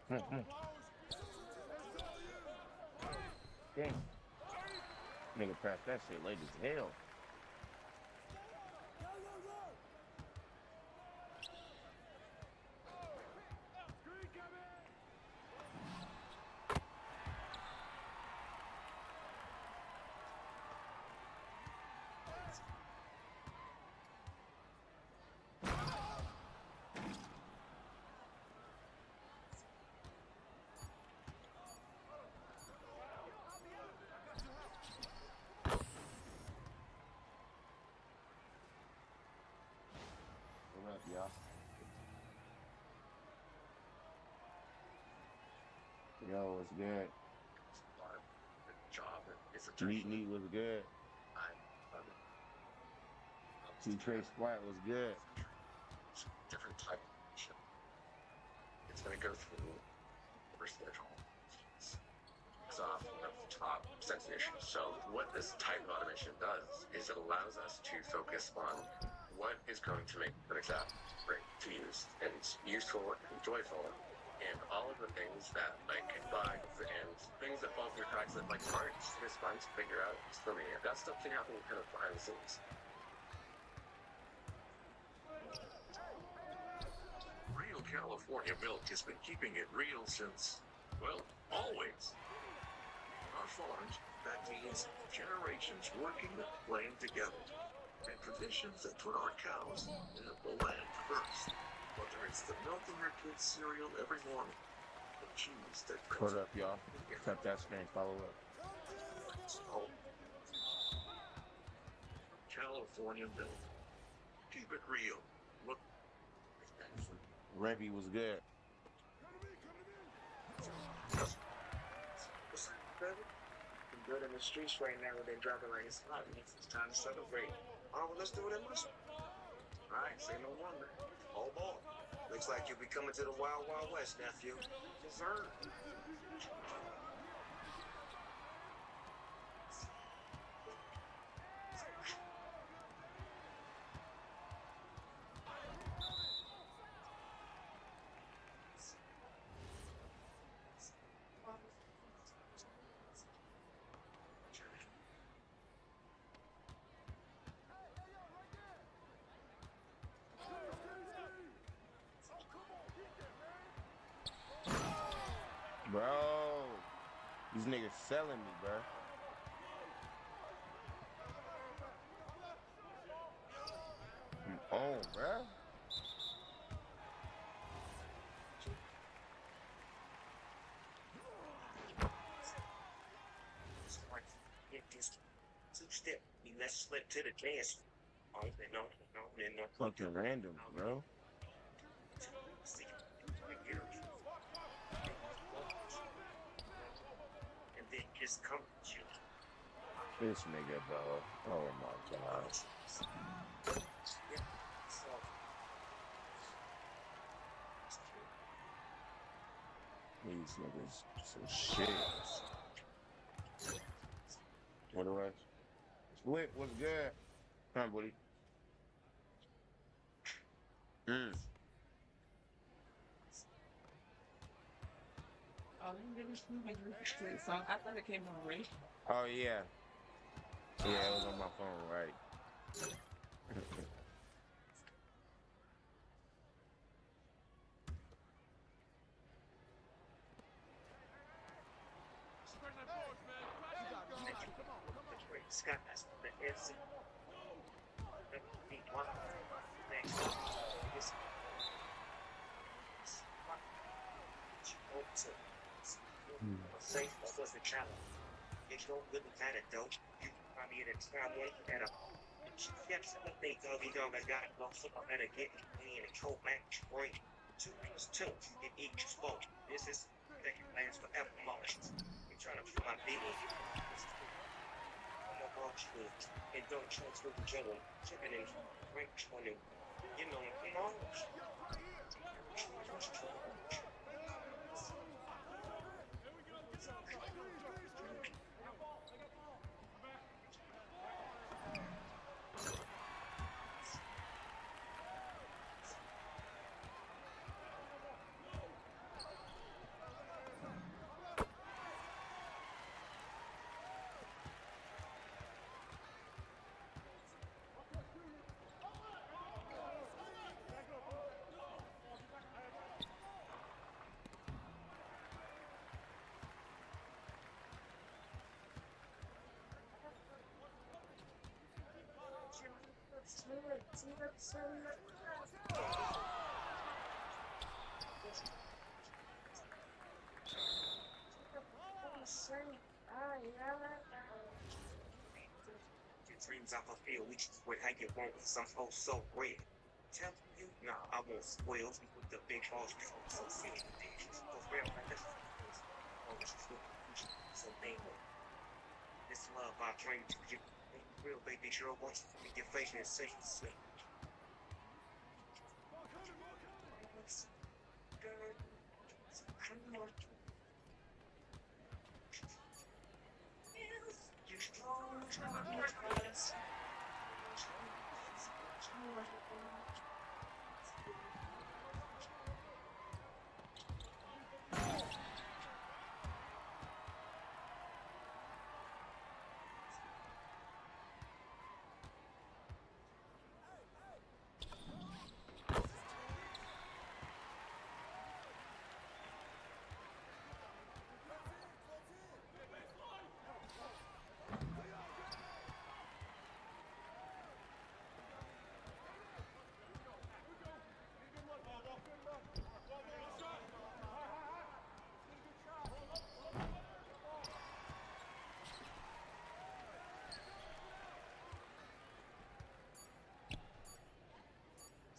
Dang. Nigga passed that shit late as hell. What up, y'all? Yo, what's good? The job is a Neat was good. I love it. T-Tray Squat was good. Different type of mission. It's going to go through first schedule. It's off the top sense issues. So what this type of automation does is it allows us to focus on what is going to make the next app great to use and useful and joyful. And all of the things that like bugs and things that fall through the cracks that like aren't just fun to figure out for me. That stuff can happen kind of behind the scenes. Real California milk has been keeping it real since, well, always. Our farms, that means generations working and playing together. And traditions that put our cows and the land first. Whether it's the milk in your kid's cereal every morning, the cheese that brings What it up, y'all? Tap that screen, follow up. home. California milk. Keep it real. Look. Revy was good. What's up, brother? I'm good in the streets right now when they're dropping like it's hot. It's time to celebrate. Oh, well, let's do it in my. All right, say no wonder. Oh boy, looks like you'll be coming to the Wild Wild West, nephew. Dessert. Bro, these niggas selling me, bro. Come on, bro. Get this two-step. Let's slip to the dance. Oh, no. Fucking random, bro. See, and then just come to you. This nigga, bro. Oh my god. Yeah. So, These niggas some shit. What the rest? Split was good. Come on, buddy. Mm. Oh, they really flew my straight song. I thought it came on radio. Oh yeah. Yeah, it was on my phone, right? Scott has the FC. One next. Safe was the challenge. It's no good with that, though. You probably at a time when at a steps what they go, we don't got no so I better get me in a cold match break. 2+2 in each sport. This is the plans forever most. I'm trying to put my baby. I'm a watch me and don't transfer the general. Chicken and rank 20. You know, come on. Dreams off a field, we just with how you want with some hoe so red. Tell you, nah, I won't spoil you with the big balls, so sick. For real, man, this so thankful. This love I dream to you. Real baby girl wants to make your face and say sweet. You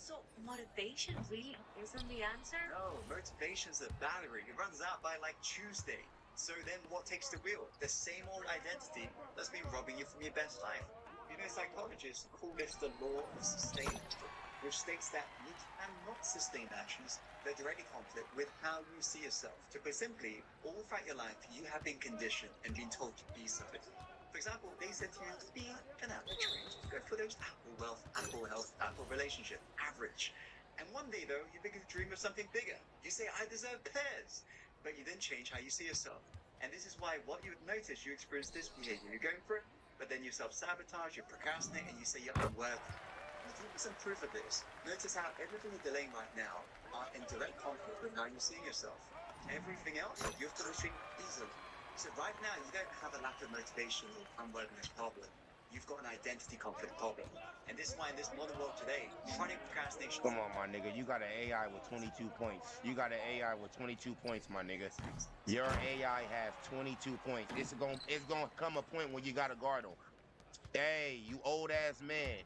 So motivation really isn't the answer? No, motivation's a battery. It runs out by like Tuesday. So then what takes the wheel? The same old identity that's been robbing you from your best life. You know, psychologists call this the law of sustainment, which states that you cannot sustain actions that directly conflict with how you see yourself. To put simply, all throughout your life, you have been conditioned and been told to be something. For example, they said to you, be an average range. Go for those Apple wealth, Apple health, Apple relationship, average. And one day, though, you begin to dream of something bigger. You say, I deserve pears. But you then change how you see yourself. And this is why what you would notice, you experience this behavior. You're going for it, but then you self-sabotage, you procrastinate, and you say you're unworthy. And give me some proof of this. Notice how everything you're delaying right now are in direct conflict with how you're seeing yourself. Everything else, you're finishing easily. So right now, you don't have a lack of motivation or unworthiness problem. You've got an identity conflict problem. And this is why in this modern world today, chronic procrastination... Come on, my nigga. You got an AI with 22 points. You got an AI with 22 points, my nigga. Your AI has 22 points. It's gonna come a point when you gotta guard him. Hey, you old ass man.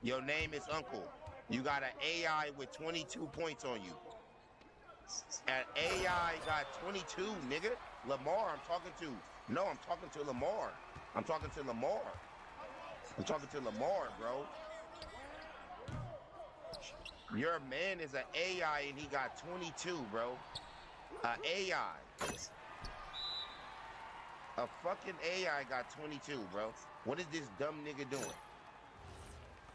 Your name is Uncle. You got an AI with 22 points on you. An AI got 22, nigga. Lamar, I'm talking to. No, I'm talking to Lamar. I'm talking to Lamar. I'm talking to Lamar, bro. Your man is an AI and he got 22, bro. An AI. A fucking AI got 22, bro. What is this dumb nigga doing?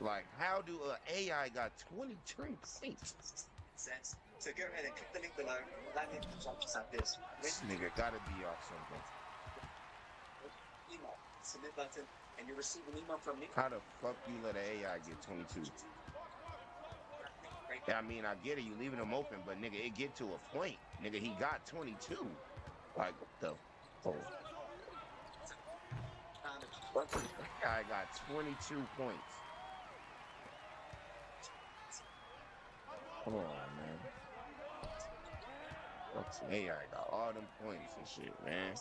Like, how do an AI got 23 points? Sense. So go ahead and click the link below. That link jumps at this. This nigga gotta be off something. Email, submit button, and you receive an email from me. How the fuck you let an AI get 22? I mean, I get it, you leaving him open, but nigga, it get to a point. Nigga, he got 22. Like, what the fuck? I got 22 points. Come on, man. What's AI got all them points and shit, man.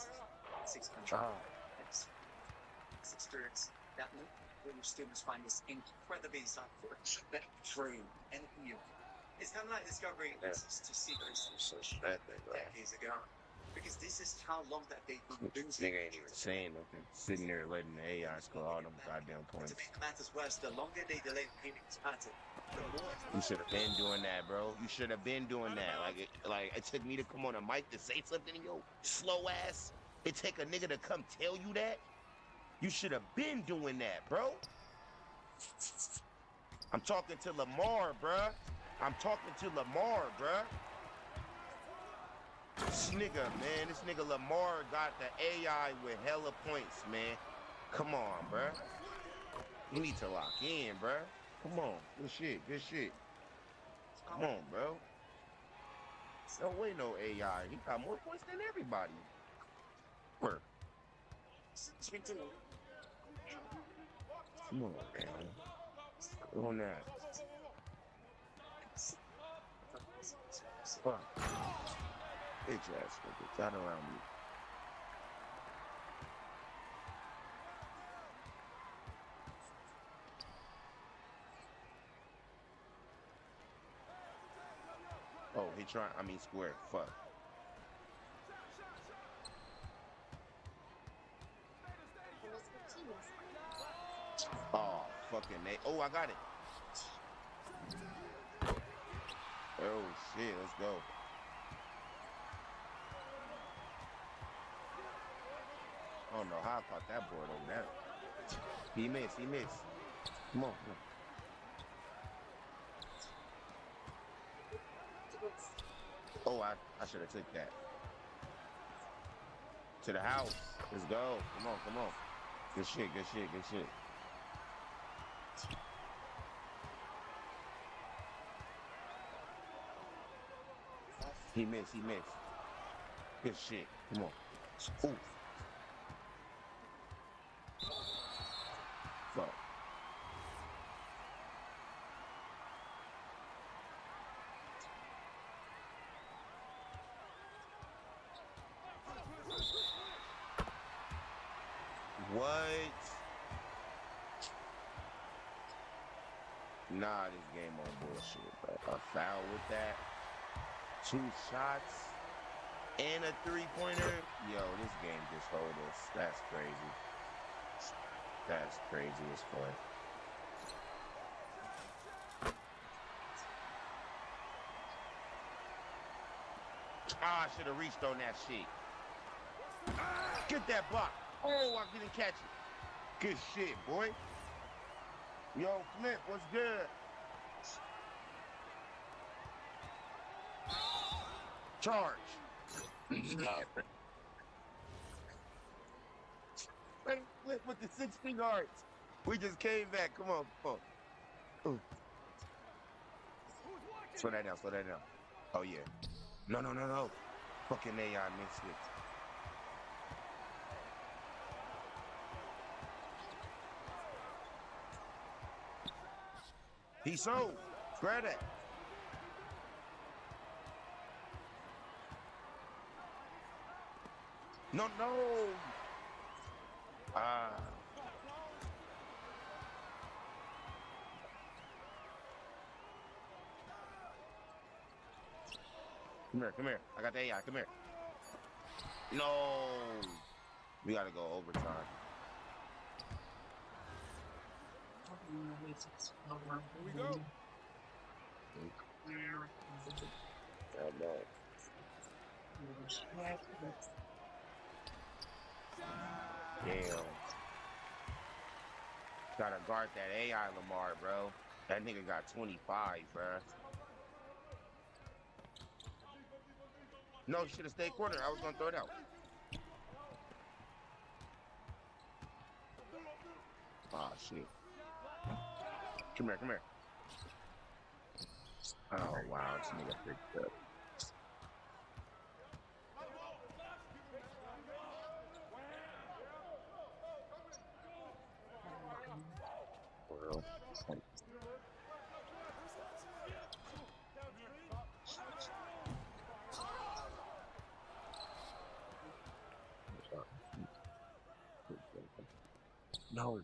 600. Experience that when your students find this incredibly insightful, that dream, and you. It's kind of like discovering answers to secrets decades ago. Because this is how long that they've been doing. Nigga ain't even saying nothing. Sitting there letting the AI score all them goddamn points. To make matters worse, the longer they delay payment to matter, the more... You should have been doing that, bro. You should have been doing that. Like it took me to come on a mic to say something to your slow ass. It take a nigga to come tell you that. You should have been doing that, bro. I'm talking to Lamar, bruh. I'm talking to Lamar, bruh. This nigga, man, this nigga Lamar got the AI with hella points, man. Come on, bruh. You need to lock in, bruh. Come on, good shit, good shit. Come on, bro. No way, no AI. He got more points than everybody. Where? Come on, man. On that. Fuck. Bitch ass nigga. Got around me. Oh, he trying. I mean, square. Fuck. Oh, fucking Nate. Oh, I got it. Oh, shit. Let's go. I don't know how I caught that board over there. He missed. He missed. Come on. Come on. Oh, I should have took that. To the house. Let's go. Come on, come on. Good shit, good shit, good shit. He missed, he missed. Good shit. Come on. Ooh. Fuck. What? Nah, this game on bullshit, bro. A foul with that. 2 shots and a 3-pointer. Yo, this game just hold us. That's crazy. That's crazy as fuck. Ah, I should have reached on that shit. Get that block. Oh, I didn't catch it. Good shit, boy. Yo, Flint, what's good? Charge. Flint with the 60 yards. We just came back. Come on, come on. Ooh. Slow that down, slow that down. Oh, yeah. No, no, no, no. Fucking AI missed it. He sold. Grab that. No, no. Ah. Come here, come here. I got the AI. Come here. No. We gotta go overtime. Here we go. Damn. Gotta guard that AI Lamar, bro. That nigga got 25, bro. No, you should have stayed corner. I was gonna throw it out. Ah, shit. Come here, come here. Oh, wow. This nigga picked up. Well, no.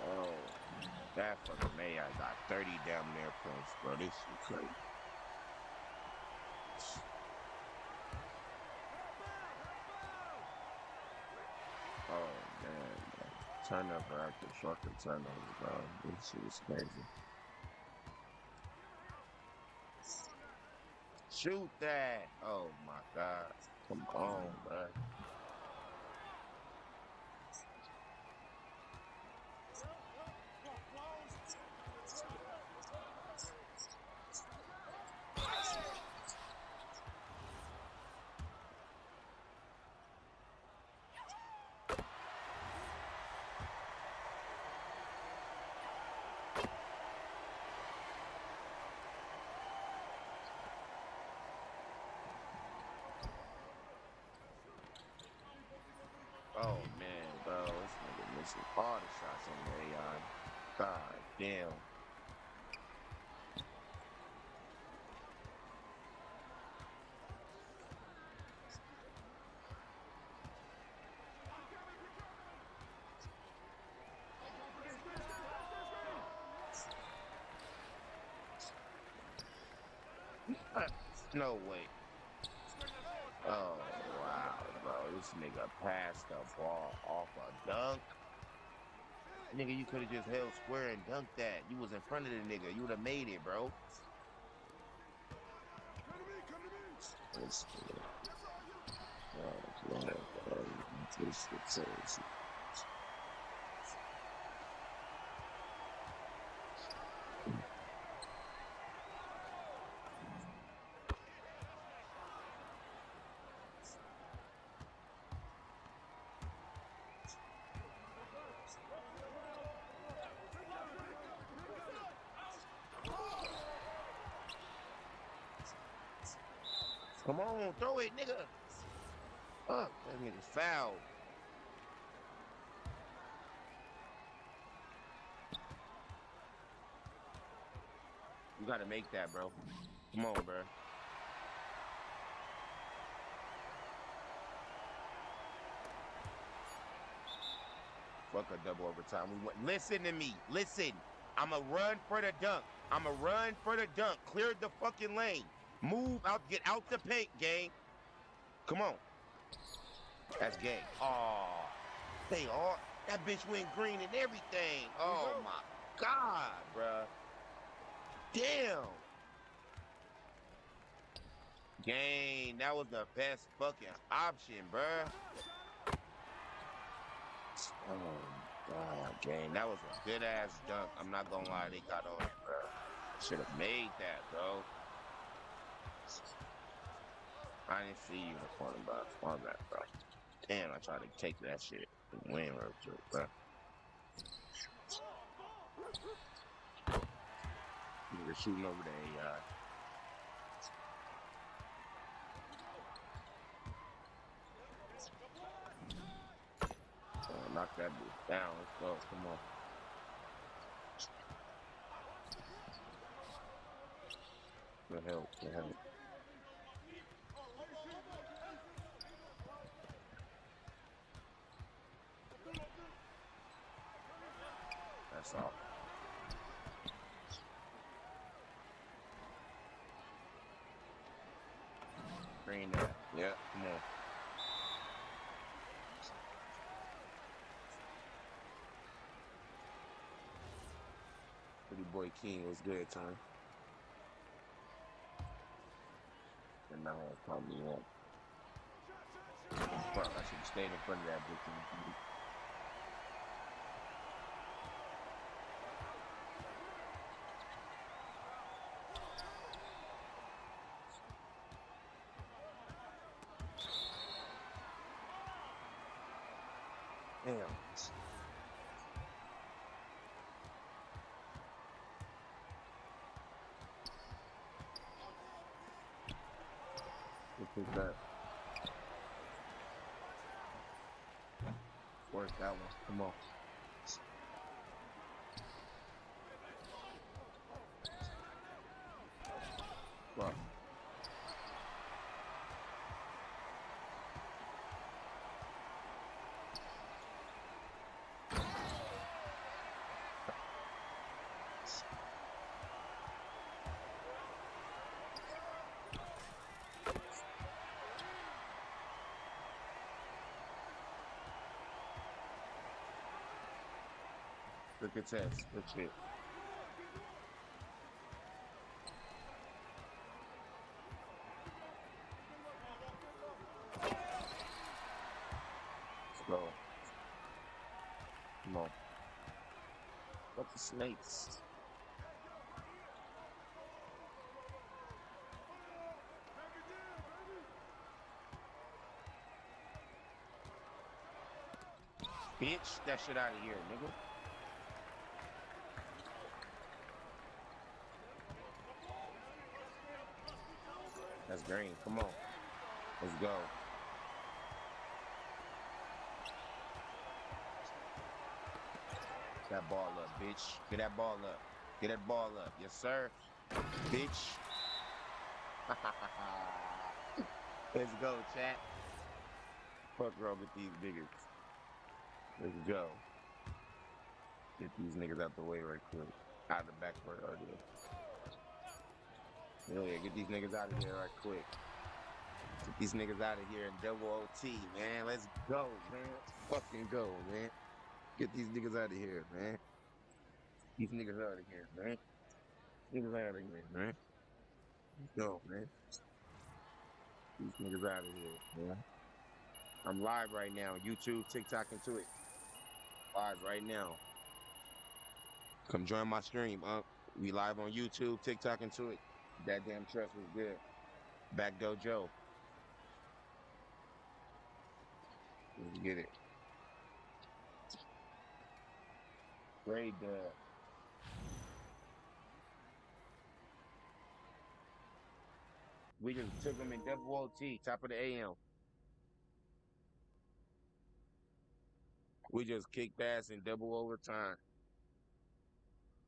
Oh, that fucking AI got 30 damn near points, bro. This shit crazy. Oh, man. Turnover after fucking turnover, bro. This shit is crazy. Shoot that. Oh, my God. Come on, bro. Oh, man, bro. missing all the shots on the AI. God damn. No way. Oh wow, bro. This nigga passed the ball off a dunk. Nigga, you could have just held square and dunked that. You was in front of the nigga. You would have made it, bro. Come on, throw it, nigga. Fuck, that nigga's fouled. You gotta make that, bro. Come on, bro. Fuck a double overtime. Listen to me. Listen. I'ma run for the dunk. I'ma run for the dunk. Clear the fucking lane. Move out. Get out the paint, gang. Come on. That's gang. Oh, they all. That bitch went green and everything. Oh my God, bruh. Damn. Gang, that was the best fucking option, bruh. Oh God, gang, that was a good ass dunk. I'm not gonna lie, they got on it, bro. Should have made that, bro. I didn't see you in the corner, bro. On that, bro. Damn, I tried to take that shit and win real quick, bro. You're shooting over the AI. Knock that bitch down. Let's go. Come on. Good help. Good help. That's all. Green that. Yeah, come on. Pretty boy King was good, Tom. And now it's probably up. Fuck, I should have stayed in front of that bitch. Damn. Look at that. Work that one. Come on. Fuck. Look at that. Good shit. Let's go. Come on. What the snakes? Bitch, that shit out of here, nigga. That's green. Come on. Let's go. That ball up, bitch. Get that ball up. Get that ball up. Yes, sir. Bitch. Let's go, chat. Fuck wrong with these niggas. Let's go. Get these niggas out the way right quick. Out of the backboard already. Hell yeah, get these niggas out of here right quick. Get these niggas out of here in double OT, man. Let's go, man. Let's fucking go, man. Get these niggas out of here, man. These niggas out of here, man. Niggas out of here, man. Let's go, man. These niggas out of here, man. I'm live right now. YouTube, TikTok, and Twitch. Live right now. Come join my stream, We live on YouTube, TikTok, and Twitch. That damn trust was good. BckdoeJoe. Let's get it. Great dub. We just took them in double OT, top of the AM. We just kicked ass in double overtime.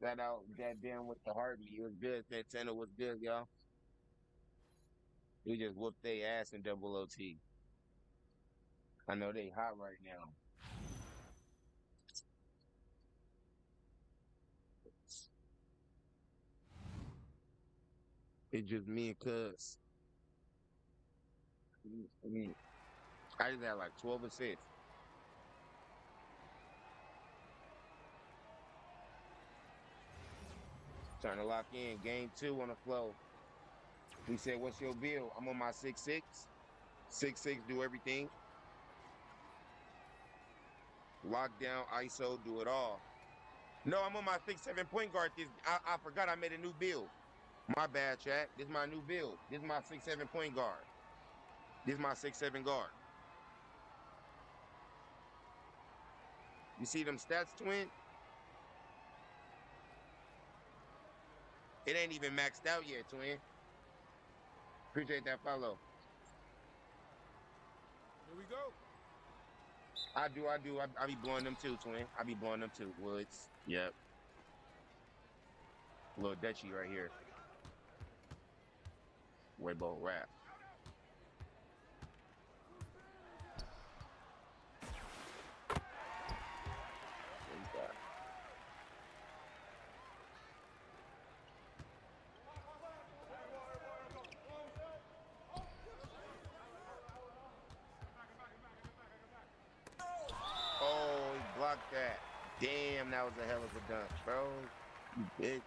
That out, goddamn with the heartbeat. It was good. That tenor was good, y'all. We just whooped their ass in double OT. I know they hot right now. It's just me and Cuz. I just had like 12 assists. Trying to lock in. Game 2 on the flow. We said, what's your bill? I'm on my 6'6". 6'6", do everything. Lockdown, ISO, do it all. No, I'm on my 6'7" point guard. I forgot I made a new build. My bad, chat. This is my new build. This is my 6'7" point guard. This is my 6'7" guard. You see them stats, twin? It ain't even maxed out yet, twin. Appreciate that follow. Here we go. I do. I be blowing them too, twin. I be blowing them too. Woods. Yep. Little Dutchy right here. Weibo rap. Oh, he blocked that. Damn, that was a hell of a dunk, bro. You bitch.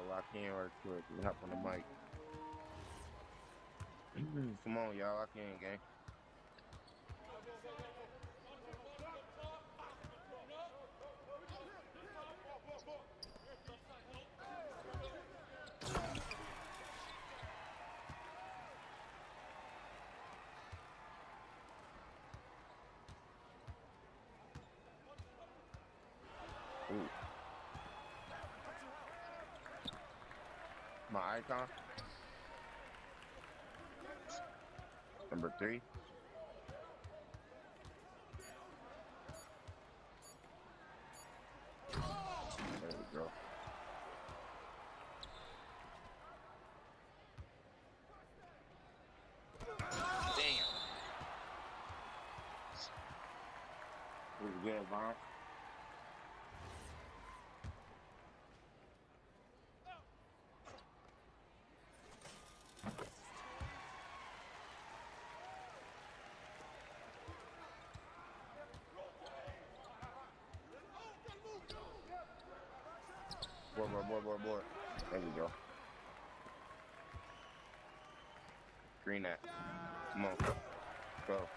Lock in right quick. We hop on the mic. Come on, y'all. Lock in, gang. my icon. Number 3. There we go. Damn. Was good, Vaughn. More. There we go. Green that. Come on. Go.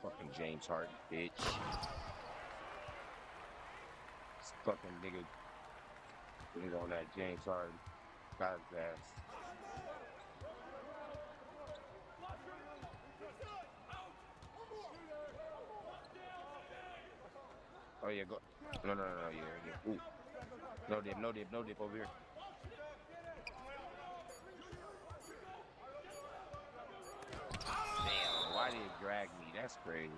Fucking James Harden, bitch. This fucking nigga on that James Harden. Got his ass. Oh yeah, go. No, yeah. Ooh. No dip over here. Damn, why did it drag me? That's crazy.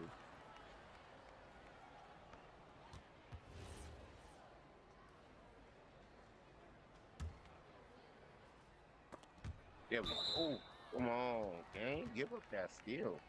There we go. Ooh, come on, gang. Give up that steal.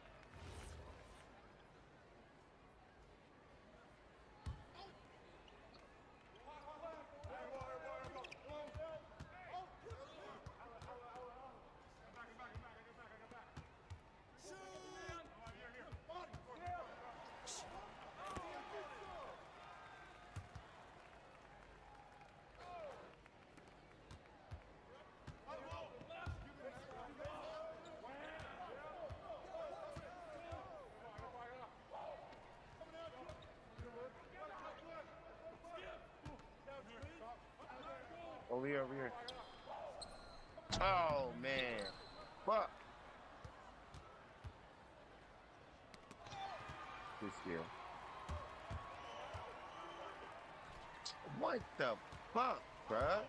Over here. Oh, man. Fuck. Good steal. What the fuck, bruh?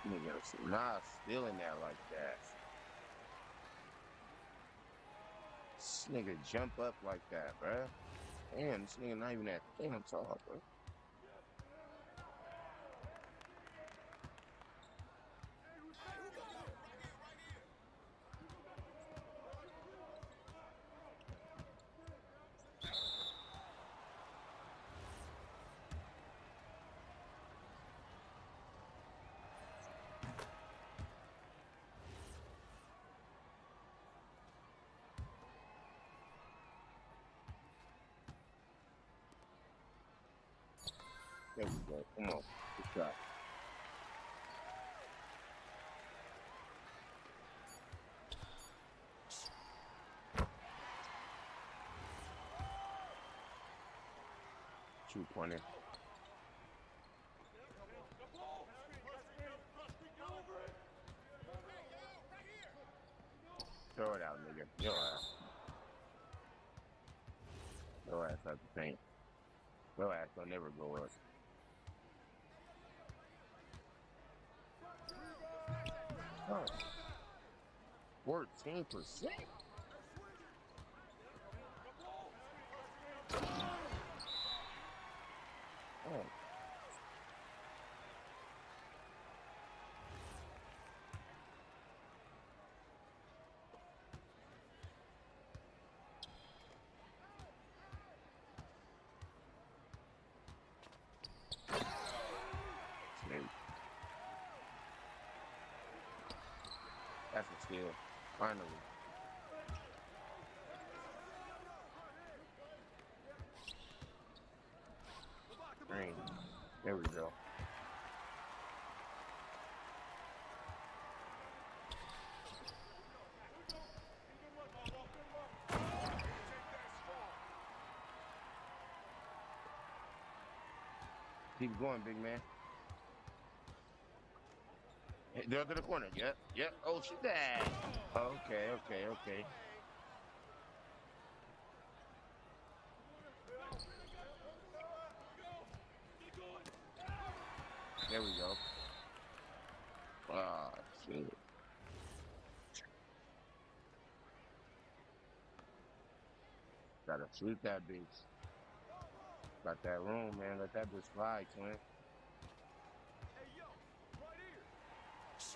Nigga, not stealing that like that. This nigga jump up like that, bruh. Damn, this nigga not even that damn tall, bro. There we go. Come on. Good shot. Two-pointer. Throw it out, nigga. Your ass. Your ass out the paint. Your ass don't never go up. Oh. 14%. Oh. That's a steal. Finally. Green. There we go. Keep going, big man. Hey, they're to the corner. Yep. Oh, shit that. Okay. There we go. Ah, shit. Gotta shoot that bitch. Got that room, man. Let that bitch fly, twin.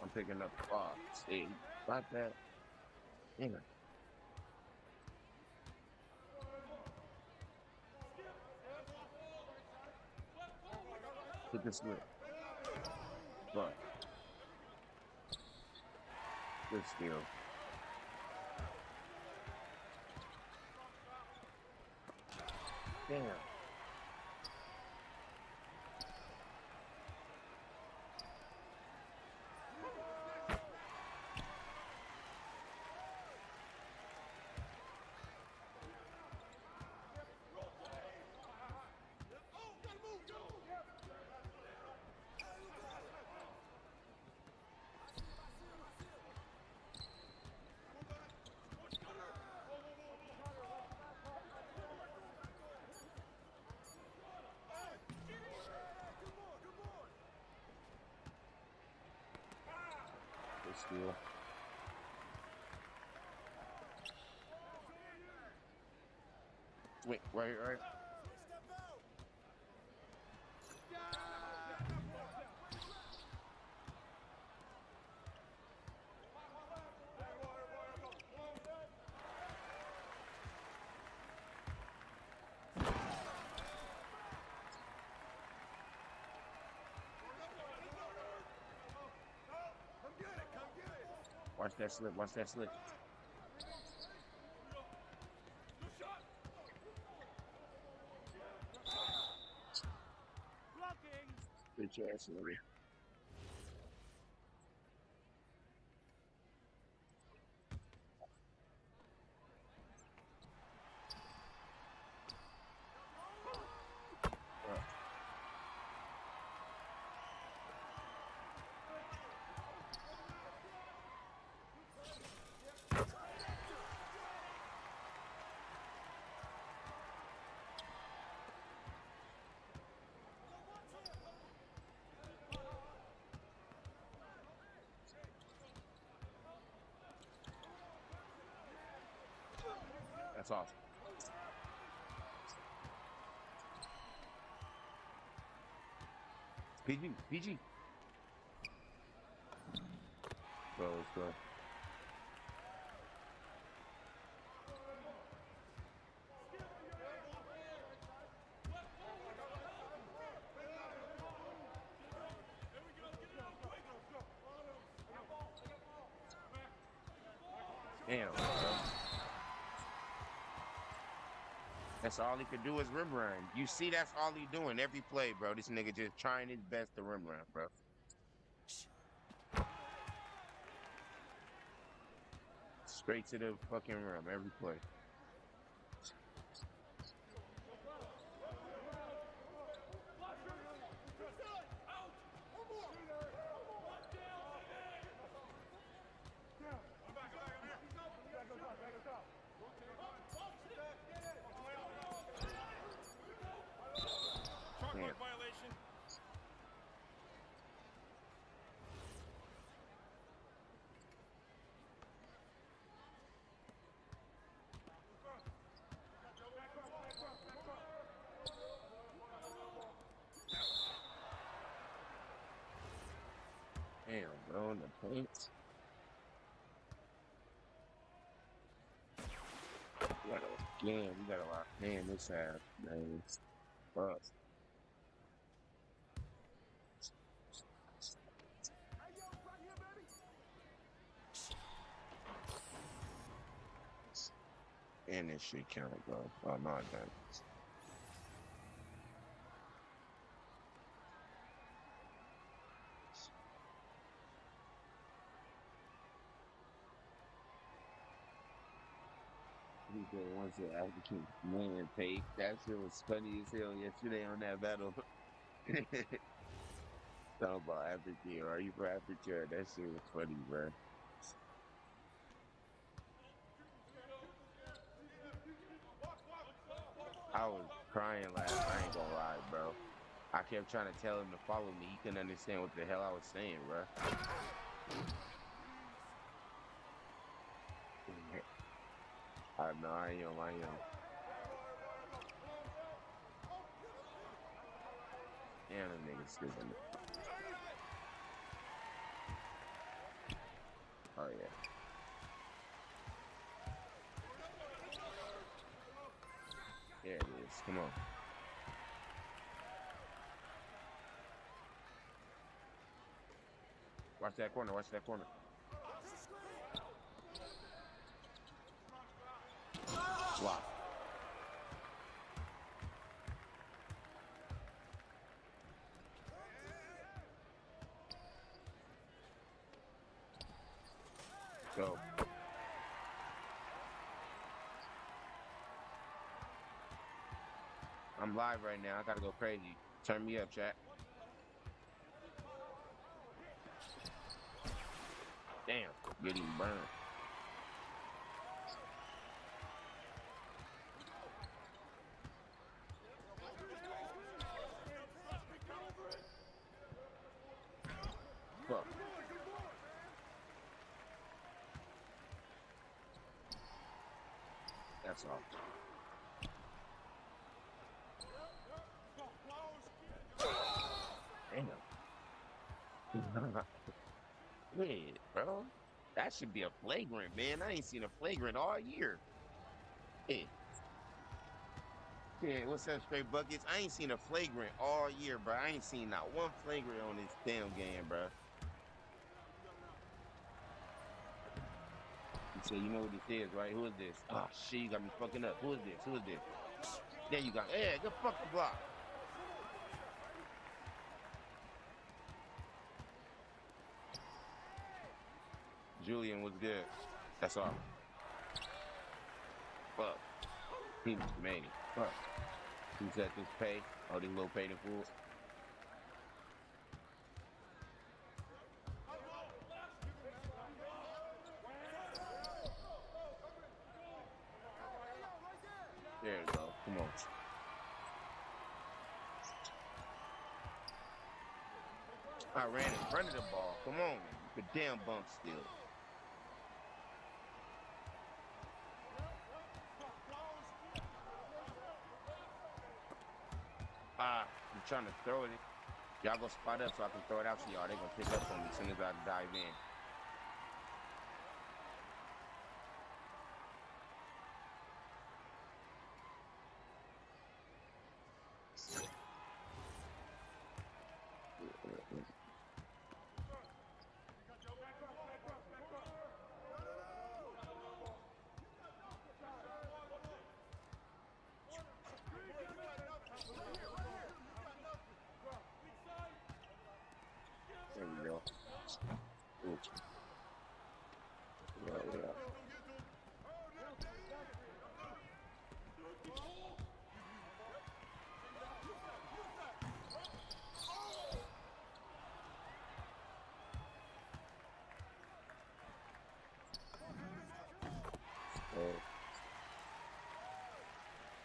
I'm picking up. Oh, shit. Got that. Yeah. Hit the slip. Fuck. Good steal. Damn. Good steal. Wait, right. Watch that slip. Watch that slip. Bitch ass over there. That's awesome. PG. Bro, let's go. Damn, bro. That's all he could do is rim run. You see, that's all he doing every play, bro. This nigga just trying his best to rim run, bro. Straight to the fucking rim every play. Damn. Damn, bro, in the paint. We gotta lock in this half, man. Fuck. And this shit counted, bro. Oh, no, I don't. He said once the African man paid. That shit was funny as hell yesterday on that battle. Talking about African. Are you for Africa? That shit was funny, bro. I was crying last. I ain't gonna lie, bro. I kept trying to tell him to follow me. He couldn't understand what the hell I was saying, bro. I know, I am. Damn, them niggas stupid. Oh, yeah. There it is. Come on. Watch that corner. Watch that corner. Block. Go. I'm live right now. I gotta go crazy. Turn me up, chat. Damn, getting burned. Fuck. That's all. Damn. Wait, bro. That should be a flagrant, man. I ain't seen a flagrant all year. Hey. Yeah, what's up, straight buckets? I ain't seen a flagrant all year, bro. I ain't seen not one flagrant on this damn game, bro. You say, you know what this is, right? Who is this? Oh, shit, you got me fucking up. Who is this? Who is this? There you go. Yeah, good fucking block. Julian was good. That's all. Fuck. He made it. Fuck. Who's at this pay? Oh, these low paid in fools. There you go. Come on. I ran in front of the ball. Come on. The damn bump still. I'm trying to throw it. Y'all go spot up so I can throw it out to y'all. They gonna pick up on me as soon as I dive in. There we go. Ooh. Yeah.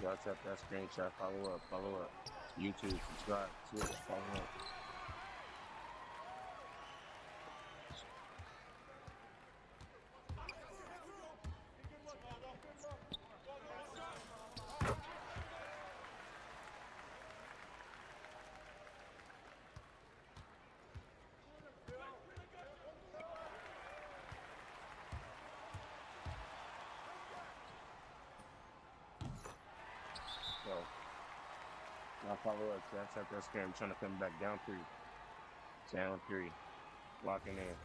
Y'all tap that screenshot, follow up. YouTube, subscribe, Twitter, follow up. So, y'all follow up, tap that screen. I'm trying to come back down 3. Down 3. Locking in.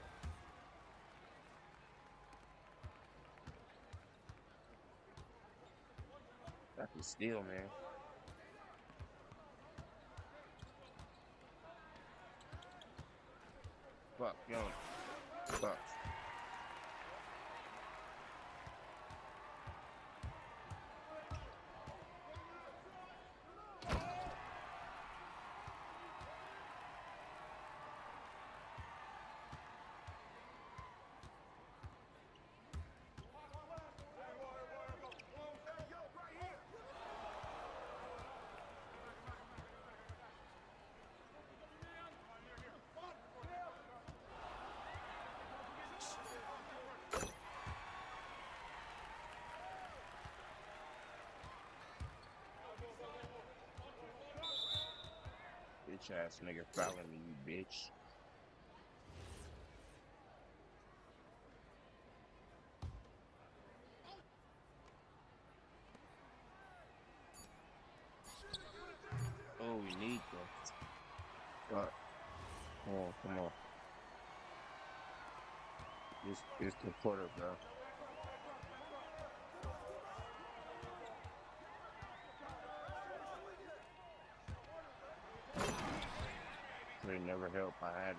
That's a steal, man. Fuck, young. Fuck. bitch ass nigga fouling me, you bitch. Oh, we need them. Fuck. Come on, come on. It's the quarter, bro. They never help. I had it.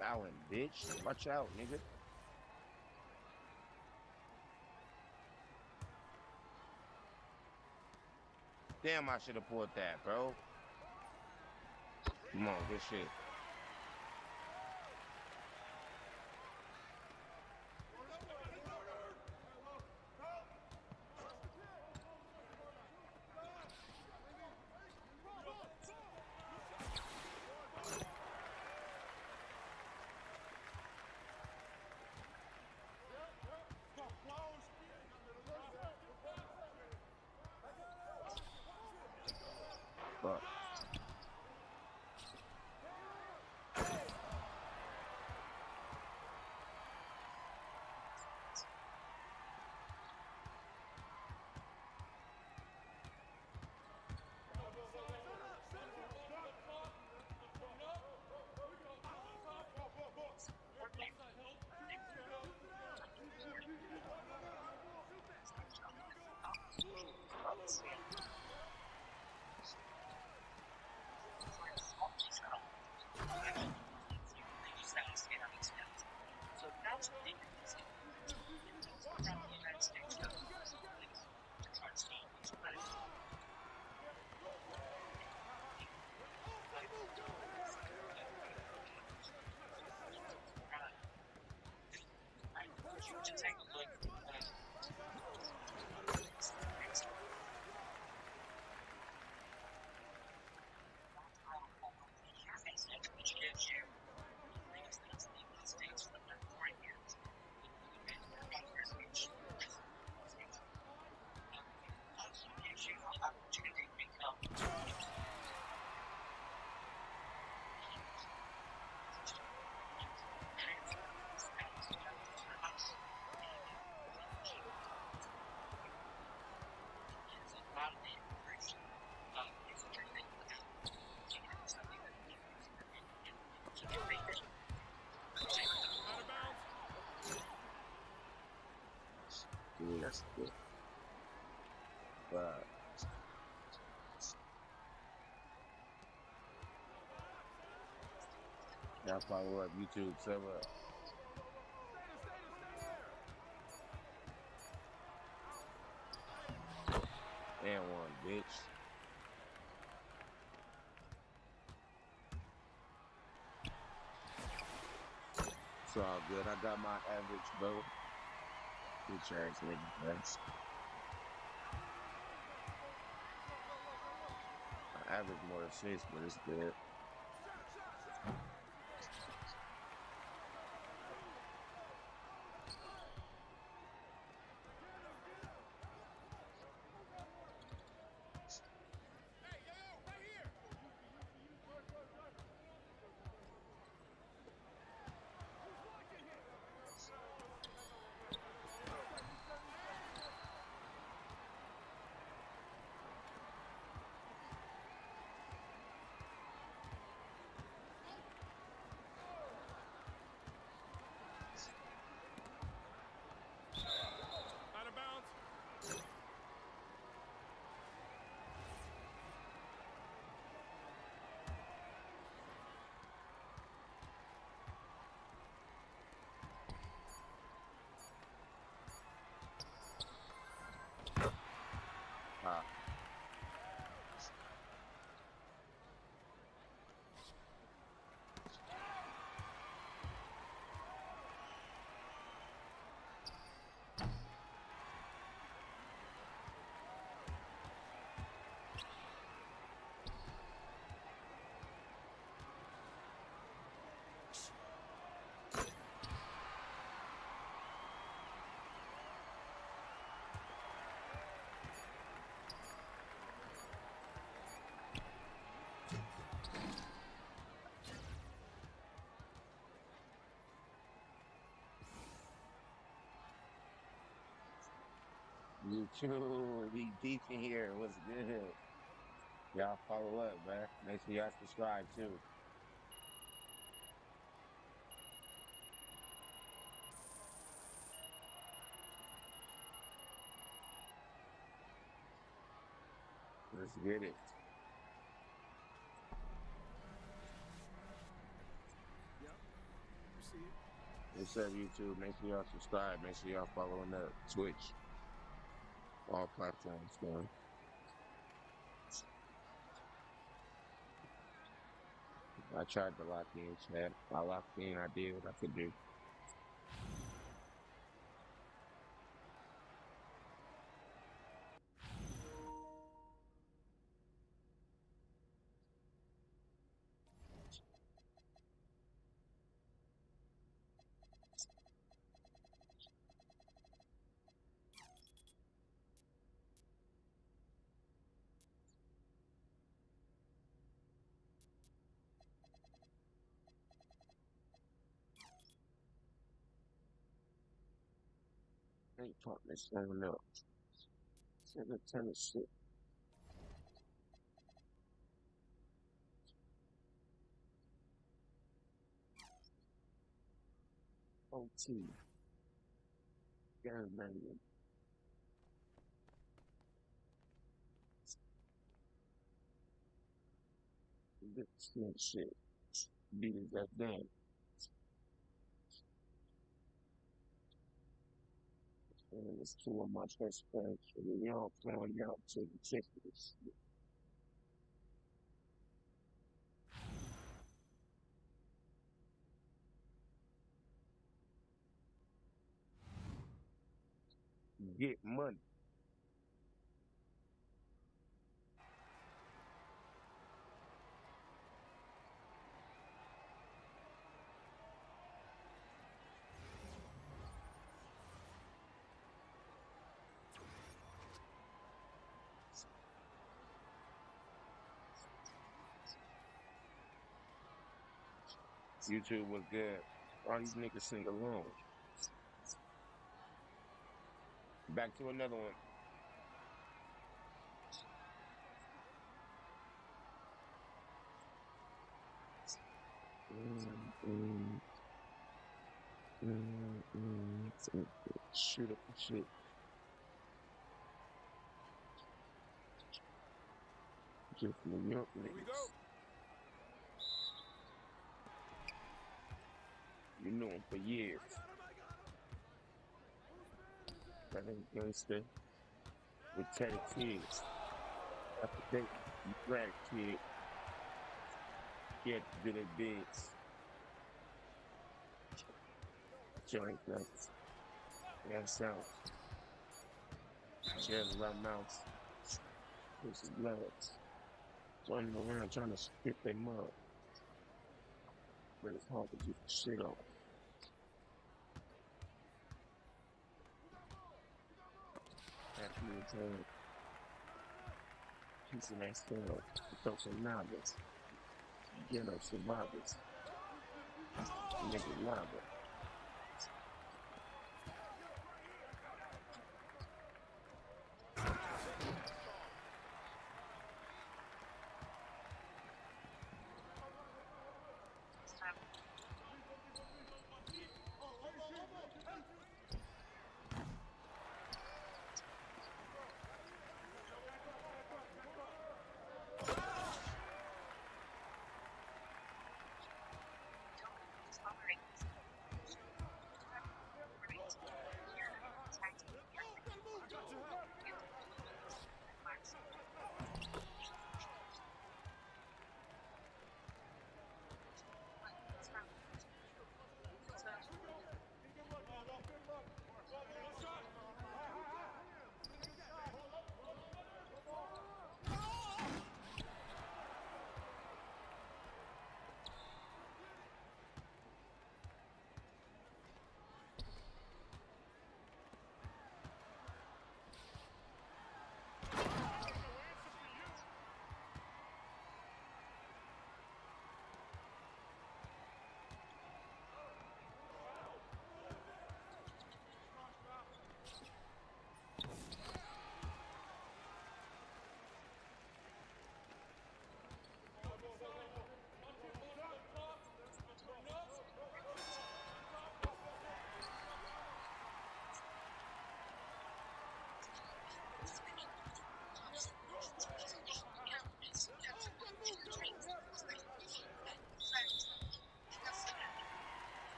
Fouling, bitch. Watch out, nigga. Damn, I should have pulled that, bro. Come on, good shit. Fuck. Yeah, that's good. But y'all follow up YouTube, sub up. And one, bitch. It's all good. I got my average, bro. Bitch ass nigga, man. I average more assists, but it's good. You too. We deep in here. What's good? Y'all follow up, man. Make sure y'all subscribe too. Let's get it. What's up, YouTube? Make sure y'all subscribe. Make sure y'all following up Twitch. All platforms, man. I tried to lock in, chat. I locked in. I did what I could do. Ain't talking this long up. 7 shit. OT. Gang banging. This shit. Beat his ass down. And it's two of my best friends. And y'all throwing out to the tickets. Get money. YouTube was good. All these niggas sing along. Back to another one. Shoot up the shit. Just New York niggas. Here we go. You knew him for years. That ain't gangster. With Teddy kids. After they black kid. Get to do their bids. Joint guns. Yeah, sound. Shares around mouths. Pussy bloods. Running around trying to spit their mud. But it's hard to get the shit off. After you return, piece of that stuff. Throw some novice. Get up survivors. Nigga lava.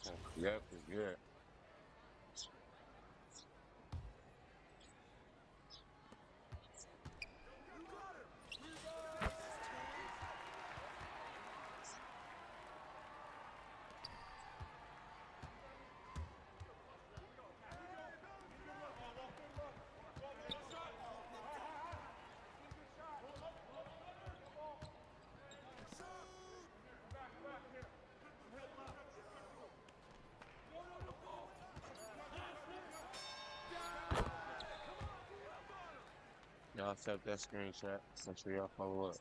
one. Yep, it's good. Y'all accept that screenshot. Make sure y'all follow up.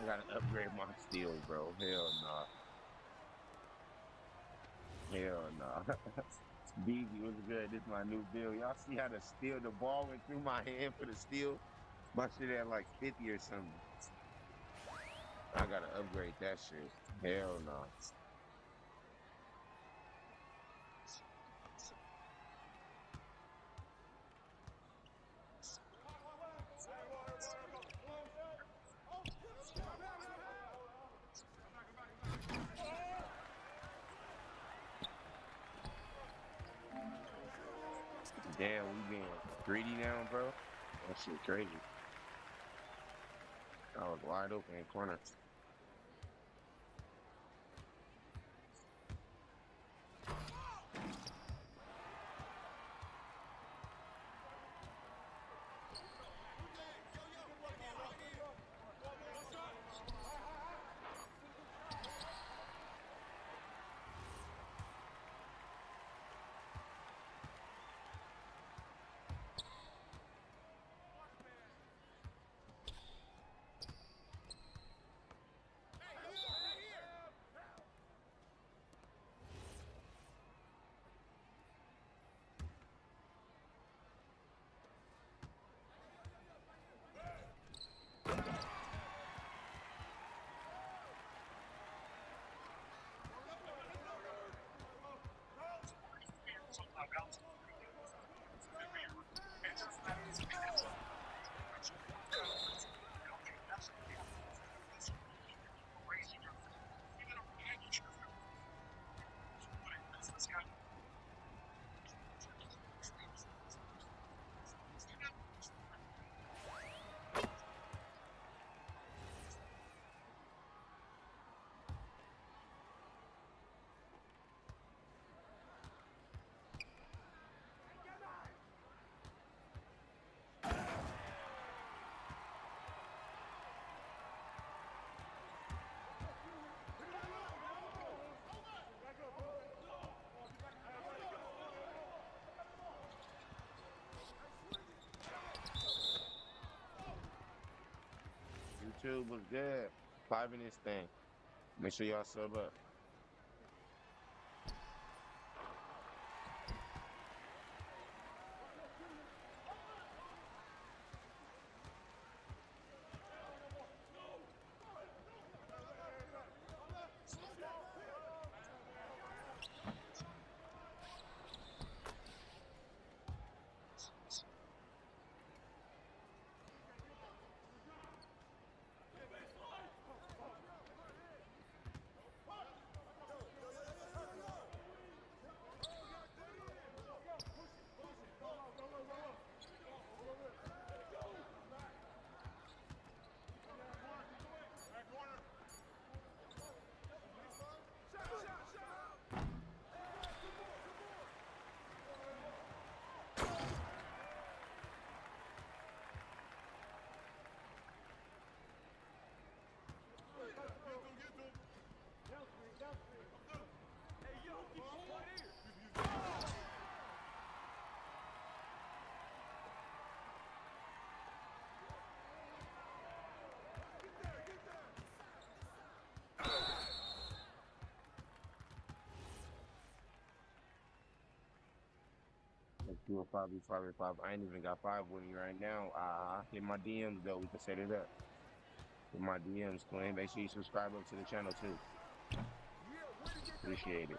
I gotta upgrade my steals, bro. Hell nah. Hell nah. BG was good. This is my new build. Y'all see how to steal the ball went through my hand for the steal? My shit at like 50 or something. I gotta upgrade that shit. Hell no. Damn, we being greedy now, bro. That shit crazy. I was wide open in corner. YouTube was good. 5 in this thing. Make sure y'all sub up. Do a 5v5v5. I ain't even got 5 with me right now. Hit my DMs though. We can set it up. Hit my DMs, Quinn. Make sure you subscribe up to the channel too. Appreciate it.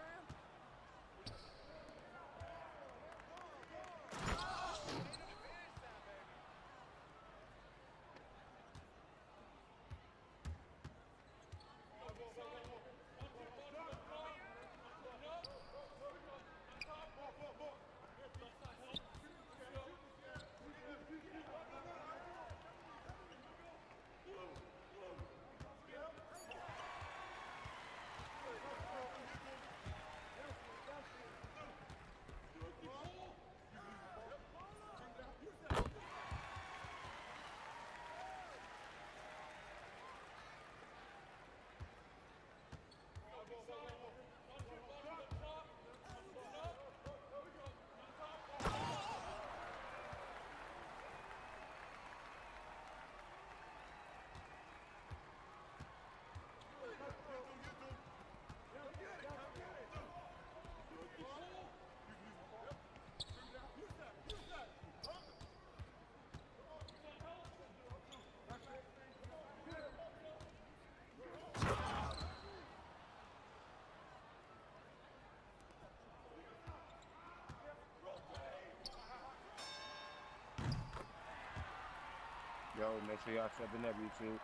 Yo, make sure y'all stepping up, YouTube.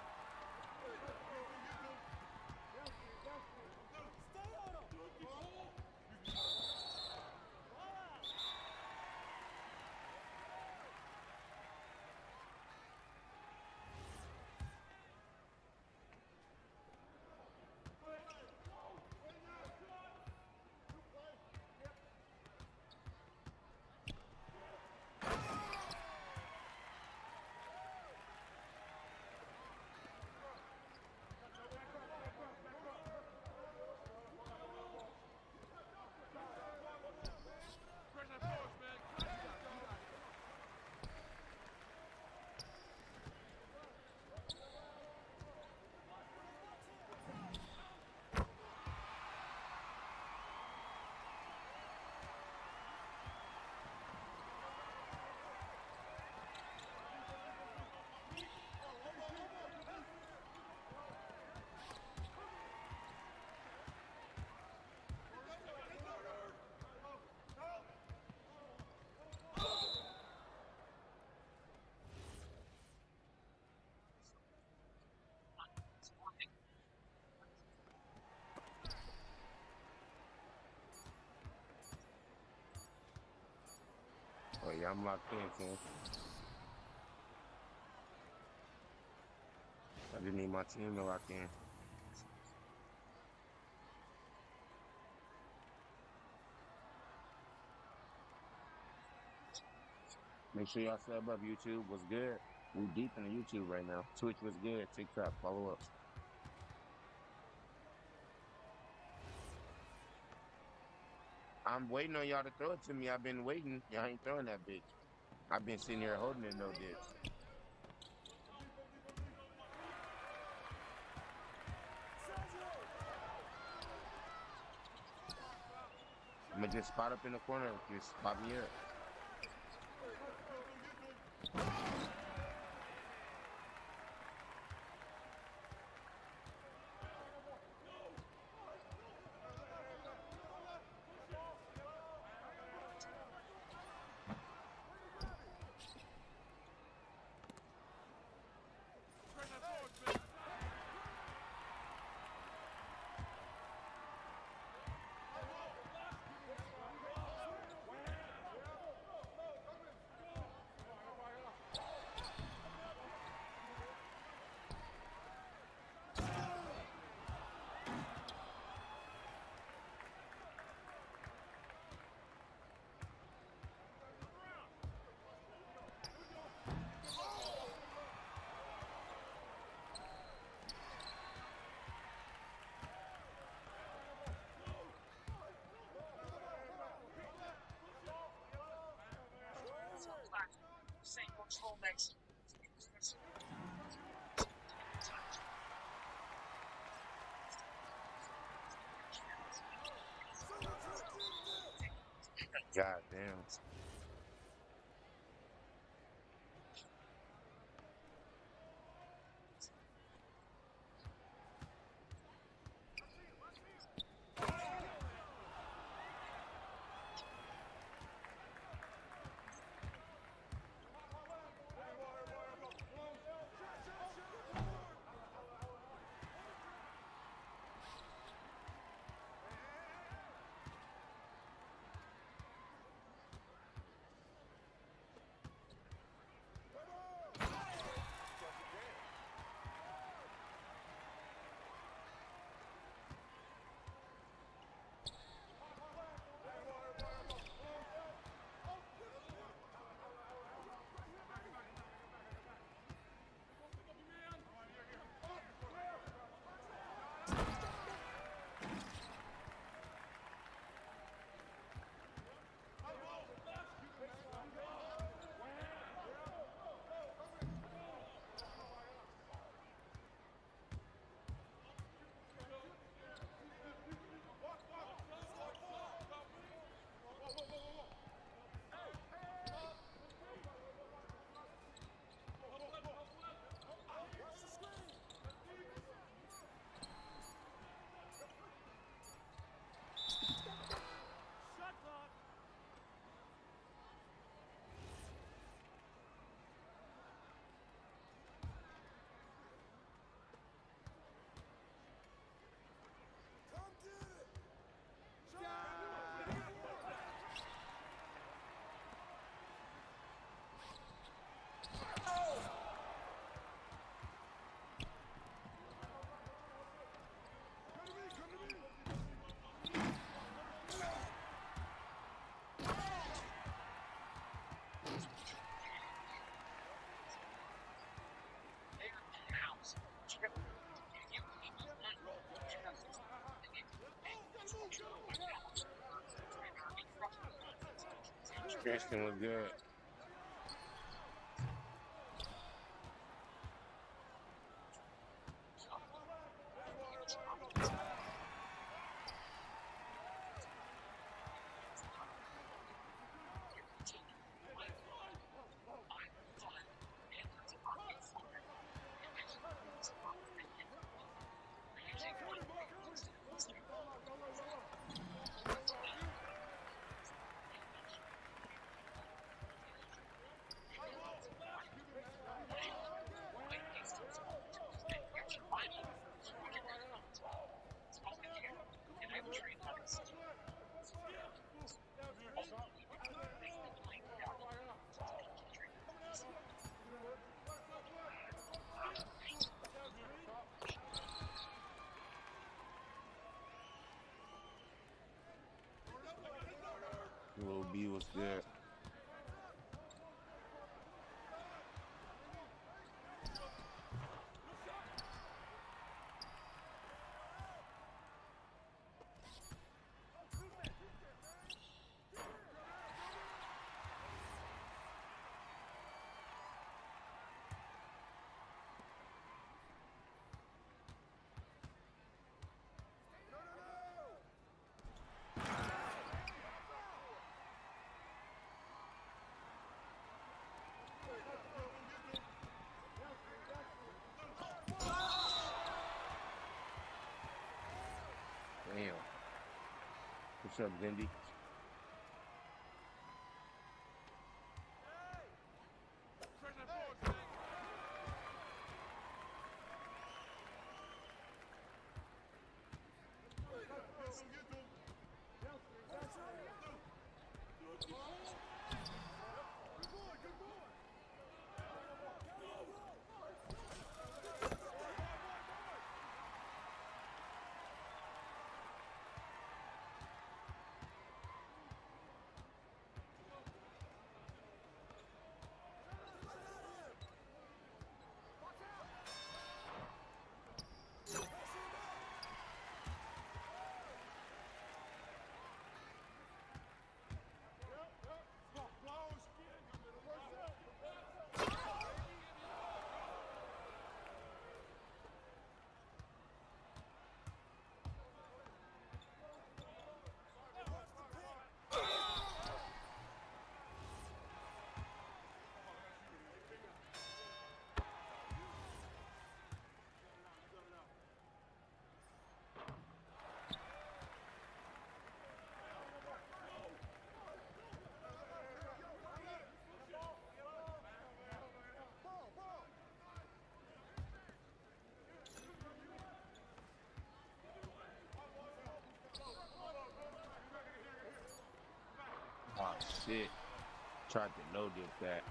Oh yeah, I'm locked in, King. I just need my team to lock in. Make sure y'all sub up, YouTube. What's good? We deep in the YouTube right now. Twitch was good. TikTok, follow up. I'm waiting on y'all to throw it to me. I've been waiting. Y'all ain't throwing that bitch. I've been sitting here holding it, no dip. I'm gonna just spot up in the corner. Just spot me up. God damn. Tristan was good. Little B was good. Damn. What's up, Zindy? Oh shit. Tried to no dip that.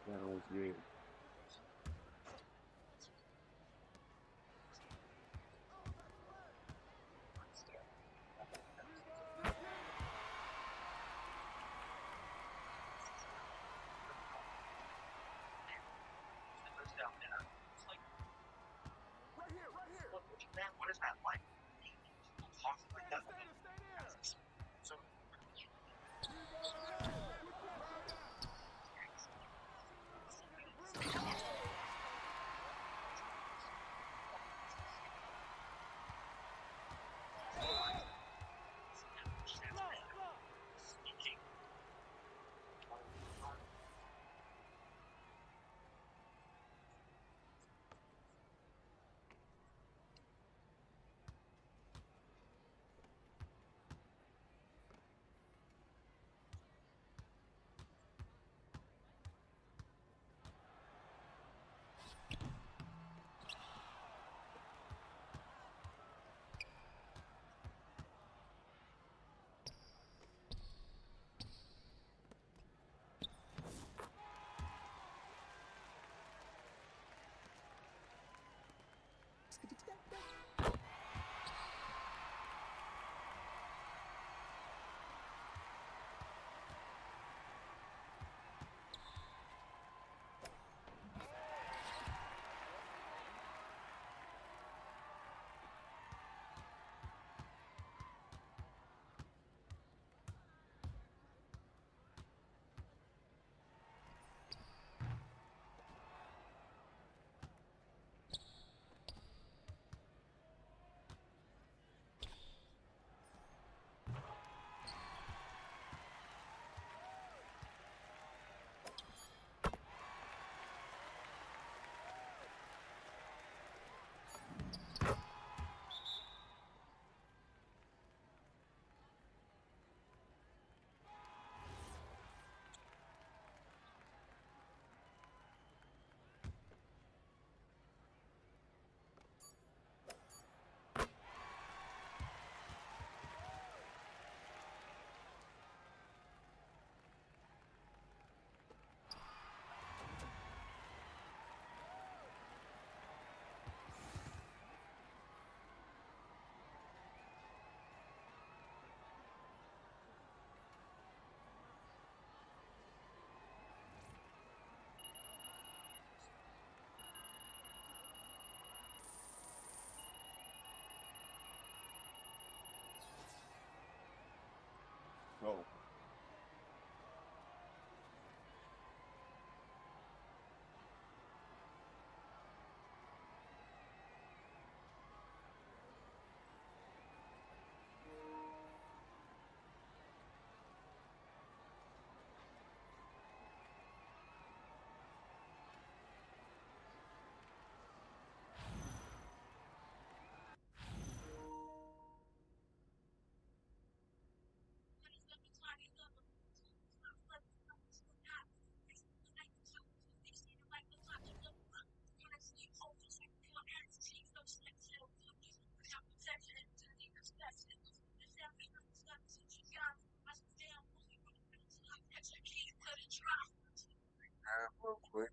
That was good. does that like talking like that? So Oh. Real quick.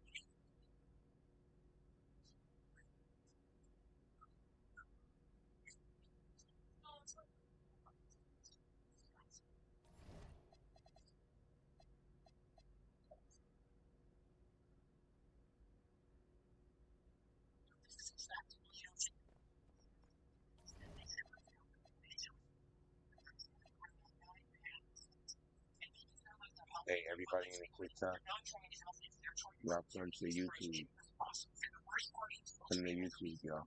Hey, everybody in the quick time. Y'all come to YouTube. Come to YouTube, y'all.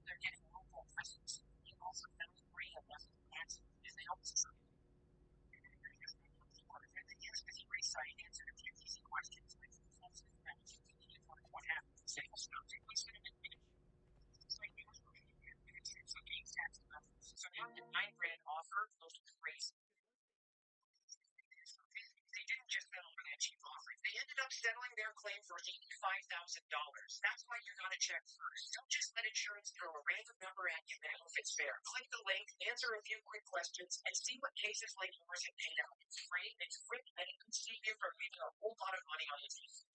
They ended up settling their claim for $85,000. That's why you gotta check first. Don't just let insurance throw a random number at you and hope it's fair. Click the link, answer a few quick questions, and see what cases like yours get paid out. It's free, it's quick, and it can save you from leaving a whole lot of money on the table.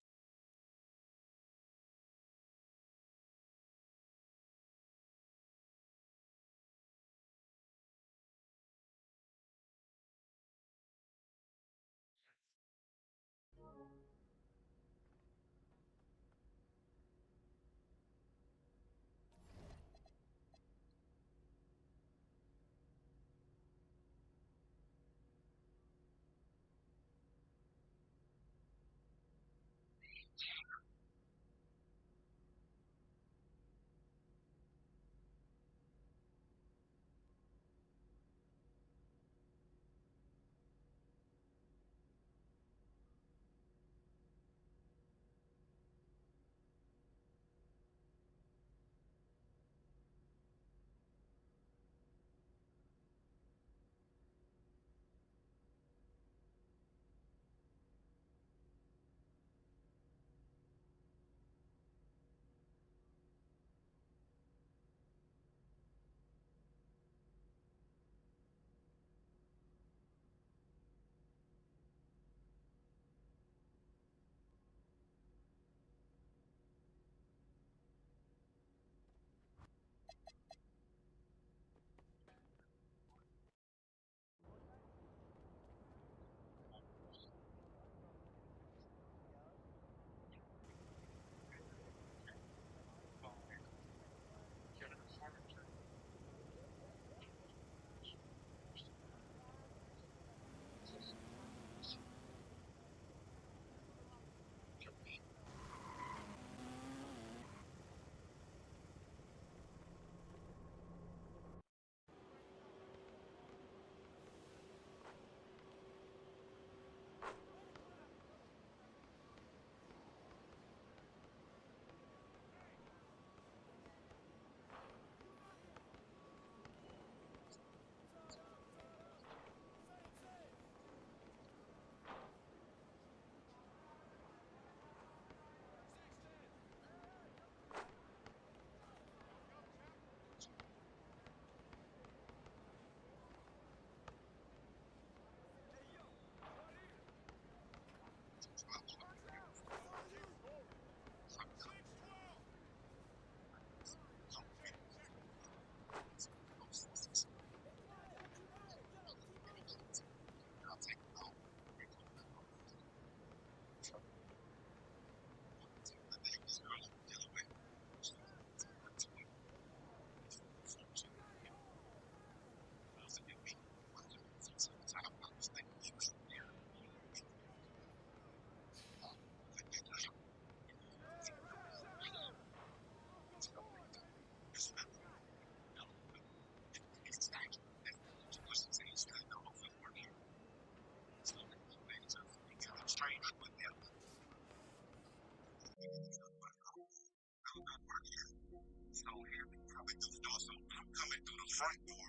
So here we coming through the door. So I'm coming through the front door.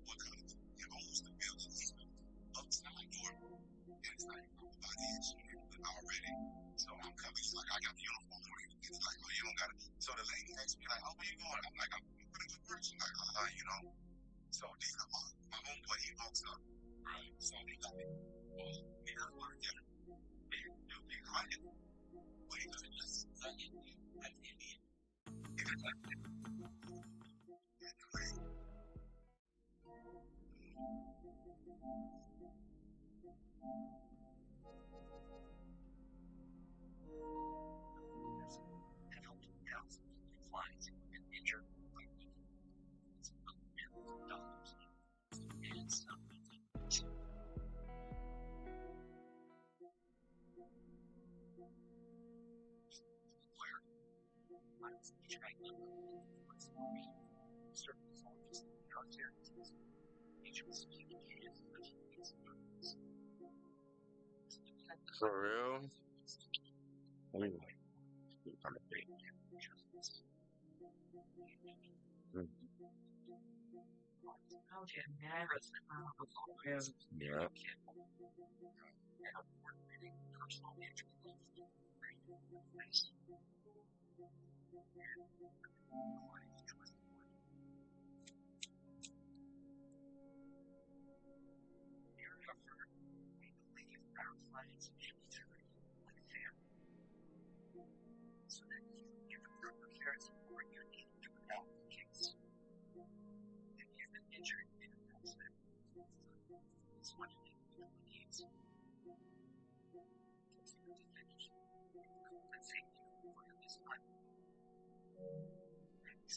What kind of almost the building upside door. And it's like I'm about to hit you already. So I'm coming. She's like, I got the uniform for you. It's like, oh, you don't got it. So the lady asked me like, oh, where you going? I'm like, I'm gonna go work. She's like, you know. So these are my homeboy. He walks up. Right. So he got me. Well, he got my dinner. Big hunting. But he was just fucking like Indian. He was like, For real? Yeah.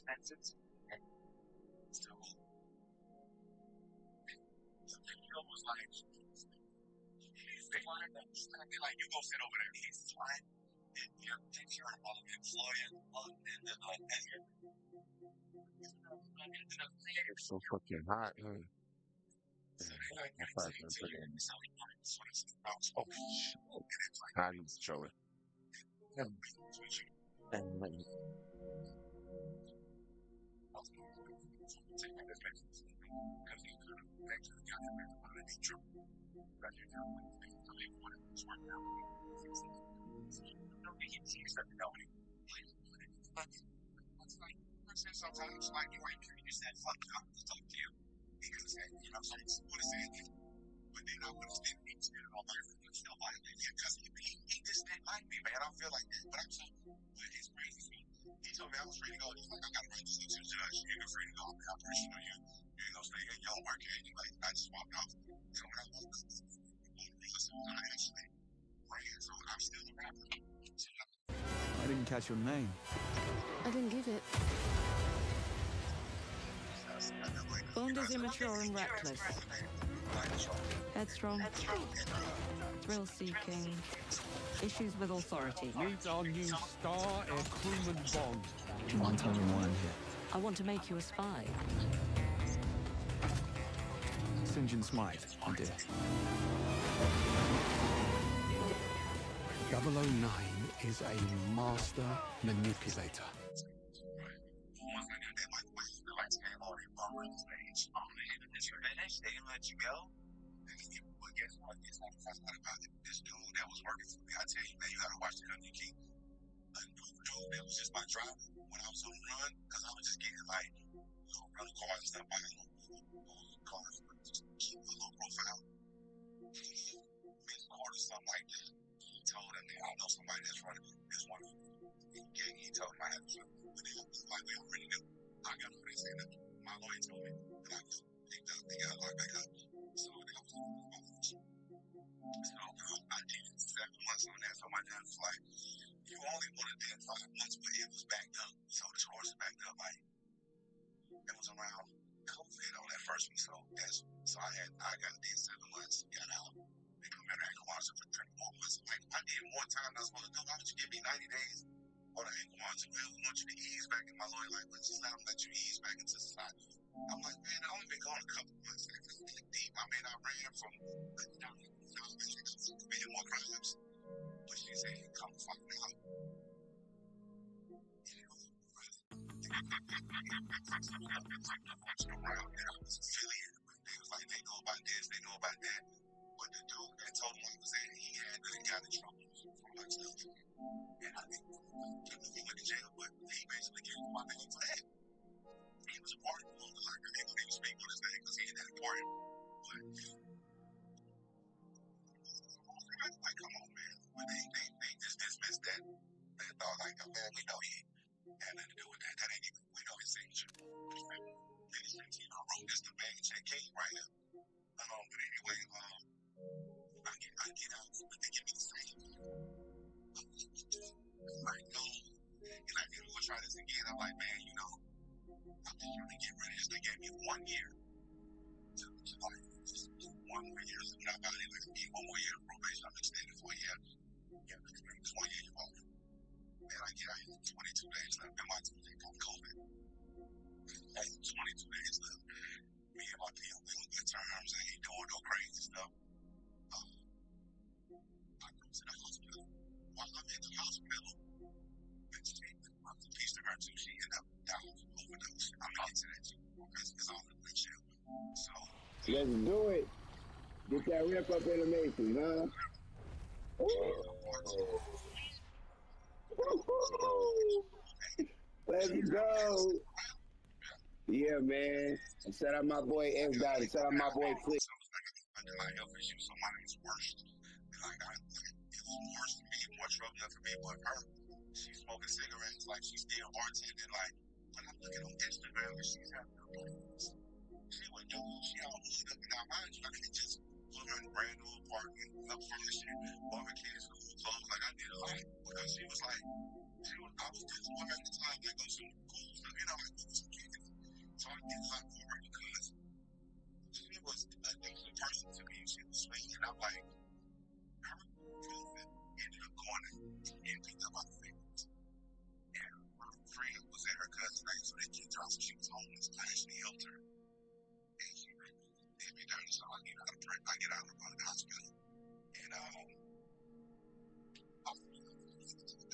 expenses. And so Joe was like, like, you go sit over there. He's fine. And you're taking care of all of the employees. And then It's so fucking hot, huh? Oh, shit. I need to show it. Sometimes, like, you ain't you said, fuck you, I'm gonna talk to you. He could have said, you know, so he would have said that. But then I would have said, he said, oh, my God, feel like that. Because he just didn't like me, man. I feel like that. But I'm saying, but it's crazy. He told me I was free to go. He's like, I gotta write this up to the judge. You're free to go. I mean, I'm pretty sure you ain't gonna stay here. You don't work here anyway. I just walked off. And when I walked up, I actually ran. So I'm still a rapper. I didn't catch your name. I didn't give it. Bond is immature and reckless. Headstrong. Thrill-seeking. Issues with authority. Meet our new star, Air Crewman Bond. One time in one here. I want to make you a spy. St. John Smythe, I did. 009 is a master manipulator. They didn't let you go. But guess what? It's not about it. This dude that was working for me, I tell you, man, you gotta watch the Country King. A new dude that was just my driver when I was on the run, because I was just getting like little rental cars and stuff, buying little cars, just keep a low profile. Mid-court or something like that. He told him that I know somebody that's running this one. He told him I had to, but they like we already knew. I got what they said. My lawyer told me that they got locked back up. So that was my first. So I did 7 months on that. So my dad was like, you only wanted that 5 months, but it was backed up. So the scores are backed up. Like, it was around COVID on that first one. So I got did 7 months, got out. They come in and Kwanzaa for 34 months. Like, I did more time than I was supposed to do. Why would you give me 90 days on the Kwanzaa? Well, we want you to ease back in. My lawyer, like, let's just let you ease back into society. I'm like, man, I only been gone a couple months. It's really deep. I mean, I ran from committing more crimes. But she said, come find out. You know, around there. I was affiliated with. They was like, they know about this, they know about that. But the dude that told him I was in, he had got in trouble for my stuff. And I think he went to jail, but he basically gave my name for that. He was a part of it. Like, I didn't even speak on his name because he ain't that important. But, like, come on, man. But they just dismissed that thought. Like, oh, man, we know he had nothing to do with that. That ain't even, we know his signature. You know, wrote this the man check King right now. But anyway, I get out, but they give me the same. I'm like, no. And I didn't want to try this again. I'm like, man, you know, I'm just trying to get rid of this. They gave me 1 year to like, just 1 more year. So when I got it, like, give me 1 more year of probation. I'm extended for a year. Yeah, I'm extended 1 year off. Man, I get out here 22 days left. And my team got COVID. 22 days left. Me and my PO, we on good terms. I ain't doing no crazy stuff. I go to the hospital. While I'm in the hospital, I'm a piece of her too. She ended up dying from overdose. I'm gonna get to that too. It's all in the windshield. So let's do it. Get that rip up in the matrix, huh? Let's go. Yeah, man. And shout out my boy S. Dottie. Shout out my boy Click. Underlying health issues, so mine is worse. Like, it was worse for me, more trouble for me, but her, she's smoking cigarettes, like she's still bartending. Like, when I'm looking on Instagram and she's having her parties, she would do, she all hooked up, and now mind you, I could just put her in a brand new apartment, up furnishing, bought her kids school clothes. Like, I did a lot because she was like, I was just one at the time, like, go some cool stuff, you know, like, do some kids. So I did a lot for her because she was a decent person to me. She was sweet, and I'm like, her cousin ended up going and picked up my favorites. And my friend was at her cousin's name, so they kicked her out, so she was homeless. I actually helped her. And she did me dirty, so I get out of the hospital. And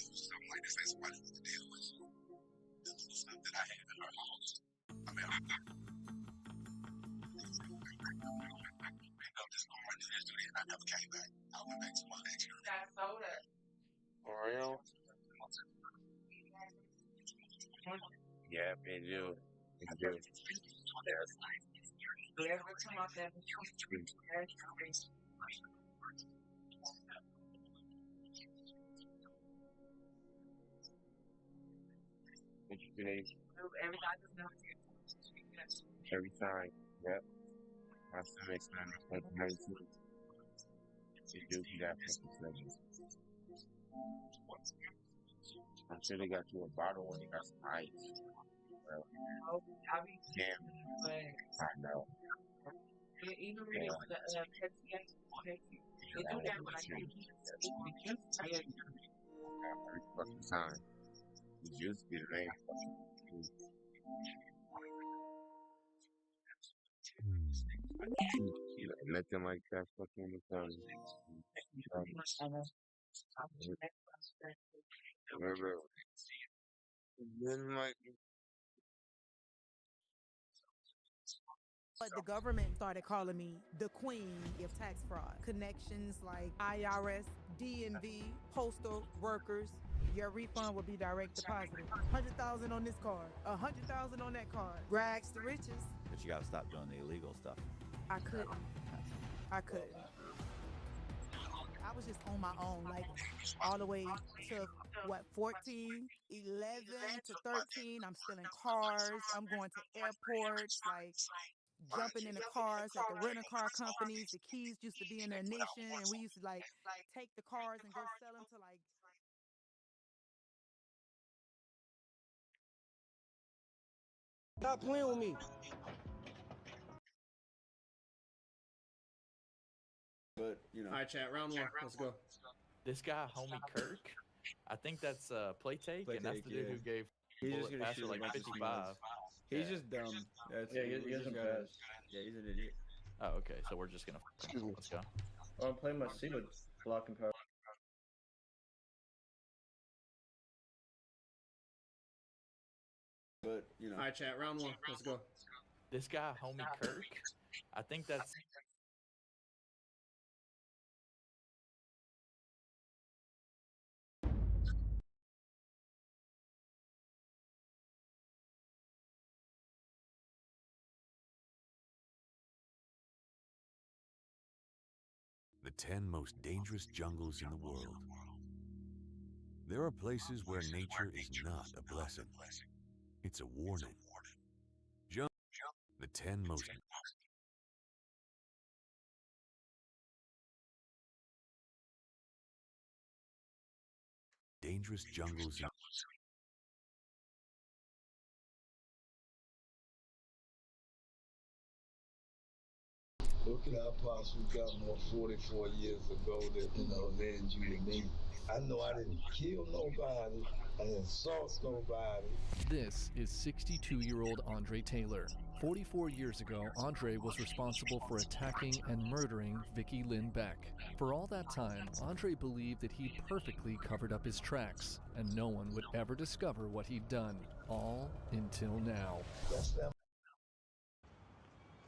something like this ain't somebody who can deal with. So the little stuff that I had in her house, I mean, I picked up this car, do this, and I never came back. I went back to my next year. That's soda. For real? Yeah, they do. They do. Every time I said, Every time. Yep. My stomach's not like too. They do be that fucking pleasure. I'm sure they got you a bottle when they got some ice. Bro. Damn. I know. even when it was the they do that when I can't every fucking time. You just get it, man. Nothing like that fucking remember, But the government started calling me the queen of tax fraud. Connections like IRS, DMV, postal workers. Your refund will be direct deposited. 100,000 on this card, 100,000 on that card. Rags to riches. But you gotta stop doing the illegal stuff. I couldn't. I was just on my own, like all the way to what, 14, 11 to 13. I'm stealing cars. I'm going to airports, like jumping in the cars at the rental car companies. The keys used to be in the ignition, and we used to like take the cars and go sell them to like. Stop playing with me. But, you know. All right, chat. Round one. Let's go. This guy, homie Kirk, I think that's play take, and that's the dude who gave Bullet Passer like 55. He's just dumb. He isn't fast. Yeah, he's an idiot. Oh, okay. So we're just gonna. Let's go. I'm playing my C with blocking power. But you know. All right, chat. Round one. Let's go. This guy, homie Kirk, I think that's. The 10 most dangerous jungles in the world. There are places where nature is not a blessing. It's a warning. The 10 most dangerous jungles in What could I possibly got more 44 years ago that, land you to me? I know I didn't kill nobody. I didn't assault nobody. This is 62-year-old Andre Taylor. 44 years ago, Andre was responsible for attacking and murdering Vicki Lynn Beck. For all that time, Andre believed that he'd perfectly covered up his tracks, and no one would ever discover what he'd done, all until now. That's them.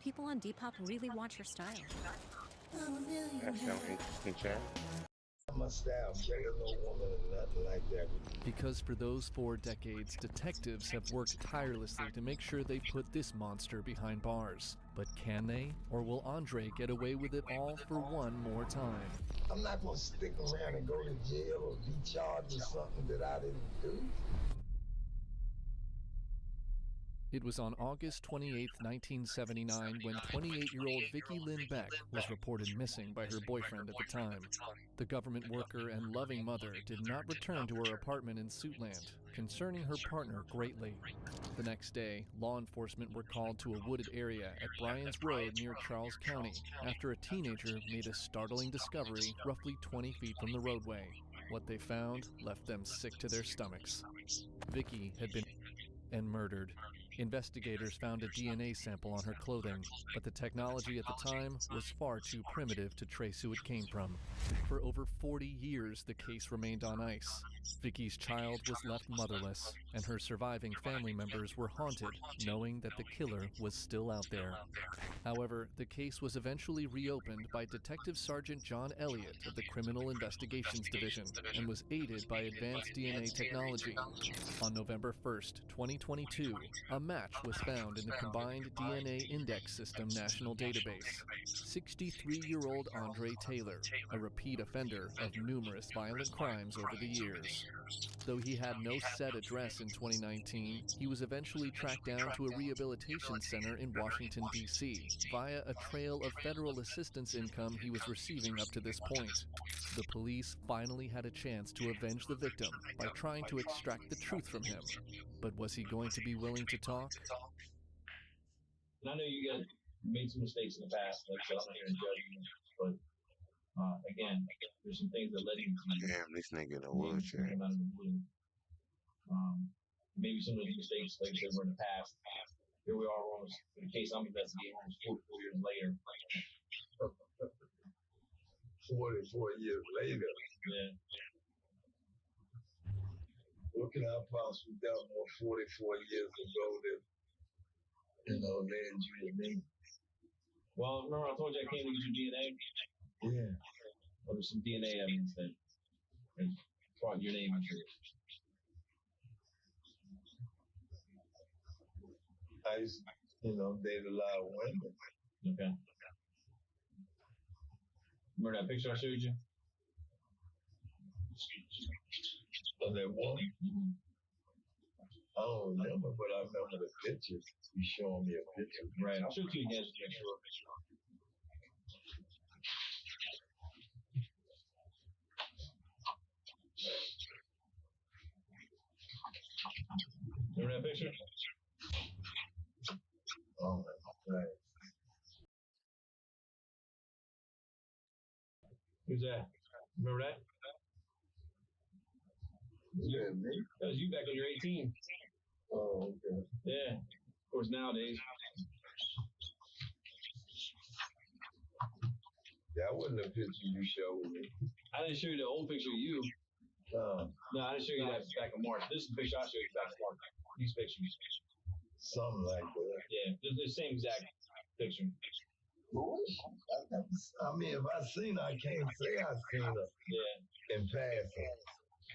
People on Depop really want your style. That's no interesting chat. My style, killing no woman or nothing like that. Because for those 4 decades, detectives have worked tirelessly to make sure they put this monster behind bars. But can they? Or will Andre get away with it all for one more time? I'm not going to stick around and go to jail or be charged with something that I didn't do. It was on August 28, 1979, when 28-year-old Vicki Lynn Beck was reported missing by her boyfriend at the time. The government worker and loving mother did not return to her apartment in Suitland, concerning her partner greatly. The next day, law enforcement were called to a wooded area at Bryans Road near Charles County after a teenager made a startling discovery roughly 20 feet from the roadway. What they found left them sick to their stomachs. Vicki had been and murdered. Investigators found a DNA sample on her clothing, but the technology at the time was far too primitive to trace who it came from. For over 40 years, the case remained on ice. Vicki's child was left motherless, and her surviving family members were haunted, knowing that the killer was still out there. However, the case was eventually reopened by Detective Sergeant John Elliott of the Criminal Investigations Division and was aided by advanced DNA technology. On November 1st, 2022, a match was found in the Combined DNA Index System National Database. 63-year-old Andre Taylor, a repeat offender of numerous violent crimes over the years. Though he had no set address in 2019, he was eventually tracked down to a rehabilitation center in Washington, D.C., via a trail of federal assistance income he was receiving up to this point. The police finally had a chance to avenge the victim by trying to extract the truth from him. But was he going to be willing to talk? And I know you guys made some mistakes in the past, like so I'm not here to judge you, but again, there's some things that led you to Damn, this nigga in a wheelchair. Maybe some of those mistakes, like I said, were in the past. Here we are, almost in the case I'm investigating, almost 44 years later. 44 years later. Yeah. What could I possibly done more 44 years ago that, land you to me? Well, remember I told you I came to get your DNA? Yeah. Well, there's some DNA evidence that brought your name into it. I used to, date a lot of women. Okay. Remember that picture I showed you? Of that woman? Mm-hmm. I don't remember, but I remember the picture. You showing me a picture. Right. I'll show it to you again just to make sure. Remember that picture? Oh, right. Who's that? Remember that? Yeah, me. That was you back when you were 18. Oh, okay. Yeah. Of course, nowadays. That wasn't the picture you showed me. I didn't show you the old picture of you. No, I didn't show you that back in March. This is the picture I showed you back in March. these pictures? Something like that. Yeah, the same exact picture. I mean, if I seen her, I can't say I seen her. Yeah. In passing,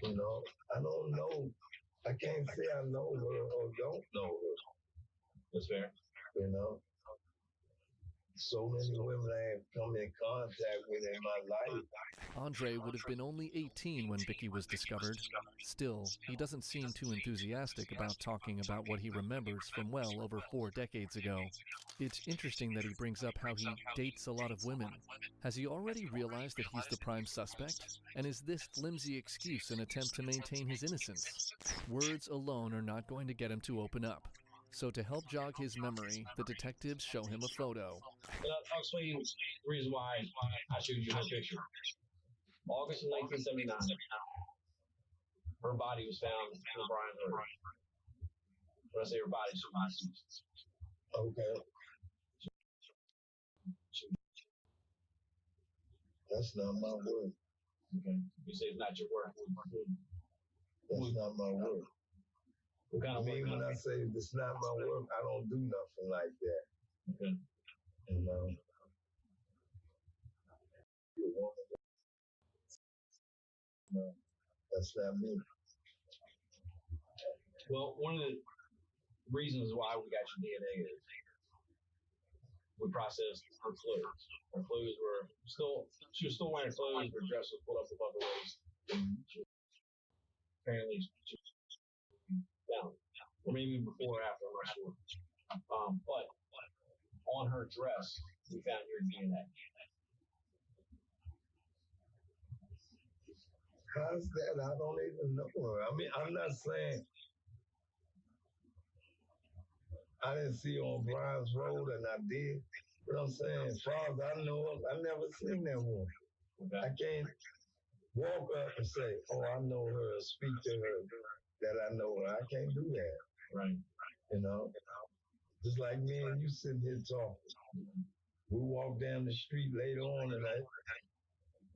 you know, I don't know. I can't say I know her or don't know her. That's fair. You know, so many women I have come in contact with in my life. Andre would have been only 18 when Vicky was discovered. Still, he doesn't seem too enthusiastic about talking about what he remembers from well over 4 decades ago. It's interesting that he brings up how he dates a lot of women. Has he already realized that he's the prime suspect? And is this flimsy excuse an attempt to maintain his innocence? Words alone are not going to get him to open up. So to help jog his memory, the detectives show him a photo. I'll explain the reason why I showed you her picture. August of 1979, her body was found in Brian's Road. When I say her body, she was deceased. Okay. That's not my word. Okay. You say it's not your work. That's not my work. What kind of I mean, when I say it's not my work, I don't do nothing like that. Okay. You know? No, that's not me. Well, one of the reasons why we got your DNA is we processed her clothes. Her clothes were she was still wearing clothes, her dress was pulled up above her waist. Apparently, she was found. Or maybe before or after, I'm not sure. But on her dress, we found your DNA. How's that? I don't even know her. I mean, I'm not saying I didn't see her on Brian's Road, and I did. But I'm saying, as far as I know her, I never seen that woman. Okay. I can't walk up and say, oh, I know her, speak to her, that I know her. I can't do that. Right. You know? Just like me and you sitting here talking. We walk down the street later on and I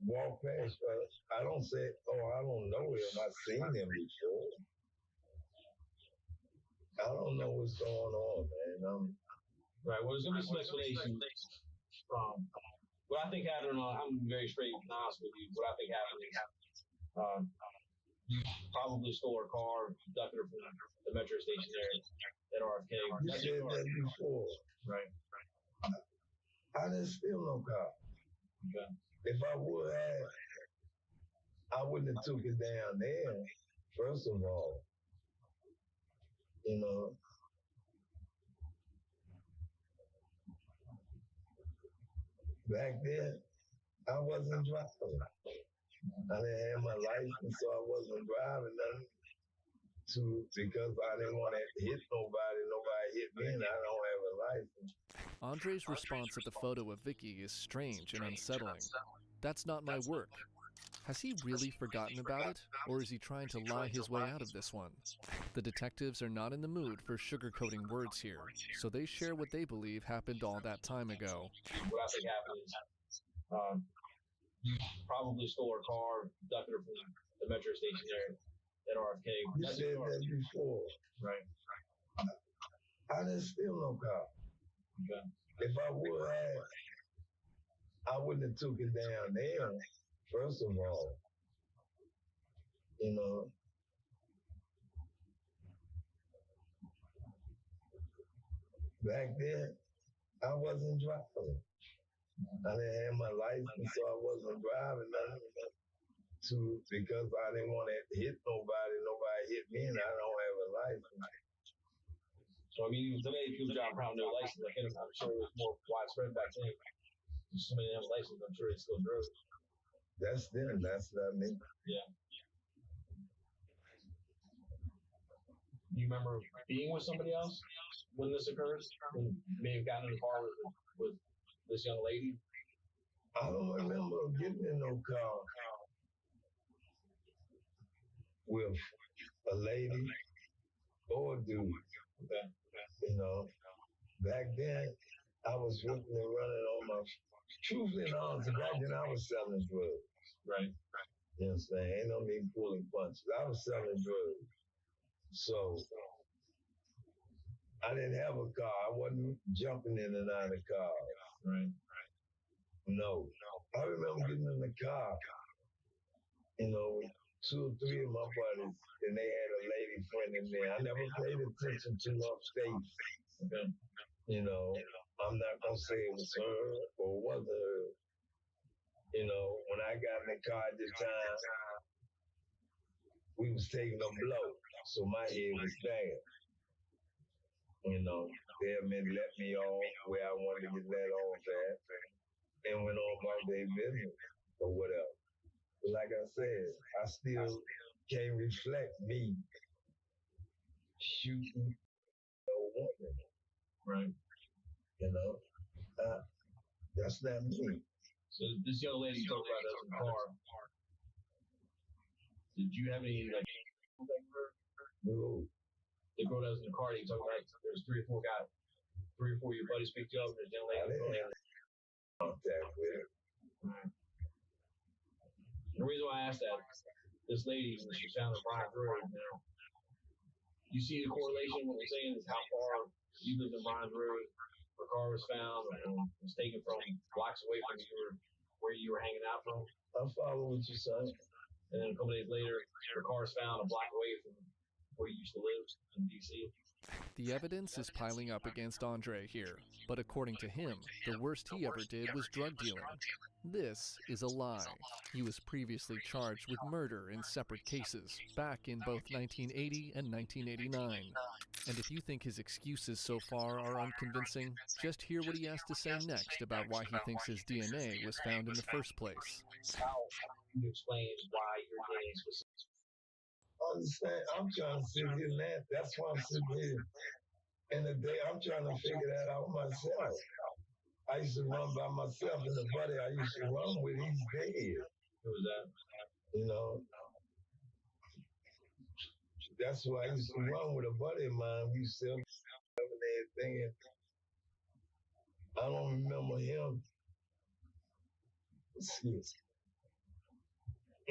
walk past, I don't say, oh, I don't know him. I've seen him before. I don't know what's going on, man. Right. Well, there's going to be some explanation from what I think happened. I'm very straight and honest with you. What I think happened is you probably stole her car, ducked her from the metro station there at RFK. You said that before. Right. I didn't steal no car. Okay. If I would have, I wouldn't have took it down there, first of all. You know. Back then, I wasn't driving. I didn't have my license, so I wasn't driving nothing because I didn't want to hit nobody. Nobody hit me, and I don't have a license. Andre's response at the photo of Vicky is strange and unsettling. That's not my work. Has he really forgotten about it, or is he trying to lie his way out of this one? The detectives are not in the mood for sugarcoating words here, so they share what they believe happened all that time ago. What I think happened is you probably stole her car, ducked her from the metro station there at RFK. You said that before. Right. I didn't steal no car. Okay. If I would have, I wouldn't have took it down there, first of all. You know. Back then, I wasn't driving. I didn't have my license, so I wasn't driving nothing because I didn't want to hit nobody. Nobody hit me, and I don't have a license. So, I mean, today, if you drive around no license, like, I'm sure it was more widespread back then. If somebody didn't have a license, I'm sure they still drove. That's them. That's not me. Yeah. You remember being with somebody else when this occurred? When you may have gotten in the car with this young lady? I don't remember getting in no car with a lady or a dude. Okay. You know, back then, I was working and running on my... Truthfully and honestly, back then I was selling drugs. Right. You understand? Ain't no me pulling punches. I was selling drugs. So, I didn't have a car. I wasn't jumping in and out of cars. Right. No. I remember getting in the car, with 2 or 3 of my buddies, and they had a lady friend in there. I never paid attention to upstate. Okay. I'm not gonna say it was her or wasn't her. When I got in the car at the time, we was taking a blow, so my head was bad. They admitted let me off where I wanted to get let off at, and went on about their business or whatever. But like I said, I still can't reflect me shooting a woman. Right. That's not me. So this young lady you talked about that was in the car. Did you have any No. The girl that was in the car that you talked about, there's 3 or 4 guys, 3 or 4 of your buddies picked you up, and there's a young lady in the car. Contact with her. The reason why I asked that, this lady, when she found the Brian's Road, you see the correlation, what we're saying is how far you lived in Brian's Road, her car was found, and was taken from blocks away from where you were hanging out from. I follow what you're saying. And then a couple days later, her car is found a block away from where you used to live in D.C. The evidence is piling up against Andre here, but according to him, the worst he ever did was drug dealing. This is a lie. He was previously charged with murder in separate cases, back in both 1980 and 1989. And if you think his excuses so far are unconvincing, just hear what he has to say next about why he thinks his DNA was found in the first place. How can you explain why your DNA was... Understand? I'm trying to sit here now. That's why I'm sitting here. And the day I'm trying to figure that out myself. I used to run by myself, and the buddy I used to run with, he's dead. Who was that? That's who I used to run with, a buddy of mine. We still having everything. I don't remember him.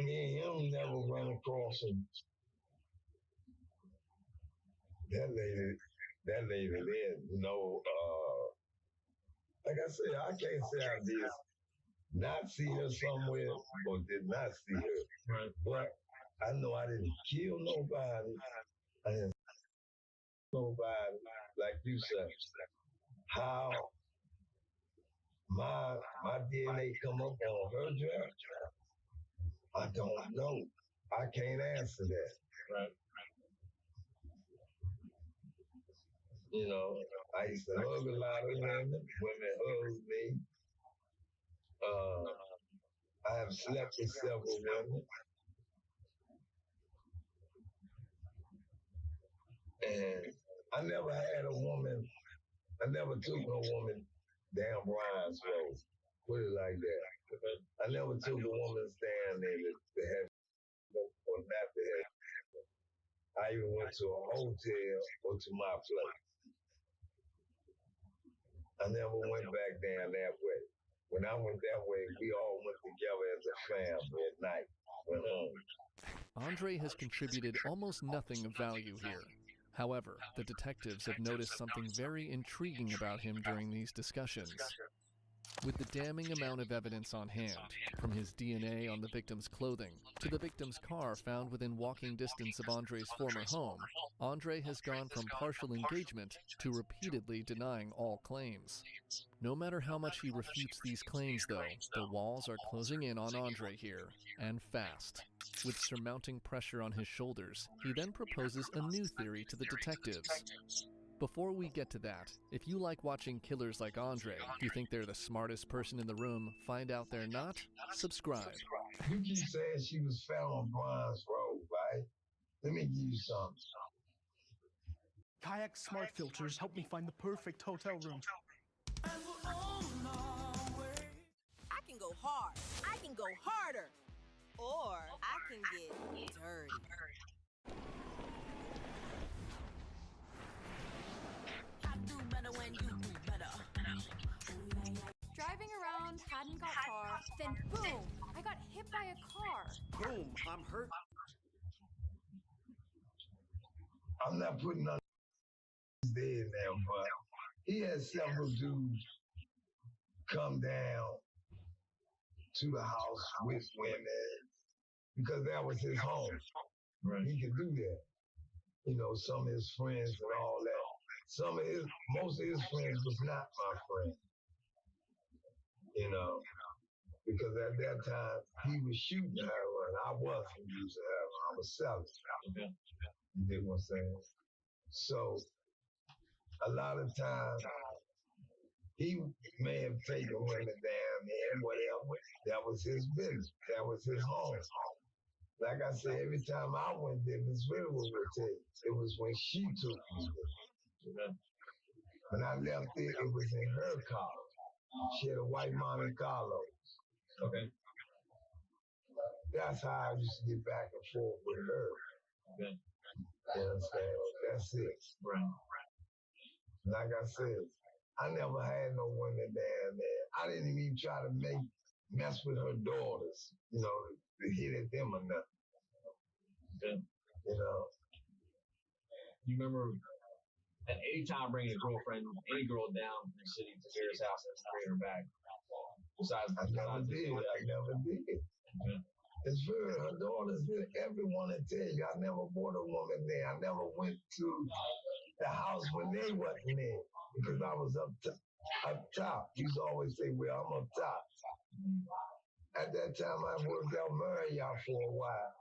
Me and him never run across him. That lady there, like I said, I can't say I did not see her somewhere or did not see her. Right. But I know I didn't kill nobody. I didn't nobody, like you said. How my DNA come up on her dress, I don't know. I can't answer that. Right. I used to hug a lot of women. Women hugged me. I have slept with several women. And I never had a woman, I never took no woman down Brian's Road. Put it like that. I never took a woman down there to have or not to have. I even went to a hotel or to my place. I never went back down that way. When I went that way, we all went together as a family at night. Went home. Andre has contributed almost nothing of value here. However, the detectives have noticed something very intriguing about him during these discussions. With the damning amount of evidence on hand, from his DNA on the victim's clothing to the victim's car found within walking distance of Andre's former home, Andre has gone from partial engagement to repeatedly denying all claims. No matter how much he refutes these claims, though, the walls are closing in on Andre here, and fast. With surmounting pressure on his shoulders, he then proposes a new theory to the detectives. Before we get to that, if you like watching killers like Andre, you think they're the smartest person in the room, find out they're not? Subscribe. You keep saying she was found on Brian's Road, right? Let me give you something. Kayak smart filters help me find the perfect hotel room. I can go hard. I can go harder. Or I can get dirty. Driving around, hadn't got far, then boom, I got hit by a car. Boom, I'm hurt. I'm not putting on he's dead now, but he had several dudes come down to the house with women because that was his home. Right. He could do that. You know, some of his friends and all that. Most of his friends was not my friend. You know, because at that time he was shooting heroin. I wasn't using heroin. I was selling. Okay. You dig what I'm saying? So a lot of times he may have taken women down there and whatever. That was his business. That was his home. Like I said, every time I went there, Miss River would tell you, it was when she took me there. Okay. When I left there, it was in her car. She had a white Monte Carlo. Okay. That's how I used to get back and forth with her. Okay. You understand? That's it. Right. Like I said, I never had no women down there. I didn't even try to mess with her daughters, you know, to hit at them or nothing. Okay. You know. You remember at any time bringing a girlfriend, any girl down from the city to Vera's house and bring her back? I never did. Okay. It's very, her daughters did. Everyone will tell you, I never brought a woman there. I never went to the house when they wasn't there because I was up top. You used to always say, well, I'm up top. At that time, I worked out Marriott for a while.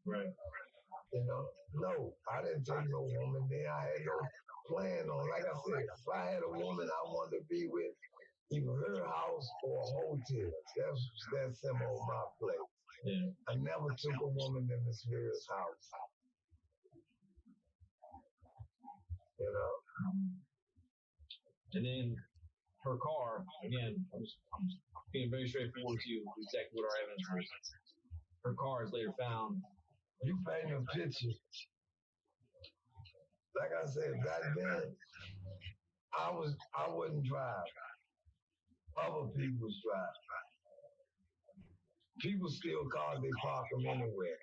Right. You know, no, I didn't take no woman there. I had no plan on. Like I said, if I had a woman I wanted to be with, either her house or a hotel. That's them on my place. Yeah. I never took a woman in Miss Vera's house. You know. And then her car, again, I'm being very straightforward with you, exactly what our evidence was. Her car is later found. You paint a picture. Like I said, back then, I wouldn't drive. Other people was driving. People steal cars, they park them anywhere.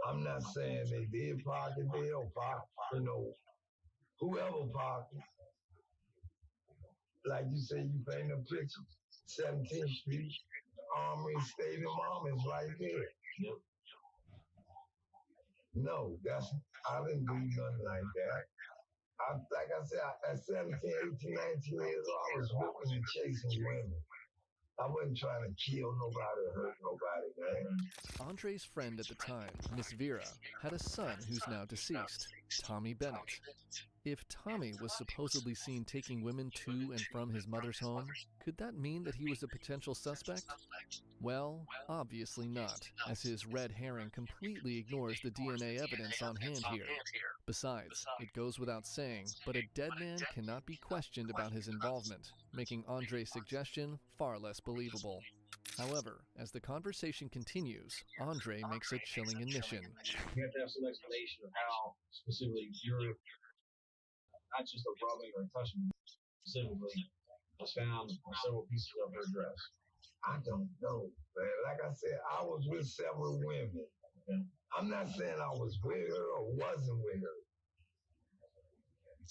I'm not saying they did park it there or park, you know, whoever parked it. Like you say, you paint a picture, 17th Street, Armory Stadium Armory is right there. Yep. No, I didn't do nothing like that. Like I said, at 17, 18, 19 years old, I was whipping and chasing women. I wasn't trying to kill nobody or hurt nobody, man. Andre's friend at the time, Miss Vera, had a son who's now deceased, Tommy Bennett. If Tommy was supposedly seen taking women to and from his mother's home, could that mean that he was a potential suspect? Well, obviously not, as his red herring completely ignores the DNA evidence on hand here. Besides, it goes without saying, but a dead man cannot be questioned about his involvement, making Andre's suggestion far less believable. However, as the conversation continues, Andre makes a chilling admission. You have to have some explanation of how specifically you're not just a rubbing or a touching, specifically was found on several pieces of her dress. I don't know, man. Like I said, I was with several women. Okay. I'm not saying I was with her or wasn't with her.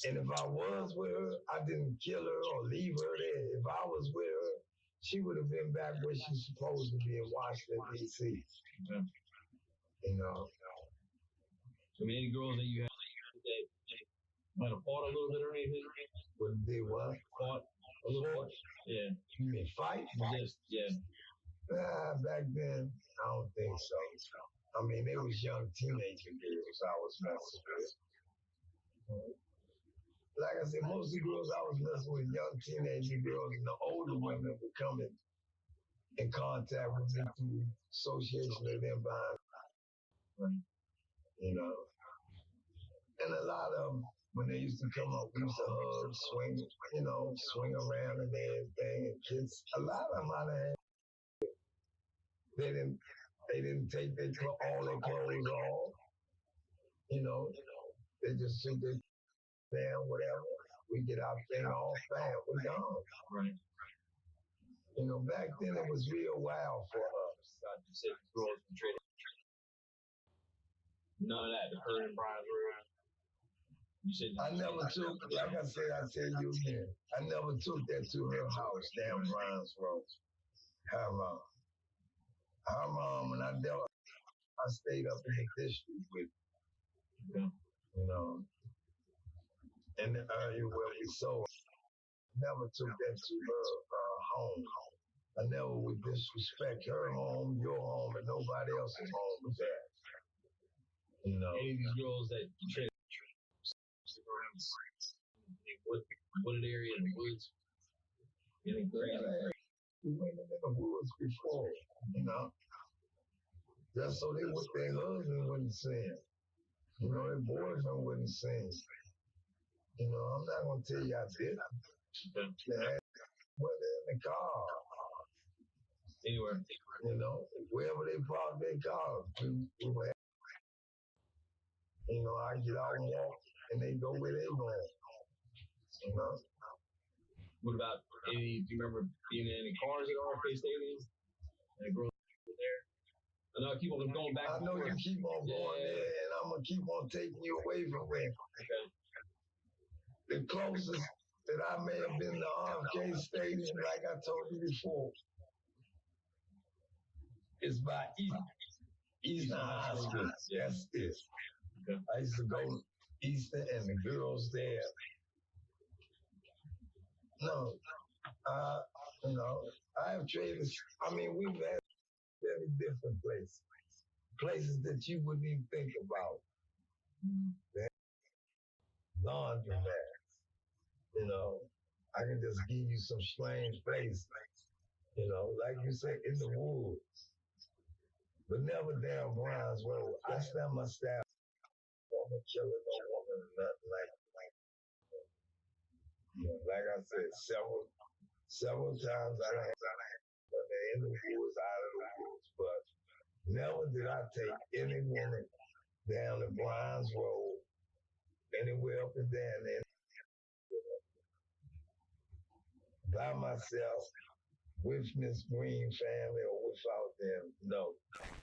And if I was with her, I didn't kill her or leave her there. If I was with her, she would have been back where she's supposed to be in Washington, D.C. Okay. You know? So many girls that you had that might have fought a little bit or anything? What did what? Fought a little bit? Yeah. You mean fight? Just, yeah. Back then, I don't think so. I mean, they was young teenager girls I was messing with. Like I said, most of the girls I was messing with, young teenager girls, and the older women would come in contact with me through association of them buying. Right. You know? And a lot of them, when they used to come up, we used to hug, swing, you know, swing around and everything, and kids. A lot of them out of they didn't take all their clothes off. You know, they just took their down, whatever. We get our thing off, bam, we gone. Right. You know, back then it was real wild for us. You said girls been traded. None of that. The her and Brian's room. You said I never took, like I said, I tell you again, I never took that to her house down Browns Road. Haram. When I dealt, I stayed up in the district with, you know, in the area where we sold. Never took that to her home. I never would disrespect her home, your home, and nobody else's home with that. You know. Any of these girls that you traded wooded area in the woods? Getting crazy. We went in the woods before, you know. Just so they what their husband wouldn't sin. You know, their boyfriend wouldn't sin. You know, I'm not gonna tell you I did. Man, whether in the car. Anywhere. You know, wherever they park their car, we were at, you know, I get out and walk and they go where they going. You know? What about do you remember being in any cars at RFK Stadium? And girls were there? I know I keep on going back. I know you keep on going there and I'm gonna keep on taking you away from there. Okay. The closest that I may have been to RFK Stadium, like I told you before, is by Eastern High School. That's it. Okay. I used to go Eastern and the girls there. No, you know, I have traded, I mean, we've had very different places that you wouldn't even think about. Laundromats, you know, I can just give you some strange places, you know, like you said, in the woods, but never down Browns Road. I stand my style. I'm a killer, no woman, or nothing like that. You know, like I said, several times I done in the woods, out of the woods, but never did I take any woman down the Browns Road, anywhere up and down there, by myself, with Miss Green family or without them, no.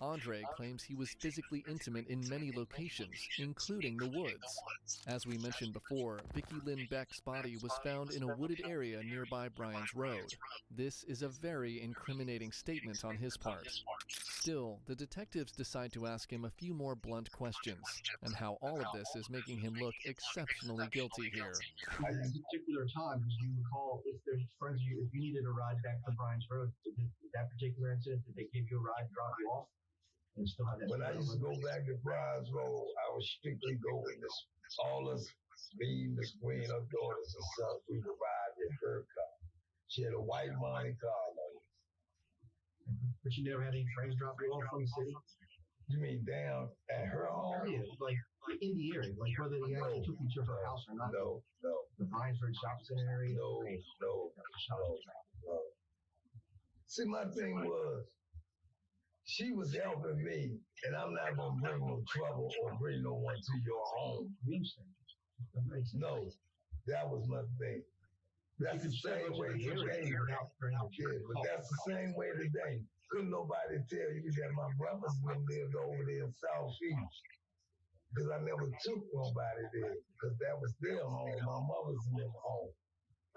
Andre claims he was physically intimate in many locations, including the woods. As we mentioned before, Vicky Lynn Beck's body was found in a wooded area nearby Bryan's Road. This is a very incriminating statement on his part. Still, the detectives decide to ask him a few more blunt questions, and how all of this is making him look exceptionally guilty here. At a particular time, do you recall if there's friends you, if you needed a ride back to Bryan's Road, that particular incident, did they give you a ride, drop you off? And still have that when I used to go back to Bryan's Road, I would strictly go with this, all us, me, Miss Green, her daughters and sons, we would ride in her car. She had a white Monte Carlo. But you never had any friends drop you off from the city? You mean down at her home? Yeah, like in the area, like whether they actually took you to her house or not. No. The Bryan's Road shopping center area? No. See, my thing was, she was helping me, and I'm not going to bring no trouble or bring no one to your home. No, that was my thing. That's the same way today. Yeah, but that's the same way today. Couldn't nobody tell you that my brothers and them lived over there in Southeast. Because I never took nobody there, because that was their home, my mother's in their home.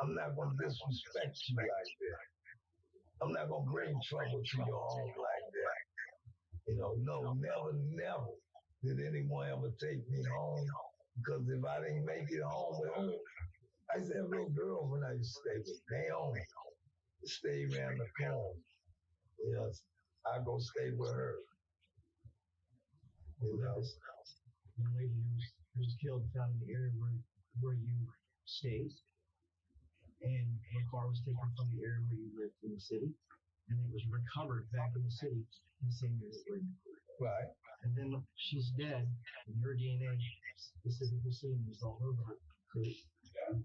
I'm not going to disrespect you like that. I'm not going to bring trouble to your home like that. You know, no, never did anyone ever take me home, because if I didn't make it home with her, I used to have a little girlfriend I used to stay with, Naomi, stay around the corner. You know, I go stay with her. You know, the lady who was killed found in the area where you stayed, and her car was taken from the area where you lived in the city, and it was recovered back in the city in the same area where you lived. Right. And then she's dead, and her DNA specifically seen is all over her. So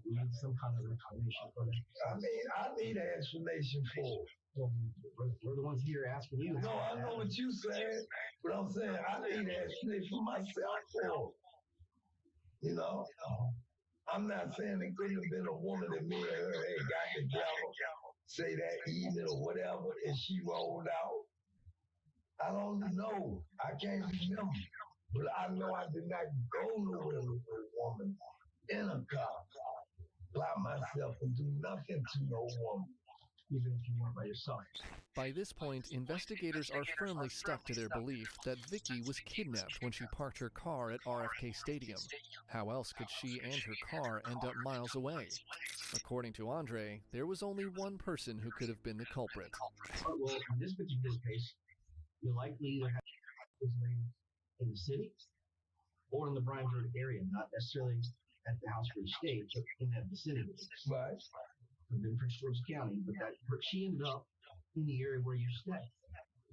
we need some kind of explanation for that. I mean, I need an explanation for it. Well, we're the ones here asking you. No, I know what you said, but I'm saying I need an explanation for myself for it. You know? I'm not saying it couldn't have been a woman that me and her had got together, say that evening or whatever, and she rolled out. I don't know. I can't remember. But I know I did not go nowhere with a woman in a car by myself and do nothing to no woman. Even if you weren't by yourself. By this point, investigators are firmly stuck to their belief that Vicky was kidnapped when she parked her car at RFK Stadium. How else could she and her car end up miles away? According to Andre, there was only one person who could have been the culprit. Well, in this particular case, you likely either have his name in the city or in the Bryan Road area, not necessarily at the house where he stayed, but in that vicinity. Right. In Prince George County, but she ended up in the area where you stay.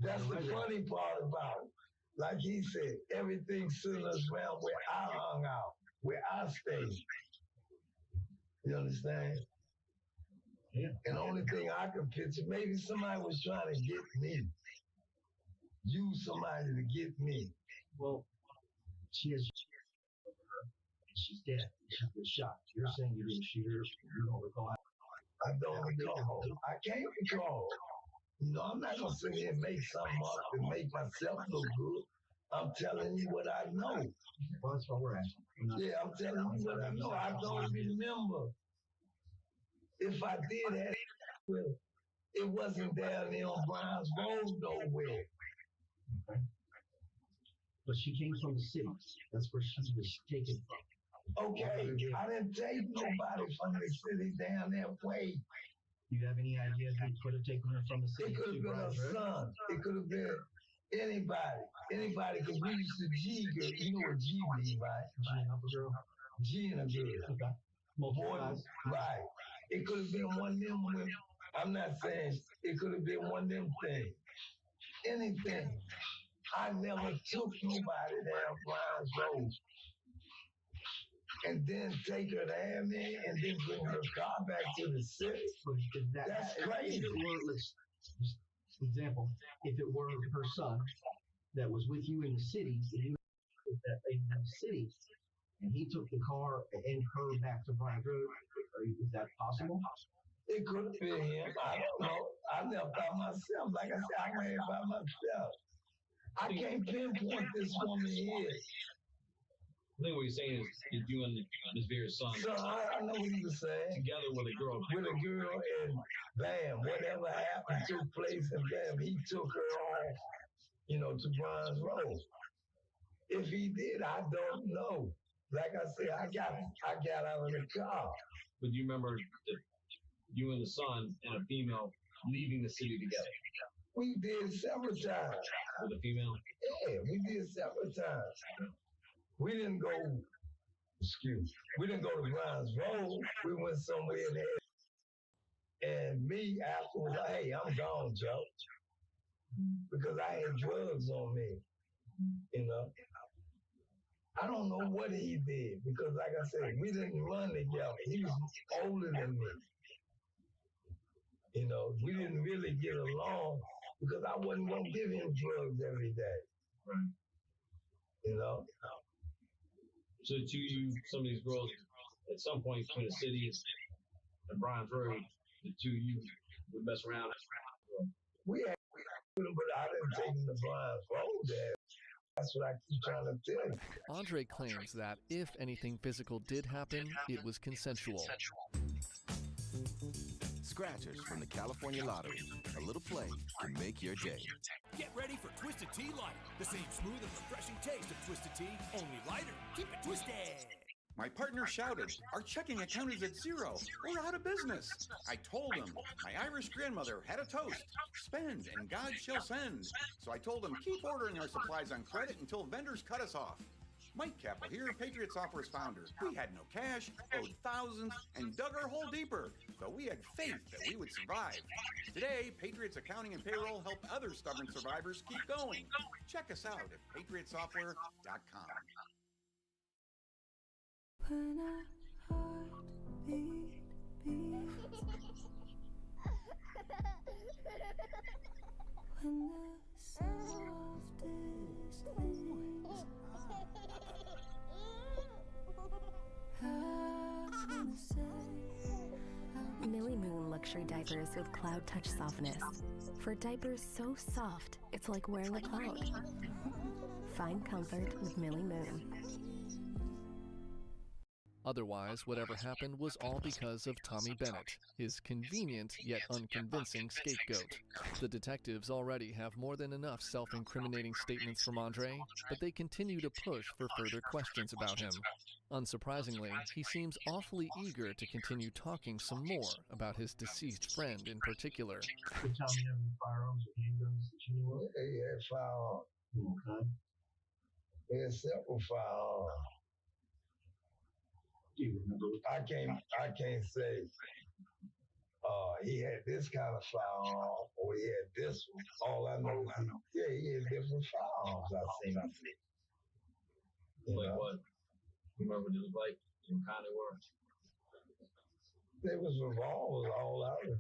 That's the funny part about it. Like he said, everything centers around where I hung out, where I stayed. You understand? Yeah. And the only thing I can picture, maybe somebody was trying to get me. Use somebody to get me. Well, she has she's dead. She was shot. You're saying you didn't shoot her. You don't recall. I don't recall. I can't recall. You know, I'm not going to sit here and make something up and make myself look good. I'm telling you what I know. Well, that's what we're asking. Yeah, I'm telling you what I know. I don't remember. If I did have it wasn't down there on Bryan's Road nowhere. Okay. But she came from the city. That's where she was taken from. Okay, I didn't take nobody from the city down that way. Do you have any idea who could have taken her from the city? It could have been her son. It could have been anybody. Anybody, because we used to G-girl. You know what G mean, right? G and a girl. G and a girl. Okay. Multiple guys. Right. It could have been one of them women. I'm not saying it could have been one of them things. Anything. I never took nobody down Bryan's Road. And then take her down there and then bring her car back to the city. That's crazy. Example, if it were her son that was with you in the city, and you were in the city, and he took the car and her back to Bryan Road, is that possible? It could have been him. I don't know. I left by myself. Like I said, I ran by myself. I can't pinpoint this woman here. I think what you're saying is you and Ms. Vera's son. So I know what he was saying. Together with a girl. With a girl, and bam, whatever happened took place, and bam, he took her off, you know, to Bryan's Road. If he did, I don't know. Like I said, I got out of the car. But do you remember that you and the son and a female leaving the city together? We did several times. With a female? Yeah, we did several times. We didn't go to Bryan's Road. We went somewhere in there. And me afterwards, hey, I'm gone, Joe. Because I had drugs on me, you know. I don't know what he did because, like I said, we didn't run together. He was older than me. You know, we didn't really get along because I wasn't going to give him drugs every day. Right. You know? So to you, some of these girls, at some point between the city and Bryan's Road, the two of you would mess around. We had them, but I didn't take them to Bryan's Road there. That's what I keep trying to tell you. Andre claims that if anything physical did happen, it was consensual. Scratchers from the California Lottery. A little play can make your day. Get ready for Twisted Tea Light. The same smooth and refreshing taste of Twisted Tea, only lighter. Keep it twisted. My partner shouted, "Our checking account is at zero. We're out of business." I told him my Irish grandmother had a toast, "Spend and God shall send." So I told him, keep ordering our supplies on credit until vendors cut us off. Mike Capel here, Patriot Software's founder. We had no cash, owed thousands, and dug our hole deeper, but we had faith that we would survive. Today, Patriot's accounting and payroll help other stubborn survivors keep going. Check us out at patriotsoftware.com. When our heart beat, when the softest things Millie Moon Luxury Diapers with Cloud Touch Softness. For diapers so soft, it's like wearing a cloud. Find comfort with Millie Moon. Otherwise, whatever happened was all because of Tommy Bennett, his convenient yet unconvincing scapegoat. The detectives already have more than enough self-incriminating statements from Andre, but they continue to push for further questions about him. Unsurprisingly, he seems awfully eager to continue talking some more about his deceased friend in particular. Did Tommy have any firearms or handguns that you knew of? He had firearms. Okay. He had several firearms. Do you remember? I can't say he had this kind of firearm or he had this one. All I know is he had different firearms I've seen. Like what? You remember what it was like? What kind they were? There was revolvers all out. I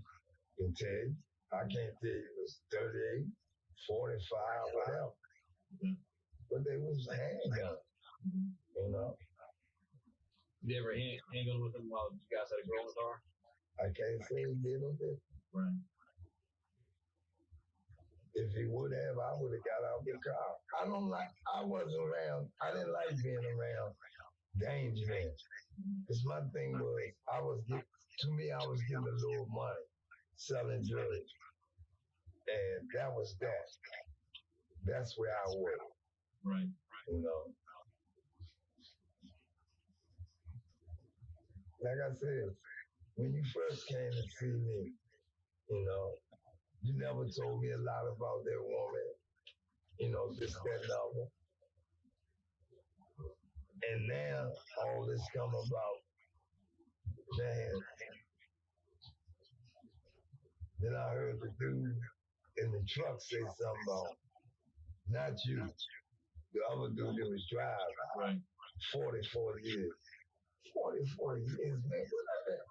can tell you. I can't tell you it was 38, 45, whatever. Mm-hmm. But they was handguns, you know. Did you ever hang on with them while you guys had a girl in the car? I can't say he did or didn't. Right. If he would have, I would have got out the car. I wasn't around. I didn't like being around danger men. Because my thing was, I was getting a little money selling drugs. And that was that. That's where I was. Right. You know. Like I said, when you first came to see me, you know, you never told me a lot about that woman, you know, this, that, and other. And now all this come about, man. Then I heard the dude in the truck say something about, not you, the other dude that was driving. Right. 44 years. 44 years, man. What is that?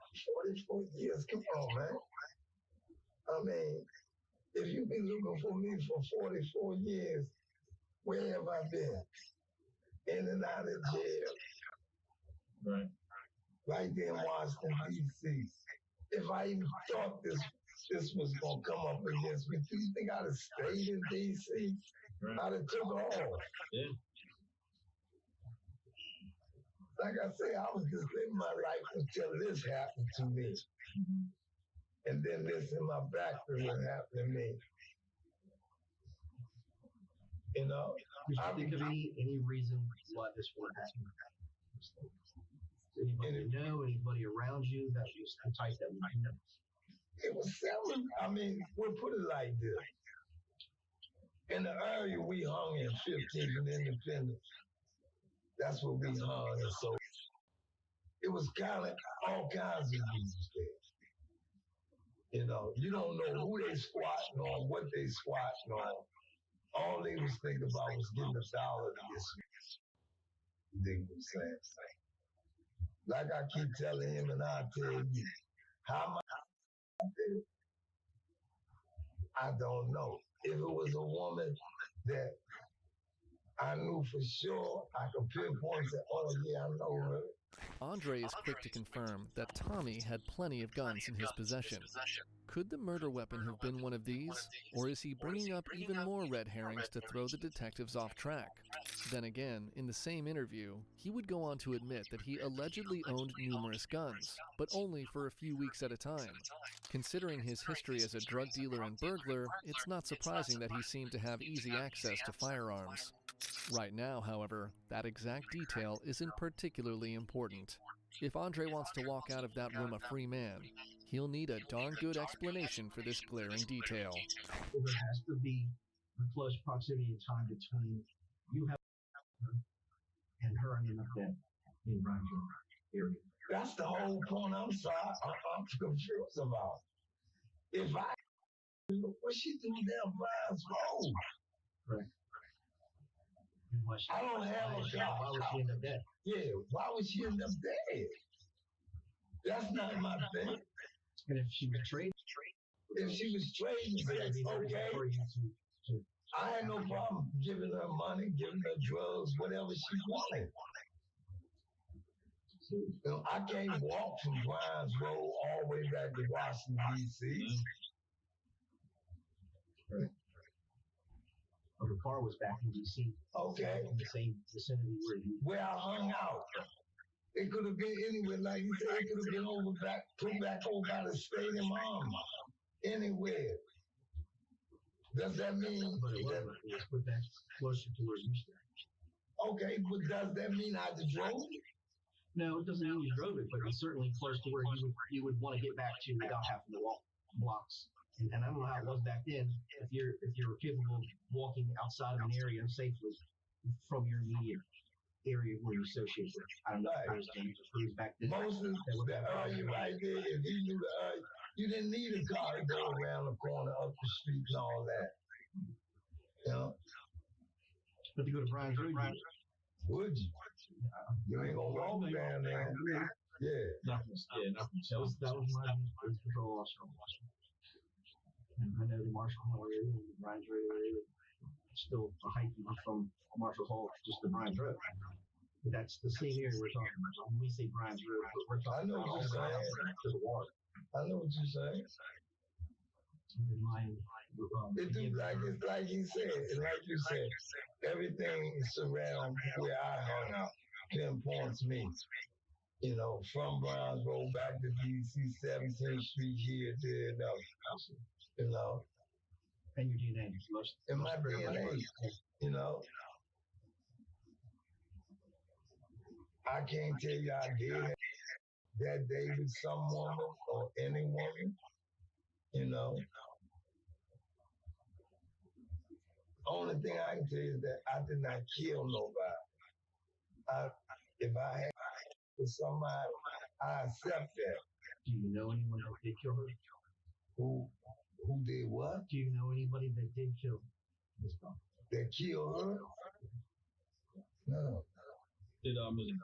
44 years. Come on, man. I mean, if you've been looking for me for 44 years, where have I been? In and out of jail. Right. Right there in Washington, D.C. If I even thought this was going to come up against me, do you think I'd have stayed in D.C.? Right. I'd have took off. Yeah. Like I say, I was just living my life until this happened to me. Mm-hmm. And then this in my back that would happen to me. You know? Did you think of any reason why this would happen? Anybody you know, anybody around you that was the type that would do that? It was several. I mean, we'll put it like this. In the area we hung in 15th and Independence. That's what we hung, and so it was kind of all kinds of dudes there. You know, you don't know who they squatting on, what they squatting on. All they was thinking about was getting $1 to get some. They were saying. Like I keep telling him, and I tell you, how much I did, I don't know. If it was a woman that I knew for sure, I could pinpoint and say, oh yeah, I know her. Andre is quick to confirm that Tommy had plenty of guns in his possession. Could the murder weapon have been one of these, or is he bringing up even more red herrings to throw the detectives off track? Then again, in the same interview, he would go on to admit that he allegedly owned numerous guns, but only for a few weeks at a time. Considering his history as a drug dealer and burglar, it's not surprising that he seemed to have easy access to firearms. Right now, however, that exact detail isn't particularly important. If Andre wants to walk out of that room a free man, he'll need a darn good explanation for this glaring detail. There has to be a close proximity in time between you having her and her ending up dead in Rancho area. That's the whole point I'm confused about. If what she do down Brian's Road? Right. I don't have a car. Why would she end up dead? Yeah, why would she end up dead? That's not my thing. And if she was trading, sex, okay. I had no problem giving her money, giving her drugs, whatever she wanted. You know, I can't walk from Brian's Road all the way back to Washington, D.C. Right. Well, the car was back in D.C. Okay. In the same vicinity where I hung out. It could have been anywhere, like you said, it could have been put back over by the stadium arm. Anywhere. Does that mean But it was put back closer to where you stay. Okay, but does that mean I drove it? No, it doesn't mean you drove it, but it's certainly close to where you would want to get back to without having to walk blocks. And I don't know how it was back then. If you're capable of walking outside of an area safely from your immediate area where you associate with, I don't know if it was dangerous for back then. Most of the area right there, if you knew the area, you didn't need a car to go around the corner, up the street, and all that. You know? But to go to Brian's Road, would you? You ain't gonna walk down there. Yeah. Nothing. That was my patrol officer. And I know the Marshall Hall area and the Brian's Road area. Still a hike from Marshall Hall just to Brian's Road. But that's the same area we're talking about. When we say Brian's Road, we're talking about all the way to the water. I know what you're saying. It's like you said, and like you said, everything surrounds where I hung out, pinpoints me. You know, from Browns Road back to DC 17th Street here to you know. And your DNA. And my DNA, you know. I can't tell you I did that day with some woman or any woman, you know. Only thing I can tell you is that I did not kill nobody. If I had with somebody, I accept that. Do you know anyone that did kill her? Who did what? Do you know anybody that did kill this guy? That killed her? No. Did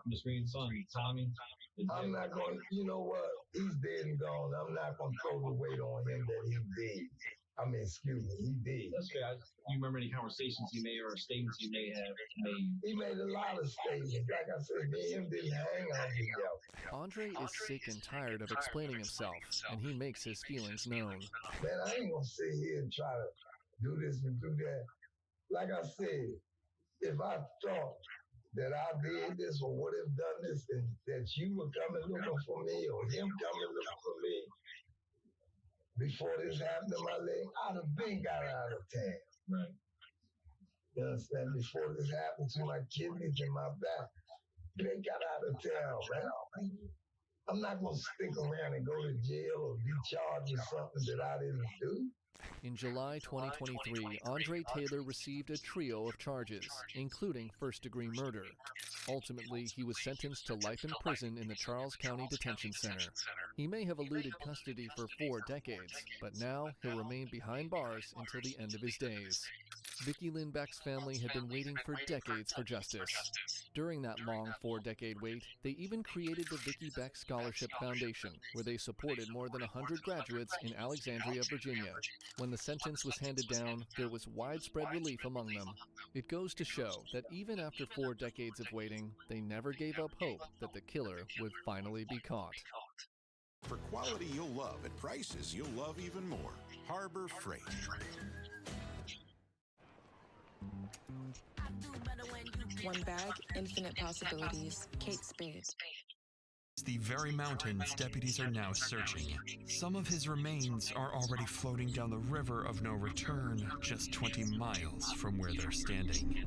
Miss Green's son, Tommy? I'm not going to, you know what? He's dead and gone. I'm not going to throw the weight on him that he did. I mean, excuse me, he did. That's okay. Do you remember any conversations he made or statements he may have made? He made a lot of statements. Like I said, me and him didn't hang on together. Andre is sick and tired of explaining himself, and he makes his feelings known. Man, I ain't going to sit here and try to do this and do that. Like I said, if I thought that I did this or would have done this and that you were coming looking for me or him coming looking for me, before this happened to my leg, I'd have been got out of town. Right. You understand? Before this happened to my kidneys and my back, they got out of town, man. I'm not going to stick around and go to jail or be charged with something that I didn't do. In July 2023, Andre Taylor received a trio of charges, including first-degree murder. Ultimately, he was sentenced to life in prison in the Charles County Detention Center. He may have eluded custody for 4 decades, but now he'll remain behind bars until the end of his days. Vicki Lynn Beck's family had been waiting for decades for justice. During that long 4-decade wait, they even created the Vicki Beck Scholarship Foundation, where they supported more than 100 graduates in Alexandria, Virginia. When the sentence was handed down, there was widespread relief among them. It goes to show that even after 4 decades of waiting, they never gave up hope that the killer would finally be caught. For quality you'll love at prices you'll love even more. Harbor Freight. One bag, infinite possibilities. Kate Spade. The very mountains deputies are now searching. Some of his remains are already floating down the river of no return, just 20 miles from where they're standing.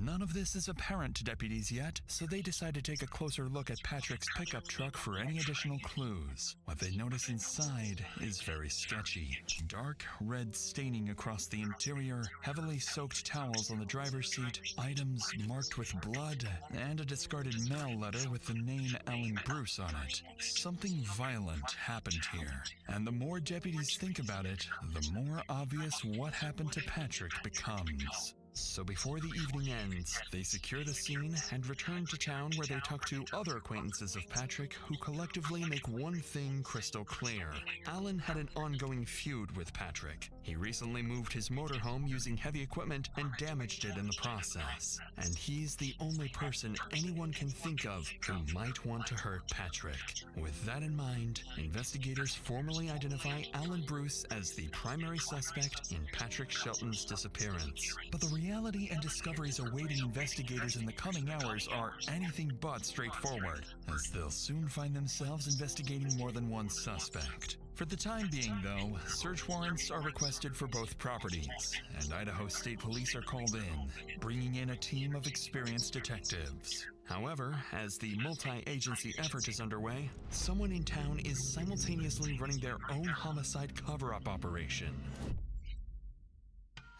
None of this is apparent to deputies yet, so they decide to take a closer look at Patrick's pickup truck for any additional clues. What they notice inside is very sketchy. Dark red staining across the interior, heavily soaked towels on the driver's seat, items marked with blood, and a discarded mail letter with the name Alan Bruce on it. Something violent happened here, and the more deputies think about it, the more obvious what happened to Patrick becomes. So before the evening ends, they secure the scene and return to town where they talk to other acquaintances of Patrick who collectively make one thing crystal clear. Alan had an ongoing feud with Patrick. He recently moved his motorhome using heavy equipment and damaged it in the process. And he's the only person anyone can think of who might want to hurt Patrick. With that in mind, investigators formally identify Alan Bruce as the primary suspect in Patrick Shelton's disappearance. But the reality and discoveries awaiting investigators in the coming hours are anything but straightforward, as they'll soon find themselves investigating more than one suspect. For the time being, though, search warrants are requested for both properties, and Idaho State Police are called in, bringing in a team of experienced detectives. However, as the multi-agency effort is underway, someone in town is simultaneously running their own homicide cover-up operation.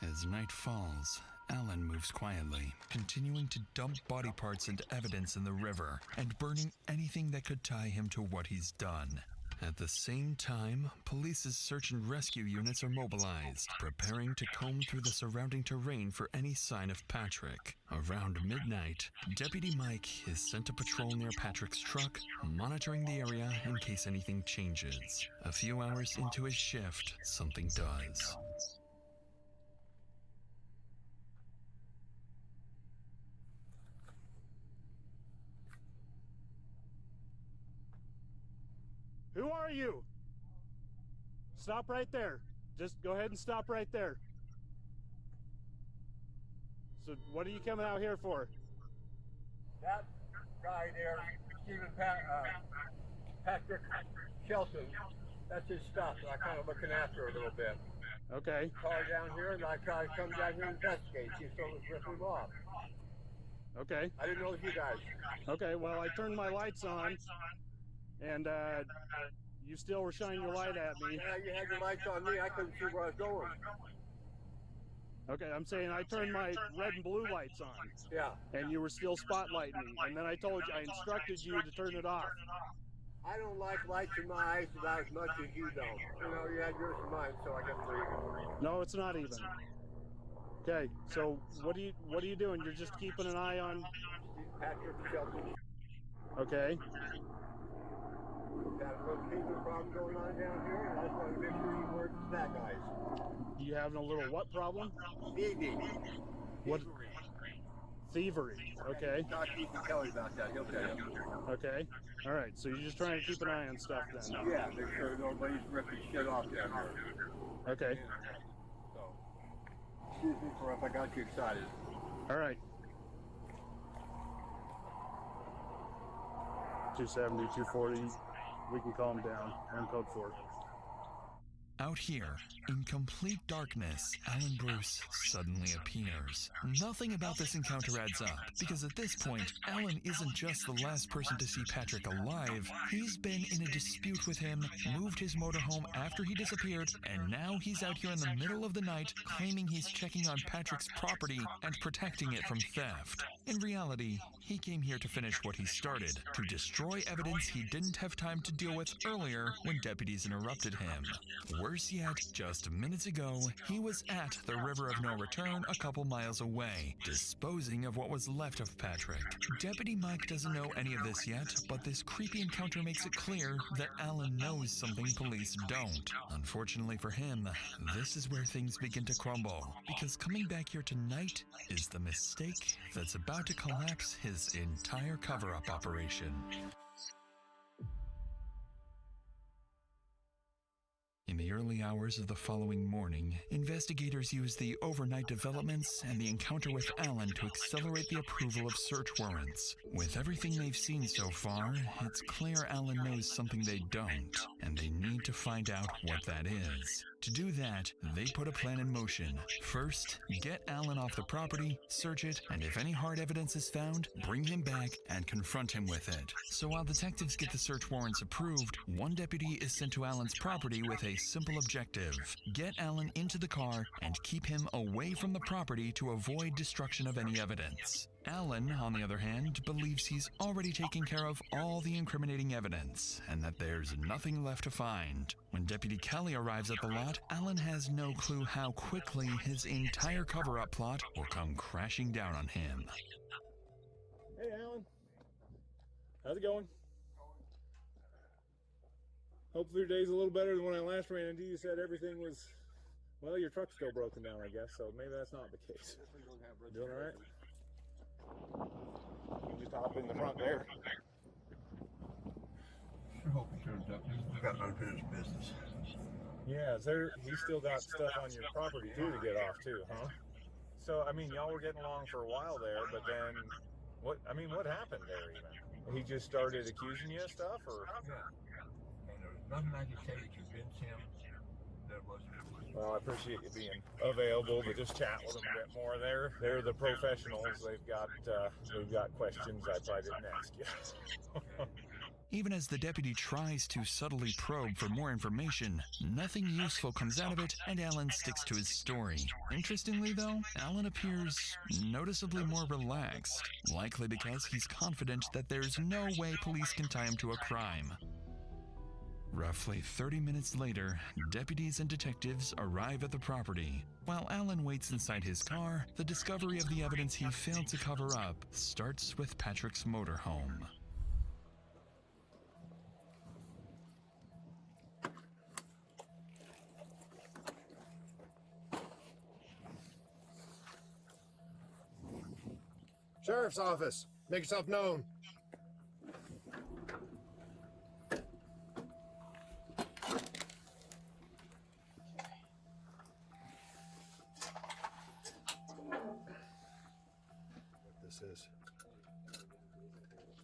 As night falls, Alan moves quietly, continuing to dump body parts and evidence in the river, and burning anything that could tie him to what he's done. At the same time, police's search and rescue units are mobilized, preparing to comb through the surrounding terrain for any sign of Patrick. Around midnight, Deputy Mike is sent to patrol near Patrick's truck, monitoring the area in case anything changes. A few hours into his shift, something does. Who are you? Stop right there. Just go ahead and stop right there. So what are you coming out here for? That guy there, Patrick Shelton, that's his stuff. I'm kind of looking after a little bit. Okay. Car down here, and I try to come down here and investigate. See if someone's ripping him off. Okay. I didn't know it was you guys. Okay, well, I turned my lights on, and you still were shining your light at me. Yeah, you had your lights on me. I couldn't see where I was going. Okay, I'm saying I turned my red and blue lights on. Yeah. And you were still spotlighting me. And then I instructed you to turn it off. I don't like lights in my eyes about as much as you don't. You know, you had yours and mine, so I guess we're even. No, it's not even. Okay, so what are you doing? You're just keeping an eye on Patrick Shelton. Okay. Got a little thieving problem going on down here, and I just want to make sure you weren't that guys. You having a little what problem? Thieving. What? Thievery. Okay. Talk to Ethan Kelly about that. He'll tell you. Okay. All right. So you're just trying to keep an eye on stuff then. Yeah. Make sure nobody's ripping shit off down here. Okay. So, excuse me for if I got you excited. All right. 270, 240. We can calm down. I'm code 4. Out here, in complete darkness, Alan Bruce suddenly appears. Nothing about this encounter adds up, because at this point, Alan isn't just the last person to see Patrick alive. He's been in a dispute with him, moved his motorhome after he disappeared, and now he's out here in the middle of the night claiming he's checking on Patrick's property and protecting it from theft. In reality, he came here to finish what he started, to destroy evidence he didn't have time to deal with earlier when deputies interrupted him. Worse yet, just minutes ago, he was at the River of No Return a couple miles away, disposing of what was left of Patrick. Deputy Mike doesn't know any of this yet, but this creepy encounter makes it clear that Alan knows something police don't. Unfortunately for him, this is where things begin to crumble, because coming back here tonight is the mistake that's about to collapse his entire cover-up operation. In the early hours of the following morning, investigators used the overnight developments and the encounter with Alan to accelerate the approval of search warrants. With everything they've seen so far, it's clear Alan knows something they don't, and they need to find out what that is. To do that, they put a plan in motion. First, get Alan off the property, search it, and if any hard evidence is found, bring him back and confront him with it. So while detectives get the search warrants approved, one deputy is sent to Alan's property with a simple objective: get Alan into the car and keep him away from the property to avoid destruction of any evidence. Alan, on the other hand, believes he's already taken care of all the incriminating evidence and that there's nothing left to find. When Deputy Kelly arrives at the lot, Alan has no clue how quickly his entire cover-up plot will come crashing down on him. Hey, Alan. How's it going? Hopefully your day's a little better than when I last ran into you. You said everything was, well, your truck's still broken down, I guess, so maybe that's not the case. Doing all right? You can just hop in the front there. Sure hope he turns up. He's got unfinished business. Yeah, you still got stuff on your property too to get off too, huh? So, I mean, y'all were getting along for a while there, but then, what happened there even? He just started accusing you of stuff, or? Yeah. And there was nothing I could say to convince him that it wasn't. Well, I appreciate you being available, but just chat with them a bit more. They're the professionals. They've got questions I probably didn't ask you. Even as the deputy tries to subtly probe for more information, nothing useful comes out of it, and Alan sticks to his story. Interestingly, though, Alan appears noticeably more relaxed, likely because he's confident that there's no way police can tie him to a crime. Roughly 30 minutes later, deputies and detectives arrive at the property. While Alan waits inside his car, the discovery of the evidence he failed to cover up starts with Patrick's motorhome. Sheriff's office. Make yourself known. What this is.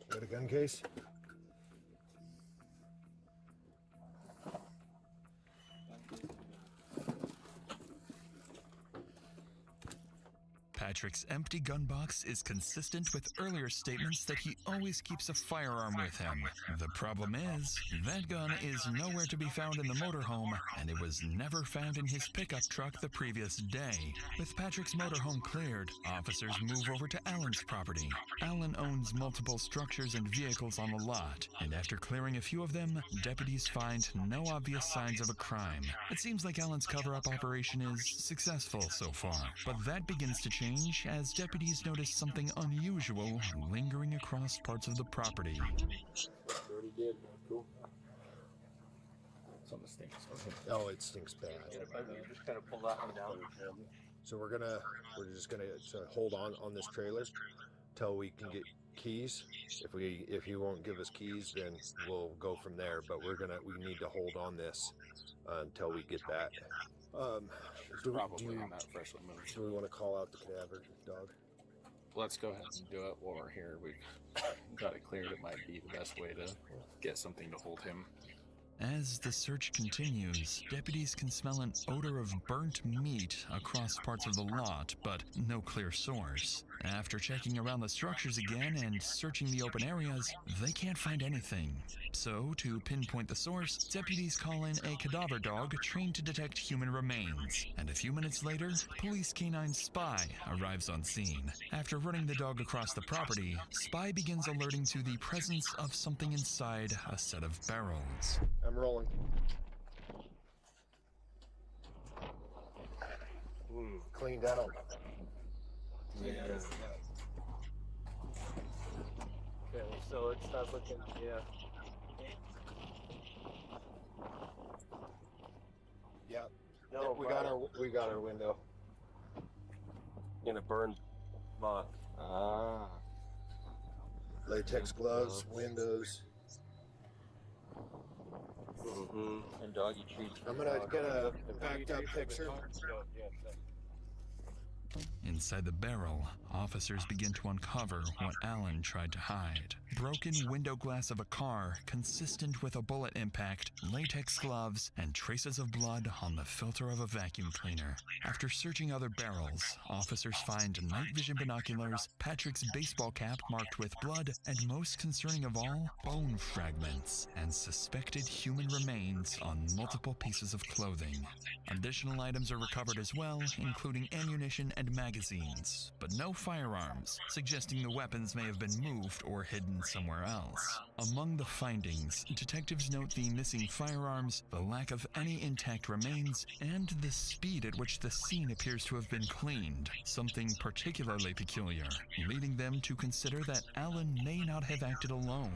You got a gun case? Patrick's empty gun box is consistent with earlier statements that he always keeps a firearm with him. The problem is, that gun is nowhere to be found in the motorhome, and it was never found in his pickup truck the previous day. With Patrick's motorhome cleared, officers move over to Alan's property. Alan owns multiple structures and vehicles on the lot, and after clearing a few of them, deputies find no obvious signs of a crime. It seems like Alan's cover-up operation is successful so far, but that begins to change as deputies notice something unusual lingering across parts of the property. Something stinks. Oh, it stinks bad. Just kind of pull that one down. So we're just gonna hold on this trailer till we can get keys. If he won't give us keys, then we'll go from there. But we need to hold on this until we get that. Do we want to call out the cadaver dog? Let's go ahead and do it while we're here. We've got it cleared. It might be the best way to get something to hold him. As the search continues, deputies can smell an odor of burnt meat across parts of the lot, but no clear source. After checking around the structures again and searching the open areas, they can't find anything. So, to pinpoint the source, deputies call in a cadaver dog trained to detect human remains. And a few minutes later, police canine Spy arrives on scene. After running the dog across the property, Spy begins alerting to the presence of something inside a set of barrels. I'm rolling. Cleaned out. Yeah. Okay, so let's start looking. Yeah. Yeah. No, we got our window. In a burned lock. Ah. Latex gloves, windows. And doggy treats. I'm gonna get a backed up picture. Inside the barrel, officers begin to uncover what Alan tried to hide. Broken window glass of a car consistent with a bullet impact, latex gloves, and traces of blood on the filter of a vacuum cleaner. After searching other barrels, officers find night vision binoculars, Patrick's baseball cap marked with blood, and most concerning of all, bone fragments and suspected human remains on multiple pieces of clothing. Additional items are recovered as well, including ammunition and magazines, but no firearms, suggesting the weapons may have been moved or hidden somewhere else. Among the findings, detectives note the missing firearms, the lack of any intact remains, and the speed at which the scene appears to have been cleaned, something particularly peculiar, leading them to consider that Alan may not have acted alone.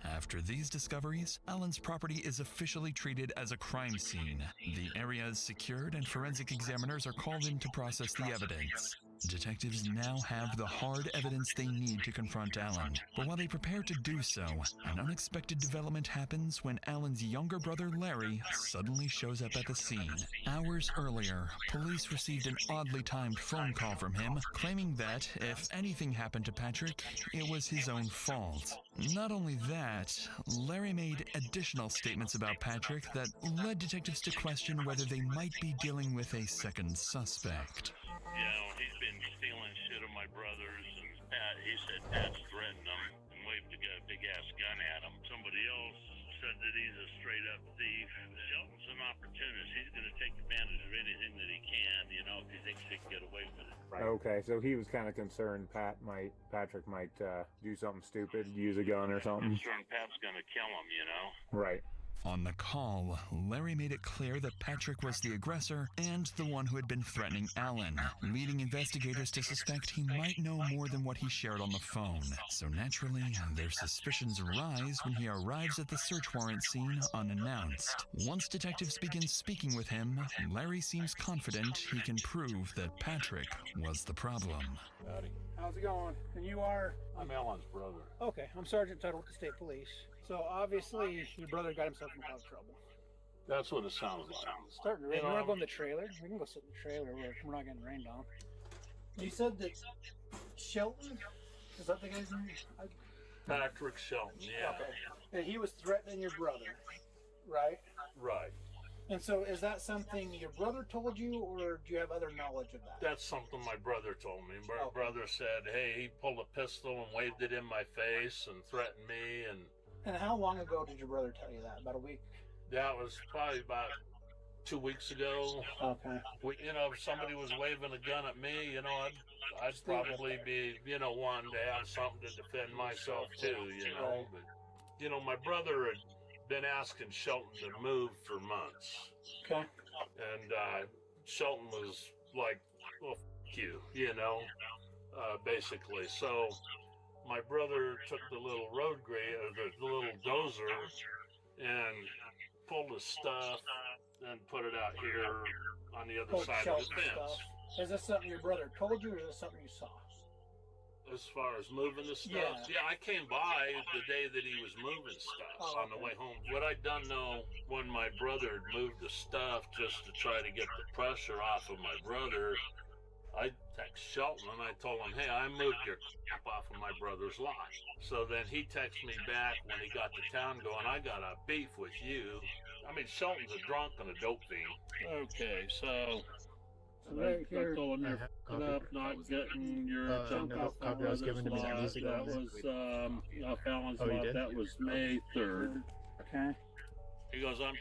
After these discoveries, Alan's property is officially treated as a crime scene. The area is secured and forensic examiners are called in to process the evidence. Detectives now have the hard evidence they need to confront Alan. But while they prepare to do so, an unexpected development happens when Alan's younger brother Larry suddenly shows up at the scene. Hours earlier, police received an oddly timed phone call from him, claiming that if anything happened to Patrick, it was his own fault. Not only that, Larry made additional statements about Patrick that led detectives to question whether they might be dealing with a second suspect. You know, he's been stealing shit of my brother's, and he said Pat's threatened him and waved a big-ass gun at him. Somebody else said that he's a straight-up thief. Shelton's an opportunist. He's going to take advantage of anything that he can, you know, if he thinks he can get away with it. Right. Okay, so he was kind of concerned Patrick might do something stupid, use a gun or something. Concerned Pat's going to kill him, you know? Right. On the call, Larry made it clear that Patrick was the aggressor and the one who had been threatening Alan, leading investigators to suspect he might know more than what he shared on the phone. So naturally, their suspicions rise when he arrives at the search warrant scene unannounced. Once detectives begin speaking with him, Larry seems confident he can prove that Patrick was the problem. Howdy. How's it going? And you are? I'm Alan's brother. Okay, I'm Sergeant Tuttle with the State Police. So obviously, your brother got himself in a lot of trouble. That's what it sounds like. Starting to rain. You want to go in the trailer? We can go sit in the trailer where we're not getting rained on. You said that Shelton, is that the guy's name? Patrick Shelton, yeah. Okay. And he was threatening your brother, right? Right. And so is that something your brother told you, or do you have other knowledge of that? That's something my brother told me. My brother said, hey, he pulled a pistol and waved it in my face and threatened me. And how long ago did your brother tell you that? About a week? That was probably about 2 weeks ago. Okay. You know, if somebody was waving a gun at me, you know, I'd probably be, you know, wanting to have something to defend myself too, you know. But, you know, my brother had been asking Shelton to move for months. Okay. And Shelton was like, well, f*** you, you know, basically. So my brother took the little road grader, the little dozer, and pulled his stuff and put it out here on the other side of the fence. Is this something your brother told you, or is this something you saw? As far as moving the stuff? Yeah, I came by the day that he was moving stuff on the way home. What I done know, when my brother had moved the stuff just to try to get the pressure off of my brother, I text Shelton and I told him, hey, I moved your crap off of my brother's lot. So then he texted me back when he got to town going, I got a beef with you. I mean, Shelton's a drunk and a dope fiend. Okay, so right here, you're up, not getting your junk off of Alan's lot. That was off Alan's lot. That was May 3rd. Okay. He goes, I'm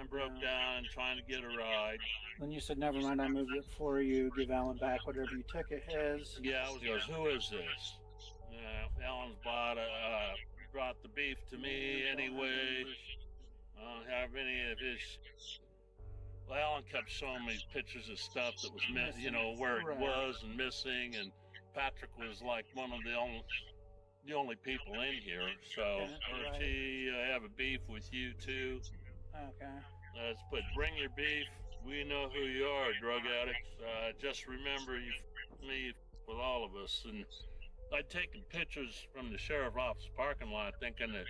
broke down, trying to get a ride. Then you said, never mind, I moved it for you, give Alan back whatever you took it his. Yeah, he goes, who is this? Alan's brought the beef to me anyway. I don't have any of his. Well, Alan kept showing me pictures of stuff that was, you know, where it was and missing, and Patrick was like one of the only people in here. So, I have a beef with you too. Okay. Let's put, bring your beef. We know who you are, drug addict. Just remember, you me with all of us. And I'd taken pictures from the sheriff's office parking lot, thinking that,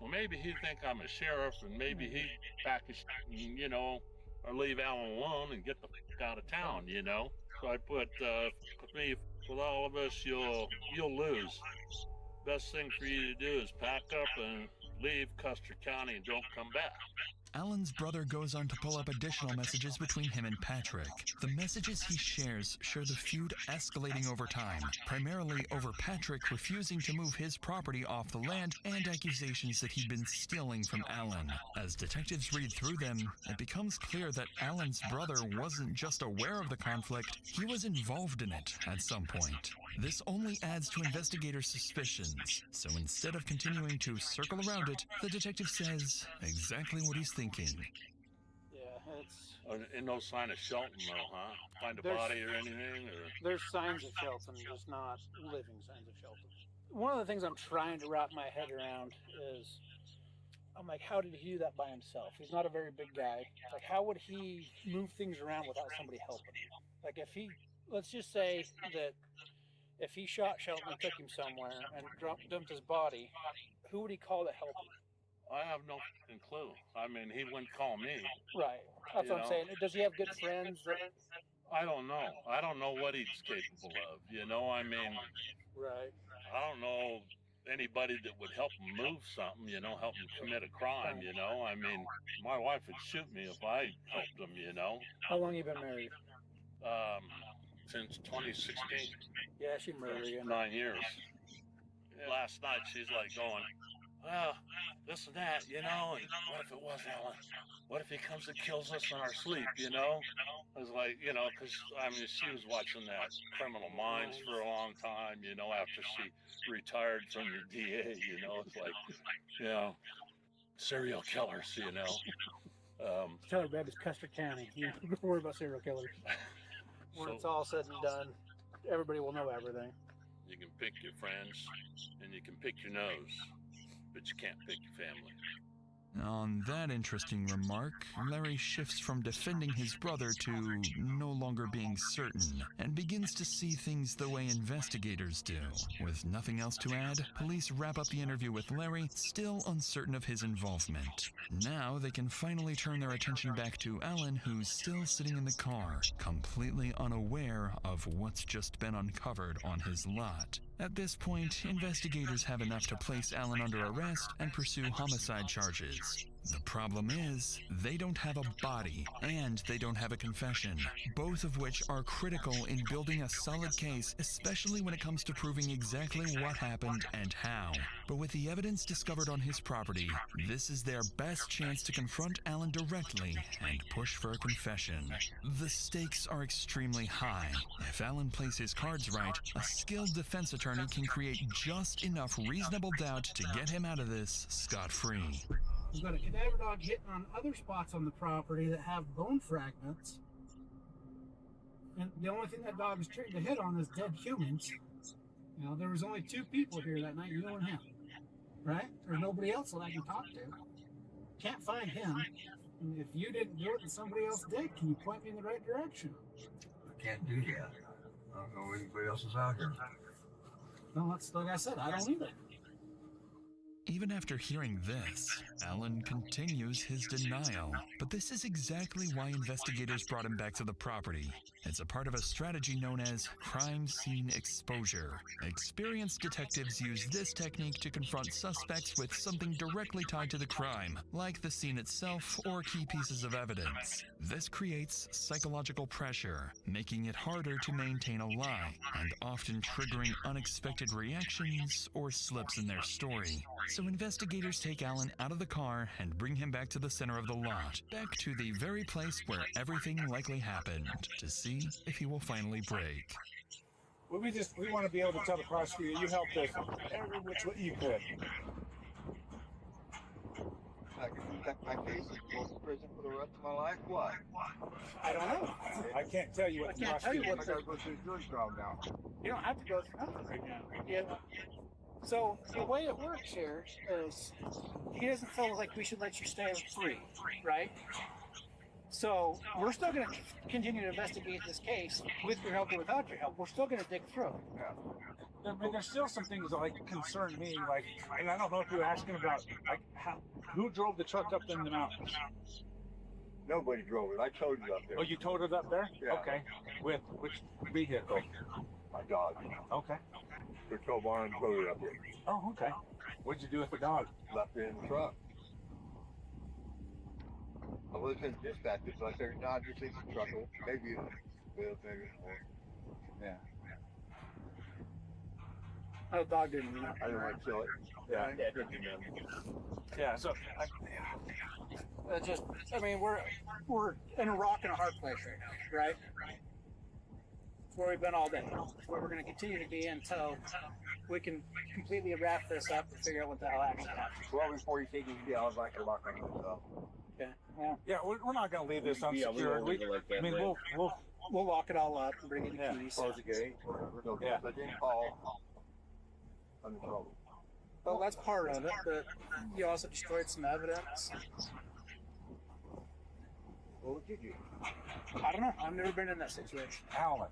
well, maybe he'd think I'm a sheriff, and maybe he'd pack his, you know, or leave Alan alone and get the fuck out of town, you know. So I put, me with all of us, you'll lose. Best thing for you to do is pack up and leave Custer County and don't come back. Alan's brother goes on to pull up additional messages between him and Patrick. The messages he shares show the feud escalating over time, primarily over Patrick refusing to move his property off the land and accusations that he'd been stealing from Alan. As detectives read through them, it becomes clear that Alan's brother wasn't just aware of the conflict, he was involved in it at some point. This only adds to investigators' suspicions, so instead of continuing to circle around it, the detective says exactly what he's thinking. Yeah, it's... And no sign of Shelton, though, huh? Find a body or anything? Or? There's signs of Shelton, just not living signs of Shelton. One of the things I'm trying to wrap my head around is, I'm like, how did he do that by himself? He's not a very big guy. Like, how would he move things around without somebody helping him? Like, if he let's just say that if he shot Shelton and took him somewhere and dumped his body, who would he call to help him? I have no fucking clue. I mean, he wouldn't call me. Right. That's what I'm saying. Does he have good friends? I don't know. I don't know what he's capable of. You know, I mean, right. I don't know anybody that would help him move something, you know, help him commit a crime, you know. I mean, my wife would shoot me if I helped him, you know. How long you been married? Since 2016. Yeah, she murdered you. 9 years. Last night she's like going, well, this and that, you know, and what if it was Alan? What if he comes and kills us in our sleep, you know? I was like, you know, because, I mean, she was watching that Criminal Minds for a long time, you know, after she retired from the DA, you know, it's like, you know, serial killers, you know. Tell her, babe, it's Custer County. You don't worry about serial killers. When it's all said and done, everybody will know everything. You can pick your friends, and you can pick your nose, but you can't pick your family. On that interesting remark, Larry shifts from defending his brother to no longer being certain, and begins to see things the way investigators do. With nothing else to add, police wrap up the interview with Larry, still uncertain of his involvement. Now they can finally turn their attention back to Alan, who's still sitting in the car, completely unaware of what's just been uncovered on his lot. At this point, investigators have enough to place Alan under arrest and pursue homicide charges. The problem is, they don't have a body, and they don't have a confession, both of which are critical in building a solid case, especially when it comes to proving exactly what happened and how. But with the evidence discovered on his property, this is their best chance to confront Alan directly and push for a confession. The stakes are extremely high. If Alan plays his cards right, a skilled defense attorney can create just enough reasonable doubt to get him out of this scot-free. We've got a cadaver dog hitting on other spots on the property that have bone fragments. And the only thing that dog is trained to hit on is dead humans. You know, there was only 2 people here that night, you and him. Right? There's nobody else that I can talk to. Can't find him. And if you didn't do it and somebody else did, can you point me in the right direction? I can't do that. I don't know anybody else is out here. No, that's like I said, I don't either. Even after hearing this, Alan continues his denial. But this is exactly why investigators brought him back to the property. It's a part of a strategy known as crime scene exposure. Experienced detectives use this technique to confront suspects with something directly tied to the crime, like the scene itself or key pieces of evidence. This creates psychological pressure, making it harder to maintain a lie, and often triggering unexpected reactions or slips in their story. So investigators take Alan out of the car and bring him back to the center of the lot, back to the very place where everything likely happened, to see if he will finally break. Well, we want to be able to tell the prosecutor you helped us every which way you could. I can protect my case and go to prison for the rest of my life? Why? I don't know. I can't tell you what the prosecutor... I gotta go through jury trial now. You don't have to go through nothing right now. Yeah. So the way it works here is he doesn't feel like we should let you stay free, right? So we're still going to continue to investigate this case with your help or without your help. We're still going to dig through. Yeah. I mean, there's still some things that like concern me, like, and I don't know if you were asking about like who drove the truck up in the mountains. Nobody drove it. I towed it up there. Oh, you towed it up there? Yeah. Okay. With which vehicle? My dog. Okay. The tow barn towed it up there. Oh, okay. What'd you do with the dog? Left it in the truck. I was in dispatch, so I said, "No, just leave the truck. Maybe maybe more." Yeah. Oh, the dog didn't. I didn't want to kill it. Yeah. Yeah, it didn't know. Yeah. So. I mean, we're in a rock and a hard place right now, right? It's where we've been all day. It's where we're going to continue to be until we can completely wrap this up and figure out what the hell actually happened. Well, before you take it, I was like, lock on myself. Okay. Yeah. Yeah, we're not going to leave this unsecured. I mean, we'll lock it all up and bring in the keys. Close the gate. Yeah. I didn't call. I'm in trouble. Well, that's part of it, but you also destroyed some evidence. What did you? I don't know. I've never been in that situation. Alan,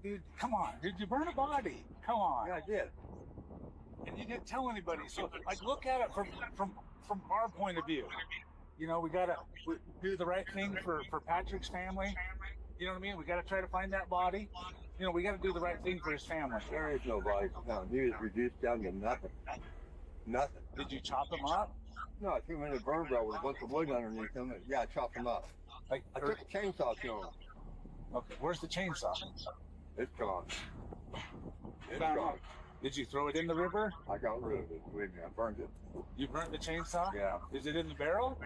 Dude, come on. Did you burn a body? Come on. Yeah, I did. And you didn't tell anybody. So, like, look at it from our point of view. You know, we gotta do the right thing for Patrick's family. You know what I mean? We gotta try to find that body. You know, we gotta do the right thing for his family. There is no body found. He was reduced down to nothing. Nothing. Did you chop him up? No, I threw him in a burn barrel with a bunch of wood underneath him. And, yeah, I chopped him up. Like, I took a chainsaw to him. Okay, where's the chainsaw? It's gone. It's Found gone. it. Did you throw it in the river? I got rid of it. Believe me, I burned it. You burnt the chainsaw? Yeah. Is it in the barrel?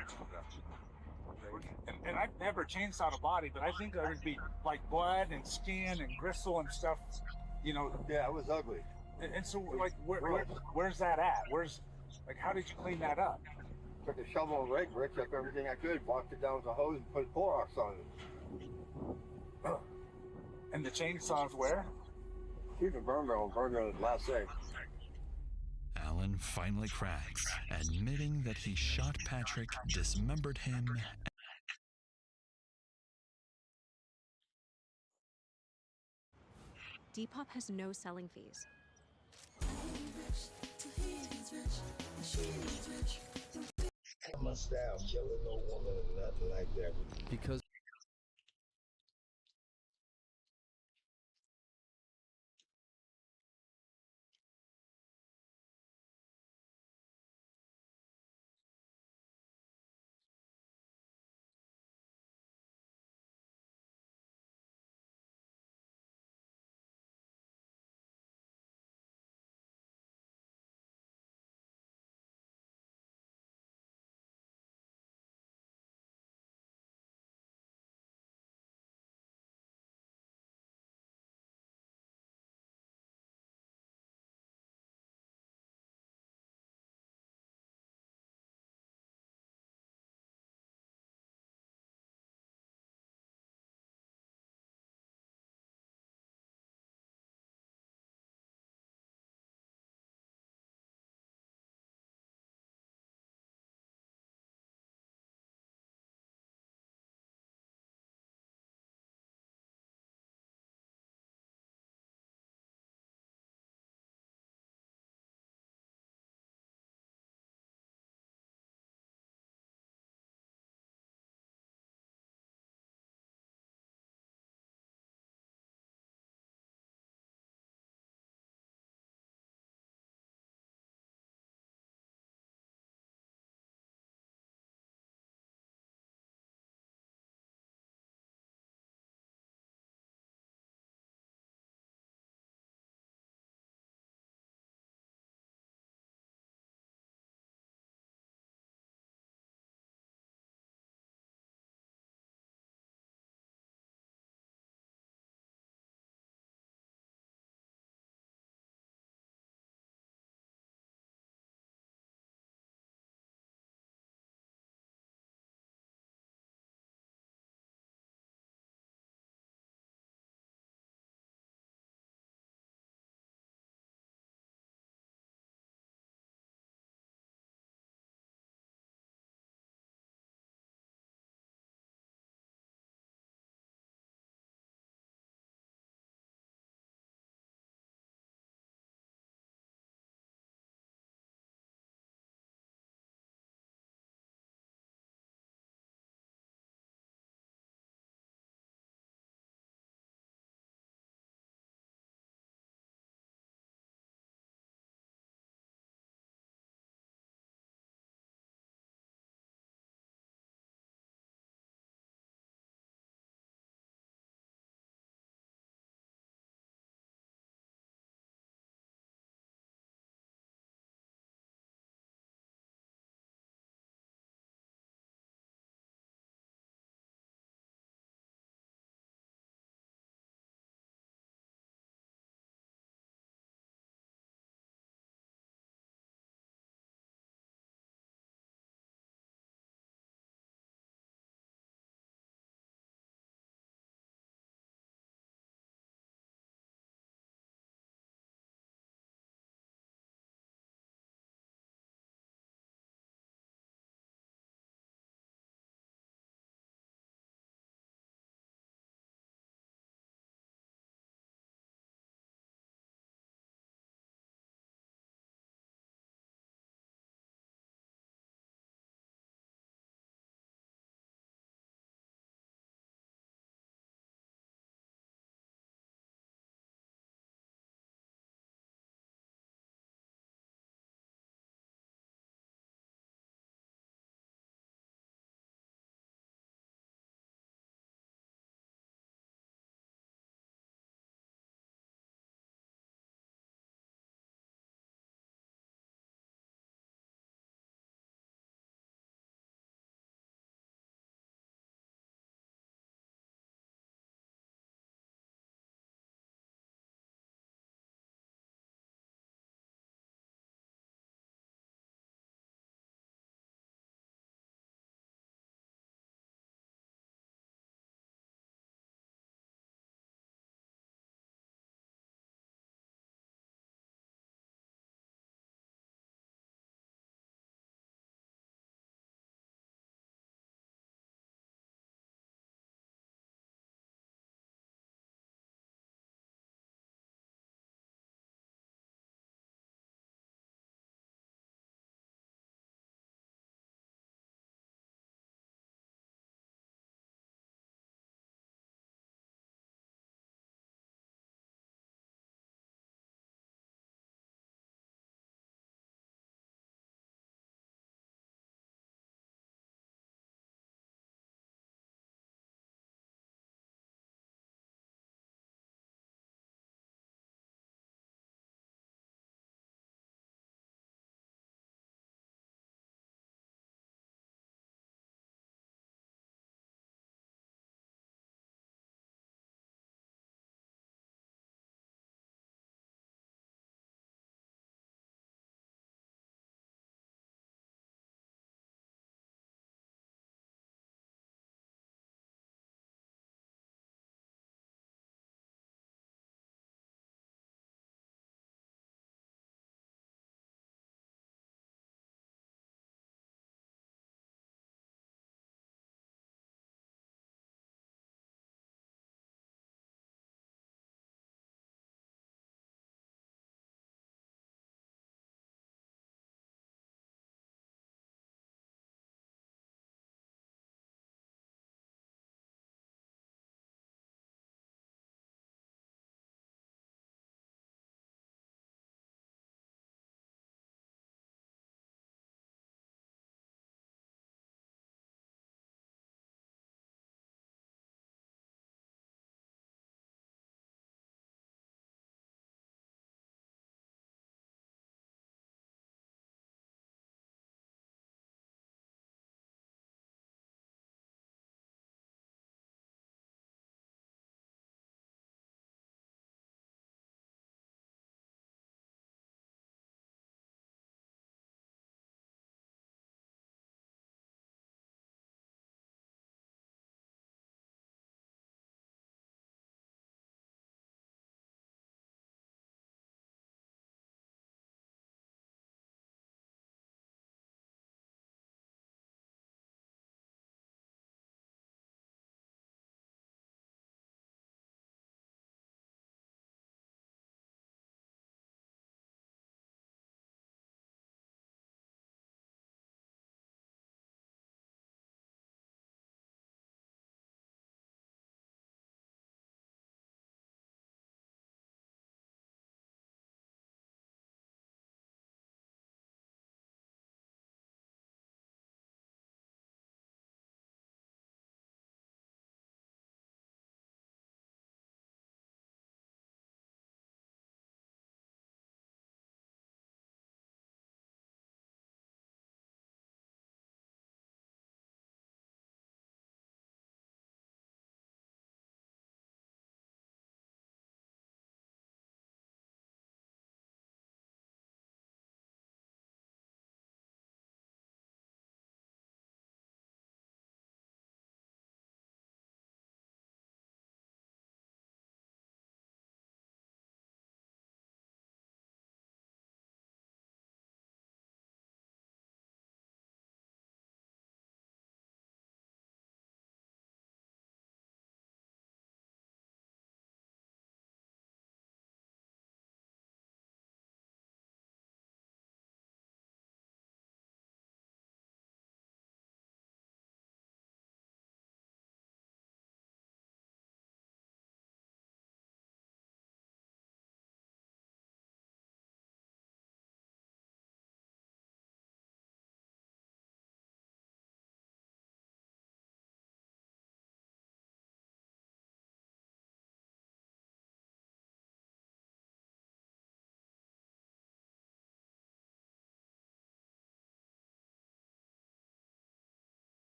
And I've never chainsawed a body, but I think there would be like blood and skin and gristle and stuff, you know. Yeah, it was ugly. And so, like, where's that at? Like, how did you clean that up? Took a shovel and rake, ripped up everything I could, walked it down with a hose, and put Clorox on it. And the chainsaw's where? Keep the burn barrel and burned it the last day. Alan finally cracks, admitting that he shot Patrick, dismembered him. Depop has no selling fees. My style, killing no woman or nothing like that. Because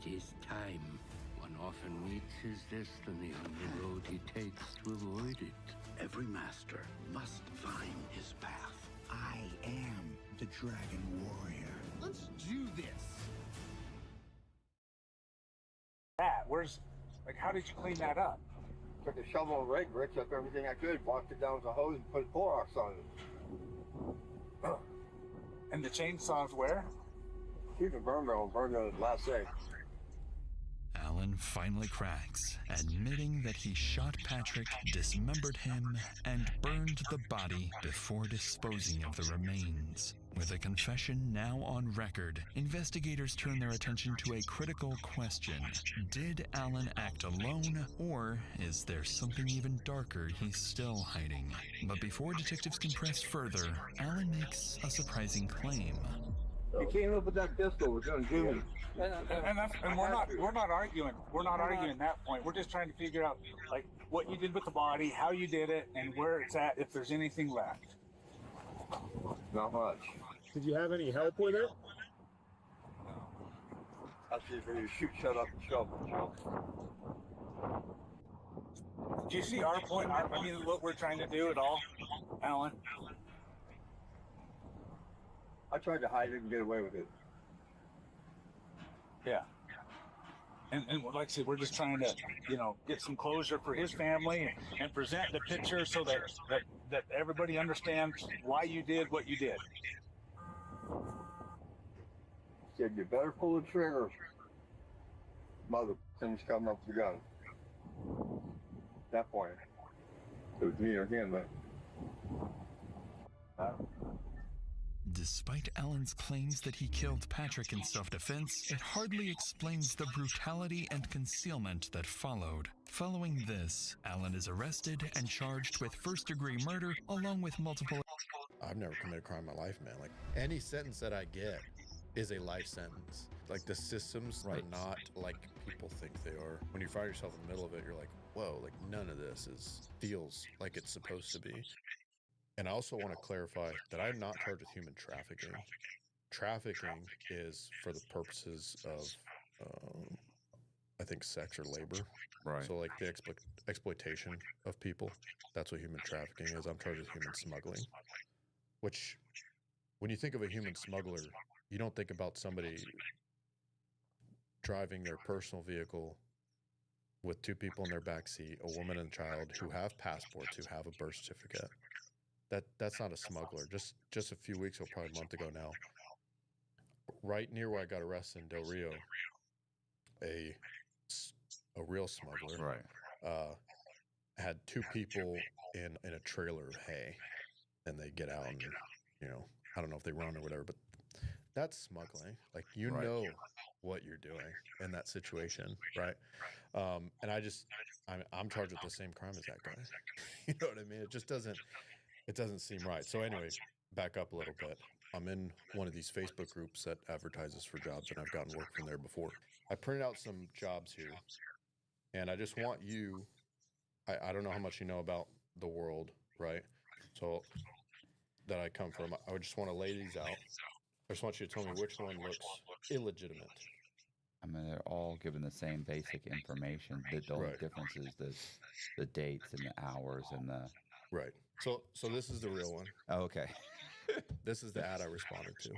It is time. One often meets his destiny on the road he takes to avoid it. Every master must find his path. I am the Dragon Warrior. Let's do this. How did you clean that up? Took a shovel and rake, ripped up everything I could, walked it down with a hose and put Clorox on it. And the chainsaw's where? Keep it burned the last day. Alan finally cracks, admitting that he shot Patrick, dismembered him, and burned the body before disposing of the remains. With a confession now on record, investigators turn their attention to a critical question. Did Alan act alone, or is there something even darker he's still hiding? But before detectives can press further, Alan makes a surprising claim. You came up with that pistol, we're gonna do it. And we're not arguing. We're not arguing that point. We're just trying to figure out what you did with the body, how you did it, and where it's at, if there's anything left. Not much. Did you have any help with it? That's just when you shoot, shut up, and shovel. Do you see our point? What we're trying to do at all, Alan? I tried to hide it and get away with it. Yeah. And like I said, we're just trying to, get some closure for his family and present the picture so that everybody understands why you did what you did. Said you better pull the trigger. Mother things coming up with the gun. At that point, it was me or him, but. Despite Alan's claims that he killed Patrick in self-defense, it hardly explains the brutality and concealment that followed. Following this, Alan is arrested and charged with first-degree murder along with multiple... I've never committed a crime in my life, man. Any sentence that I get is a life sentence. The systems are not like people think they are. When you find yourself in the middle of it, you're like, whoa, none of this feels like it's supposed to be. And I also want to clarify that I'm not charged with human trafficking. Trafficking is for the purposes of, I think, sex or labor. Right. So the exploitation of people, that's what human trafficking is. I'm charged with human smuggling, which when you think of a human smuggler, you don't think about somebody driving their personal vehicle with two people in their backseat, a woman and a child who have passports, who have a birth certificate. That's not a smuggler. Just a few weeks ago, probably a month ago now, right near where I got arrested in Del Rio, a real smuggler had two people in a trailer of hay, and they get out and I don't know if they run or whatever, but that's smuggling. Know what you're doing in that situation, right? And I'm charged with the same crime as that guy. You know what I mean? It just doesn't seem right. So anyway, back up a little bit. I'm in one of these Facebook groups that advertises for jobs, and I've gotten work from there before. I printed out some jobs here, and I just want you, I don't know how much you know about the world, right? So that I come from, I would just want to lay these out. I just want you to tell me which one looks illegitimate. They're all given the same basic information. The only difference is the dates and the hours and the... Right. So this is the real one. Oh, okay. This is the ad I responded to.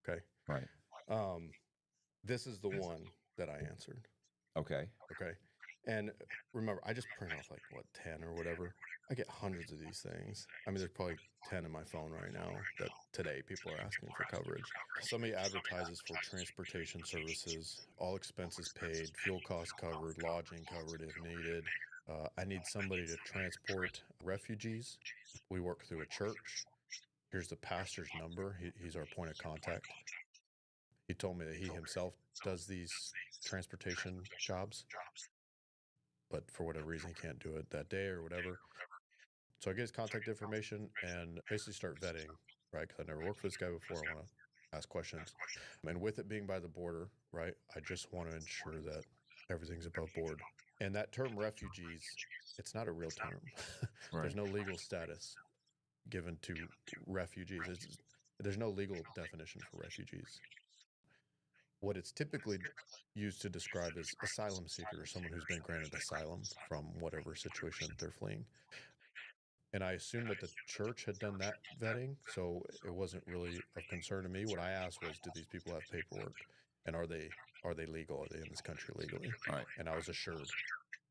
Okay. Right. This is the one that I answered. Okay. Okay. And remember, I just print off 10 or whatever. I get hundreds of these things. There's probably 10 in my phone right now that today people are asking for coverage. Somebody advertises for transportation services, all expenses paid, fuel costs covered, lodging covered if needed. I need somebody to transport refugees. We work through a church. Here's the pastor's number. He's our point of contact. He told me that he himself does these transportation jobs, but for whatever reason, he can't do it that day or whatever. So I get his contact information and basically start vetting, right? Because I never worked for this guy before. I want to ask questions. And with it being by the border, right, I just want to ensure that everything's above board. And that term refugees, it's not a real term. There's no legal status given to refugees. There's no legal definition for refugees. what it's typically used to describe as asylum seeker, or someone who's been granted asylum from whatever situation they're fleeing. And I assumed that the church had done that vetting, so it wasn't really of concern to me. What I asked was, do these people have paperwork, and are they legal? Are they in this country legally? Right. And I was assured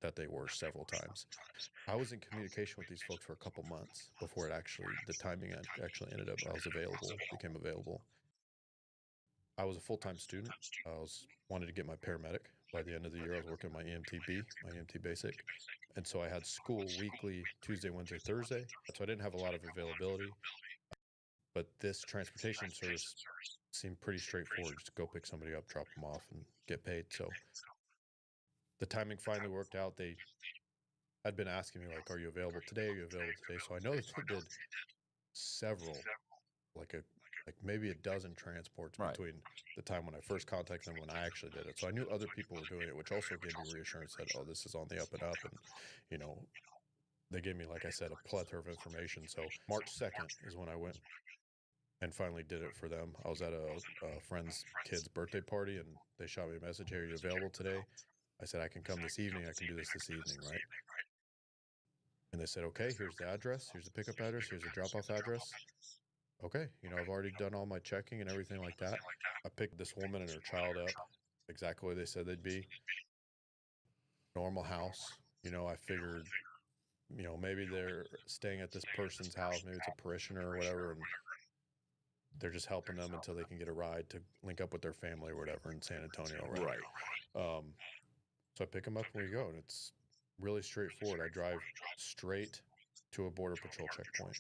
that they were several times. I was in communication with these folks for a couple months before the timing actually ended up. I was became available. I was a full-time student. I wanted to get my paramedic. By the end of the year, I was working my EMTB, my EMT basic. And so I had school weekly, Tuesday, Wednesday, Thursday. So I didn't have a lot of availability. But this transportation service seemed pretty straightforward. Just go pick somebody up, drop them off, and get paid. So the timing finally worked out. They had been asking me, like, are you available today? Are you available today? So I know that they did several, like maybe a dozen transports between the time when I first contacted them and when I actually did it. So I knew other people were doing it, which also gave me reassurance that, oh, this is on the up and up. And, you know, they gave me, like I said, a plethora of information. So March 2nd is when I went and finally did it for them. I was at a friend's kid's birthday party, and they shot me a message, hey, are you available today? I said, I can come this evening. I can do this evening, right? And they said, okay, here's the address. Here's the pickup address. Here's the drop-off address. Okay, you know, I've already done all my checking and everything like that. I picked this woman and her child up exactly where they said they'd be. Normal house. You know, I figured, you know, maybe they're staying at this person's house. Maybe it's a parishioner or whatever, and they're just helping them until they can get a ride to link up with their family or whatever in San Antonio, right? So I pick them up and we go, and it's really straightforward. I drive straight to a Border Patrol checkpoint.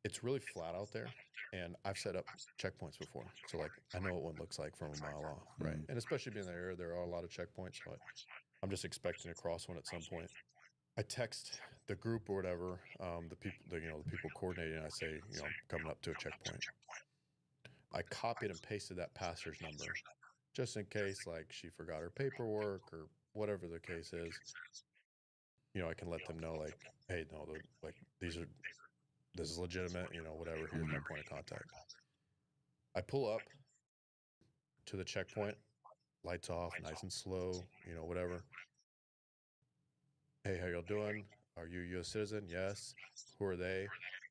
It's really flat out there, and I've set up checkpoints before. So, like, I know what one looks like from a mile off, right? And especially being in the area, there are a lot of checkpoints, so I'm just expecting to cross one at some point. I text the group or whatever, the people coordinating, and I say, you know, I'm coming up to a checkpoint. I copied and pasted that passer's number, just in case, like, she forgot her paperwork or whatever the case is. You know, I can let them know, like, hey, no, like, this is legitimate, you know, whatever, here's my point of contact. I pull up to the checkpoint, lights off, nice and slow, you know, whatever. Hey, how y'all doing? Are you a U.S. citizen? Yes. Who are they?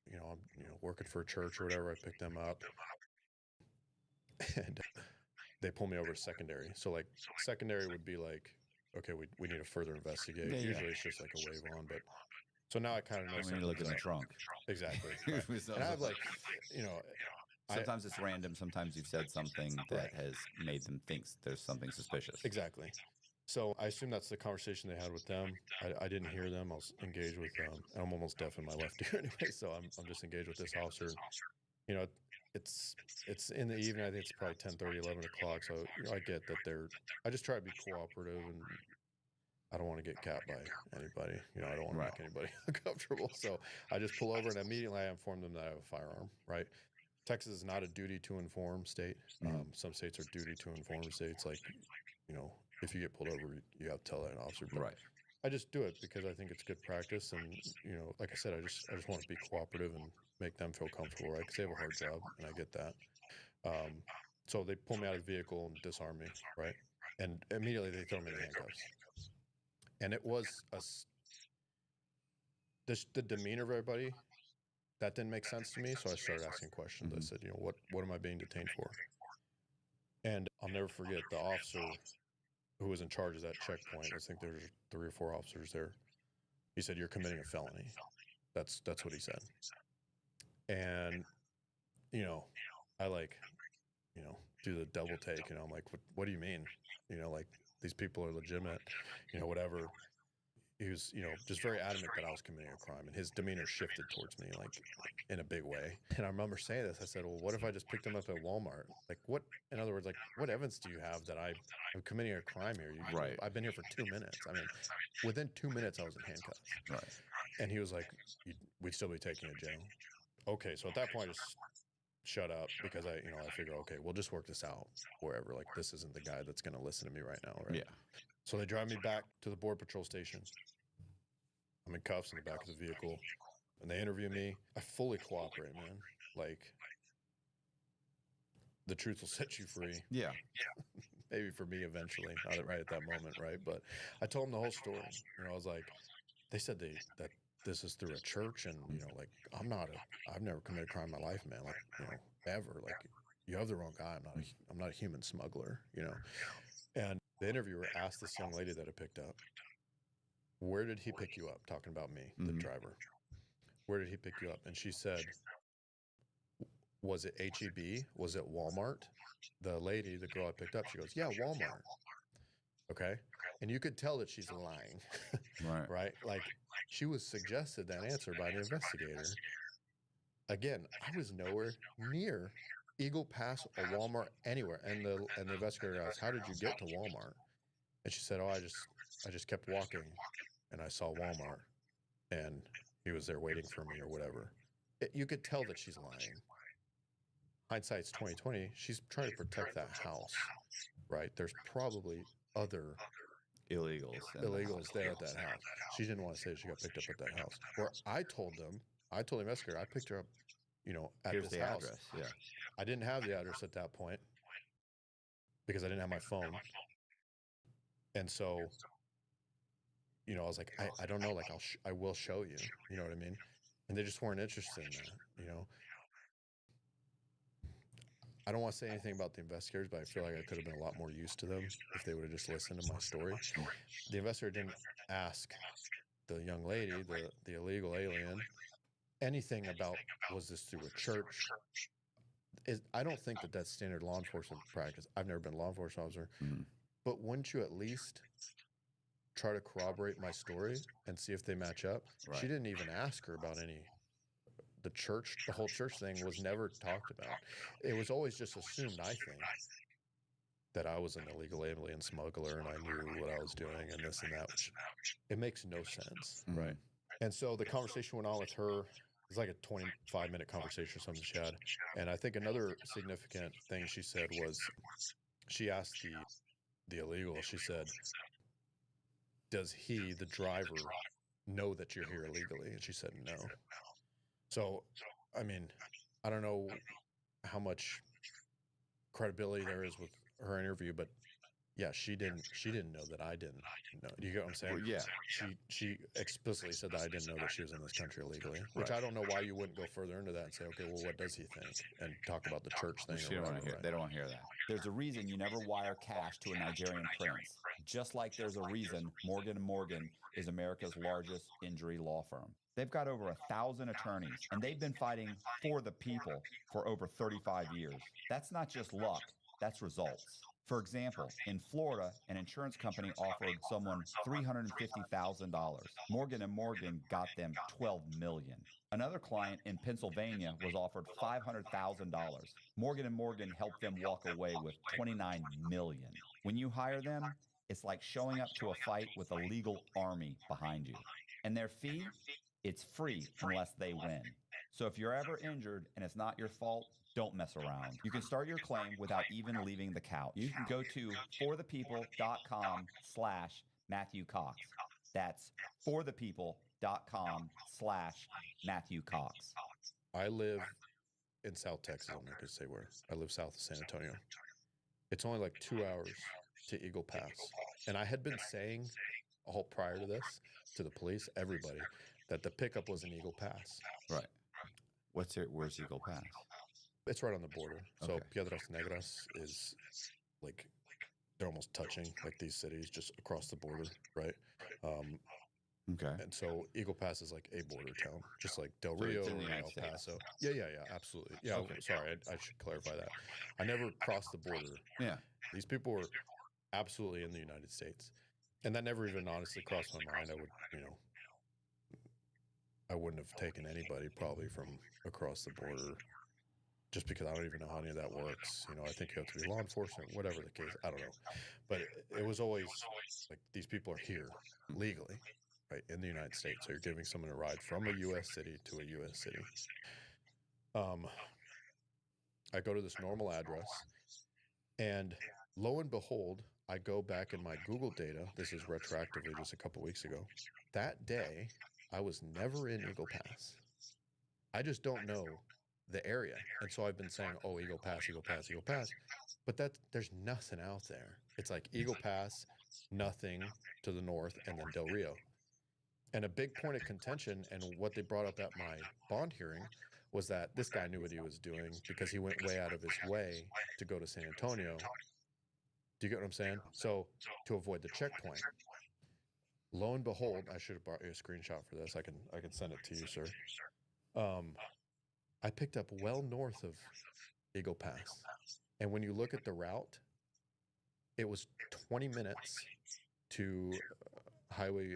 You know, I'm working for a church or whatever. I pick them up. And they pull me over to secondary. So, like, secondary would be like, okay, we need to further investigate. Yeah, Usually it's just like a wave on, but so now I kind of know when you look in the trunk. Exactly. Right. And I have, like, you know, sometimes it's random. Sometimes you've said something that has made them think there's something suspicious. Exactly. So I assume that's the conversation they had with them. I didn't hear them. I was engaged with them. I'm almost deaf in my left ear anyway, so I'm just engaged with this officer. You know, it's in the evening. I think it's probably 10:30, 11 o'clock. So, you know, I get that I just try to be cooperative, and I don't want to get capped by anybody. You know, I don't want to make anybody uncomfortable. So I just pull over, and immediately I inform them that I have a firearm, right? Texas is not a duty to inform state. Some states are duty to inform states. Like, you know, if you get pulled over, you have to tell that officer. But I just do it because I think it's good practice. And, you know, like I said, I just want to be cooperative and make them feel comfortable, right? Because they have a hard job, and I get that. So they pull me out of the vehicle and disarm me, right? And immediately they throw me in handcuffs. And it was the demeanor of everybody, that didn't make sense to me. So I started asking questions. I said, you know, what am I being detained for? And I'll never forget the officer who was in charge of that checkpoint. I think there's 3 or 4 officers there. He said, you're committing a felony. That's what he said. And, you know, I, like, you know, do the double take, you know, I'm like, what do you mean? You know, like, these people are legitimate, you know, whatever. He was, you know, just very adamant that I was committing a crime, and his demeanor shifted towards me, like, in a big way. And I remember saying this. I said, well, what if I just picked him up at Walmart? Like, what, in other words, like, what evidence do you have that I'm committing a crime here? I've been here for 2 minutes. I mean, within 2 minutes, I was in handcuffs. Right. And he was like, we'd still be taking you to jail. Okay, so at that point, I just shut up, because I figure, okay, we'll just work this out wherever. Like, this isn't the guy that's going to listen to me right now, right? Yeah. So they drive me back to the Border Patrol station. I'm in cuffs in the back of the vehicle, and they interview me. I fully cooperate, man. Like, the truth will set you free. Yeah. Maybe for me eventually, not right at that moment, right? But I told him the whole story. You know, I was like, they said that this is through a church, and you know, like I've never committed a crime in my life, man. Like, you know, ever. Like, you have the wrong guy. I'm not a human smuggler, you know. And the interviewer asked this young lady that I picked up, where did he pick you up? Talking about me, the driver. Where did he pick you up? And she said, was it HEB? Was it Walmart? The lady, the girl I picked up, she goes, yeah, Walmart. Okay. And you could tell that she's lying. Right. Right? Like, she was suggested that answer by the investigator. Again, I was nowhere near Eagle Pass or Walmart, anywhere. And the investigator asked, how did you get to Walmart? And she said, oh, I just kept walking and I saw Walmart and he was there waiting for me or whatever. You could tell that she's lying. Hindsight's 2020. She's trying to protect that house, right? There's probably other illegals there at that house. She didn't want to say she got picked up at that house. Or I told the investigator, I picked her up, you know, at Here's this the house. address. Yeah. I didn't have the address at that point because I didn't have my phone. And so, you know, I was like, I don't know, like I will show you, you know what I mean? And they just weren't interested in that, you know? I don't want to say anything about the investigators, but I feel like I could have been a lot more use to them if they would have just listened to my story. The investigator didn't ask the young lady, the illegal alien, anything about, was this through a church? I don't think that that's standard law enforcement practice. I've never been a law enforcement officer, but wouldn't you at least try to corroborate my story and see if they match up? Right. She didn't even ask her about the whole church thing was never talked about. It was always just assumed, I think, that I was an illegal alien smuggler and I knew what I was doing and this and that, which it makes no sense, right? And so the conversation went on with her. It was like a 25-minute conversation or something she had. And I think another significant thing she said was, she asked the illegal, she said, does he, the driver, know that you're here illegally? And she said no. So, I mean, I don't know how much credibility there is with her interview, but yeah, she didn't know that I didn't know. Do you get what I'm saying? Well, yeah. She explicitly said that I didn't know that she was in this country illegally, which I don't know why you wouldn't go further into that and say, okay, well, what does he think? And talk about the church thing. They don't want to hear that. There's a reason you never wire cash to a Nigerian prince, just like there's a reason Morgan & Morgan is America's largest injury law firm. They've got over 1,000 attorneys, and they've been fighting for the people for over 35 years. That's not just luck, that's results. For example, in Florida, an insurance company offered someone $350,000. Morgan & Morgan got them $12 million. Another client in Pennsylvania was offered $500,000. Morgan & Morgan helped them walk away with $29 million. When you hire them, it's like showing up to a fight with a legal army behind you. And their fee? It's free unless they win. So if you're ever injured and it's not your fault, don't mess around. You can start your claim without even leaving the couch. You can go to forthepeople.com/Matthew Cox. That's forthepeople.com/Matthew Cox. I live in South Texas. I'm not going to say where. I live south of San Antonio. It's only like 2 hours to Eagle Pass. And I had been saying all prior to this to the police, everybody, that the pickup was in Eagle Pass. Right. Where's Eagle Pass? It's right on the border. So Okay. Piedras Negras is like, they're almost touching, like these cities just across the border, right? Okay. And so Eagle Pass is like a border town, just like Del So Rio it's in or the United El States. Paso. Yeah, absolutely. Yeah, Okay. sorry, I should clarify that. I never crossed the border. Yeah. These people were absolutely in the United States. And that never even honestly crossed my mind. I would, I wouldn't have taken anybody probably from across the border just because I don't even know how any of that works. I think you have to be law enforcement, whatever the case. I don't know. But it was always like, these people are here legally, right, in the United States. So you're giving someone a ride from a U.S. city to a U.S. city. I go to this normal address, and lo and behold, I go back in my Google data. This is retroactively just a couple weeks ago. That day, I was never in Eagle Pass. I just don't know the area. And so I've been saying, oh, Eagle Pass, Eagle Pass, Eagle Pass. But there's nothing out there. It's like Eagle Pass, nothing to the north, and then Del Rio. And a big point of contention, and what they brought up at my bond hearing, was that this guy knew what he was doing because he went way out of his way to go to San Antonio. Do you get what I'm saying? So to avoid the checkpoint. Lo and behold, I should have brought you a screenshot for this. I can send it to you, sir. I picked up well north of Eagle Pass. And when you look at the route, it was 20 minutes to highway.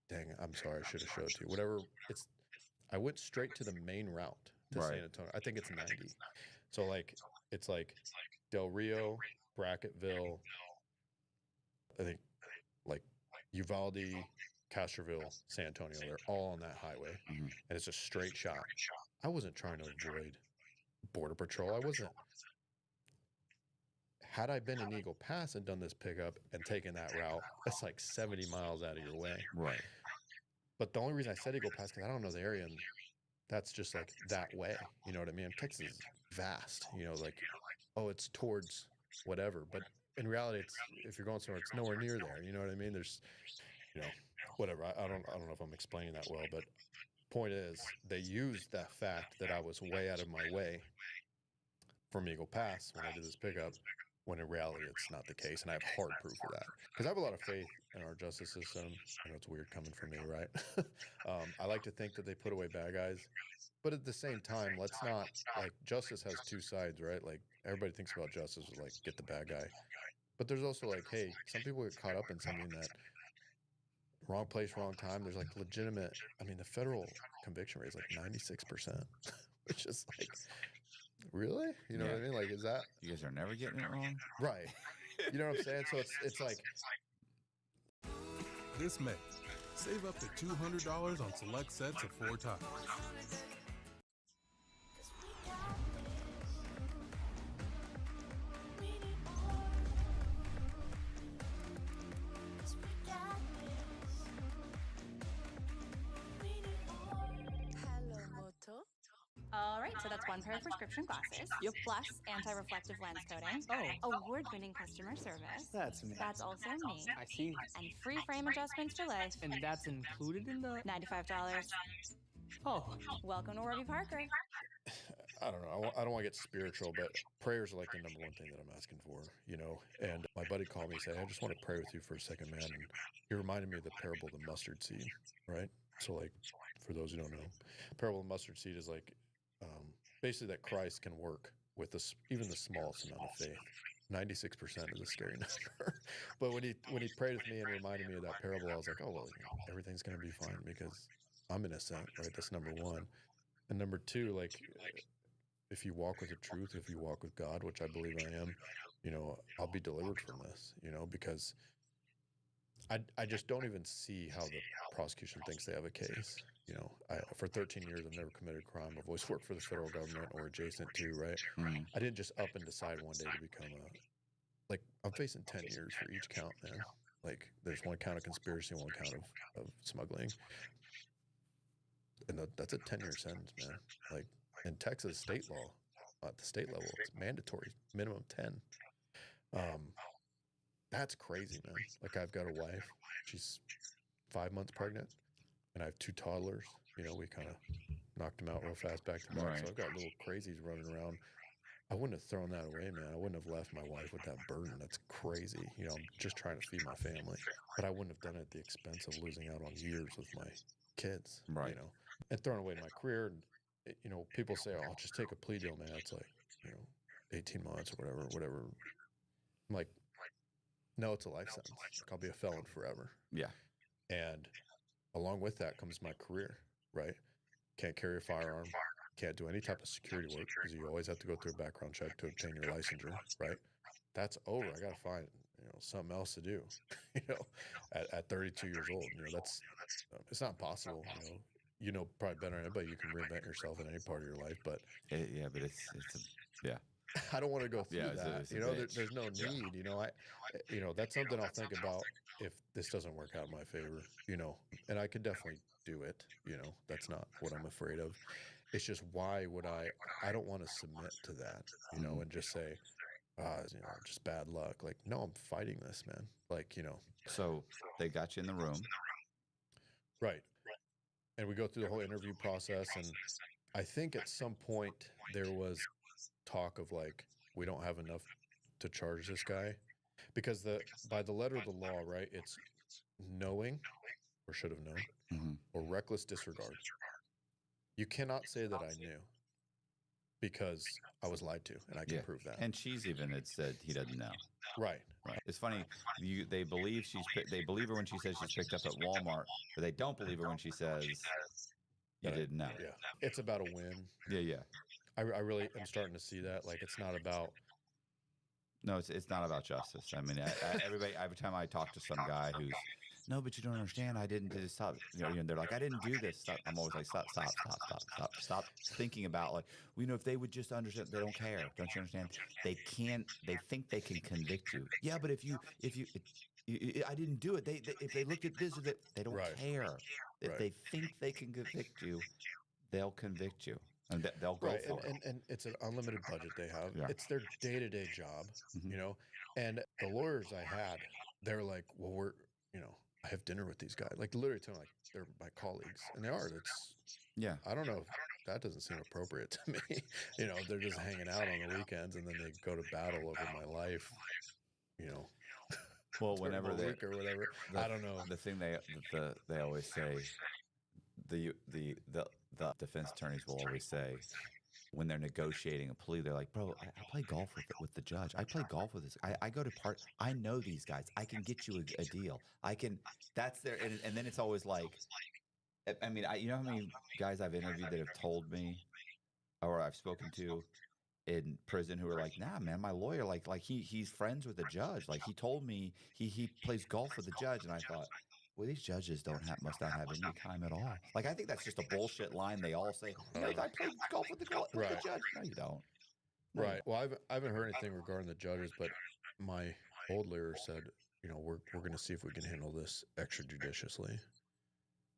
Dang, I'm sorry, I should have showed it to you. Whatever, I went straight to the main route to San Antonio. I think it's 90. So like, it's like Del Rio, Bracketville, I think like Uvalde, Castroville, San Antonio. They're all on that highway. And it's a straight shot. I wasn't trying to avoid Border Patrol. I wasn't. Had I been in Eagle Pass and done this pickup and taken that route, that's like 70 miles out of your way. Right. But the only reason I said Eagle Pass, because I don't know the area, and that's just like that way. You know what I mean? Texas is vast. You know, like, oh, it's towards whatever. But in reality, it's, if you're going somewhere, it's nowhere near there. You know what I mean? There's, you know, whatever. I don't know if I'm explaining that well, but point is, they used that fact that I was way out of my way from Eagle Pass when I did this pickup, when in reality it's not the case, and I have hard proof of that. Because I have a lot of faith in our justice system. I know it's weird coming from me, right? I like to think that they put away bad guys, but at the same time, let's not, like, justice has two sides, right? Like, everybody thinks about justice as like, get the bad guy. But there's also like, hey, some people get caught up in something that wrong place, wrong time. There's like legitimate, I mean, the federal conviction rate is like 96%, which is like, really? You know what I mean? Like, is that... You guys are never getting it wrong? Right. You know what I'm saying? So it's like... This May, save up to $200 on select sets of 4 tires. All right, so that's one pair of prescription glasses. Yep. Plus anti-reflective lens coating. Oh. Award-winning customer service. That's me. That's also me. I see. And free frame adjustments for life. And that's included in the... $95. Oh. Welcome to Warby Parker. I don't know. I don't want to get spiritual, but prayers are like the number one thing that I'm asking for, you know? And my buddy called me and said, I just want to pray with you for a second, man. And he reminded me of the parable of the mustard seed, right? So like, for those who don't know, parable of the mustard seed is like, basically that Christ can work with this, even the smallest amount of faith. 96% is a scary number. But when he prayed with me and reminded me of that parable, I was like, oh, well, you know, everything's going to be fine because I'm innocent, right? That's number one. And number two, like, if you walk with the truth, if you walk with God, which I believe I am, you know, I'll be delivered from this, you know, because I just don't even see how the prosecution thinks they have a case. You know, for 13 years, I've never committed a crime. I've always worked for the federal government or adjacent to, right? I didn't just up and decide one day to become like, I'm facing 10 years for each count, man. Like, there's one count of conspiracy and one count of smuggling. And that's a 10-year sentence, man. Like, in Texas state law, at the state level, it's mandatory, minimum 10. That's crazy, man. Like, I've got a wife. She's 5 months pregnant. And I have 2 toddlers. You know, we kind of knocked them out real fast back to back. Right. So I've got little crazies running around. I wouldn't have thrown that away, man. I wouldn't have left my wife with that burden. That's crazy. You know, I'm just trying to feed my family. But I wouldn't have done it at the expense of losing out on years with my kids. Right. You know, and throwing away my career. And, you know, people say, oh, I'll just take a plea deal, man. It's like, you know, 18 months or whatever. I'm like, no, it's a life sentence. Like, I'll be a felon forever. Yeah. And along with that comes my career, right? Can't carry a firearm, can't do any type of security work because you always have to go through a background check to obtain your licensure, right? That's over. I got to find, you know, something else to do, you know, at 32 years old. You know, that's, it's not possible, you know, probably better than anybody. You can reinvent yourself in any part of your life, but yeah, but it's yeah. I don't want to go through that. It's you know, there's no need. You know, you know, that's something I'll think about if this doesn't work out in my favor. You know, and I could definitely do it. You know, that's not what I'm afraid of. It's just, why would I don't want to submit to that, you know, and just say, you know, just bad luck. Like, no, I'm fighting this, man. Like, you know. So they got you in the room. Right. And we go through the whole interview process. And I think at some point there was talk of like, we don't have enough to charge this guy, because by the letter of the law, right, it's knowing or should have known or reckless disregard. You cannot say that I knew, because I was lied to, and I can prove that. And she's even had said he doesn't know. Right. It's funny. They believe her when she says she's picked up at Walmart, but they don't believe her when she says you didn't know. Yeah. It's about a win. Yeah. I really am starting to see that. Like, it's not about. No, it's not about justice. I mean, everybody. Every time I talk to some guy who's, no, but you don't understand. I didn't do this. Stop. You know, they're like, I didn't do this. Stop. I'm always like, stop thinking about, like, well, you know, if they would just understand, they don't care. Don't you understand? They can't. They think they can convict you. Yeah, but if you, I didn't do it. If they looked at this, they don't care. If they think they can convict you, they'll convict you. And they'll go for it. And it's an unlimited budget they have. Yeah. It's their day-to-day job, you know? And the lawyers I had, they're like, well, you know, I have dinner with these guys. Like, literally telling, like, they're my colleagues. And they are. I don't know. That doesn't seem appropriate to me. You know, they're just hanging out on the weekends, and then they go to battle over my life, you know. Well, whenever they, or whatever. I don't know. The thing they always say, the defense attorneys will always say, when they're negotiating a plea, they're like, bro, I play golf with the judge. I play golf with this. I go to I know these guys. I can get you a deal. That's their, and then it's always like, I mean, you know how many guys I've interviewed that have told me, or I've spoken to in prison, who are like, nah, man, my lawyer, like he's friends with the judge. Like, he told me he plays golf with the judge. And I thought, well, these judges must not have any time at all. Like, I think that's just a bullshit line they all say. I played golf with the judge. No, you don't. No, right. Well, I haven't heard anything regarding the judges, but my old lawyer said, you know, we're going to see if we can handle this extrajudiciously,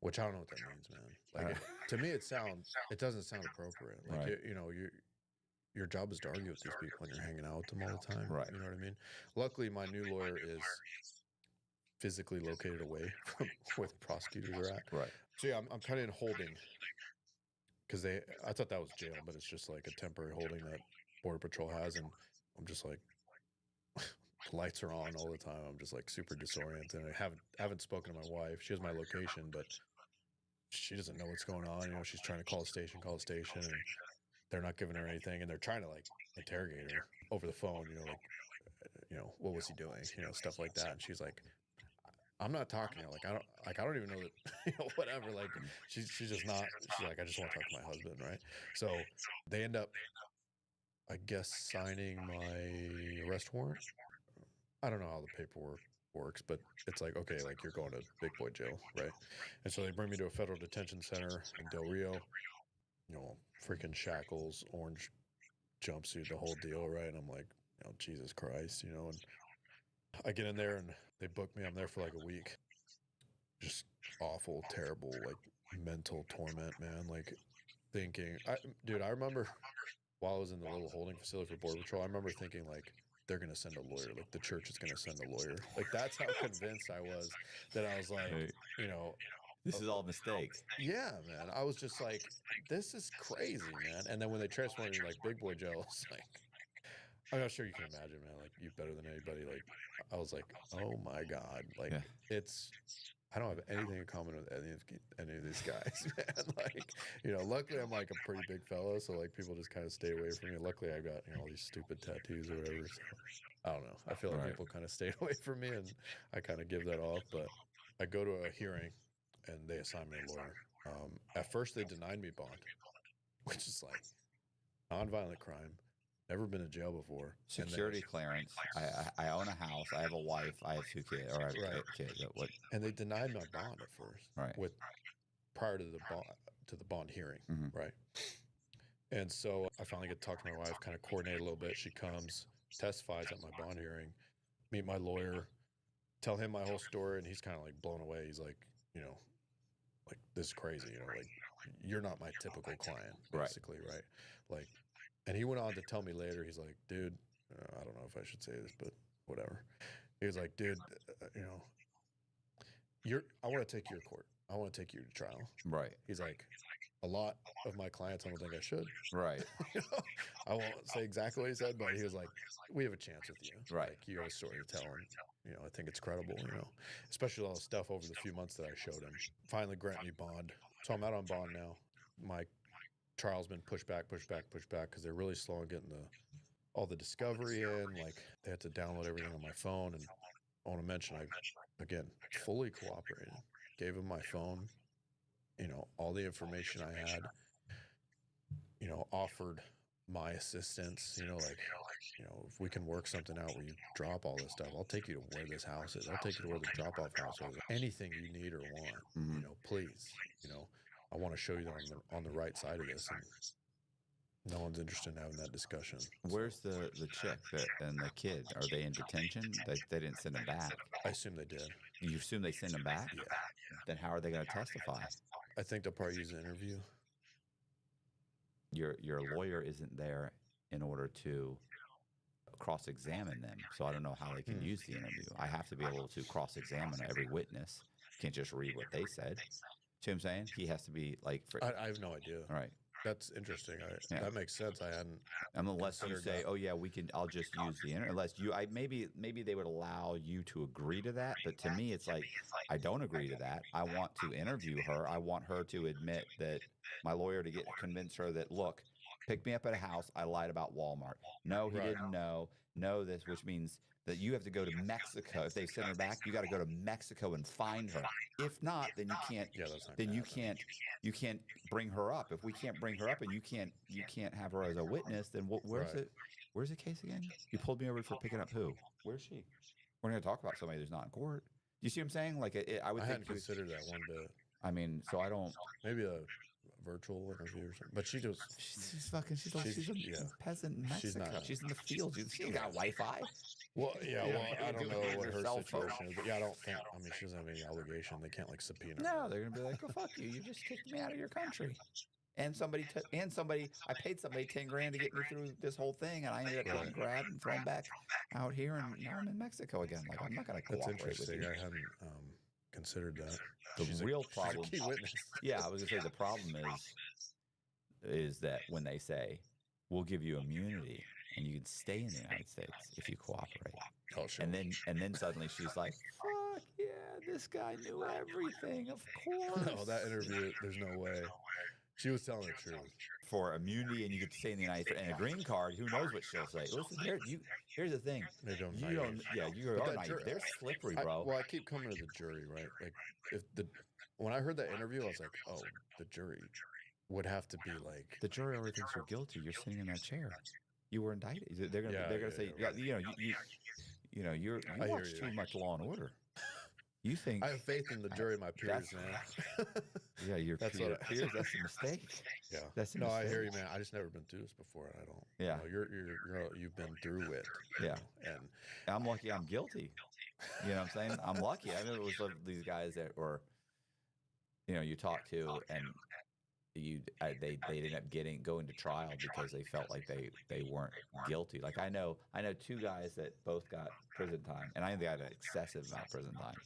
which I don't know what that means, man. Like, to me, it doesn't sound appropriate. Like, you know, your job is to argue with these people, and you're hanging out with them all the time. Right. You know what I mean? Luckily, my new lawyer is physically located away from where the prosecutors are at. Right. So yeah, I'm kind of in holding, because I thought that was jail, but it's just like a temporary holding that Border Patrol has, and I'm just like, the lights are on all the time. I'm just like super disoriented. I haven't spoken to my wife. She has my location, but she doesn't know what's going on. You know, she's trying to call the station, and they're not giving her anything, and they're trying to like interrogate her over the phone. You know, like, you know, what was he doing? You know, stuff like that. And she's like, I'm not talking to her. I don't even know that, you know, whatever. Like, she's just not, she's like, I just want to talk to my husband. Right. So they end up, I guess, signing my arrest warrant. I don't know how the paperwork works, but it's like, okay, like, you're going to big boy jail. Right. And so they bring me to a federal detention center in Del Rio, you know, freaking shackles, orange jumpsuit, the whole deal. Right. And I'm like, you know, Jesus Christ, you know, and I get in there and they book me. I'm there for like a week. Just awful, terrible, like, mental torment, man. Like, thinking, I remember while I was in the little holding facility for Border Patrol, I remember thinking, like, they're going to send a lawyer. Like, the church is going to send a lawyer. Like, that's how convinced I was that I was like, you know, this is all a mistake. Yeah, man. I was just like, this is crazy, man. And then when they transformed me, like, big boy jail, it's like, I'm not sure you can imagine, man. Like, you better than anybody. Like, I was like, oh my God. Like, I don't have anything in common with any of these guys, man. Like, you know, luckily I'm like a pretty big fella, so like people just kind of stay away from me. Luckily I got, you know, all these stupid tattoos or whatever. So I don't know. I feel like people kind of stayed away from me, and I kind of give that off. But I go to a hearing and they assign me a lawyer. At first they denied me bond, which is like nonviolent crime. Never been to jail before. Security clearance. I own a house. I have a wife. I have 2 kids. Or I have kids. And they denied my bond at first. Right. Prior to the bond hearing. Right. And so I finally get to talk to my wife, kind of coordinate a little bit. She comes, testifies at my bond hearing, meet my lawyer, tell him my whole story, and he's kind of like blown away. He's like, you know, like, this is crazy. You know, like, you're not my typical client, Right. basically, right? Like, and he went on to tell me later, he's like, dude, I don't know if I should say this, but whatever. He was like, dude, I want to take you to court. I want to take you to trial. Right. He's like, a lot of my clients, I don't think I should. Right. You know, I won't say exactly what he said, but he was like, we have a chance with you. Right. Like, you have a story to tell, and I think it's credible. Especially all the stuff over the few months that I showed him. Finally grant me bond. So I'm out on bond now. My trial's been pushed back because they're really slow on getting all the discovery in. Like, they had to download everything on my phone. And I want to mention, I, again, fully cooperated. Gave him my phone, all the information I had, offered my assistance, if we can work something out where you drop all this stuff, I'll take you to where this house is. I'll take you to where the drop-off house is. Anything you need or want, please, I want to show you that I'm on the right side of this. And no one's interested in having that discussion. Where's the chick and the kid? Are they in detention? They didn't send them back. I assume they did. You assume they send them back? Yeah. Then how are they going to testify? I think they'll probably use an interview. Your lawyer isn't there in order to cross-examine them, so I don't know how they can use the interview. I have to be able to cross-examine every witness. Can't just read what they said. See what I'm saying? He has to be like. I have no idea. All right. That's interesting. That makes sense. I hadn't. Unless you say, "Oh yeah, I'll just use the internet." Unless maybe they would allow you to agree to that. But to me, it's like I don't agree to that. I want to interview her. I want her to admit that my lawyer to convince her that, look, pick me up at a house. I lied about Walmart. No, he didn't know. No, this, which means that you have to go to Mexico. If they send her back, you got to go to Mexico and find her. If not, then you can't. Yeah, that's not. Then you can't bring her up. If we can't bring her up and you can't have her as a witness, then where's it? Where's the case again? You pulled me over for picking up who? Where's she? We're going to talk about somebody who's not in court. You see what I'm saying? Like I would. I think hadn't considered that one bit. I mean, so I don't. Maybe a virtual interview or something. But she's a peasant in Mexico. She's in the fields. She ain't got Wi-Fi. Well, yeah. Well, I don't know what her situation is, but yeah, I don't think. I mean, she doesn't have any allegation. They can't subpoena. No, they're gonna be like, "Oh, fuck you! You just kicked me out of your country." And somebody, I paid somebody $10,000 to get me through this whole thing, and I ended up getting grabbed and thrown back out here, and now I'm in Mexico again. Like, I'm not gonna cooperate with you. I hadn't considered that. The real problem. She's a key witness. Yeah, I was gonna say the problem is that when they say we'll give you immunity and you can stay in the United States if you cooperate. Oh, sure. And then suddenly she's like, "Fuck yeah, this guy knew everything. Of course." No, that interview. There's no way. She was telling the truth. For immunity and you get to stay in the United States and a green card, who knows what she'll say? Listen, here's the thing. They don't. You don't. Yeah, you are naive. They're slippery, bro. Well, I keep coming to the jury, right? Like when I heard that interview, I was like, oh, the jury would have to be like. The jury already thinks you're guilty. You're sitting in that chair. You were indicted. They're gonna say, you watch too much Law and Order. You think I have faith in the jury, my peers, man. Yeah, your peers. That's a mistake. Yeah, that's a no. mistake. I hear you, man. I just never been through this before, and I don't. Yeah, you've been through it. Yeah, and I'm lucky. I'm guilty. You know what I'm saying? I'm lucky. I mean, it was these guys that were, you talk to, and they ended up going to trial because they felt like they weren't guilty. Like I know two guys that both got prison time, and I think they got an excessive amount of prison time.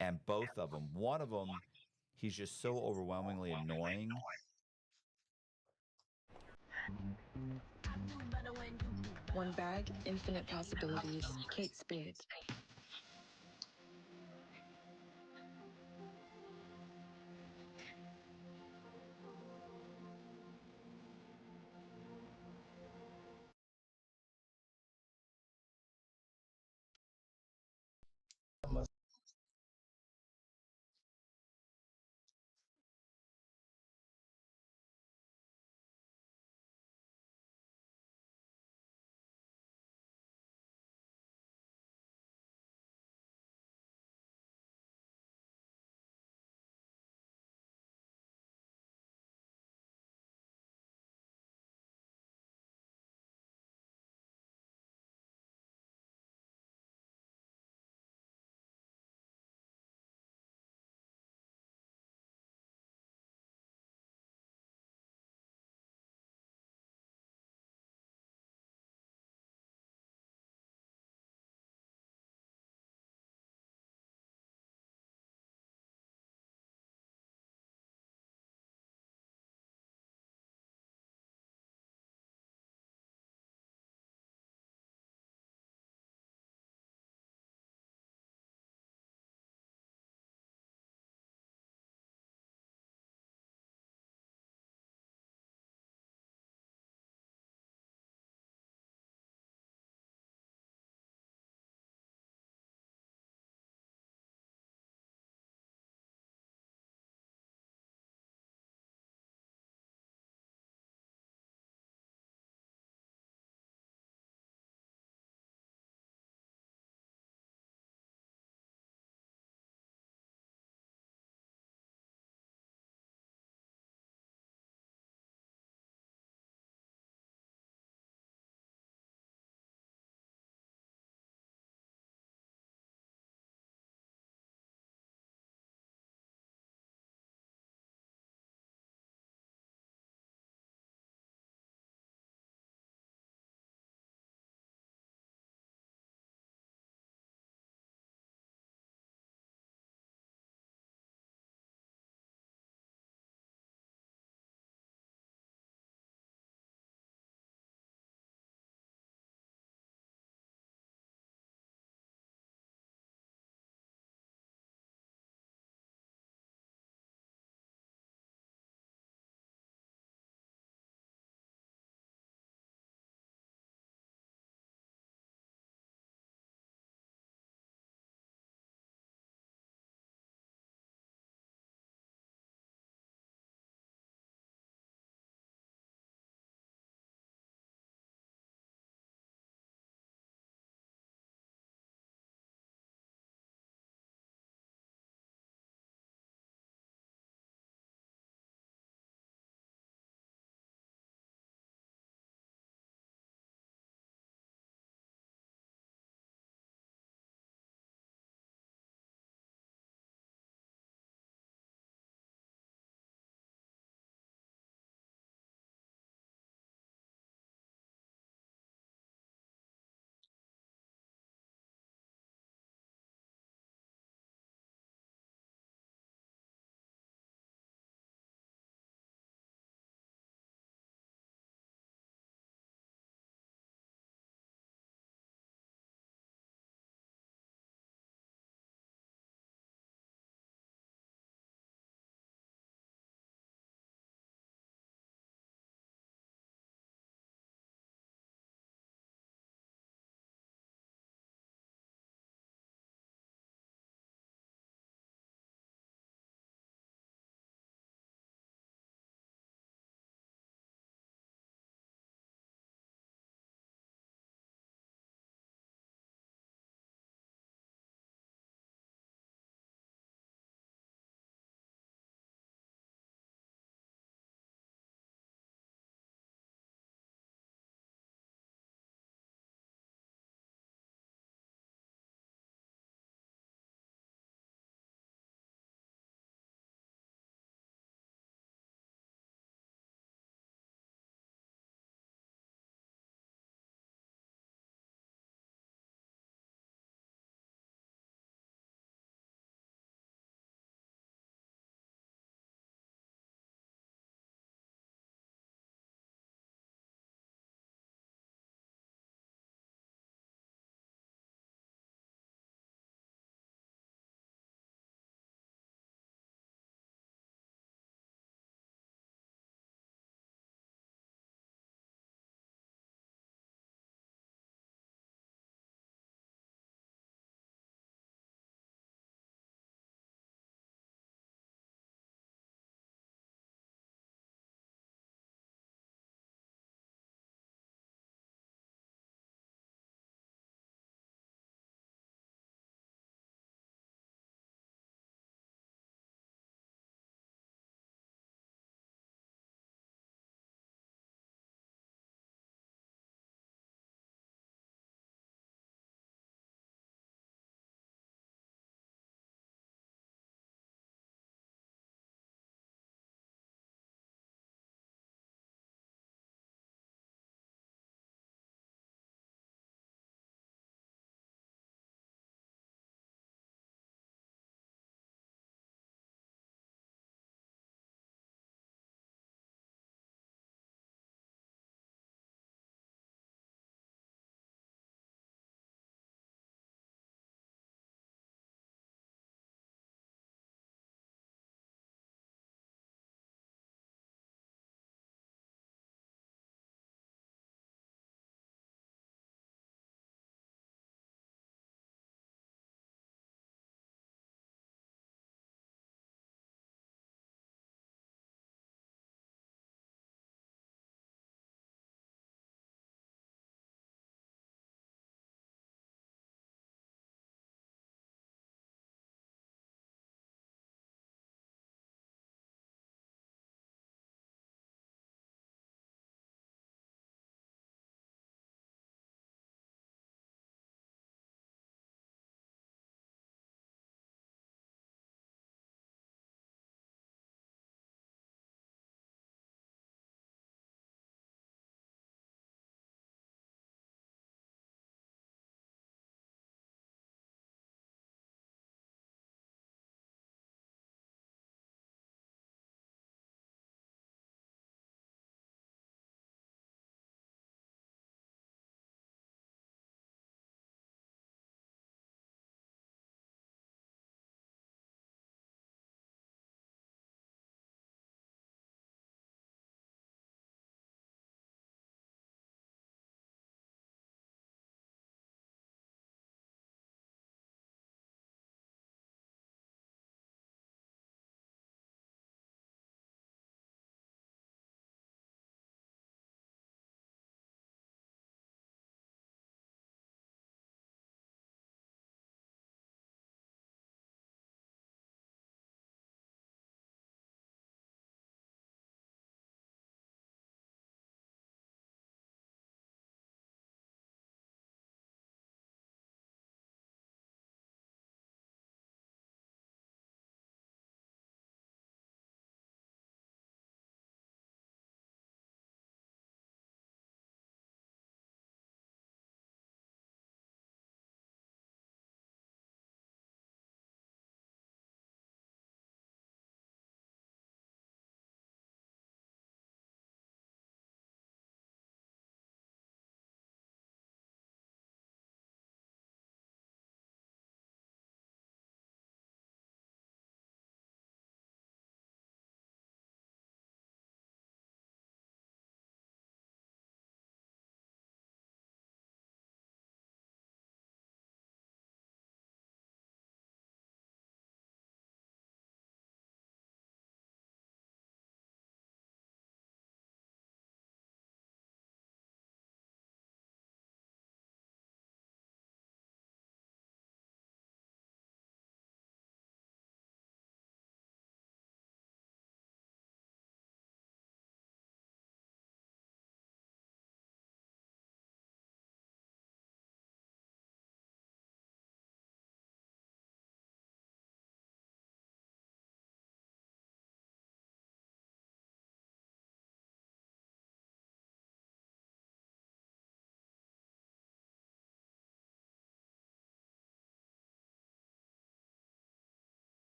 And both of them, one of them, he's just so overwhelmingly annoying. One bag, infinite possibilities. Kate Spade.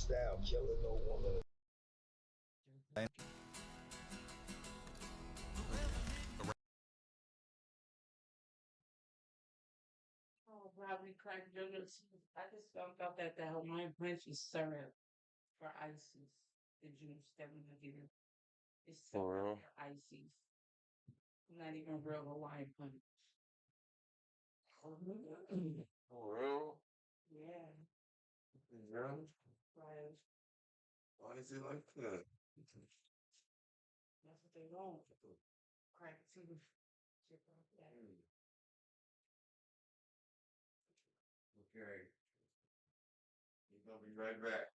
style, killing no woman. Oh, Robert Crack Donuts. I just found out that the Hawaiian Punch is syrup for ices. The juice that we would get. It's For syrup real? for ices. Not even real Hawaiian Punch. For real? Yeah. Yeah. Right. Why is it like that? That's what they want. Crack teeth. Shit like that. Okay. We're gonna be right back.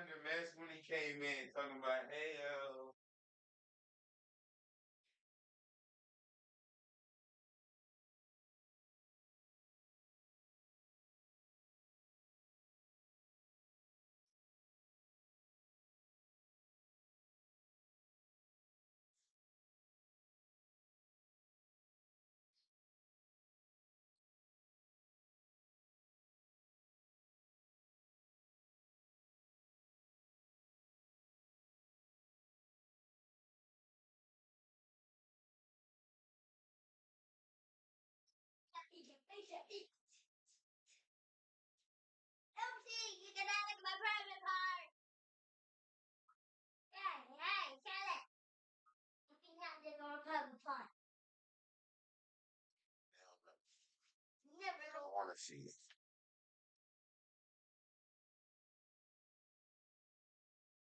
under mess when he came in talking about, hey, Oopsie, you can have my private part. Hey, tell it. If you're not doing my private part. Never I don't want to see it.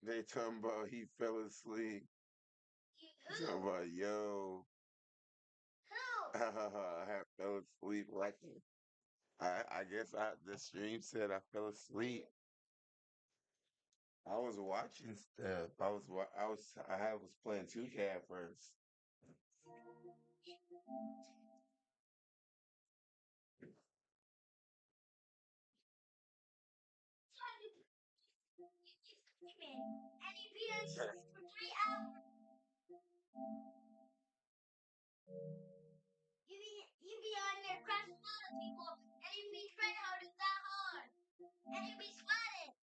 They talking about he fell asleep. They talking about, yo. Who? I fell asleep watching. I guess the stream said I fell asleep. I was watching stuff. I was playing 2K at first. And he be on for 3 hours. You be on there crushing other people, and you be trying hard as that hard. And you be sweating.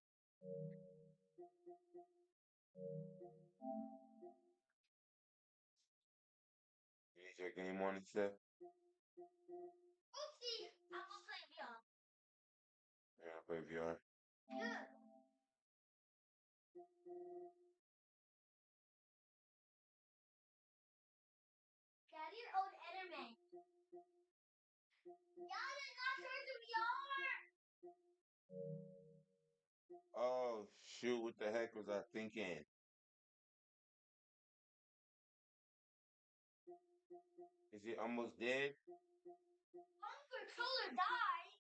You check any morning stuff? Oopsie, I'm gonna play VR. Yeah, I play VR. Good. Got your old enemy. Y'all did not search the VR. Oh shoot! What the heck was I thinking? Is he almost dead? One controller died,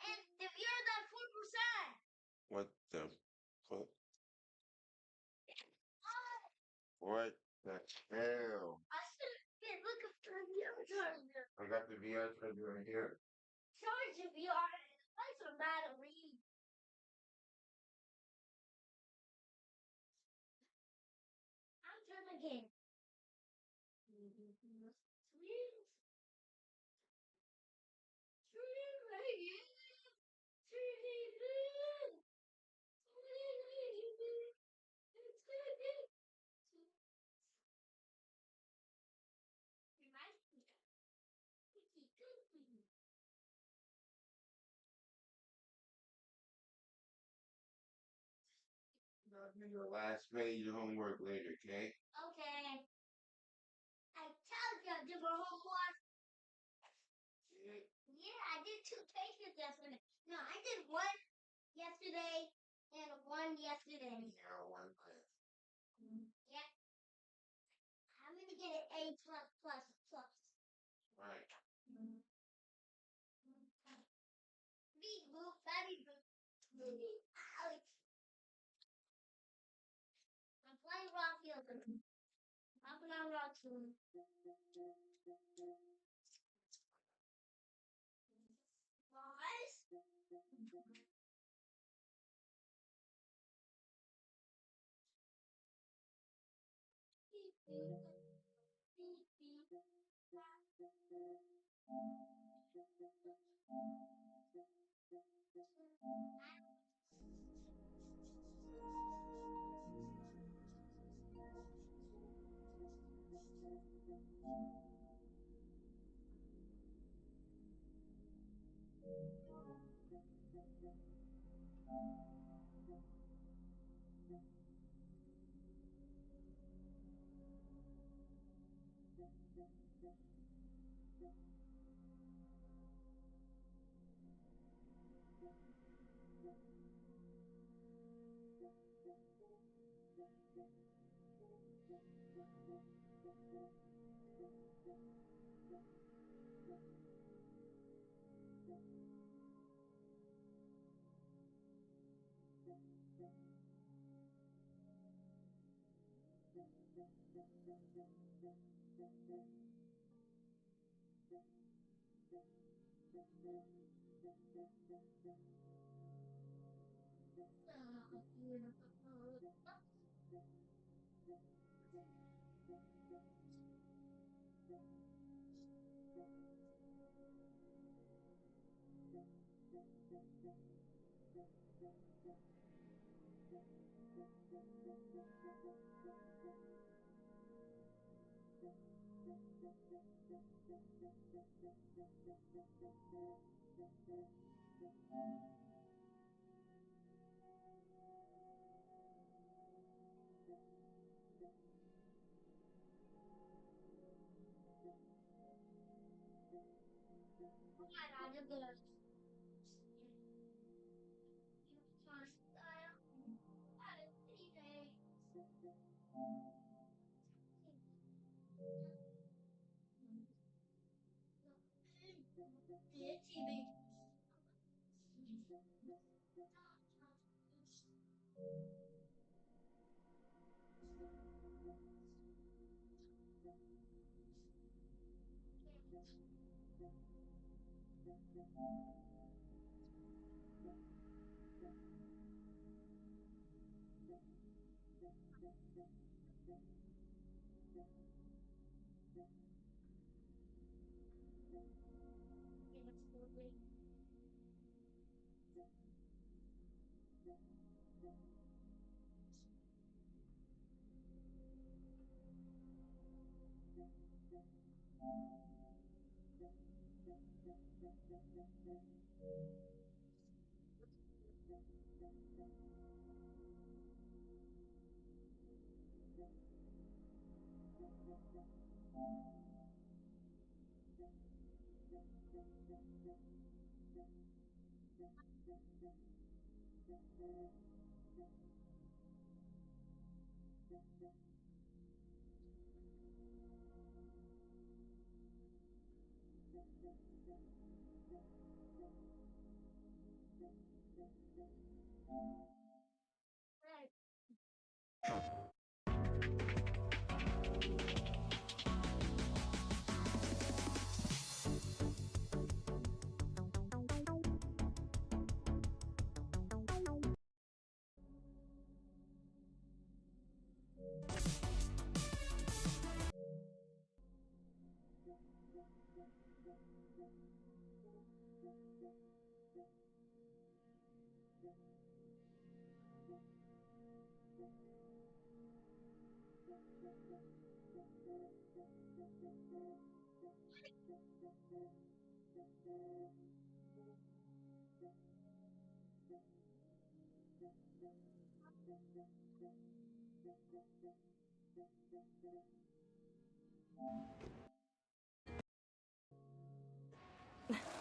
and the VR's at 4%. What the fuck? What the hell? I should have been looking for a VR charger. I got the VR charger right here. Charge the VR and place a battery. I'm trying again. I'll do your last page of homework later, okay? Okay. I told you I did my homework. Yeah, I did 2 pages yesterday. No, I did 1 yesterday and 1 yesterday. Yeah, one class. Yeah. I'm gonna get an A plus plus plus. Right. Beep boop, baby boop. Alex. I'm playing rock yoga. I'm playing rock yoga. Guys. Beep boop. Beep beep.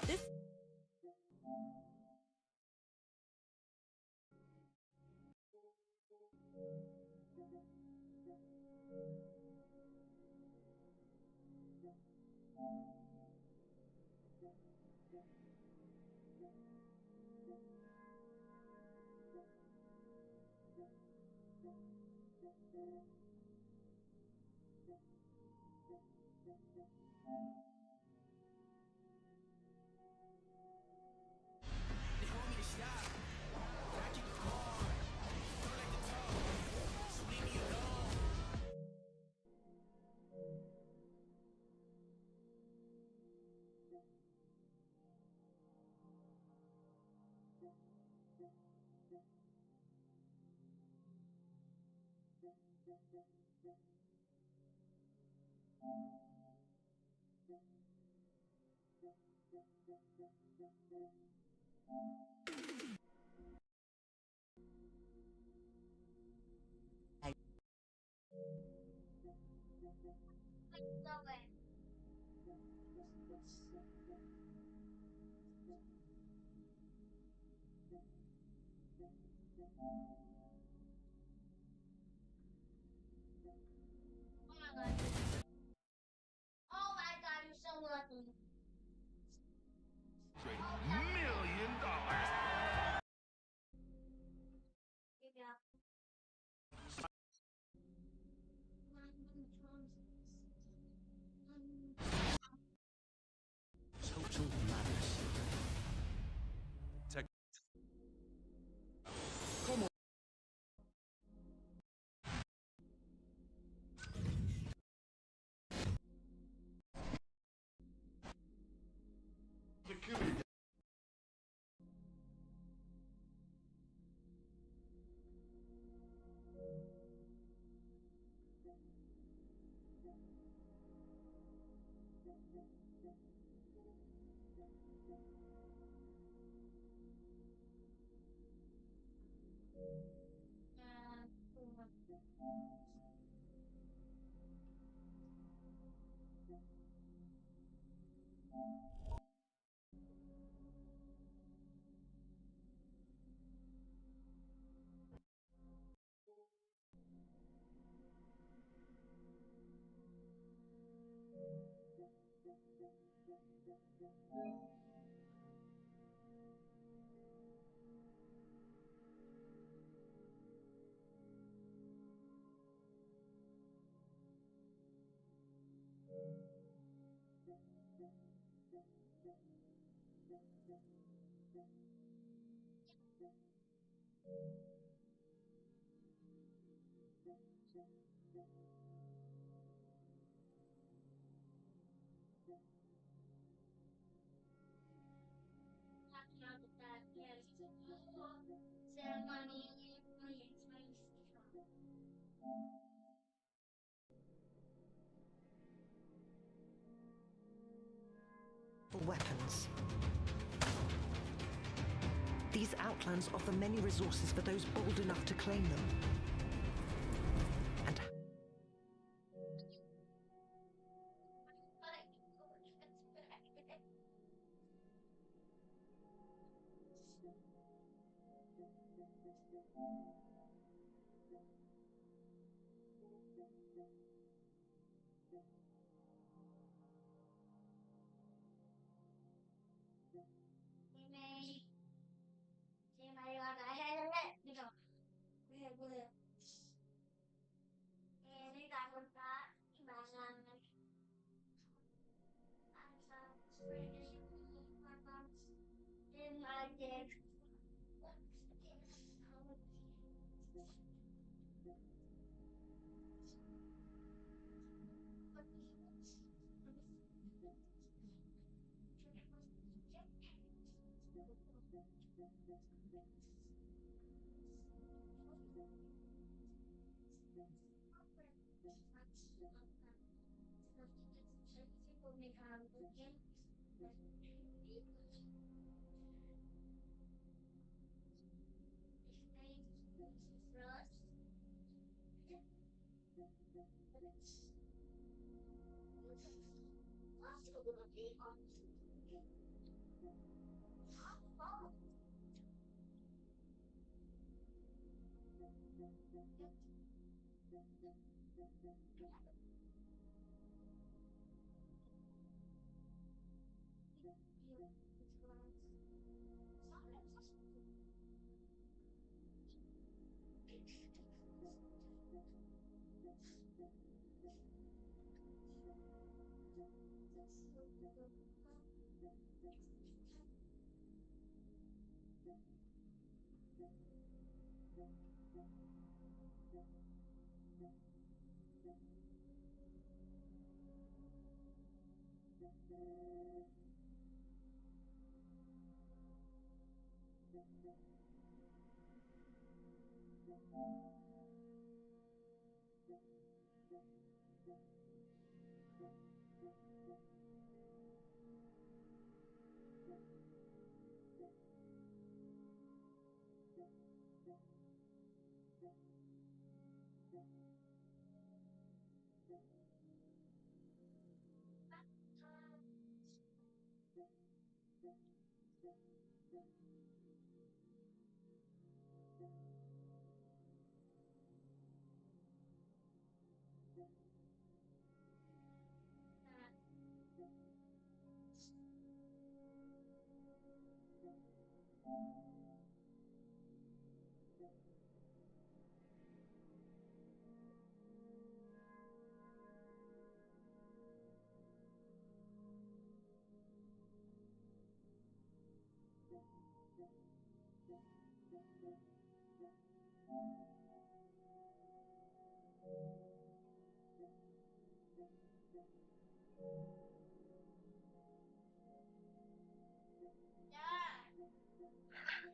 This Oh my god, you're so lucky. $1 million. Weapons. These outlands offer many resources for those bold enough to claim them. And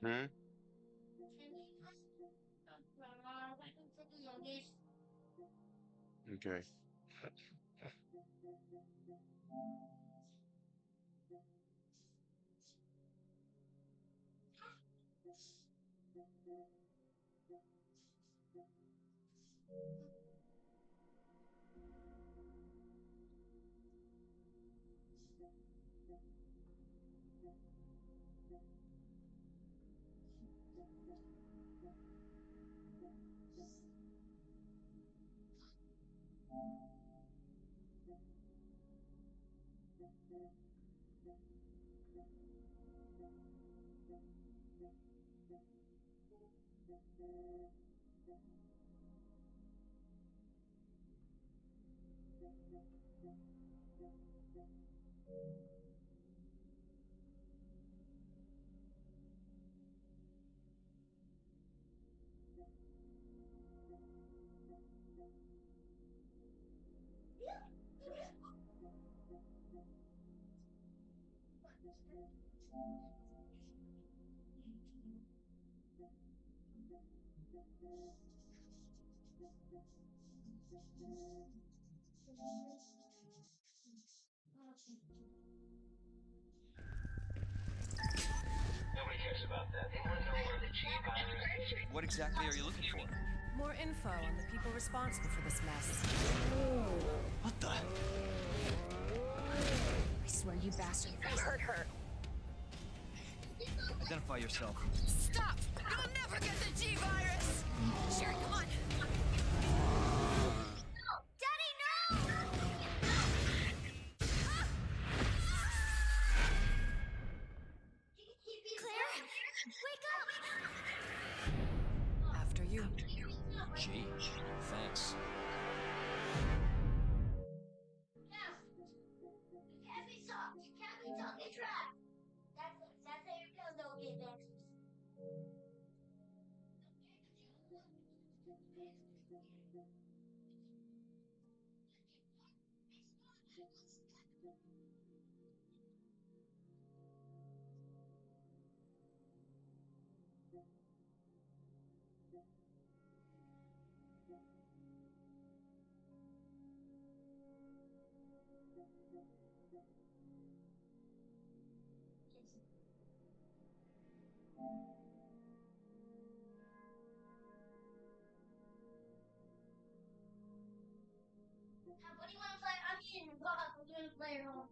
Hmm? Okay. Nobody cares about that. They want to know where the G virus is. What exactly are you looking for? More info on the people responsible for this mess. What the? I swear you bastard. You hurt her. Identify yourself. Stop! You'll never get the G virus! Sherry, come on! Daddy, no! Claire, wake up! After you. Gee, thanks. You can't be soft. You can't be talking trash. That's how your pills don't get answers. What do you want to play? I'm eating Bob. We're going to play at home.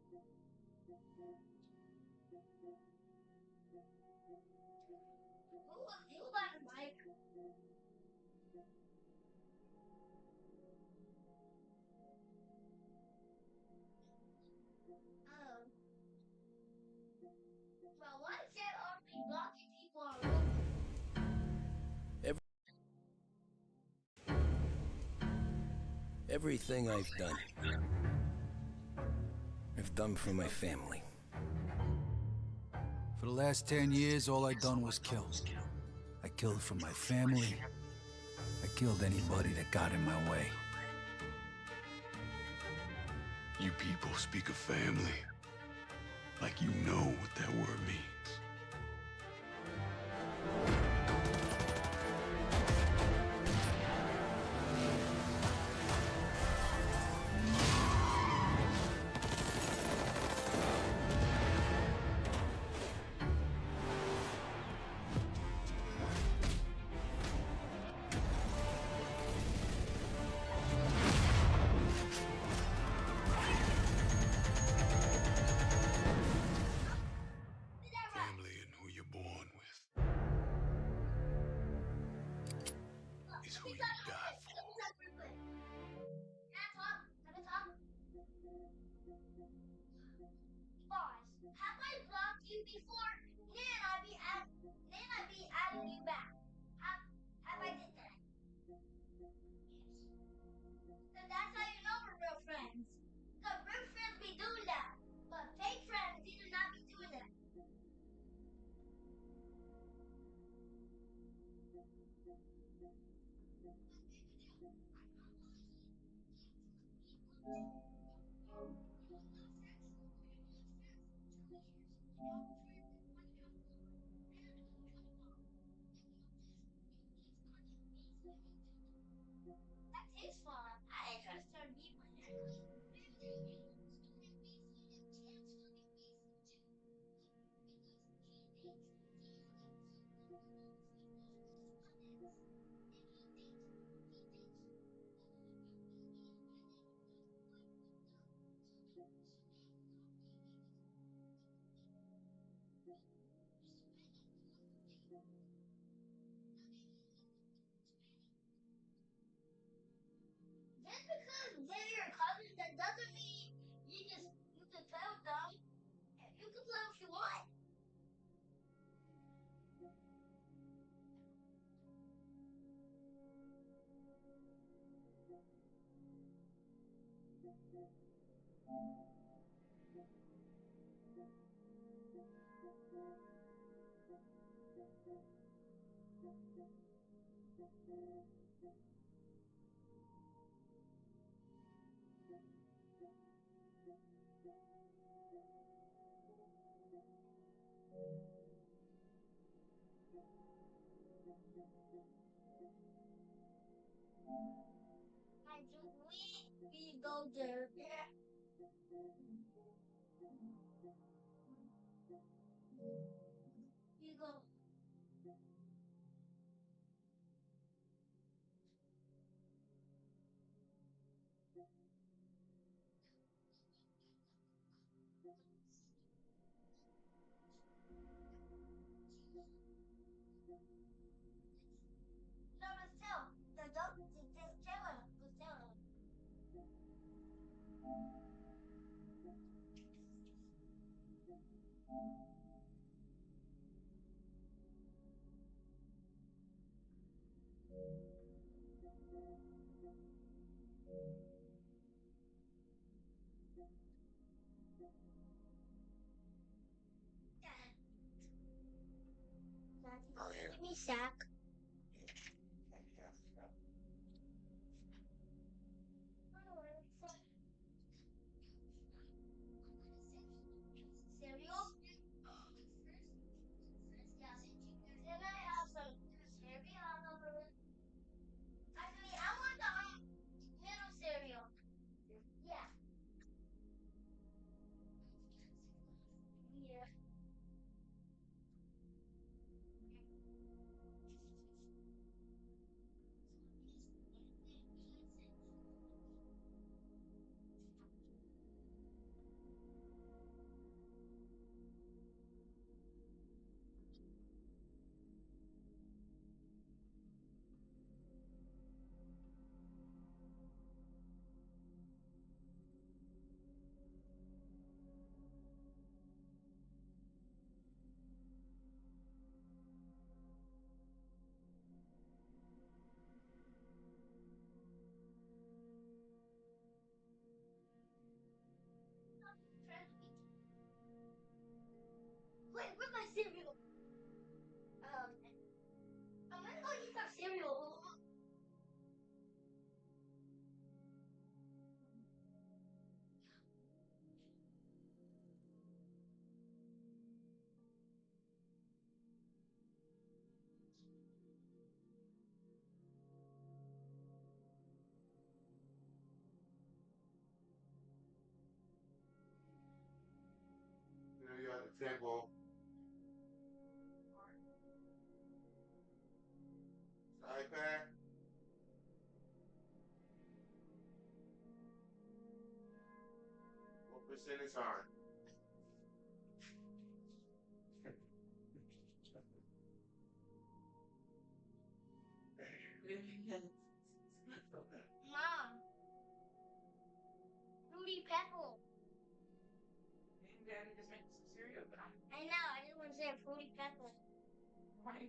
Who got a mic? Well, why can't all be blocking people on road? Everything I've done for my family. For the last 10 years, all I done was kill. I killed for my family. I killed anybody that got in my way. You people speak of family like you know what that word means. Family and who you're born with is who you die for. Boss, have I blocked you before? Then I'd be adding you back. Have I did that? So that's how you know we're real friends. Because real friends be doing that. But fake friends, they do not be doing that. That's his fault. I didn't trust her to be my neck. Just because they're your cousins, that doesn't mean you can play with them. You can play if you want. We go there. Yeah. You go. No, but still, the dog, just tell him. Oh, yeah. Give me sack. Cereal? Yeah. Can I have some cereal? Actually, I want the middle cereal. Yeah. Yeah. Wait, where's my cereal? I'm gonna go eat some cereal. You know, you're at the temple. iPad. What percent is on? Mom, Fruity Pebble. Daddy just make some cereal, but I know, I just want to say Fruity Pebble. right.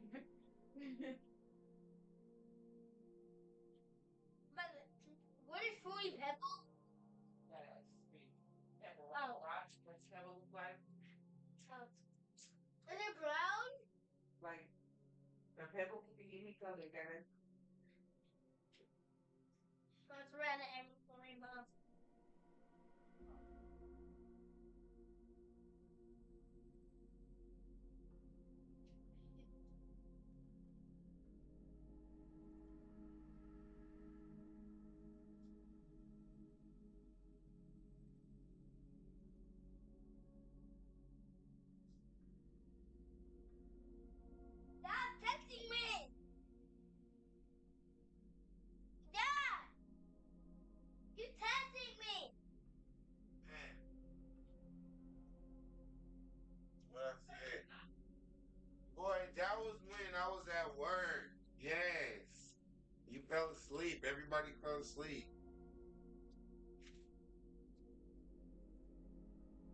But what is Fruity Pebble? That's sweet. Pebble Oh. rock. What's pebble look like? Is it brown? Like a pebble can be any color, Daddy. That's red and rainbow. Stop texting me! Dad! Yes. You fell asleep. Everybody fell asleep.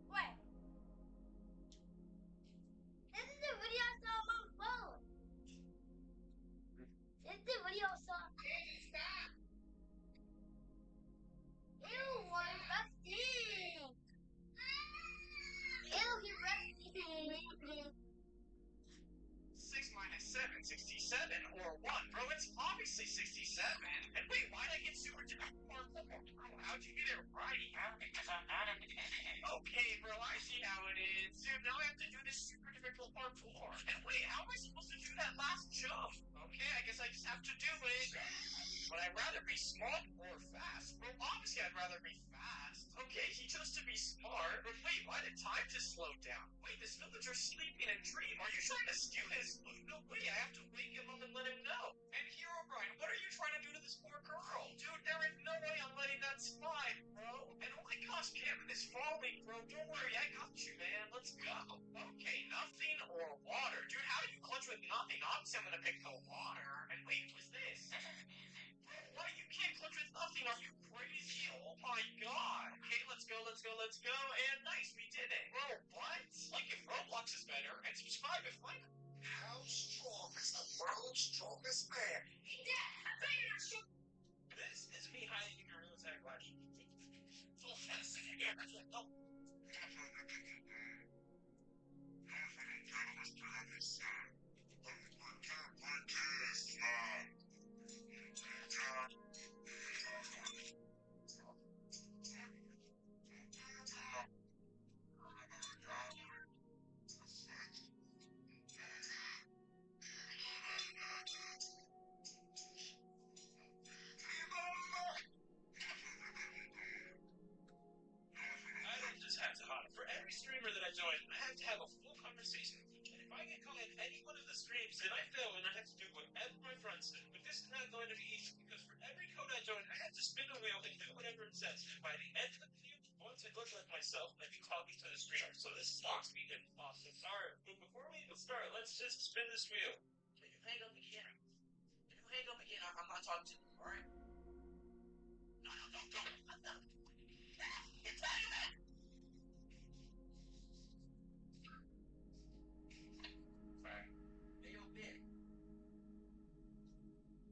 Wait. This is the video I saw on my phone. This is the video I saw. Stop. Ew, I'm resting. Ew, you're resting. 6 minus 7, 67, or 1. Bro, it's obviously 67. And wait, why'd I get super difficult? How'd you get it right? Because I'm not an idiot. Okay, bro, I see how it is. Dude, now I have to do this super difficult part 4. And wait, how am I supposed to do that last jump? Okay, I guess I just have to do it. Would I rather be smart or fast? Well, obviously I'd rather be fast. Okay, he chose to be smart. But wait, why did time just slow down? Wait, this villager's sleeping in a dream. Are you trying to steal his food? No way, I have to wake him up and let him know. And Hero Brian, what are you trying to do to this poor girl? Dude, there is no way I'm letting that slide, bro. And oh my gosh, Kevin is falling, bro. Don't worry, I got you, man. Let's go. Okay, nothing or water. Dude, how do you clutch with nothing? Obviously, I'm gonna pick the water. And wait, what's this? Why you can't clutch with nothing? Are you crazy? Oh my god. Okay, let's go, let's go, let's go. And nice, we did it. Bro, what? Like if Roblox is better, and subscribe if like. How strong is the world's strongest man? This is me hiding in your nose, everybody. So fast again. Oh. I don't just have to hide. For every streamer that I join, I have to have a full conversation. And if I get caught in any one of the streams, then I fail and I have to do whatever my friends do. But this is not going to be easy because for every code I join, I have to spin the wheel and do whatever it says. And by the end of the video, once I look like myself, I'd be talking to the streamer. So this sucks me and awesome. Alright, but before we even start, let's just spin this wheel. If you hang up again, I'm not talking to you, alright? No, don't. It's not. Hey, yo, Ben.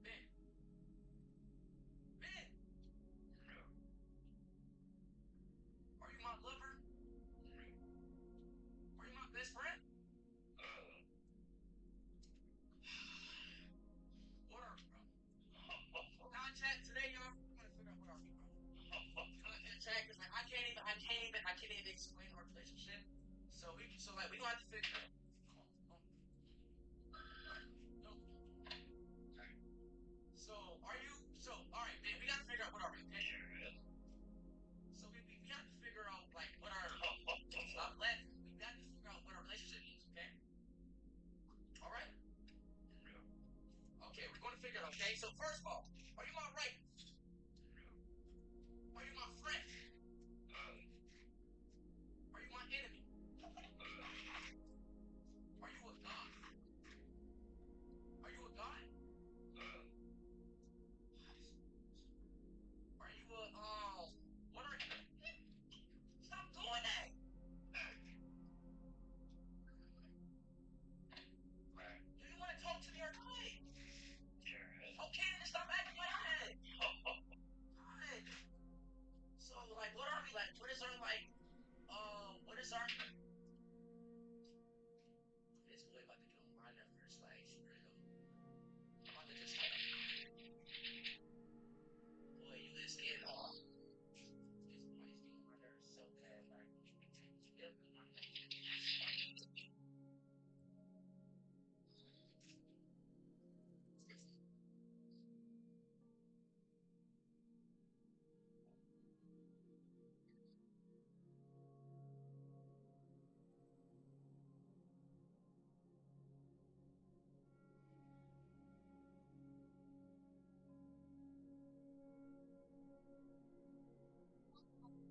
Ben. Ben. Are you my lover? Are you my best friend? What are we, bro? Contact today, y'all. We're gonna figure out what are we, bro. Contact is like I can't even explain our relationship. So we gonna have to figure it out. So alright, man, we gotta figure out what are we, okay? So we have to figure out like what our stop laughing. We got to figure out what our relationship is, okay? Alright? Okay, we're gonna figure it out, okay? So first of all, are you my right? Are you my friend? Are you my enemy? Are you a god? Are you a god? Are you a what are you? Stop doing that! Do you want to talk to me or not? Okay, then stop acting like that. God. So like what are we like? What is our like what is our it's really about to get on my nerves, like for real. I'm about to just like boy, you is getting off. This boy is getting on my nerves so bad, like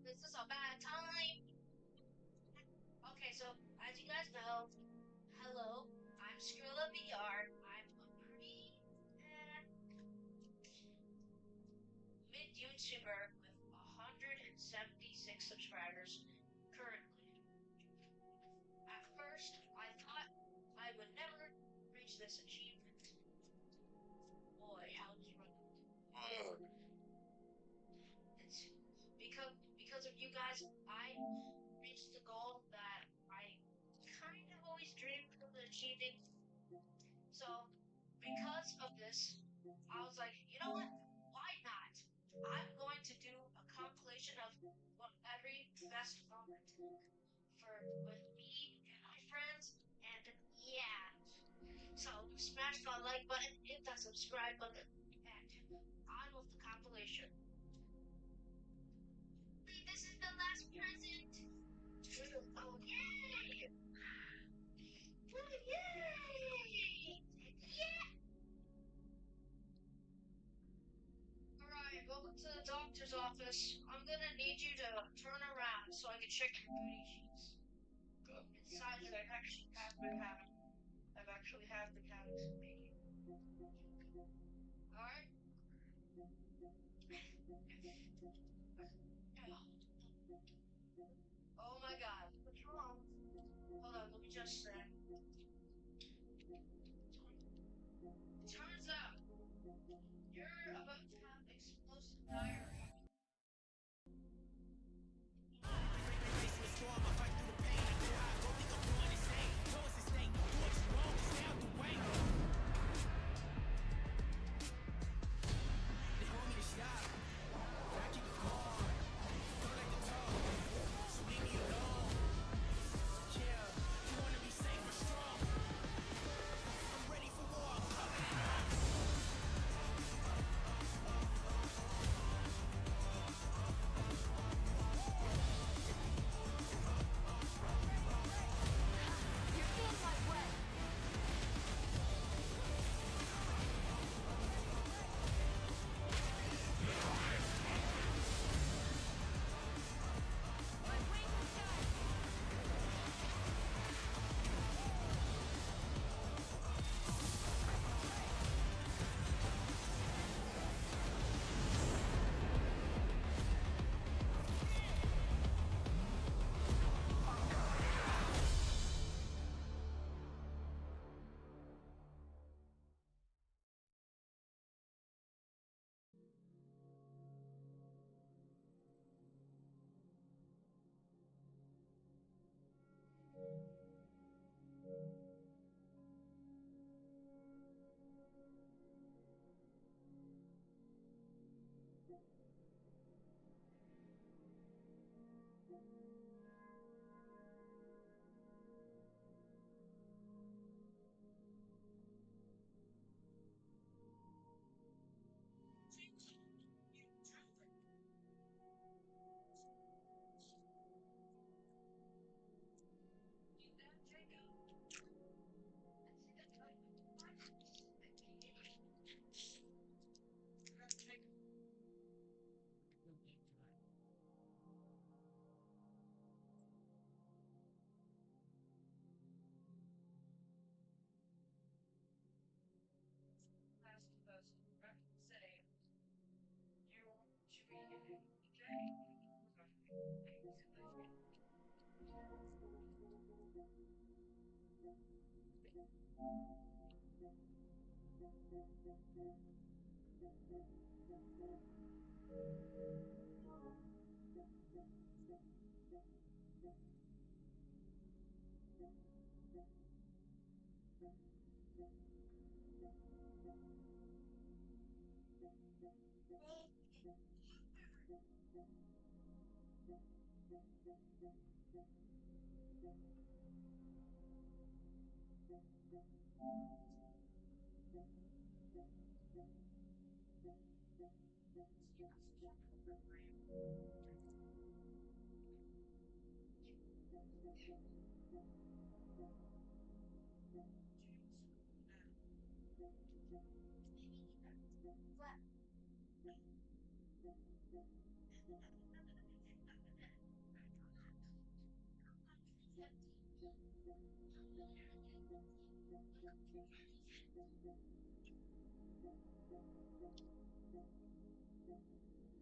This is a bad time. Okay, so as you guys know, hello, I'm Skrilla VR. I'm a pretty YouTuber with 176 subscribers currently. At first, I thought I would never reach this achievement. Boy, how did you run? It's because of you guys, I reached the goal that I kind of always dreamed of achieving. So, because of this, I was like, you know what? Why not? I'm going to do a compilation of every best moment for with me and my friends, and yeah. So smash that like button, hit that subscribe button, and on with the compilation. Wait, this is the last present. Oh yay! Oh yay! Yeah! Alright, welcome to the doctor's office. I'm gonna need you to turn around so I can check your booty cheeks. Inside I actually have the cavity. I've actually have the cavity made. Alright? Oh my god, what's wrong? Hold on, let me just turns out you're about to have explosive diarrhea.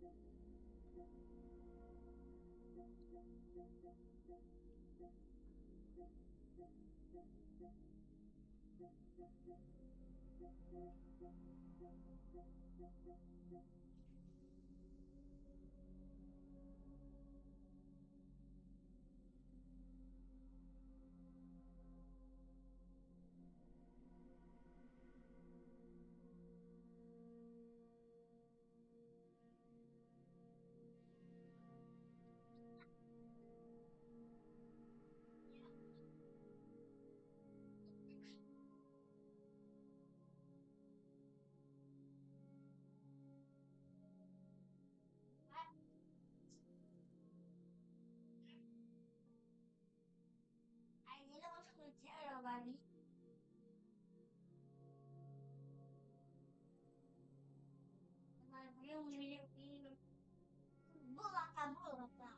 I didn't want to tell nobody. My real name Bulaka Bulaka.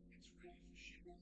It's ready for shipping.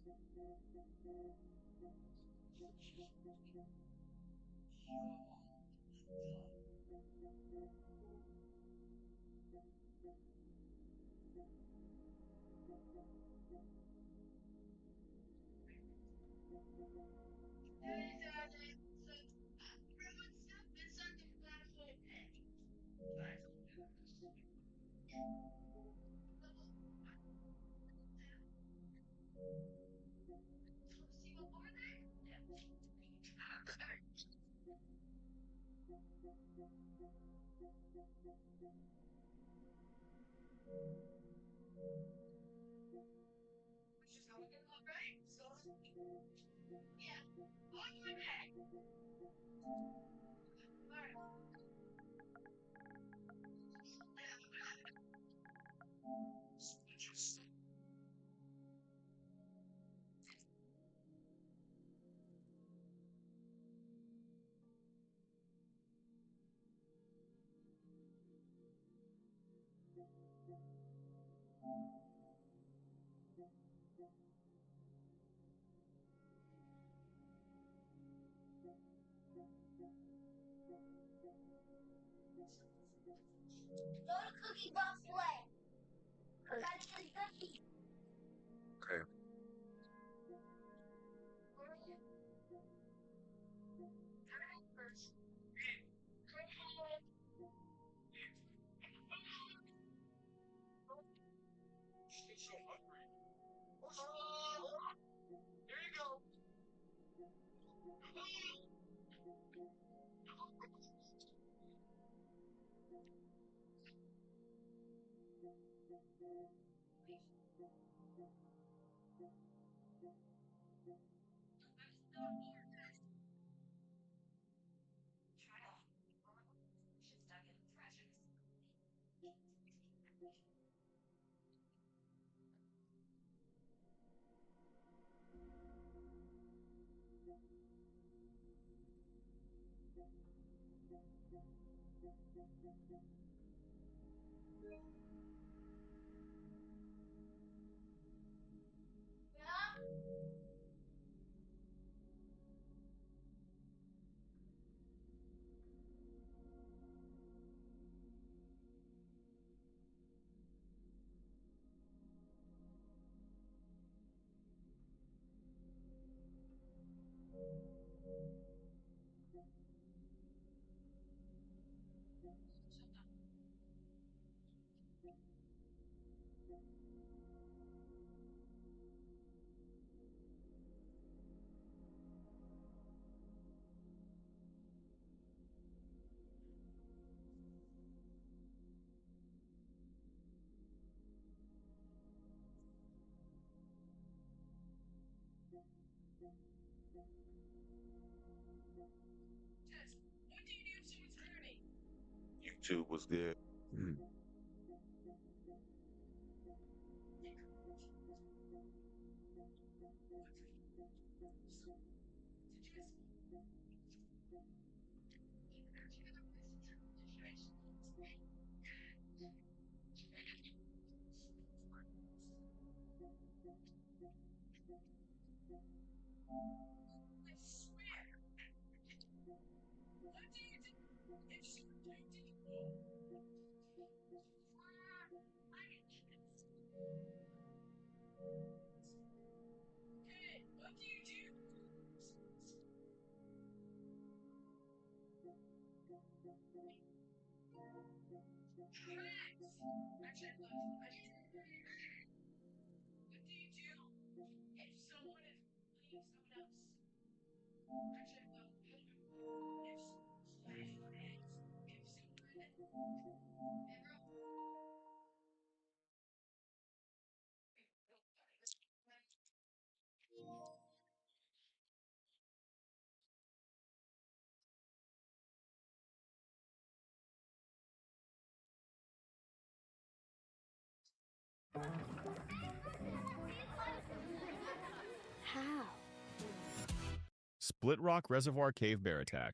Go to Cookie Box Way. Catch the cookie. Okay. She's so hungry. Here you go. YouTube was good. How? Split Rock Reservoir Cave Bear Attack.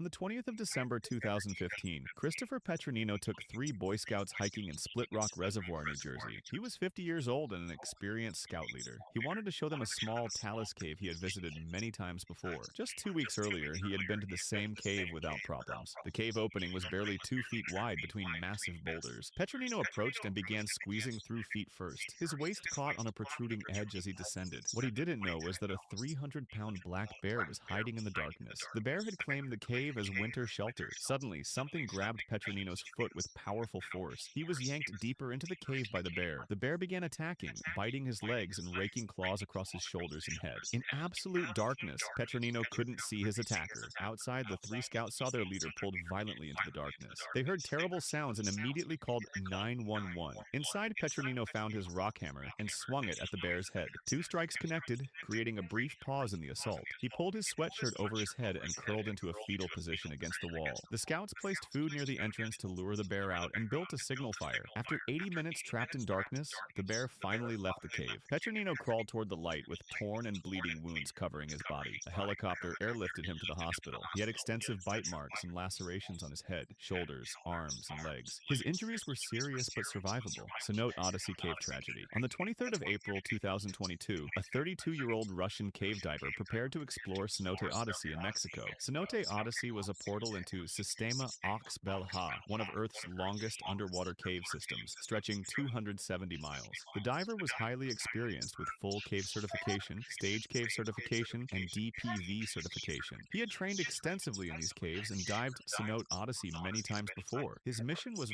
On the 20th of December 2015, Christopher Petronino took 3 Boy Scouts hiking in Split Rock Reservoir, New Jersey. He was 50 years old and an experienced scout leader. He wanted to show them a small talus cave he had visited many times before. Just 2 weeks earlier, he had been to the same cave without problems. The cave opening was barely 2 feet wide between massive boulders. Petronino approached and began squeezing through feet first. His waist caught on a protruding edge as he descended. What he didn't know was that a 300-pound black bear was hiding in the darkness. The bear had claimed the cave as winter shelter. Suddenly, something grabbed Petronino's foot with powerful force. He was yanked deeper into the cave by the bear. The bear began attacking, biting his legs and raking claws across his shoulders and head. In absolute darkness, Petronino couldn't see his attacker. Outside, the 3 scouts saw their leader pulled violently into the darkness. They heard terrible sounds and immediately called 911. Inside, Petronino found his rock hammer and swung it at the bear's head. 2 strikes connected, creating a brief pause in the assault. He pulled his sweatshirt over his head and curled into a fetal position against the wall. The scouts placed food near the entrance to lure the bear out and built a signal fire. After 80 minutes trapped in darkness, the bear finally left the cave. Petronino crawled toward the light with torn and bleeding wounds covering his body. A helicopter airlifted him to the hospital. He had extensive bite marks and lacerations on his head, shoulders, arms, and legs. His injuries were serious but survivable. So note Odyssey Cave tragedy. On the 23rd of April 2022, a 32-year-old Russian cave diver prepared to explore Cenote Odyssey in Mexico. Cenote Odyssey was a portal into Sistema Ox-Bel-Ha, one of Earth's longest underwater cave systems, stretching 270 miles. The diver was highly experienced with full cave certification, stage cave certification, and DPV certification. He had trained extensively in these caves and dived Cenote Odyssey many times before. His mission was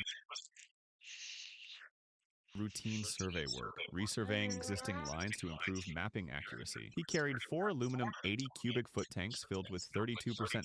routine survey work, resurveying existing lines to improve mapping accuracy. He carried 4 aluminum 80 cubic foot tanks filled with 32%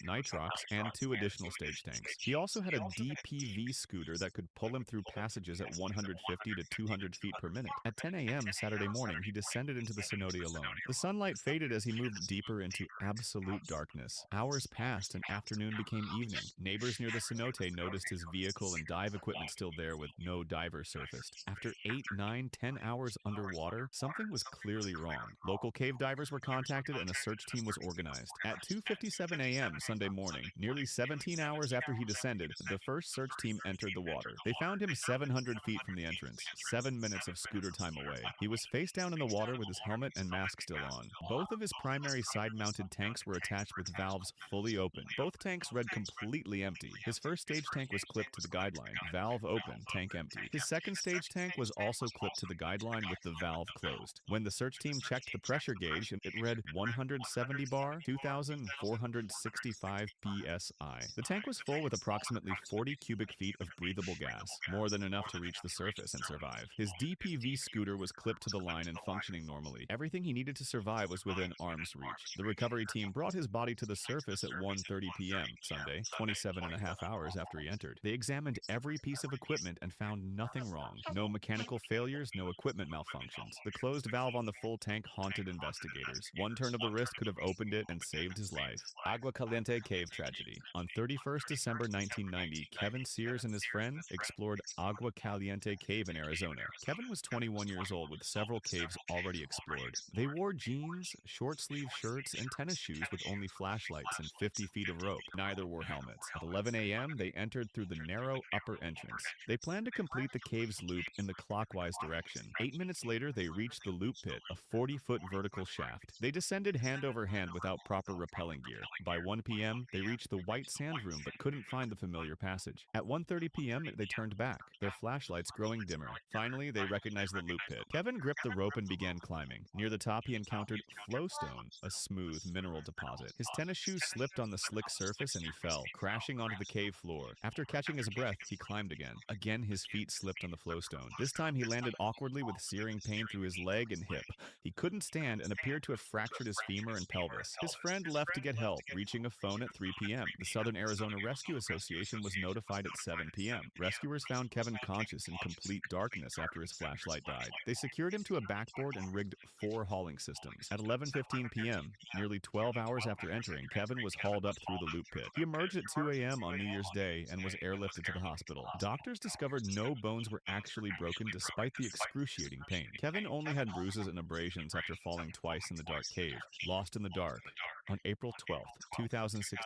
nitrox and 2 additional stage tanks. He also had a DPV scooter that could pull him through passages at 150 to 200 feet per minute. At 10 a.m. Saturday morning, he descended into the cenote alone. The sunlight faded as he moved deeper into absolute darkness. Hours passed and afternoon became evening. Neighbors near the cenote noticed his vehicle and dive equipment still there with no diver surfaced. After 8, 9, 10 hours underwater, something was clearly wrong. Local cave divers were contacted and a search team was organized. At 2:57 a.m. Sunday morning, nearly 17 hours after he descended, the first search team entered the water. They found him 700 feet from the entrance, 7 minutes of scooter time away. He was face down in the water with his helmet and mask still on. Both of his primary side-mounted tanks were attached with valves fully open. Both tanks read completely empty. His first stage tank was clipped to the guideline, valve open, tank empty. His second stage tank was also clipped to the guideline with the valve closed. When the search team checked the pressure gauge, it read 170 bar, 2,465 psi. The tank was full with approximately 40 cubic feet of breathable gas, more than enough to reach the surface and survive. His DPV scooter was clipped to the line and functioning normally. Everything he needed to survive was within arm's reach. The recovery team brought his body to the surface at 1:30 p.m. Sunday, 27 and a half hours after he entered. They examined every piece of equipment and found nothing wrong. No mechanical failures, no equipment malfunctions. The closed valve on the full tank haunted investigators. One turn of the wrist could have opened it and saved his life. Agua Caliente Cave Tragedy. On 31st December 1990, Kevin Sears and his friend explored Agua Caliente Cave in Arizona. Kevin was 21 years old with several caves already explored. They wore jeans, short-sleeve shirts, and tennis shoes with only flashlights and 50 feet of rope. Neither wore helmets. At 11 a.m., they entered through the narrow upper entrance. They planned to complete the cave's loop in the clockwise direction. 8 minutes later, they reached the loop pit, a 40-foot vertical shaft. They descended hand over hand without proper rappelling gear. By 1 p.m., they reached the white sand room but couldn't find the familiar passage. At 1:30 p.m., they turned back, their flashlights growing dimmer. Finally, they recognized the loop pit. Kevin gripped the rope and began climbing. Near the top, he encountered flowstone, a smooth mineral deposit. His tennis shoes slipped on the slick surface and he fell, crashing onto the cave floor. After catching his breath, he climbed again. Again, his feet slipped on the flowstone. This time, he landed awkwardly with searing pain through his leg and hip. He couldn't stand and appeared to have fractured his femur and pelvis. His friend left to get help, reaching a phone at 3 p.m. The Southern Arizona Rescue Association was notified at 7 p.m. Rescuers found Kevin conscious in complete darkness after his flashlight died. They secured him to a backboard and rigged 4 hauling systems. At 11:15 p.m., nearly 12 hours after entering, Kevin was hauled up through the loop pit. He emerged at 2 a.m. on New Year's Day and was airlifted to the hospital. Doctors discovered no bones were actually broken despite the excruciating pain. Kevin only had bruises and abrasions after falling twice in the dark cave. Lost in the dark on April 12th, 2006.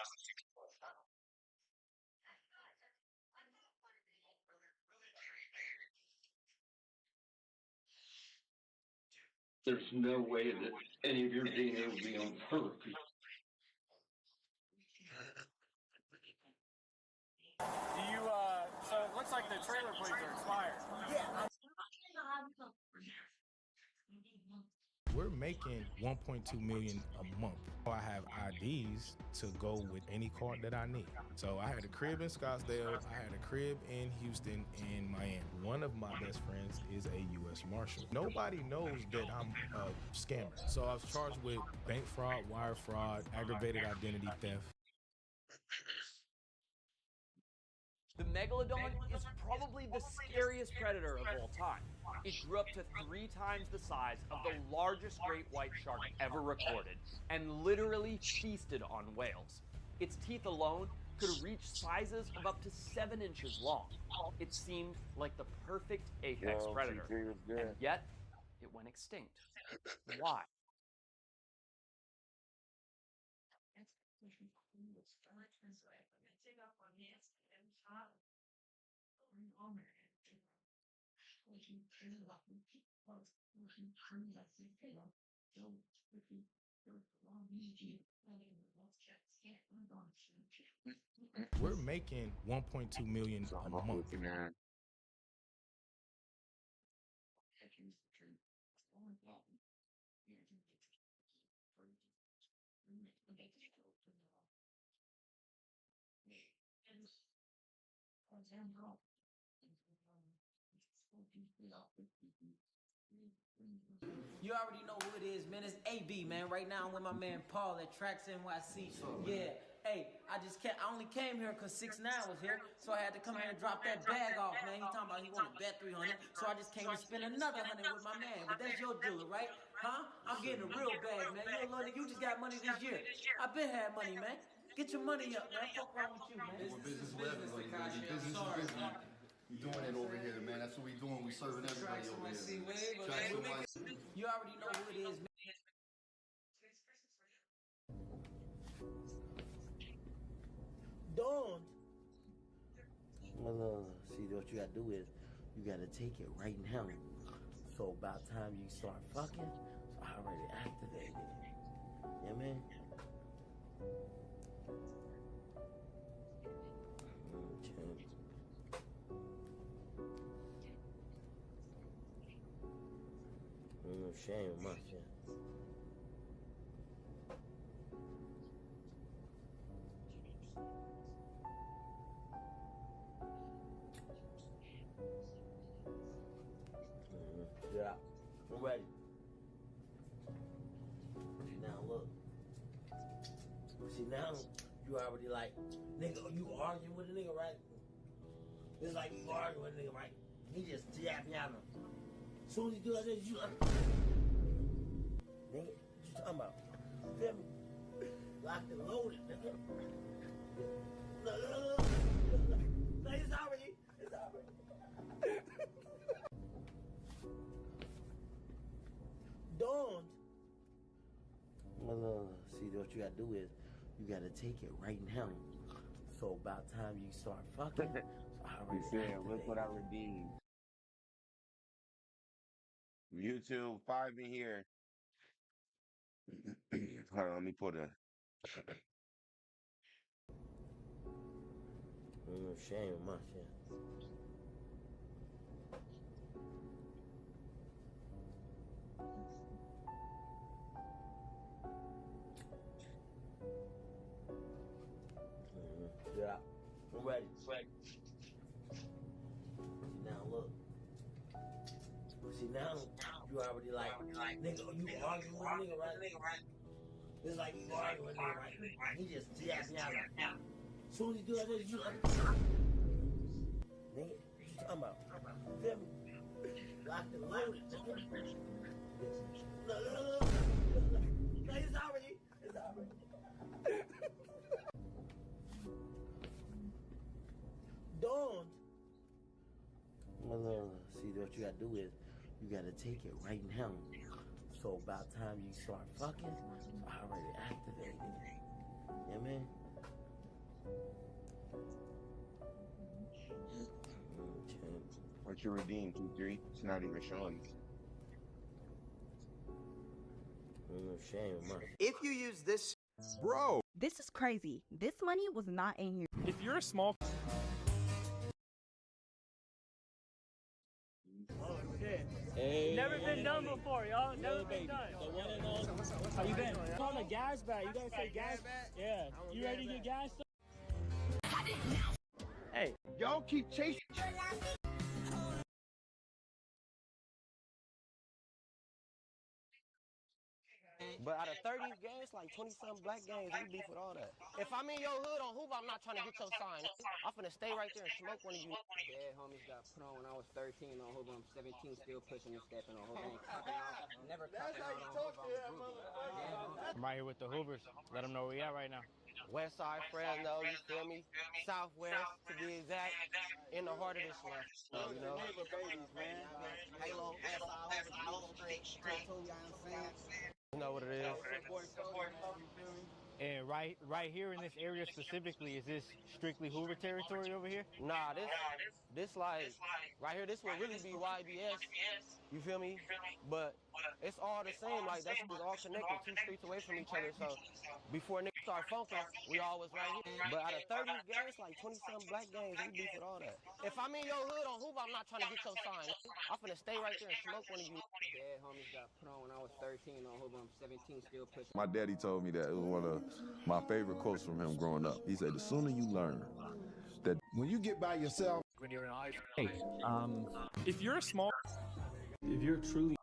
There's no way that any of your DNA would be on purpose. So it looks like the trailer plates are expired. Yeah. We're making 1.2 million a month. I have IDs to go with any card that I need. So I had a crib in Scottsdale, I had a crib in Houston and Miami. One of my best friends is a U.S. Marshal. Nobody knows that I'm a scammer. So I was charged with bank fraud, wire fraud, aggravated identity theft. The megalodon is probably the scariest predator of all time. It grew up to 3 times the size of the largest great white shark ever recorded and literally feasted on whales. Its teeth alone could reach sizes of up to 7 inches long. It seemed like the perfect apex predator, and yet it went extinct. Why? We're making 1.2 million a month. You already know who it is, man. It's AB, man. Right now I'm with my man Paul at Tracks NYC. Yeah. Hey, I only came here because 6ix9ine was here, so I had to come here and drop that bag off, man. He talking about he wanted bet 300, so I just came to spend another 100 with my man. But that's your dealer, right? Huh? I'm getting a real bag, man. You a little nigga, you just got money this year. I been had money, man. Get your money up, man. Fuck wrong with you, man. Business is business, business is business. We doing it over here, man. That's what we doing. We serving everybody over here. You already know who it is, man. Dawn. Well, see, what you gotta do is you gotta take it right now. So about time you start fucking, so I already activated it. You know what I mean? Shame on my shit. Yeah, I'm ready. Now look. See now, you already like, nigga, you arguing with a nigga, right? It's like you arguing with a nigga, right? He just jab me out of him. As soon as you do that, you like, nigga, what you talking about? Feel me? Locked and loaded, nigga. No, it's already. Dawn. Well, see, what you gotta do is you gotta take it right now. So about time you start fucking, so I already activated. Look what I redeemed. YouTube, 5 in here. Hold on, let me put a. Shame on my shit. Yeah, I'm ready. Now look. See now, you already like, nigga, you arguing with a nigga, right? It's like you arguing with a nigga, right? He just jab me out of him. As soon as you do that, you like, nigga, what you talking about? Feel me? Locked and loaded, nigga. No, it's already. Dawn. Well, see, what you gotta do is you gotta take it right now. So about time you start fucking, so I already activated it. You know what I mean? What you redeemed, 2-3? It's not even showing. Shame on my. If you use this, bro, this is crazy. This money was not in here. If you're a small. Oh shit. Hey, never been done before, y'all. Never been done. How you been? On a gas bag. You gotta say gas. Yeah. You ready to get gas? Hey, y'all keep chasing. but out of 30 games, like 20-something black games, we beef with all that. If I'm in your hood on Hoover, I'm not trying to get your sign. I'm finna stay right there and smoke one of you. Yeah, homies got put on when I was 13 on Hoover. I'm 17, still pushing and stepping on Hoover. Ain't copping out. Never copping out on Hoover. I'm right here with the Hoovers. Let them know where we at right now. West side, Fresno, you feel me? Southwest, to be exact. In the heart of this motherfucker, you know? Halo, West side, Hoover, straight, you know what I'm saying? You know what it is. And right here in this area specifically, is this strictly Hoover territory over here? Nah, this like, right here, this would really be YBS, you feel me? But it's all the same, like that's all connected, 2 streets away from each other, so before niggas start funking, we always right here. But out of 30 games, like 20-something black games, we beef with all that. If I'm in your hood on Hoover, I'm not trying to get your sign. I'm finna stay right there and smoke one of you. Yeah, homies got put on when I was 13 on Hoover. I'm 17, still pushing. My daddy told me that it was one of my favorite quotes from him growing up. He said, the sooner you learn that when you get by yourself, when you're in high school. Hey, If you're a small, if you're truly,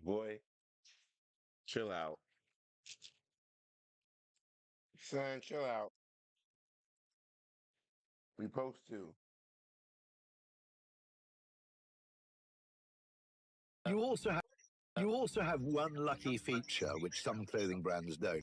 Boy, chill out. Son, chill out. We supposed to. You also have one lucky feature which some clothing brands don't.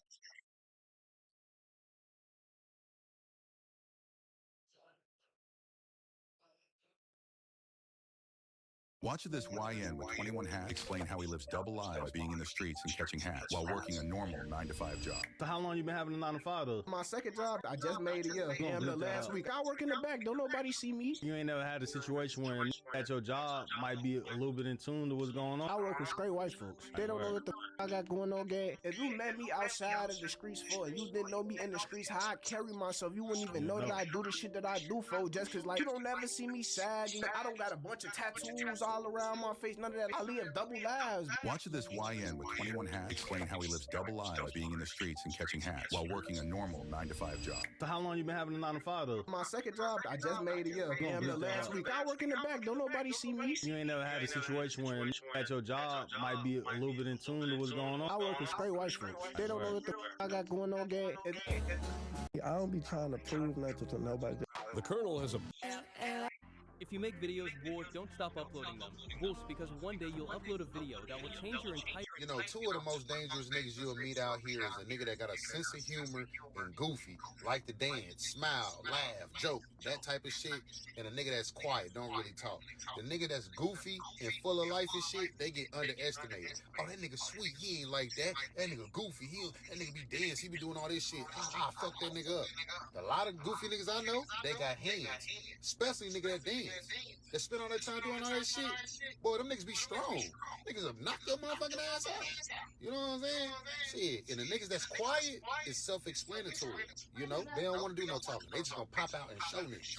Watch this YN with 21 hats explain how he lives double lives being in the streets and catching hats while working a normal 9-to-5 job. So how long you been having a 9-to-5 though? My second job, I just made a year. Damn, the last week. I work in the back. Don't nobody see me. You ain't never had a situation where at your job might be a little bit in tune to what's going on? I work with straight white folks. They don't know what the I got going on, gang. If you met me outside of the streets for and you didn't know me in the streets, how I carry myself, you wouldn't even know that I do the shit that I do for. Just cause like you don't never see me sagging. I don't got a bunch of tattoos all around my face. None of that. I live double lives. Watch this YN with 21 hats explain how he lives double lives being in the streets and catching hats while working a normal 9-to-5 job. So how long you been having a 9-to-5 though? My second job, I just made a year. Damn, the last week. I work in the back. Don't nobody see me. You ain't never had a situation where at your job might be a little bit in tune to what's going on? I work with straight white folks. They don't know what the I got going on, gang. I don't be trying to prove nothing to nobody. The Colonel has a... If you make videos, Wolf, don't stop uploading them. Wolf, because one day you'll upload a video that will change your entire... You know, two of the most dangerous niggas you'll meet out here is a nigga that got a sense of humor and goofy, like to dance, smile, laugh, joke, that type of shit, and a nigga that's quiet, don't really talk. The nigga that's goofy and full of life and shit, they get underestimated. Oh, that nigga sweet, he ain't like that. That nigga goofy, that nigga be dance, he be doing all this shit. Fuck that nigga up. A lot of goofy niggas I know, they got hands, especially nigga that dance. They spend all that time doing all that shit. Boy, them niggas be strong. Niggas will knock your motherfucking ass out. You know what I'm saying? Shit. And the niggas that's quiet is self-explanatory. You know? They don't want to do no talking. They just gonna pop out and show niggas.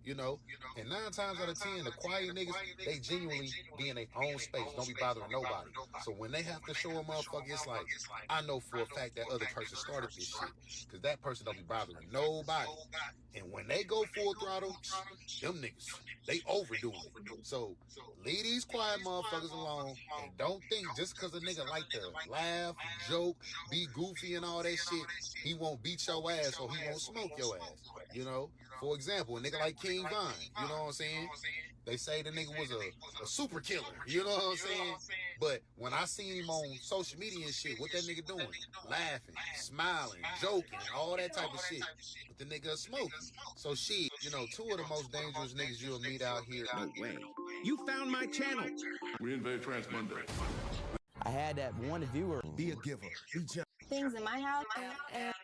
You know? And 9 times out of 10, the quiet niggas, they genuinely be in their own space. Don't be bothering nobody. So when they have to show a motherfucker, it's like, I know for a fact that other person started this shit. Because that person don't be bothering nobody. And when they go full throttle, them niggas, they overdoing it. So leave these quiet motherfuckers alone and don't think just because a nigga like to laugh, joke, be goofy and all that shit, he won't beat your ass or he won't smoke your ass. You know? For example, a nigga like King Von, you know what I'm saying? They say the nigga was a super killer, you know what I'm saying? But when I seen him on social media and shit, what that nigga doing? Laughing, smiling, joking, all that type of shit. But the nigga smoking. So shit, you know, two of the most dangerous niggas you'll meet out here. No way. You found my channel. We invade Trans Monday. I had that one viewer. Be a giver. Be generous. Things in my house.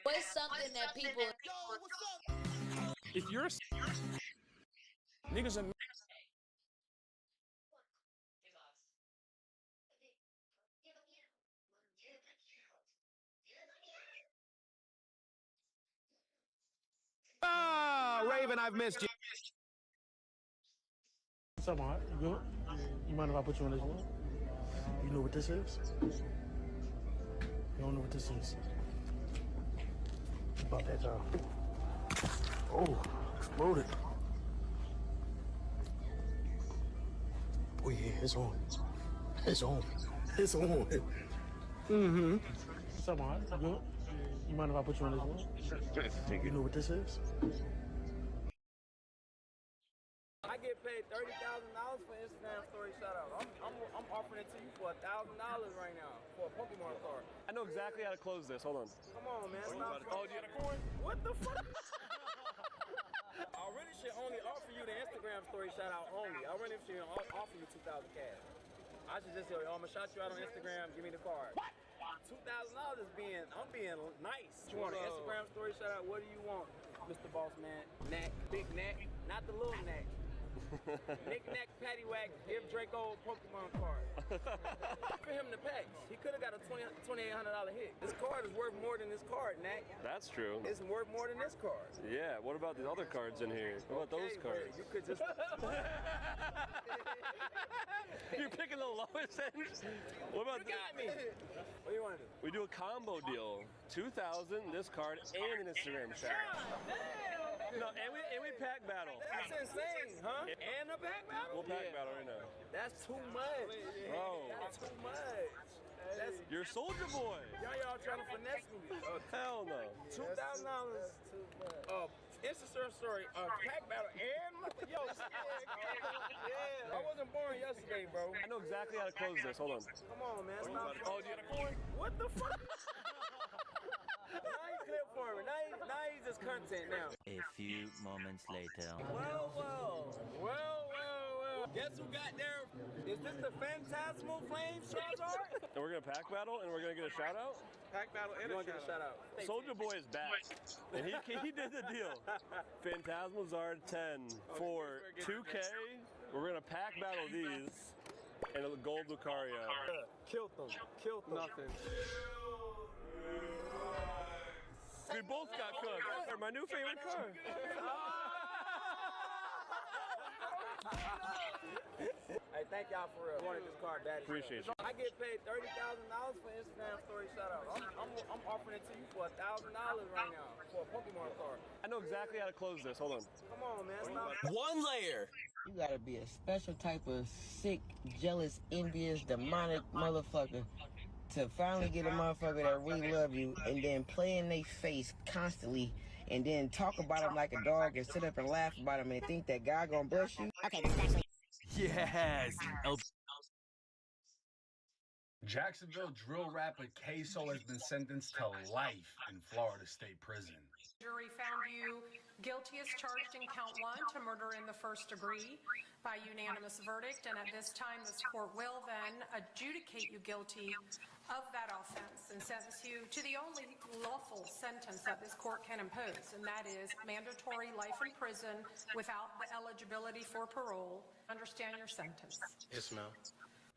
What's something that people... If you're a... Niggas are... Ah, Raven, I've missed you. What's up, man? You good? You mind if I put you on this one? You know what this is? You don't know what this is. About that time. Oh, exploded. Oh yeah, it's on. It's on. It's on. Mm-hmm. What's up, man? You good? You mind if I put you on this one? You know what this is? I get paid $30,000 for Instagram story shout-out. I'm offering it to you for $1,000 right now for a Pokemon card. I know exactly how to close this. Hold on. Come on, man. Stop. Oh, you got a coin? What the fuck? I really should only offer you the Instagram story shout-out only. I really should offer you 2,000 cash. I should just say, I'm gonna shout you out on Instagram. Give me the card. What? $2,000 is I'm being nice. You want an Instagram story shout-out? What do you want, Mr. Boss Man? Neck, big neck, not the little neck. Knick-knack, paddywhack, give Draco a Pokemon card. For him to pay. He could have got a $2,800 hit. This card is worth more than this card, Knack. That's true. It's worth more than this card. Yeah, what about these other cards in here? What about those cards? You could just... You're picking the lowest end? What about You got me. What do you want to do? We do a combo deal. 2,000, this card, and an Instagram shout out. No, and we pack battle. That's insane, huh? And a pack battle? We'll pack battle right now. That's too much. Bro. That's too much. That's... You're Soldier Boy. Y'all trying to finesse me. Hell no. $2,000. Instagram story, pack battle, and yo, yeah. I wasn't born yesterday, bro. I know exactly how to close this. Hold on. Come on, man. Stop. What the fuck? Now he's clip for me. Now he's just content now. A few moments later. Well. Guess who got there? Is this the Phantasmal Flame Charizard? And we're gonna pack battle, and we're gonna get a shout out. Pack battle and a shout out. Soldier Boy is back, and he did the deal. Phantasmal Zard 10 for 2K. We're gonna pack battle these, and a gold Lucario. Killed them. Nothing. We both got cooked. My new favorite card. Hey, thank y'all for wanting this card bad. Appreciate you. I get paid $30,000 for Instagram story shout out. I'm offering it to you for $1,000 right now for a Pokemon card. I know exactly how to close this. Hold on. Come on, man. Stop. One layer. You gotta be a special type of sick, jealous, envious, demonic motherfucker to finally get a motherfucker that really love you and then play in their face constantly and then talk about them like a dog and sit up and laugh about them and think that God gonna bless you. Okay, this is actually... Yes. Jacksonville drill rapper Queso has been sentenced to life in Florida State Prison. Jury found you guilty as charged in count 1 to murder in the first degree by unanimous verdict, and at this time this court will then adjudicate you guilty of that offense and sentence you to the only lawful sentence that this court can impose, and that is mandatory life in prison without the eligibility for parole. Understand your sentence. Yes, ma'am.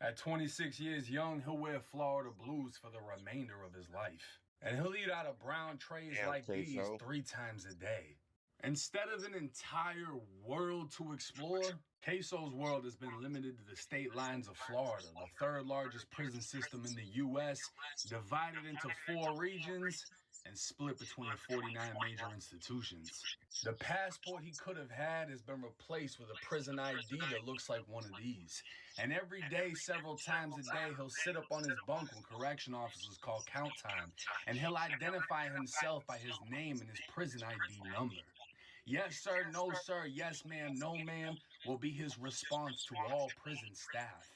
At 26 years young, he'll wear Florida blues for the remainder of his life. And he'll eat out of brown trays like these 3 times a day. Instead of an entire world to explore, Queso's world has been limited to the state lines of Florida, the 3rd largest prison system in the U.S., divided into 4 regions and split between 49 major institutions. The passport he could have had has been replaced with a prison ID that looks like one of these. And every day, several times a day, he'll sit up on his bunk when correction officers call count time, and he'll identify himself by his name and his prison ID number. Yes, sir, no, sir, yes, ma'am, no, ma'am, will be his response to all prison staff.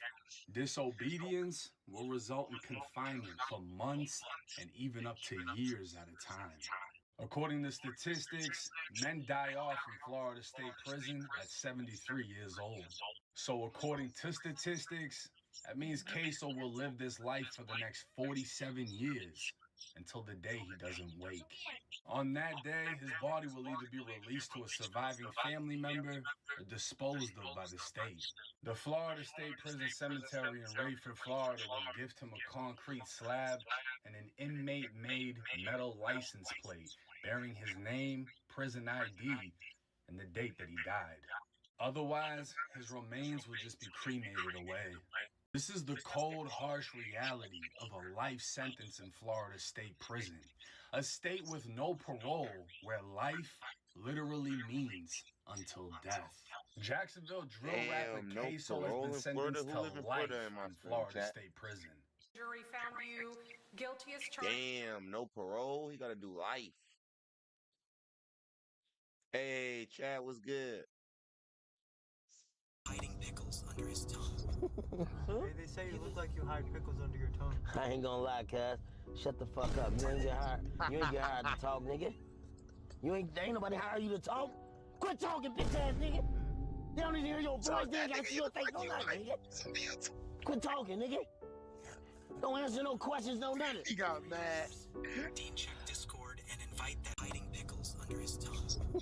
Disobedience will result in confinement for months and even up to years at a time. According to statistics, men die off in Florida State Prison at 73 years old. So according to statistics, that means Queso will live this life for the next 47 years until the day he doesn't wake. On that day, his body will either be released to a surviving family member or disposed of by the state. The Florida State Prison Cemetery in Rayford, Florida will gift him a concrete slab and an inmate-made metal license plate bearing his name, prison ID, and the date that he died. Otherwise, his remains would just be cremated away. This is the cold, harsh reality of a life sentence in Florida State Prison, a state with no parole where life literally means until death. Jacksonville drill rapper Queso has been sentenced to life in Florida State Prison. Jury found you guilty as charged. Damn, no parole. He got to do life. Hey, Chad, what's good? Hiding pickles under his tongue. Hey, they say you look like you hide pickles under your tongue. I ain't gonna lie, cuz. Shut the fuck up. You ain't get hired. You ain't get hired to talk, nigga. There ain't nobody hired you to talk. Quit talking, bitch ass nigga. They don't even hear your voice. They ain't gotta see your face, no nothing, nigga. Quit talking, nigga. Don't answer no questions, no nothing. He got mad. Dean, check Discord and invite that hiding pickles under his tongue. They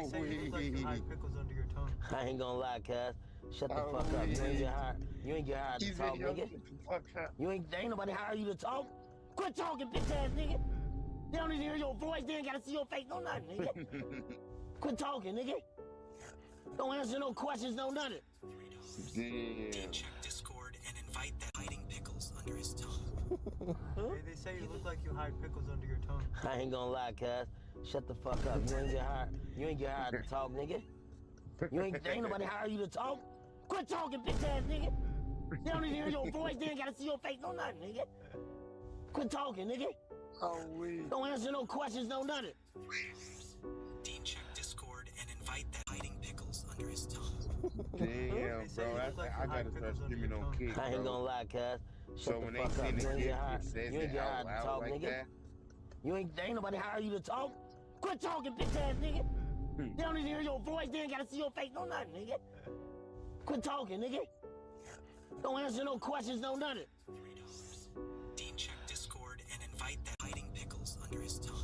say you look like you hide pickles under your tongue. I ain't gonna lie, cuz. Shut the fuck up. You ain't get hired. You ain't get hired to talk, nigga. There ain't nobody hire you to talk. Quit talking, bitch ass nigga. They don't even hear your voice. They ain't gotta see your face. No nothing, nigga. Quit talking, nigga. Don't answer no questions, no nothing. Damn. Check Discord and invite that hiding pickles under his tongue. Hey, they say you look like you hide pickles under your tongue. I ain't gonna lie, cuz. Shut the fuck up. You ain't get hired. You ain't get hired to talk, nigga. There ain't nobody hire you to talk. Quit talking, bitch ass nigga. They don't even hear your voice. They ain't gotta see your face. No nothing, nigga. Quit talking, nigga. Don't answer no questions, no nothing. Dean, check Discord and invite that hiding pickles under his tongue. Damn, bro. I gotta start screaming on kick, bro. I ain't gonna lie, cuz. So when they send a kick, it says it out loud like that? There ain't nobody hire you to talk. Quit talking, bitch ass nigga. They don't even hear your voice. They ain't gotta see your face. No nothing, nigga. Quit talking, nigga. Don't answer no questions, no nothing. Dean, check Discord and invite that hiding pickles under his tongue.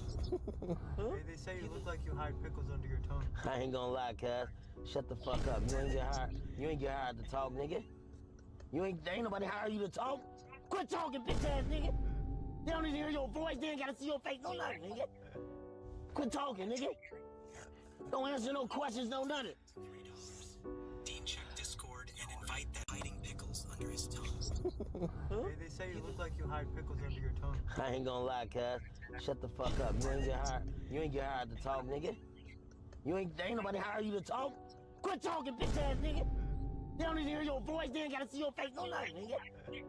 Hey, they say you look like you hide pickles under your tongue. I ain't gonna lie, cuz. Shut the fuck up. You ain't get hired to talk, nigga. There ain't nobody hire you to talk. Quit talking, bitch ass nigga. They don't even hear your voice. They ain't gotta see your face. No nothing, nigga. Quit talking, nigga. Don't answer no questions, no nothing. Dean, check Discord and invite that hiding pickles under his tongue. Hey, they say you look like you hide pickles under your tongue. I ain't gonna lie, cuz. Shut the fuck up. You ain't get hired to talk, nigga. There ain't nobody hire you to talk. Quit talking, bitch ass nigga. They don't even hear your voice. They ain't gotta see your face. No nothing, nigga.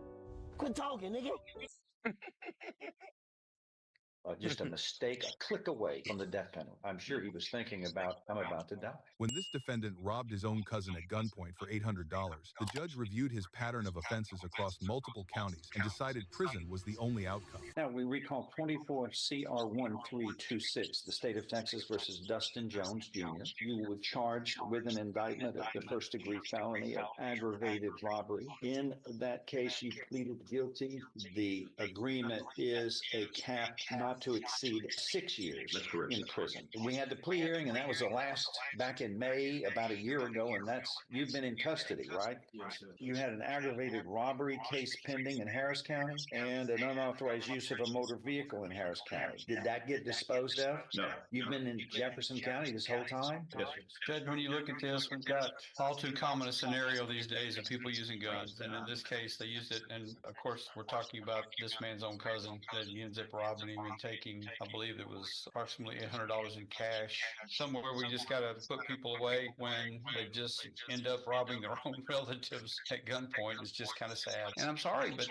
Quit talking, nigga. Just a mistake, a click away from the death penalty. I'm sure he was thinking about, I'm about to die. When this defendant robbed his own cousin at gunpoint for $800, the judge reviewed his pattern of offenses across multiple counties and decided prison was the only outcome. Now, we recall 24 CR 1326, the state of Texas versus Dustin Jones Jr. You were charged with an indictment of the first-degree felony of aggravated robbery. In that case, you pleaded guilty. The agreement is a cap not to exceed 6 years in prison. We had the plea hearing, and that was the last back in May, about a year ago, and you've been in custody, right? Yes, sir. You had an aggravated robbery case pending in Harris County and an unauthorized use of a motor vehicle in Harris County. Did that get disposed of? No. You've been in Jefferson County this whole time? Yes, sir. Judge, when you look at this, we've got all too common a scenario these days of people using guns. And in this case, they used it. And of course, we're talking about this man's own cousin that he ends up robbing him and taking, I believe it was approximately $800 in cash. Somewhere we just got to put people away when they just end up robbing their own relatives at gunpoint. It's just kind of sad. And I'm sorry, but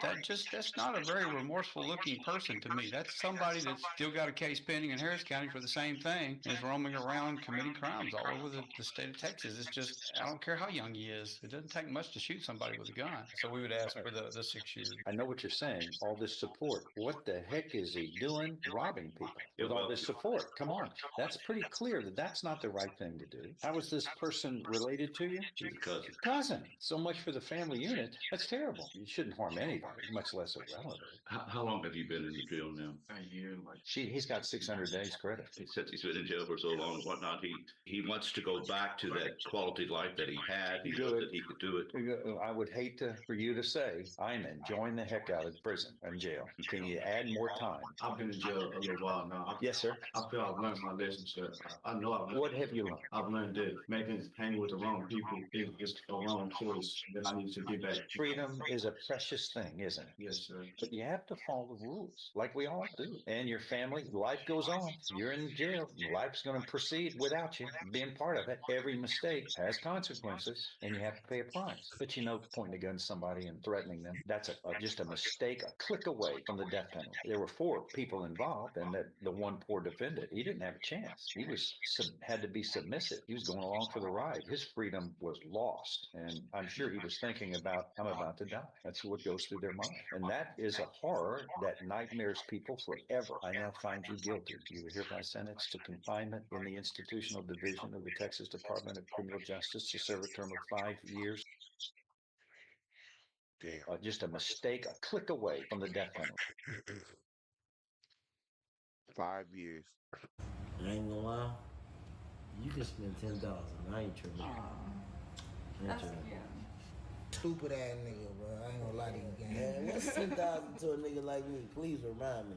that's not a very remorseful looking person to me. That's somebody that's still got a case pending in Harris County for the same thing and is roaming around committing crimes all over the state of Texas. It's just, I don't care how young he is. It doesn't take much to shoot somebody with a gun. So we would ask for the 6 years. I know what you're saying, all this support. What the heck is he doing robbing people with all this support? Come on. That's pretty clear that that's not the right thing to do. How is this person related to you? He's a cousin. Cousin. So much for the family unit. That's terrible. You shouldn't harm anybody, much less a relative. How long have you been in the jail now? A year. He's got 600 days credit. Since he's been in jail for so long and whatnot, he wants to go back to that quality life that he had. He knows that he could do it. I would hate for you to say, I'm enjoying the heck out of prison and jail. Can you add more time? I've been in jail a little while now. Yes, sir. I feel I've learned my lessons, sir. I know I've learned. What have you learned? I've learned that hanging with the wrong people is a wrong choice that I need to get back. Freedom is a precious thing, isn't it? Yes, sir. But you have to follow the rules, like we all do. And your family, life goes on. You're in jail. Life's going to proceed without you being part of it. Every mistake has consequences, and you have to pay a price. But pointing a gun at somebody and threatening them, that's just a mistake, a click away from the death penalty. There were 4 people involved, and the one poor defendant, he didn't have a chance. He had to be submissive. He was going along for the ride. His freedom was lost, and I'm sure he was thinking about, I'm about to die. That's what goes through their mind. And that is a horror that nightmares people forever. I now find you guilty. You are hereby sentenced to confinement in the institutional division of the Texas Department of Criminal Justice to serve a term of 5 years. Damn. Just a mistake, a click away from the death penalty. 5 years. I ain't gonna lie. You can spend 10,000. I ain't tripping. Stupid ass nigga, bro. I ain't gonna lie to you, gang. Man, what's 10,000 to a nigga like me? Please remind me.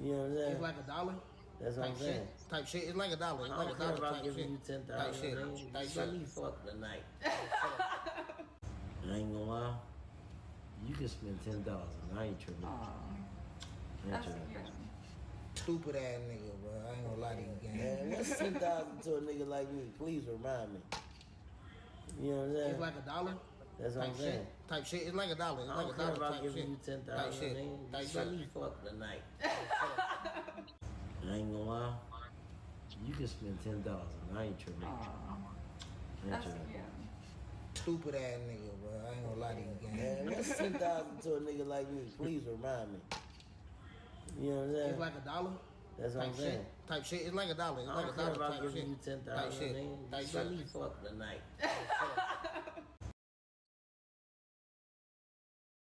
You know what I'm saying? It's like $1. That's what I'm saying. Type shit. It's like $1. It's I like don't care $1 about type giving shit. you 10,000. Type shit. Type Let shit. me fuck tonight. I ain't gonna lie. You can spend 10,000. I ain't tripping. Stupid ass nigga, bro. I ain't gonna lie to you, gang. Man, what's 10,000 to a nigga like me? Please remind me. You know what I'm saying? It's like $1. That's what I'm saying. Type shit. It's like $1. It's I like don't care $1 about type giving shit. you 10,000. Type shit. Type Let shit. me fuck tonight. I ain't gonna lie. You can spend 10,000. I ain't tripping. Stupid ass nigga, bro. I ain't gonna lie to you, gang. Man, what's 10,000 to a nigga like me? Please remind me. You know what I'm saying? It's like $1. That's what I'm saying. Type shit. It's like $1. It's I like don't care $1 about type giving shit. you 10,000. Type shit. Type Let shit. me fuck tonight.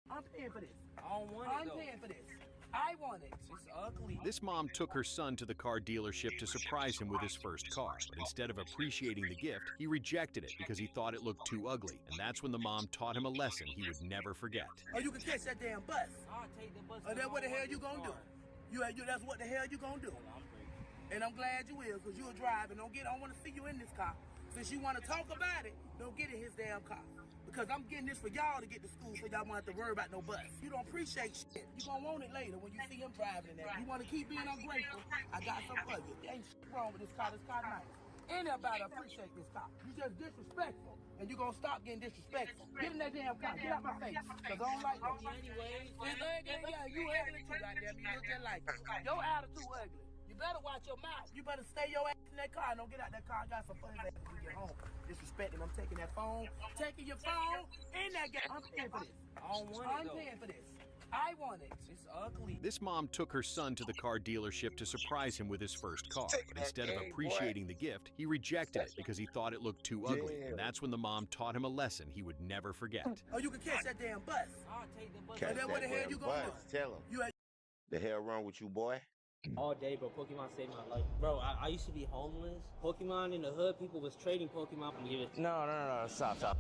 I'm paying for this. I don't want it. I'm paying for this. I want it. It's ugly. This mom took her son to the car dealership to surprise him with his first car. But instead of appreciating the gift, he rejected it because he thought it looked too ugly. And that's when the mom taught him a lesson he would never forget. Or you can catch that damn bus. I'll take the bus. Or then what the hell you gonna do? That's what the hell you gonna do. And I'm glad you will, because you'll drive and I don't want to see you in this car. Since you want to talk about it, don't get in his damn car. Because I'm getting this for y'all to get to school so y'all won't have to worry about no bus. You don't appreciate shit. You gonna want it later when you see him driving in that. You want to keep being ungrateful, I got something for you. There ain't shit wrong with this car. This car nice. Anybody appreciate this car. You just disrespectful. And you gonna stop getting disrespectful. Get in that damn car. Get out my face. Because I don't like that. It's ugly. Yeah, you ugly too, goddamn. You look just like it. Your attitude ugly. You better watch your mouth. You better stay your ass in that car and don't get out that car. I got some fun ass when you get home. Disrespecting. I'm taking that phone. Taking your phone in that game. I'm paying for this. I don't want it. I'm paying for this. I want it. It's ugly. This mom took her son to the car dealership to surprise him with his first car. But instead of appreciating the gift, he rejected it because he thought it looked too ugly. And that's when the mom taught him a lesson he would never forget. Oh, you can catch that damn bus. I'll take the bus. Catch And then what the hell you gonna do? Tell him. The hell wrong with you, boy? All day, bro. Pokemon saved my life. Bro, I used to be homeless. Pokemon in the hood, people was trading Pokemon. No. Stop.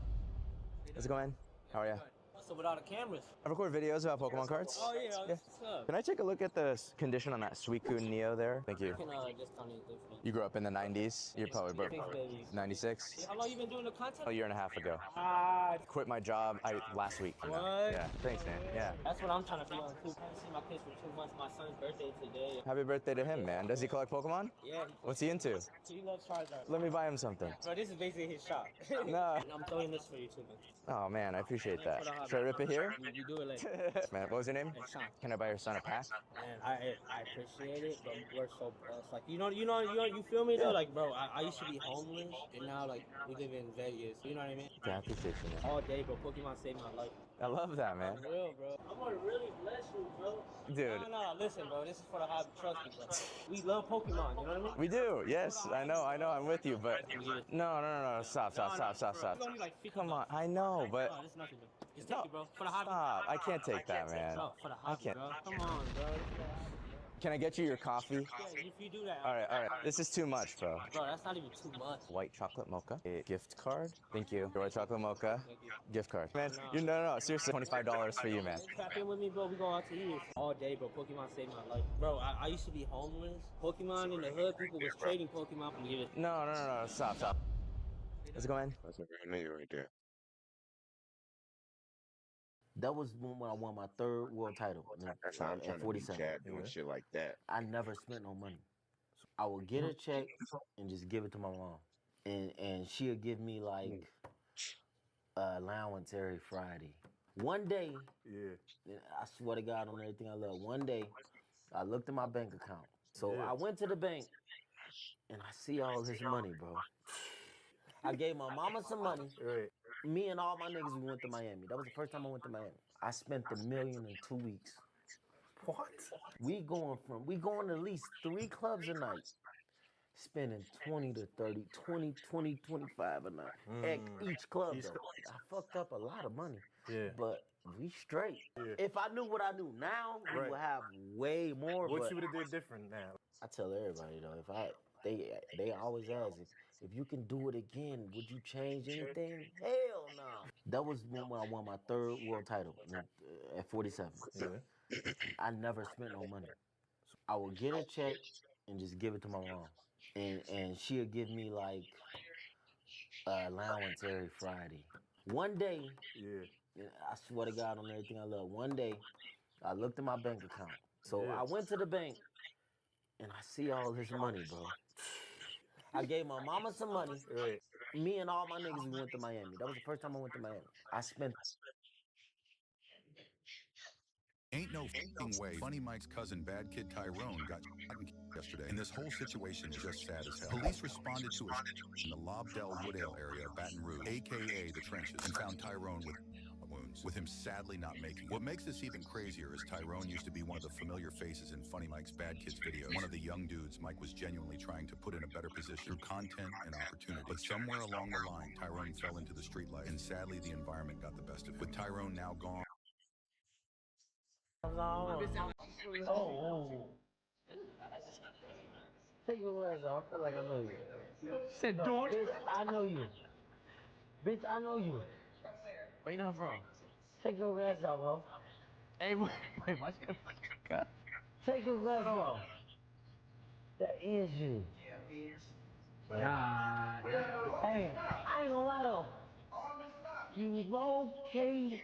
Let's go in. How are you? So without the cameras. I record videos about Pokemon cards. Oh, yeah. What's up? Can I take a look at the condition on that Suicune Neo there? Thank you. You can just tell me the difference. You grew up in the 90s? You're probably Thanks, baby. 96? How long you been doing the content? A year and a half ago. Quit my job last week. You know? What? Yeah, thanks, man. Yeah. That's what I'm trying to be on too. I haven't seen my kids for 2 months. My son's birthday today. Happy birthday to him, man. Does he collect Pokemon? Yeah. What's he into? He loves Charizard. Let me buy him something. Bro, this is basically his shop. No. I'm throwing this for you too, man. Oh, man, I appreciate that. Should I rip it here? You do it later. Man, what was your name? Sean. Can I buy your son a pack? Man, I appreciate it, but we're so blessed. Like, you feel me though? Like, bro, I used to be homeless, and now, like, we live in Vegas. You know what I mean? Yeah, I appreciate you, man. All day, bro. Pokemon saved my life. I love that, man. For real, bro. I'm gonna really bless you, bro. Dude. No, listen, bro. This is for the hobby. Trust me, bro. We love Pokemon, you know what I mean? We do, yes. I know, I'm with you, but... No. Stop. Only like Come on, I know, but... No, it's nothing, bro. Just take it, bro. For the hobby. Stop, I can't take that, man. No, for the hobby, bro. Come on, bro. Can I get you your coffee? Yeah, if you do that. All right. This is too much, bro. Bro, that's not even too much. White chocolate mocha. A gift card. Thank you. White chocolate mocha. Thank you. Gift card. Man, no. Seriously, $25 for you, man. Tap in with me, bro. We go out to eat all day, bro. Pokemon saved my life. Bro, I used to be homeless. Pokemon in the hood, people was trading Pokemon. No. Stop. Let's go in. That's a real nigga right there. That was when I won my third world title. That's how I'm trying at to 47. be cat doing shit like that. I never spent no money. So I would get a check and just give it to my mom. And she'll give me like allowance every Friday. One day, I swear to God on everything I love, one day I looked at my bank account. So I went to the bank and I see all this money, bro. I gave my mama some money. Me and all my niggas, we went to Miami. That was the first time I went to Miami. I spent $1 million in 2 weeks. What? We going to at least 3 clubs a night, spending 20 to 30, 20, 25 a night at each club, though. I fucked up a lot of money, but we straight. If I knew what I knew now, we would have way more. What you would have did different now? I tell everybody, though, they always ask if you can do it again, would you change anything? Hell no. That was when I won my 3rd world title at 47. Yeah. I never spent no money. So I would get a check and just give it to my mom, and she'll give me like allowance every Friday. One day, I swear to God on everything I love. One day, I looked at my bank account. So I went to the bank, and I see all this money, bro. I gave my mama some money. Me and all my niggas, we went to Miami. That was the first time I went to Miami. I spent. Ain't no f***ing way Funny Mike's cousin Bad Kid Tyrone got shot and killed yesterday, and this whole situation is just sad as hell. Police responded to a in the Lobdell Woodale area of Baton Rouge, a.k.a. the Trenches, and found Tyrone with wounds, with him sadly not making it. What makes this even crazier is Tyrone used to be one of the familiar faces in Funny Mike's Bad Kids videos, one of the young dudes Mike was genuinely trying to put in a better position through content and opportunity. But somewhere along the line, Tyrone fell into the street life, and sadly the environment got the best of him. With Tyrone now gone, Oh. Take your words off. I feel like I know you. Said don't. Bitch, I know you. Bitch, I know you. Where you not from? Take your words off, bro. Hey, wait, watch your fucking. Take your words off. That is you. God. Hey, I ain't gonna lie though. You low-key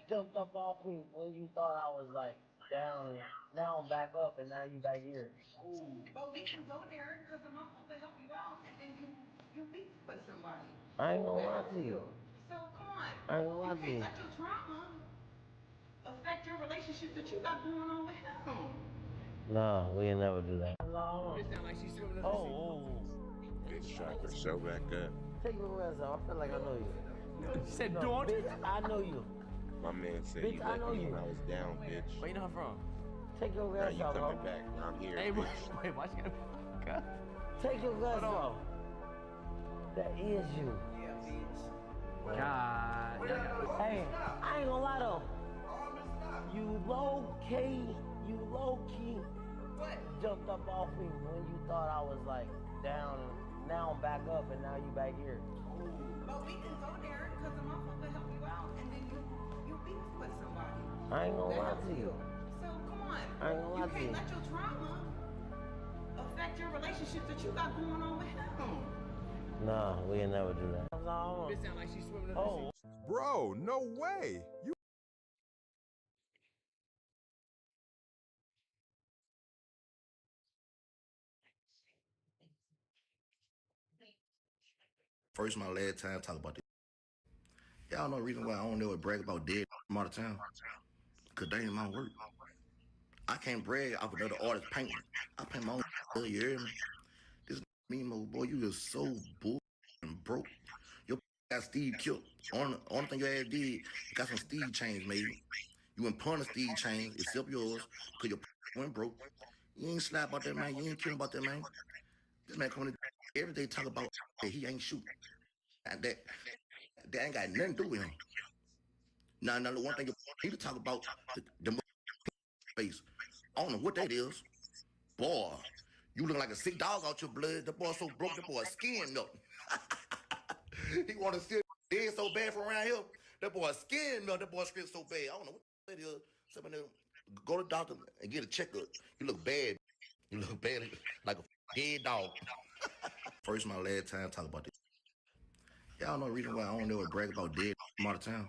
jumped up off me when you thought I was like down. Now I'm back up and now you back here. But we can go there because I'm supposed to help you out and then you beat with somebody. I ain't gonna lie to you. So come on. I ain't gonna lie to you. You can't let your trauma affect your relationship that you got going on with him. No, we ain't never do that. It sound like she's swimming in the Bitch, strike her show back up. Take your words off. I feel like I know you. You said no, don't. Bitch, I know you. My man said Bitch, you I left know me you. when I was down, bitch. Where you not from? Take your Now words you off, bro. coming back. I'm here, Hey, bitch. wait, watch your fucking. Take your words off. That is you. God. Hey, I ain't gonna lie though. You low-key jumped up off me when you thought I was like down. Now I'm back up and now you back here. But we can go there because I'm supposed to help you out and then you beat with somebody. I ain't gonna lie to you. So come on. I ain't gonna lie to you. You can't let your trauma affect your relationship that you got going on with him. Nah, we ain't never do that. It sound like she's swimming in the sea. bro, no way. You First, my last time talk about this. Y'all know the reason why I don't never brag about dead from out of town. Cause they ain't my work. I can't brag off another artist painting. I paint my own you hear me? This Mimo boy, you just so bull and broke. Your got Steve killed. Only thing your ass did, you got some Steve chains made. You went pawn the Steve chains, except yours, cause your went broke. You ain't slap about that man, you ain't killing about that man. This man coming to every day talk about that he ain't shooting. And that ain't got nothing to do with him. Now, the one thing you need to talk about, the face. I don't know what that is. Boy, you look like a sick dog out your blood. The boy so broke, the boy skin milk. He want to steal dead so bad from around here. That boy skin milk, that boy skin so bad. I don't know what that is. Somebody go to the doctor and get a checkup. You look bad. You look bad like a dead dog. First, my last time talk about this. Y'all know the reason why I don't never brag about dead from out of town.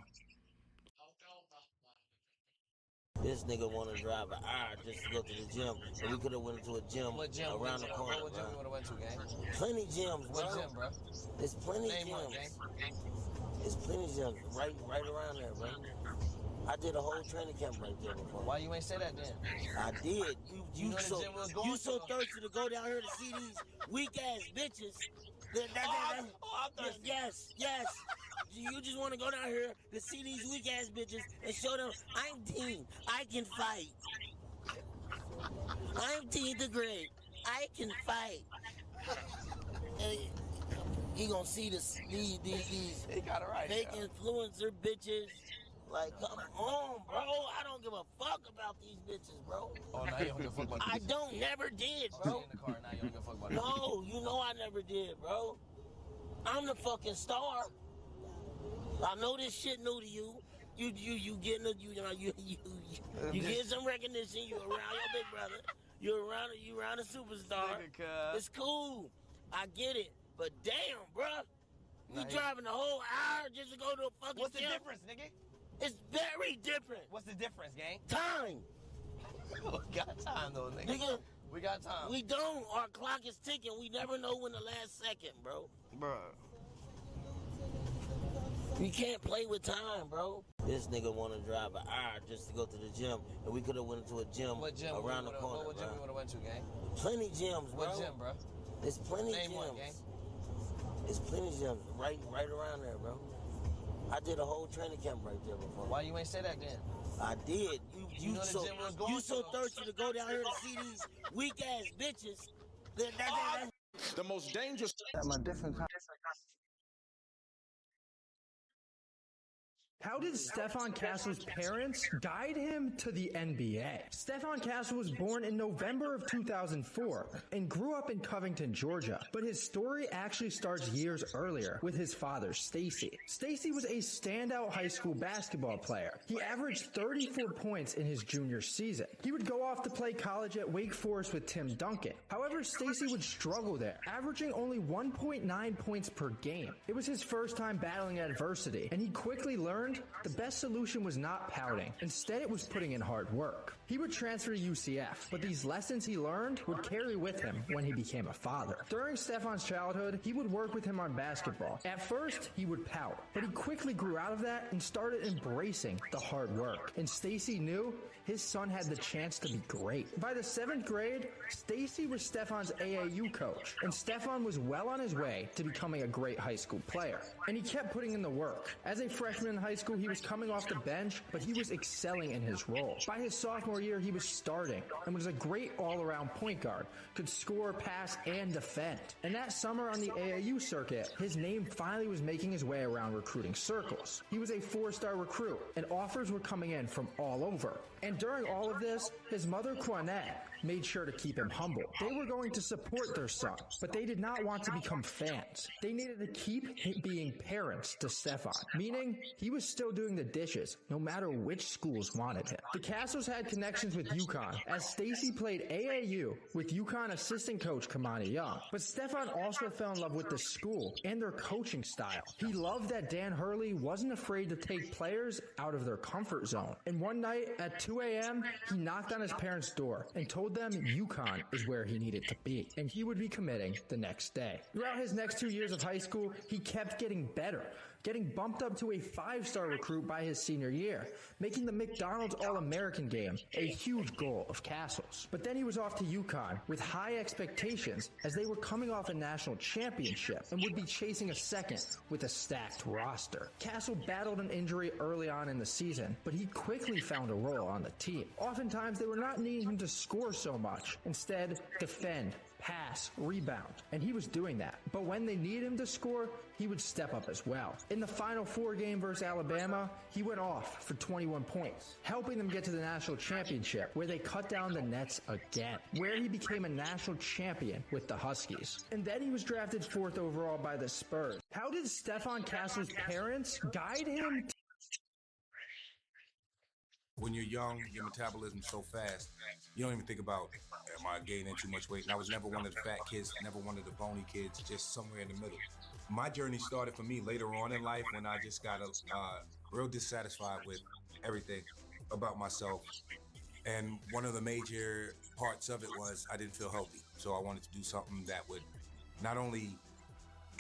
This nigga want to drive an hour just to go to the gym, and we could have went to a gym around the corner. What gym you would have went to, gang? Plenty gyms, bro. What gym, bro? There's plenty Name one, gyms. gang. There's plenty gyms right around there, bro. I did a whole training camp right there before. Why you ain't say that then? I did. You know the gym was going You so to. thirsty to go down here to see these weak ass bitches. I'm thirsty. Yes. You just want to go down here to see these weak ass bitches and show them I'm Dean. I can fight. I'm Dean the Great. I can fight. You gonna see these He got it right, fake influencer bitches Like, come on, bro. I don't give a fuck about these bitches, bro. Oh, now you don't give a fuck about I don't, never did, bro. in the car, now you don't give a fuck about No, you know I never did, bro. I'm the fucking star. I know this shit new to you. You getting you get some recognition. You around your big brother. You around a superstar. It's cool. I get it. But damn, bruh. You driving the whole hour just to go to a fucking What's the gym? difference, nigga? It's very different. What's the difference, gang? Time. We got time, though, nigga. We got time. We don't. Our clock is ticking. We never know when the last second, bro. Bruh. You can't play with time, bro. This nigga want to drive an hour just to go to the gym, and we could have went to a gym, around the corner. What gym we would have went to, gang? Plenty gyms, bro. What gym, bro? There's plenty Name gyms. one, gang. There's plenty gyms right around there, bro. I did a whole training camp right there before. Why you ain't say that then? I did. You know the gym we was going You so to. thirsty to go down here to see these weak ass bitches. The most dangerous. I'm a different kind. How did Stephon Castle's parents guide him to the NBA? Stephon Castle was born in November of 2004 and grew up in Covington, Georgia. But his story actually starts years earlier with his father, Stacy. Stacy was a standout high school basketball player. He averaged 34 points in his junior season. He would go off to play college at Wake Forest with Tim Duncan. However, Stacy would struggle there, averaging only 1.9 points per game. It was his first time battling adversity, and he quickly learned the best solution was not pouting. Instead, it was putting in hard work. He would transfer to UCF, but these lessons he learned would carry with him when he became a father. During Stephon's childhood, he would work with him on basketball. At first, he would pout, but he quickly grew out of that and started embracing the hard work. And Stacy knew his son had the chance to be great. By the 7th grade, Stacy was Stephon's AAU coach, and Stephon was well on his way to becoming a great high school player. And he kept putting in the work. As a freshman in high school, he was coming off the bench, but he was excelling in his role. By his sophomore year, he was starting and was a great all-around point guard, could score, pass, and defend. And that summer on the AAU circuit, his name finally was making his way around recruiting circles. He was a 4-star recruit, and offers were coming in from all over. And during all of this, his mother, Quanette, made sure to keep him humble. They were going to support their son, but they did not want to become fans. They needed to keep being parents to Stephon, meaning he was still doing the dishes, no matter which schools wanted him. The Castles had connections with UConn, as Stacy played AAU with UConn assistant coach Kamani Young. But Stephon also fell in love with the school and their coaching style. He loved that Dan Hurley wasn't afraid to take players out of their comfort zone. And one night at 2 a.m., he knocked on his parents' door and told them UConn is where he needed to be, and he would be committing the next day. Throughout his next 2 years of high school, he kept getting better, getting bumped up to a 5-star recruit by his senior year, making the McDonald's All-American game a huge goal of Castle's. But then he was off to UConn with high expectations, as they were coming off a national championship and would be chasing a second with a stacked roster. Castle battled an injury early on in the season, but he quickly found a role on the team. Oftentimes, they were not needing him to score so much. Instead, defend, pass, rebound, and he was doing that. But when they needed him to score, he would step up as well. In the final 4 game versus Alabama, he went off for 21 points, helping them get to the national championship, where they cut down the Nets again, where he became a national champion with the Huskies. And then he was drafted 4th overall by the Spurs. How did Stephon Castle's parents guide him? When you're young, your metabolism's so fast, you don't even think about, am I gaining too much weight? And I was never one of the fat kids, never one of the bony kids, just somewhere in the middle. My journey started for me later on in life when I just got real dissatisfied with everything about myself. And one of the major parts of it was I didn't feel healthy. So I wanted to do something that would not only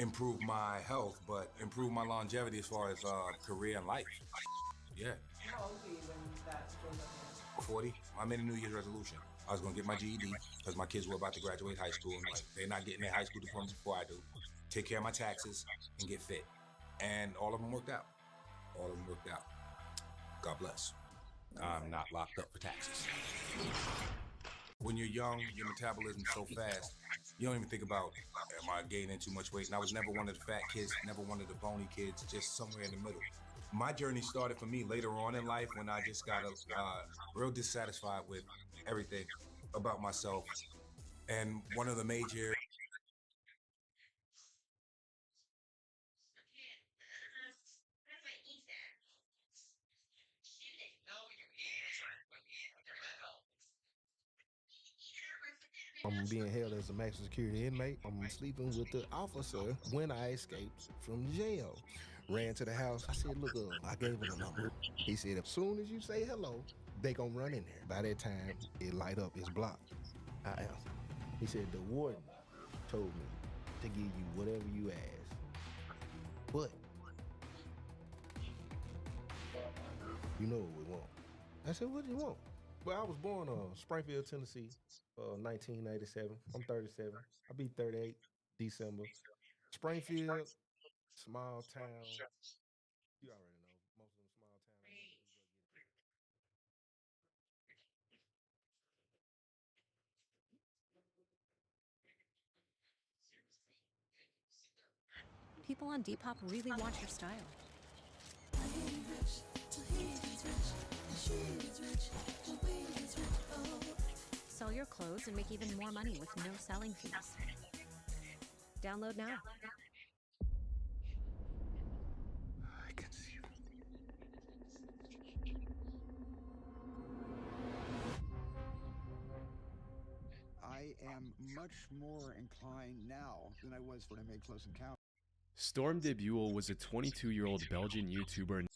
improve my health, but improve my longevity as far as career and life. Yeah. How old were you when that started? 40. I made a New Year's resolution. I was gonna get my GED because my kids were about to graduate high school, and like they're not getting their high school diploma before I do. Take care of my taxes and get fit, and all of them worked out. All of them worked out. God bless. I'm not locked up for taxes. When you're young, your metabolism's so fast, you don't even think about, am I gaining too much weight? And I was never one of the fat kids, never one of the bony kids, just somewhere in the middle. My journey started for me later on in life when I just got real dissatisfied with everything about myself. And one of the major I'm being held as a maximum security inmate. I'm sleeping with the officer when I escaped from jail. Ran to the house. I said, look, I gave him the number. He said, as soon as you say hello, they gonna run in there. By that time, it light up, it's blocked. I answered. He said, the warden told me to give you whatever you ask. But you know what we want. I said, what do you want? Well, I was born in Springfield, Tennessee, 1987. I'm 37. I'll be 38 December. Springfield, small town. You already know. Most of them small towns. People on Depop really want your style. Sell your clothes and make even more money with no selling fees. Download now. I can see you. I am much more inclined now than I was when I made Close Encounter. Storm DeBuel was a 22-year-old Belgian YouTuber.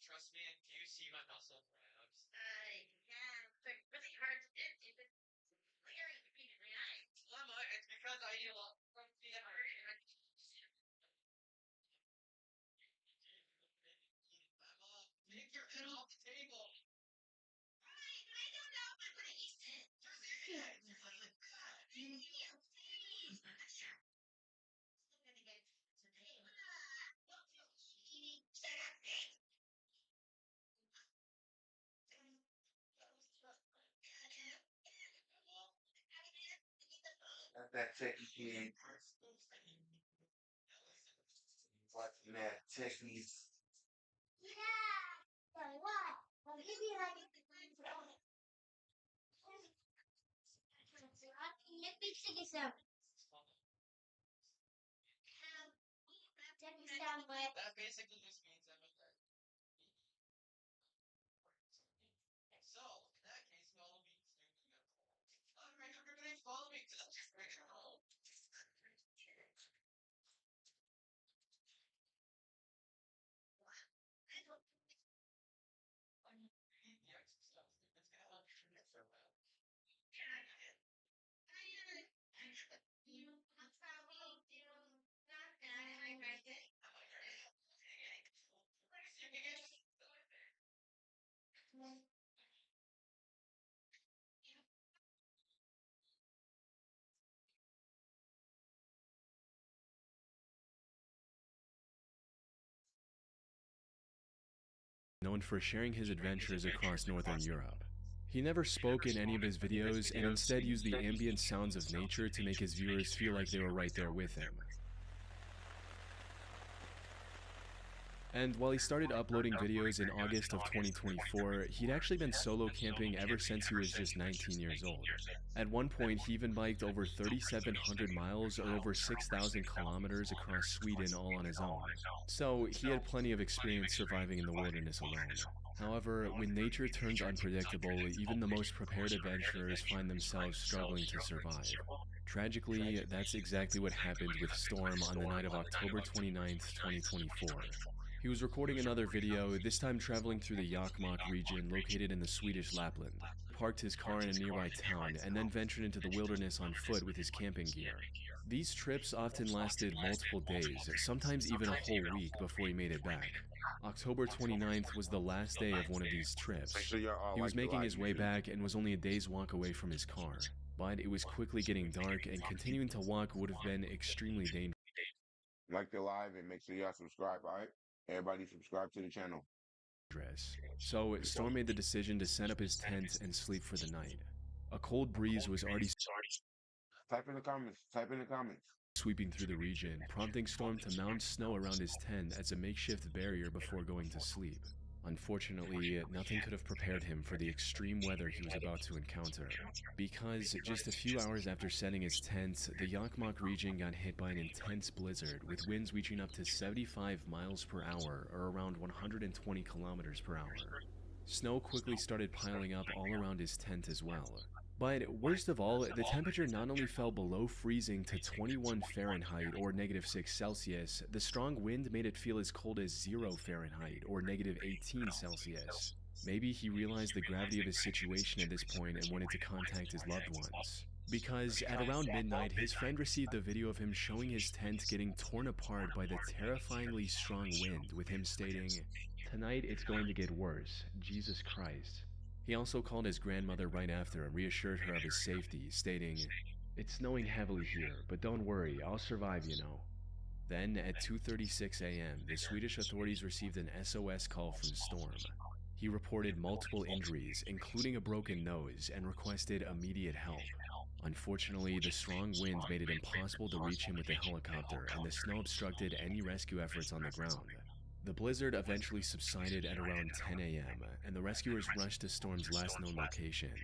Trust me, do you see my muscle crabs? Yeah, they're really hard to get to, but clearly between my eyes. Lemma, it's because I eat a lot of the Lemma, take your head off the table. Alright, but I don't know if I'm gonna eat it. Just eat it. That technique. Watching that technique. Yeah. For what? Well, maybe like if the friends are on it. Let me sing it out. Take me down, but that basically just means I'm okay. So, in that case, follow me. Alright, everybody follow me. Known for sharing his adventures across Northern Europe. He never spoke in any of his videos and instead used the ambient sounds of nature to make his viewers feel like they were right there with him. And while he started uploading videos in August of 2024, he'd actually been solo camping ever since he was just 19 years old. At one point, he even biked over 3,700 miles or over 6,000 kilometers across Sweden all on his own. So he had plenty of experience surviving in the wilderness alone. However, when nature turns unpredictable, even the most prepared adventurers find themselves struggling to survive. Tragically, that's exactly what happened with Storm on the night of October 29th, 2024. He was recording another video, this time traveling through the Jokkmokk region located in the Swedish Lapland. He parked his car in a nearby town and then ventured into the wilderness on foot with his camping gear. These trips often lasted multiple days, sometimes even a whole week before he made it back. October 29th was the last day of one of these trips. He was making his way back and was only a day's walk away from his car. But it was quickly getting dark and continuing to walk would have been extremely dangerous. Like the live and make sure y'all subscribe, alright? Everybody subscribe to the channel. So Storm made the decision to set up his tent and sleep for the night. A cold breeze was already Type in the comments. Type in the comments. Sweeping through the region, prompting Storm to mound snow around his tent as a makeshift barrier before going to sleep. Unfortunately, nothing could have prepared him for the extreme weather he was about to encounter, because just a few hours after setting his tent, the Jokkmokk region got hit by an intense blizzard with winds reaching up to 75 miles per hour or around 120 kilometers per hour. Snow quickly started piling up all around his tent as well. But worst of all, the temperature not only fell below freezing to 21 Fahrenheit or -6 Celsius, the strong wind made it feel as cold as 0 Fahrenheit or -18 Celsius. Maybe he realized the gravity of his situation at this point and wanted to contact his loved ones. Because at around midnight, his friend received a video of him showing his tent getting torn apart by the terrifyingly strong wind, with him stating, "Tonight it's going to get worse, Jesus Christ." He also called his grandmother right after and reassured her of his safety, stating, "It's snowing heavily here, but don't worry, I'll survive, you know." Then, at 2:36 a.m., the Swedish authorities received an SOS call from Storm. He reported multiple injuries, including a broken nose, and requested immediate help. Unfortunately, the strong wind made it impossible to reach him with the helicopter, and the snow obstructed any rescue efforts on the ground. The blizzard eventually subsided at around 10 a.m., and the rescuers rushed to Storm's last known location.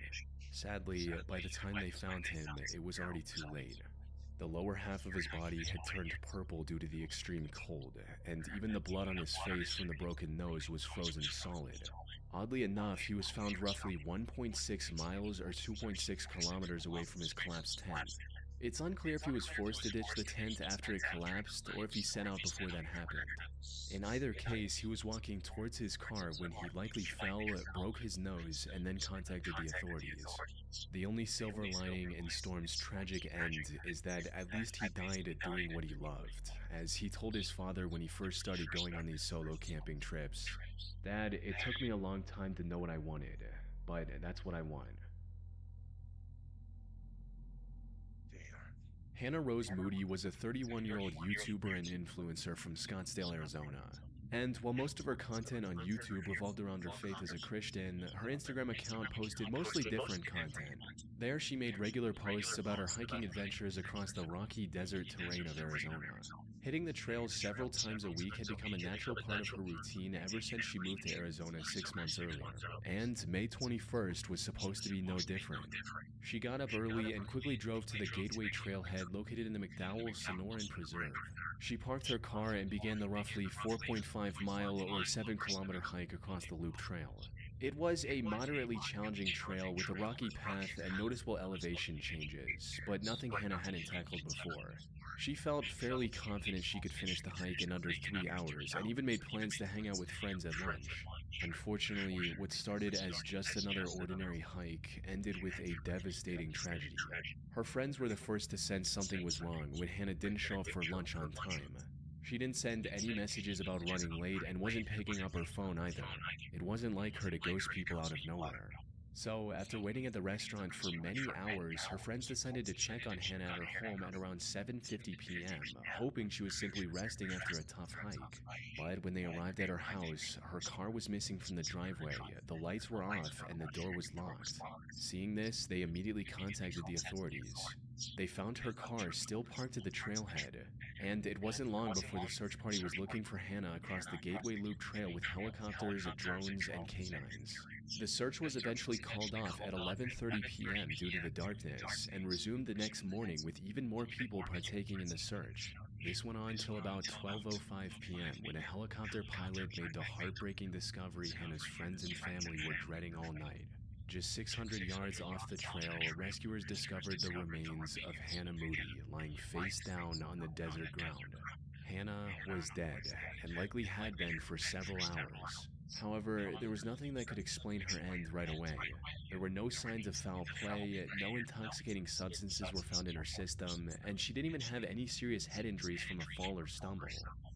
Sadly, by the time they found him, it was already too late. The lower half of his body had turned purple due to the extreme cold, and even the blood on his face from the broken nose was frozen solid. Oddly enough, he was found roughly 1.6 miles or 2.6 kilometers away from his collapsed tent. It's unclear if he was forced to ditch the tent after it collapsed or if he set out before that happened. In either case, he was walking towards his car when he likely fell, broke his nose, and then contacted the authorities. The only silver lining in Storm's tragic end is that at least he died doing what he loved, as he told his father when he first started going on these solo camping trips, "Dad, it took me a long time to know what I wanted, but that's what I want." Hannah Rose Moody was a 31-year-old YouTuber and influencer from Scottsdale, Arizona. And while most of her content on YouTube revolved around her faith as a Christian, her Instagram account posted mostly different content. There, she made regular posts about her hiking adventures across the rocky desert terrain of Arizona. Hitting the trails several times a week had become a natural part of her routine ever since she moved to Arizona 6 months earlier. And May 21st was supposed to be no different. She got up early and quickly drove to the Gateway Trailhead located in the McDowell Sonoran Preserve. She parked her car and began the roughly 4.5-mile or 7-kilometer hike across the Loop Trail. It was a moderately challenging trail with a rocky path and noticeable elevation changes, but nothing Hannah hadn't tackled before. She felt fairly confident she could finish the hike in under 3 hours, and even made plans to hang out with friends at lunch. Unfortunately, what started as just another ordinary hike ended with a devastating tragedy. Her friends were the first to sense something was wrong when Hannah didn't show up for lunch on time. She didn't send any messages about running late and wasn't picking up her phone either. It wasn't like her to ghost people out of nowhere. So, after waiting at the restaurant for many hours, her friends decided to check on Hannah at her home at around 7:50 p.m., hoping she was simply resting after a tough hike. But when they arrived at her house, her car was missing from the driveway, the lights were off, and the door was locked. Seeing this, they immediately contacted the authorities. They found her car still parked at the trailhead, And it wasn't long before the search party was looking for Hannah across the Gateway Loop Trail with helicopters, drones, and canines. The search was eventually called off at 11:30 p.m. due to the darkness and resumed the next morning with even more people partaking in the search. This went on till about 12:05 p.m. when a helicopter pilot made the heartbreaking discovery Hannah's friends and family were dreading all night. Just 600 yards off the trail, rescuers discovered the remains of Hannah Moody lying face down on the desert ground. Hannah was dead, and likely had been for several hours. However, there was nothing that could explain her end right away. There were no signs of foul play, no intoxicating substances were found in her system, and she didn't even have any serious head injuries from a fall or stumble.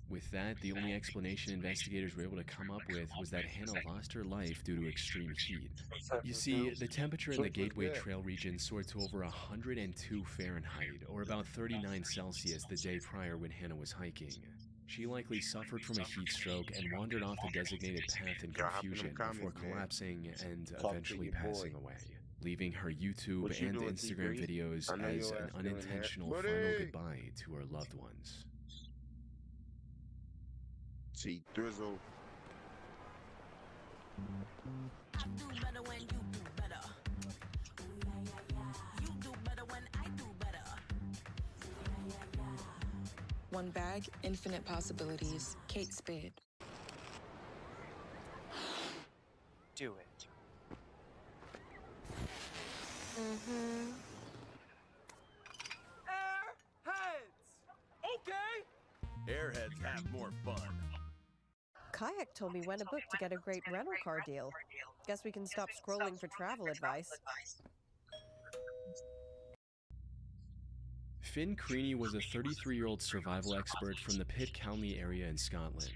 With that, the only explanation investigators were able to come up with was that Hannah lost her life due to extreme heat. You see, the temperature in the Gateway Trail region soared to over 102 Fahrenheit, or about 39 Celsius the day prior when Hannah was hiking. She likely suffered from a heat stroke and wandered off the designated path in confusion before collapsing and eventually passing away, leaving her YouTube and Instagram videos as an unintentional final goodbye to her loved ones. See, Drizzle. I do better when you do better. You do better when I do better. One bag, infinite possibilities. Kate Spade. Do it. Mm-hmm. Airheads! Okay! Airheads have more fun. Kayak told me when to book to get a great rental car deal. Guess we can stop scrolling for travel advice. Finn Creaney was a 33-year-old survival expert from the Pitt County area in Scotland.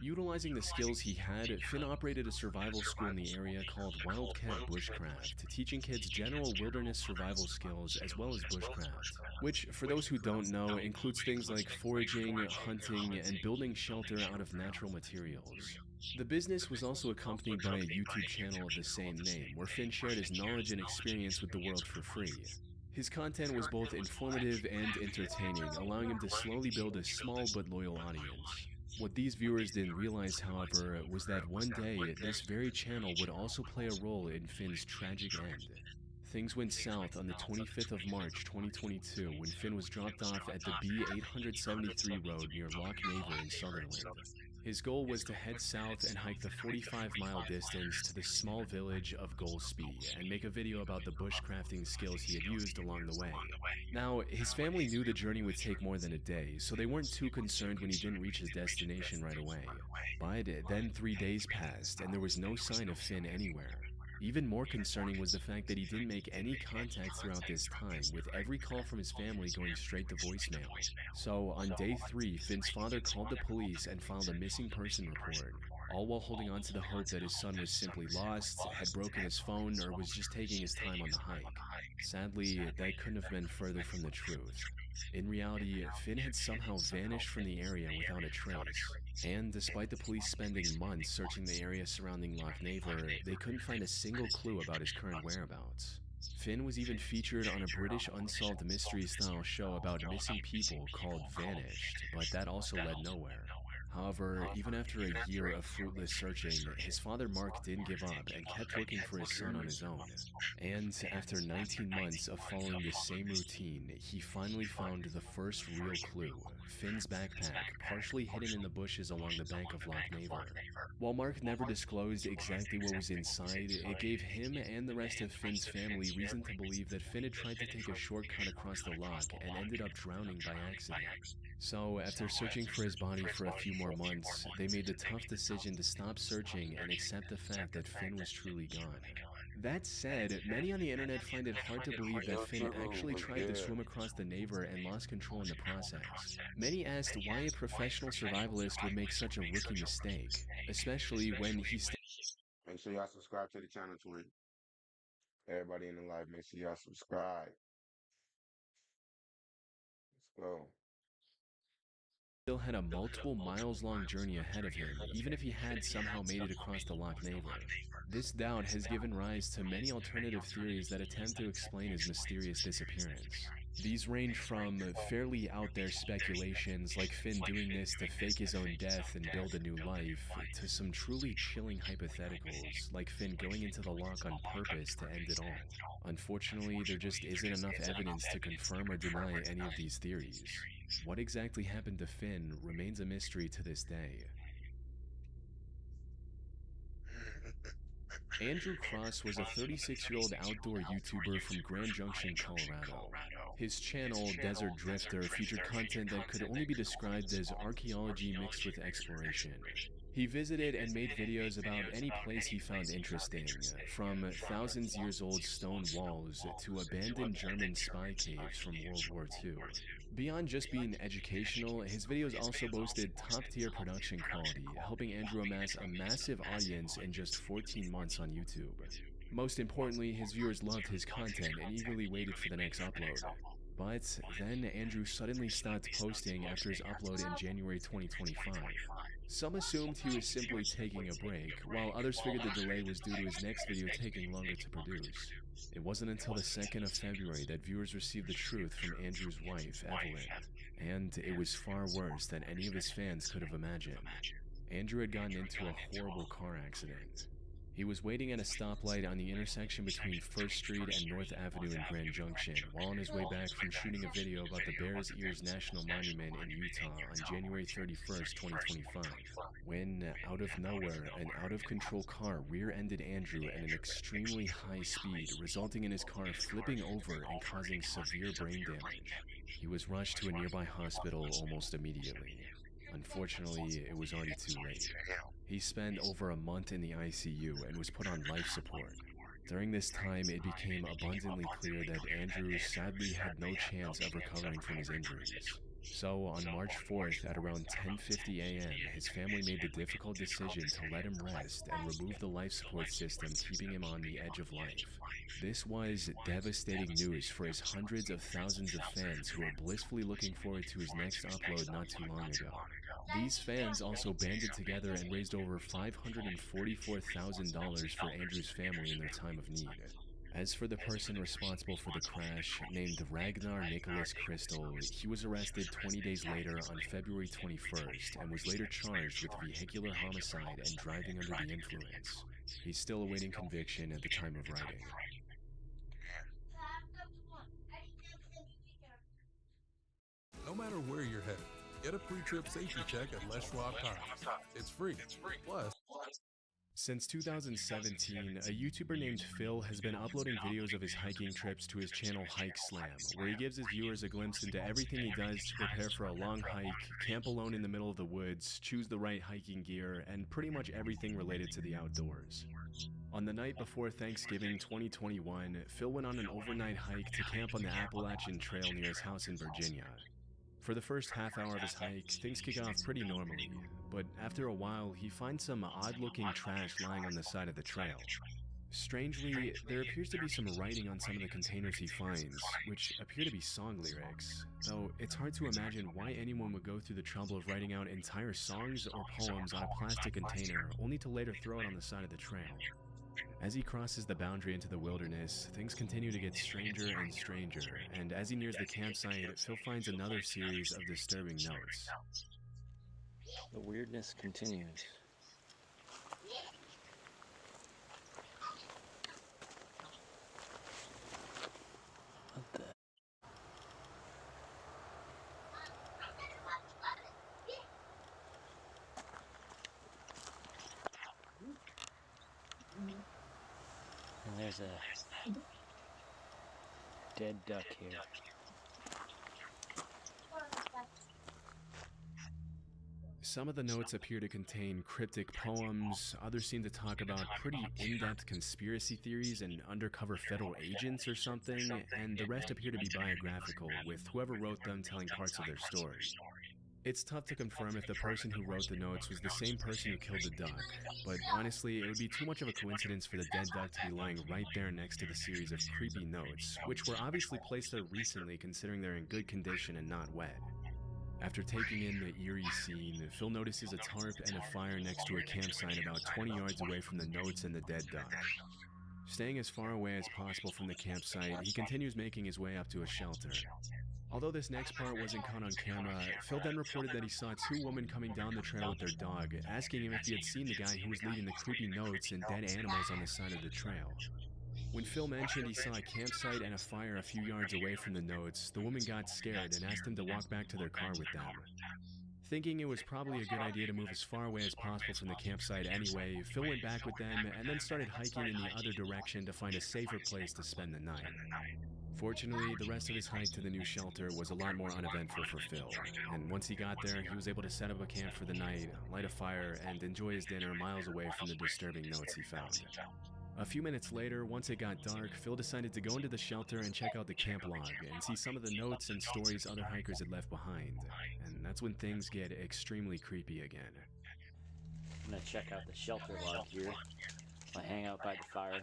Utilizing the skills he had, Finn operated a survival school in the area called Wildcat Bushcraft, teaching kids general wilderness survival skills as well as bushcraft, which, for those who don't know, includes things like foraging, hunting, and building shelter out of natural materials. The business was also accompanied by a YouTube channel of the same name, where Finn shared his knowledge and experience with the world for free. His content was both informative and entertaining, allowing him to slowly build a small but loyal audience. What these viewers didn't realize, however, was that one day, this very channel would also play a role in Finn's tragic end. Things went south on the 25th of March 2022 when Finn was dropped off at the B873 road near Loch Naver in Sutherland. His goal was to head south and hike the 45-mile distance to the small village of Golspie and make a video about the bushcrafting skills he had used along the way. Now, his family knew the journey would take more than a day, so they weren't too concerned when he didn't reach his destination right away. But then 3 days passed and there was no sign of Finn anywhere. Even more concerning was the fact that he didn't make any contact throughout this time, with every call from his family going straight to voicemail. So, on day 3, Finn's father called the police and filed a missing person report, all while holding on to the hope that his son was simply lost, had broken his phone, or was just taking his time on the hike. Sadly, that couldn't have been further from the truth. In reality, Finn had somehow vanished from the area without a trace. And despite the police spending months searching the area surrounding Loch Naver, they couldn't find a single clue about his current whereabouts. Finn was even featured on a British unsolved mystery-style show about missing people called Vanished, but that also led nowhere. However, even after a year of fruitless searching, his father Mark didn't give up and kept looking for his son on his own. And after 19 months of following the same routine, he finally found the first real clue: Finn's backpack, partially hidden in the bushes along the bank of Loch Naver. While Mark never disclosed exactly what was inside, it gave him and the rest of Finn's family reason to believe that Finn had tried to take a shortcut across the loch and ended up drowning by accident. So, after searching for his body for a few more months, they made the tough decision to stop searching and accept the fact that Finn was truly gone. That said, many on the internet find it hard to believe that Finn actually tried to swim across the Naver and lost control in the process. Many asked why a professional survivalist would make such a rookie mistake, especially when he Make sure y'all subscribe to the channel, twin. Everybody in the live, make sure y'all subscribe. Let's go. Still had a multiple miles-long journey ahead of him, even if he had somehow made it across the Loch Naver. This doubt has given rise to many alternative theories that attempt to explain his mysterious disappearance. These range from fairly out there speculations like Finn doing this to fake his own death and build a new life, to some truly chilling hypotheticals like Finn going into the lock on purpose to end it all. Unfortunately, there just isn't enough evidence to confirm or deny any of these theories. What exactly happened to Finn remains a mystery to this day. Andrew Cross was a 36-year-old outdoor YouTuber from Grand Junction, Colorado. His channel, Desert Drifter, featured content that could only be described as archaeology mixed with exploration. He visited and made videos about any place he found interesting, from thousands years old stone walls to abandoned German spy caves from World War II. Beyond just being educational, his videos also boasted top-tier production quality, helping Andrew amass a massive audience in just 14 months on YouTube. Most importantly, his viewers loved his content and eagerly waited for the next upload. But then Andrew suddenly stopped posting after his upload in January 2025. Some assumed he was simply taking a break, while others figured the delay was due to his next video taking longer to produce. It wasn't until the 2nd of February that viewers received the truth from Andrew's wife, Evelyn, and it was far worse than any of his fans could have imagined. Andrew had gotten into a horrible car accident. He was waiting at a stoplight on the intersection between 1st Street and North Avenue in Grand Junction while on his way back from shooting a video about the Bears Ears National Monument in Utah on January 31st, 2025, when, out of nowhere, an out-of-control car rear-ended Andrew at an extremely high speed, resulting in his car flipping over and causing severe brain damage. He was rushed to a nearby hospital almost immediately. Unfortunately, it was already too late. He spent over a month in the ICU and was put on life support. During this time, it became abundantly clear that Andrew sadly had no chance of recovering from his injuries. So, on March 4th at around 10:50 a.m., his family made the difficult decision to let him rest and remove the life support system keeping him on the edge of life. This was devastating news for his hundreds of thousands of fans who were blissfully looking forward to his next upload not too long ago. These fans also banded together and raised over $544,000 for Andrew's family in their time of need. As for the person responsible for the crash, named Ragnar Nicholas Crystal, he was arrested 20 days later on February 21st and was later charged with vehicular homicide and driving under the influence. He's still awaiting conviction at the time of writing. No matter where you're headed, get a pre-trip safety check at Les Schwab Tires. It's free. Plus, since 2017, a YouTuber named Phil has been uploading videos of his hiking trips to his channel Hike Slam, where he gives his viewers a glimpse into everything he does to prepare for a long hike, camp alone in the middle of the woods, choose the right hiking gear, and pretty much everything related to the outdoors. On the night before Thanksgiving 2021, Phil went on an overnight hike to camp on the Appalachian Trail near his house in Virginia. For the first half hour of his hike, things kick off pretty normally, but after a while, he finds some odd-looking trash lying on the side of the trail. Strangely, there appears to be some writing on some of the containers he finds, which appear to be song lyrics, though it's hard to imagine why anyone would go through the trouble of writing out entire songs or poems on a plastic container, only to later throw it on the side of the trail. As he crosses the boundary into the wilderness, things continue to get stranger and stranger, and as he nears the campsite, Phil finds another series of disturbing notes. The weirdness continues. What the? And there's a dead duck here. Some of the notes appear to contain cryptic poems, others seem to talk about pretty in-depth conspiracy theories and undercover federal agents or something, and the rest appear to be biographical, with whoever wrote them telling parts of their story. It's tough to confirm if the person who wrote the notes was the same person who killed the duck, but honestly, it would be too much of a coincidence for the dead duck to be lying right there next to the series of creepy notes, which were obviously placed there recently considering they're in good condition and not wet. After taking in the eerie scene, Phil notices a tarp and a fire next to a campsite about 20 yards away from the notes and the dead duck. Staying as far away as possible from the campsite, he continues making his way up to a shelter. Although this next part wasn't caught on camera, Phil then reported that he saw two women coming down the trail with their dog, asking him if he had seen the guy who was leaving the creepy notes and dead animals on the side of the trail. When Phil mentioned he saw a campsite and a fire a few yards away from the notes, the woman got scared and asked him to walk back to their car with them. Thinking it was probably a good idea to move as far away as possible from the campsite anyway, Phil went back with them and then started hiking in the other direction to find a safer place to spend the night. Fortunately, the rest of his hike to the new shelter was a lot more uneventful for Phil, and once he got there, he was able to set up a camp for the night, light a fire, and enjoy his dinner miles away from the disturbing notes he found. A few minutes later, once it got dark, Phil decided to go into the shelter and check out the camp log and see some of the notes and stories other hikers had left behind, and that's when things get extremely creepy again. I'm gonna check out the shelter log here. I hang out by the fire.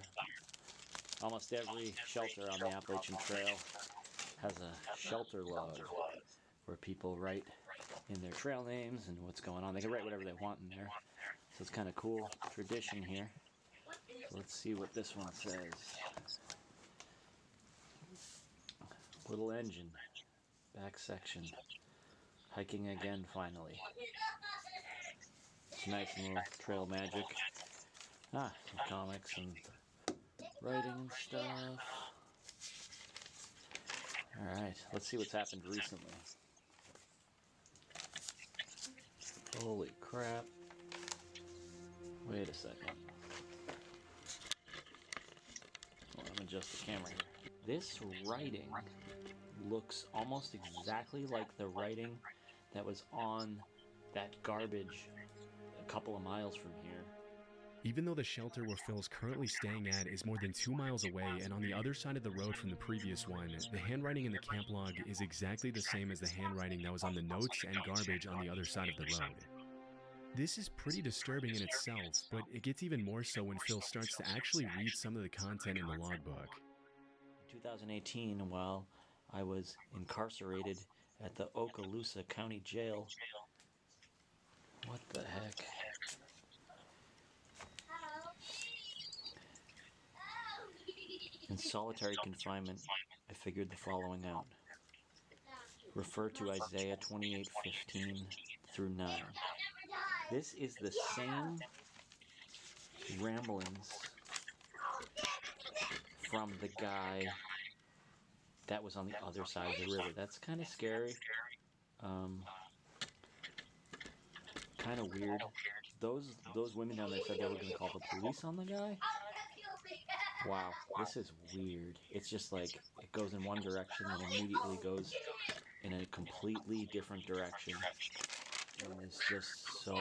Almost every shelter on the Appalachian Trail has a shelter log where people write in their trail names and what's going on. They can write whatever they want in there. So it's kind of cool tradition here. So let's see what this one says. Little engine, back section. Hiking again finally. It's nice little trail magic. Some comics and writing and stuff. Alright, let's see what's happened recently. Holy crap. Wait a second. Hold on, let me adjust the camera here. This writing looks almost exactly like the writing that was on that garbage a couple of miles from here. Even though the shelter where Phil's currently staying at is more than 2 miles away and on the other side of the road from the previous one, the handwriting in the camp log is exactly the same as the handwriting that was on the notes and garbage on the other side of the road. This is pretty disturbing in itself, but it gets even more so when Phil starts to actually read some of the content in the logbook. In 2018, while I was incarcerated at the Okaloosa County Jail. What the heck? In solitary confinement, I figured the following out. Refer to Isaiah 28:15 through 9. This is the same ramblings from the guy that was on the other side of the river. That's kind of scary. Kind of weird. Those women down there said they were going to call the police on the guy. Wow, this is weird. It's just like it goes in one direction and immediately goes in a completely different direction. And there's just so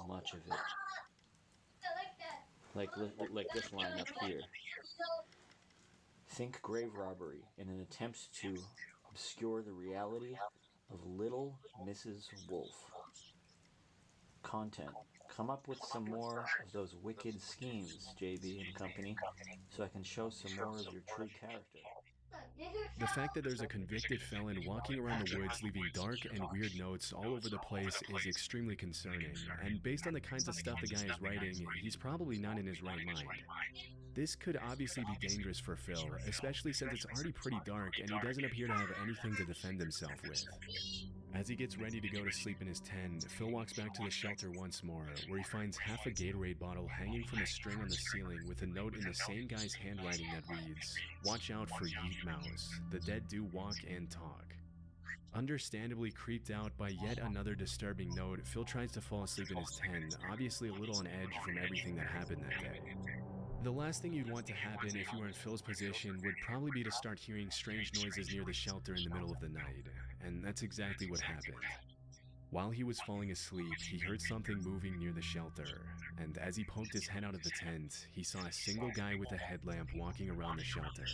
much of it. Like this line up here. Think grave robbery in an attempt to obscure the reality of Little Mrs. Wolf. Content. Come up with some more of those wicked schemes, JB and company, so I can show some more of your true character. The fact that there's a convicted felon walking around the woods leaving dark and weird notes all over the place is extremely concerning, and based on the kinds of stuff the guy is writing, he's probably not in his right mind. This could obviously be dangerous for Phil, especially since it's already pretty dark and he doesn't appear to have anything to defend himself with. As he gets ready to go to sleep in his tent, Phil walks back to the shelter once more, where he finds half a Gatorade bottle hanging from a string on the ceiling with a note in the same guy's handwriting that reads, "Watch out for Yeet Mouse. The dead do walk and talk." Understandably creeped out by yet another disturbing note, Phil tries to fall asleep in his tent, obviously a little on edge from everything that happened that day. The last thing you'd want to happen if you were in Phil's position would probably be to start hearing strange noises near the shelter in the middle of the night, and that's exactly what happened. While he was falling asleep, he heard something moving near the shelter, and as he poked his head out of the tent, he saw a single guy with a headlamp walking around the shelter.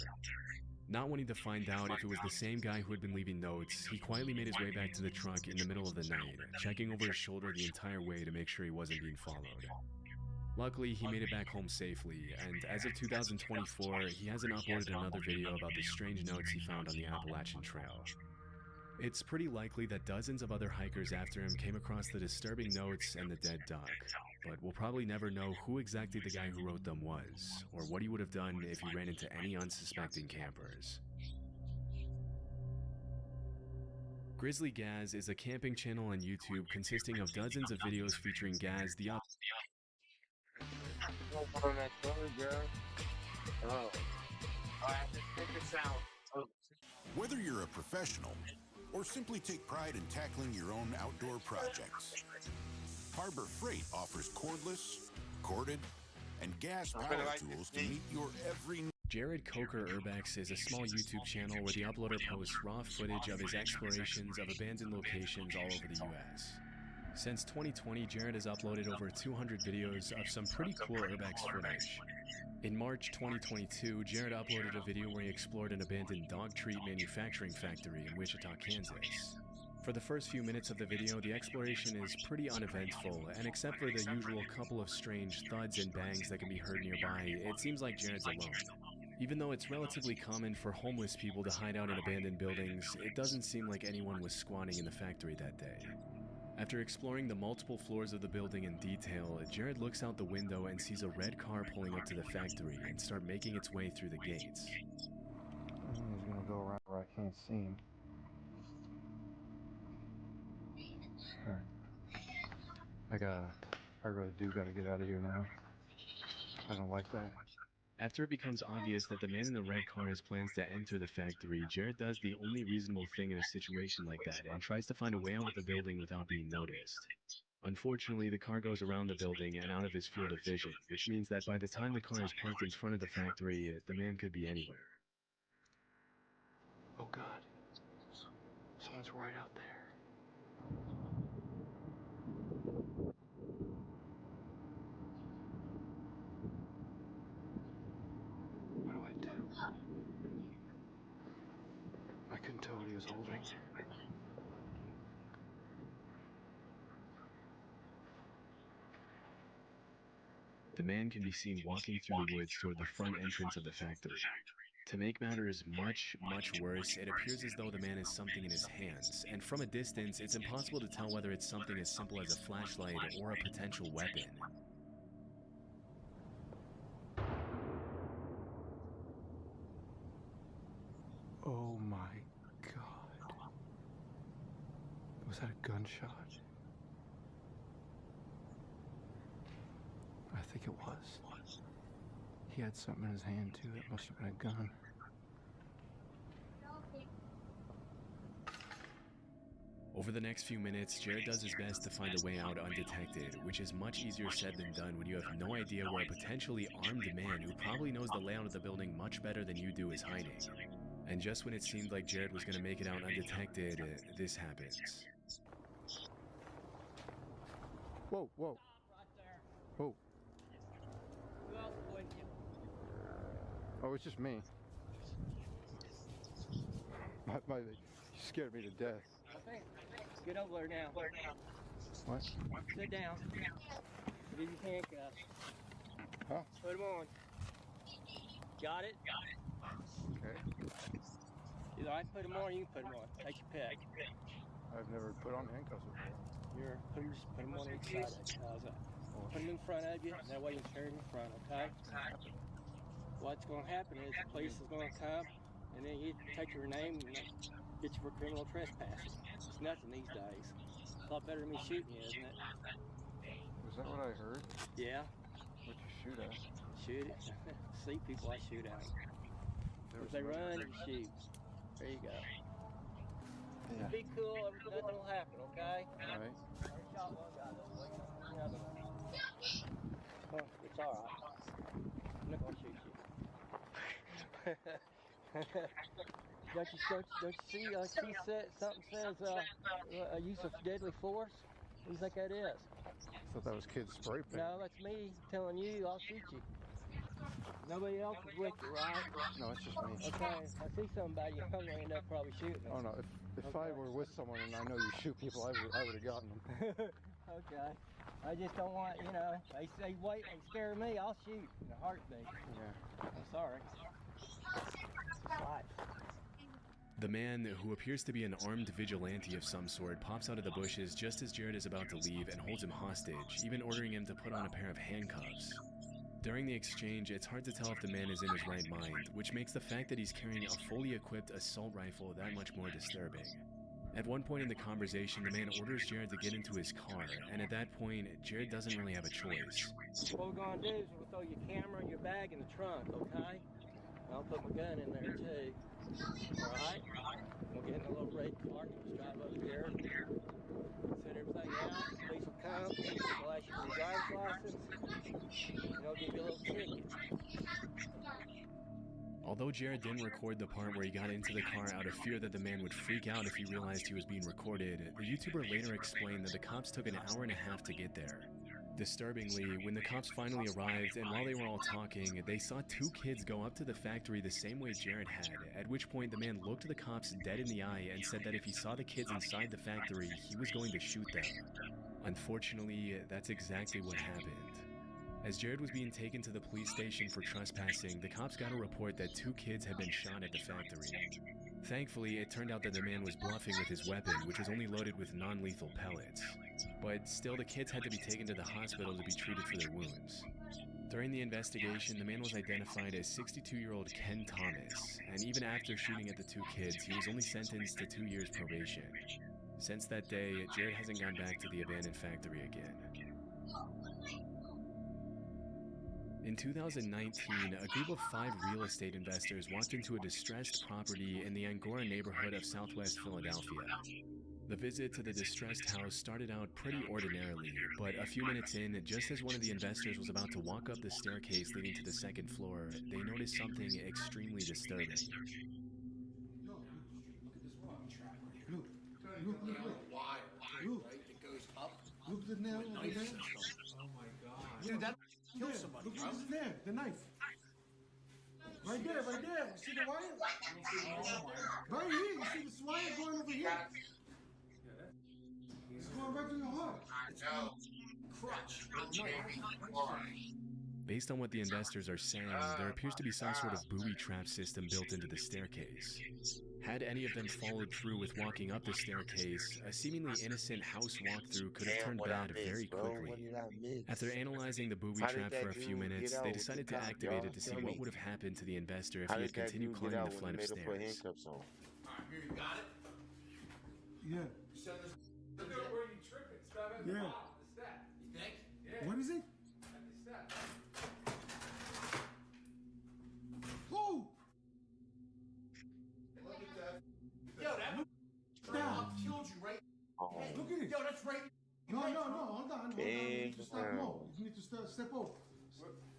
Not wanting to find out if it was the same guy who had been leaving notes, he quietly made his way back to the truck in the middle of the night, checking over his shoulder the entire way to make sure he wasn't being followed. Luckily, he made it back home safely, and as of 2024, he hasn't uploaded another video about the strange notes he found on the Appalachian Trail. It's pretty likely that dozens of other hikers after him came across the disturbing notes and the dead duck, but we'll probably never know who exactly the guy who wrote them was, or what he would have done if he ran into any unsuspecting campers. Grizzly Gaz is a camping channel on YouTube consisting of dozens of videos featuring Gaz the Whether you're a professional or simply take pride in tackling your own outdoor projects, Harbor Freight offers cordless, corded, and gas power tools to meet your every need. Jared Coker Urbex is a small YouTube channel where the uploader posts raw footage of his explorations of abandoned locations all over the US. Since 2020, Jared has uploaded over 200 videos of some pretty cool Urbex footage. In March 2022, Jared uploaded a video where he explored an abandoned dog treat manufacturing factory in Wichita, Kansas. For the first few minutes of the video, the exploration is pretty uneventful, and except for the usual couple of strange thuds and bangs that can be heard nearby, it seems like Jared's alone. Even though it's relatively common for homeless people to hide out in abandoned buildings, it doesn't seem like anyone was squatting in the factory that day. After exploring the multiple floors of the building in detail, Jared looks out the window and sees a red car pulling up to the factory and start making its way through the gates. He's gonna go around where I can't see him. I really do gotta get out of here now. I don't like that. After it becomes obvious that the man in the red car has plans to enter the factory, Jared does the only reasonable thing in a situation like that and tries to find a way out of the building without being noticed. Unfortunately, the car goes around the building and out of his field of vision, which means that by the time the car is parked in front of the factory, the man could be anywhere. Oh God, someone's right out there. What do I do? I couldn't tell what he was holding. The man can be seen walking through the woods toward the front entrance of the factory. To make matters much worse, it appears as though the man has something in his hands, and from a distance, it's impossible to tell whether it's something as simple as a flashlight or a potential weapon. Oh my God. Was that a gunshot? I think it was. He had something in his hand too. It must have been a gun. Over the next few minutes, Jared does his best to find a way out undetected, which is much easier said than done when you have no idea where a potentially armed man who probably knows the layout of the building much better than you do is hiding. And just when it seemed like Jared was going to make it out undetected, this happens. Whoa, whoa. Whoa. Oh, it's just me. You scared me to death. Get over there now. What? Sit down. Give your handcuffs. Huh? Put them on. Got it? Okay. Either I put them on or you can put them on. Take your pick. I've never put on handcuffs before. Just put them on each side of you. How's that? Put them in front of you, and that way you can turn in front, okay? What's going to happen is the police is going to come, and then you take your name and get you for criminal trespassing. It's nothing these days. A lot better than me shooting you, isn't it? Was that what I heard? Yeah. What'd you shoot at? Shoot it. See people, I shoot at them. If they run, you shoot. There you go. Yeah. Be cool, nothing will happen, okay? All right. Shot one guy, another one. It's all right. I'm not gonna shoot you. Don't you see? Something says use of deadly force. What do you think that is? I thought that was kids spray paint. No, that's me telling you I'll shoot you. Nobody else is with you, right? No, it's just me. Okay, if I see somebody, I'm gonna end up probably shooting them. Oh no, if I were with someone and I know you shoot people, I would have gotten them. Okay. I just don't want, they say wait and scare me, I'll shoot in a heartbeat. Yeah. I'm sorry. Right. The man, who appears to be an armed vigilante of some sort, pops out of the bushes just as Jared is about to leave and holds him hostage, even ordering him to put on a pair of handcuffs. During the exchange, it's hard to tell if the man is in his right mind, which makes the fact that he's carrying a fully equipped assault rifle that much more disturbing. At one point in the conversation, the man orders Jared to get into his car, and at that point, Jared doesn't really have a choice. What we're gonna do is we'll throw your camera and your bag in the trunk, okay? I'll put my gun in there too. Alright? We'll get in a little red car, just drive up here, set everything out, police will come, they'll ask you for your driver's license, and they'll give you a little ticket. Although Jared didn't record the part where he got into the car out of fear that the man would freak out if he realized he was being recorded, the YouTuber later explained that the cops took an hour and a half to get there. Disturbingly, when the cops finally arrived and while they were all talking, they saw two kids go up to the factory the same way Jared had, at which point the man looked the cops dead in the eye and said that if he saw the kids inside the factory, he was going to shoot them. Unfortunately, that's exactly what happened. As Jared was being taken to the police station for trespassing, the cops got a report that two kids had been shot at the factory. Thankfully, it turned out that the man was bluffing with his weapon, which was only loaded with non-lethal pellets. But still, the kids had to be taken to the hospital to be treated for their wounds. During the investigation, the man was identified as 62-year-old Ken Thomas, and even after shooting at the two kids, he was only sentenced to 2 years probation. Since that day, Jared hasn't gone back to the abandoned factory again. In 2019, a group of 5 real estate investors walked into a distressed property in the Angora neighborhood of southwest Philadelphia. The visit to the distressed house started out pretty ordinarily, but a few minutes in, just as one of the investors was about to walk up the staircase leading to the second floor, they noticed something extremely disturbing. Look, it goes up. Look at the nail over there. Oh my god. Dude, that kill somebody. Look what's there, the knife. Right there, right there. You see the wire? Right here, you see this wire going over here? It's going right through your heart. It's crutch. Based on what the investors are saying, there appears to be some sort of booby trap system built into the staircase. Had any of them followed through with walking up the staircase, a seemingly innocent house walkthrough could have turned bad very quickly. After analyzing the booby trap for a few minutes, they decided to activate it to see what would have happened to the investor if he had continued climbing the flight of stairs. Alright, here you got it? Yeah. Look at where you tripping. Stop at the bottom of the step. You think? Yeah. What is it? At the step. Who? Look at that. Yo, that straight up killed you, right? Hey, Look at it. Yo, that's right. No, hold on. You need to stop more. You need to step over.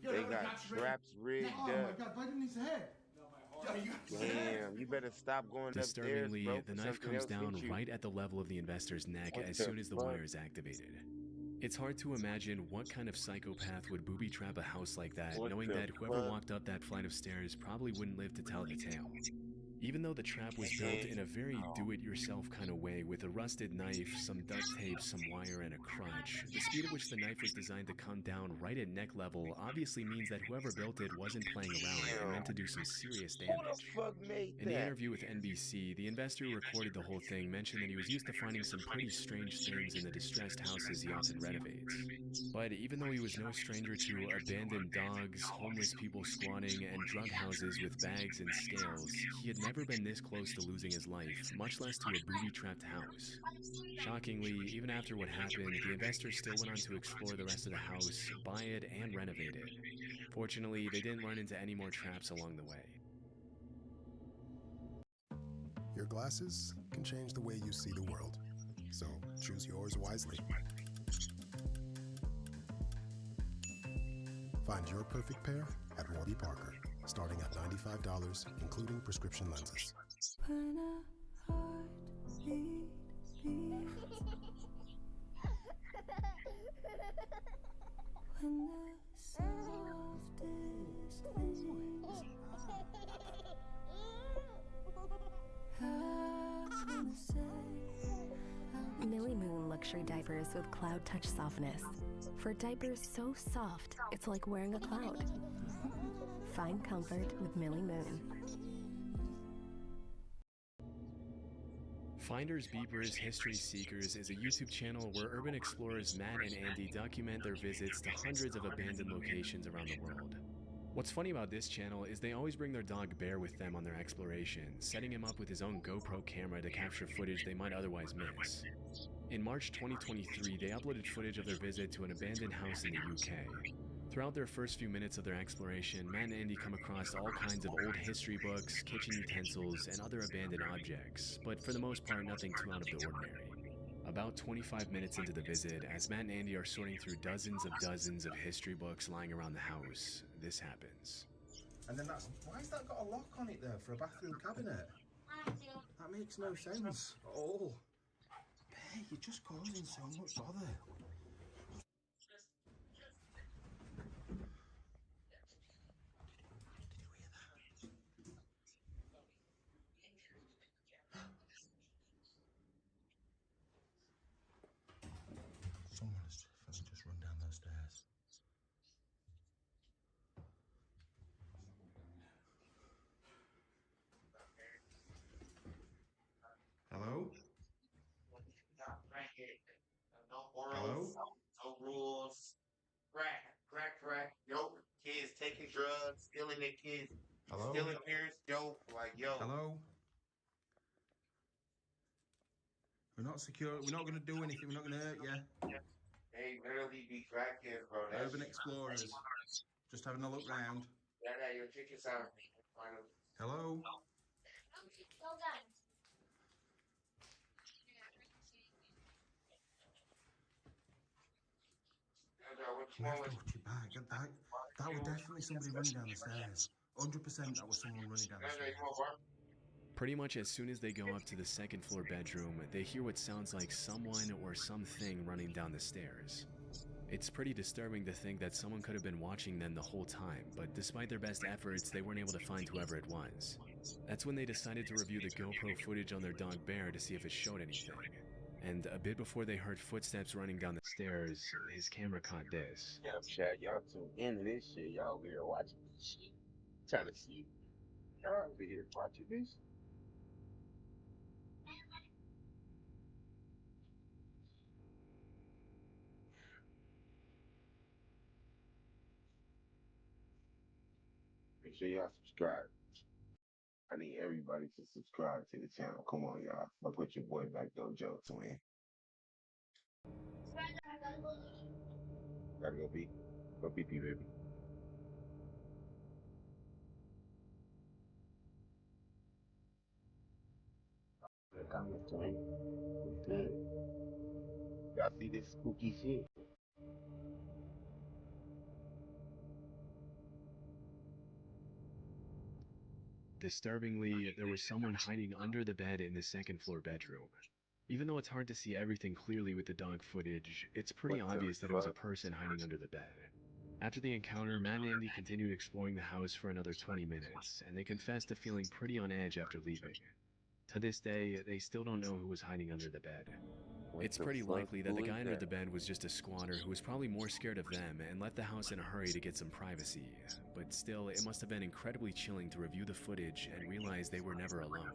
Yo, They got traps rigged Oh my up. god, right in his head. Damn, you better stop going upstairs, Disturbingly, bro. the knife comes down right at the level of the investor's neck as soon as the wire is activated. It's hard to imagine what kind of psychopath would booby trap a house like that, knowing that whoever walked up that flight of stairs probably wouldn't live to tell the tale. Even though the trap was built in a very do-it-yourself kind of way with a rusted knife, some duct tape, some wire, and a crutch, the speed at which the knife was designed to come down right at neck level obviously means that whoever built it wasn't playing around and meant to do some serious damage. In the interview with NBC, the investor who recorded the whole thing mentioned that he was used to finding some pretty strange things in the distressed houses he often renovates. But even though he was no stranger to abandoned dogs, homeless people squatting, and drug houses with bags and scales, he had never been this close to losing his life, much less to a booby-trapped house. Shockingly, even after what happened, the investor still went on to explore the rest of the house, buy it, and renovate it. Fortunately, they didn't run into any more traps along the way. Your glasses can change the way you see the world, so choose yours wisely. Find your perfect pair at Warby Parker, starting at $95, including prescription lenses. When a heart beats, when the softest things I wanna say. Millie Moon Luxury Diapers with Cloud Touch Softness. For diapers so soft, it's like wearing a cloud. Find comfort with Millie Moon. Finders Beepers History Seekers is a YouTube channel where urban explorers Matt and Andy document their visits to hundreds of abandoned locations around the world. What's funny about this channel is they always bring their dog Bear with them on their exploration, setting him up with his own GoPro camera to capture footage they might otherwise miss. In March 2023, they uploaded footage of their visit to an abandoned house in the UK. Throughout their first few minutes of their exploration, Matt and Andy come across all kinds of old history books, kitchen utensils, and other abandoned objects, but for the most part, nothing too out of the ordinary. About 25 minutes into the visit, as Matt and Andy are sorting through dozens of history books lying around the house, this happens. And then why's that got a lock on it there for a bathroom cabinet? That makes no sense at all. Bear, you're just causing so much bother. Someone has definitely just run down those stairs. Hello? Hello? No rules. Crack. Yo, kids taking drugs, stealing their kids, Hello? stealing parents. Yo, like, yo. Hello? We're not secure. We're not going to do anything. We're not going to hurt you. They literally be crackheads, bro. Urban explorers. Just having a look round. Yeah, your tickets out. Hello? We have to watch your back. That was definitely somebody running down the stairs. 100% that was someone running down the stairs. Pretty much as soon as they go up to the second floor bedroom, they hear what sounds like someone or something running down the stairs. It's pretty disturbing to think that someone could have been watching them the whole time, but despite their best efforts, they weren't able to find whoever it was. That's when they decided to review the GoPro footage on their dog Bear to see if it showed anything. And a bit before they heard footsteps running down the stairs, his camera caught this. Yeah, chat, y'all tuned into this shit. Y'all over here watching this shit. Trying to see. Y'all over here watching this. Make sure y'all subscribe. I need everybody to subscribe to the channel. Come on, y'all. I'll put your boy BckdoeJoe twin. Gotta go pee. Go pee, baby. Comment twin. Good. Y'all see this spooky shit? Disturbingly, there was someone hiding under the bed in the second floor bedroom. Even though it's hard to see everything clearly with the dog footage, it's pretty obvious that it was a person hiding under the bed. After the encounter, Matt and Andy continued exploring the house for another 20 minutes, and they confessed to feeling pretty on edge after leaving. To this day, they still don't know who was hiding under the bed. It's pretty likely that the guy under the bed was just a squatter who was probably more scared of them and left the house in a hurry to get some privacy. But still, it must have been incredibly chilling to review the footage and realize they were never alone.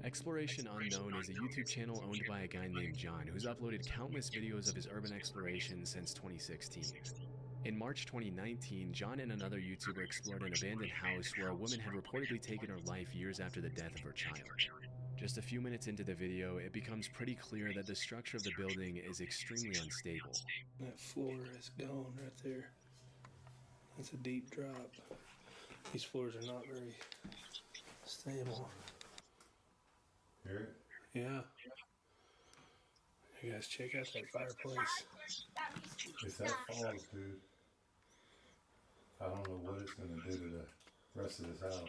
Exploration Unknown is a YouTube channel owned by a guy named John who's uploaded countless videos of his urban exploration since 2016. In March 2019, John and another YouTuber explored an abandoned house where a woman had reportedly taken her life years after the death of her child. Just a few minutes into the video, it becomes pretty clear that the structure of the building is extremely unstable. That floor is gone right there. That's a deep drop. These floors are not very stable. Hear it? Yeah. You guys check out that fireplace. If that falls, dude, I don't know what it's going to do to the rest of this house.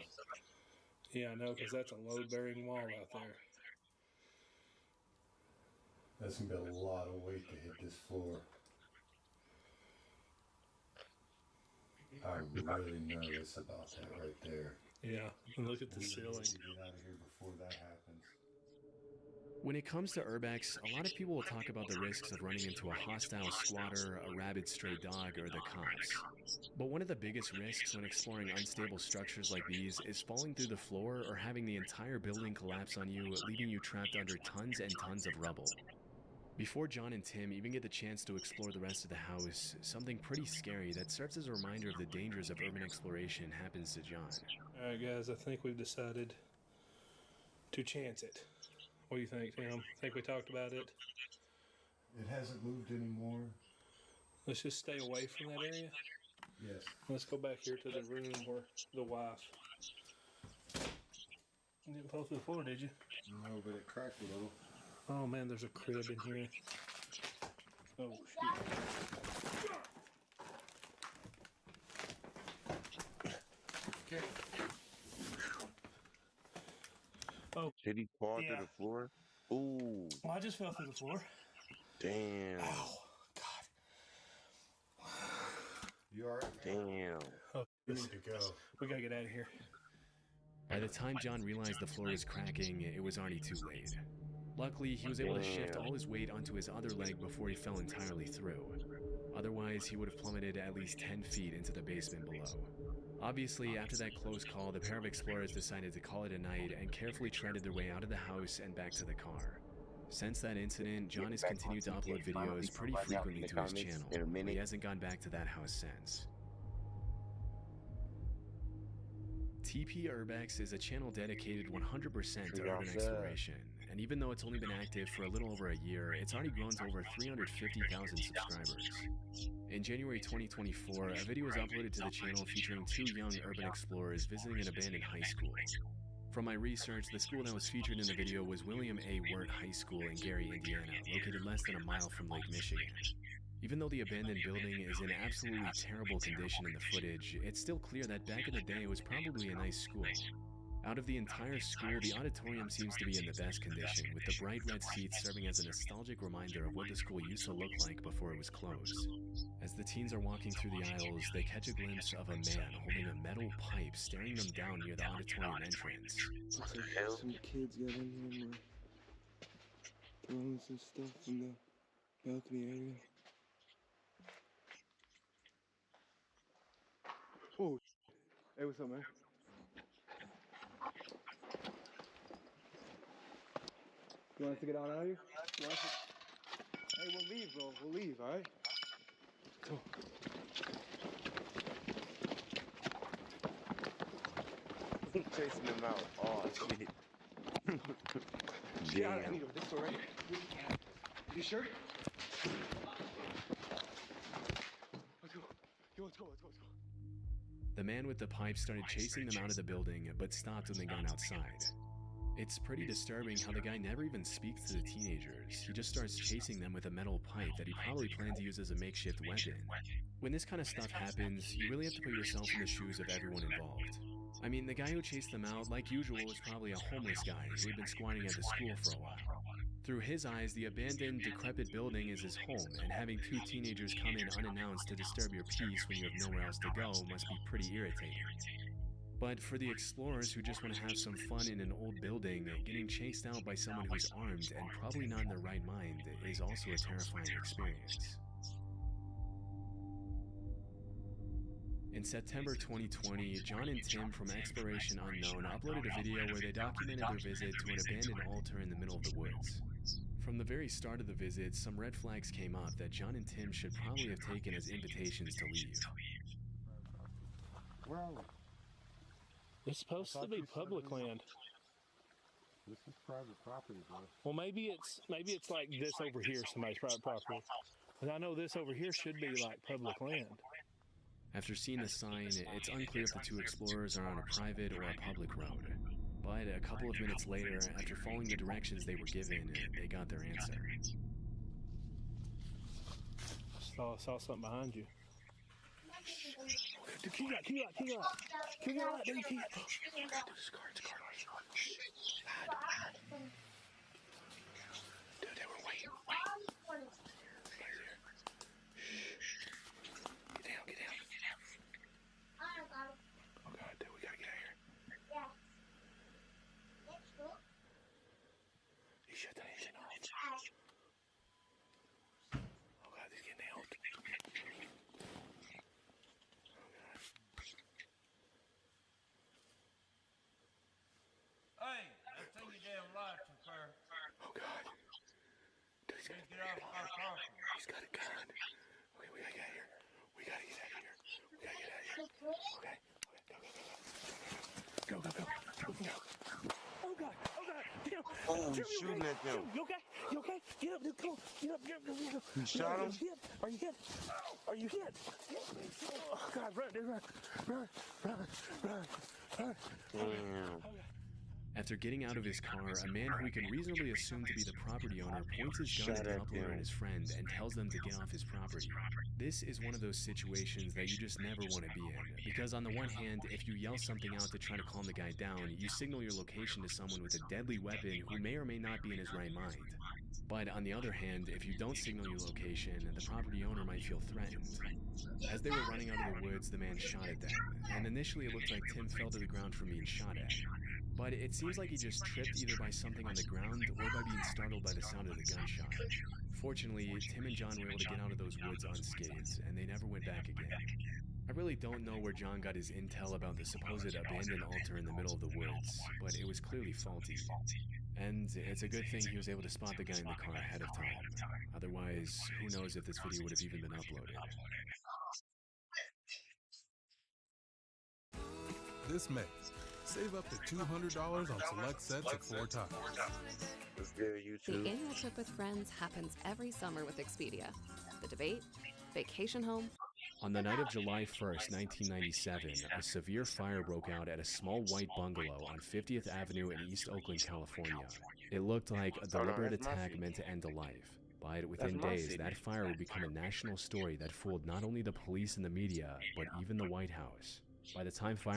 Yeah, I know, because that's a load-bearing wall out there. That's going to be a lot of weight to hit this floor. I'm really nervous about that right there. Yeah, and look at the ceiling. We need to get out of here before that happens. When it comes to urbex, a lot of people will talk about the risks of running into a hostile squatter, a rabid stray dog, or the cops. But one of the biggest risks when exploring unstable structures like these is falling through the floor or having the entire building collapse on you, leaving you trapped under tons and tons of rubble. Before John and Tim even get the chance to explore the rest of the house, something pretty scary that serves as a reminder of the dangers of urban exploration happens to John. Alright guys, I think we've decided to chance it. What do you think, Tim? Think we talked about it? It hasn't moved anymore. Let's just stay away from that area. Yes. Let's go back here to the room where the wife. You didn't fall through the floor, did you? No, but it cracked a little. Oh man, there's a crib in here. Oh shoot. Okay. Oh. Did he fall Yeah. to the floor? Ooh. Well, I just fell through the floor. Damn. Ow. You alright? Damn. Oh, We need to go. we gotta get out of here. By the time John realized the floor was cracking, it was already too late. Luckily, he was able to shift all his weight onto his other leg before he fell entirely through. Otherwise, he would have plummeted at least 10 feet into the basement below. Obviously, after that close call, the pair of explorers decided to call it a night and carefully treaded their way out of the house and back to the car. Since that incident, John has continued to upload videos pretty frequently to his channel, but he hasn't gone back to that house since. TP Urbex is a channel dedicated 100% to urban exploration, and even though it's only been active for a little over a year, it's already grown to over 350,000 subscribers. In January 2024, a video was uploaded to the channel featuring two young urban explorers visiting an abandoned high school. From my research, the school that was featured in the video was William A. Wirt High School in Gary, Indiana, located less than a mile from Lake Michigan. Even though the abandoned building is in absolutely terrible condition in the footage, it's still clear that back in the day it was probably a nice school. Out of the entire school, the auditorium seems to be in the best condition, with the bright red seats serving as a nostalgic reminder of what the school used to look like before it was closed. As the teens are walking through the aisles, they catch a glimpse of a man holding a metal pipe staring them down near the auditorium entrance. Looks like some kids got in here and were throwing some stuff from the balcony area. Oh, hey, what's up, man? You want us to get on out of here? You want us to... Hey, we'll leave, bro. We'll leave, all right? Come on. Chasing them out. Oh, shit. Yeah, Damn. anyway, this door right here. You sure? Let's go. Yo, let's go. The man with the pipe started chasing them out of the building, but stopped when they got outside. It's pretty disturbing how the guy never even speaks to the teenagers. He just starts chasing them with a metal pipe that he probably planned to use as a makeshift weapon. When this kind of stuff happens, you really have to put yourself in the shoes of everyone involved. I mean, the guy who chased them out, like usual, was probably a homeless guy who had been squatting at the school for a while. Through his eyes, the abandoned, decrepit building is his home, and having two teenagers come in unannounced to disturb your peace when you have nowhere else to go must be pretty irritating. But for the explorers who just want to have some fun in an old building, getting chased out by someone who's armed and probably not in their right mind is also a terrifying experience. In September 2020, John and Tim from Exploration Unknown uploaded a video where they documented their visit to an abandoned altar in the middle of the woods. From the very start of the visit, some red flags came up that John and Tim should probably have taken as invitations to leave. Where are we? It's supposed to be public land. This is private property, bro. Well, maybe it's like this over here, somebody's private property. But I know this over here should be like public land. After seeing the sign, it's unclear if the two explorers are on a private or a public road. But a couple of minutes later, after following the directions they were given, they got their answer. Saw something behind you. Keep out, dude, keep out. Dude, it's a car. Dude, they were waiting. Get down. Oh God, dude, we gotta get out of here. You shut that. Get off my property. He's got a gun. Okay, we gotta get out of here. We gotta get out of here. We gotta get out of here. Okay. Go, go, go. Go. Oh God! Oh God! Damn! Oh, he's shooting at them. You okay? You okay? Get up, dude. Come on. Get up, get up, get up. You shot him? Are you hit? Are you hit? Oh God, run, dude, run. Run, run, run, run. Damn. After getting out of his car, a man who we can reasonably assume to be the property owner points his gun at the uploader and his friend and tells them to get off his property. This is one of those situations that you just never want to be in, because on the one hand, if you yell something out to try to calm the guy down, you signal your location to someone with a deadly weapon who may or may not be in his right mind. But on the other hand, if you don't signal your location, the property owner might feel threatened. As they were running out of the woods, the man shot at them, and initially it looked like Tim fell to the ground from being shot at. But it seems like he just tripped either by something on the ground or by being startled by the sound of the gunshot. Fortunately, Tim and John were able to get out of those woods unscathed, and they never went back again. I really don't know where John got his intel about the supposed abandoned altar in the middle of the woods, but it was clearly faulty. And it's a good thing he was able to spot the guy in the car ahead of time. Otherwise, who knows if this video would have even been uploaded. This May, save up to $200 on select sets of 4 tires. Let's go, YouTube. The annual trip with friends happens every summer with Expedia. The debate, vacation home. On the night of July 1st, 1997, a severe fire broke out at a small white bungalow on 50th Avenue in East Oakland, California. It looked like a deliberate attack meant to end a life. But within days, that fire would become a national story that fooled not only the police and the media, but even the White House. By the time fire...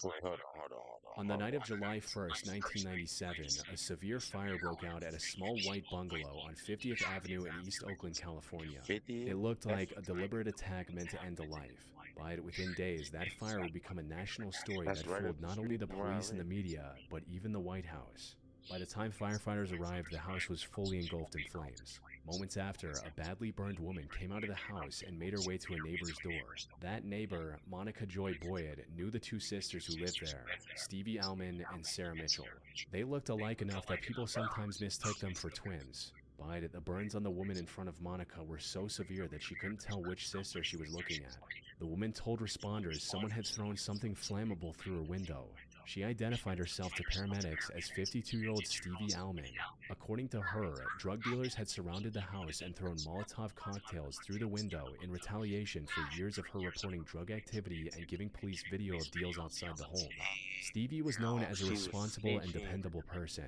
On the night of July 1st, 1997, a severe fire broke out at a small white bungalow on 50th Avenue in East Oakland, California. It looked like a deliberate attack meant to end a life. But within days, that fire would become a national story that fooled not only the police and the media, but even the White House. By the time firefighters arrived, the house was fully engulfed in flames. Moments after, a badly burned woman came out of the house and made her way to a neighbor's door. That neighbor, Monica Joy Boyd, knew the two sisters who lived there, Stevie Allman and Sarah Mitchell. They looked alike enough that people sometimes mistook them for twins. But the burns on the woman in front of Monica were so severe that she couldn't tell which sister she was looking at. The woman told responders someone had thrown something flammable through her window. She identified herself to paramedics as 52-year-old Stevie Allman. According to her, drug dealers had surrounded the house and thrown Molotov cocktails through the window in retaliation for years of her reporting drug activity and giving police video of deals outside the home. Stevie was known as a responsible and dependable person.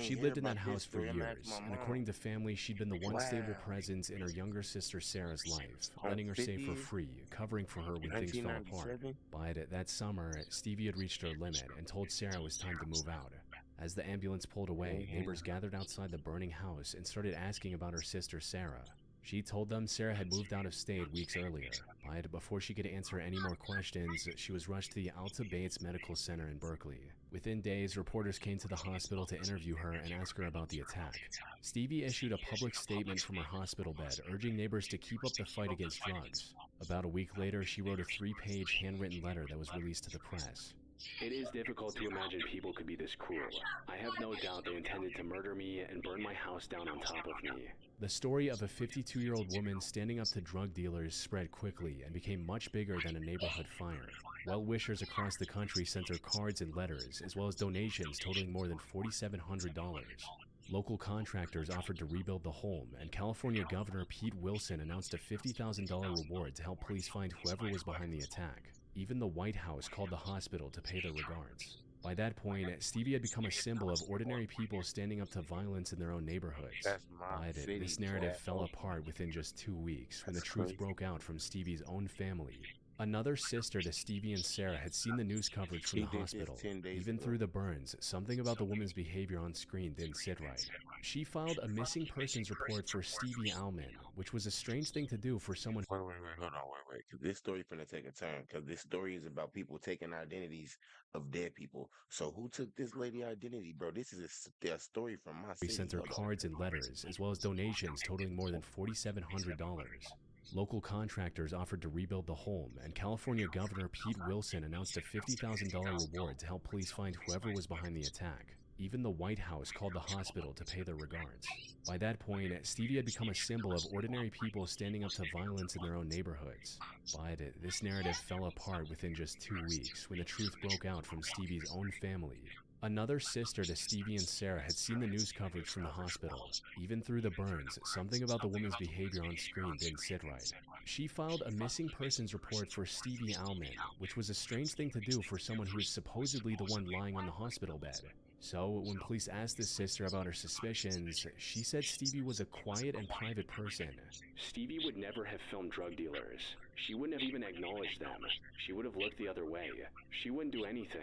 She lived in that house for years, and according to family, she'd been the one stable presence in her younger sister Sarah's life, letting her save for free, covering for her when things fell apart. But that summer, Stevie had reached her limit and told Sarah it was time to move out. As the ambulance pulled away, neighbors gathered outside the burning house and started asking about her sister Sarah. She told them Sarah had moved out of state weeks earlier, but before she could answer any more questions, she was rushed to the Alta Bates Medical Center in Berkeley. Within days, reporters came to the hospital to interview her and ask her about the attack. Stevie issued a public statement from her hospital bed, urging neighbors to keep up the fight against drugs. About a week later, she wrote a 3-page handwritten letter that was released to the press. It is difficult to imagine people could be this cruel. I have no doubt they intended to murder me and burn my house down on top of me. The story of a 52-year-old woman standing up to drug dealers spread quickly and became much bigger than a neighborhood fire. Well-wishers across the country sent her cards and letters, as well as donations totaling more than $4,700. Local contractors offered to rebuild the home, and California Governor Pete Wilson announced a $50,000 reward to help police find whoever was behind the attack. Even the White House called the hospital to pay their regards. By that point, Stevie had become a symbol of ordinary people standing up to violence in their own neighborhoods. But this narrative fell apart within just 2 weeks when the truth broke out from Stevie's own family. Another sister to Stevie and Sarah had seen the news coverage from the hospital. Even through the burns, something about the woman's behavior on screen didn't sit right. She filed a missing persons report for Stevie Allman, which was a strange thing to do for someone. Wait, hold on, wait. Because this story finna take a turn. Because this story is about people taking identities of dead people. So who took this lady identity, bro? This is a story from my city. We sent her cards and letters, as well as donations totaling more than $4,700. Local contractors offered to rebuild the home, and California Governor Pete Wilson announced a $50,000 reward to help police find whoever was behind the attack. Even the White House called the hospital to pay their regards. By that point, Stevie had become a symbol of ordinary people standing up to violence in their own neighborhoods. But this narrative fell apart within just 2 weeks when the truth broke out from Stevie's own family. Another sister to Stevie and Sarah had seen the news coverage from the hospital. Even through the burns, something about the woman's behavior on screen didn't sit right. She filed a missing persons report for Stevie Alman, which was a strange thing to do for someone who was supposedly the one lying on the hospital bed. So, when police asked his sister about her suspicions, she said Stevie was a quiet and private person. Stevie would never have filmed drug dealers. She wouldn't have even acknowledged them. She would have looked the other way. She wouldn't do anything.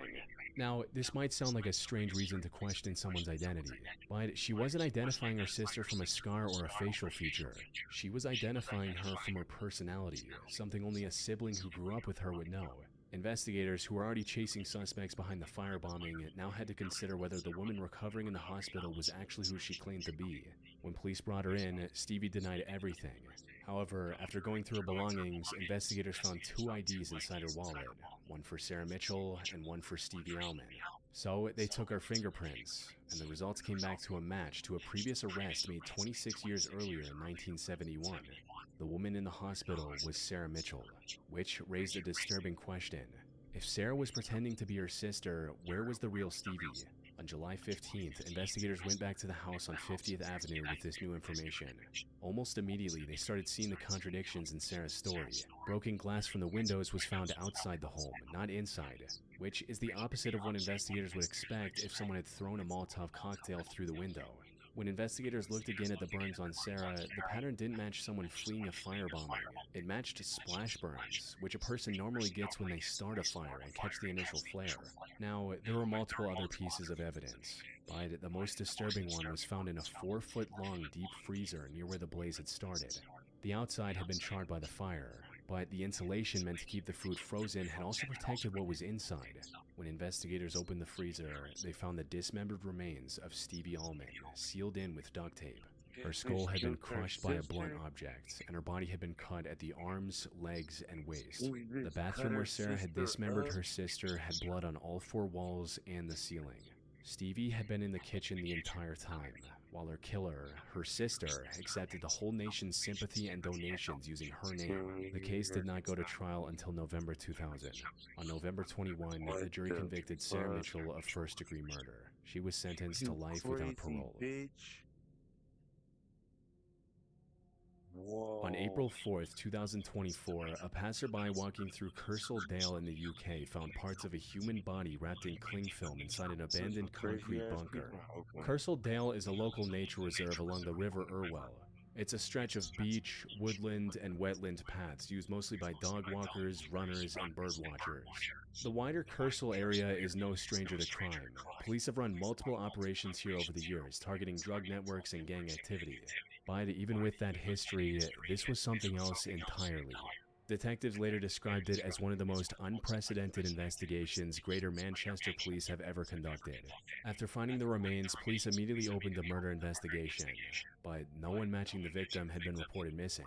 Now, this might sound like a strange reason to question someone's identity, but she wasn't identifying her sister from a scar or a facial feature. She was identifying her from her personality, something only a sibling who grew up with her would know. Investigators who were already chasing suspects behind the firebombing now had to consider whether the woman recovering in the hospital was actually who she claimed to be. When police brought her in, Stevie denied everything. However, after going through her belongings, investigators found 2 IDs inside her wallet, one for Sarah Mitchell and one for Stevie Alman. So they took her fingerprints, and the results came back to a match to a previous arrest made 26 years earlier in 1971. The woman in the hospital was Sarah Mitchell, which raised a disturbing question. If Sarah was pretending to be her sister, where was the real Stevie? On July 15th, investigators went back to the house on 50th Avenue with this new information. Almost immediately, they started seeing the contradictions in Sarah's story. Broken glass from the windows was found outside the home, not inside, which is the opposite of what investigators would expect if someone had thrown a Molotov cocktail through the window. When investigators looked again at the burns on Sarah, the pattern didn't match someone fleeing a firebombing. It matched splash burns, which a person normally gets when they start a fire and catch the initial flare. Now, there were multiple other pieces of evidence, but the most disturbing one was found in a 4-foot-long deep freezer near where the blaze had started. The outside had been charred by the fire, but the insulation meant to keep the food frozen had also protected what was inside. When investigators opened the freezer, they found the dismembered remains of Stevie Alman, sealed in with duct tape. Her skull had been crushed by a blunt object, and her body had been cut at the arms, legs, and waist. The bathroom where Sarah had dismembered her sister had blood on all 4 walls and the ceiling. Stevie had been in the kitchen the entire time, while her killer, her sister, accepted the whole nation's sympathy and donations using her name. The case did not go to trial until November 2000. On November 21, the jury convicted Sarah Mitchell of first-degree murder. She was sentenced to life without parole. Whoa. On April 4th, 2024, a passerby walking through Kersal Dale in the UK found parts of a human body wrapped in cling film inside an abandoned concrete bunker. Kersal Dale is a local nature reserve along the River Irwell. It's a stretch of beach, woodland, and wetland paths used mostly by dog walkers, runners, and bird watchers. The wider Kersal area is no stranger to crime. Police have run multiple operations here over the years, targeting drug networks and gang activity. But even with that history, this was something else entirely. Detectives later described it as one of the most unprecedented investigations Greater Manchester Police have ever conducted. After finding the remains, police immediately opened a murder investigation, but no one matching the victim had been reported missing.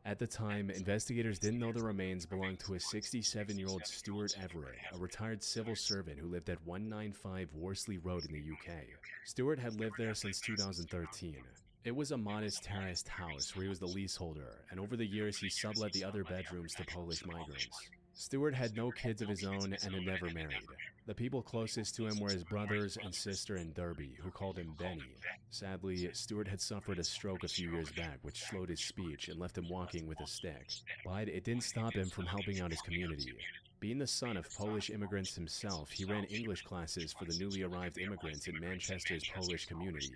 At the time, investigators didn't know the remains belonged to a 67-year-old Stuart Everett, a retired civil servant who lived at 195 Worsley Road in the UK. Stuart had lived there since 2013. It was a modest terraced house where he was the leaseholder, and over the years he sublet the other bedrooms to Polish migrants. Stuart had no kids of his own and had never married. The people closest to him were his brothers and sister in Derby, who called him Benny. Sadly, Stuart had suffered a stroke a few years back, which slowed his speech and left him walking with a stick. But it didn't stop him from helping out his community. Being the son of Polish immigrants himself, he ran English classes for the newly arrived immigrants in Manchester's Polish community.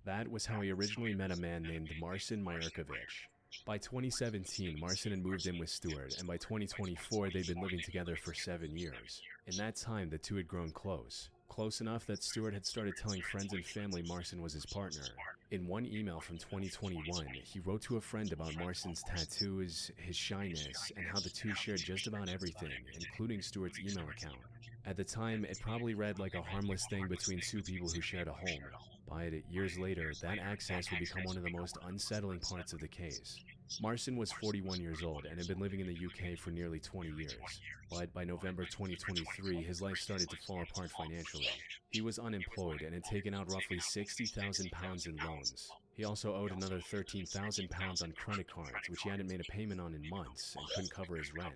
That was how he originally met a man named Marcin Majerkowicz. By 2017, Marcin had moved in with Stuart, and by 2024, they'd been living together for 7 years. In that time, the two had grown close. Close enough that Stuart had started telling friends and family Marcin was his partner. In one email from 2021, he wrote to a friend about Marcin's tattoos, his shyness, and how the two shared just about everything, including Stuart's email account. At the time, it probably read like a harmless thing between two people who shared a home. But years later, that access would become one of the most unsettling parts of the case. Marcin was 41 years old and had been living in the UK for nearly 20 years. But by November 2023, his life started to fall apart financially. He was unemployed and had taken out roughly £60,000 in loans. He also owed another £13,000 on credit cards, which he hadn't made a payment on in months and couldn't cover his rent.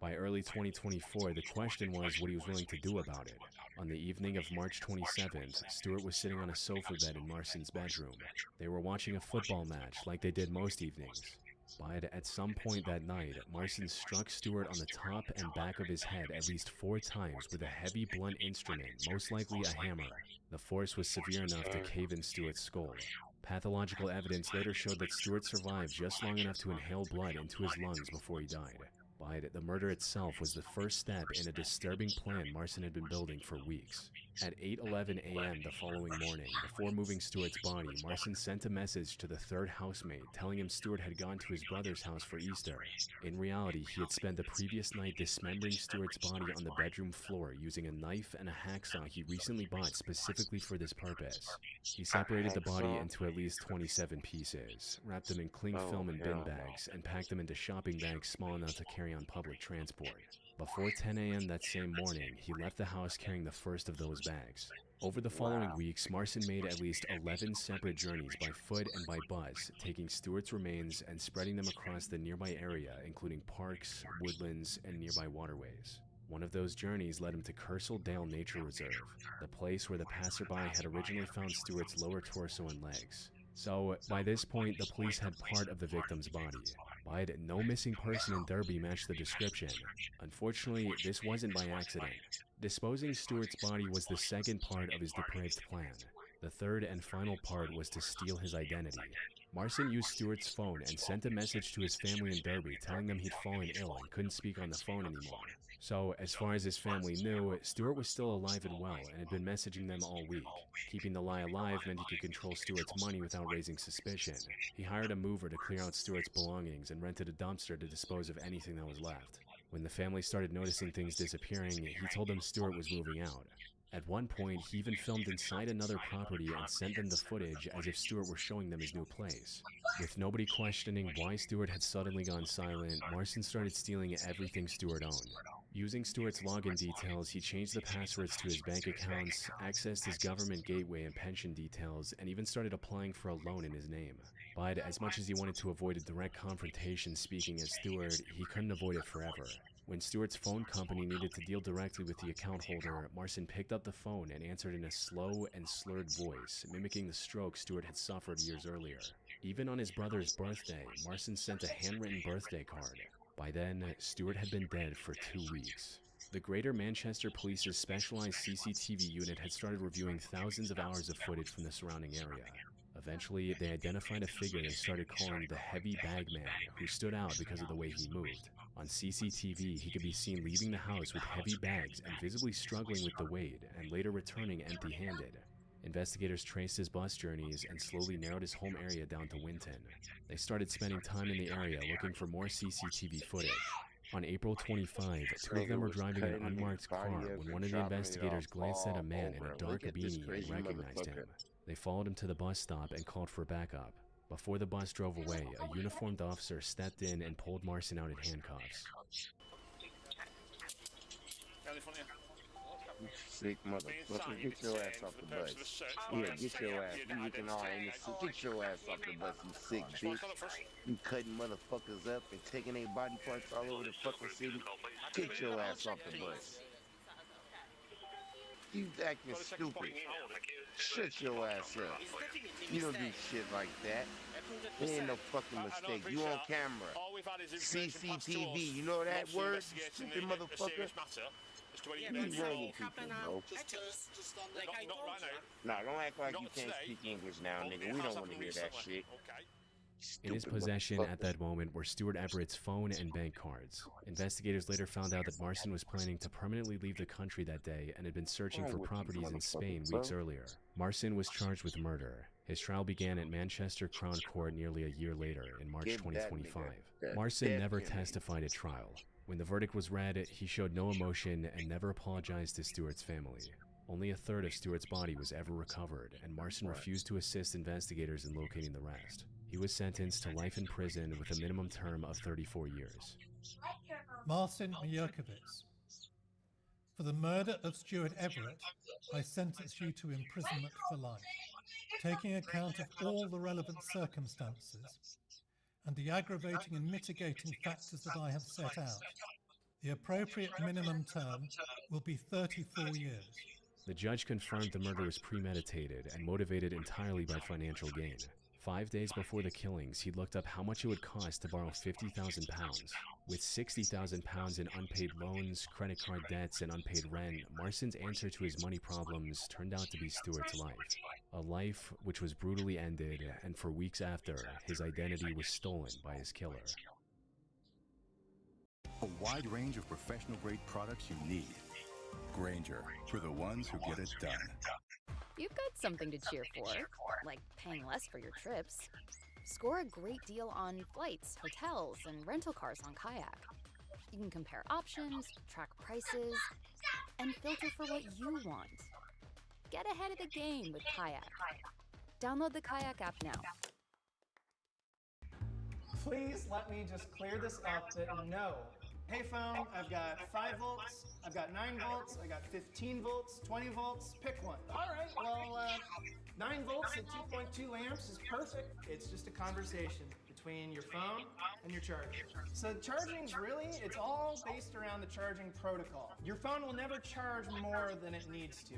By early 2024, the question was what he was willing to do about it. On the evening of March 27th, Stuart was sitting on a sofa bed in Marcin's bedroom. They were watching a football match like they did most evenings. But at some point that night, Marcin struck Stuart on the top and back of his head at least 4 times with a heavy blunt instrument, most likely a hammer. The force was severe enough to cave in Stuart's skull. Pathological evidence later showed that Stuart survived just long enough to inhale blood into his lungs before he died. But the murder itself was the first step in a disturbing plan Marcin had been building for weeks. At 8:11 a.m. the following morning, before moving Stuart's body, Marcin sent a message to the third housemate telling him Stuart had gone to his brother's house for Easter. In reality, he had spent the previous night dismembering Stuart's body on the bedroom floor using a knife and a hacksaw he recently bought specifically for this purpose. He separated the body into at least 27 pieces, wrapped them in cling film and bin bags, and packed them into shopping bags small enough to carry on public transport. Before 10 a.m. that same morning, he left the house carrying the first of those bags. Over the following weeks, Marcin made at least 11 separate journeys by foot and by bus, taking Stuart's remains and spreading them across the nearby area, including parks, woodlands, and nearby waterways. One of those journeys led him to Kersal Dale Nature Reserve, the place where the passerby had originally found Stuart's lower torso and legs. So, by this point, the police had part of the victim's body. But no missing person in Derby matched the description. Unfortunately, this wasn't by accident. Disposing Stuart's body was the second part of his depraved plan. The third and final part was to steal his identity. Marcin used Stuart's phone and sent a message to his family in Derby telling them he'd fallen ill and couldn't speak on the phone anymore. So, as far as his family knew, Stuart was still alive and well and had been messaging them all week. Keeping the lie alive meant he could control Stuart's money without raising suspicion. He hired a mover to clear out Stuart's belongings and rented a dumpster to dispose of anything that was left. When the family started noticing things disappearing, he told them Stuart was moving out. At one point, he even filmed inside another property and sent them the footage as if Stuart were showing them his new place. With nobody questioning why Stuart had suddenly gone silent, Marcin started stealing everything Stuart owned. Using Stuart's login details, he changed the passwords to his bank accounts, accessed his government gateway and pension details, and even started applying for a loan in his name. But as much as he wanted to avoid a direct confrontation speaking as Stuart, he couldn't avoid it forever. When Stuart's phone company needed to deal directly with the account holder, Marcin picked up the phone and answered in a slow and slurred voice, mimicking the stroke Stuart had suffered years earlier. Even on his brother's birthday, Marcin sent a handwritten birthday card. By then, Stuart had been dead for 2 weeks. The Greater Manchester Police's specialized CCTV unit had started reviewing thousands of hours of footage from the surrounding area. Eventually, they identified a figure they started calling the Heavy Bag Man, who stood out because of the way he moved. On CCTV, he could be seen leaving the house with heavy bags and visibly struggling with the weight, and later returning empty-handed. Investigators traced his bus journeys and slowly narrowed his home area down to Winton. They started spending time in the area looking for more CCTV footage. On April 25, 2 of them were driving an unmarked car when one of the investigators glanced at a man in a dark beanie and recognized him. They followed him to the bus stop and called for backup. Before the bus drove away, a uniformed officer stepped in and pulled Marcin out in handcuffs. You sick motherfucker. Get your ass off the bus. Yeah, get your ass. You looking all innocent. Get your ass off the bus, you sick bitch. You cutting motherfuckers up and taking their body parts all over the fucking city. Get your ass off the bus. You acting stupid. Shut your ass up. You don't do shit like that. It ain't no fucking mistake. You on camera. CCTV, you know that word? You stupid motherfucker. You wrong with people, bro. Nah, don't act like you can't speak English now, nigga. We don't want to hear that shit. In his possession at that moment were Stuart Everett's phone and bank cards. Investigators later found out that Marcin was planning to permanently leave the country that day and had been searching for properties in Spain weeks earlier. Marcin was charged with murder. His trial began at Manchester Crown Court nearly a year later, in March 2025. Marcin never testified at trial. When the verdict was read, he showed no emotion and never apologized to Stuart's family. Only a third of Stewart's body was ever recovered, and Marcin refused to assist investigators in locating the rest. He was sentenced to life in prison with a minimum term of 34 years. Marcin Mierkiewicz. For the murder of Stuart Everett, I sentence you to imprisonment for life, taking account of all the relevant circumstances and the aggravating and mitigating factors that I have set out. The appropriate minimum term will be 34 years. The judge confirmed the murder was premeditated and motivated entirely by financial gain. 5 days before the killings, he looked up how much it would cost to borrow £50,000. With £60,000 in unpaid loans, credit card debts, and unpaid rent, Marcin's answer to his money problems turned out to be Stewart's life. A life which was brutally ended, and for weeks after, his identity was stolen by his killer. A wide range of professional-grade products you need. Grainger, for the ones who get it done. You've got something to cheer for, like paying less for your trips. Score a great deal on flights, hotels, and rental cars on Kayak. You can compare options, track prices, and filter for what you want. Get ahead of the game with Kayak. Download the Kayak app now. Please let me just clear this up that no. Hey phone, I've got 5 volts, I've got 9 volts, I got 15 volts, 20 volts, pick one. All right, well, 9 volts at 2.2 amps is perfect. It's just a conversation between your phone and your charger. So charging's really, it's all based around the charging protocol. Your phone will never charge more than it needs to.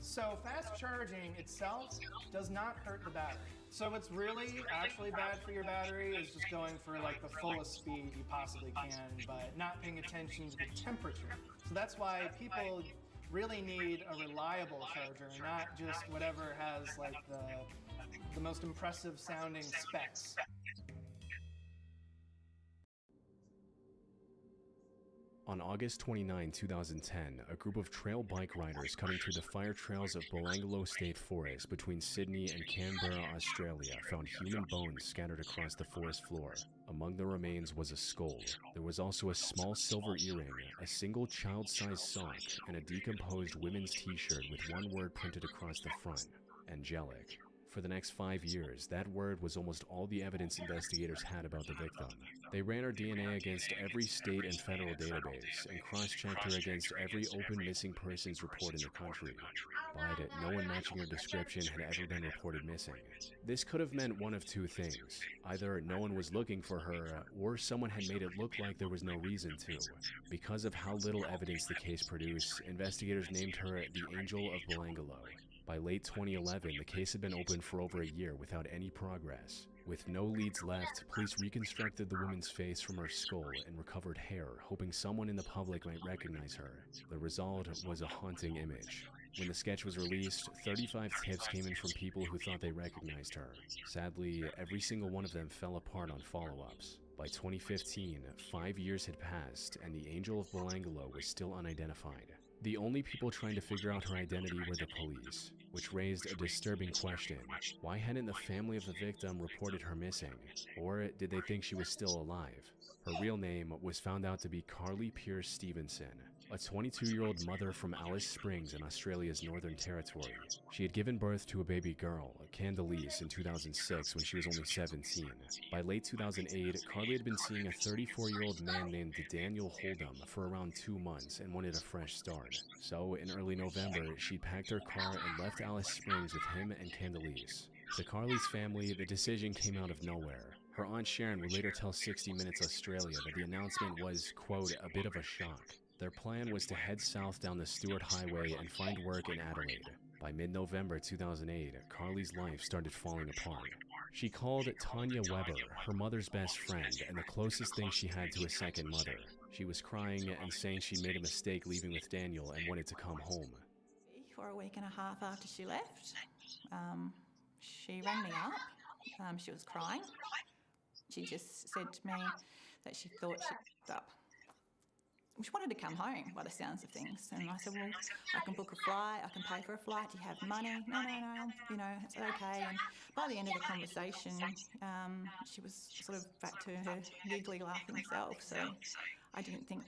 So fast charging itself does not hurt the battery. So what's really actually bad for your battery is just going for like the fullest speed you possibly can, but not paying attention to the temperature. So that's why people really need a reliable charger, not just whatever has like the most impressive sounding specs. On August 29, 2010, a group of trail bike riders cutting through the fire trails of Belanglo State Forest between Sydney and Canberra, Australia, found human bones scattered across the forest floor. Among the remains was a skull. There was also a small silver earring, a single child-sized sock, and a decomposed women's t-shirt with one word printed across the front: angelic. For the next 5 years, that word was almost all the evidence investigators had about the victim. They ran her DNA against every state and federal database, and cross-checked her against every open missing persons report in the country. But no one matching her description had ever been reported missing. This could have meant one of two things. Either no one was looking for her, or someone had made it look like there was no reason to. Because of how little evidence the case produced, investigators named her the Angel of Belanglo. By late 2011, the case had been open for over a year without any progress. With no leads left, police reconstructed the woman's face from her skull and recovered hair, hoping someone in the public might recognize her. The result was a haunting image. When the sketch was released, 35 tips came in from people who thought they recognized her. Sadly, every single one of them fell apart on follow-ups. By 2015, 5 years had passed, and the Angel of Belanglo was still unidentified. The only people trying to figure out her identity were the police, which raised a disturbing question. Why hadn't the family of the victim reported her missing? Or did they think she was still alive? Her real name was found out to be Carly Pierce Stevenson, a 22-year-old mother from Alice Springs in Australia's Northern Territory. She had given birth to a baby girl, Candelise, in 2006 when she was only 17. By late 2008, Carly had been seeing a 34-year-old man named Daniel Holdham for around 2 months and wanted a fresh start. So, in early November, she packed her car and left Alice Springs with him and Candelise. To Carly's family, the decision came out of nowhere. Her Aunt Sharon would later tell 60 Minutes Australia that the announcement was, quote, a bit of a shock. Their plan was to head south down the Stewart Highway and find work in Adelaide. By mid-November 2008, Carly's life started falling apart. She called Tanya Weber, her mother's best friend, and the closest thing she had to a second mother. She was crying and saying she'd made a mistake leaving with Daniel and wanted to come home. For a week and a half after she left, she rang me up. She was crying. She just said to me that she thought she'd up. She wanted to come home by the sounds of things. And I said, well, I can book a flight, I can pay for a flight, do you have money? No, you know, it's okay. And by the end of the conversation, she was sort of back to her giggly laughing self. So I didn't think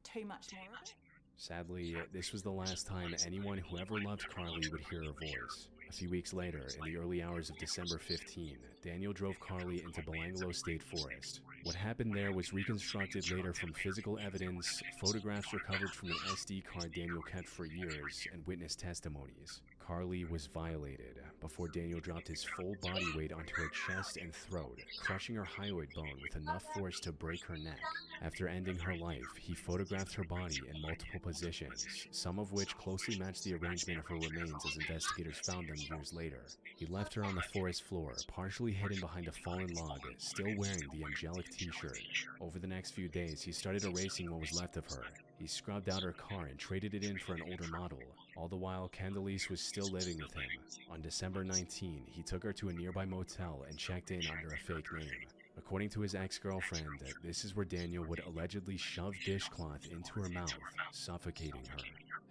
too much more of it. Sadly, this was the last time anyone who ever loved Carly would hear her voice. A few weeks later, in the early hours of December 15, Daniel drove Carly into Belanglo State Forest. What happened there was reconstructed later from physical evidence, photographs recovered from an SD card Daniel kept for years, and witness testimonies. Carly was violated before Daniel dropped his full body weight onto her chest and throat, crushing her hyoid bone with enough force to break her neck. After ending her life, he photographed her body in multiple positions, some of which closely matched the arrangement of her remains as investigators found them years later. He left her on the forest floor, partially hidden behind a fallen log, still wearing the angelic t-shirt. Over the next few days, he started erasing what was left of her. He scrubbed out her car and traded it in for an older model. All the while, Candelise was still living with him. On December 19, he took her to a nearby motel and checked in under a fake name. According to his ex-girlfriend, this is where Daniel would allegedly shove dishcloth into her mouth, suffocating her.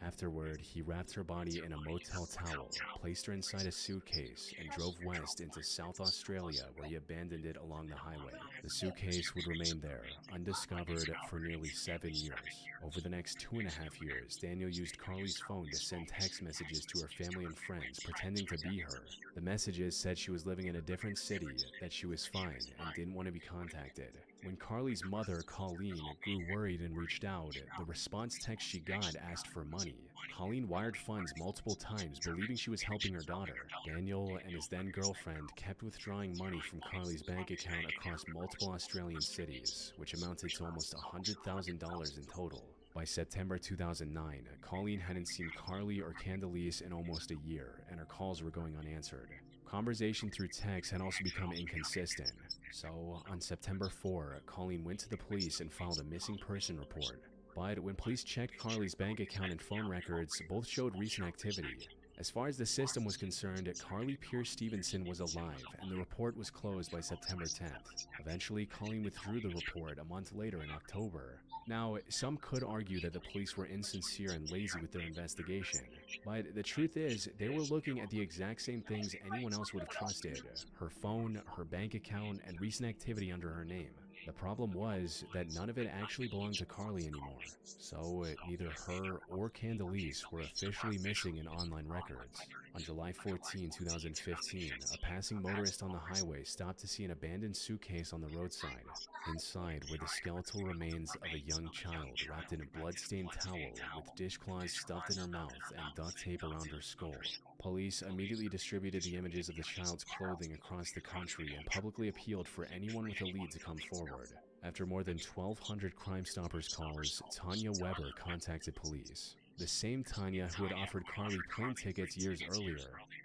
Afterward, he wrapped her body in a motel towel, placed her inside a suitcase, and drove west into South Australia, where he abandoned it along the highway. The suitcase would remain there, undiscovered, for nearly 7 years. Over the next 2.5 years, Daniel used Carly's phone to send text messages to her family and friends, pretending to be her. The messages said she was living in a different city, that she was fine, and didn't want to be contacted. When Carly's mother, Colleen, grew worried and reached out, the response text she got asked for money. Colleen wired funds multiple times, believing she was helping her daughter. Daniel and his then-girlfriend kept withdrawing money from Carly's bank account across multiple Australian cities, which amounted to almost $100,000 in total. By September 2009, Colleen hadn't seen Carly or Candelise in almost a year, and her calls were going unanswered. Conversation through text had also become inconsistent. So, on September 4, Colleen went to the police and filed a missing person report. But when police checked Carly's bank account and phone records, both showed recent activity. As far as the system was concerned, Carly Pierce Stevenson was alive, and the report was closed by September 10th. Eventually, Colleen withdrew the report a month later in October. Now, some could argue that the police were insincere and lazy with their investigation, but the truth is, they were looking at the exact same things anyone else would have trusted: her phone, her bank account, and recent activity under her name. The problem was that none of it actually belonged to Carly anymore, so neither her or Candelise were officially missing in online records. On July 14, 2015, a passing motorist on the highway stopped to see an abandoned suitcase on the roadside. Inside were the skeletal remains of a young child wrapped in a blood-stained towel with dishcloths stuffed in her mouth and duct tape around her skull. Police immediately distributed the images of the child's clothing across the country and publicly appealed for anyone with a lead to come forward. After more than 1,200 Crime Stoppers calls, Tanya Weber contacted police. The same Tanya who had offered Carly plane tickets years earlier.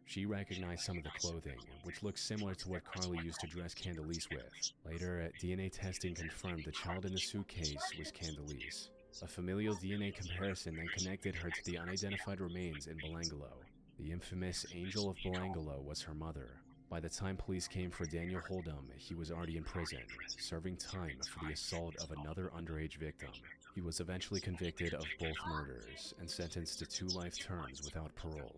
She recognized some of the clothing, which looked similar to what Carly used to dress Candelise with. Later, DNA testing confirmed the child in the suitcase was Candelise. A familial DNA comparison then connected her to the unidentified remains in Belanglo. The infamous Angel of Belanglo was her mother. By the time police came for Daniel Holdom, he was already in prison, serving time for the assault of another underage victim. He was eventually convicted of both murders and sentenced to 2 life terms without parole.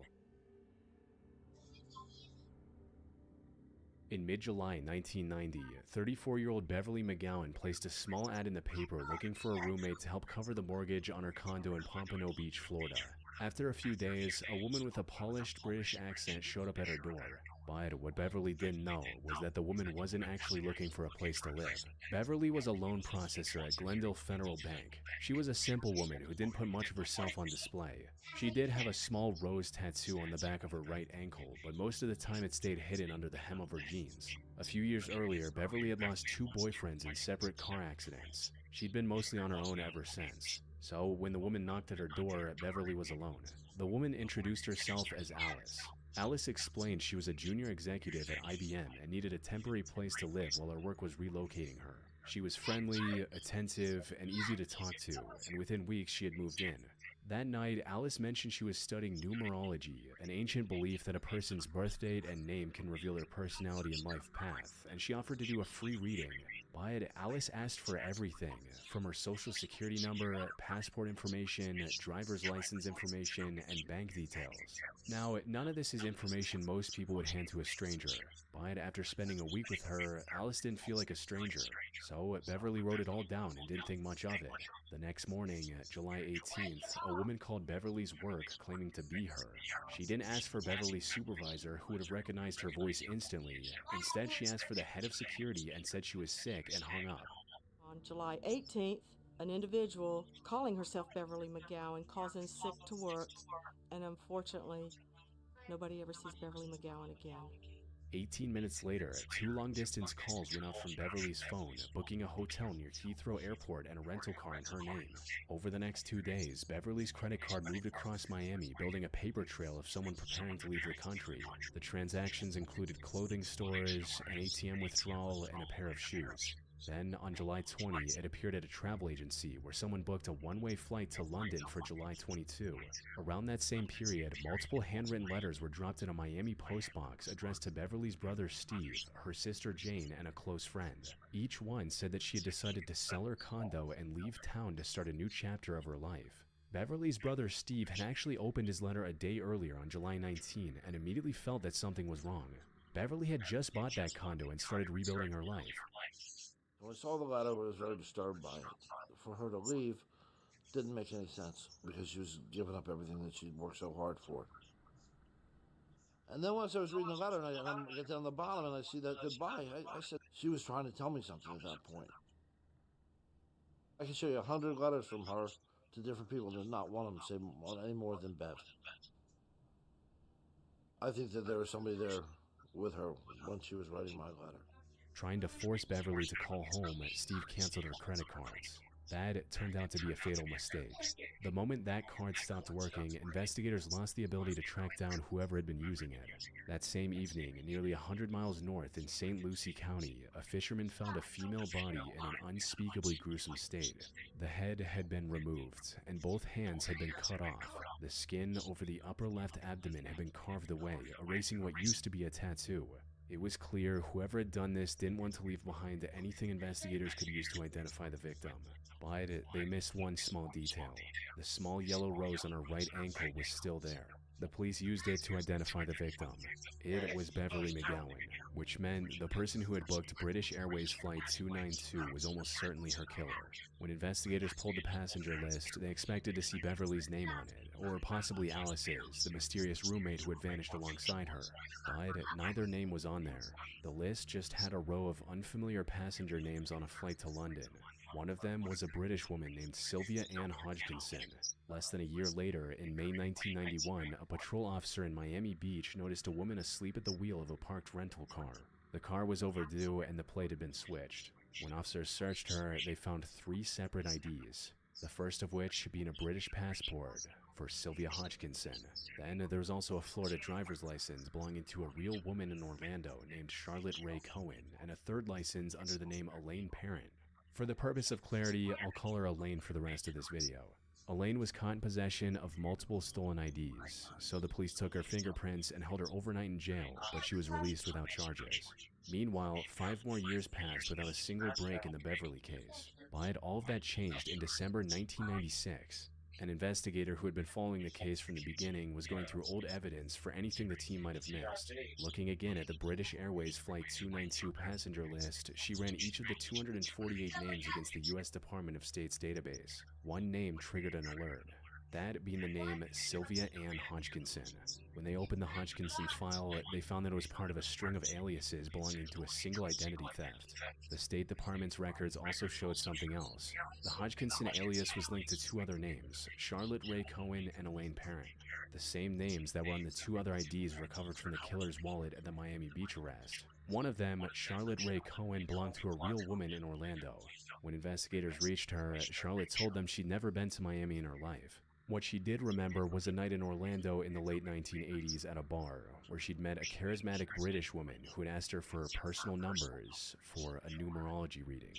In mid-July 1990, 34-year-old Beverly McGowan placed a small ad in the paper looking for a roommate to help cover the mortgage on her condo in Pompano Beach, Florida. After a few days, a woman with a polished British accent showed up at her door. But what Beverly didn't know was that the woman wasn't actually looking for a place to live. Beverly was a loan processor at Glendale Federal Bank. She was a simple woman who didn't put much of herself on display. She did have a small rose tattoo on the back of her right ankle, but most of the time it stayed hidden under the hem of her jeans. A few years earlier, Beverly had lost 2 boyfriends in separate car accidents. She'd been mostly on her own ever since. So when the woman knocked at her door, Beverly was alone. The woman introduced herself as Alice. Alice explained she was a junior executive at IBM and needed a temporary place to live while her work was relocating her. She was friendly, attentive, and easy to talk to, and within weeks she had moved in. That night, Alice mentioned she was studying numerology, an ancient belief that a person's birth date and name can reveal their personality and life path, and she offered to do a free reading. But Alice asked for everything, from her social security number, passport information, driver's license information, and bank details. Now, none of this is information most people would hand to a stranger, But after spending a week with her, Alice didn't feel like a stranger, so Beverly wrote it all down and didn't think much of it. The next morning, July 18th, a woman called Beverly's work claiming to be her. She didn't ask for Beverly's supervisor, who would have recognized her voice instantly. Instead, she asked for the head of security and said she was sick and hung up. On July 18th, an individual calling herself Beverly McGowan calls in sick to work, and unfortunately, nobody ever sees Beverly McGowan again. 18 minutes later, 2 long-distance calls went out from Beverly's phone, booking a hotel near Heathrow Airport and a rental car in her name. Over the next 2 days, Beverly's credit card moved across Miami, building a paper trail of someone preparing to leave the country. The transactions included clothing stores, an ATM withdrawal, and a pair of shoes. Then, on July 20, it appeared at a travel agency where someone booked a one-way flight to London for July 22. Around that same period, multiple handwritten letters were dropped in a Miami postbox addressed to Beverly's brother Steve, her sister Jane, and a close friend. Each one said that she had decided to sell her condo and leave town to start a new chapter of her life. Beverly's brother Steve had actually opened his letter a day earlier on July 19 and immediately felt that something was wrong. Beverly had just bought that condo and started rebuilding her life. When I saw the letter, I was very disturbed by it. For her to leave didn't make any sense because she was giving up everything that she'd worked so hard for. And then once I was reading the letter and I get down the bottom and I see that goodbye, I said she was trying to tell me something at that point. I can show you 100 letters from her to different people, and not one of them say any more than Bev. I think that there was somebody there with her when she was writing my letter. Trying to force Beverly to call home, Steve canceled her credit cards. That turned out to be a fatal mistake. The moment that card stopped working, investigators lost the ability to track down whoever had been using it. That same evening, nearly 100 miles north in St. Lucie County, a fisherman found a female body in an unspeakably gruesome state. The head had been removed, and both hands had been cut off. The skin over the upper left abdomen had been carved away, erasing what used to be a tattoo. It was clear whoever had done this didn't want to leave behind anything investigators could use to identify the victim. But they missed one small detail. The small yellow rose on her right ankle was still there. The police used it to identify the victim. It was Beverly McGowan, which meant the person who had booked British Airways Flight 292 was almost certainly her killer. When investigators pulled the passenger list, they expected to see Beverly's name on it, or possibly Alice's, the mysterious roommate who had vanished alongside her. But neither name was on there. The list just had a row of unfamiliar passenger names on a flight to London. One of them was a British woman named Sylvia Ann Hodgkinson. Less than a year later, in May 1991, a patrol officer in Miami Beach noticed a woman asleep at the wheel of a parked rental car. The car was overdue and the plate had been switched. When officers searched her, they found 3 separate IDs, the first of which being a British passport for Sylvia Hodgkinson. Then there was also a Florida driver's license belonging to a real woman in Orlando named Charlotte Ray Cohen, and a third license under the name Elaine Parent. For the purpose of clarity, I'll call her Elaine for the rest of this video. Elaine was caught in possession of multiple stolen IDs, so the police took her fingerprints and held her overnight in jail, but she was released without charges. Meanwhile, 5 more years passed without a single break in the Beverly case. But all of that changed in December 1996. An investigator who had been following the case from the beginning was going through old evidence for anything the team might have missed. Looking again at the British Airways Flight 292 passenger list, she ran each of the 248 names against the U.S. Department of State's database. One name triggered an alert, that being the name Sylvia Ann Hodgkinson. When they opened the Hodgkinson file, they found that it was part of a string of aliases belonging to a single identity theft. The State Department's records also showed something else. The Hodgkinson alias was linked to 2 other names, Charlotte Ray Cohen and Elaine Parent, the same names that were on the 2 other IDs recovered from the killer's wallet at the Miami Beach arrest. One of them, Charlotte Ray Cohen, belonged to a real woman in Orlando. When investigators reached her, Charlotte told them she'd never been to Miami in her life. What she did remember was a night in Orlando in the late 1980s at a bar, where she'd met a charismatic British woman who had asked her for personal numbers for a numerology reading.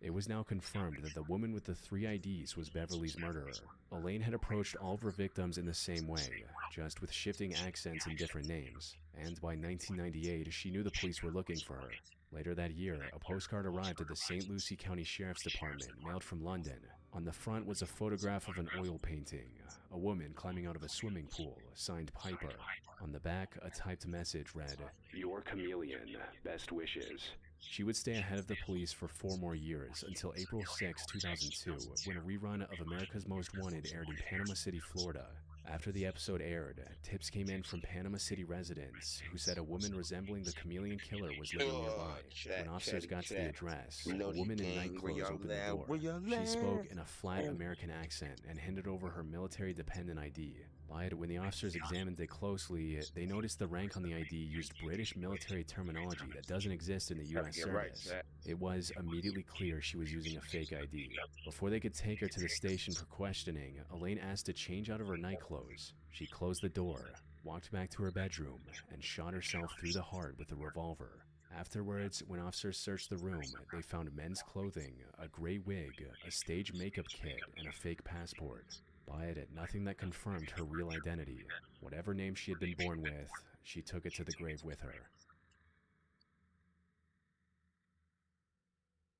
It was now confirmed that the woman with the 3 IDs was Beverly's murderer. Elaine had approached all of her victims in the same way, just with shifting accents and different names, and by 1998 she knew the police were looking for her. Later that year, a postcard arrived at the St. Lucie County Sheriff's Department, mailed from London. On the front was a photograph of an oil painting, a woman climbing out of a swimming pool, signed Piper. On the back, a typed message read, "Your chameleon, best wishes." She would stay ahead of the police for 4 more years until April 6, 2002, when a rerun of America's Most Wanted aired in Panama City, Florida. After the episode aired, tips came in from Panama City residents who said a woman resembling the chameleon killer was living nearby. When officers got to the address, a woman in night clothes opened the door. She spoke in a flat American accent and handed over her military dependent ID. But when the officers examined it closely, they noticed the rank on the ID used British military terminology that doesn't exist in the U.S. service. It was immediately clear she was using a fake ID. Before they could take her to the station for questioning, Elaine asked to change out of her night clothes. She closed the door, walked back to her bedroom, and shot herself through the heart with a revolver. Afterwards, when officers searched the room, they found men's clothing, a gray wig, a stage makeup kit, and a fake passport. But nothing that confirmed her real identity. Whatever name she had been born with, she took it to the grave with her.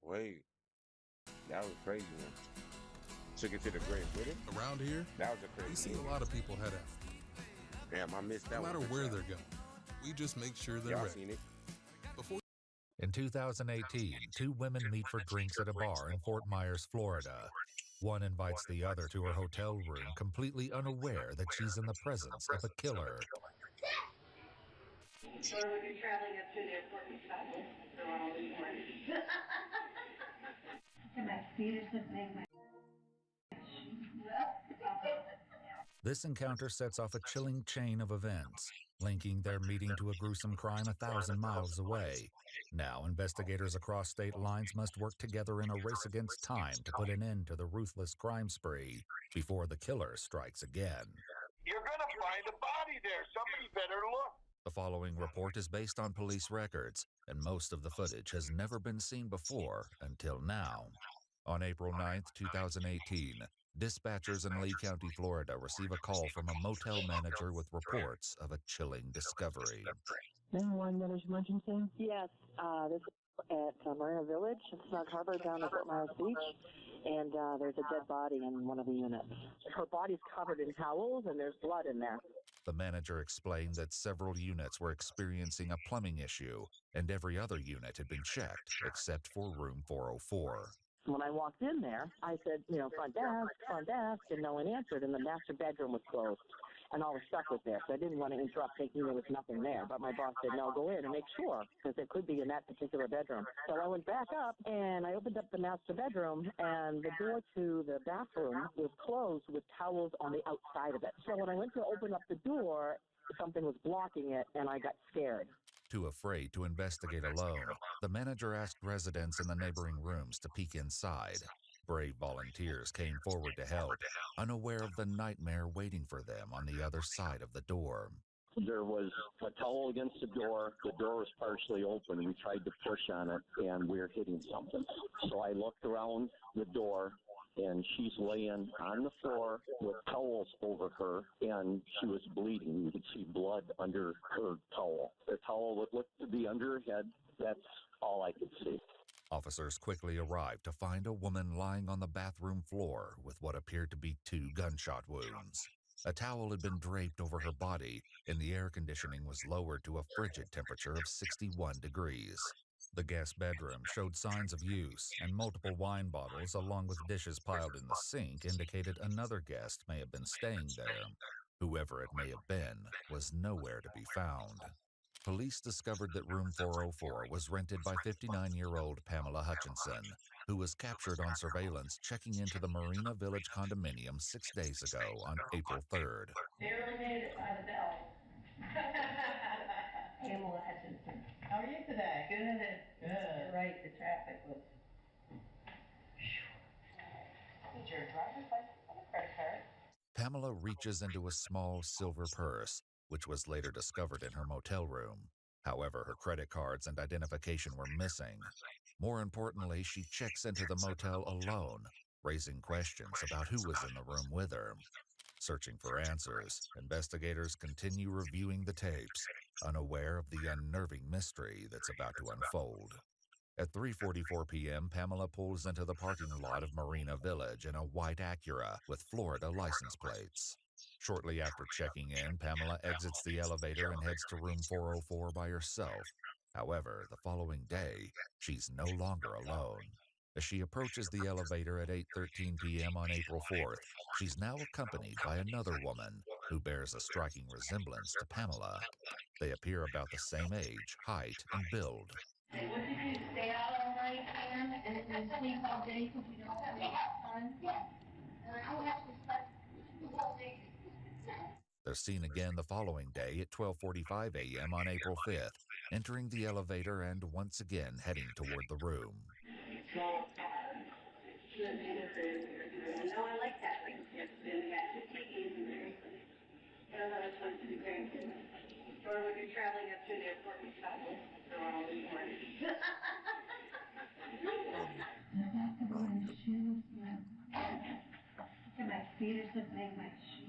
Wait, that was crazy, man. Took it to the grave with it? Around here, That was a crazy we see one. a lot of people head out. Damn, I missed that No one. matter where they're going, we just make sure they're Y'all ready. seen it? Before In 2018, 2 women meet for drinks at a bar in Fort Myers, Florida. One invites the other to her hotel room, completely unaware that she's in the presence of a killer. Or when you're traveling up to the airport with travel, they're all this morning. And my feet are slipping. This encounter sets off a chilling chain of events, linking their meeting to a gruesome crime 1,000 miles away. Now, investigators across state lines must work together in a race against time to put an end to the ruthless crime spree before the killer strikes again. You're gonna find a body there. Somebody better look. The following report is based on police records, and most of the footage has never been seen before until now. On April 9th, 2018, dispatchers in Lee County, Florida receive a call from a motel manager with reports of a chilling discovery. 911, there's emergency? Yes, this is at Marina Village, Snug Harbor down at Fort Myers Beach, and there's a dead body in one of the units. Her body's covered in towels and there's blood in there. The manager explained that several units were experiencing a plumbing issue, and every other unit had been checked except for room 404. When I walked in there, I said, front desk, and no one answered, and the master bedroom was closed, and all the stuff was there, so I didn't want to interrupt thinking there was nothing there, but my boss said, no, go in and make sure, because it could be in that particular bedroom. So I went back up, and I opened up the master bedroom, and the door to the bathroom was closed with towels on the outside of it. So when I went to open up the door, something was blocking it, and I got scared. Too afraid to investigate alone, the manager asked residents in the neighboring rooms to peek inside. Brave volunteers came forward to help, unaware of the nightmare waiting for them on the other side of the door. There was a towel against the door. The door was partially open. We tried to push on it, and we were hitting something. So I looked around the door, and she's laying on the floor with towels over her, and she was bleeding. You could see blood under her towel. The towel would look to be under her head. That's all I could see. Officers quickly arrived to find a woman lying on the bathroom floor with what appeared to be 2 gunshot wounds. A towel had been draped over her body, and the air conditioning was lowered to a frigid temperature of 61 degrees. The guest bedroom showed signs of use, and multiple wine bottles, along with dishes piled in the sink, indicated another guest may have been staying there. Whoever it may have been was nowhere to be found. Police discovered that room 404 was rented by 59-year-old Pamela Hutchinson, who was captured on surveillance checking into the Marina Village condominium 6 days ago on April 3rd. Barely made it by the bell. Pamela Hutchinson. How are you today? Good. You're right, the traffic was. Need your driver's license and a credit card. Pamela reaches into a small silver purse, which was later discovered in her motel room. However, her credit cards and identification were missing. More importantly, she checks into the motel alone, raising questions about who was in the room with her. Searching for answers, investigators continue reviewing the tapes, unaware of the unnerving mystery that's about to unfold. At 3:44 p.m., Pamela pulls into the parking lot of Marina Village in a white Acura with Florida license plates. Shortly after checking in, Pamela exits the elevator and heads to room 404 by herself. However, the following day, she's no longer alone. As she approaches the elevator at 8:13 p.m. on April 4th, she's now accompanied by another woman who bears a striking resemblance to Pamela. They appear about the same age, height, and build. What did you stay out all night and sleep all day because you don't have any fun? Yeah. And I don't have to sleep all day. They're seen again the following day at 12:45 a.m. on April 5th, entering the elevator and once again heading toward the room. No, I like that. Like, or when you're traveling up to the airport and stuff, they're all in morning. My feet are just making my shoes.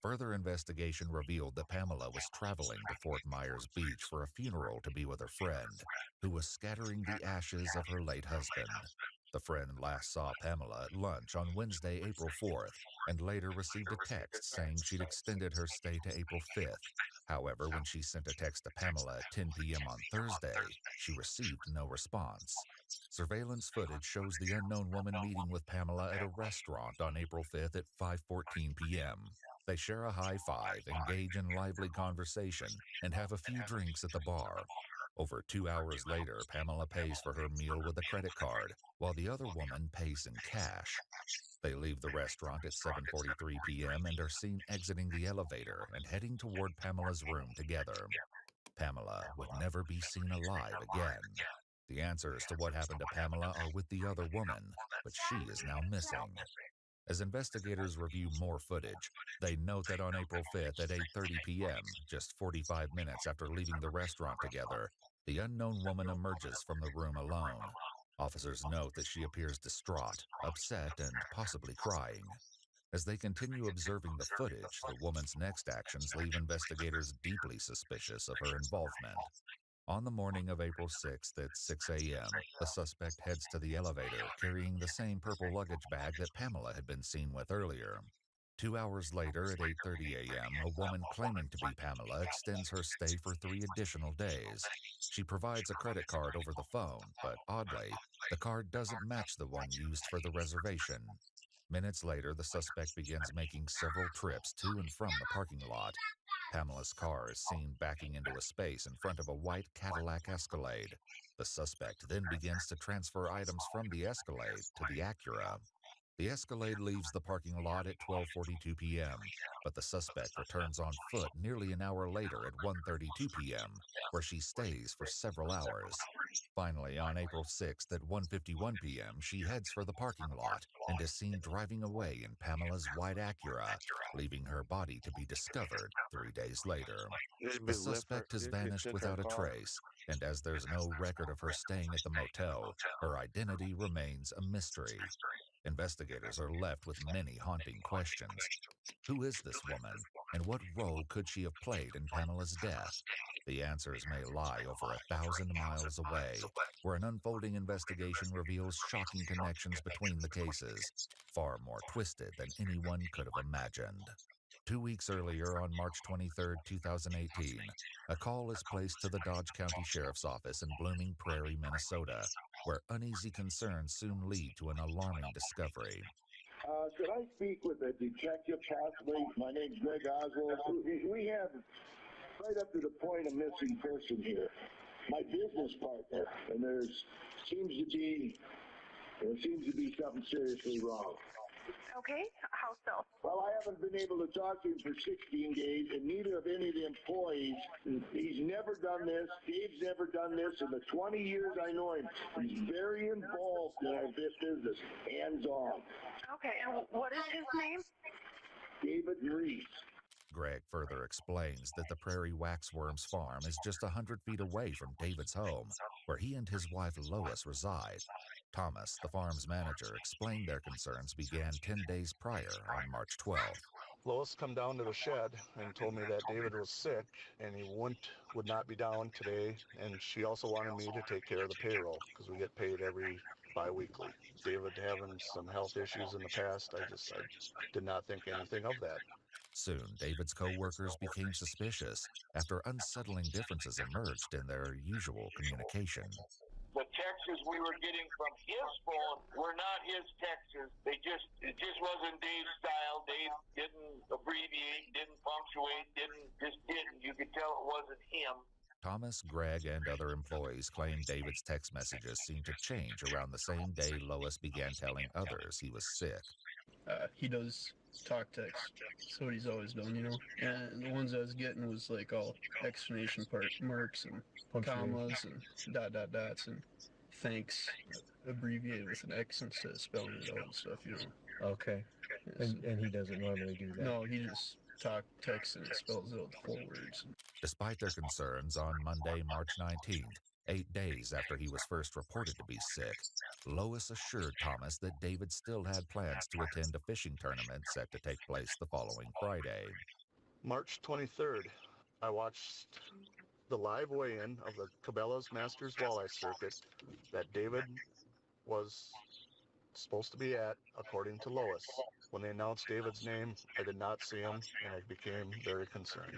Further investigation revealed that Pamela was traveling to Fort Myers Beach for a funeral to be with her friend, who was scattering the ashes of her late husband. The friend last saw Pamela at lunch on Wednesday, April 4th, and later received a text saying she'd extended her stay to April 5th. However, when she sent a text to Pamela at 10 p.m. on Thursday, she received no response. Surveillance footage shows the unknown woman meeting with Pamela at a restaurant on April 5th at 5:14 p.m. They share a high five, engage in lively conversation, and have a few drinks at the bar. Over 2 hours later, Pamela pays for her meal with a credit card, while the other woman pays in cash. They leave the restaurant at 7:43 p.m. and are seen exiting the elevator and heading toward Pamela's room together. Pamela would never be seen alive again. The answers to what happened to Pamela are with the other woman, but she is now missing. As investigators review more footage, they note that on April 5th at 8:30 p.m., just 45 minutes after leaving the restaurant together, the unknown woman emerges from the room alone. Officers note that she appears distraught, upset, and possibly crying. As they continue observing the footage, the woman's next actions leave investigators deeply suspicious of her involvement. On the morning of April 6th at 6 a.m., the suspect heads to the elevator carrying the same purple luggage bag that Pamela had been seen with earlier. 2 hours later at 8:30 a.m., a woman claiming to be Pamela extends her stay for 3 additional days. She provides a credit card over the phone, but oddly, the card doesn't match the one used for the reservation. Minutes later, the suspect begins making several trips to and from the parking lot. Pamela's car is seen backing into a space in front of a white Cadillac Escalade. The suspect then begins to transfer items from the Escalade to the Acura. The Escalade leaves the parking lot at 12:42 p.m., but the suspect returns on foot nearly an hour later at 1:32 p.m., where she stays for several hours. Finally, on April 6th at 1:51 p.m., she heads for the parking lot and is seen driving away in Pamela's white Acura, leaving her body to be discovered 3 days later. The suspect has vanished without a trace, and as there's no record of her staying at the motel, her identity remains a mystery. Investigators are left with many haunting questions. Who is this woman, and what role could she have played in Pamela's death? The answers may lie over 1,000 miles away, where an unfolding investigation reveals shocking connections between the cases, far more twisted than anyone could have imagined. 2 weeks earlier, on March 23, 2018, a call is placed to the Dodge County Sheriff's Office in Blooming Prairie, Minnesota, where uneasy concerns soon lead to an alarming discovery. Could I speak with a detective possibly? My name's Greg Oswald. We have right up to the point of missing person here. My business partner, and there seems to be something seriously wrong. Okay, how so? Well, I haven't been able to talk to him for 16 days, and neither of any of the employees. He's never done this. Dave's never done this. In the 20 years I know him, he's very involved in our business, hands-on. Okay, and what is his name? David Reese. Greg further explains that the Prairie Waxworms farm is just 100 feet away from David's home, where he and his wife Lois reside. Thomas, the farm's manager, explained their concerns began 10 days prior on March 12th. Lois come down to the shed and told me that David was sick and he would not be down today, and she also wanted me to take care of the payroll because we get paid every bi-weekly. David having some health issues in the past, I did not think anything of that. Soon, David's co-workers became suspicious after unsettling differences emerged in their usual communication. The texts we were getting from his phone were not his texts. It just wasn't Dave's style. Dave didn't abbreviate, didn't punctuate, just didn't. You could tell it wasn't him. Thomas, Greg, and other employees claimed David's text messages seemed to change around the same day Lois began telling others he was sick. He does talk text. That's what he's always done, you know? And the ones I was getting was like all exclamation marks and commas and dots and thanks abbreviated with an X instead of spelling it out and stuff, you know? Okay. Yeah, And he doesn't normally do that? No, he just texts and spells out the full words. Despite their concerns, on Monday, March 19th, 8 days after he was first reported to be sick, Lois assured Thomas that David still had plans to attend a fishing tournament set to take place the following Friday. March 23rd, I watched the live weigh-in of the Cabela's Masters Walleye Circuit that David was supposed to be at, according to Lois. When they announced David's name, I did not see him, and I became very concerned.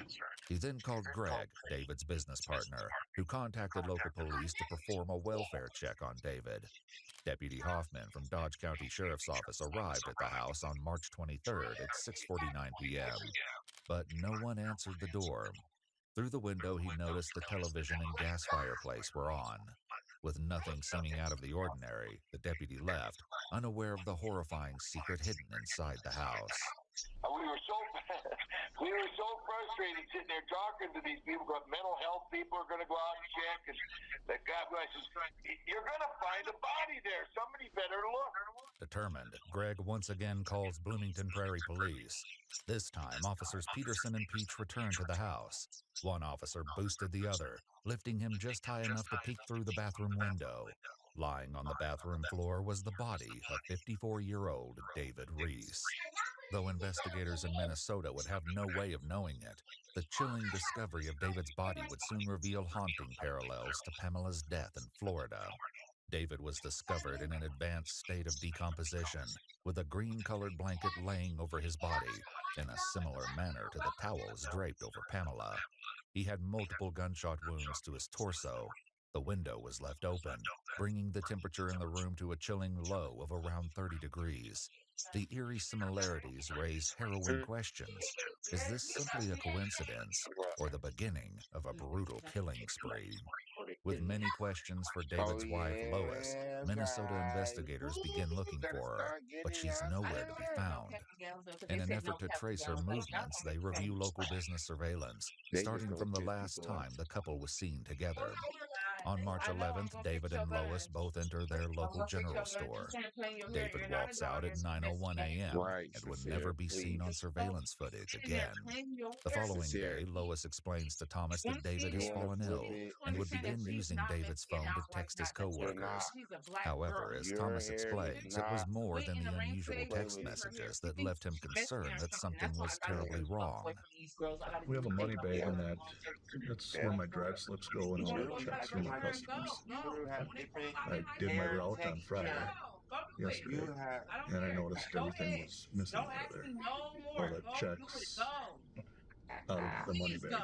He then called Greg, David's business partner, who contacted local police to perform a welfare check on David. Deputy Hoffman from Dodge County Sheriff's Office arrived at the house on March 23rd at 6:49 p.m., but no one answered the door. Through the window, he noticed the television and gas fireplace were on. With nothing seeming out of the ordinary, the deputy left, unaware of the horrifying secret hidden inside the house. We were so frustrated sitting there talking to these people, but mental health people are going to go out and check, and the guy says, "You're going to find a body there. Somebody better look." Determined, Greg once again calls Bloomington Prairie Police. This time, Officers Peterson and Peach returned to the house. One officer boosted the other, lifting him just high enough to peek through the bathroom window. Lying on the bathroom floor was the body of 54-year-old David Reese. Though investigators in Minnesota would have no way of knowing it, the chilling discovery of David's body would soon reveal haunting parallels to Pamela's death in Florida. David was discovered in an advanced state of decomposition, with a green-colored blanket laying over his body, in a similar manner to the towels draped over Pamela. He had multiple gunshot wounds to his torso. The window was left open, bringing the temperature in the room to a chilling low of around 30 degrees. The eerie similarities raise harrowing questions. Is this simply a coincidence, or the beginning of a brutal killing spree? With many questions for David's wife, Lois, Minnesota investigators begin looking for her, but she's nowhere to be found. In an effort to trace her movements, they review local business surveillance, starting from the last time the couple was seen together. On March 11th, David and Lois both enter their local general store. David walks out at 9:01 a.m. and would never be seen on surveillance footage again. The following day, Lois explains to Thomas that David has fallen ill and would begin using David's phone to text his co-workers. However, as Thomas explains, it was more than the unusual text messages that left him concerned that something was terribly wrong. We have a money bag in that. That's where my drive slips go and all the checks from my customers. I did my route on Friday, yesterday, and I noticed everything was missing out of there. All the checks out of the money bag.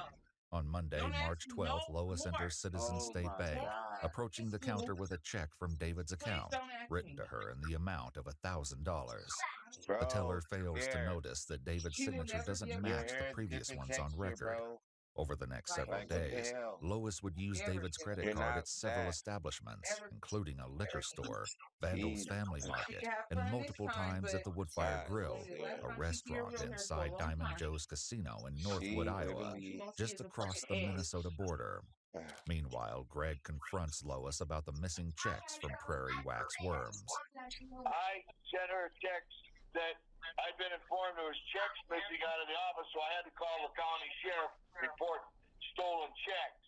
On Monday, March 12th, Lois enters Citizens State Bank, approaching the counter with a check from David's account, written to her in the amount of $1,000. The teller fails to notice that David's signature doesn't match the previous ones on record. Over the next several days, Lois would use David's credit card at several establishments, including a liquor store, Vandal's Family Market, and multiple times at the Woodfire Grill, a restaurant inside Diamond Joe's Casino in Northwood, Iowa, just across the Minnesota border. Meanwhile, Greg confronts Lois about the missing checks from Prairie Wax Worms. I sent her a text that I'd been informed there was checks missing out of the office, so I had to call the county sheriff, report stolen checks.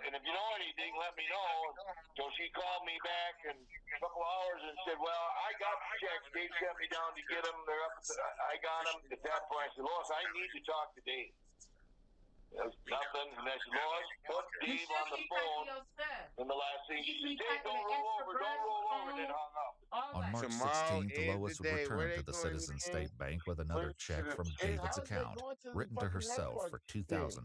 And if you know anything, let me know. So she called me back in a couple hours and said, well, I got the checks. Dave sent me down to get them. They're up. I got them. At that point, I said, Lois, I need to talk to Dave. There's nothing. And I said, Lois, put Dave on the phone. And the last thing she said, Dave, don't roll over. Don't roll over. And then hung up. On March Tomorrow 16th, is Lois the day. Where returned to they the going Citizens again? State Bank with another check from David's account, written to herself for $2,500.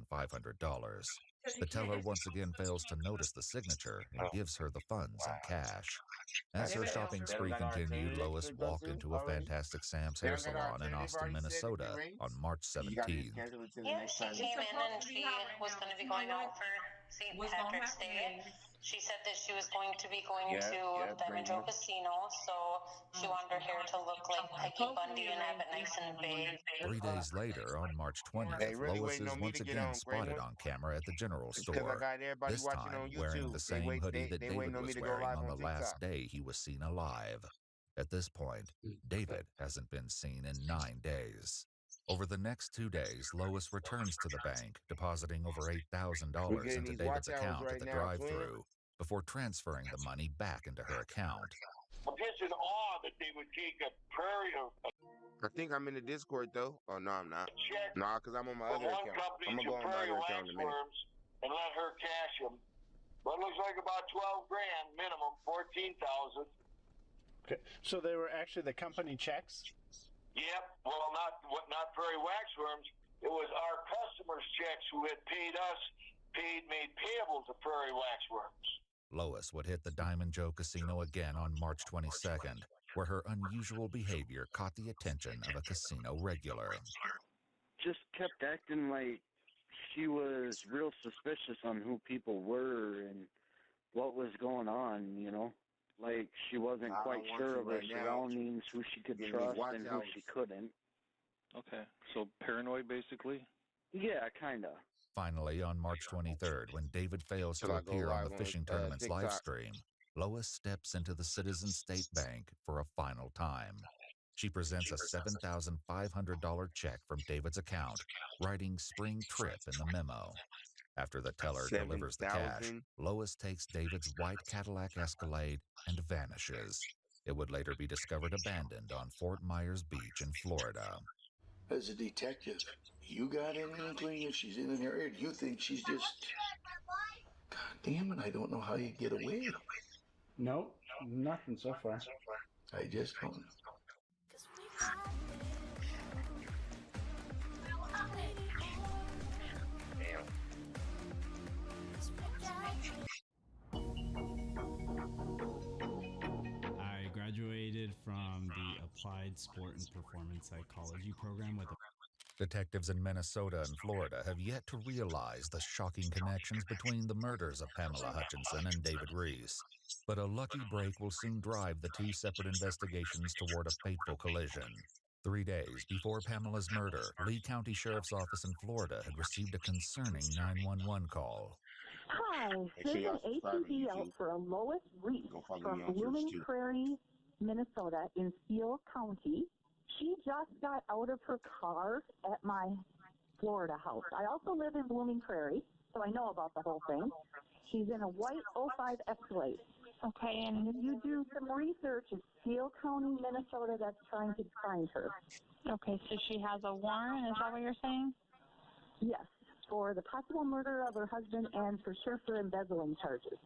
The teller once again fails to notice the signature and gives her the funds in cash. As her shopping spree continued, Lois walked into a Fantastic Sam's hair salon in Austin, Minnesota on March 17th. Yeah, she came in and she was going to be going out for St. Patrick's Day. She said that she was going to be going to Diamond Joe Casino, so she wanted her hair to look like Peggy Bundy and have it nice and big. 3 days later, on March 20th, Lois is once again spotted on camera at the general store, this time wearing the same hoodie that David was wearing on the last day he was seen alive. At this point, David hasn't been seen in 9 days. Over the next 2 days, Lois returns to the bank, depositing over $8,000 into David's account at the drive-thru before transferring the money back into her account. I'm just in awe that they would take a prairie of I think I'm in the Discord though. Oh no, I'm not. check Nah, because I'm on my from other one account. company I'm gonna to go on my prairie other account in a minute. waxworms and let her cash them. But it looks like about 12 grand minimum, 14,000. Okay, so they were actually the company checks? Yep. Well, not prairie waxworms. It was our customers' checks who had paid us, made payable to prairie waxworms. Lois would hit the Diamond Joe Casino again on March 22nd, where her unusual behavior caught the attention of a casino regular. Just kept acting like she was real suspicious on who people were and what was going on, you know? Like she wasn't quite sure of her surroundings, who she could trust and who she couldn't. Okay, so paranoid basically? Yeah, kinda. Finally, on March 23rd, when David fails to appear on the fishing tournament's live stream, Lois steps into the Citizens State Bank for a final time. She presents a $7,500 check from David's account, writing spring trip in the memo. After the teller delivers the cash, Lois takes David's white Cadillac Escalade and vanishes. It would later be discovered abandoned on Fort Myers Beach in Florida. As a detective, you got any inkling if she's in an area? Do you think she's just... God damn it, I don't know how you get away. No, nothing so far. I just don't know. I graduated from the Applied Sport and Performance Psychology program with a... Detectives in Minnesota and Florida have yet to realize the shocking connections between the murders of Pamela Hutchinson and David Reese. But a lucky break will soon drive the two separate investigations toward a fateful collision. 3 days before Pamela's murder, Lee County Sheriff's Office in Florida had received a concerning 911 call. Hi, there's an ATV out for a Lois Reese from Blooming Prairie, Minnesota in Steele County. She just got out of her car at my Florida house. I also live in Blooming Prairie, so I know about the whole thing. She's in a white 05 Escalade. Okay, and if you do some research, it's Steele County, Minnesota, that's trying to find her. Okay, so she has a warrant, is that what you're saying? Yes, for the possible murder of her husband and for sure for embezzling charges.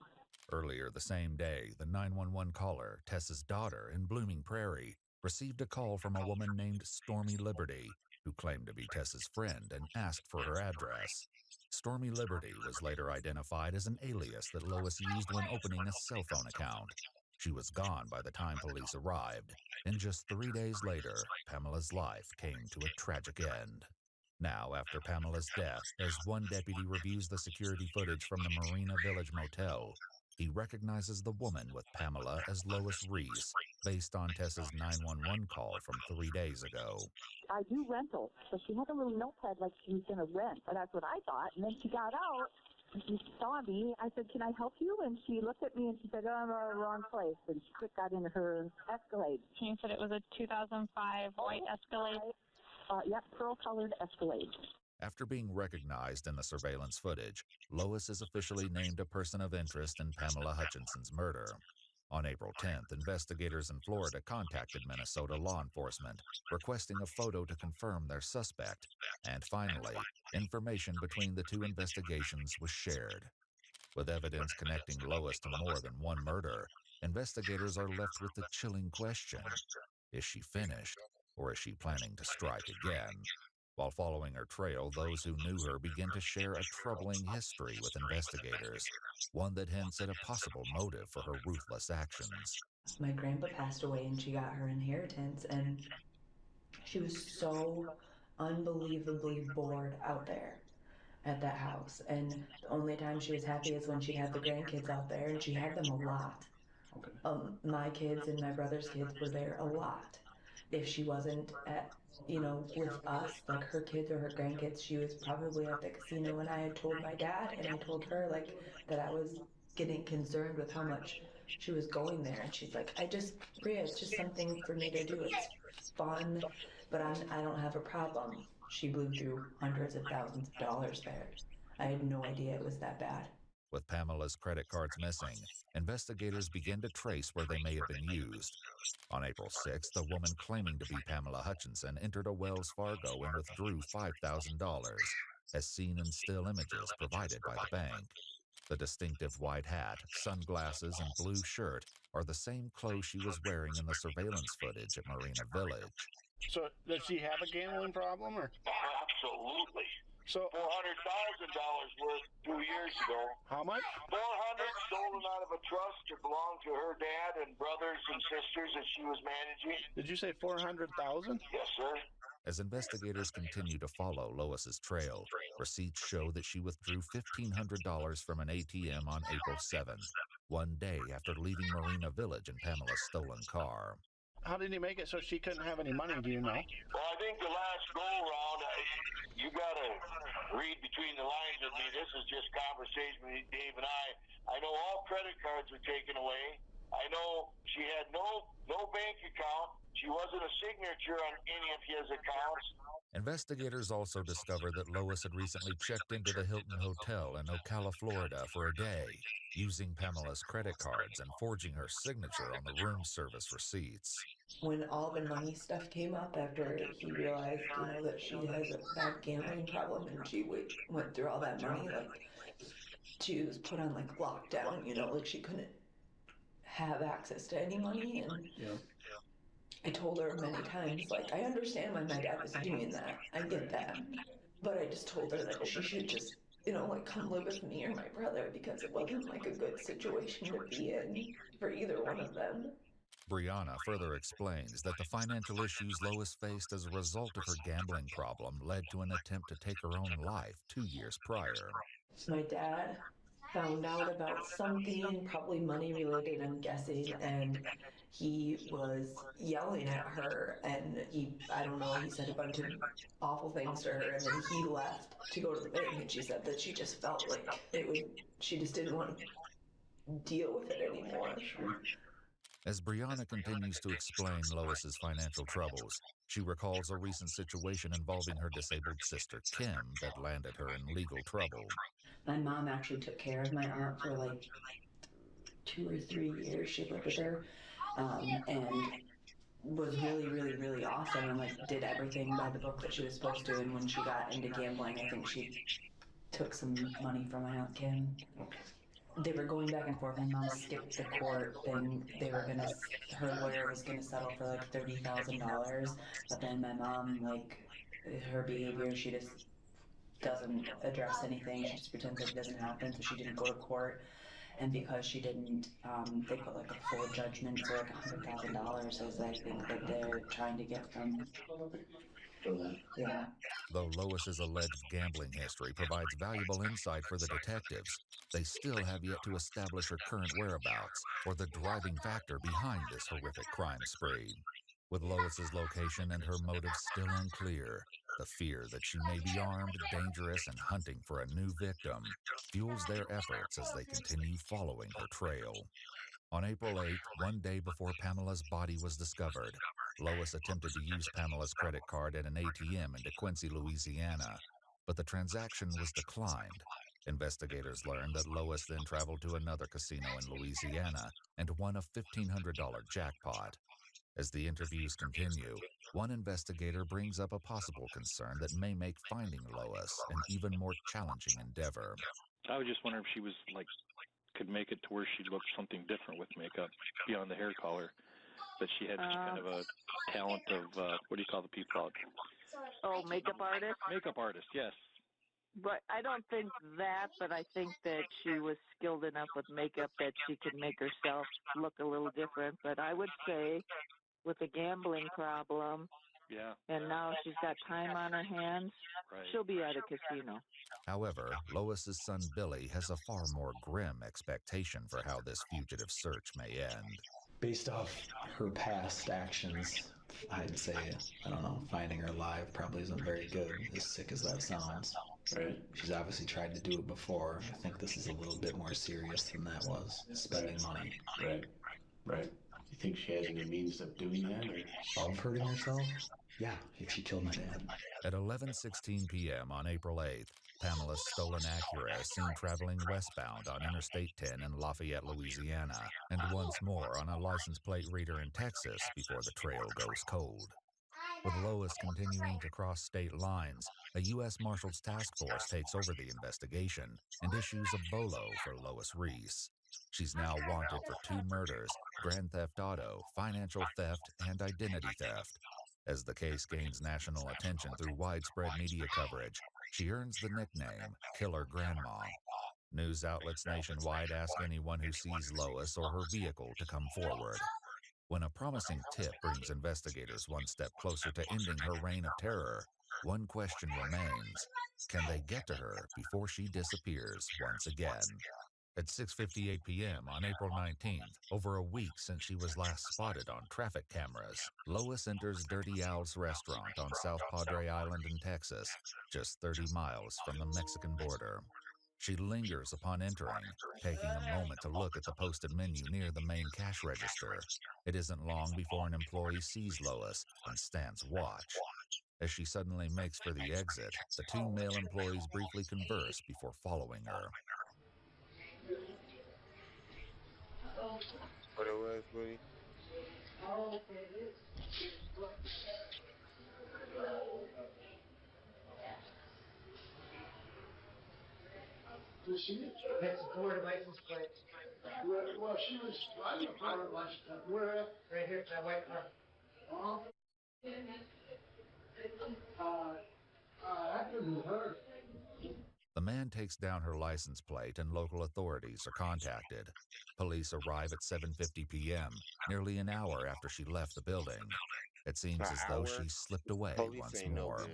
Earlier the same day, the 911 caller, Tessa's daughter in Blooming Prairie, received a call from a woman named Stormy Liberty, who claimed to be Tessa's friend and asked for her address. Stormy Liberty was later identified as an alias that Lois used when opening a cell phone account. She was gone by the time police arrived, and just 3 days later, Pamela's life came to a tragic end. Now, after Pamela's death, as one deputy reviews the security footage from the Marina Village Motel, he recognizes the woman with Pamela as Lois Reese, based on Tessa's 911 call from 3 days ago. I do rentals, so she had a little notepad like she was going to rent, but that's what I thought. And then she got out, and she saw me. I said, "Can I help you?" And she looked at me and she said, "Oh, I'm in the wrong place." And she quick got into her Escalade. You said it was a 2005 white Escalade? Yep, pearl-colored Escalade. After being recognized in the surveillance footage, Lois is officially named a person of interest in Pamela Hutchinson's murder. On April 10th, investigators in Florida contacted Minnesota law enforcement, requesting a photo to confirm their suspect. And finally, information between the two investigations was shared. With evidence connecting Lois to more than one murder, investigators are left with the chilling question: is she finished, or is she planning to strike again? While following her trail, those who knew her begin to share a troubling history with investigators, one that hints at a possible motive for her ruthless actions. My grandpa passed away and she got her inheritance, and she was so unbelievably bored out there at that house. And the only time she was happy is when she'd have the grandkids out there, and she had them a lot. Okay. My kids and my brother's kids were there a lot. If she wasn't at, with us, like her kids or her grandkids, she was probably at the casino. And I had told my dad and I told her that I was getting concerned with how much she was going there. And she's like, Bria, it's just something for me to do. It's fun, but I don't have a problem. She blew through hundreds of thousands of dollars there. I had no idea it was that bad. With Pamela's credit cards missing, investigators begin to trace where they may have been used. On April 6th, a woman claiming to be Pamela Hutchinson entered a Wells Fargo and withdrew $5,000, as seen in still images provided by the bank. The distinctive white hat, sunglasses, and blue shirt are the same clothes she was wearing in the surveillance footage at Marina Village. So, does she have a gambling problem, or? Absolutely. So $400,000 worth 2 years ago. How much? 400 stolen out of a trust that belonged to her dad and brothers and sisters that she was managing. Did you say 400,000? Yes, sir. As investigators continue to follow Lois's trail, receipts show that she withdrew $1,500 from an ATM on April 7th, one day after leaving Marina Village in Pamela's stolen car. How did he make it so she couldn't have any money, do you know? Well, I think the last go-around, you got to read between the lines with me. This is just conversation between Dave and I. I know all credit cards were taken away. I know she had no bank account. She wasn't a signature on any of his accounts. Investigators also discovered that Lois had recently checked into the Hilton Hotel in Ocala, Florida for a day, using Pamela's credit cards and forging her signature on the room service receipts. When all the money stuff came up after he realized, that she has a bad gambling problem and she went through all that money, she was put on lockdown, she couldn't have access to any money. And I told her many times, I understand why my dad was doing that. I get that. But I just told her that she should just, come live with me or my brother, because it wasn't a good situation to be in for either one of them. Brianna further explains that the financial issues Lois faced as a result of her gambling problem led to an attempt to take her own life 2 years prior. My dad found out about something, probably money related, I'm guessing, and he was yelling at her, and he said a bunch of awful things to her, and then he left to go to the bank, and she said that she just felt like she just didn't want to deal with it anymore. As Brianna continues to explain Lois's financial troubles, she recalls a recent situation involving her disabled sister Kim that landed her in legal trouble. My mom actually took care of my aunt for 2 or 3 years. She lived with her, and was really, really, really awesome, and did everything by the book that she was supposed to. And when she got into gambling, I think she took some money from my aunt Kim. They were going back and forth. My mom skipped the court thing. Her lawyer was gonna settle for $30,000, but then my mom, her behavior, she just doesn't address anything. She just pretends like it doesn't happen, so she didn't go to court. And because she didn't, they put a full judgment for $100,000, as I think that they're trying to get from. Yeah. Though Lois's alleged gambling history provides valuable insight for the detectives, they still have yet to establish her current whereabouts or the driving factor behind this horrific crime spree. With Lois's location and her motives still unclear, the fear that she may be armed, dangerous, and hunting for a new victim fuels their efforts as they continue following her trail. On April 8th, one day before Pamela's body was discovered, Lois attempted to use Pamela's credit card at an ATM in DeQuincy, Louisiana, but the transaction was declined. Investigators learned that Lois then traveled to another casino in Louisiana and won a $1,500 jackpot. As the interviews continue, one investigator brings up a possible concern that may make finding Lois an even more challenging endeavor. I was just wondering if she was could make it to where she looked something different with makeup beyond the hair color. That she had some kind of a talent of what do you call the people out? Oh, makeup artist? Makeup artist, yes. But I don't think that, but I think that she was skilled enough with makeup that she could make herself look a little different. But I would say with a gambling problem, and now she's got time on her hands, she'll be at a casino. However, Lois's son Billy has a far more grim expectation for how this fugitive search may end. Based off her past actions, I'd say, I don't know, finding her alive probably isn't very good, as sick as that sounds. Right. She's obviously tried to do it before. I think this is a little bit more serious than that was, spending money. Right. You think she has any means of doing that, or? Of hurting herself? Yeah, if she killed my dad. At 11:16 p.m. on April 8th, Pamela's stolen Acura is seen traveling westbound on Interstate 10 in Lafayette, Louisiana, and once more on a license plate reader in Texas before the trail goes cold. With Lois continuing to cross state lines, a U.S. Marshals task force takes over the investigation and issues a BOLO for Lois Reese. She's now wanted for 2 murders, grand theft auto, financial theft, and identity theft. As the case gains national attention through widespread media coverage, she earns the nickname Killer Grandma. News outlets nationwide ask anyone who sees Lois or her vehicle to come forward. When a promising tip brings investigators one step closer to ending her reign of terror, one question remains: can they get to her before she disappears once again? At 6:58 p.m. on April 19th, over a week since she was last spotted on traffic cameras, Lois enters Dirty Al's restaurant on South Padre Island in Texas, just 30 miles from the Mexican border. She lingers upon entering, taking a moment to look at the posted menu near the main cash register. It isn't long before an employee sees Lois and stands watch. As she suddenly makes for the exit, the 2 male employees briefly converse before following her. What it was, buddy? That's the Florida license plate. Well, she was driving a Florida license plate. Where at? Right here, that white car. That couldn't hurt. The man takes down her license plate and local authorities are contacted. Police arrive at 7:50 p.m., nearly an hour after she left the building. It seems as though she slipped away once more.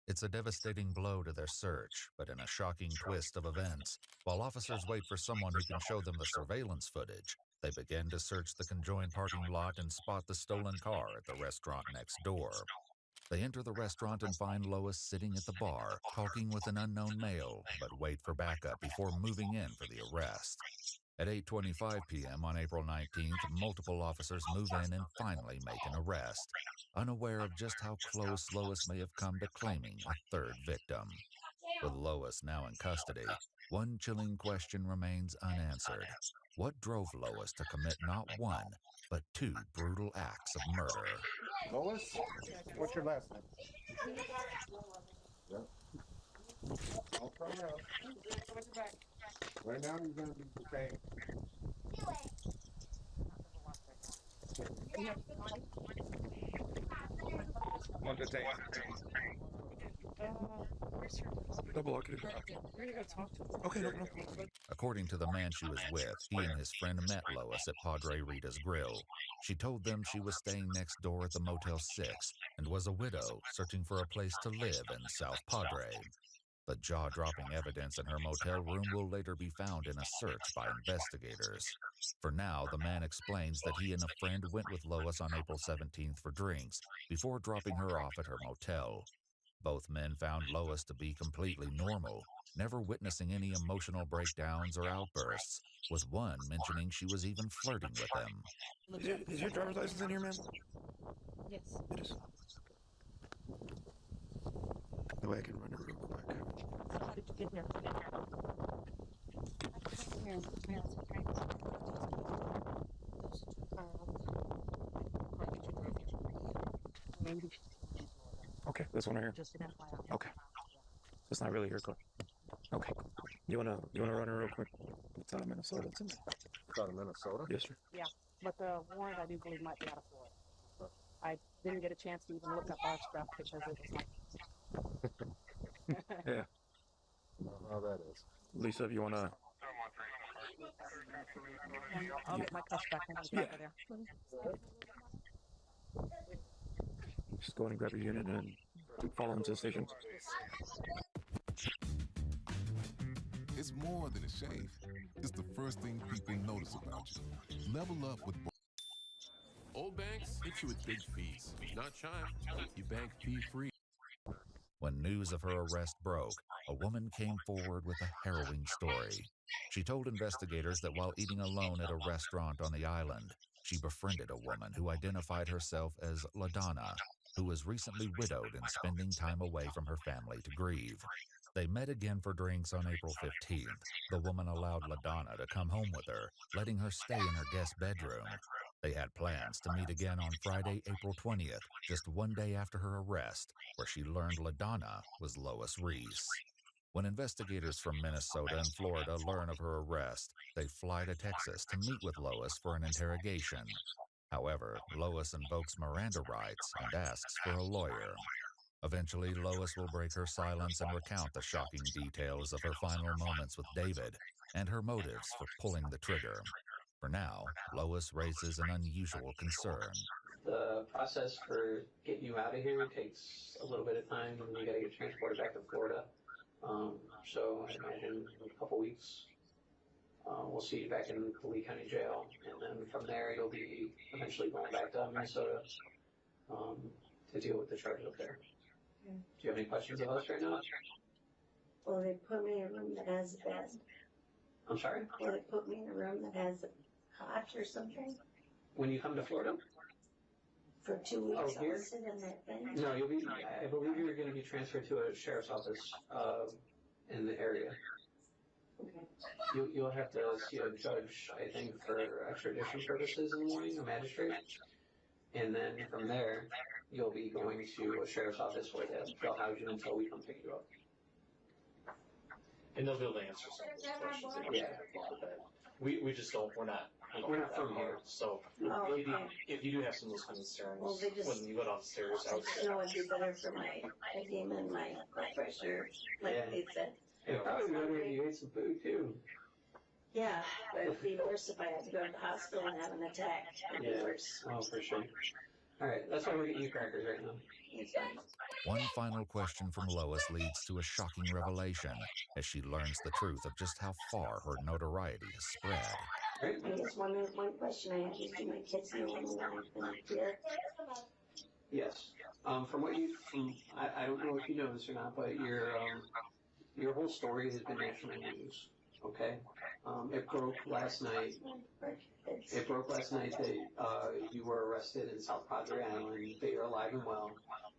It's a devastating blow to their search, but in a shocking twist of events, while officers wait for someone who can show them the surveillance footage, they begin to search the conjoined parking lot and spot the stolen car at the restaurant next door. They enter the restaurant and find Lois sitting at the bar, talking with an unknown male, but wait for backup before moving in for the arrest. At 8:25 p.m. on April 19th, multiple officers move in and finally make an arrest, unaware of just how close Lois may have come to claiming a 3rd victim. With Lois now in custody, one chilling question remains unanswered. What drove Lois to commit not 1, but 2 brutal acts of murder? Lois, what's your last name? Yep. I'll try out. Right now you're going to be detained. I'm detained. Double lock it. Okay, no. According to the man she was with, he and his friend met Lois at Padre Rita's Grill. She told them she was staying next door at the Motel 6 and was a widow searching for a place to live in South Padre. The jaw-dropping evidence in her motel room will later be found in a search by investigators. For now, the man explains that he and a friend went with Lois on April 17th for drinks before dropping her off at her motel. Both men found Lois to be completely normal, never witnessing any emotional breakdowns or outbursts, with one mentioning she was even flirting with him. Is your driver's license in here, ma'am? Yes. It is. That way I can run it real quick. did you get here? Okay, this one right here. Just an FYI. Okay, it's not really your car. Okay, you wanna run her real quick? It's out of Minnesota. It's in there. It's out of Minnesota? Yes, sir. Yeah, but the warrant I do believe might be out of Florida. I didn't get a chance to even look up our stuff because it was like. Yeah. How that is. Lisa, if you wanna. I'll get my cuss back when I get over there. Just go ahead and grab your unit and follow him to the station. It's more than a shave. It's the first thing people notice about you. Level up with Old banks hit you with big fees. Not Chime. You bank fee-free. When news of her arrest broke, a woman came forward with a harrowing story. She told investigators that while eating alone at a restaurant on the island, she befriended a woman who identified herself as LaDonna, who was recently widowed and spending time away from her family to grieve. They met again for drinks on April 15th. The woman allowed LaDonna to come home with her, letting her stay in her guest bedroom. They had plans to meet again on Friday, April 20th, just one day after her arrest, where she learned LaDonna was Lois Reese. When investigators from Minnesota and Florida learn of her arrest, they fly to Texas to meet with Lois for an interrogation. However, Lois invokes Miranda rights and asks for a lawyer. Eventually, Lois will break her silence and recount the shocking details of her final moments with David and her motives for pulling the trigger. For now, Lois raises an unusual concern. The process for getting you out of here takes a little bit of time, and you got to get transported back to Florida. So I imagine in a couple weeks, we'll see you back in the Lee County Jail, and then from there you'll be eventually going back to Minnesota to deal with the charges up there. Okay. Do you have any questions of us right now? Will they put me in a room that has a bed? I'm sorry? Will they put me in a room that has a cot or something? When you come to Florida? For 2 weeks, Oh, here? I'll sit in that thing? No, I believe you're going to be transferred to a sheriff's office in the area. Okay. You'll have to see a judge, I think, for extradition purposes in the morning, a magistrate. And then from there, you'll be going to a sheriff's office where they'll house you until we come pick you up. And they'll be able to answer some of those questions. Yeah. We just don't, we're not from here. So Oh, if you do have some of those concerns, Well, they just- when you go downstairs, I would say. You know, it'd be better for my edema and my blood pressure, like Yeah. they said. It'd probably be better if you ate some food too. Yeah, but it'd be worse if I had to go to the hospital and have an attack. It'd be worse. Oh, for sure. All right, that's why we're getting you crackers right now. It's fine. One final question from Lois leads to a shocking revelation as she learns the truth of just how far her notoriety has spread. I guess one question I have is, do my kids know when I've been here? Yes. From what I don't know if you know this or not, but your whole story has been national news. Okay. It broke last night. It broke last night that you were arrested in South Padre Island, that you're alive and well,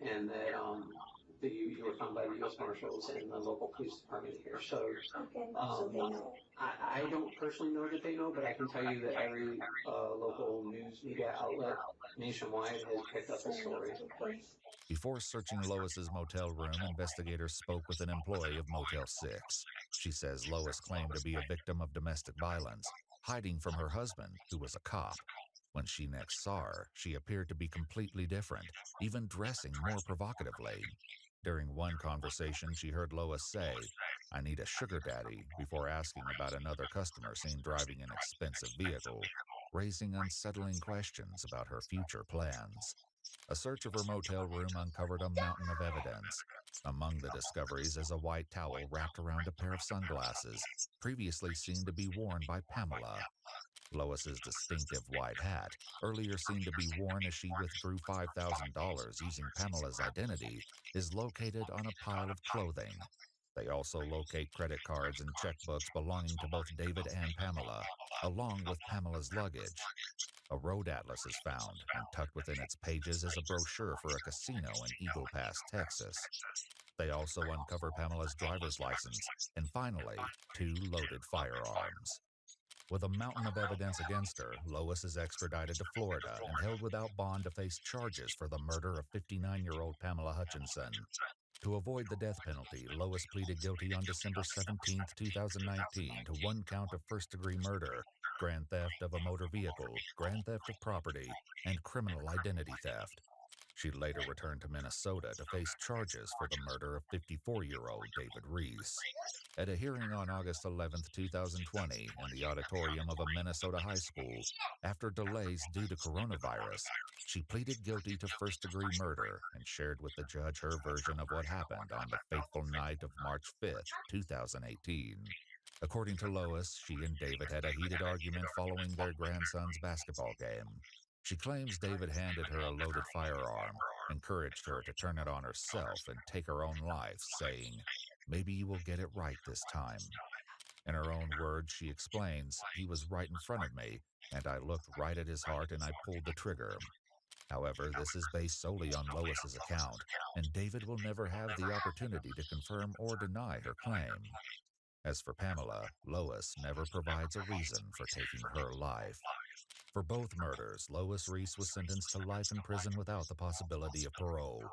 and that you were found by the U.S. Marshals and the local police department here. So, Okay, so they know. I don't personally know that they know, but I can tell you that every local news media outlet nationwide has picked up the story. Before searching Lois's motel room, investigators spoke with an employee of Motel 6. She says Lois claimed to be a victim of domestic violence, hiding from her husband, who was a cop. When she next saw her, she appeared to be completely different, even dressing more provocatively. During one conversation, she heard Lois say, "I need a sugar daddy," before asking about another customer seen driving an expensive vehicle, raising unsettling questions about her future plans. A search of her motel room uncovered a mountain of evidence. Among the discoveries is a white towel wrapped around a pair of sunglasses, previously seen to be worn by Pamela. Lois's distinctive white hat, earlier seen to be worn as she withdrew $5,000 using Pamela's identity, is located on a pile of clothing. They also locate credit cards and checkbooks belonging to both David and Pamela, along with Pamela's luggage. A road atlas is found, and tucked within its pages is a brochure for a casino in Eagle Pass, Texas. They also uncover Pamela's driver's license and finally, 2 loaded firearms. With a mountain of evidence against her, Lois is extradited to Florida and held without bond to face charges for the murder of 59-year-old Pamela Hutchinson. To avoid the death penalty, Lois pleaded guilty on December 17, 2019 to 1 count of first-degree murder, grand theft of a motor vehicle, grand theft of property, and criminal identity theft. She later returned to Minnesota to face charges for the murder of 54-year-old David Reese. At a hearing on August 11, 2020, in the auditorium of a Minnesota high school, after delays due to coronavirus, she pleaded guilty to first-degree murder and shared with the judge her version of what happened on the fateful night of March 5, 2018. According to Lois, she and David had a heated argument following their grandson's basketball game. She claims David handed her a loaded firearm, encouraged her to turn it on herself and take her own life, saying, "Maybe you will get it right this time." In her own words, she explains, "He was right in front of me, and I looked right at his heart and I pulled the trigger." However, this is based solely on Lois's account, and David will never have the opportunity to confirm or deny her claim. As for Pamela, Lois never provides a reason for taking her life. For both murders, Lois Reese was sentenced to life in prison without the possibility of parole.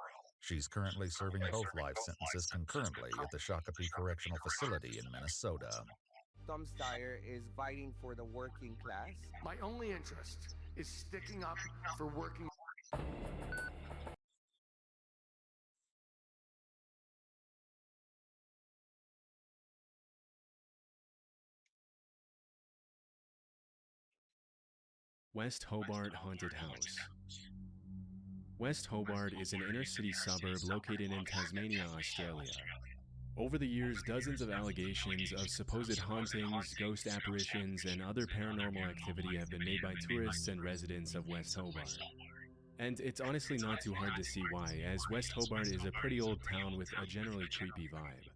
She's currently serving both life sentences concurrently at the Shakopee Correctional Facility in Minnesota. Tom Steyer is fighting for the working class. My only interest is sticking up for working. West Hobart Haunted House. West Hobart is an inner-city suburb located in Tasmania, Australia. Over the years, dozens of allegations of supposed hauntings, ghost apparitions, and other paranormal activity have been made by tourists and residents of West Hobart. And it's honestly not too hard to see why, as West Hobart is a pretty old town with a generally creepy vibe.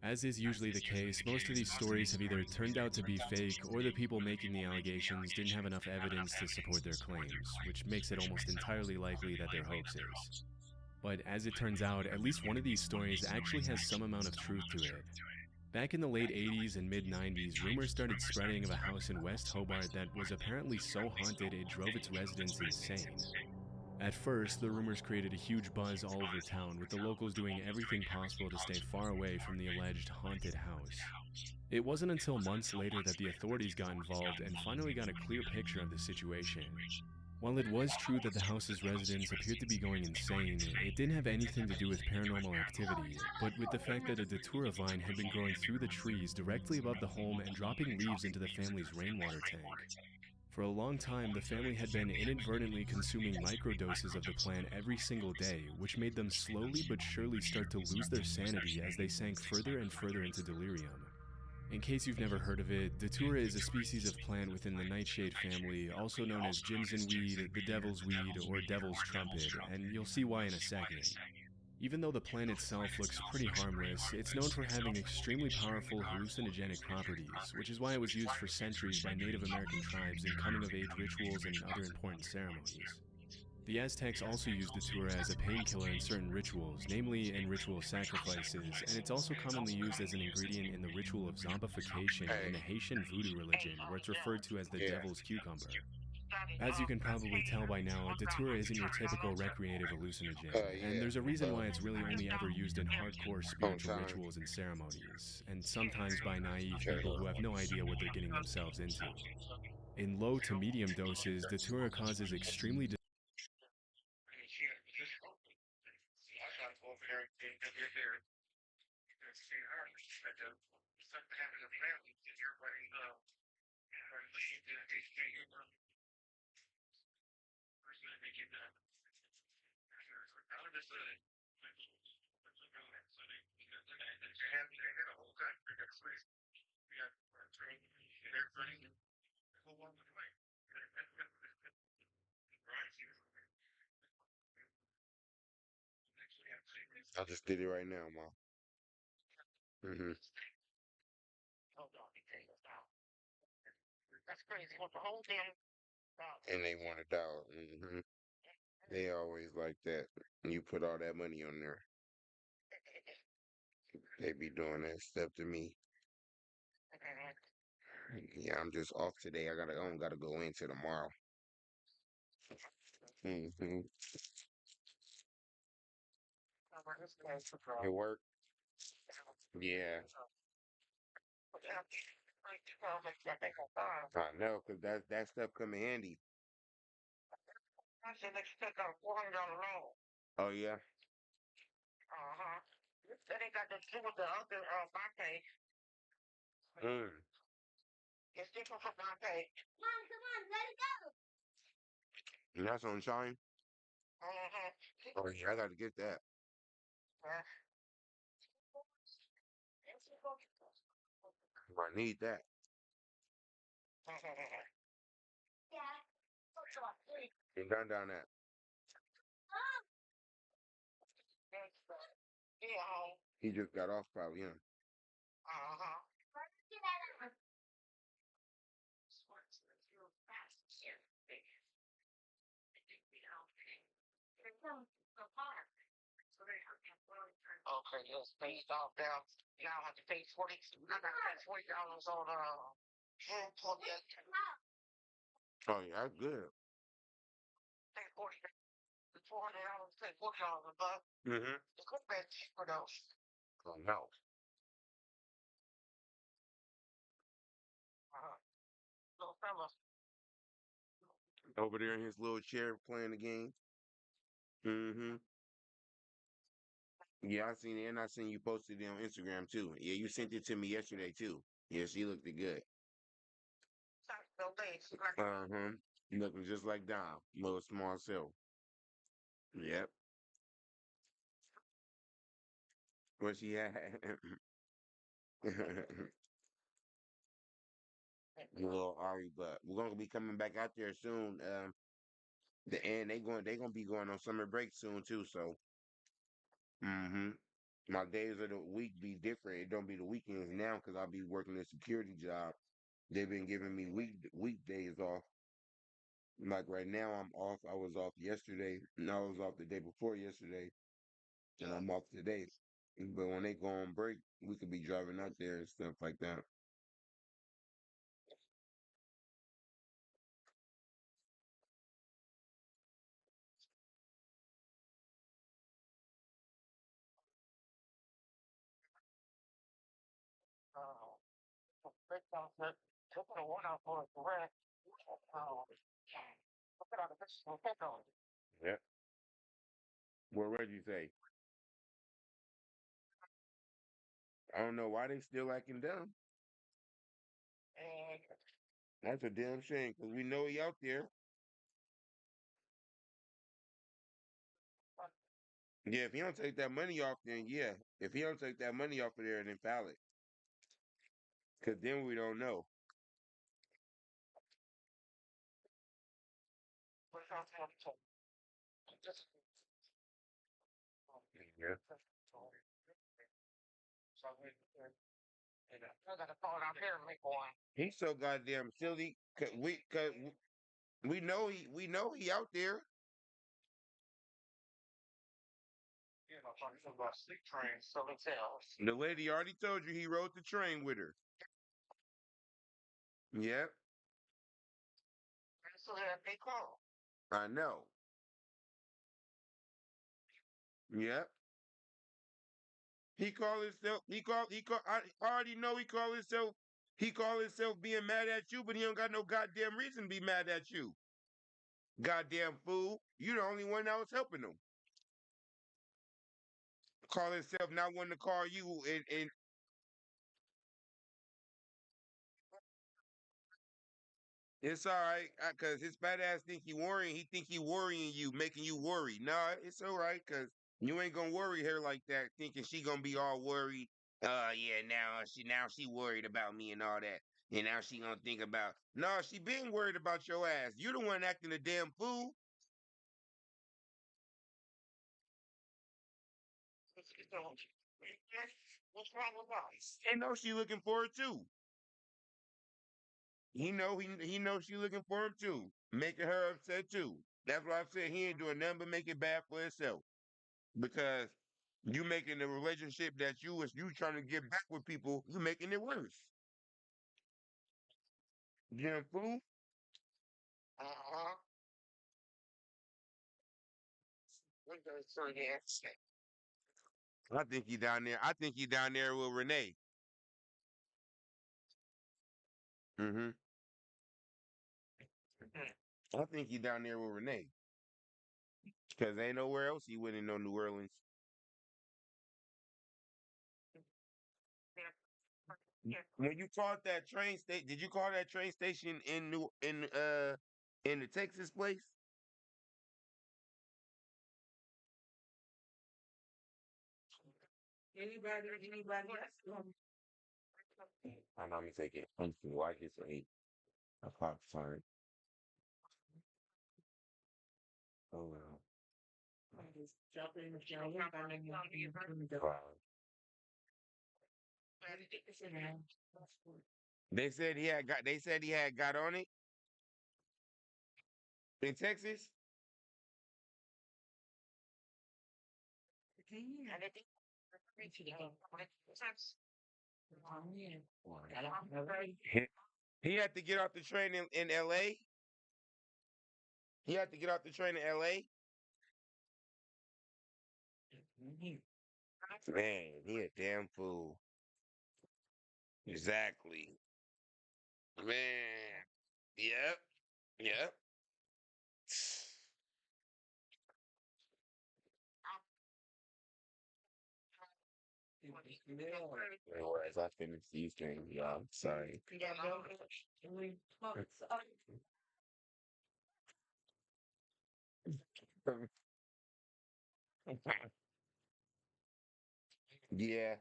As is usually the case, most of these stories have either turned out to be fake, or the people making the allegations didn't have enough evidence to support their claims, which makes it almost entirely likely that they're hoaxes. But as it turns out, at least one of these stories actually has some amount of truth to it. Back in the late 80s and mid-90s, rumors started spreading of a house in West Hobart that was apparently so haunted it drove its residents insane. At first, the rumors created a huge buzz all over town, with the locals doing everything possible to stay far away from the alleged haunted house. It wasn't until months later that the authorities got involved and finally got a clear picture of the situation. While it was true that the house's residents appeared to be going insane, it didn't have anything to do with paranormal activity, but with the fact that a datura vine had been growing through the trees directly above the home and dropping leaves into the family's rainwater tank. For a long time, the family had been inadvertently consuming microdoses of the plant every single day, which made them slowly but surely start to lose their sanity as they sank further and further into delirium. In case you've never heard of it, datura is a species of plant within the nightshade family, also known as jimson weed, the devil's weed, or devil's trumpet, and you'll see why in a second. Even though the plant itself looks pretty harmless, it's known for having extremely powerful hallucinogenic properties, which is why it was used for centuries by Native American tribes in coming-of-age rituals and other important ceremonies. The Aztecs also used datura as a painkiller in certain rituals, namely in ritual sacrifices, and it's also commonly used as an ingredient in the ritual of zombification in the Haitian voodoo religion, where it's referred to as the devil's cucumber. As you can probably tell by now, datura isn't your typical recreative hallucinogen, and there's a reason why it's really only ever used in hardcore spiritual rituals and ceremonies, and sometimes by naive people who have no idea what they're getting themselves into. In low to medium doses, datura causes extremely I just did it right now, Mom. That's crazy. Want the whole damn And they want it out. They always like that. You put all that money on there. They be doing that stuff to me. Yeah, I'm just off today. I don't gotta go into tomorrow. Mm-hmm. It work. Yeah. I know, cause that stuff come in handy. Oh yeah. Mm. And that's on Shine. Oh yeah, I gotta get that. I need that. You done down that. He just got off probably, yeah. Oh yeah, that's good. Mm-hmm. Oh no. Over there in his little chair playing the game. Mm-hmm. Yeah, I seen it, and I seen you posted it on Instagram too. Yeah, you sent it to me yesterday too. Yeah, she looked good. Uh-huh. Looking just like Dom, little small self. Yep. What she had. Little Ari, but we're gonna be coming back out there soon. They gonna be going on summer break soon too. So, my days of the week be different. It don't be the weekends now because I'll be working a security job. They've been giving me weekdays off. Like right now, I'm off. I was off yesterday. And I was off the day before yesterday, and I'm off today. But when they go on break, we could be driving out there and stuff like that. Yeah. What Reggie say? I don't know why they still acting dumb. That's a damn shame because we know he out there. Yeah, if he don't take that money off, then yeah. If he don't take that money off of there, then valid. Because then we don't know. Yeah. He's so goddamn silly. Cause we know he out there. The lady already told you he rode the train with her. Yep. I know. Yep. I already know he call himself being mad at you, but he don't got no goddamn reason to be mad at you. Goddamn fool. You the only one that was helping him. Call himself not wanting to call you and it's all right, cause his fat ass think he worrying. He think he worrying you, making you worry. Nah, it's all right, cause you ain't gonna worry her like that, thinking she gonna be all worried. Yeah, now she worried about me and all that, and now she gonna think about. No, she been worried about your ass. You the one acting a damn fool. He know she looking for it too. He knows she looking for him too, making her upset too. That's why I said he ain't doing nothing but make it bad for himself because You making the relationship that you trying to get back with people, you making it worse. Damn fool. I think he down there. I think he down there with Renee. Mm-hmm. I think he down there with Renee. Cause ain't nowhere else he went in no New Orleans. When you called that train station, did you call that train station in the Texas place? Anybody else? I'm not mistaken. I'm why it's 8 o'clock. Sorry. Oh well. Wow. They said he had got. They said he had got on it in Texas. He had to get off the train in L.A. He had to get off the train in L.A. Man, he a damn fool. Exactly. Man. Yep. Yep. Anyways, I finished these things, y'all. Sorry. Yeah.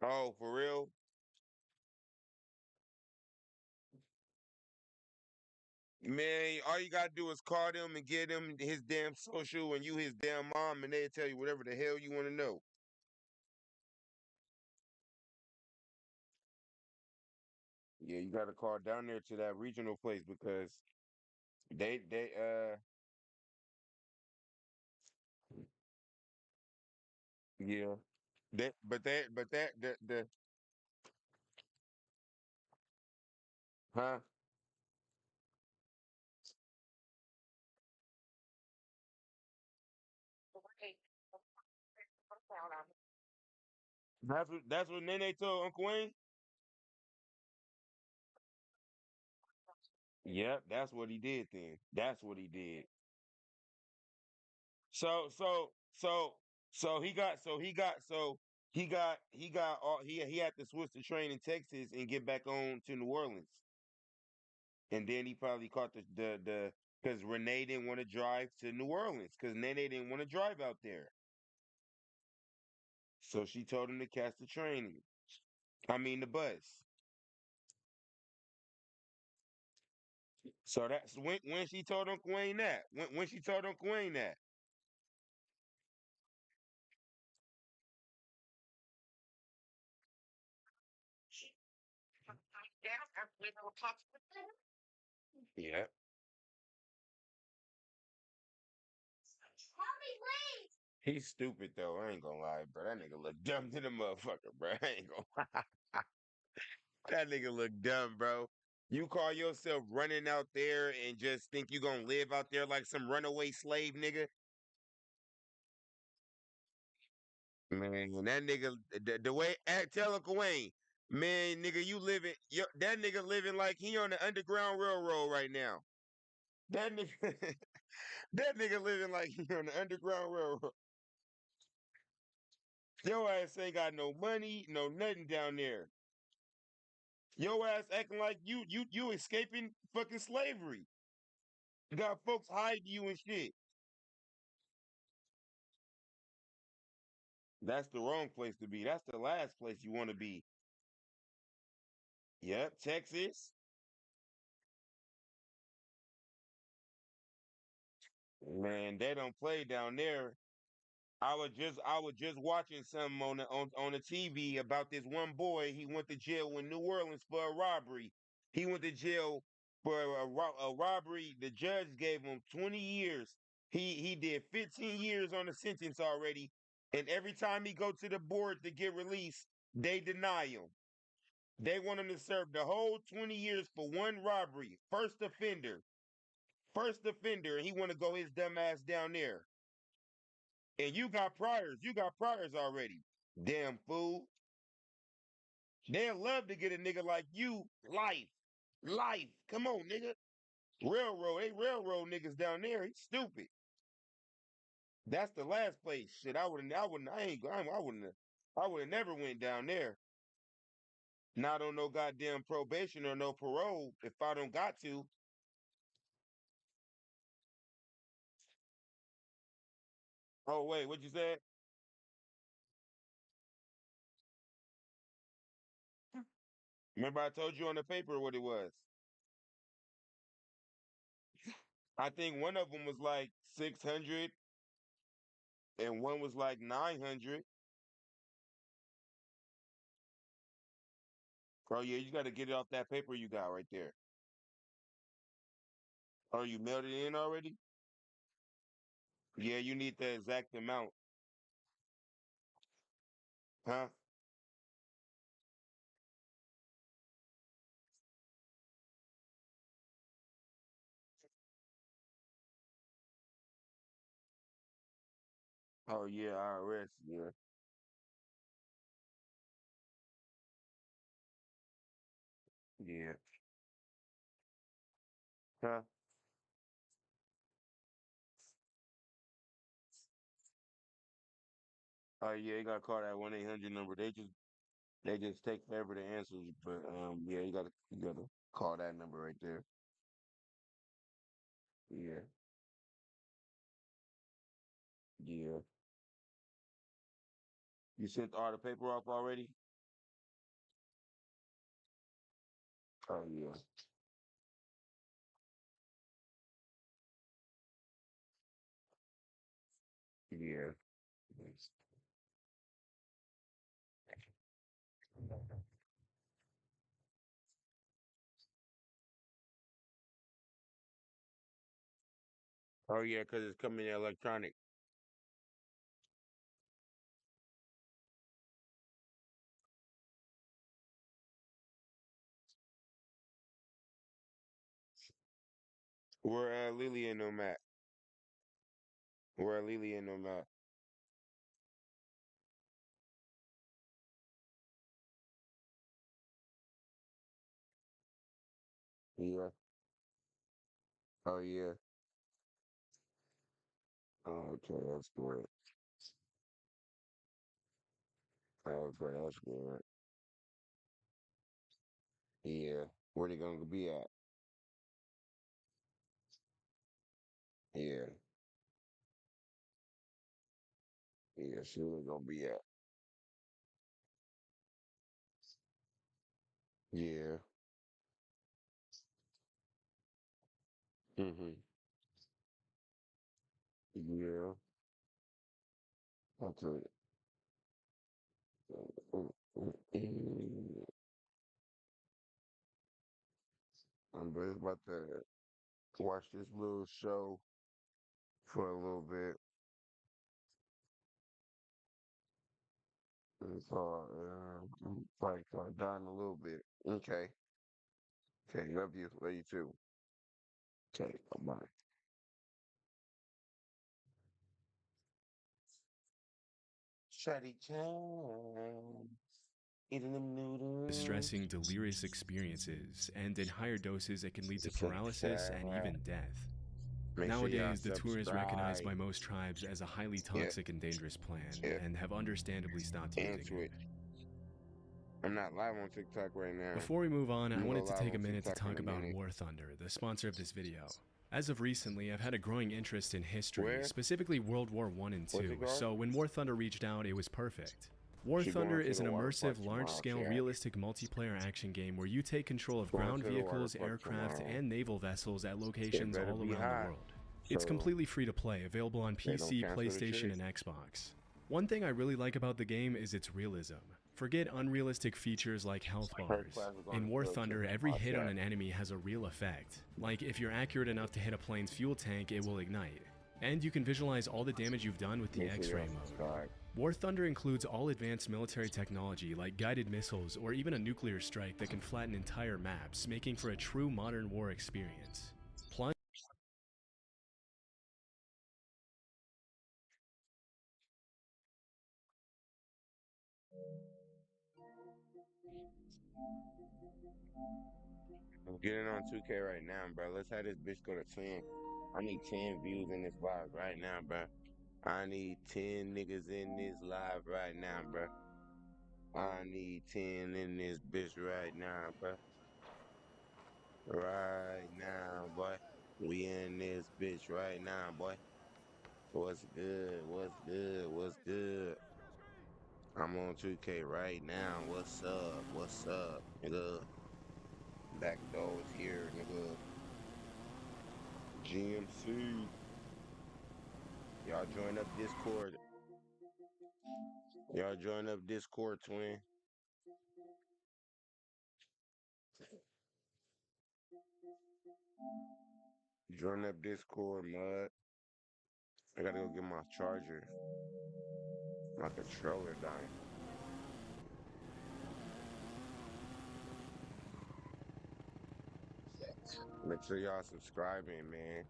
Oh, for real? Man, all you gotta do is call them and get him his damn social and you his damn mom and they'll tell you whatever the hell you want to know. Yeah, you gotta call down there to that regional place because they yeah. That the huh? That's what Nene told Uncle Wayne? Yep, that's what he did then. That's what he did. So so so so he got all he had to switch the train in Texas and get back on to New Orleans. And then he probably caught the because Renee didn't want to drive to New Orleans because Nene didn't want to drive out there. So she told him to catch the train. I mean the bus. So that's when she told Uncle Wayne that. When she told Uncle Wayne that. Yeah. He's stupid though. I ain't gonna lie, bro. That nigga look dumb to the motherfucker, bro. I ain't gonna lie. That nigga look dumb, bro. You call yourself running out there and just think you gonna live out there like some runaway slave nigga? Man, that nigga, the way tell Uncle Wayne, man, nigga, you living, that nigga living like he on the Underground Railroad right now. That nigga, that nigga living like he on the Underground Railroad. Your ass ain't got no money, no nothing down there. Your ass acting like you escaping fucking slavery. You got folks hiding you and shit. That's the wrong place to be. That's the last place you want to be. Yep, Texas. Man, they don't play down there. I was just watching something on the TV about this one boy. He went to jail in New Orleans for a robbery. He went to jail For a robbery, the judge gave him 20 years. He did 15 years on the sentence already, and every time he go to the board to get released, they deny him. They want him to serve the whole 20 years for one robbery, first offender, and he want to go his dumb ass down there. And you got priors already. Damn fool. They'll love to get a nigga like you life. Come on, nigga. They railroad niggas down there. He's stupid. That's the last place. Shit, I wouldn't have never went down there. Not on no goddamn probation or no parole if I don't got to. Oh wait, what you said? Remember I told you on the paper what it was. I think one of them was like 600 and one was like 900. Oh yeah, you got to get it off that paper you got right there. Oh, you mailed it in already? Yeah, you need the exact amount. Huh? Oh yeah, IRS, yeah. Yeah. Huh? Oh yeah, you gotta call that 1-800 number. They just take forever to answer you, but yeah, you gotta call that number right there. Yeah. Yeah. You sent all the paper off already? Oh yeah. Yeah. Oh yeah, because it's coming electronic. Where Lily and them at? Where Lily and them at? Yeah. Oh yeah. Oh, okay, that's good. Okay, that's good. Yeah. Where they gonna be at? Yeah. Yeah, she was gonna be at. Yeah. Mm-hmm. Yeah. Okay. I'm just about to watch this little show for a little bit. It's called, probably called Dying a little bit. Okay. Okay, love you. Love you too. Okay, bye. Shady Chan. Eating them noodles. Distressing, delirious experiences, and in higher doses, it can lead to Shady paralysis and Chan. even death. Make sure y'all Nowadays, the tour is recognized by subscribe. most tribes as a highly toxic and dangerous plan, and have understandably stopped using Answer it. it. I'm not live on TikTok right now. Before we move on, I I'm wanted to live take a on minute to TikTok in talk a about minute. War Thunder, the sponsor of this video. As of recently, I've had a growing interest in history, Where? specifically World War I and What's II, it called? so when War Thunder reached out, it was perfect. War She Thunder going to is an the water immersive, park large-scale, tomorrow, Chad. realistic multiplayer action game where you take control of Going ground to the water vehicles, park aircraft, tomorrow. and naval vessels at locations better all be around hot, the world. It's so completely free to play, available on they don't PC, cancel the PlayStation, trip. and Xbox. One thing I really like about the game is its realism. Forget unrealistic features like health bars. In War Thunder, every hit on an enemy has a real effect. Like, if you're accurate enough to hit a plane's fuel tank, it will ignite. And you can visualize all the damage you've done with the X-ray mode. War Thunder includes all advanced military technology like guided missiles or even a nuclear strike that can flatten entire maps, making for a true modern war experience. Plus, I'm getting on 2K right now, bro. Let's have this bitch go to 10. I need 10 views in this live right now, bro. I need 10 niggas in this live right now, bro. I need 10 in this bitch right now, bro. Right now, boy. We in this bitch right now, boy. What's good? What's good? What's good? I'm on 2K right now. What's up? What's up, nigga? BckdoeJoe is here, nigga. GMC. Y'all join up Discord. Y'all join up Discord, twin. Join up Discord, mud. I gotta go get my charger. My controller dying. Make sure y'all subscribing, man.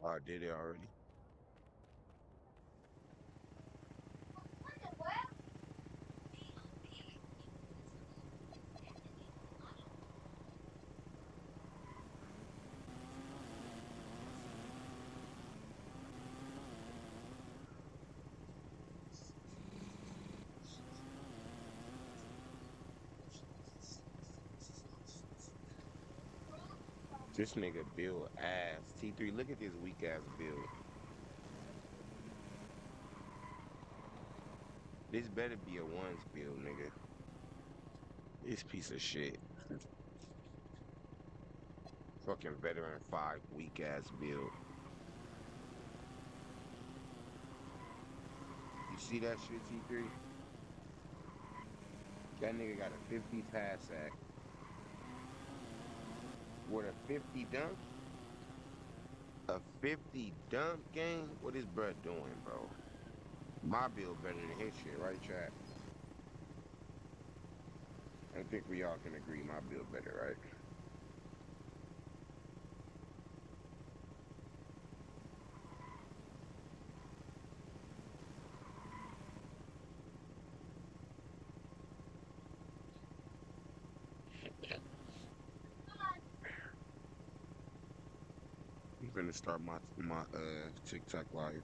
Oh, I did it already. This nigga build ass. T3, look at this weak ass build. This better be a ones build, nigga. This piece of shit. Fucking veteran 5 weak ass build. You see that shit, T3? That nigga got a 50 pass act. What, a 50 dunk? A 50 dunk game? What is bruh doing, bro? My build better than his shit, right, chat? I think we all can agree my build better, right? I'm gonna start my TikTok live.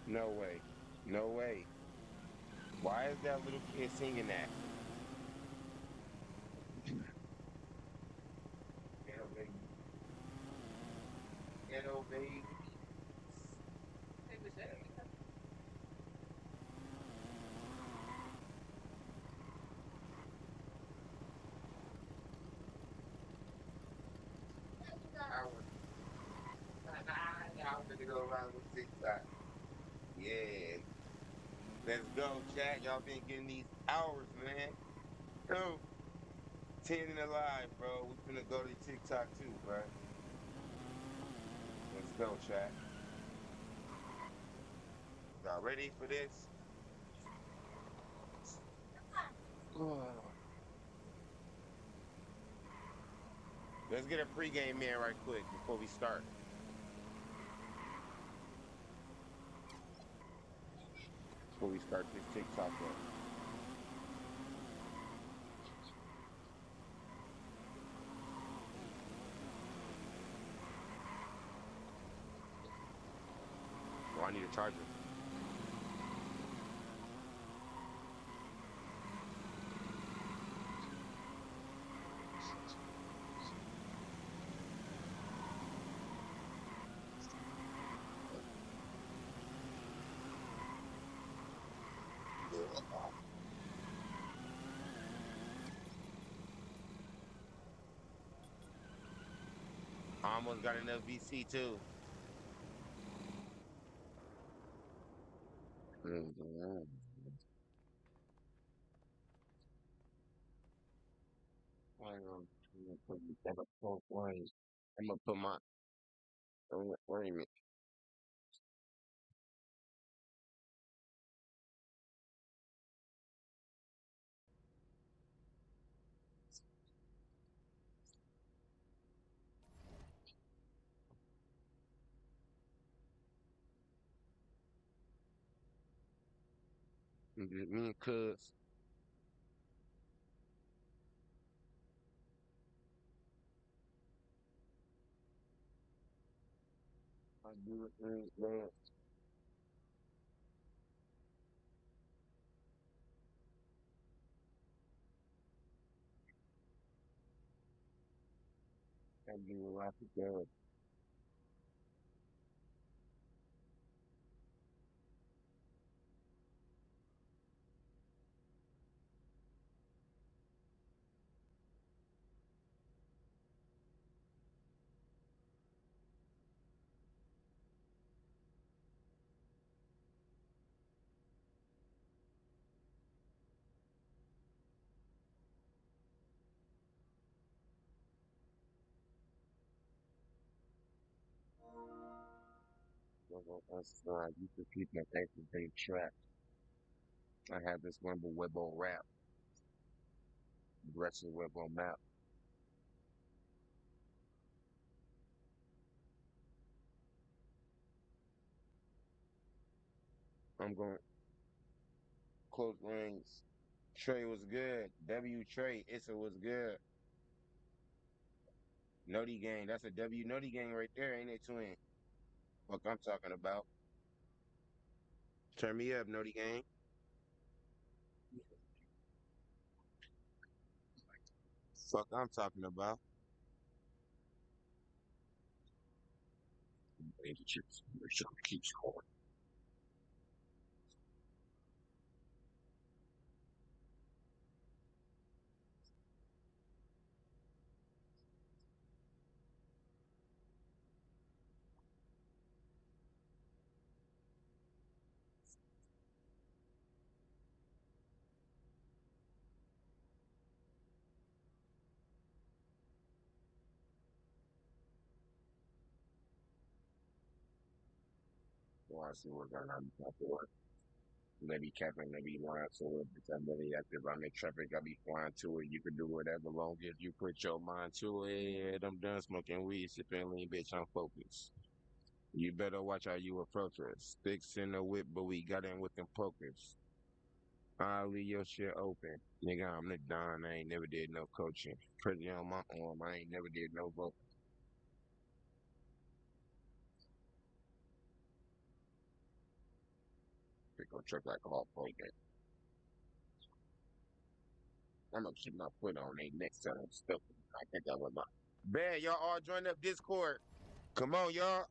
No way. No way. Why is that little kid singing that? Ghetto baby. Ghetto baby. I'm gonna go around with TikTok. Yeah. Let's go, chat. Y'all been getting these hours, man. Go. 10 and alive, bro. We finna go to TikTok too, bro. Let's go, chat. Y'all ready for this? Let's get a pregame in right quick before we start. Before we start this TikTok up. Oh, I need a charger. I almost got enough VC too. I'm gonna put my. Wait a minute. Me and Cuz. I do it, man. I do a lot of good. I used to keep my things in big trap. I have this Rumble Webbo rap, aggressive Webbo map. I'm going close range. Trey was good. W Trey, Issa was good. Nutty Gang, that's a W Nutty Gang right there, ain't it, twin? Fuck I'm talking about. Turn me up, Nutty Gang. Fuck I'm talking about. Baby chips, keeps going. Well, I see what's going on after work. They be capping, they be lying to it. Bitch, I'm really active. I'm in traffic, I be flying to it. You can do whatever long as you put your mind to it. I'm done smoking weed, sipping lean, bitch, I'm focused. You better watch how you approach us. Sticks in the whip, but we got in with them pokers. I'll leave your shit open. Nigga, I'm the Don. I ain't never did no coaching. President on my arm, I ain't never did no vote. for truck alcohol program. I'm gonna keep my foot on they next time I'm stuck. I think I want my man, y'all all join up Discord. Come on, y'all.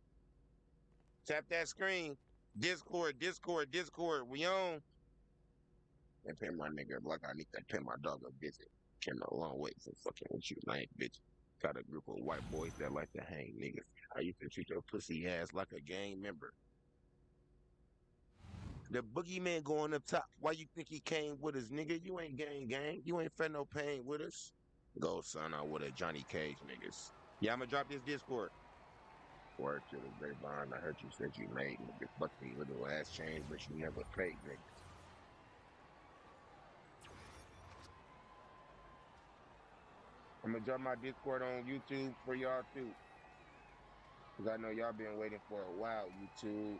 Tap that screen. Discord. We on. And pay my nigga like I need to pay my dog a visit. Came a long way from fucking with you, lame bitch. Got a group of white boys that like to hang niggas. I used to treat your pussy ass like a gang member. The boogeyman going up top. Why you think he came with us, nigga? You ain't gang. You ain't fed no pain with us. Go, son, out with a Johnny Cage, niggas. Yeah, I'm gonna drop this Discord. Word to the grapevine. I heard you said you made niggas. Fuck me, little ass change, but you never paid niggas. I'm gonna drop my Discord on YouTube for y'all too. Cause I know y'all been waiting for a while, YouTube.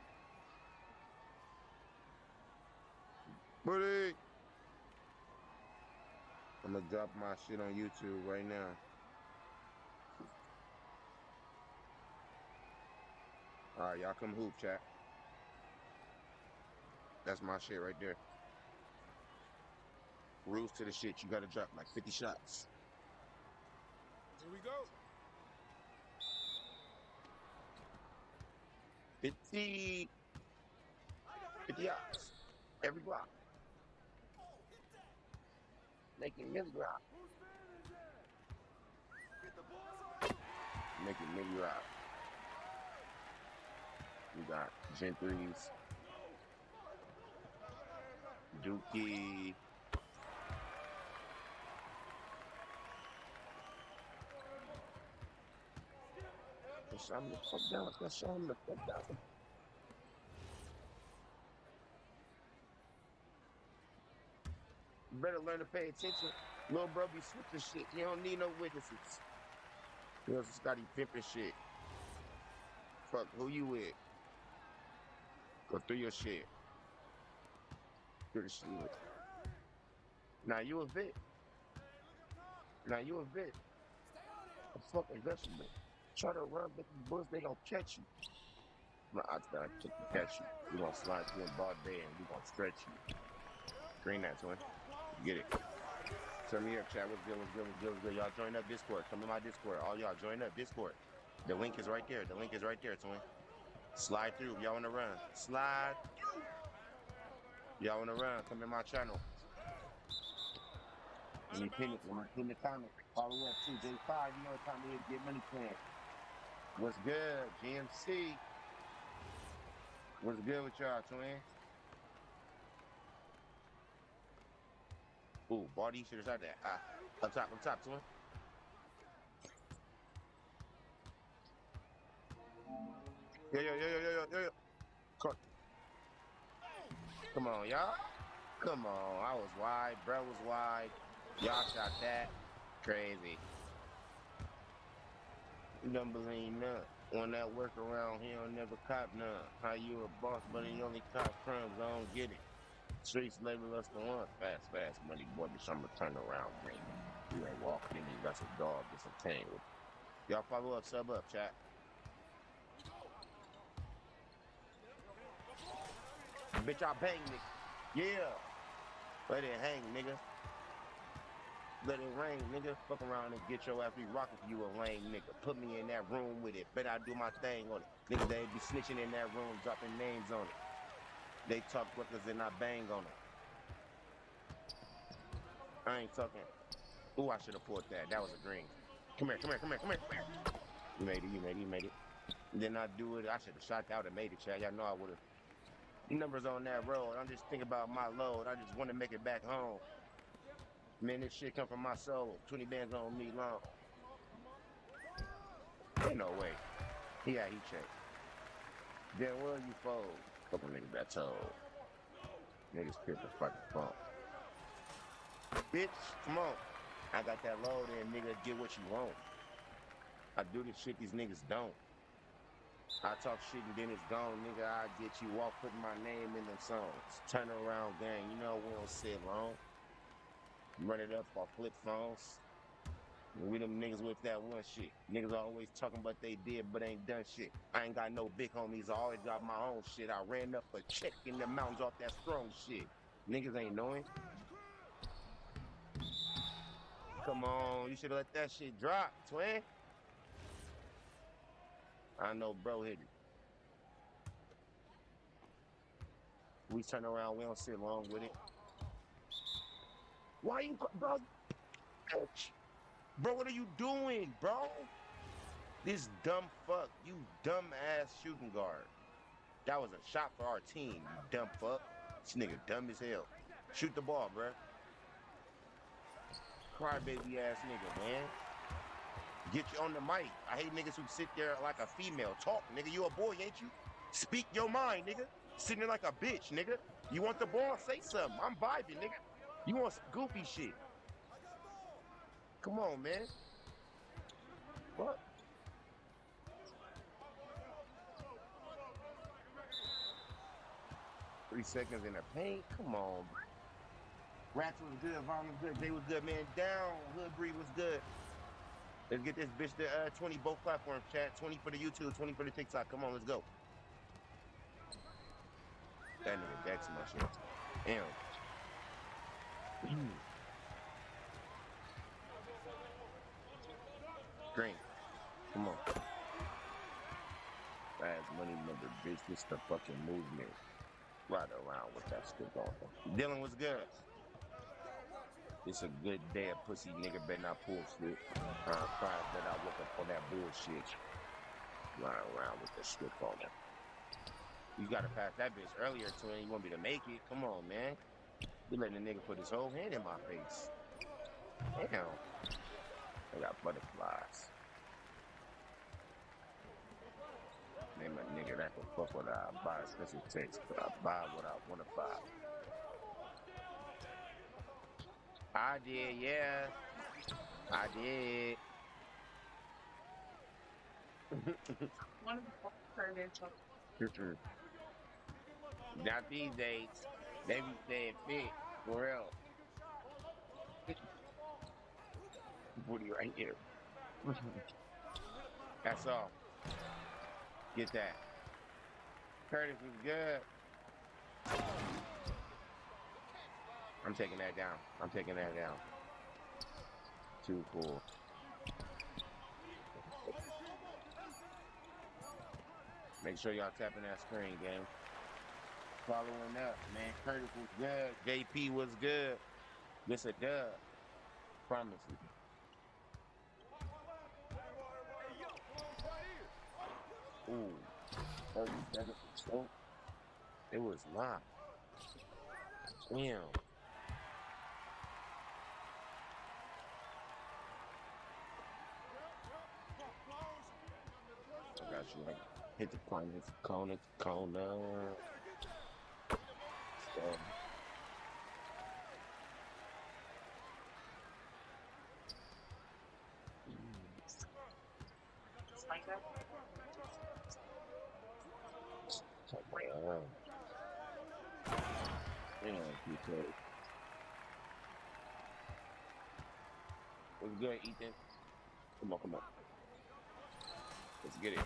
Buddy! I'm gonna drop my shit on YouTube right now. Alright, y'all come hoop, chat. That's my shit right there. Rules to the shit, you gotta drop like 50 shots. Here we go. 50 yards. Every block. Making milli rock. Making milli rock. We got Gentry's, Dookie. Let's show him the fuck down. Let's show him the fuck down. You better learn to pay attention. Little bro be switching shit. You don't need no witnesses. You know, Scotty pimping shit. Fuck, who you with? Go through your shit. Through the shit. Now you a vet. A fucking vegetable. Try to run, but the bulls, they gonna catch you. My odds that I took to catch you. We gonna slide through a bar day and we gonna stretch you. Green that, twin. Get it. Turn me up, chat. What's good? Y'all join up Discord. Come in my Discord. All y'all join up Discord. The link is right there. Twin. Slide through. Y'all wanna run. Slide. Y'all wanna run. Come in my channel. Let me pin it. In the comments. Follow up too. J5, you know what time it is. Get money plan. What's good? GMC. What's good with y'all, twin? Ooh, body shit is out there. Up top, twin. Yo. Come on, y'all. Come on. I was wide. Bro was wide. Y'all shot that. Crazy. You don't believe none. On that work around, he don't never cop none. How you a boss, but he only cop crumbs. I don't get it. Streets label us the one. Fast money, boy. Bitch, I'ma turn around, man. You ain't walking in. You got some dog. Get some tang with you. Y'all follow up, sub up, chat. Bitch, I bang, nigga. Yeah. Let it hang, nigga. Let it rain, nigga. Fuck around and get your ass re-rock if you a lame nigga. Put me in that room with it. Bet I do my thing on it. Niggas, they be snitching in that room, dropping names on it. They talk records and I bang on it. I ain't talking. Ooh, I should have pulled that. That was a green. Come here. You made it. Then I do it. I should have shot out and made it, chat. Y'all know I would have. Numbers on that road. I'm just thinking about my load. I just want to make it back home. Man, this shit come from my soul. 20 bands on me long. Ain't no way. Yeah, he checked. Then will you fold? Couple niggas that told. Niggas pissed the fucking phone. Bitch, come on. I got that load in, nigga. Get what you want. I do this shit these niggas don't. I talk shit and then it's gone, nigga. I get you off putting my name in them songs. Turn around gang, you know we don't sit long. Run it up off flip phones. We them niggas with that one shit. Niggas always talking about they did but ain't done shit. I ain't got no big homies. I always got my own shit. I ran up a check in the mountains off that strong shit. Niggas ain't knowing. Come on, you should have let that shit drop, twin. I know bro hit it. We turn around, we don't sit long with it. Why you, bro? Bro, what are you doing, bro? This dumb fuck, you dumb ass shooting guard. That was a shot for our team, you dumb fuck. This nigga dumb as hell. Shoot the ball, bro. Crybaby ass nigga, man. Get you on the mic. I hate niggas who sit there like a female. Talk, nigga. You a boy, ain't you? Speak your mind, nigga. Sitting there like a bitch, nigga. You want the ball? Say something. I'm vibing, nigga. You want some goofy shit. Come on, man. What? Three seconds in the paint? Come on. Rats was good, Vaughn was good, Jay was good, man. Down, Hood Breed was good. Let's get this bitch to 20 both platforms, chat. 20 for the YouTube, 20 for the TikTok. Come on, let's go. That nigga Dex my shit. Damn. Green. Come on. Fast money number, bitch. This the fucking movement. Right around with that stick on. Dylan was good. It's a good day. A pussy nigga better not pull shit. Five that I woke up on that bullshit. Right around with the stick on it. You gotta pass that bitch earlier to him. You want me to make it? Come on, man. You letting the nigga put his whole hand in my face. Damn. I got butterflies. Name a nigga that can fuck what I buy special text, but I buy what I wanna buy. I did, yeah. I did. Not these days. They be saying fit, for real. Booty right here. That's all. Get that. Curtis is good. I'm taking that down. I'm taking that down. Too cool. Make sure y'all tapping that screen, gang. Following up, man. Curtis was good. JP was good. This a dub. Promise you. Ooh. 37%. It was not. Damn. I got you. Right. Hit the corner, corner, corner. So. What's good, Ethan? Come on, come on. Let's get it.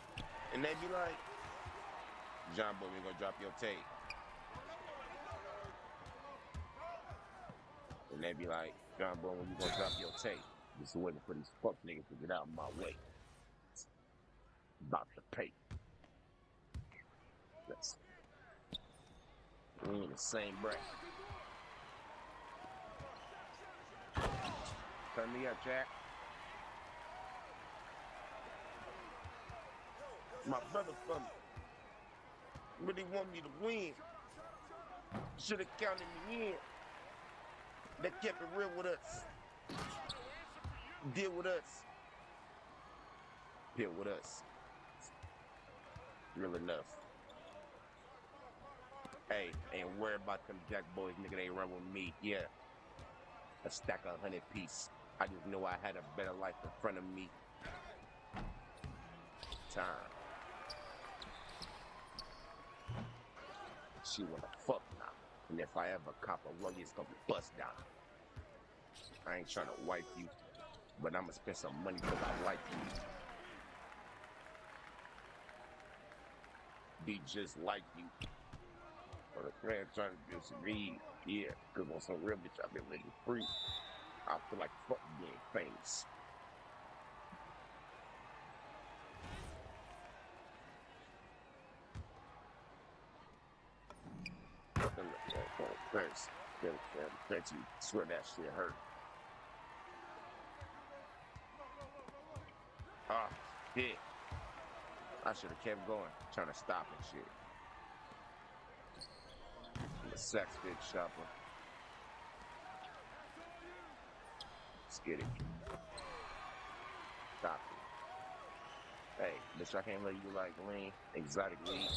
And they be like, John Boy, we gonna drop your tape. And they be like, John Boy, when you gonna drop your tape? Just waiting for these fuck niggas to get out of my way. About to pay. Let's. We in the same breath. Turn me up, Jack. My brother from really want me to win. Should have counted me in. They kept it real with us. Deal with us. Deal with us. Real enough. Hey, ain't worried about them Jack boys, nigga. They run with me. Yeah. A stack of 100 piece. I just know I had a better life in front of me. Time. She wanna fuck now. And if I ever cop a ruggy, it's gonna be bust down. I ain't trying to wipe you. but I'm gonna spend some money because I like you. Be just like you. But a friend trying to disagree, yeah, because on some real bitch, I've been living free. I feel like fuck being famous. First, bet you swear that shit hurt. Ah, shit. I should have kept going, trying to stop and shit. I'm a sex bitch shopper. Let's get it. Stop it. Hey, bitch, I can't let you like lean, exotic weed.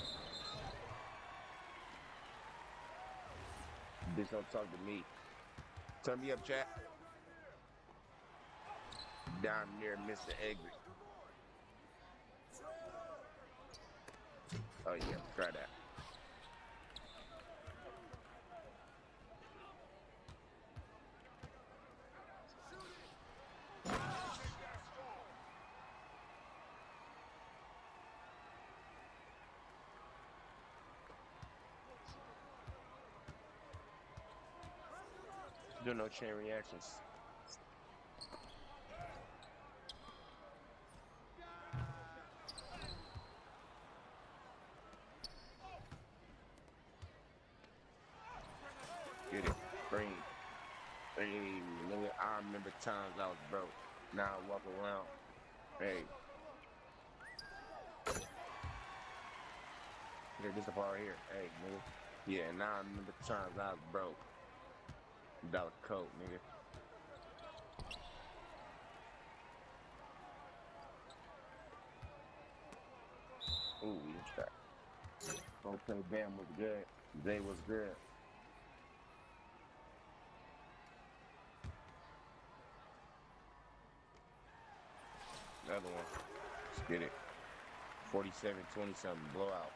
Bitch, don't talk to me. Turn me up, chat. Down near Mr. Egret. Oh yeah, try that. Do no chain reactions. Get it. Green. Hey, nigga, I remember times I was broke. Now I walk around. Hey. Here, this the part right here. Hey, nigga. Yeah, now I remember times I was broke. $1 coat, nigga. Ooh, we just got. Okay, Bam was good. Zay was good. Another one. Let's get it. 47-20 something blowout.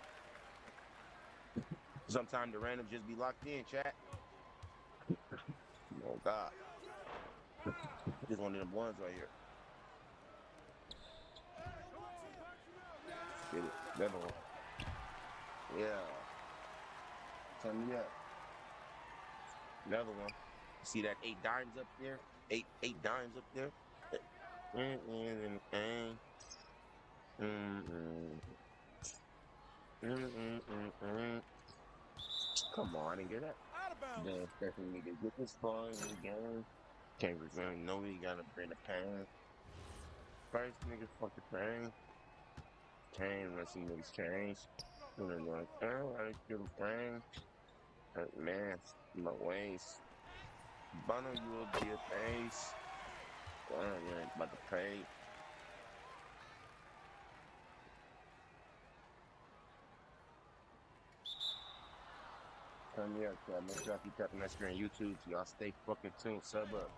Sometimes the random just be locked in, chat. Oh God. This one of them ones right here. Let's get it. Another one. Yeah. Turn me up. Another one. See that 8 dimes up there? Eight dimes up there? Come on, I didn't get that. Then definitely need to get this far in the game. Can't really know we gotta bring the pain. First niggas fuck the pain. Can't let some niggas change. And they're like, oh, I didn't feel the pain. Man, my ways. Bono, you will be a face. You ain't about to pay. Turn me up, y'all. Make sure y'all keep tapping that screen. YouTube, so y'all stay fucking tuned. Sub up.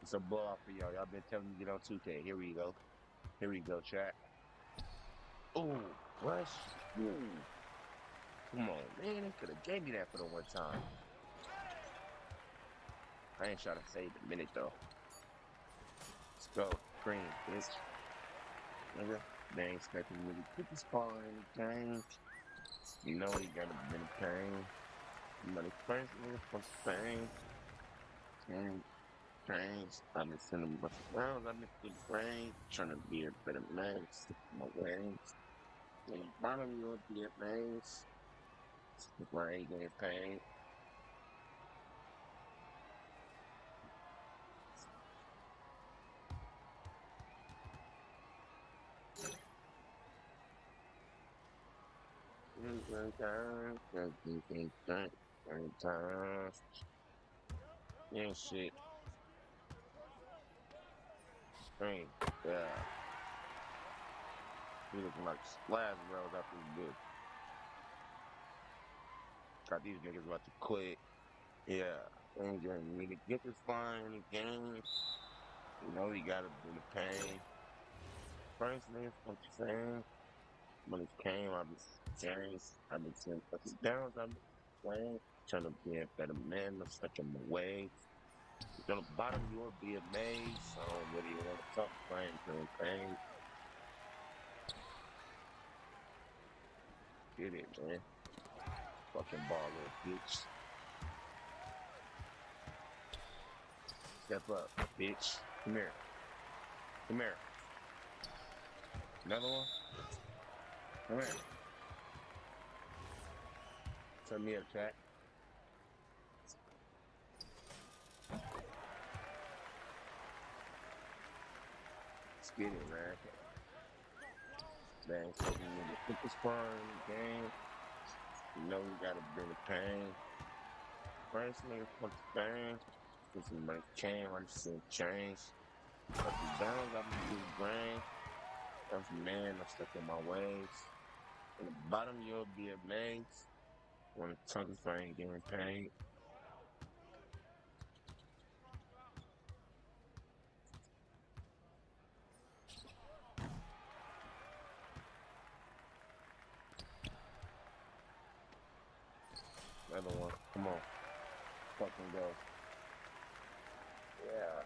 It's a blowout for y'all. Y'all been telling me to get on 2K. Here we go. Here we go, chat. Ooh, rush. Ooh. Come on, man. They could have gave me that for the one time. I ain't trying to save the minute, though. Let's go. Green, bitch. Nigga, they ain't expecting me to get this far in the game. You know you gotta be in pain. Money first, nigga, fuck the pain. Trains. I've been sending a bunch of rounds. I've been through the brain, trying to be a better man. Stick my wings. And bottom you will be a man. Stick my ain't getting pain. Yeah, shit. Hey, yeah. He looking like splash rails after the good. Got these niggas about to quit. Yeah. Ain't gonna need to get this far in the game. You know you gotta do the pain. First niggas what you saying. When it came, I've been serious. I've been seeing ups and downs. I've been playing. Trying to be a better man. I'm stuck in my ways. On the bottom, you will be amazed on whether you want to talk playing campaign. Get it, man. Fucking baller, bitch. Step up, bitch. Come here. Come here. Another one? Come here. Turn me up, chat. Let's get it, man. Man, so we need to put this far in the game. You know we gotta bring the pain. First nigga, fuck the pain. Put some money chain, run some change. Up and down, got me good brain. I'm from man, I'm stuck in my ways. In the bottom, you'll be amazed. When the tongue is fine, getting paid. Another one. Come on. Fucking go. Yeah.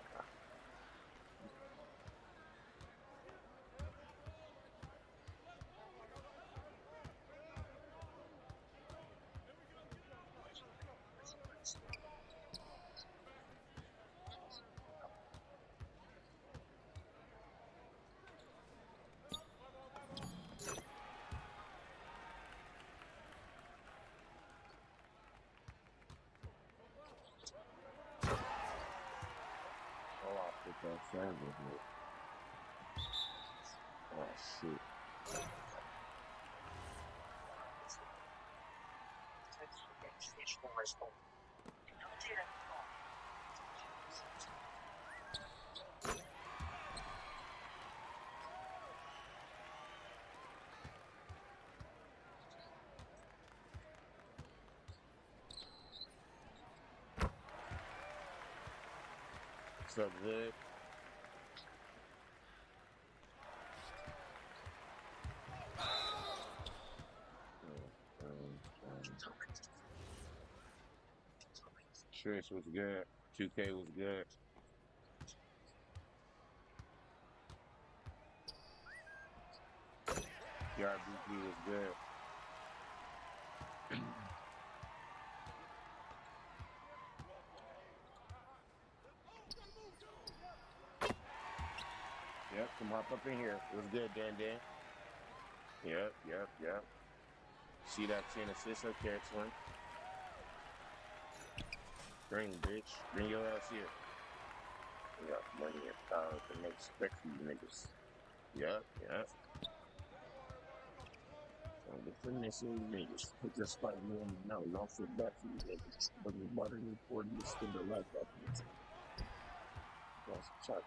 Oh shit. What's up, good? Trish was good. 2K was good. BRBP was good. Yep, come hop up in here. It was good, Dan. Yep. See that 10 assists up there, twin. Bring, bitch. Bring your ass here. We got money and power to make respect for you niggas. Yep. So the fitness is niggas. Put this fight man, no, don't feel bad for you niggas. But the water in 40 to spend their life up in this. That's Chuck.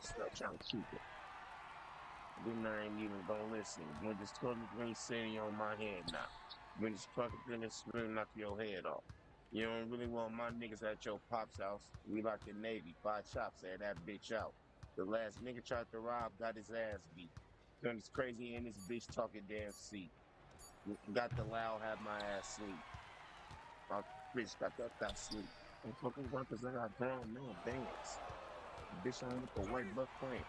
Start trying to keep it. Then I ain't even gonna listen. When this toilet green city on my head now. When this fucking goodness will knock your head off. You don't really want my niggas at your pop's house. We like the Navy, 5 chops, had that bitch out. The last nigga tried to rob, got his ass beat. Turned this crazy in this bitch talking damn seat. Got the loud, had my ass sleep. My bitch got sleep. I'm fucking workers, I got grown man bands. Bitch, I'm with the white buck plant.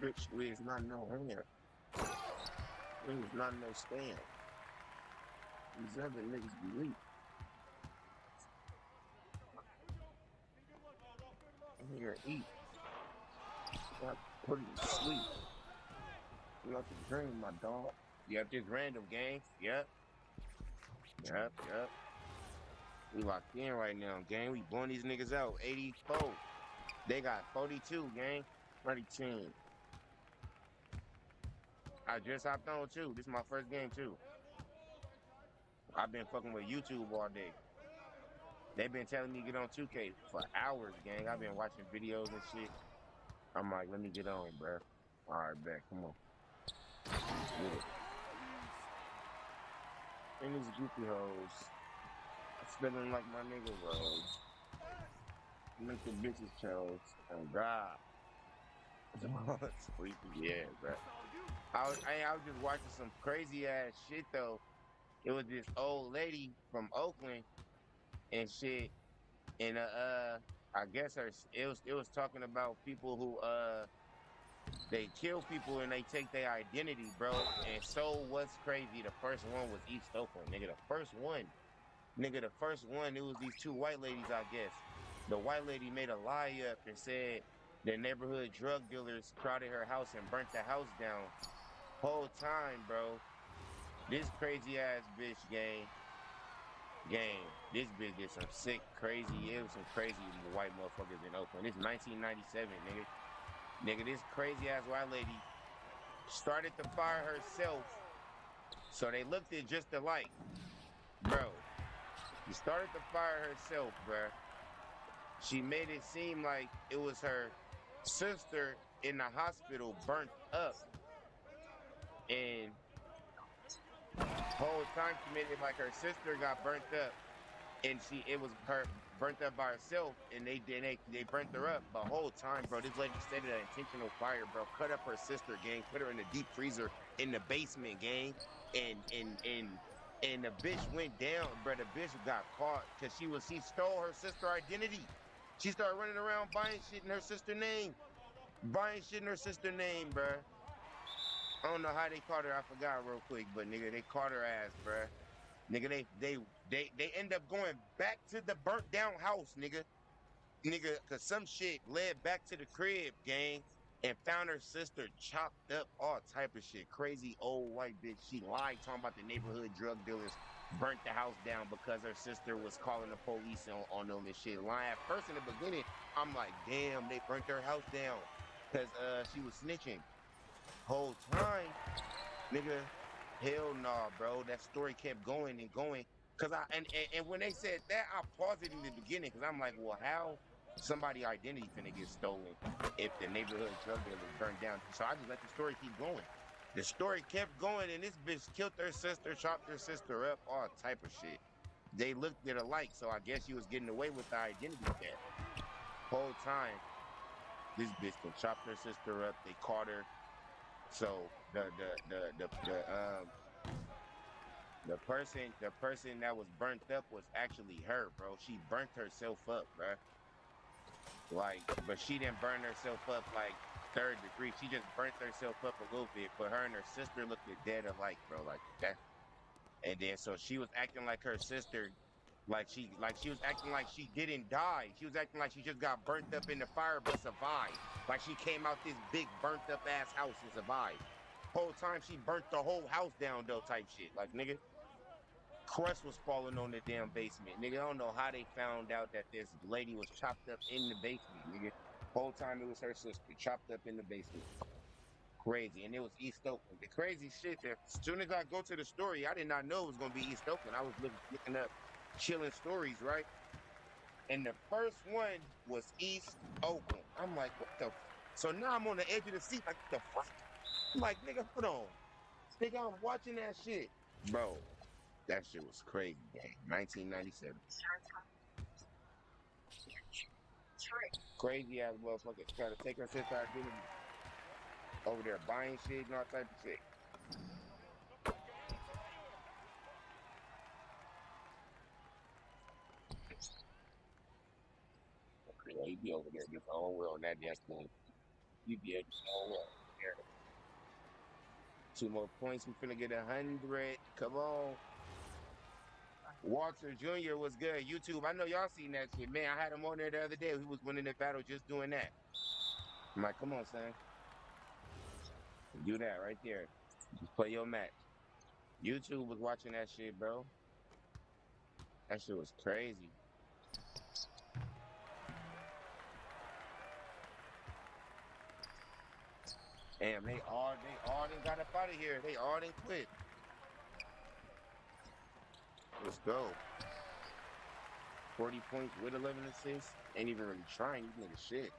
Bitch, we is not no hand. We is not no stand. These other niggas be weak. I'm here to eat. Not put it to sleep. You like to dream, my dog. Yep, just random gang. Yep. We locked in right now, gang. We blowing these niggas out. 84. They got 42, gang. 32. I just hopped on too. This is my first game too. I've been fucking with YouTube all day. They've been telling me to get on 2K for hours, gang. I've been watching videos and shit. I'm like, let me get on, bro. All right, bet. Come on. Get it. And these goofy hoes. I'm feeling like my nigga Rose. Make the bitches chose. Oh, God. Sleepy, yeah, bro. I was just watching some crazy ass shit though. It was this old lady from Oakland. and shit. And I guess it was talking about people who they kill people and they take their identity, bro. And so what's crazy? The first one was East Oakland, nigga. The first one. It was these two white ladies, I guess. The white lady made a lie up and said the neighborhood drug dealers crowded her house and burnt the house down. Whole time, bro. This crazy ass bitch, gang. This bitch did some sick, crazy. It was some crazy white motherfuckers in Oakland. It's 1997, nigga. Nigga, this crazy ass white lady started the fire herself, so they looked at just alike, bro. She started the fire herself, bro. She made it seem like it was her sister in the hospital burnt up, and whole time she made it like her sister got burnt up, and it was her burnt up by herself, and they burnt her up. The whole time, bro, this lady set an intentional fire, bro. Cut up her sister, gang. Put her in the deep freezer in the basement, gang. And the bitch went down, bro. The bitch got caught because she stole her sister identity. She started running around buying shit in her sister name. Buying shit in her sister name, bro. I don't know how they caught her. I forgot real quick, but nigga, they caught her ass, bro. Nigga, they end up going back to the burnt down house, nigga. Nigga, cause some shit led back to the crib, gang, and found her sister chopped up, all type of shit. Crazy old white bitch. She lied talking about the neighborhood drug dealers burnt the house down because her sister was calling the police on them and shit. Lying. At first in the beginning, I'm like, damn, they burnt her house down. Cause she was snitching. Whole time, nigga, hell nah, bro. That story kept going and going. Cause and when they said that, I paused it in the beginning because I'm like, well, how somebody identity finna get stolen if the neighborhood drug dealer burned down? So I just let the story keep going. The story kept going, and this bitch killed her sister, chopped her sister up, all type of shit. They looked at alike, so I guess she was getting away with the identity theft. Whole time, this bitch then chopped her sister up. They caught her. So the person that was burnt up was actually her, bro. She burnt herself up, bro. Like, but she didn't burn herself up like third degree. She just burnt herself up a little bit. But her and her sister looked at dead alike, bro. Like that. And then so she was acting like her sister, like she was acting like she didn't die. She was acting like she just got burnt up in the fire but survived. Like she came out this big burnt up ass house and survived. Whole time she burnt the whole house down though, type shit. Like, nigga, crust was falling on the damn basement. Nigga, I don't know how they found out that this lady was chopped up in the basement, nigga. Whole time it was her sister chopped up in the basement. Crazy. And it was East Oakland. The crazy shit that as soon as I go to the story, I did not know it was gonna be East Oakland. I was looking up chilling stories, right? And the first one was East Oakland. I'm like, what the so now I'm on the edge of the seat, like, what the fuck? I'm like, nigga, hold on. Nigga, I'm watching that shit. Bro, that shit was crazy, gang. 1997. Crazy ass motherfucker trying to take her sister identity. Over there buying shit and all type of shit. Yeah, he be over there just on well on that damn thing. You be at his own well. Two more points. We finna get 100. Come on. Walter Jr. was good. YouTube. I know y'all seen that shit. Man, I had him on there the other day. He was winning the battle just doing that. I'm like, come on, son. Do that right there. Just play your match. YouTube was watching that shit, bro. That shit was crazy. Damn, they all done got up out of here. They all done quit. Let's go. 40 points with 11 assists. Ain't even really trying. These niggas shit.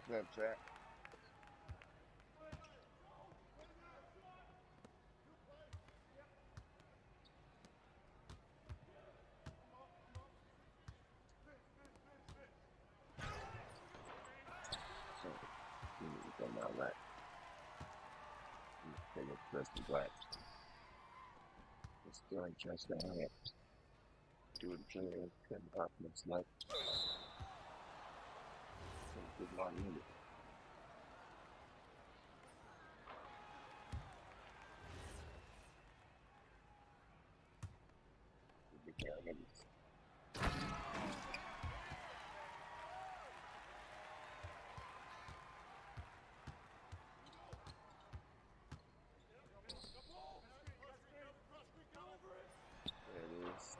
What's up, chat? Take a crystal black. Let's go and trust the hand. Do it again. Cut it off next night. Good morning. There it is.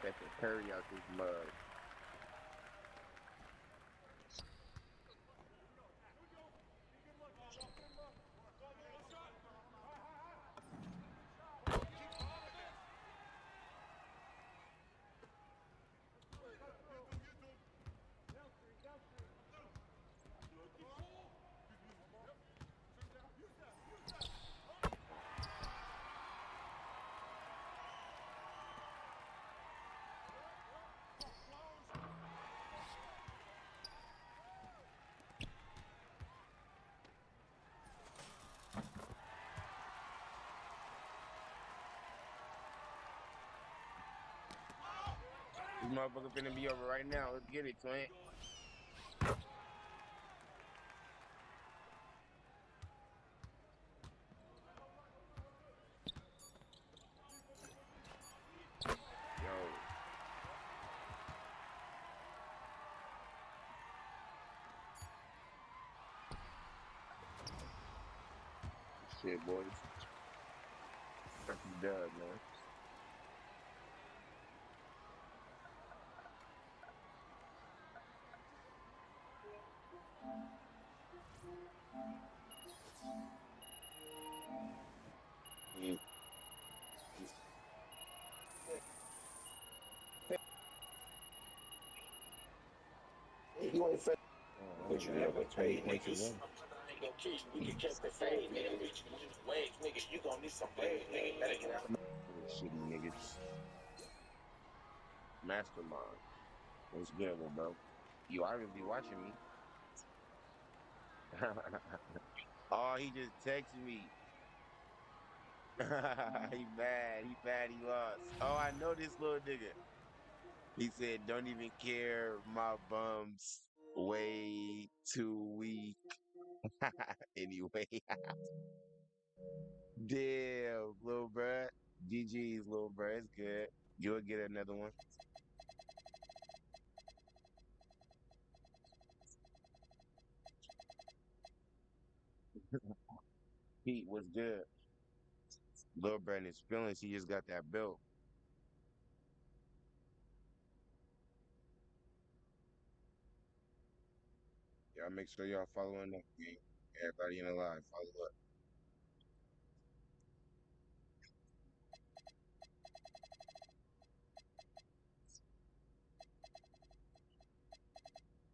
Take the curry out this mug. This motherfucker finna be over right now. Let's get it, Clint. Yo. Shit, boys. That's a dub, man. You ain't fed, but you never paid niggas. We can catch the fade, nigga. Waves, niggas, you gon' need some waves, nigga. Better get out. Shitty niggas. Mastermind. What's good, little bro? You obviously watching me. Oh, he just texted me. He mad. He mad he lost. Oh, I know this little nigga. He said, don't even care. My bum's way too weak. Anyway. Damn, little bruh. GG's, little bruh. It's good. You'll get another one. Pete, what's good? Lil Brand is feelings. He just got that belt. Y'all make sure y'all following up, gang. Everybody in the live, follow up.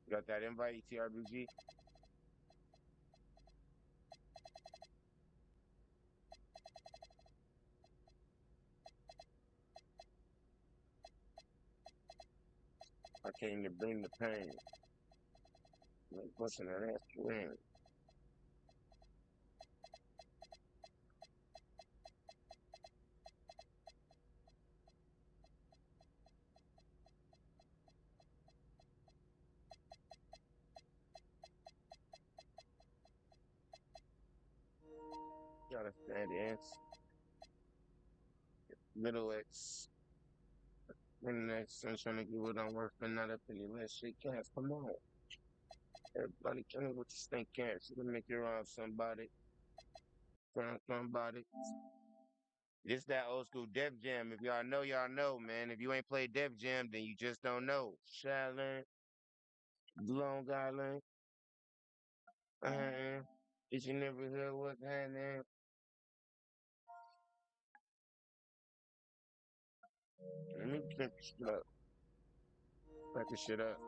You got that invite, TRBG? I came to bring the pain. Like busting that ass to win. You understand the answer. Little X. Next, I'm trying to get what I'm worth, but not up in your last shit cats. Come on. Everybody come with the stink cats. You can make your own somebody. Find somebody. This that old school Def Jam. If y'all know, man. If you ain't played Def Jam, then you just don't know. Shaolin, Long Island, did you never hear what's happening? Let me pick this shit up. Pack this shit up.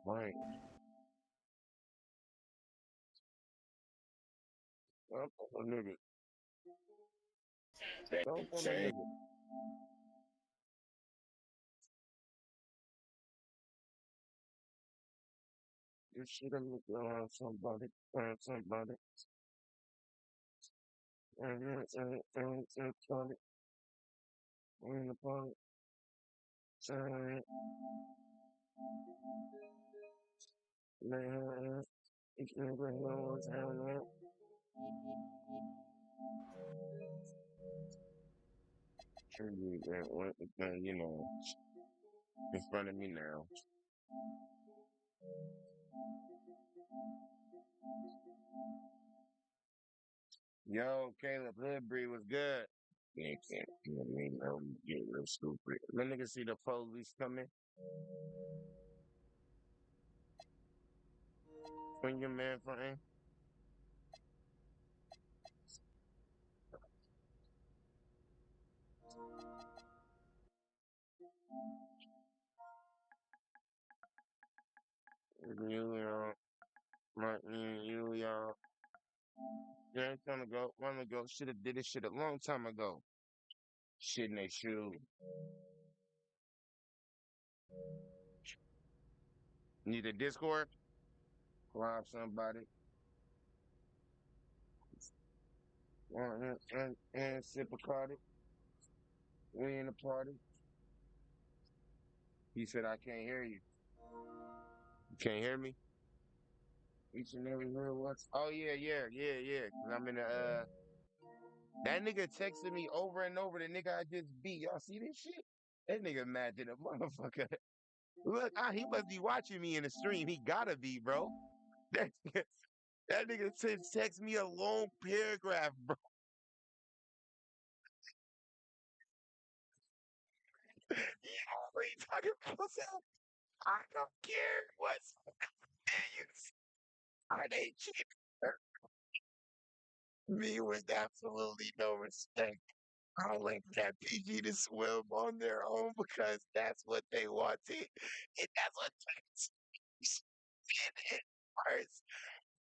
Right. I'm a nigga. Don't want a nigga. You should have looked around somebody. Somebody. Somebody. In the party. Man, you can't bring no one's hand out. Sure, you went, you know, in front of me now. Yo, Caleb Hoodbury was good. Yeah, can't. You know what I mean? Get real stupid. Let niggas see the police coming. When your man fronting. You, y'all. Yeah, it's gonna go. One ago. Should have did this shit a long time ago. Shit in their shoe. Need a Discord? Rob somebody. And sip a Cardi. We in the party. He said, I can't hear you. You can't hear me? Each and every real once. Oh, yeah. Cause I'm in the, that nigga texted me over and over, the nigga I just beat. Y'all see this shit? That nigga mad than a motherfucker. Look, he must be watching me in the stream. He gotta be, bro. That, that nigga text me a long paragraph, bro. Yeah, what you talking about? I don't care what's are they cheap? Me with absolutely no respect. I'll let that PG to swim on their own because that's what they wanted. And that's what did it first.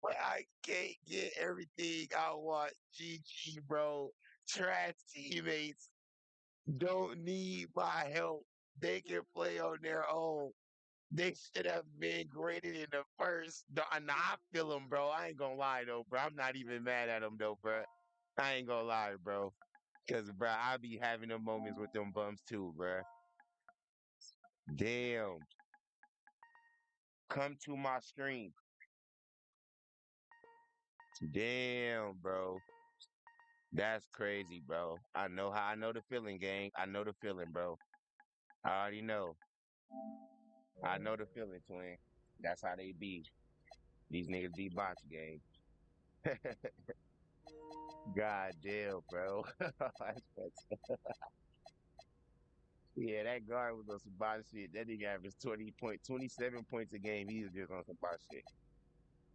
But I can't get everything I want. GG, bro. Trash teammates don't need my help. They can play on their own. They should have been graded in the first. Nah, I feel them, bro. I ain't gonna lie, though, bro. I'm not even mad at them, though, bro. I ain't gonna lie, bro. Because, bro, I be having them moments with them bums, too, bro. Damn. Come to my stream. Damn, bro. That's crazy, bro. I know the feeling, gang. I know the feeling, bro. I already know. I know the feeling, twin. That's how they be. These niggas be bots, gang. God damn, bro. Yeah, that guard was on some bot shit. That nigga averaged 27 points a game. He was just on some bot shit.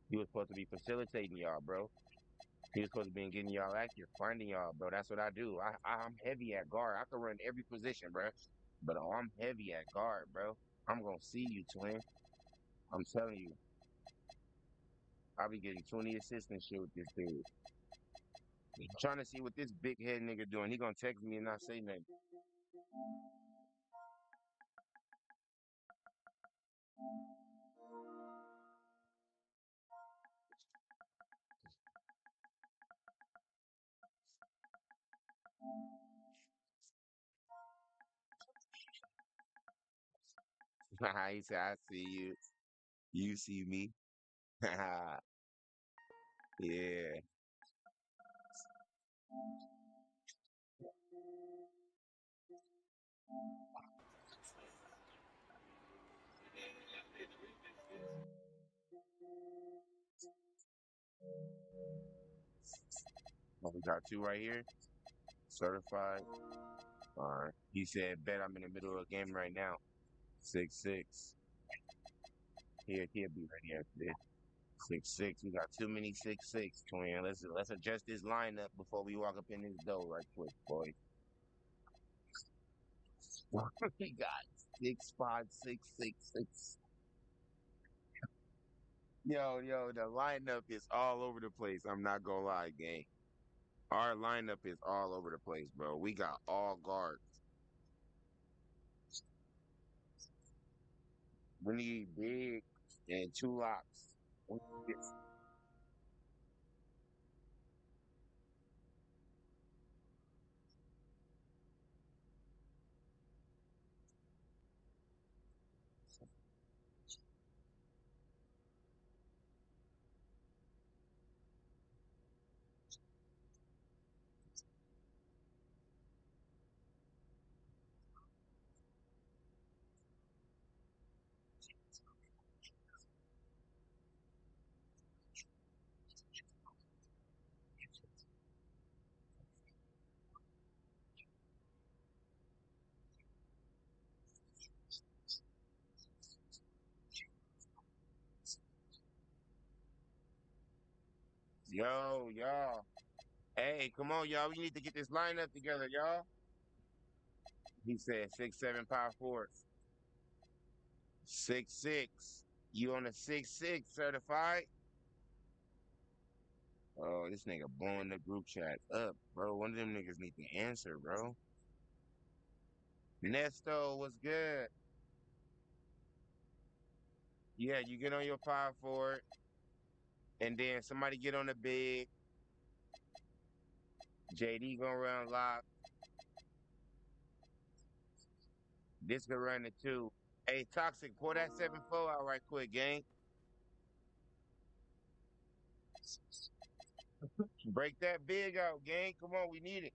He was supposed to be facilitating y'all, bro. He was supposed to be getting y'all active, finding y'all, bro. That's what I do. I'm heavy at guard. I can run every position, bro. But I'm heavy at guard, bro. I'm gonna see you, twin. I'm telling you. I'll be getting 20 assists and shit with this dude. I'm trying to see what this big head nigga doing. He gonna text me and not say nothing. He said, I see you. You see me. Yeah. Oh, we got two right here. Certified. All right. He said, bet I'm in the middle of a game right now. 6'6". He'll be ready after this. 6'6". We got too many 6'6", twin. Let's adjust this lineup before we walk up in this door right quick, boy. We got 6'5", 6'6". Yo, the lineup is all over the place. I'm not gonna lie, gang. Our lineup is all over the place, bro. We got all guards. We need big and 2 locks. Yo, y'all. Hey, come on, y'all. We need to get this lineup together, y'all. He said 6'7" power forward. 6'6". You on a 6'6" certified? Oh, this nigga blowing the group chat up, bro. One of them niggas need to answer, bro. Nesto, what's good? Yeah, you get on your power forward, and then somebody get on the big. JD gonna run lock. This gonna run the 2. Hey, Toxic, pull that 7-4 out right quick, gang. Break that big out, gang. Come on, we need it.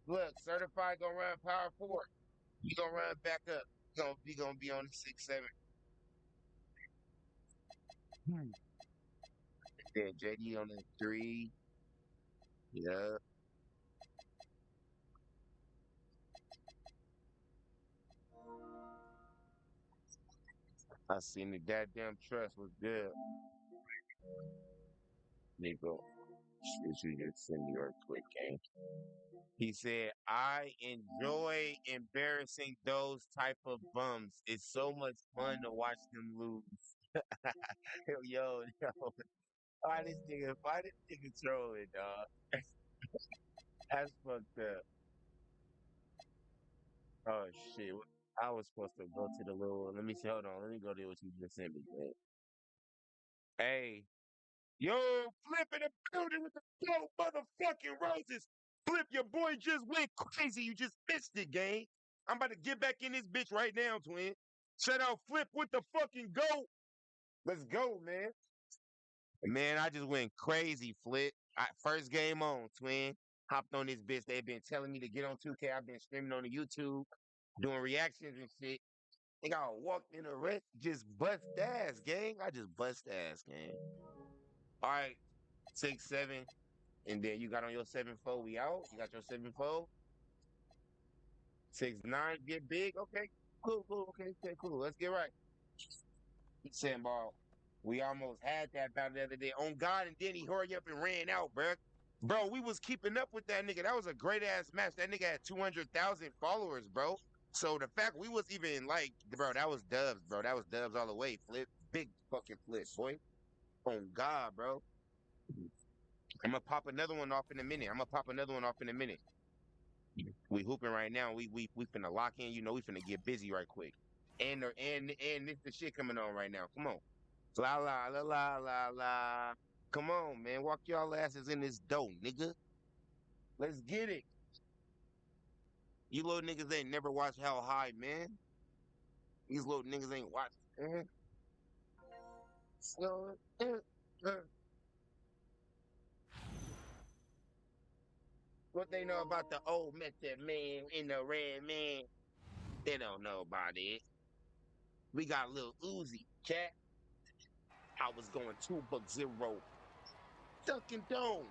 Look, certified gonna run power forward. You gonna run back up. You gonna be on the 6'7". Yeah, JD on the 3. Yeah. I seen the goddamn trust was good. Nigga, you just send me right quick, gang. He said, I enjoy embarrassing those type of bums. It's so much fun to watch them lose. yo. Why this nigga trolling, dog? That's fucked up. Oh shit. I was supposed to go to the little, let me see, hold on. Let me go to what you just sent me, man. Hey, yo, Flip in the building with the dope motherfucking roses. Flip, your boy just went crazy. You just missed it, gang. I'm about to get back in this bitch right now, twin. Shout out Flip with the fucking goat. Let's go, man. Man, I just went crazy, Flip. First game on, twin. Hopped on this bitch. They've been telling me to get on 2K. I've been streaming on the YouTube, doing reactions and shit. Think I walked in the rest, just bust ass, gang. I just bust ass, gang. All right, 6'7", and then you got on your 7'4". We out. You got your 7'4". 6'9", get big. Okay, cool. Okay, cool. Let's get right. He's saying, ball. We almost had that battle the other day on God, and then he hurried up and ran out, bro. Bro, we was keeping up with that nigga. That was a great ass match. That nigga had 200,000 followers, bro. So the fact we was even like, bro, that was dubs, bro. That was dubs all the way. Flip, big fucking flip, boy. On God, bro. I'm gonna pop another one off in a minute. We hooping right now. We finna lock in. You know, we finna get busy right quick. And this the shit coming on right now. Come on. La la la la la la. Come on, man. Walk y'all asses in this dough, nigga. Let's get it. You little niggas ain't never watched How High, man. These little niggas ain't watched. So, what they know about the old method man in the red man? They don't know about it. We got little Uzi, cat. I was going 2-0. Dunkin' Dome.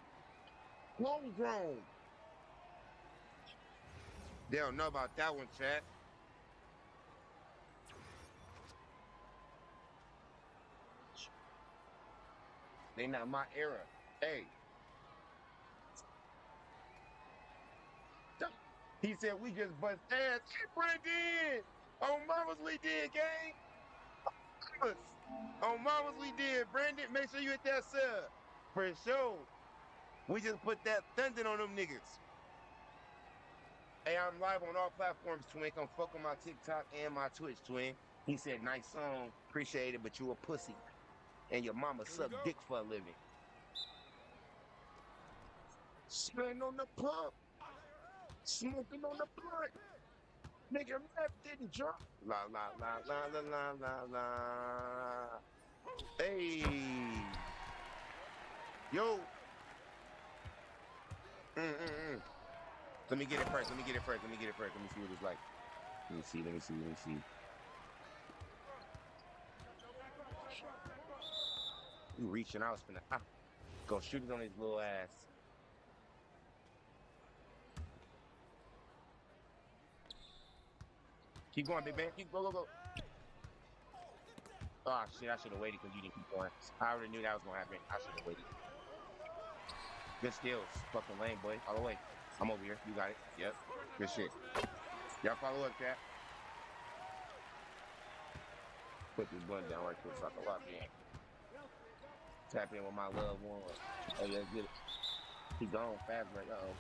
Homegrown. They don't know about that one, chat. They not my era. Hey. He said we just bust ass. Hey, Brandon! On Mamas we did, gang. On Mamas we did. Brandon, make sure you hit that sub. For sure. We just put that thunder on them niggas. Hey, I'm live on all platforms, twin. Come fuck on my TikTok and my Twitch, twin. He said, nice song, appreciate it, but you a pussy. And your mama suck dick for a living. Spin on the pump. Smoking on the blunt. Nigga left didn't jump. La la la la la la la la. Hey. Yo. Let me get it first. Let me see what it's like. Let me see. You reaching out, spinning. Go shoot it on his little ass. Keep going, big man. Go. Oh, shit, I should have waited because you didn't keep going. I already knew that was going to happen. I should have waited. Good skills. Fucking lane, boy. All the way. I'm over here. You got it. Yep. Good shit. Y'all follow up, chat. Put this button down right quick so I can lock in. Tap in with my loved one. Oh, yeah, get it. He gone fast break. Uh-oh.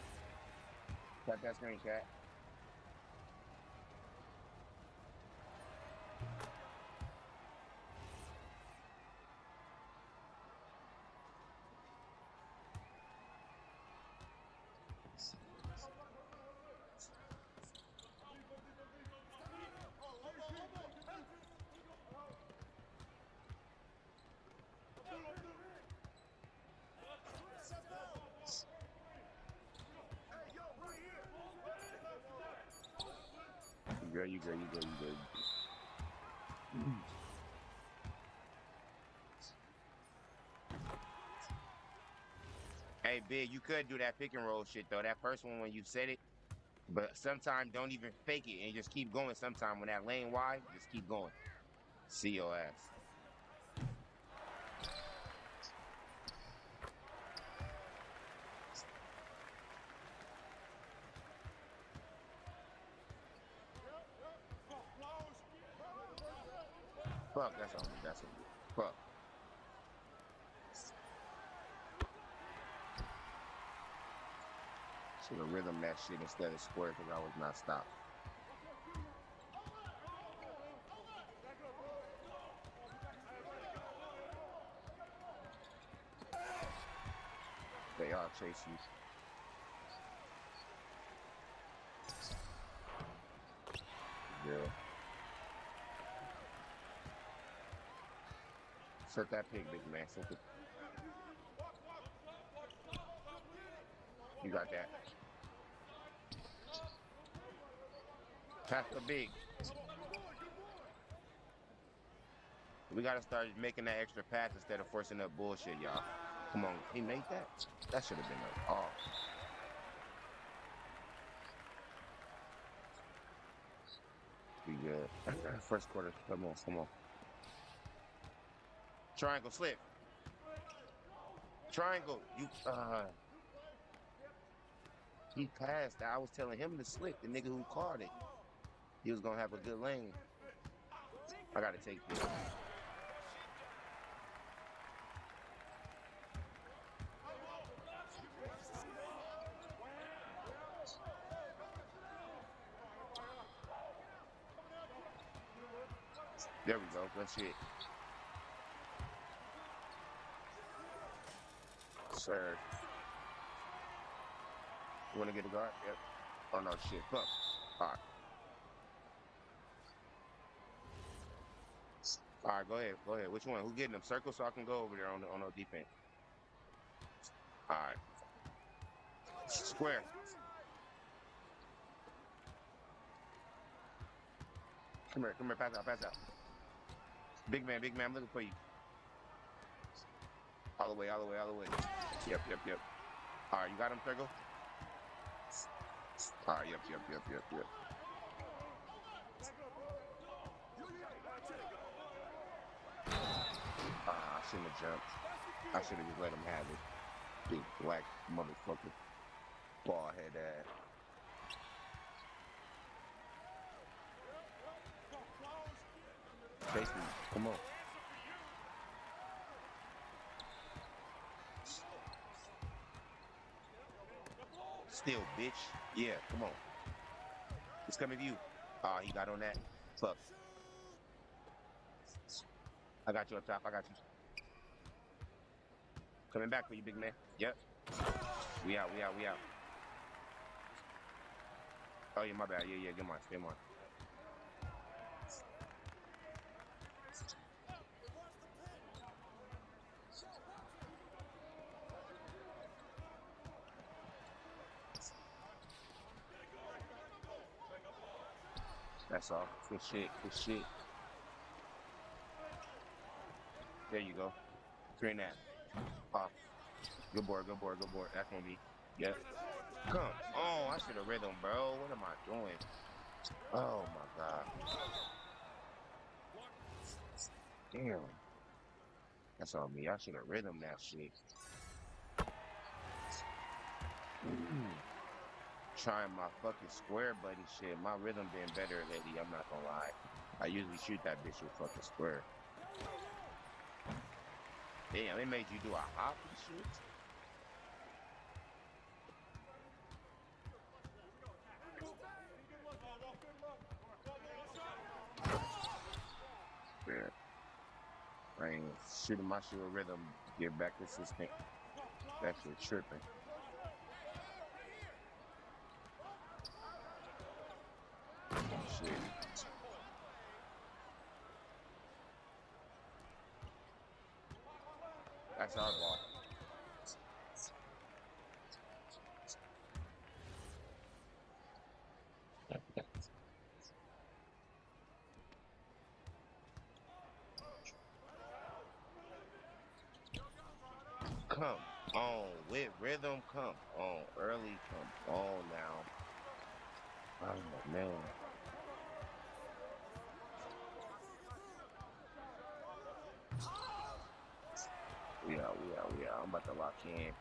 Tap that screen, chat. You good. Hey, Big, you could do that pick and roll shit, though. That first one when you said it. But sometimes don't even fake it and just keep going. Sometimes when that lane wide, just keep going. See your ass. Fuck, that's on me. Fuck. Should have rhythm that shit instead of square because I was not stopped. They all chase you. Yeah. Set that pig, big man. You got that. Pass the big. We gotta start making that extra pass instead of forcing up bullshit, y'all. Come on, he made that? That should have been a off. Be good. First quarter. Come on. Triangle slip. Triangle. He passed. I was telling him to slip. The nigga who called it. He was gonna have a good lane. I gotta take this. There we go. Good shit. Sir. You wanna get a guard? Yep. Oh no, shit. Fuck. Alright. Alright, go ahead. Which one? Who getting them? Circle so I can go over there on the defense. Alright. Square. Come here, pass out. Big man, I'm looking for you. All the way. Yep. Alright, you got him, Circle? Alright, yep. I shouldn't have jumped. I should have just let him have it. Big black motherfucker. Ball head ass. Chase me. Come on. still, bitch. Yeah, come on. It's coming to you. Ah, he got on that. Fuck. I got you up top. I got you. Coming back for you, big man. Yep. We out. Oh, yeah, my bad. Yeah, get on. Stay on. That's all. Good shit. There you go. Train that. Off. Good board. That's on me. Yep. Come on. I should have read them, bro. What am I doing? Oh, my God. Damn. That's on me. I should have read them that shit. Trying my fucking square buddy shit. My rhythm been better lately, I'm not gonna lie. I usually shoot that bitch with fucking square. Damn, it made you do a hop and shit? Yeah. I ain't shooting my shit with rhythm, get back consistent. That shit tripping. Shit. That's our ball. Come on, with rhythm, come on. Early, come on now. Oh, man. We out. I'm about to lock in.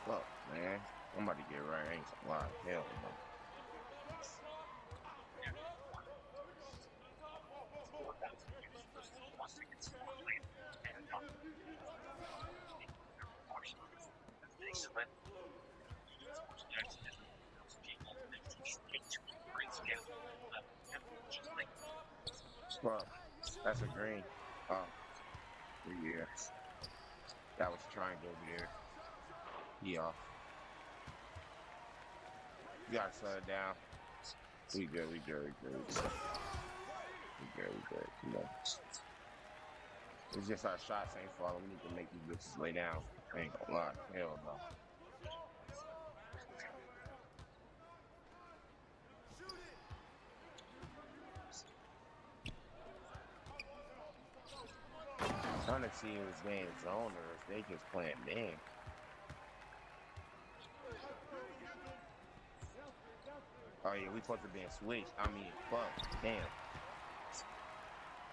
Fuck, man. I'm about to get right. I ain't gonna lie. Hell no. Fuck. That's a green. Oh. Yeah. That was triangle over there. Yeah. You gotta slow it down. We good. Come on. It's just our shots ain't falling. We need to make these bitches lay down. I ain't gonna lie. Hell no. I'm trying to see if it's playing zone or if they just playing man. Oh yeah, we supposed to be in switch. I mean, fuck, damn.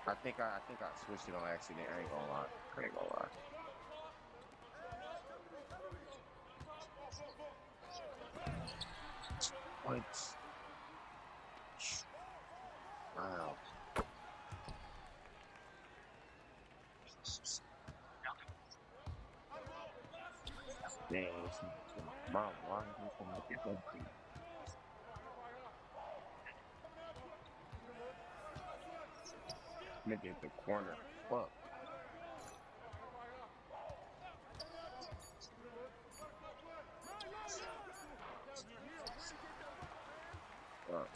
I think I switched it on accident. I ain't gonna lie. What? Wow. Damn, mom, why did you come get that thing? Nigga hit the corner. Fuck. Fuck.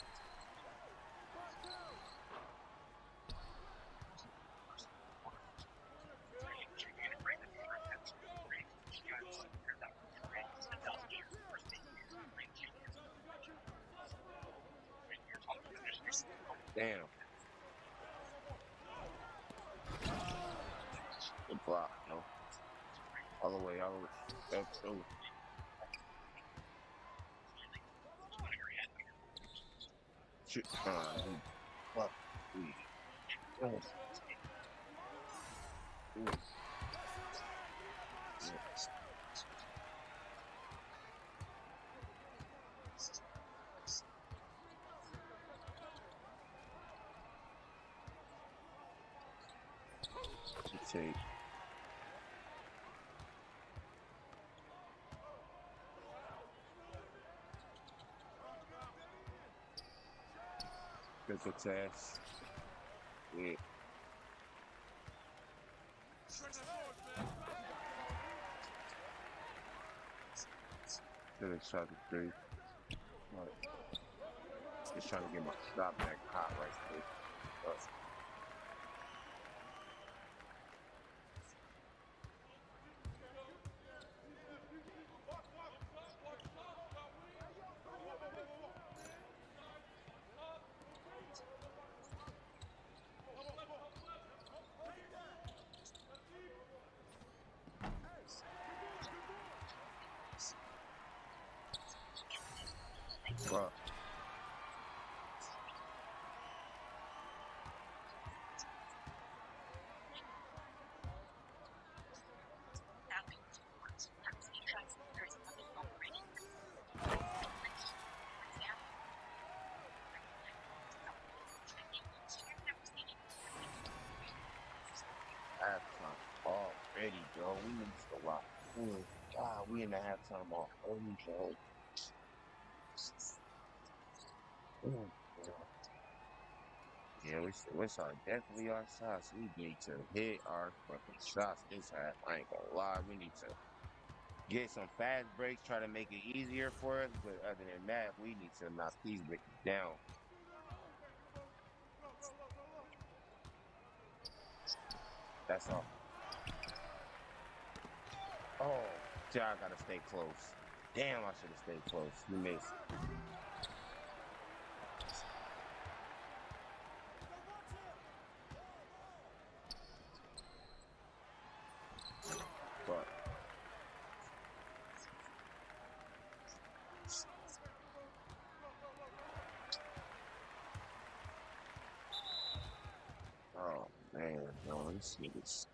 Damn. Good block, no. All the way. That's so. Shit. Fuck. Oh. Ooh. Yes. Take. physical test. Yeah. Finish shot the three. Right. Just trying to get my stop back hot right quick. Fuck. Halftime already, Joe. We need to rock. God, we in the halftime already, Joe. Yeah, we saw definitely our shots. We need to hit our fucking shots this half. I ain't gonna lie. We need to get some fast breaks, try to make it easier for us. But other than that, we need to knock these bitches down. That's all. Oh, I gotta stay close. Damn, I should have stayed close. You missed. But oh man, no, this nigga's.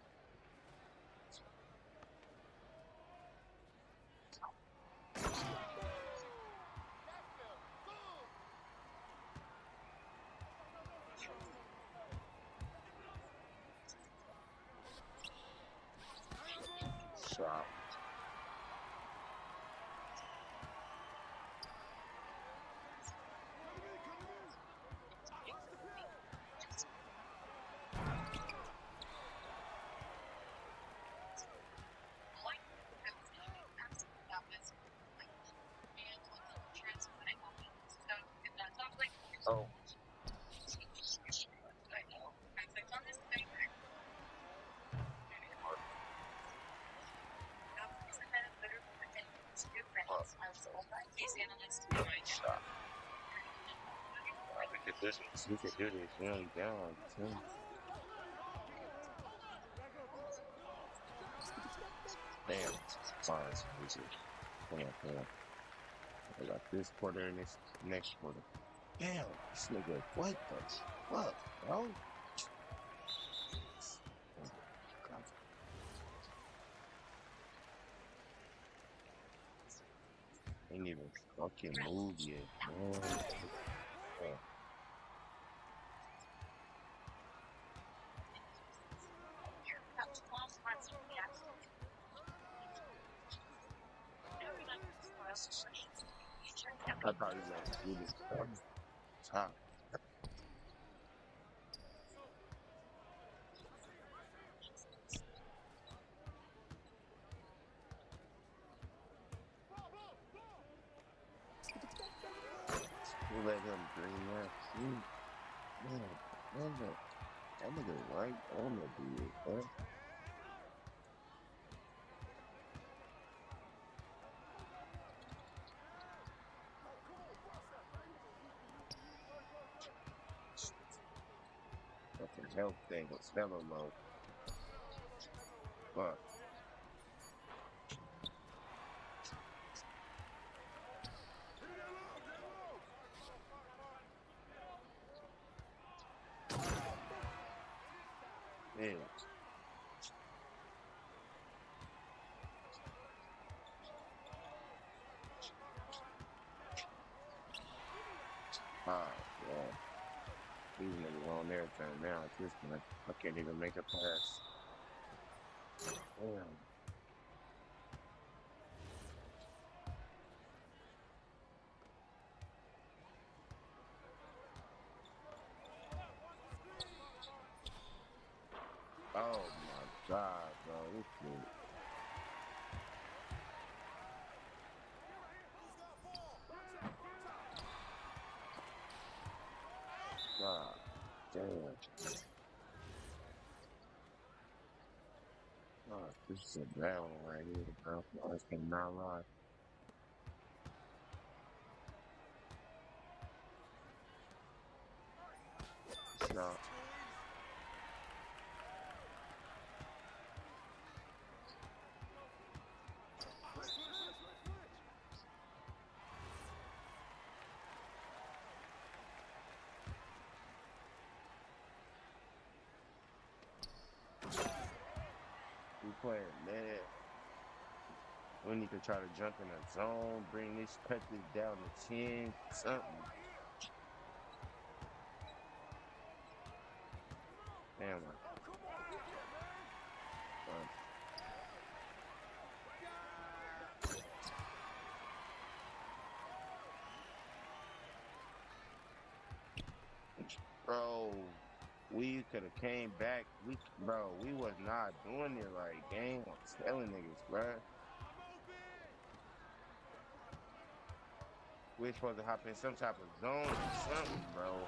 Shot. Oh. Stop. We could do this. We only down 10. Damn. Fine. Damn. I got this quarter and this next quarter. Damn. This nigga, what the fuck, bro? Ain't even fucking move yet, man. Yeah. I thought he was gonna do this top. We let him bring that. That nigga right on the dude, huh? Fucking health thing was hella low. Fuck. Man. Ah, yeah. These niggas on everything now at this point. I can't even make a pass. Damn. Oh my god, bro. This shit. God damn. God, this is a bad one right here, bro. I cannot lie. Stop. We playing man. We need to try to jump in a zone, cut this down to 10, something. Damn. Bro, we could have came back. Bro, we was not doing it right, gang. I'm telling niggas, bro. We're supposed to hop in some type of zone or something, bro.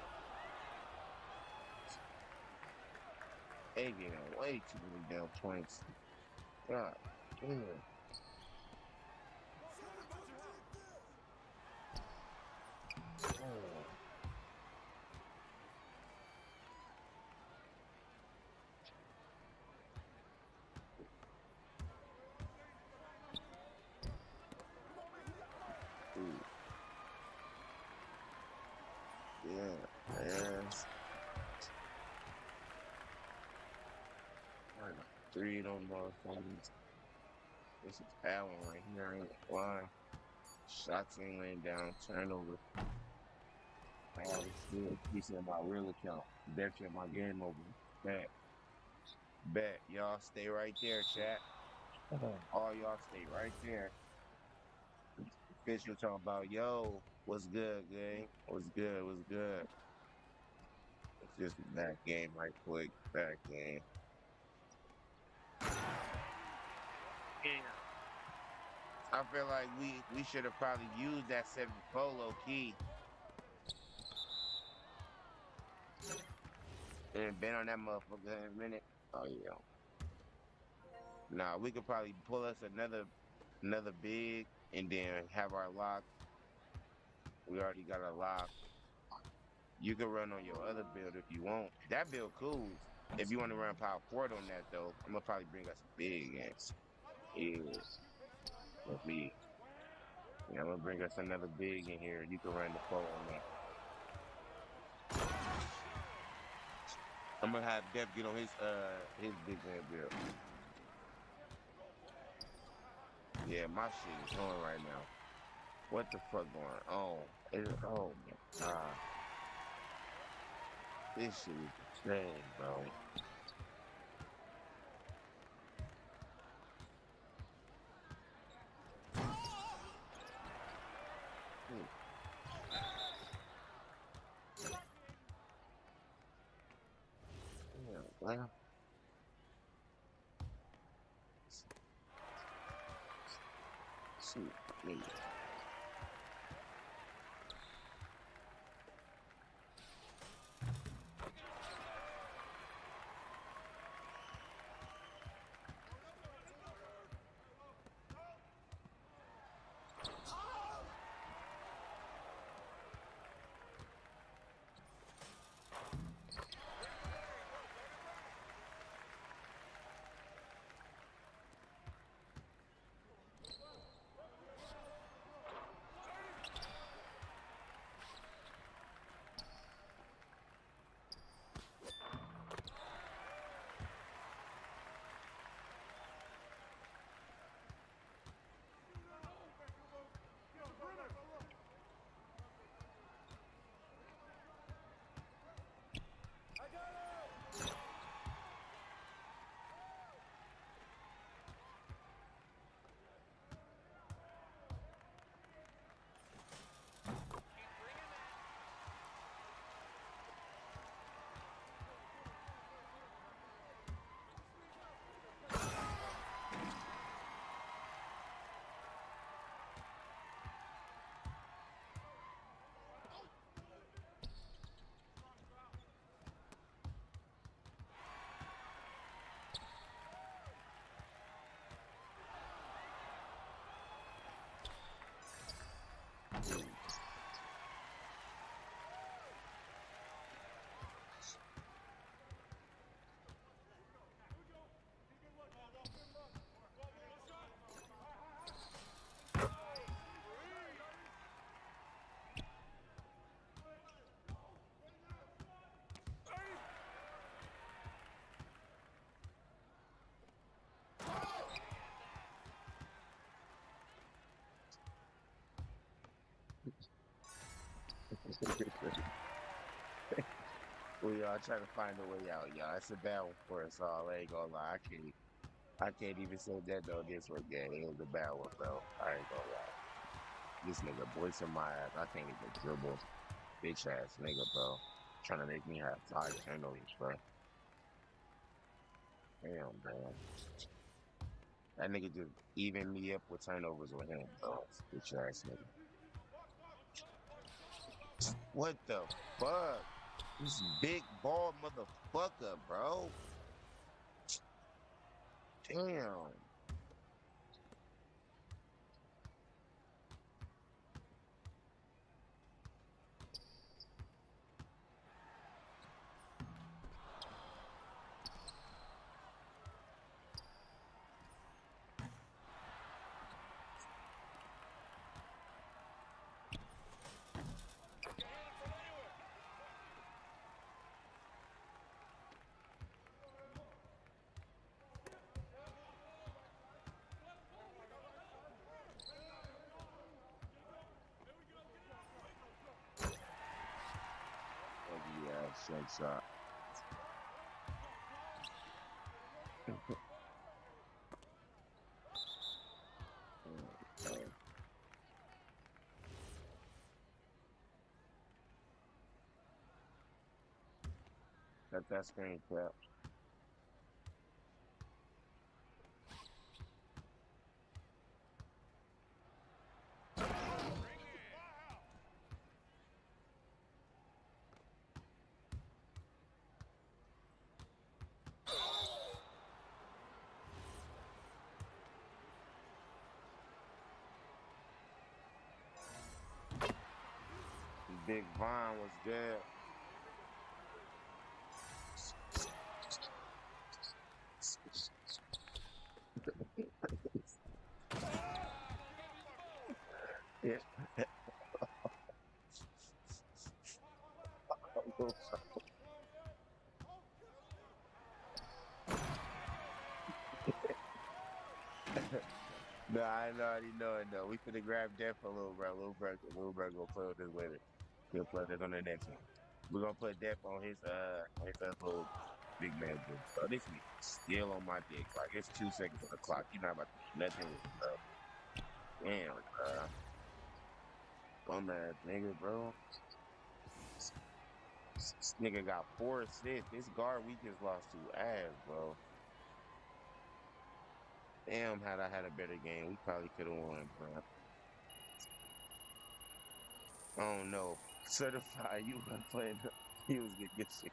They getting way too many damn points. God damn. Oh. Ooh. Yeah, man. Three of them motherfuckers. This is Allen right here. Ain't lying. Shots ain't laying down. Turnover. All this shit. He said my real account. Bet you my game over. Bet. Bet. Y'all stay right there, chat. All y'all stay right there. Fish was talking about, yo, what's good, gang? What's good? What's good? It's just a back game right quick. Back game. I feel like we should have probably used that 74 low key. And been on that motherfucker in a minute. Oh yeah. Nah, we could probably pull us another big and then have our lock. We already got a lock. You can run on your other build if you want. That build cool. If you want to run power forward on that though, I'm gonna probably bring us a big ass. Yeah. Let me. Yeah, I'm gonna bring us another big in here. You can run the 4 on that. I'm gonna have Def get on his big man build. Yeah, my shit is on right now. What the fuck going on? Oh my god. This shit is insane, bro. Yeah, well. Shoot, me. We are trying to find a way out, y'all. It's a bad one for us all. I ain't gonna lie. I can't even say that though. This one, gang, it was a bad one, bro. I ain't gonna lie. This nigga voicing my ass. I can't even dribble. Bitch ass nigga, bro. Trying to make me have 5 turnovers, bro. Damn, bro. That nigga just even me up with turnovers with him, bro. Bitch ass nigga. What the fuck? This big ball motherfucker, bro. Damn. Ugly ass shake shot. Cut that screen cap. Big Vine was good. Yeah. No, I already know it though. We finna grab Death for little bro. Little bro gonna play with this later. He'll play this on the next one. We're gonna put Death on his little big man dude. Bro, this nigga still on my dick. Like it's 2 seconds on the clock. You're not about to do nothing with it, bro. Damn, bro. Bum ass nigga, bro. This nigga got 4 assists. This guard we just lost to ass, bro. Damn, had I had a better game, we probably could have won, bro. I don't know. Certified, you were playing. He was gonna get shit.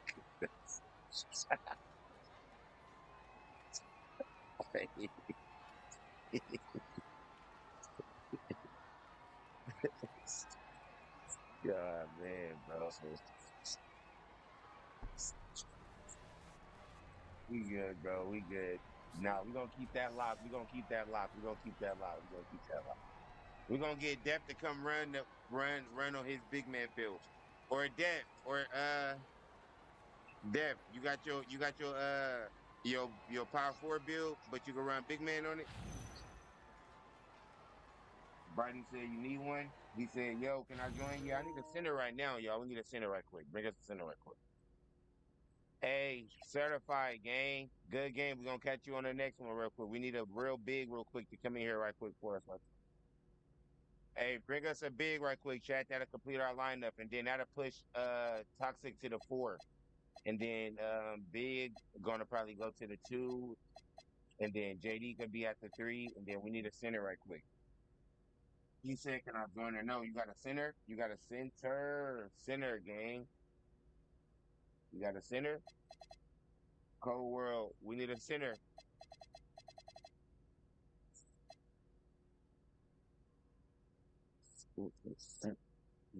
God, man, bro. We good, bro. We good. Nah, we gonna keep that lock. We gonna keep that lock. We gonna keep that lock. We gonna keep that lock. We gonna get Def to come run on his big man build, or Def. You got your power forward build, but you can run big man on it. Biden said you need one. He said, "Yo, can I join? Yeah, I need a center right now, y'all. We need a center right quick. Bring us a center right quick." Hey, certified gang. Good game. We're gonna catch you on the next one real quick. We need a real big real quick to come in here right quick for us. Hey, bring us a big right quick, chat. That'll complete our lineup. And then that'll push Toxic to the 4. And then Big gonna probably go to the 2. And then JD gonna be at the 3. And then we need a center right quick. He said, can I join or no? You got a center? You got a center. Center, gang. You got a center? Cold World. We need a center.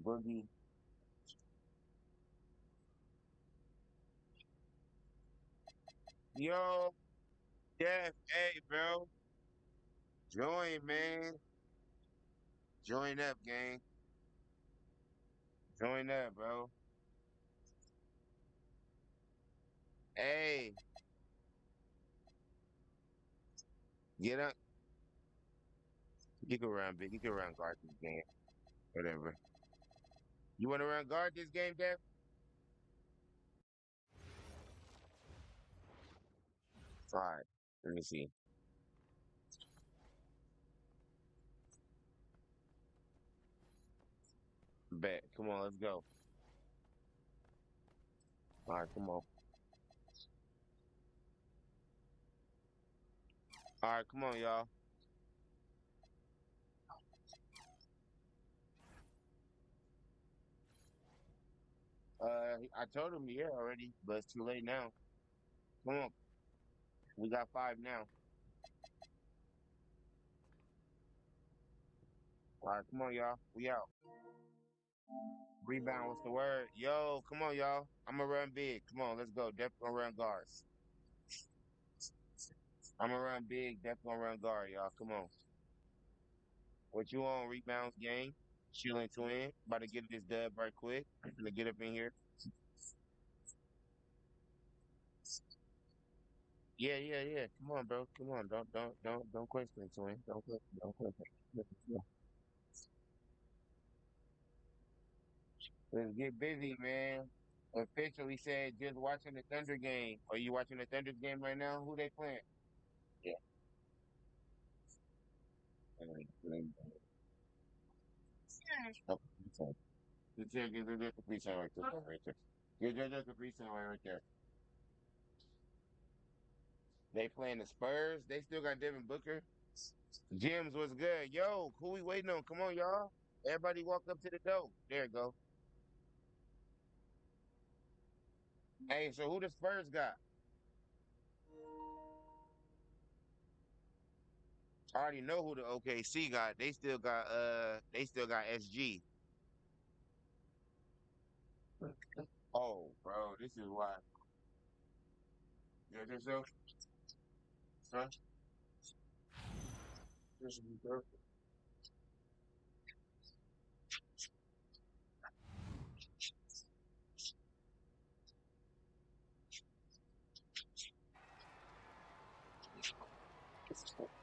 Boogie. Yo, Jeff, hey, bro. Join, man. Join up, gang. Join up, bro. Hey, get up. You can run, big. You can run guard this game. Whatever. You want to run guard this game, Jeff? All right. Let me see. Bet. Come on, let's go. All right, come on. All right, come on, y'all. I told him yeah already, but it's too late now. Come on. We got 5 now. All right, come on, y'all. We out. Rebound, what's the word? Yo, come on, y'all. I'm gonna run big. Come on, let's go. Definitely gonna run guards. I'm gonna run big. Definitely gonna run guard, y'all. Come on. What you on? Rebounds game. Shooting twin. About to get this dub right quick. I'm gonna get up in here. Yeah, yeah, yeah. Come on, bro. Come on. Don't question it, twin. Don't question. Don't question. Let's get busy, man. Officially said just watching the Thunder game. Are you watching the Thunder game right now? Who they playing? Yeah. Oh, sorry. There's a free sign right there. Right there. There's a free sign right there. They playing the Spurs. They still got Devin Booker. Jims was good. Yo, who we waiting on? Come on, y'all. Everybody walk up to the door. There you go. Hey, so who the Spurs got? I already know who the OKC got. They still got SG. Oh, bro, this is why. You think so? Huh? This is perfect.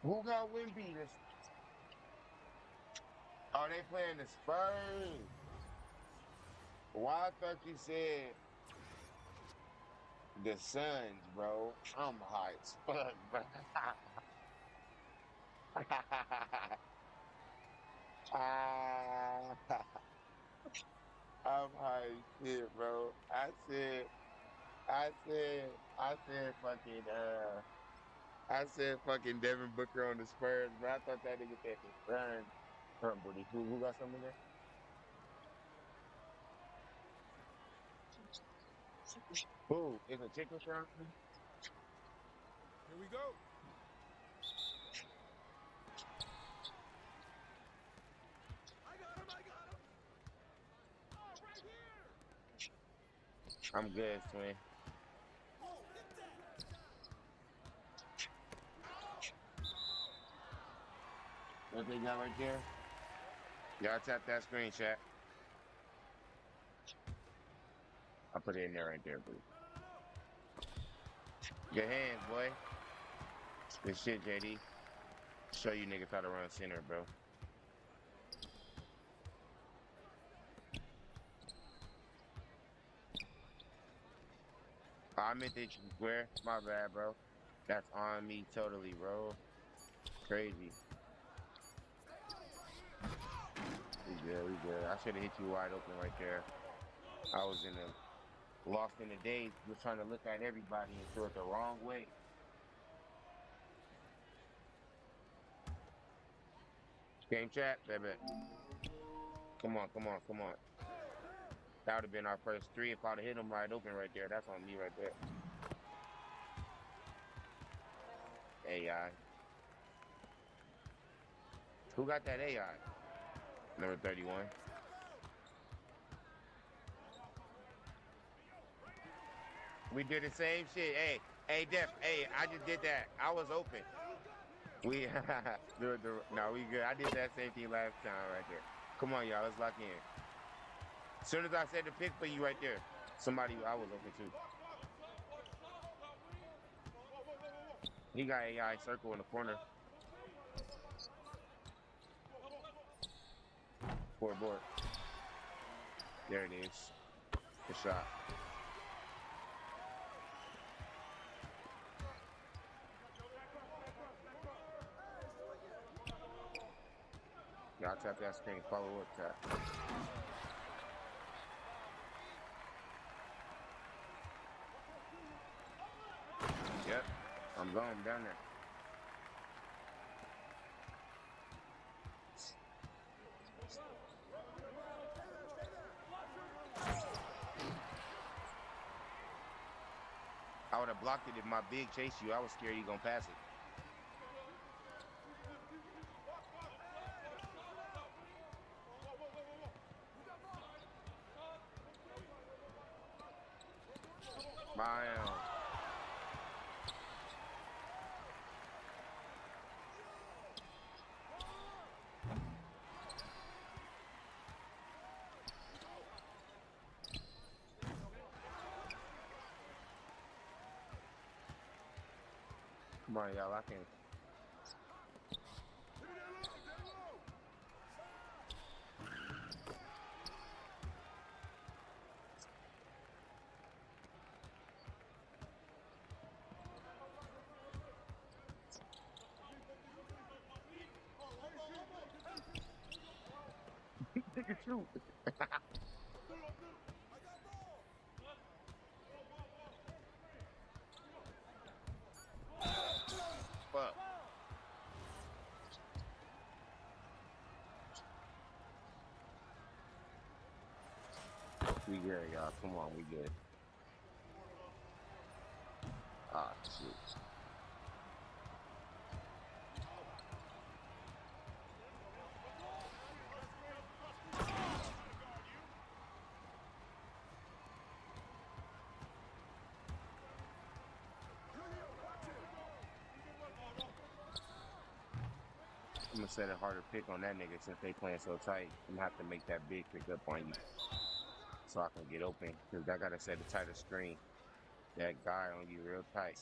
Who got Wimby? Oh, they playing the Spurs. Why I thought you said the Suns, bro. I'm high as fuck, bro. Ah, I'm high as shit, bro. I said, I said fucking Devin Booker on the Spurs, bro. I thought that nigga said the Suns. Buddy. Who got something there? Who? Is a chicken shop? Here we go. I'm good, twin. What they got right there? Y'all tap that screen, chat. I'll put it in there right there, bro. Good hands, boy. Good shit, JD. Show you niggas how to run center, bro. I meant that you square. My bad, bro. That's on me totally, bro. Crazy. We good, we good. I should have hit you wide open right there. I was lost in the days, just trying to look at everybody and throw it the wrong way. Game chat, baby. Come on, come on, come on. That would have been our first 3 if I'd have hit him wide open right there. That's on me right there. AI. Who got that AI? Number 31. We did the same shit. Hey, Def. Hey, I just did that. I was open. We no, we good. I did that same thing last time right there. Come on, y'all. Let's lock in. As soon as I said the pick for you right there, I was open too. He got AI circle in the corner. Board. There it is. Good shot. Y'all tap that screen, follow up tap. Yep, I'm going down there. I would have blocked it if my big chased you. I was scared you gonna pass it. Bam. Come on, y'all. I can. Pikachu. Fuck. We good, y'all. Come on, we good. Ah, shit. I'm gonna set a harder pick on that nigga since they playing so tight. I'm gonna have to make that big pick up on you so I can get open. Cause I gotta set a tighter screen. That guy on you real tight.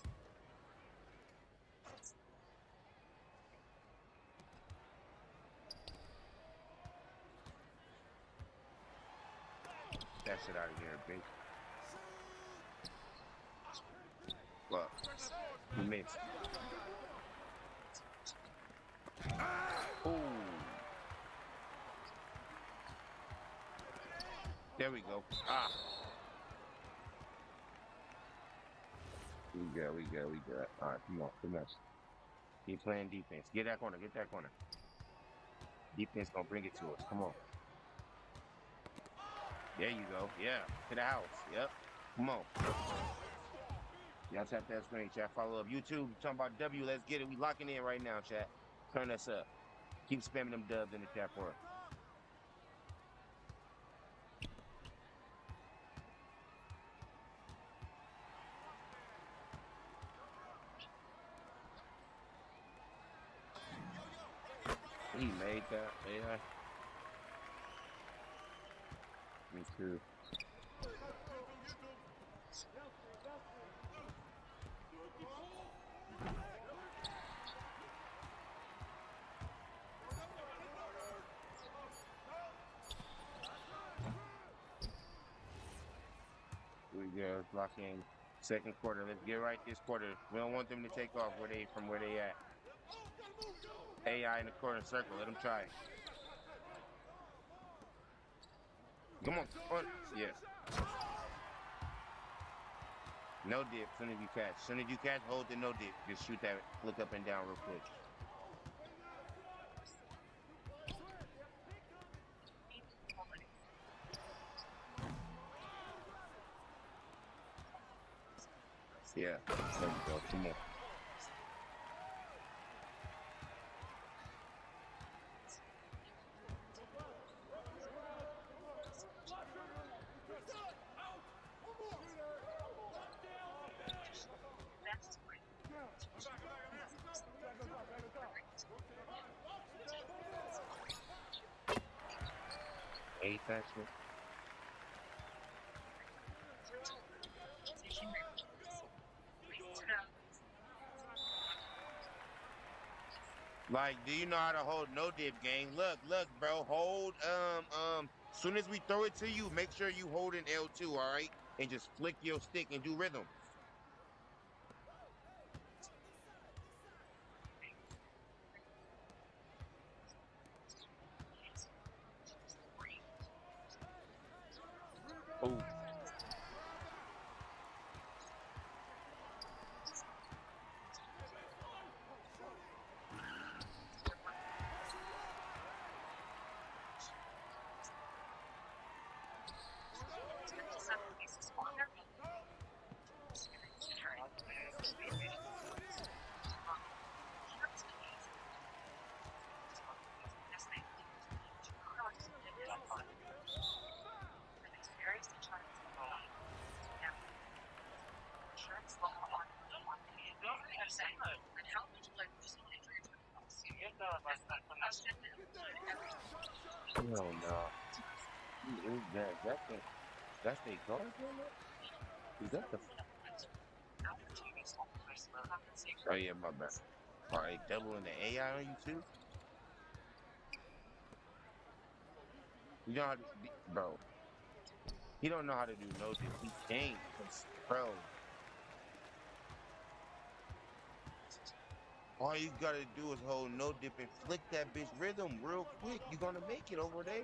That shit out of here, big. Fuck. You missed. Ooh. There we go. Ah. We good, we good, we good. All right, come on, come on. Keep playing defense. Get that corner, get that corner. Defense gonna bring it to us. Come on. There you go. Yeah. To the house. Yep. Come on. Y'all tap that screen, chat. Follow up. YouTube, talking about W. Let's get it. We locking in right now, chat. Turn us up. Keep spamming them dubs in the chat for us. He made that. Yeah. Me too. We go. Lock in. Second quarter. Let's get right this quarter. We don't want them to take off from where they at. AI in the corner circle. Let them try. Come on. Yeah. No dip. Soon as you catch. Soon as you catch, hold the no dip. Just shoot that. Look up and down real quick. Yeah. There you go. Come on. Eight actually. Like, do you know how to hold no dip, gang? Look, bro. Hold, soon as we throw it to you, make sure you hold in L2, all right? And just flick your stick and do rhythm. No, no. Who is that? That's their guardian? Is that the? Oh yeah, my bad. All right, doubling the AI on you too? You know how to, bro. He don't know how to do no dip. He can't, bro. All you gotta do is hold no dip and flick that bitch rhythm real quick. You're gonna make it over there.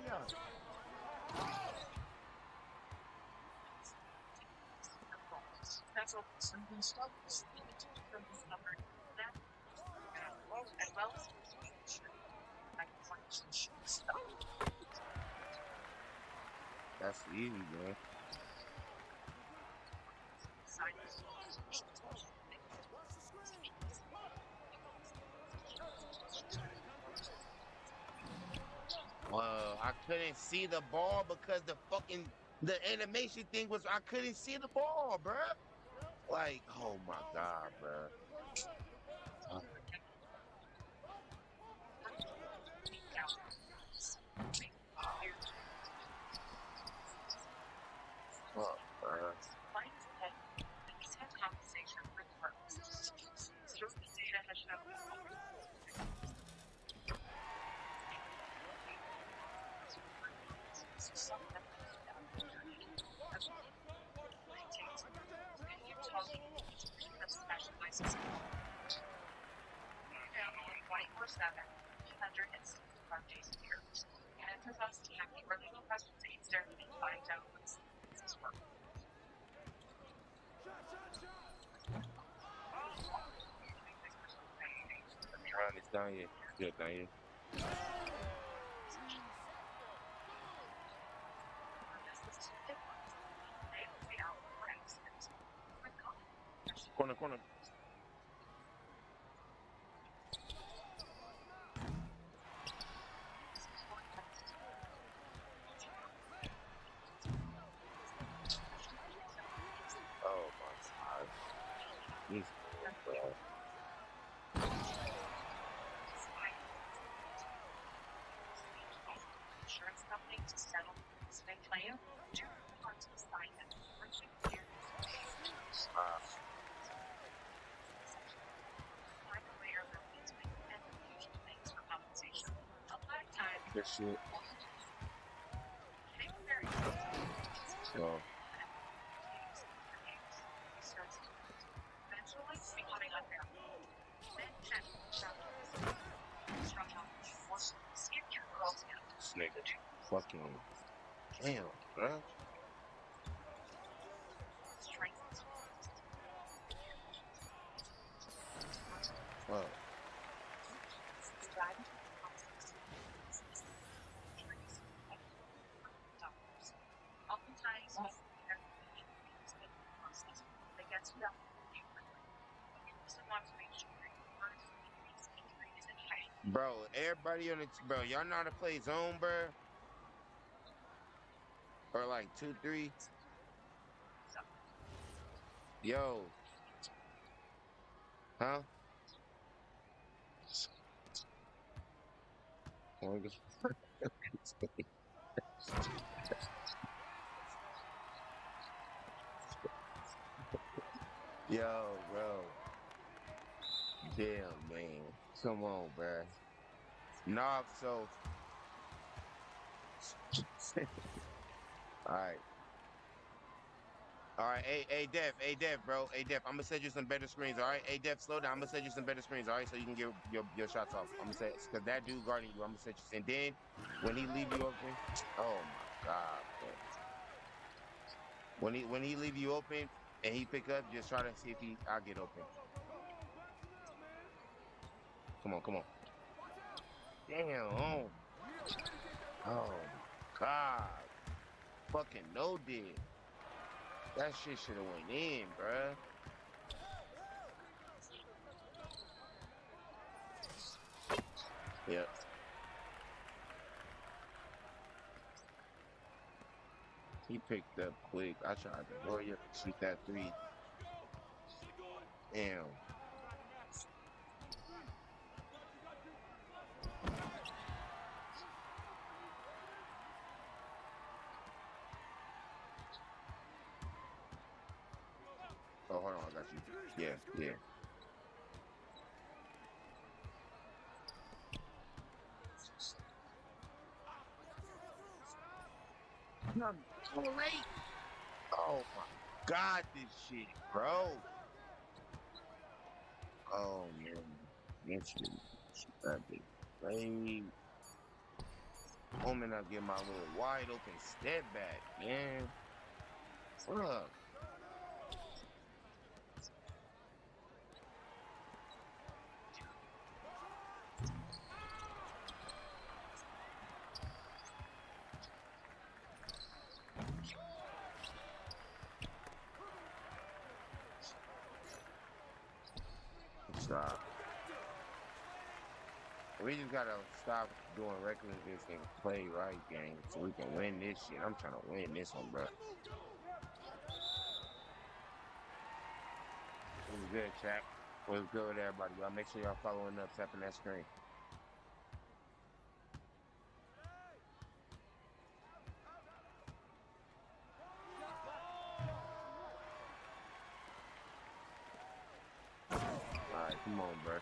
That's easy, man. I couldn't see the ball because the animation thing was I couldn't see the ball, bruh. Like, oh my god, bruh. Fuck, bruh. It's down here. Good, down here. Corner, corner. Oh my god. He's bro. Insurance company to settle this claim. Two parts of the sign that Good shit. So. This nigga fucking damn, bruh. Fuck. Bro, everybody on the bro, y'all know how to play zone, bro? Or like 2-3? Yo. Huh? Yo, bro. Damn, man. Come on, bro. Nah, so. Alright. Alright, hey, Def, bro. Hey, Def, I'm gonna send you some better screens, alright? Hey, Def, slow down. I'm gonna send you some better screens, alright? So you can get your shots off. I'm gonna say, because that dude guarding you, I'm gonna send you. And then, when he leave you open, oh my god, bro. When he leave you open and he pick up, just try to see if I'll get open. Come on, come on. Damn. Oh, God. Fucking no did. That shit should have went in, bruh. Yep. He picked up quick. I tried to warrior shoot that three. Damn. you. Yeah, yeah. I'm so late. Oh my God, this shit, bro. Oh man, this shit got me late. Moment I get my little wide open step back, man. Fuck. Stop. We just gotta stop doing reckless and play right, gang, so we can win this shit. I'm trying to win this one, bro. What's good, chat? What's good with everybody? Y'all make sure y'all following up, tapping that screen. Alright, come on, bro.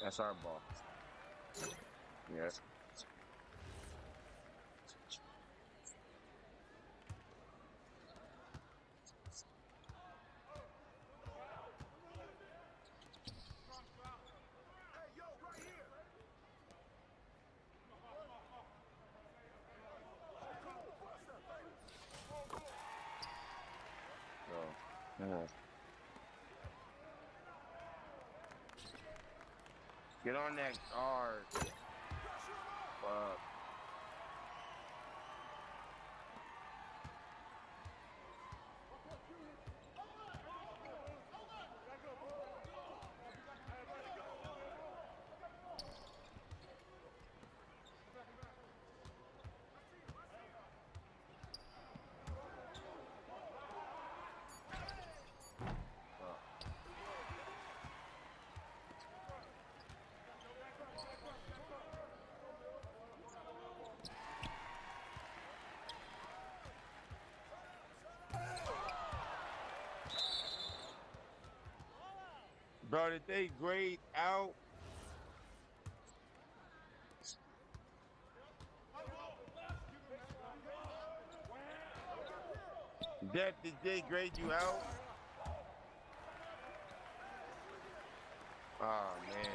That's our ball. Yes. Come on. Get on that guard. Fuck. Bro, did they grade out? Did they grade you out? Oh, man.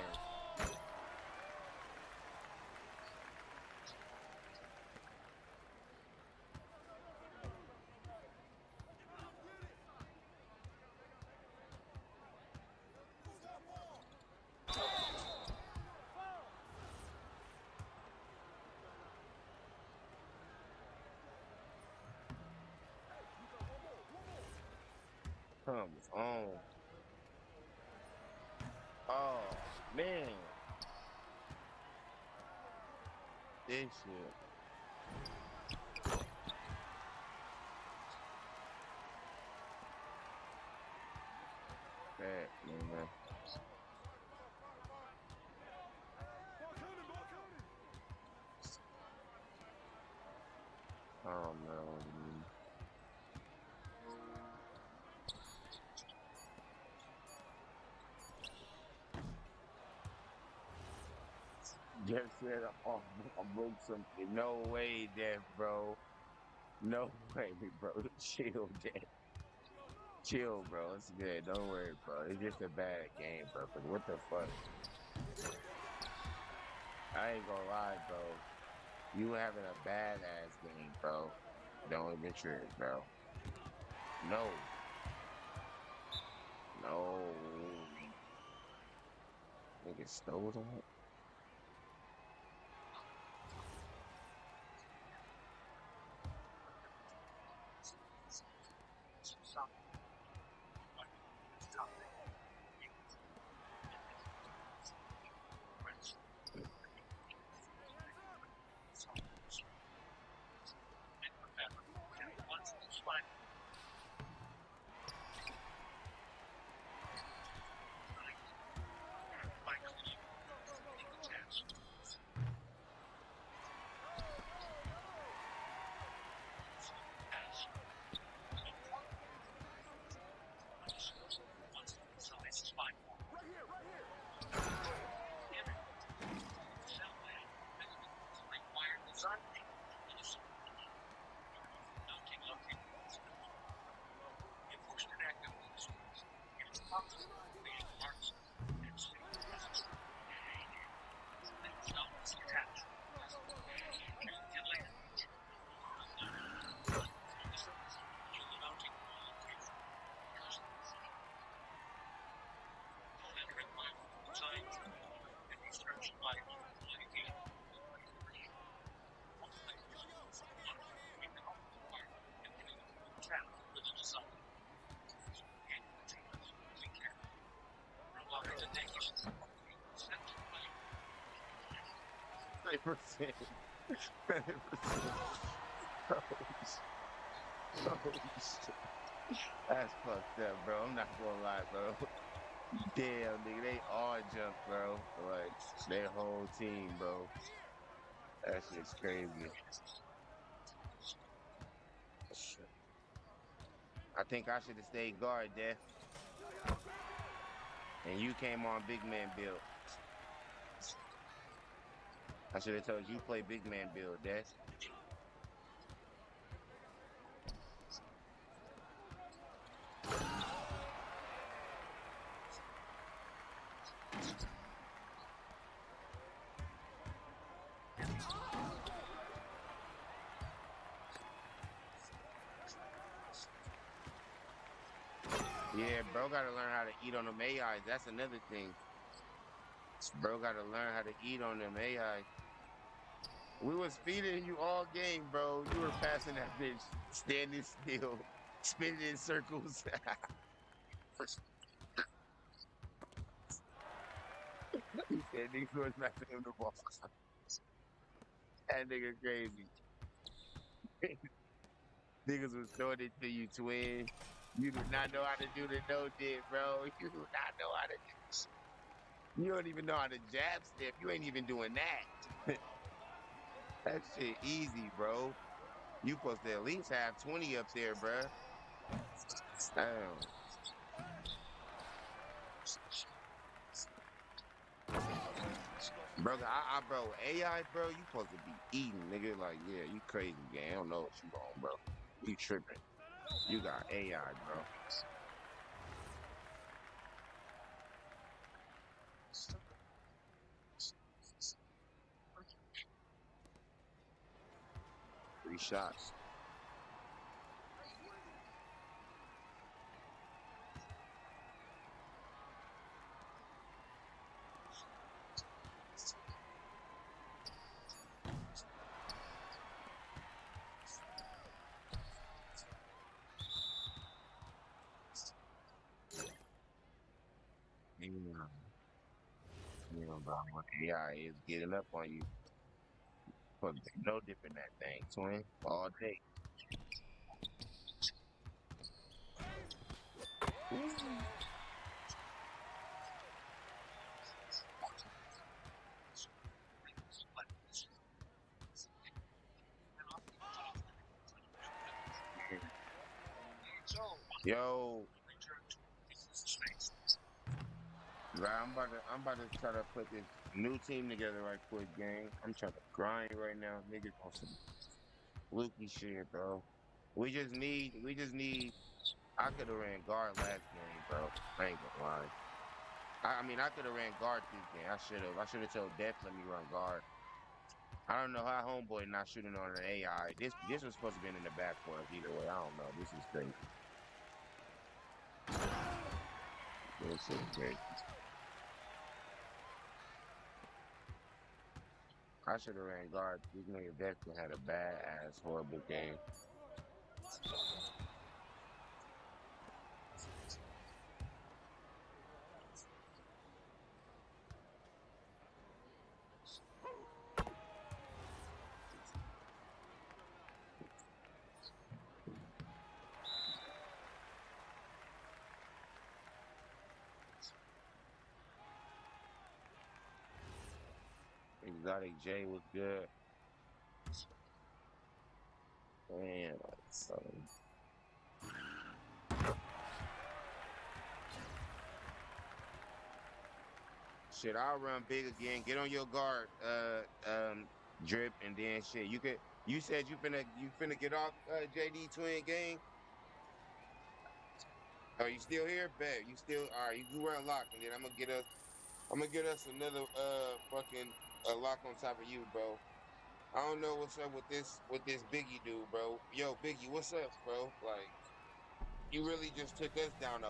Come on. Oh, man. This shit. Bad, man. Oh, no. Just said, oh, I broke something. No way, Jeff, bro. No way, bro. Chill, Jeff. Chill, bro. It's good. Don't worry, bro. It's just a bad game, bro. But what the fuck? I ain't gonna lie, bro. You having a badass game, bro. Don't even trip, bro. No. No. Nigga stole that? That's fucked up, bro. I'm not gonna lie, bro. Damn, nigga, they all jumped, bro. Like, their whole team, bro. That shit's crazy. I think I should have stayed guard, Def. And you came on big man build. I should have told you play big man build, Def. Yeah, bro gotta learn how to eat on them AIs. That's another thing. Bro gotta learn how to eat on them AI. We was feeding you all game, bro. You were passing that bitch, standing still, spinning in circles. He said niggas was passing him the ball. That nigga crazy. Niggas was throwing it to you, twin. You do not know how to do the no dip, bro. You do not know how to do. You don't even know how to jab step. You ain't even doing that. That shit easy, bro. You supposed to at least have 20 up there, bro. Damn. Bro, AI, bro, you supposed to be eating, nigga. Like, yeah, you crazy, gang. I don't know what you on, bro. You tripping. You got AI, bro. Three shots. You know, bro, what AI is getting up on you. Supposed to be no different that thing, twin. All day. Yo, bro, I'm about to try to put this new team together right quick, gang. I'm trying to grind right now, niggas on some fluky shit, bro. We just need. I could have ran guard last game, bro. I ain't gonna lie. I mean, I could have ran guard this game. I should have. I should have told Def let me run guard. I don't know how homeboy not shooting on an AI. This was supposed to be in the back for us either way. I don't know. This is crazy. This is crazy. I should have ran guard. This nigga Dexter had a bad ass horrible game. Exotic J was good. Man, so. Shit, I'll run big again. Get on your guard, Drip, and then shit. You said you finna get off JD Twin gang. Are you still here? Bet you still all right. You run lock, and then I'm gonna get us another fucking lock on top of you, bro. I don't know what's up with this Biggie dude, bro. Yo, Biggie, what's up, bro? Like, you really just took us down a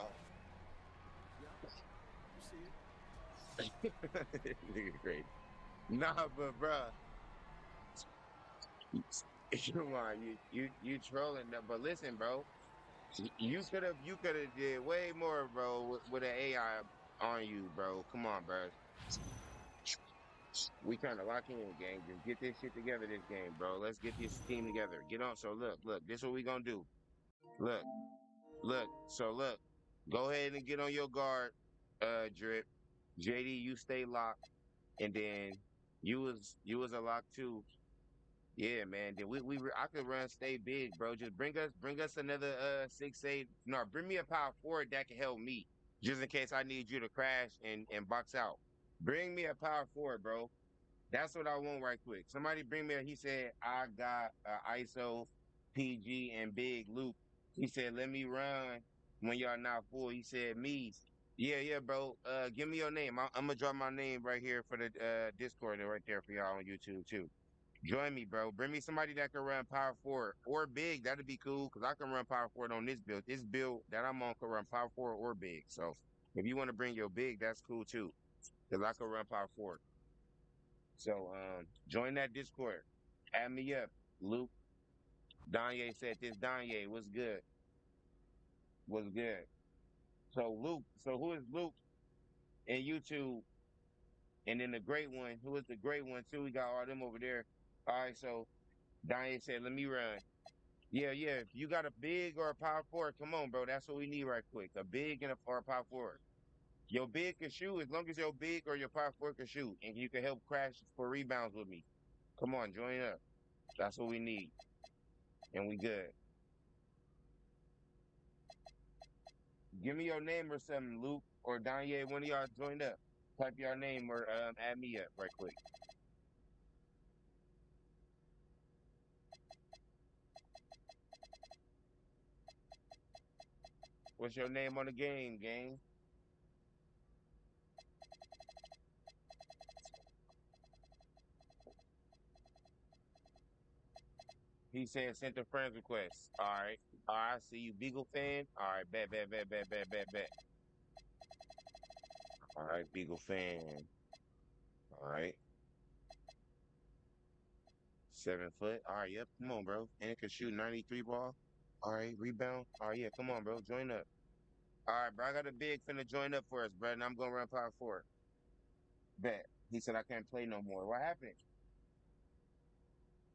nigga crazy. Nah, but bruh, come on, you trolling them. But listen, bro, you could have did way more, bro, with an AI on you, bro. Come on, bro. We trying to lock in, gang. Just get this shit together, this game, bro. Let's get this team together. Get on. So look. This is what we gonna do. Look, look. So look. Go ahead and get on your guard, Drip. JD, you stay locked, and then you was a lock too. Yeah, man. Then I could run stay big, bro. Just bring us another 6'8". No, bring me a power forward that can help me. Just in case I need you to crash and box out. Bring me a power forward, bro. That's what I want right quick. Somebody bring me he said, I got ISO, PG, and Big Luke. He said, let me run when y'all not full. He said, me. Yeah, bro. Give me your name. I'm gonna drop my name right here for the Discord right there for y'all on YouTube too. Join me, bro. Bring me somebody that can run power forward or big. That'd be cool because I can run power forward on this build. This build that I'm on can run power forward or big. So if you want to bring your big, that's cool too. Because I can run power forward. So join that Discord. Add me up, Luke. Danye said this. Danye, what's good? What's good? So Luke. So who is Luke and YouTube? And then the great one. Who is the great one too? We got all them over there. All right. So Danye said, let me run. Yeah. If you got a big or a power forward, come on, bro. That's what we need right quick. A big and or a power forward. Your big can shoot as long as your big or your power forward can shoot, and you can help crash for rebounds with me. Come on, join up. That's what we need, and we good. Give me your name or something, Luke or Danye. One of y'all joined up. Type your name or add me up right quick. What's your name on the game, gang? He said sent a friend request. All right. I see you, Beagle fan. All right, bet. All right, Beagle fan. All right. 7 foot. All right, yep. Come on, bro. And it can shoot 93 ball. All right, rebound. All right, yeah. Come on, bro. Join up. All right, bro. I got a big finna join up for us, bro. And I'm gonna run power forward. Bet. He said I can't play no more. What happened?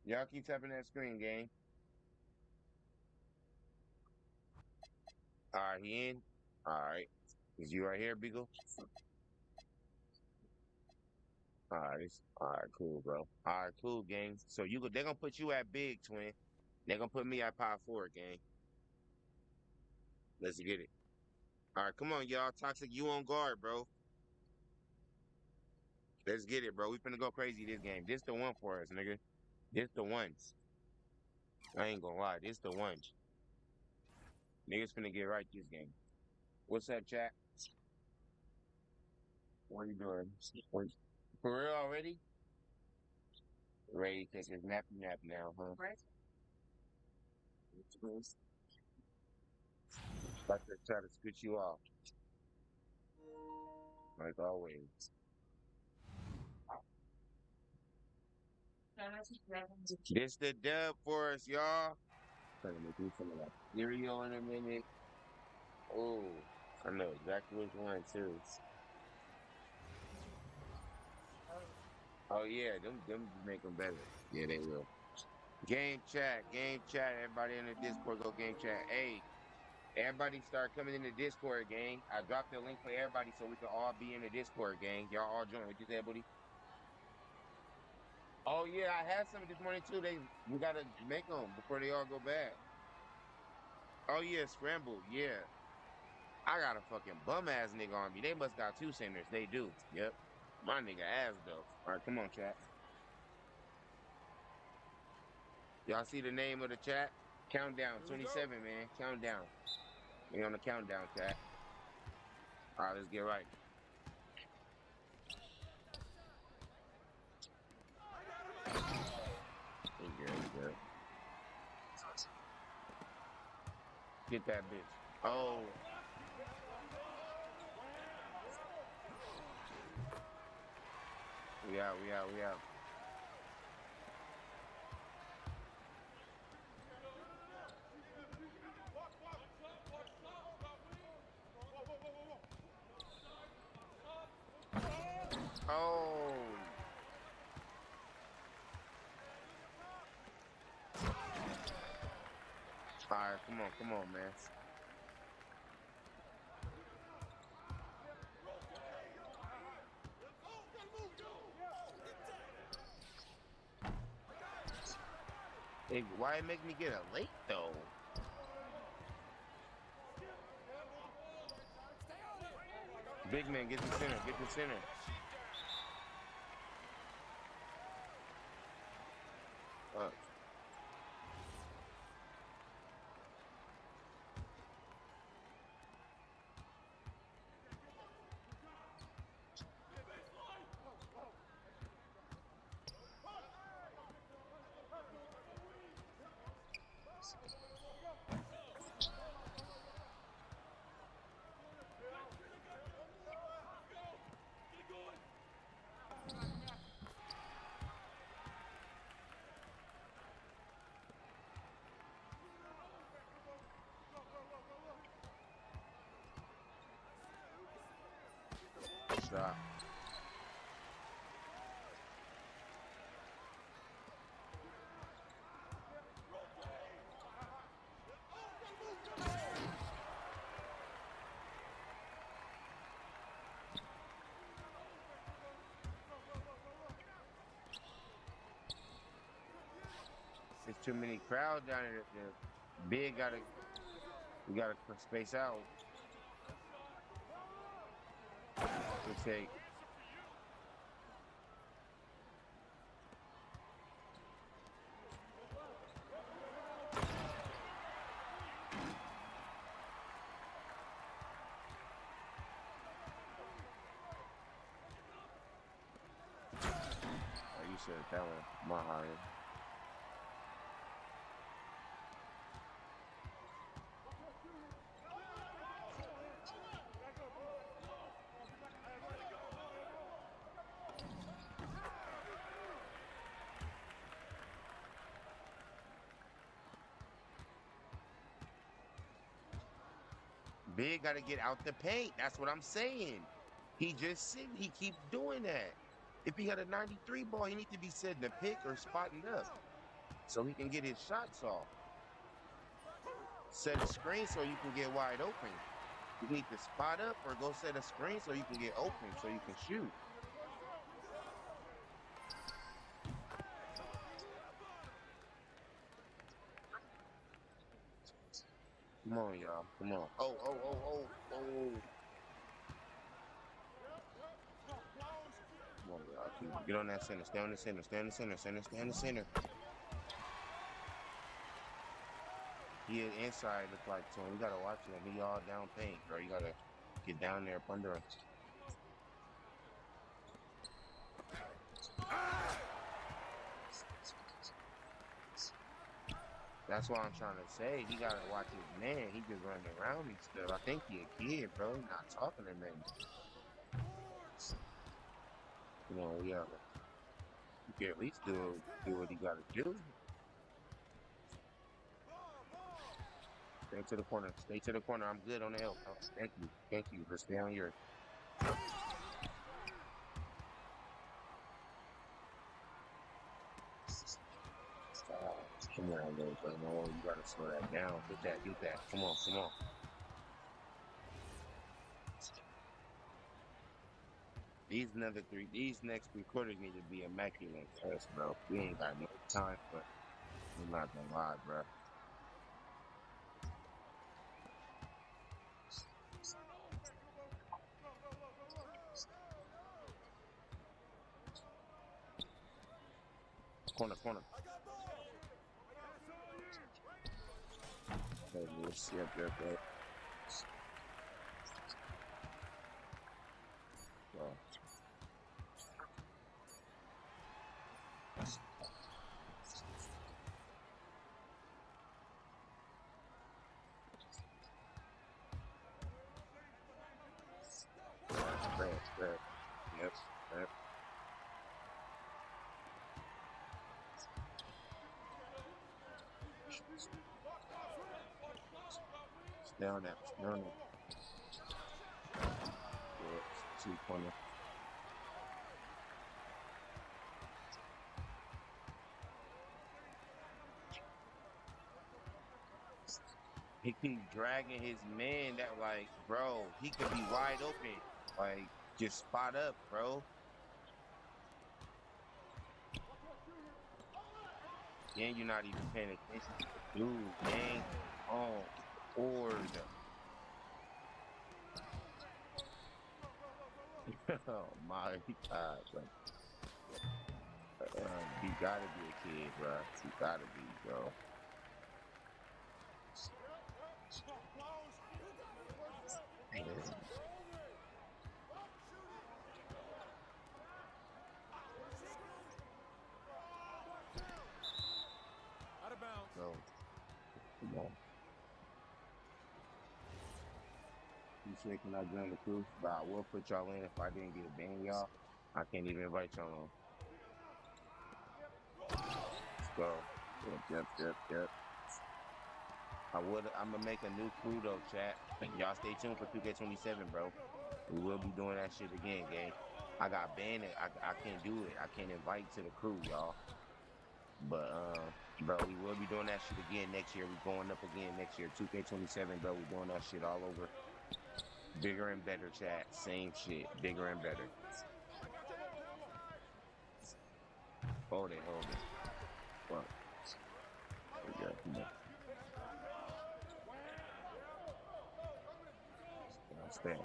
Y'all keep tapping that screen, gang. All right, he in. All right. Is you right here, Beagle? All right, cool, bro. All right, cool, gang. So they're gonna put you at big, twin. They're gonna put me at power forward, gang. Let's get it. All right, come on, y'all. Toxic, you on guard, bro. Let's get it, bro. We finna go crazy this game. This the one for us, nigga. This the ones. I ain't gonna lie. This the ones. Niggas finna get right this game. What's up, chat? What you doing? For real already? Ready to take his nappy nap now, huh? Right. About to try to scoot you off. Like always. This the dub for us, y'all. Trying to make me some of that cereal in a minute. Oh, I know exactly which one too. Oh yeah, them make them better. Yeah, they will. Game chat. Everybody in the Discord, go game chat. Hey, everybody start coming in the Discord, gang. I dropped the link for everybody so we can all be in the Discord, gang. Y'all all join. What you say, buddy? Oh yeah, I had some this morning too. We gotta make them before they all go bad. Oh yeah, scrambled. Yeah, I got a fucking bum ass nigga on me. They must got two centers. They do. Yep. My nigga ass though. All right, come on, chat. Y'all see the name of the chat? Countdown 27, man. Countdown. We on the countdown, chat. All right, let's get right. He good. Get that bitch. Oh. We out. Oh. All right, come on, man. Hey, why it make me get a late though? Big man, get the center. Stop. There's too many crowds down here. We gotta space out. Good take. Oh, you said that one. My higher. Big got to get out the paint. That's what I'm saying. He just sitting. He keeps doing that. If he had a 93 ball, he needs to be setting the pick or spotting up so he can get his shots off. Set a screen so you can get wide open. You need to spot up or go set a screen so you can get open so you can shoot. Come on, y'all. Come on. Oh. Come on, y'all. Get on that center. Stay on the center. Stay on the center. Stay on the center. He is inside, look like, so we gotta watch him. He all down paint, bro. You gotta get down there up under him. That's what I'm trying to say. He gotta watch his man. He just running around and stuff. I think he a kid, bro. He's not talking to me. Come on, yeah. You can at least do what he gotta do. Stay to the corner. Stay to the corner. I'm good on the help. Oh, thank you. Let's stay on your. Come on, little bro. No, you gotta slow that down. Get that. Come on. These next 3 quarters need to be immaculate for us, bro. We ain't got no time, but we're not gonna lie, bro. Corner. Yep. Oh. Spread. Yep. Down that. Yeah, 2 corner. He keep dragging his man that like, bro, he could be wide open. Like, just spot up, bro. Then you're not even paying attention to the dude, man. On board. Oh my God, bro. He gotta be a kid, bro. He gotta be, bro. Man. Out of bounds. Bro, come on. You thinking I joined the crew? But I will put y'all in if I didn't get a ban, y'all. I can't even invite y'all on. Let's go. Yep. I'm gonna make a new crew though, chat. Y'all stay tuned for 2K27, bro. We will be doing that shit again, gang. I got banned. I can't do it. I can't invite to the crew, y'all. But bro, we will be doing that shit again next year. We're going up again next year. 2K27, bro. We're doing that shit all over. Bigger and better, chat. Same shit. Bigger and better. Hold it. Fuck. Yeah. Stay.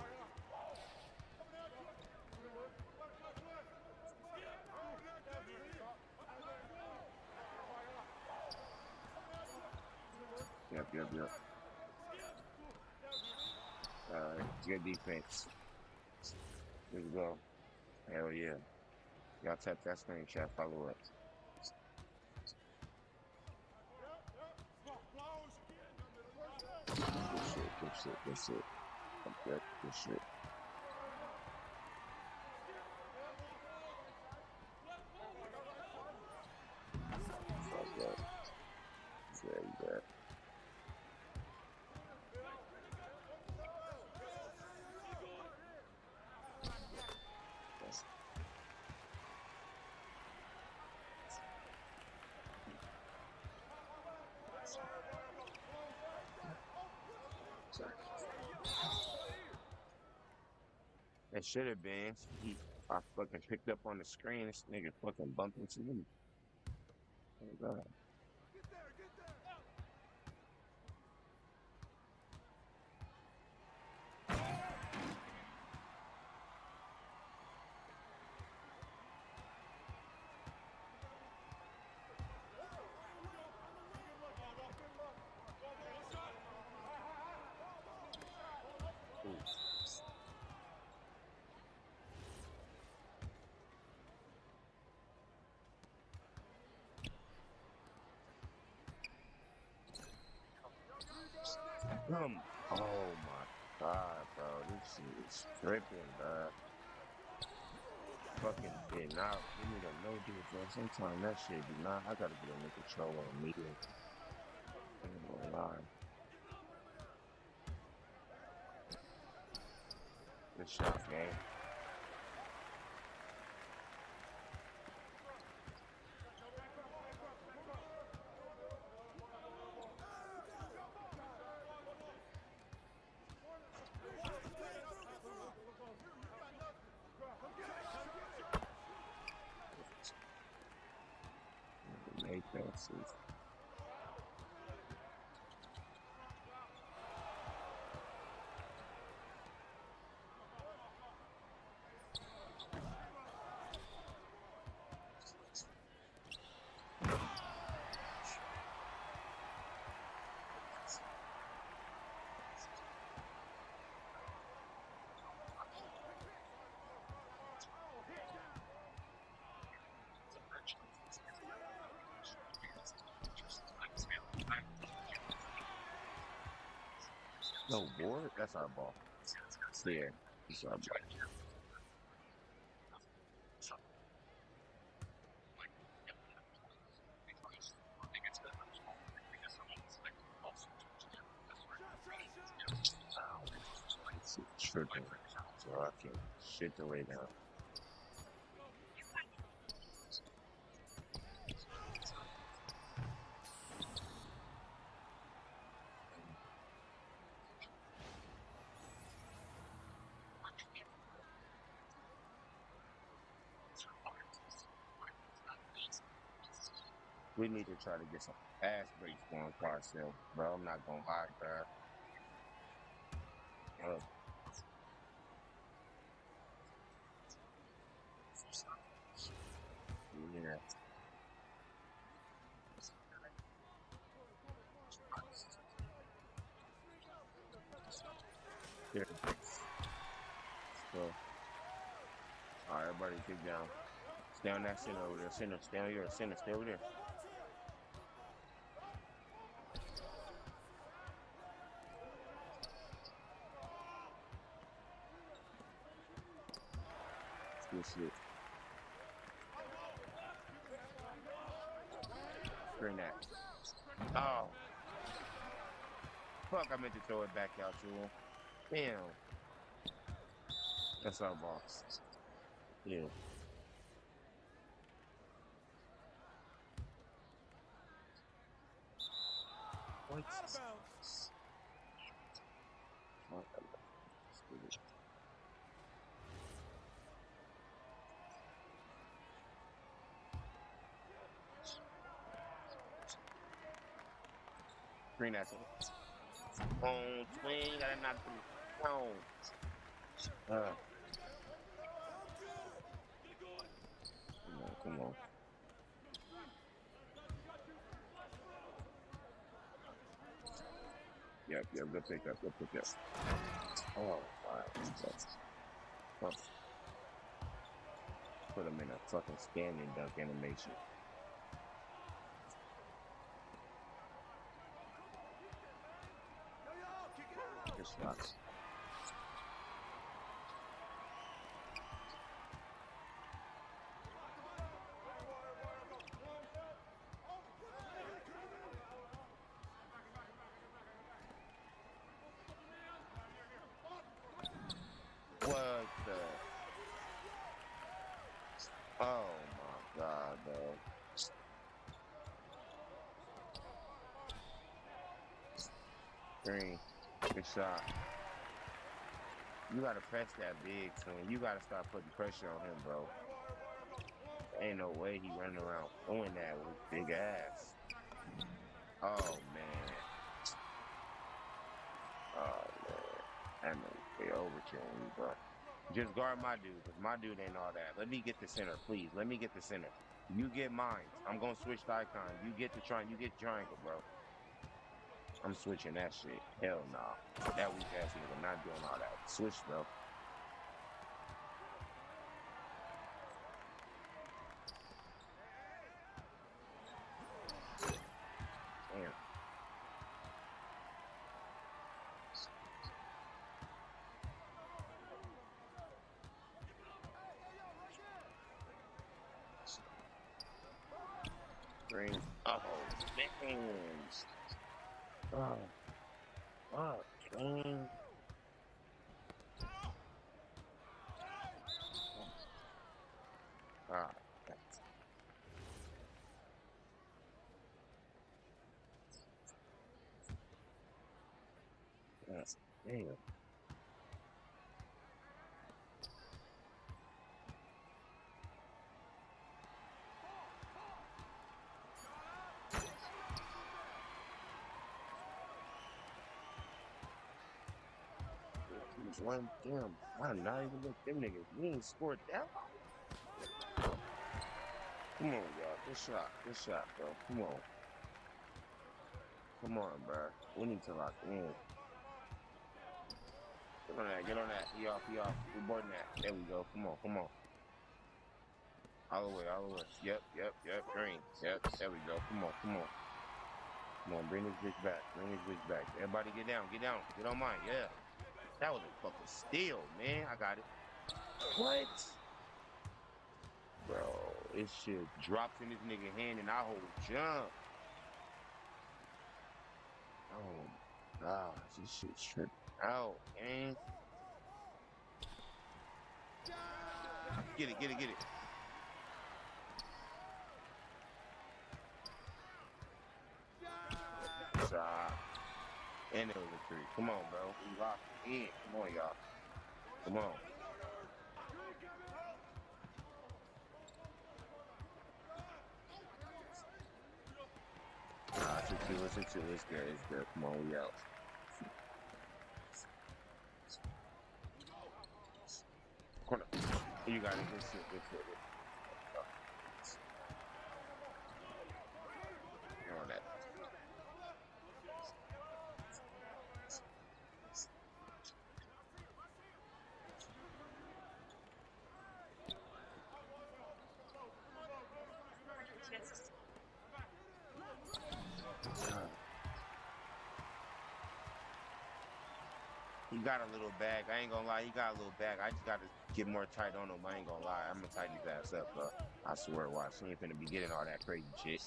Yep. Good defense. Let's go. Hell yeah. Y'all tap that screen, chat. Follow up. Good shit. Okay, good shit. Yeah. It should have been. I fucking picked up on the screen. This nigga fucking bumped into me. Oh God. Oh my God, bro. This shit is tripping, bro. Fucking did not give me the no dude, bro. Sometimes that shit do not. I gotta get a new controller immediately. I ain't gonna lie. Good shot, gang. Make that shit. No board? That's our ball. Yeah, it's our ball. Tripping. So I can shit the way down. We need to try to get some ass breaks going for ourselves, bro. I'm not gonna lie, bro. Yeah. Here. So, all right, everybody, kick down. Stay on that center over there. Center, stay on your center, stay over there. Good shit. Bring that. Oh. Fuck, I meant to throw it back out to him. Damn. That's our boss. Yeah. What? Green that. On swing, gotta knock them down. Come on. Yep, good pick up. Oh, wow. Put him in a fucking standing dunk animation. Good shots. What the? Oh my god, bro. Green. Good shot. You gotta press that big, son. You gotta start putting pressure on him, bro. Ain't no way he running around doing that with big ass. Oh man. That man, they overkilling you, bro. Just guard my dude, because my dude ain't all that. Let me get the center, please. Let me get the center. You get mine. I'm gonna switch the icon. You get the triangle, bro. I'm switching that shit. Hell nah. That weak ass nigga not doing all that. Switch, bro. Damn. Green. Oh, man. Oh. Fuck, man. Ah, that's damn. One damn. I'm not even look them niggas. We ain't scored that. Come on, y'all. Good shot, bro. Come on, bro. We need to lock in. Get on that. He off. We boarding that. There we go. Come on. All the way. Yep. Green. Yep. There we go. Come on. Come on, bring this bitch back. Bring this bitch back. Everybody get down. Get down. Get on mine. Yeah. That was a fucking steal, man. I got it. What? Bro, this shit drops in this nigga hand and I hold jump. Oh my gosh, this shit tripping out, man. Get it, get it, get it. Shot. And it was a three. Come on, bro. We locked it in. Come on, y'all. Come on. It's 6-2. It's good. It's good. Come on, we out. Corner. You got it. Good shit. Good shit. You're on that. He got a little bag. I ain't gonna lie. He got a little bag. I just gotta get more tight on him. I ain't gonna lie. I'm gonna tighten his ass up, bro. I swear, watch. He ain't finna be getting all that crazy shit.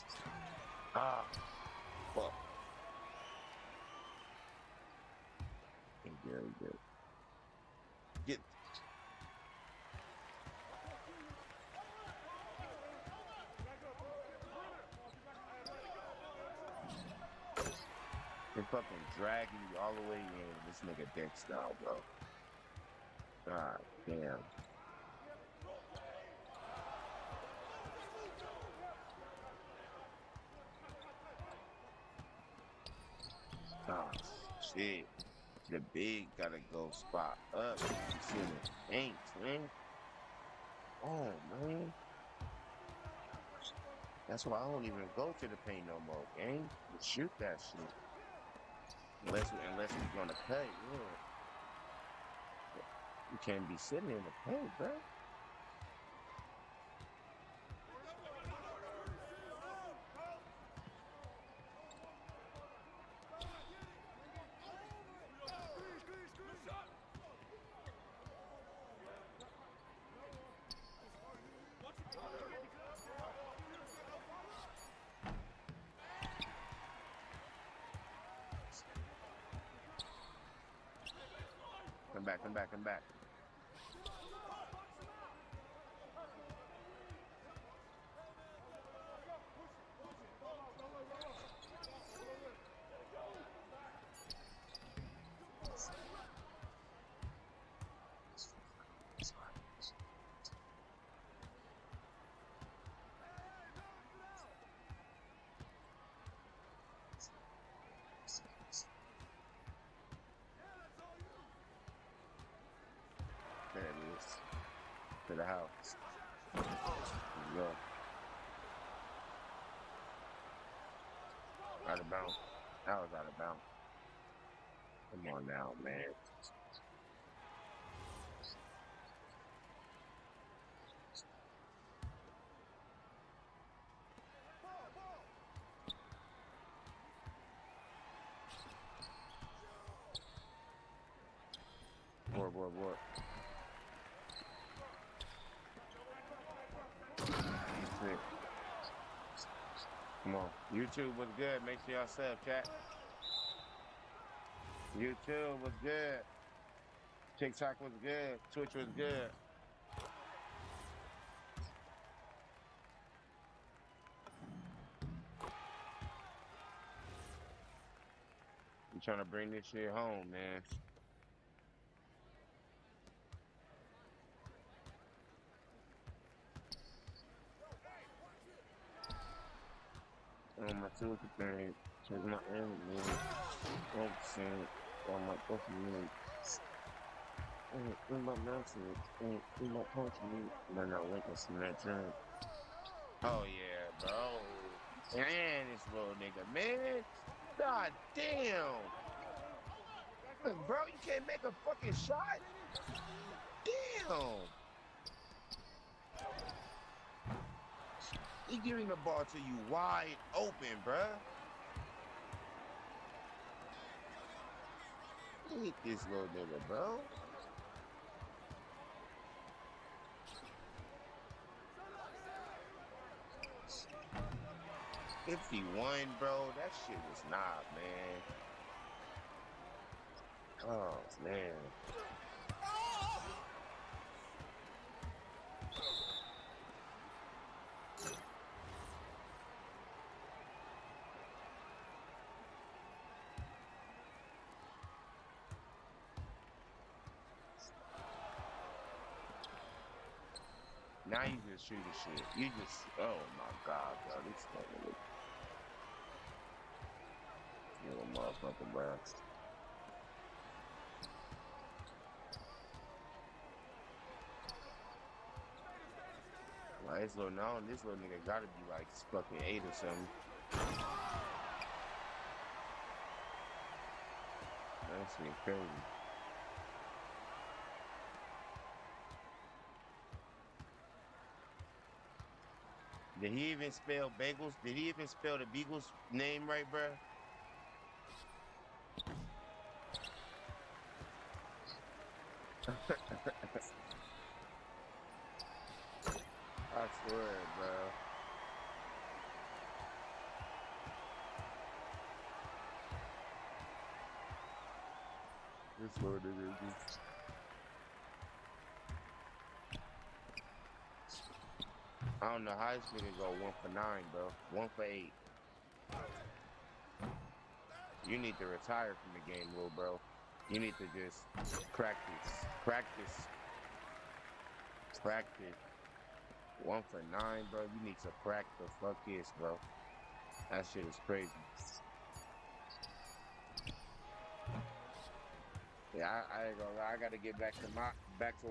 Ah, fuck. Very good. Get. They're fucking dragging you all the way in. This nigga dicks now, bro. God damn. Oh, shit. The big gotta go spot up. You see the ain't, man. Oh, man. That's why I don't even go to the paint no more, gang. Shoot that shit. Unless we're gonna cut, yeah. You can't be sitting in the paint, bro. Come back. There it is. To the house. There you go. Out of bounds. That was out of bounds. Come on now, man. Board. Come on. YouTube was good. Make sure y'all sub, chat. YouTube was good. TikTok was good. Twitch was good. I'm trying to bring this shit home, man. On my silver thing, check my enemy, 1% on my fucking in my mountain, in my country, but no Lincoln's in that time. Oh yeah, bro. Man, this little nigga, man. God damn. Look, bro, you can't make a fucking shot? Damn. He giving the ball to you wide open, bruh. hate this little nigga, bro. $51, bro. That shit was not, man. Oh, man. Now you just shooting shit. You just, oh my God, bro. This fucking little motherfucker, bro. Like, this little nigga gotta be like fucking 8 or something. That shit crazy. Did he even spell bagels? Did he even spell the Beagles name right, bro? I swear, bro. This little nigga just... I don't know how this nigga go 1 for 9, bro. 1 for 8. You need to retire from the game, little bro. You need to just practice. Practice. Practice. 1 for 9, bro. You need to practice the fuck this, bro. That shit is crazy. Yeah, I ain't gonna lie. I gotta get back to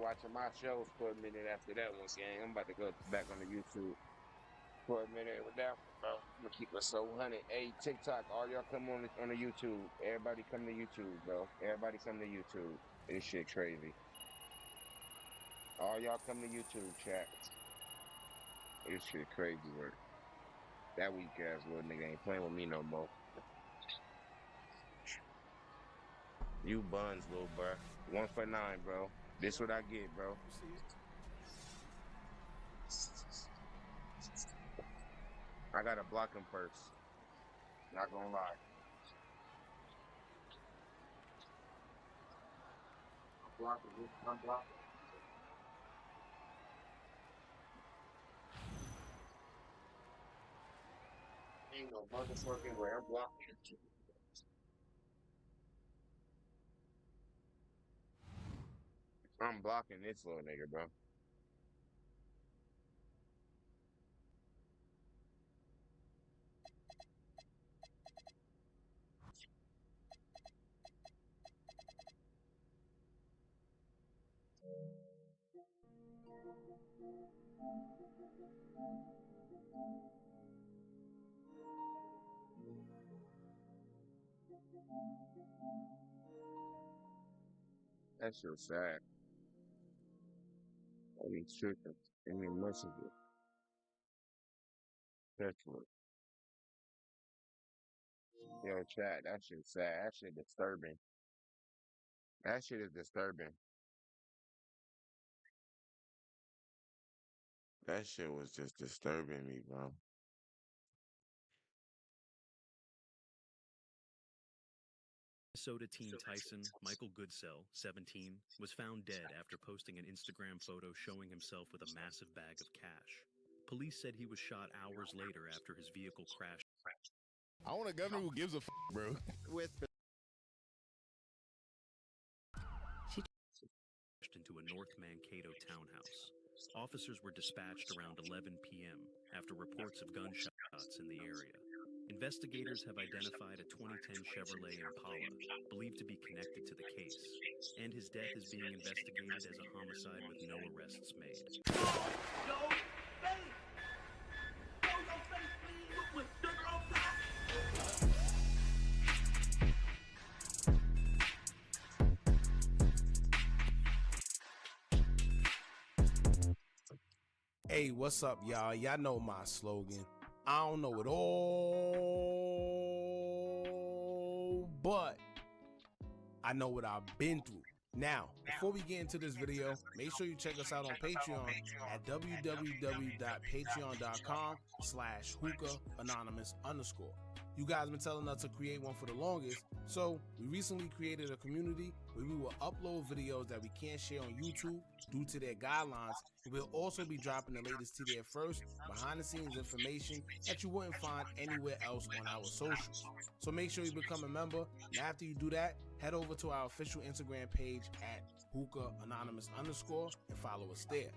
watching my shows for a minute after that one game. I'm about to go back on the YouTube for a minute with that one, bro. I'm gonna keep it so 100. Hey, TikTok, all y'all come on the YouTube. Everybody come to YouTube, bro. Everybody come to YouTube. This shit crazy. All y'all come to YouTube, chat. This shit crazy work. That weak ass little nigga ain't playing with me no more. You buns, little bro. 1 for 9, bro. This what I get, bro. I gotta block him first. Not gonna lie. I'm blocking. Ain't no motherfucking way. I'm blocking. I'm blocking this little nigga, bro. That shit sad. I mean, tripping. I mean, merciful. Definitely. Yo, chat, that shit sad. That shit disturbing. That shit is disturbing. That shit was just disturbing me, bro. Minnesota teen Tyson Michael Goodsell, 17, was found dead after posting an Instagram photo showing himself with a massive bag of cash. Police said he was shot hours later after his vehicle crashed. I want a governor who gives a bro. With into a North Mankato townhouse. Officers were dispatched around 11 p.m. after reports of gunshots in the area. Investigators have identified a 2010 Chevrolet Impala, believed to be connected to the case, and his death is being investigated as a homicide with no arrests made. Hey, what's up, y'all? Y'all know my slogan. I don't know it all, but I know what I've been through. Now, before we get into this video, make sure you check us out on Patreon at www.patreon.com/hookah_anonymous_. You guys been telling us to create one for the longest, so we recently created a community where we will upload videos that we can't share on YouTube due to their guidelines, and we'll also be dropping the latest to there first, behind the scenes information that you wouldn't find anywhere else on our socials. So make sure you become a member, and after you do that, head over to our official Instagram page at hookah_anonymous_ and follow us there.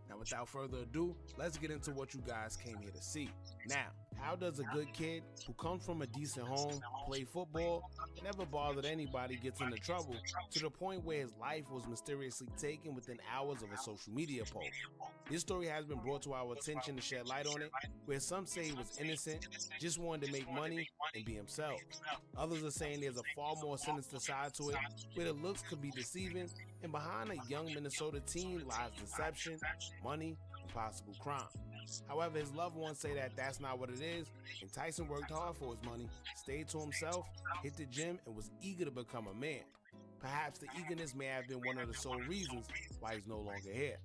Now, without further ado, let's get into what you guys came here to see. Now, how does a good kid who comes from a decent home, play football, and never bothered anybody gets into trouble to the point where his life was mysteriously taken within hours of a social media post? This story has been brought to our attention to shed light on it, where some say he was innocent, just wanted to make money and be himself. Others are saying there's a far more sinister side to it, where the looks could be deceiving, and behind a young Minnesota teen lies deception, money, and possible crime. However, his loved ones say that that's not what it is, and Tyson worked hard for his money, stayed to himself, hit the gym, and was eager to become a man. Perhaps the eagerness may have been one of the sole reasons why he's no longer here.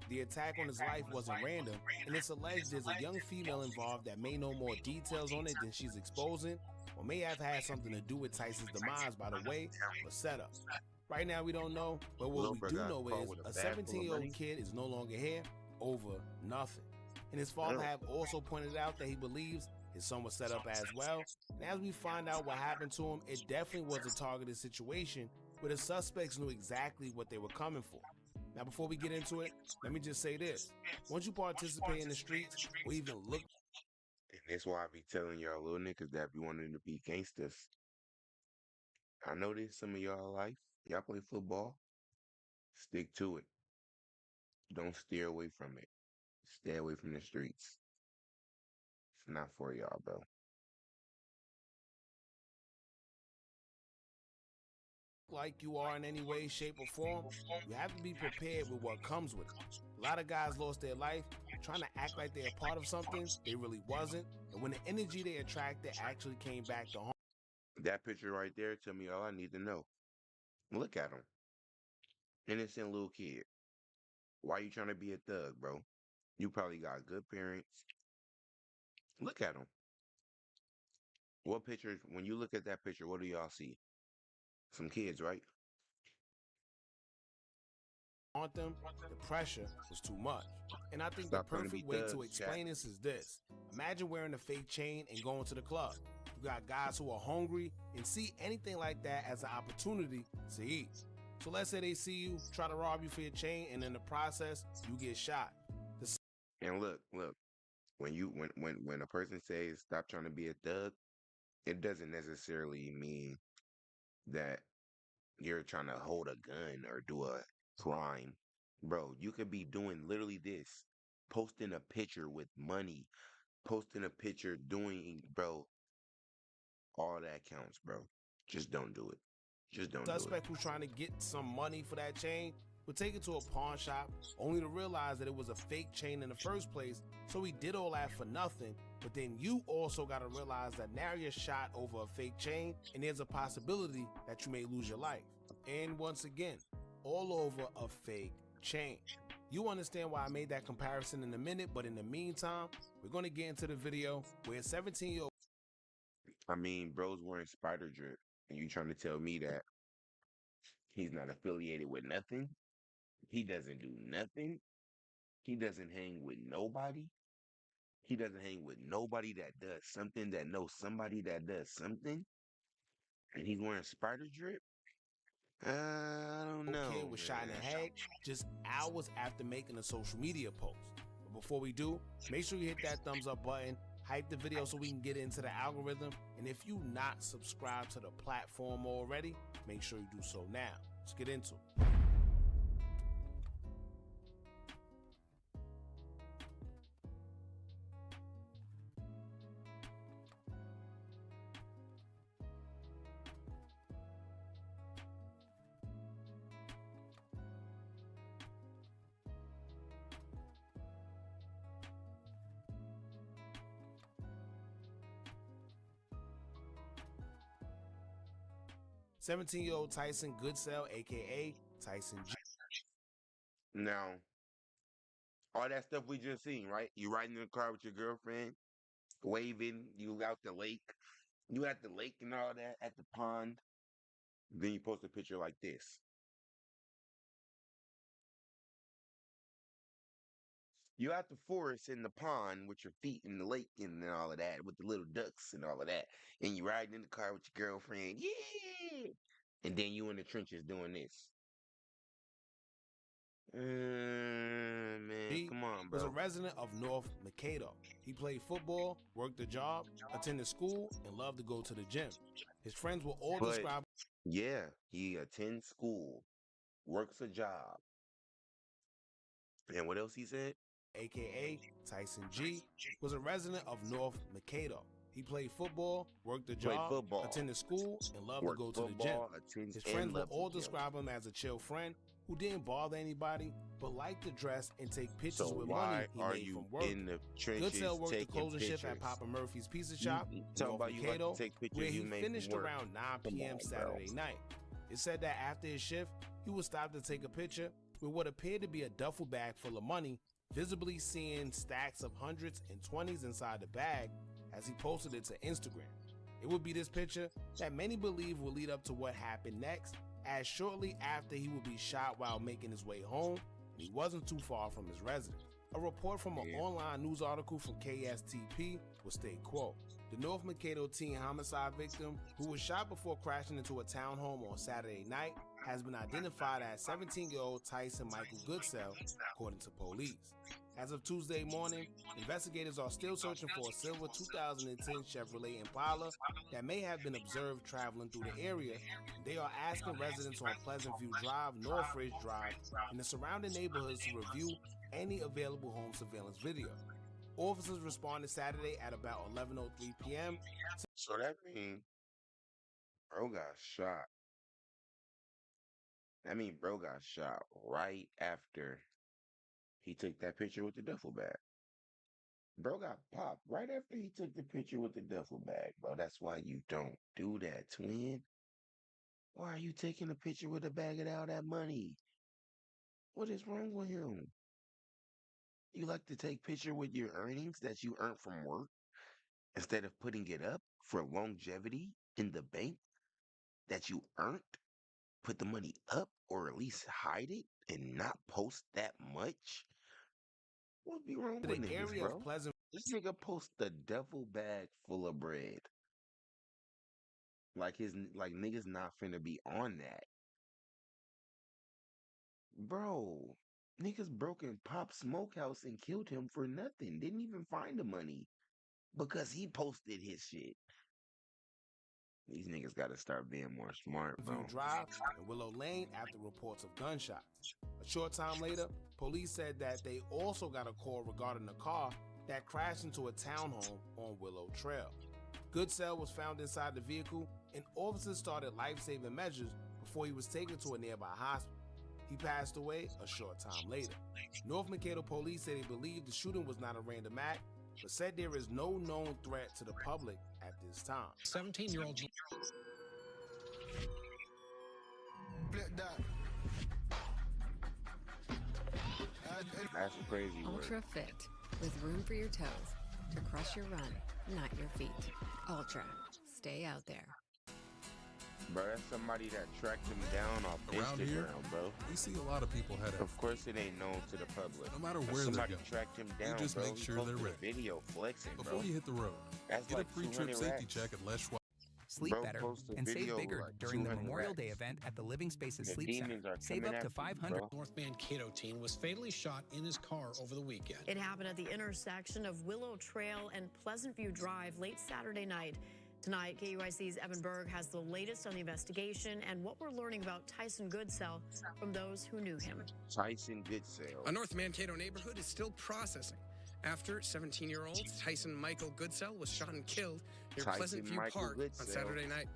The attack on his life wasn't random, and it's alleged there's a young female involved that may know more details on it than she's exposing, or may have had something to do with Tyson's demise by the way of a setup. Right now we don't know, but what we do know is a 17-year-old kid is no longer here over nothing. And his father have also pointed out that he believes his son was set up as well. And as we find out what happened to him, it definitely was a targeted situation where the suspects knew exactly what they were coming for. Now, before we get into it, let me just say this. Once you participate in the streets or even look... And that's why I be telling y'all little niggas that be wanting to be gangsters. I know this some of y'all life. Y'all play football. Stick to it. Don't steer away from it. Stay away from the streets. It's not for y'all, bro. Like you are in any way, shape, or form, you have to be prepared with what comes with it. A lot of guys lost their life trying to act like they're a part of something they really wasn't, and when the energy they attracted actually came back to home. That picture right there tell me all I need to know. Look at him. Innocent little kid. Why you trying to be a thug, bro? You probably got good parents. Look at him. What picture, when you look at that picture, what do y'all see? Some kids, right? On them, the pressure was too much. And I think the perfect way to explain this is this. Imagine wearing a fake chain and going to the club. You got guys who are hungry and see anything like that as an opportunity to eat. So let's say they see you, try to rob you for your chain, and in the process, you get shot. And look, when a person says stop trying to be a thug, it doesn't necessarily mean that you're trying to hold a gun or do a crime. Bro, you could be doing literally this. Posting a picture with money. Posting a picture doing, bro. All that counts, bro. Just don't do it. Just don't do it. Suspect who's trying to get some money for that chain would take it to a pawn shop only to realize that it was a fake chain in the first place, so he did all that for nothing. But then you also got to realize that now you're shot over a fake chain, and there's a possibility that you may lose your life. And once again, all over a fake chain. You understand why I made that comparison in a minute, but in the meantime, we're going to get into the video where a 17-year-old... I mean, bro's wearing spider drip, and you trying to tell me that he's not affiliated with nothing? He doesn't do nothing? He doesn't hang with nobody? He doesn't hang with nobody that does something, that knows somebody that does something? And he's wearing spider drip? I don't know. Kid was shot in the head just hours after making a social media post. But before we do, make sure you hit that thumbs up button, hype the video so we can get into the algorithm, and if you not subscribed to the platform already, make sure you do so now. Let's get into it. 17-year-old Tyson Goodsell, a.k.a. Tyson G. Now, all that stuff we just seen, right? You riding in the car with your girlfriend, waving, you out the lake. You at the lake and all that, at the pond. Then you post a picture like this. You at the forest in the pond with your feet in the lake and all of that, with the little ducks and all of that. And you riding in the car with your girlfriend. Yeah! And then you in the trenches doing this. Man, come on, bro. Was a resident of North Mankato. He played football, worked a job, attended school, and loved to go to the gym. His friends were all described. Yeah, he attends school, works a job. And what else he said? A.k.a. Tyson G. was a resident of North Mankato. He played football, worked a job, attended school, and loved to go to the gym. His friends would all describe him as a chill friend who didn't bother anybody, but liked to dress and take pictures with money he made from work. Goodsell worked the closing shift at Papa Murphy's Pizza Shop in North Mankato, where he finished around 9 p.m. Saturday night. It said that after his shift, he would stop to take a picture with what appeared to be a duffel bag full of money, visibly seeing stacks of hundreds and 20s inside the bag as he posted it to Instagram. It would be this picture that many believe will lead up to what happened next, as shortly after he would be shot while making his way home, and he wasn't too far from his residence. A report from an online news article from KSTP would state, quote, the North Mankato teen homicide victim, who was shot before crashing into a townhome on Saturday night, has been identified as 17-year-old Tyson Michael Goodsell, according to police. As of Tuesday morning, investigators are still searching for a silver 2010 Chevrolet Impala that may have been observed traveling through the area. They are asking residents on Pleasant View Drive, Northridge Drive, and the surrounding neighborhoods to review any available home surveillance video. Officers responded Saturday at about 11:03 p.m. So that means bro got shot. That means bro got shot right after he took that picture with the duffel bag. Bro got popped right after he took the picture with the duffel bag, bro. That's why you don't do that, twin. Why are you taking a picture with a bag of all that money? What is wrong with him? You like to take picture with your earnings that you earned from work instead of putting it up for longevity in the bank that you earned? Put the money up or at least hide it and not post that much? What be wrong with niggas, bro? This nigga post the duffel bag full of bread. Like niggas not finna be on that. Bro, niggas broke in Pop's smokehouse and killed him for nothing. Didn't even find the money because he posted his shit. These niggas gotta start being more smart, bro. View Drive and Willow Lane after reports of gunshots. A short time later, police said that they also got a call regarding a car that crashed into a townhome on Willow Trail. Goodsell was found inside the vehicle, and officers started life-saving measures before he was taken to a nearby hospital. He passed away a short time later. North Mankato police said they believe the shooting was not a random act, but said there is no known threat to the public at this time. 17-year-old. That's crazy. Ultra Fit, with room for your toes to crush your run, not your feet. Ultra, stay out there. Bro, that's somebody that tracked him down off Around Instagram, here, bro. We see a lot of people head out. Of course, it ain't known to the public. No matter But where they're somebody going, tracked him down, you just bro. make sure He they're posted ready. a video flexing, bro. Before you hit the road, That's get like a pre-trip 200 safety racks. check at Les Schwab. Sleep Bro better posted a and save video bigger like during the 200 Memorial Day racks. event at the Living Spaces The Sleep Center. demons are Save coming up to after you, 500. bro. North Mankato teen was fatally shot in his car over the weekend. It happened at the intersection of Willow Trail and Pleasant View Drive late Saturday night. Tonight, KUIC's Evan Berg has the latest on the investigation and what we're learning about Tyson Goodsell from those who knew him. Tyson Goodsell. A North Mankato neighborhood is still processing after 17-year-old Tyson Michael Goodsell was shot and killed near Tyson Pleasant View Michael Park on Goodsell. Saturday night.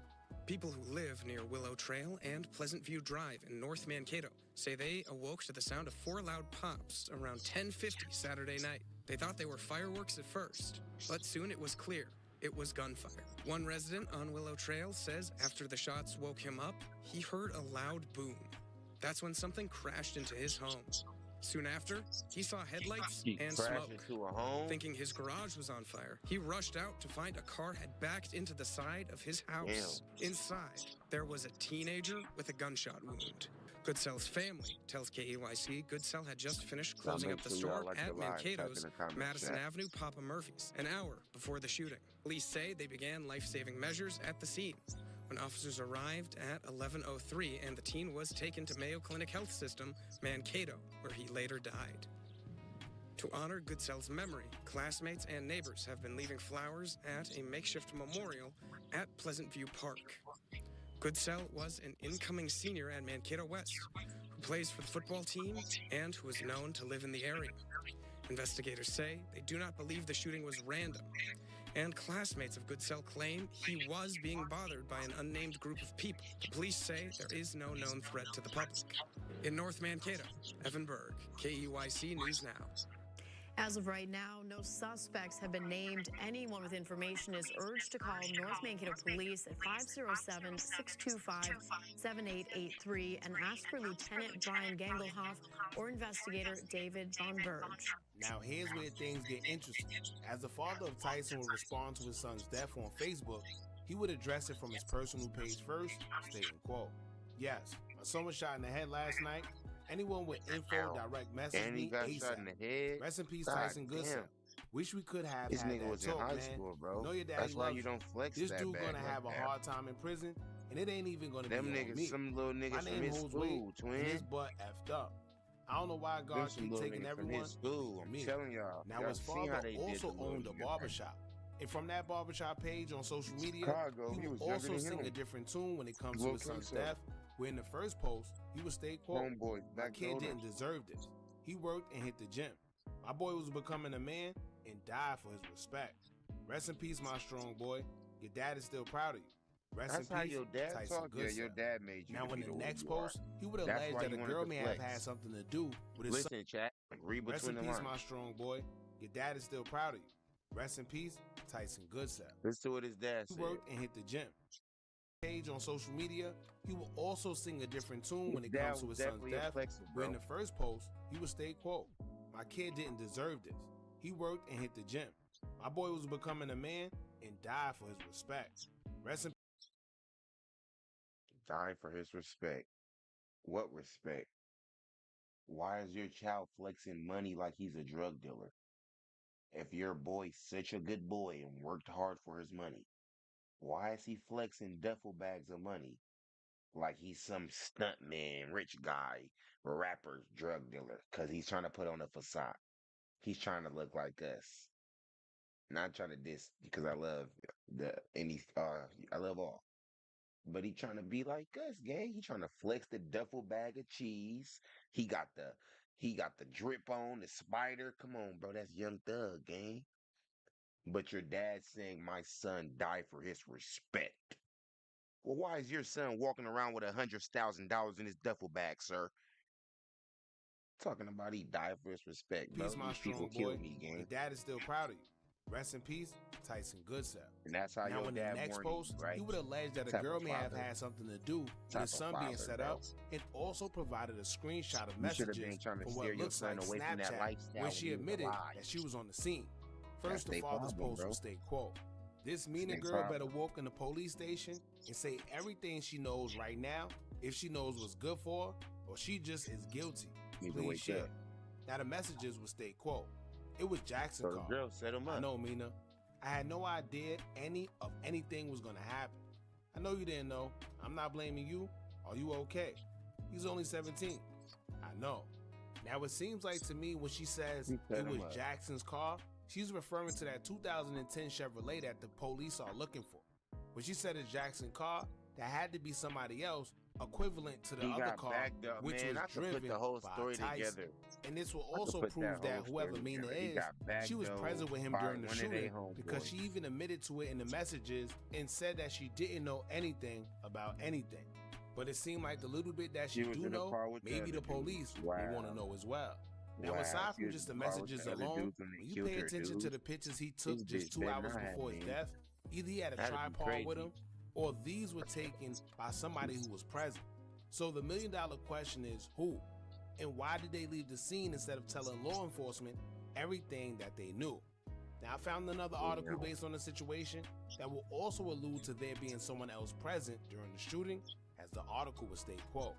People who live near Willow Trail and Pleasant View Drive in North Mankato say they awoke to the sound of 4 loud pops around 10:50 Saturday night. They thought they were fireworks at first, but soon it was clear it was gunfire. One resident on Willow Trail says after the shots woke him up, he heard a loud boom. That's when something crashed into his home. Soon after, he saw headlights and smoke. Into a home? Thinking his garage was on fire, he rushed out to find a car had backed into the side of his house. Damn. Inside, there was a teenager with a gunshot wound. Goodsell's family tells KEYC Goodsell had just finished closing up the store at Mankato's Madison Avenue Papa Murphy's an hour before the shooting. Police say they began life-saving measures at the scene when officers arrived at 11:03 and the teen was taken to Mayo Clinic Health System, Mankato, where he later died. To honor Goodsell's memory, classmates and neighbors have been leaving flowers at a makeshift memorial at Pleasant View Park. Goodsell was an incoming senior at Mankato West who plays for the football team and who is known to live in the area. Investigators say they do not believe the shooting was random, and classmates of Goodsell claim he was being bothered by an unnamed group of people. The police say there is no known threat to the public. In North Mankato, Evan Berg, KEYC News Now. As of right now, no suspects have been named. Anyone with information is urged to call North Mankato Police at 507-625-7883 and ask for Lieutenant Brian Gangelhoff or Investigator David Von Burge. Now, here's where things get interesting. As the father of Tyson would respond to his son's death on Facebook, he would address it from his personal page first, stating, quote, "Yes, my son was shot in the head last night. Anyone with info, direct message me ASAP. Rest in peace, Tyson Goodsell. Wish we could have this had nigga that was talk, in high man. school, bro. Know your daddy That's why loves you don't flex This that dude bad gonna like have a that. hard time in prison, and it ain't even gonna Them be niggas, on me. some little niggas My from name his holds school, weight, twin. and his butt effed up. I don't know why Them God some keep little taking niggas from everyone. his school. I'm me. telling y'all. Now Y'all his seen how father they did also the little owned a nigga. barbershop. And from that barbershop page on social media, Chicago, he he would was younger also than sing him. a different tune when it comes to Will his son's Crusoe. death, where in the first post, he would state, quote, Homeboy, "My kid backdoor. didn't deserve this. He worked and hit the gym. My boy was becoming a man and died for his respect. Rest in peace, my strong boy. Your dad is still proud of you. Rest That's in how peace, your dad Tyson talk. Yeah, Goodsell." your dad made you. Now, to in be the way next you are. post, he would That's allege why that you a wanted girl to may have flex. had something to do with his son. Listen, chat. Read Rest between in the peace, lines. my strong boy. Your dad is still proud of you. Rest in peace, Tyson Goodsell. Listen to what his dad He said. worked and hit the gym. Page on social media, he will also sing a different tune when it His dad comes to was his son's definitely a death. flexer, Where in bro. the first post, he would state, quote, "My kid didn't deserve this. He worked and hit the gym. My boy was becoming a man and died for his respect. Rest in Die for his respect. What respect? Why is your child flexing money like he's a drug dealer? If your boy's such a good boy and worked hard for his money, why is he flexing duffel bags of money like he's some stuntman, rich guy, rapper, drug dealer? Because he's trying to put on a facade. He's trying to look like us. Not trying to diss because I love I love all. But he trying to be like us, gang. He trying to flex the duffel bag of cheese. He got the drip on, the spider. Come on, bro. That's Young Thug, gang. But your dad saying my son died for his respect. Well, why is your son walking around with $100,000 in his duffel bag, sir? Talking about he died for his respect, bro. peace, my These people strong boy. killed me, gang. Your dad is still proud of you. Rest in peace, Tyson Goodsell." And that's how Now, your in the dad next warned you, post, right? he would allege that a Type girl of may have father. had something to do with Type his of son being father, set bro. up, and also provided a screenshot of You should have messages been trying to from steer what your looks son like away from that Snapchat, lifestyle where she when he was admitted alive. that she was on the scene. That's First, the they father's problem, post bro. would state, quote, "This meaner They girl problem. better walk in the police station and say everything she knows right now, if she knows what's good for her, or she just is guilty. Need to Please wake share." up. Now, the messages would state, quote, "It was Jackson So the call. girl set him I up. know, Mina. I had no idea anything was gonna happen. I know you didn't know. I'm not blaming you. Are you okay? He's only 17. I know." Now, it seems like to me when she says He set it was him up. Jackson's car, she's referring to that 2010 Chevrolet that the police are looking for. When she said it's Jackson's car, that had to be somebody else equivalent to the He other got car, backed up, which man. was I could driven put the whole by story Tyson. together. And this will I could also put prove that whole whoever story Mina together. He is, got backed she was up present with him by during the one of they shooting because homeboys. she even admitted to it in the messages and said that she didn't know anything about anything. But it seemed like the little bit that she was do in the know, car with maybe the the other police dudes. may want Wow. to know as well. Now, Wow, aside she from was just the in the car with messages the other alone, dudes and they when you killed pay her, attention to dude. the pictures he took This just bitch 2 better hours not have before his me. death, Either he had a That'd be tripod with crazy. him, or these were taken by somebody who was present. So the million-dollar question is who? And why did they leave the scene instead of telling law enforcement everything that they knew? Now, I found another article based on the situation that will also allude to there being someone else present during the shooting, as the article would state, quote,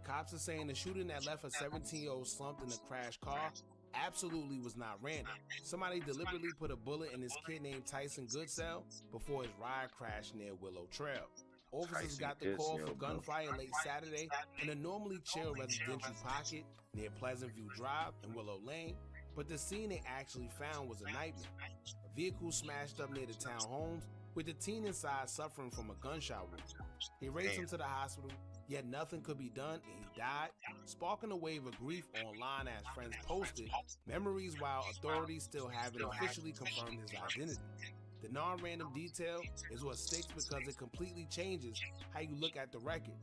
"Cops are saying the shooting that left a 17-year-old slumped in a crashed car absolutely was not random. Somebody deliberately put a bullet in this kid named Tyson Goodsell before his ride crashed near Willow Trail. Officers got the call for gunfire late Saturday in a normally chill residential pocket near Pleasant View Drive and Willow Lane, but the scene they actually found was a nightmare. A vehicle smashed up near the town homes, with the teen inside suffering from a gunshot wound. They raced him to the hospital, yet nothing could be done and he died, sparking a wave of grief online as friends posted memories while authorities still haven't officially confirmed his identity. The non-random detail is what sticks because it completely changes how you look at the records.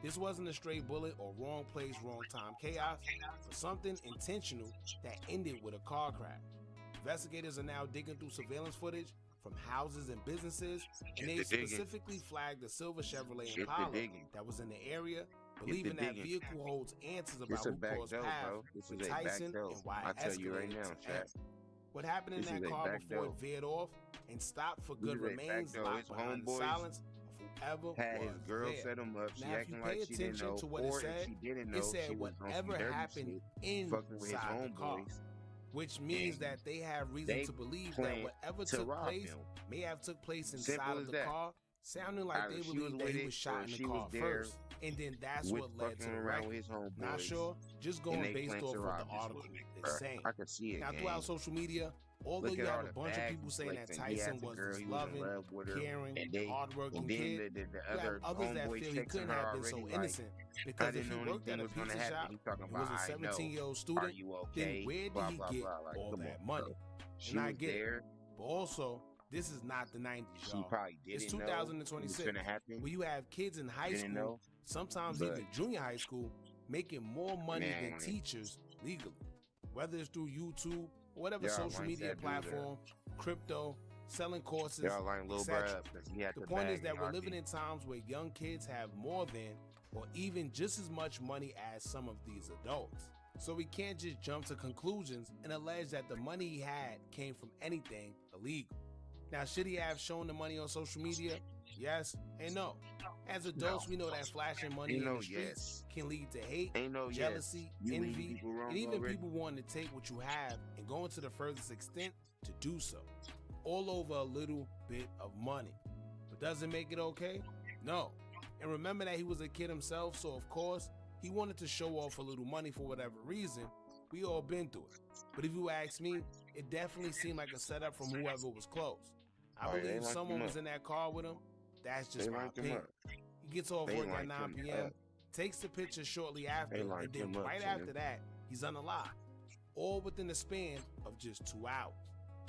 This wasn't a stray bullet or wrong place, wrong time chaos, but something intentional that ended with a car crash. Investigators are now digging through surveillance footage from houses and businesses, and they specifically flagged the silver Chevrolet Impala that was in the area, believing that vehicle holds answers about who crossed paths with Tyson and why it escalated to end. What happened in that car before it veered off and stopped for good remains locked behind the silence of whoever had his was girl there. set him up. She Now, if you acting pay like she didn't attention know, to what or if she didn't know, it said she was on some whatever dirty happened shit, fucking with his inside the car, homeboys. which means that they have reason to believe that whatever took place may have took place inside of the car, sounding like they believe that he was shot in the car first, and then that's what led to the wreck. Not sure, just going based off what the article is saying. I can see it. Now, throughout social media, although you have a bunch of people saying that Tyson was this loving, caring, hardworking kid, you have others that feel he couldn't have been so innocent, because if he worked at a pizza shop and was a 17-year-old student, then where did he get all that money? And I get it, but also, this is not the 90s, y'all. It's 2026, where you have kids in high school, sometimes even junior high school, making more money than teachers legally. Whether it's through YouTube, or whatever social media platform, crypto, selling courses, etc. The point is that we're living in times where young kids have more than, or even just as much money as some of these adults. So we can't just jump to conclusions and allege that the money he had came from anything illegal. Now, should he have shown the money on social media? Yes and no. As adults, we know that flashing money in the streets can lead to hate, jealousy, envy, and even people wanting to take what you have and going to the furthest extent to do so, all over a little bit of money. But does it make it okay? No. And remember that he was a kid himself, so of course, he wanted to show off a little money for whatever reason. We all been through it. But if you ask me, it definitely seemed like a setup from whoever was close. I believe someone was in that car with him. That's just my opinion. He gets off work at 9 p.m., takes the picture shortly after, and then right after that, he's unalive. All within the span of just 2 hours.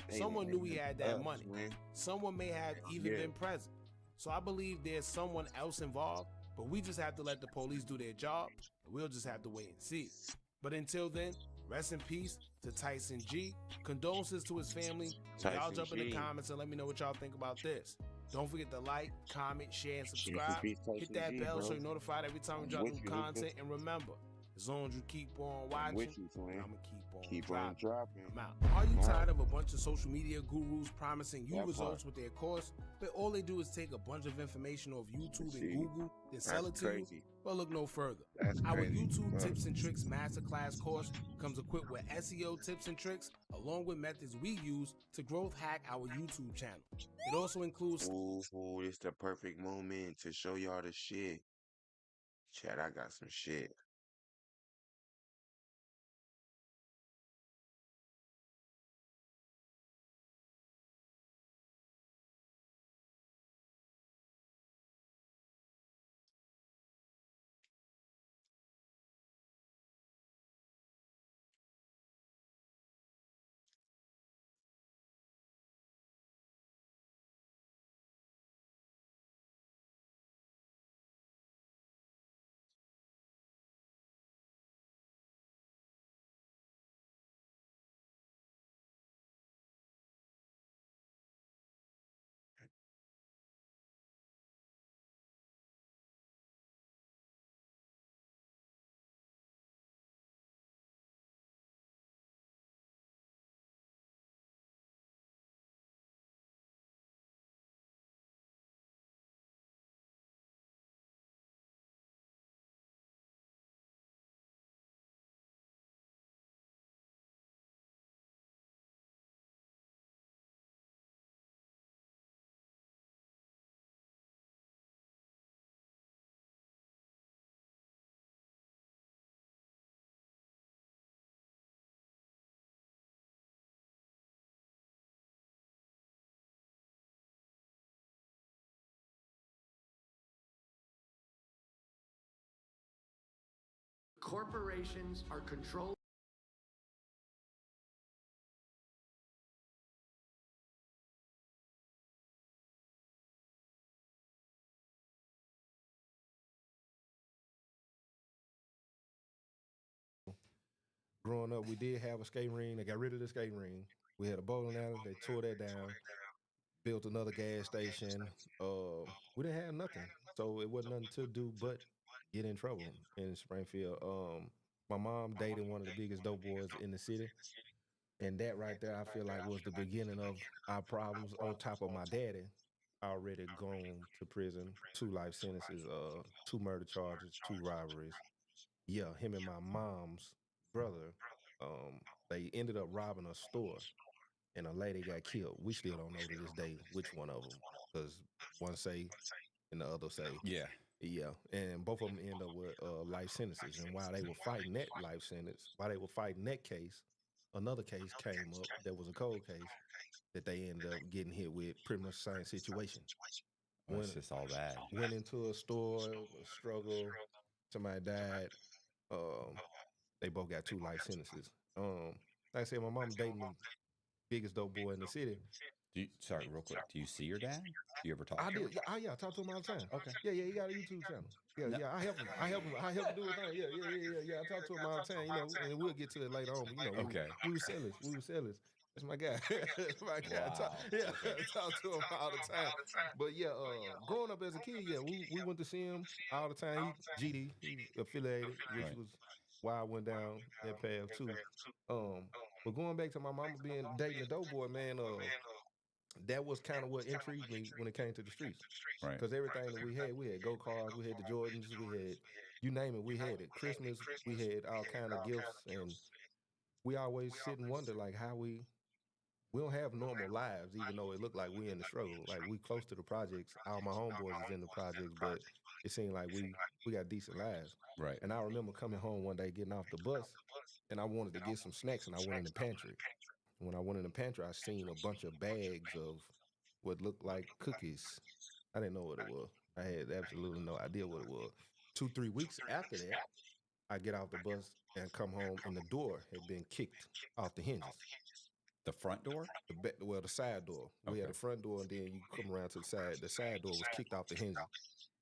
Someone knew he had that money. Someone may have even been present. So I believe there's someone else involved, but we just have to let the police do their job, and we'll just have to wait and see. But until then, rest in peace to Tyson G. Condolences to his family. Y'all jump in the comments and let me know what y'all think about this. Don't forget to like, comment, share, and subscribe. Hit that bell so you're notified every time we drop new content. And remember, as long as you keep on watching, I'm going to keep on dropping. I'm out. Are you tired of a bunch of social media gurus promising you results with their course, but all they do is take a bunch of information off YouTube and Google, then sell it to you? Well, look no further. Our YouTube Tips and Tricks Masterclass course comes equipped with SEO tips and tricks, along with methods we use to growth hack our YouTube channel. It also includes... Ooh, it's the perfect moment to show y'all the shit. Chat, I got some shit. corporations are controlled. Growing up, we did have a skating ring. They got rid of the skating ring. We had a bowling alley. They tore that down, built another gas station. We didn't have nothing. So it wasn't nothing to do but get in trouble in Springfield. My mom dated one of the biggest dope boys in the city. And that right there, I feel like was the beginning of our problems, on top of my daddy already gone to prison, 2 life sentences, 2 murder charges, 2 robberies. Yeah, him and my mom's brother, they ended up robbing a store and a lady got killed. We still don't know to this day which one of them, because one say and the other say. Yeah. Yeah, and both of them end up with life sentences. And while they were fighting that life sentence, while they were fighting that case, another case came up that was a cold case that they ended up getting hit with pretty much the same situation. Oh, it's just all bad. Went into a store, a struggle, somebody died. They both got 2 life sentences. Like I said, my mom dating the biggest dope boy in the city. Sorry, real quick. Do you see your dad? Do you ever talk to him? I did. I talk to him all the time. Okay. Yeah, he got a YouTube channel. Yeah, I help him. I help him do his thing. Yeah. I talk to him all the time, and we'll get to it later on. But, okay. We were sellers. That's my guy. That's my guy. Wow. I talk to him all the time. But yeah, growing up as a kid, we went to see him all the time. He was affiliated, which was why I went down that path too. But going back to my mama dating a dope boy, man, that was kind of what intrigued me when it came to the streets. Right. Because everything that we had go-karts, we had the Jordans, we had, you name it, we had it. Christmas, we had all kind of gifts, and we always sit and wonder, like, how we don't have normal lives, even though it looked like we in the struggle. Like, we close to the projects. All my homeboys is in the projects, but it seemed like we got decent lives. Right. And I remember coming home one day, getting off the bus, and I wanted to get some snacks, and I went in the pantry. When I went in the pantry, I seen a bunch of bags of what looked like cookies. I didn't know what it was. I had absolutely no idea what it was. 2-3 weeks after that, I get off the bus and come home, and the door had been kicked off the hinges. The front door? The side door. We had the front door, and then you come around to the side. The side door was kicked off the hinges.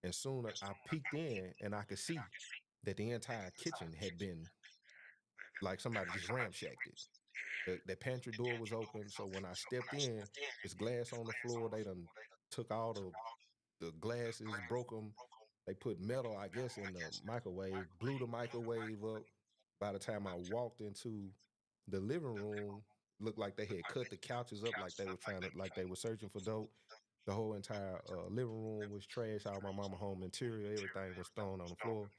And soon I peeked in, and I could see that the entire kitchen had been, like, somebody just ramshacked it. The pantry door was open, so when I stepped in, there's glass on the floor. They done took all the glasses, broke them. They put metal, I guess, in the microwave, blew the microwave up. By the time I walked into the living room, looked like they had cut the couches up, like they were searching for dope. The whole entire living room was trash. All my mama home interior, everything was thrown on the floor.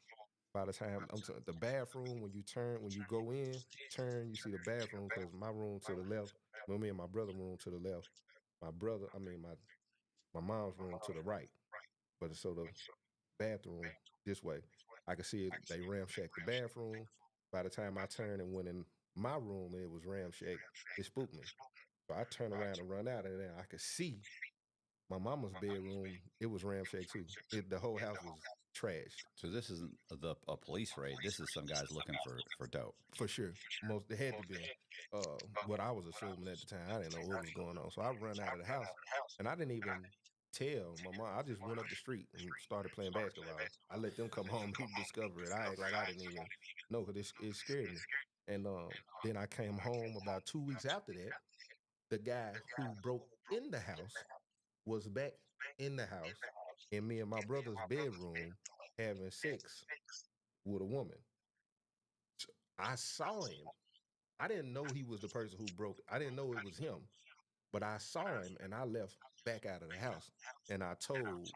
By the time the bathroom, when you go in, you see the bathroom, because my room to the left, me and my brother room to the left, my mom's room to the right. But so the bathroom this way, I could see it. They ramshacked the bathroom. By the time I turned and went in my room, and it was ramshacked. It spooked me. So I turned around and run out of there. I could see my mama's bedroom. It was ramshacked too. The whole house was trashed. So this isn't a police raid. This is some guys looking for dope. For sure. It had to be. What I was assuming at the time, I didn't know what was going on. So I run out of the house, and I didn't even tell my mom. I just went up the street and started playing basketball. I let them come home and discover it. I act like I didn't even know, because it scared me. And then I came home about 2 weeks after that. The guy who broke in the house was back in the house in me and my brother's bedroom having sex with a woman. So I saw him. I didn't know he was the person who broke it. I didn't know it was him, but I saw him, and I left back out of the house, and I told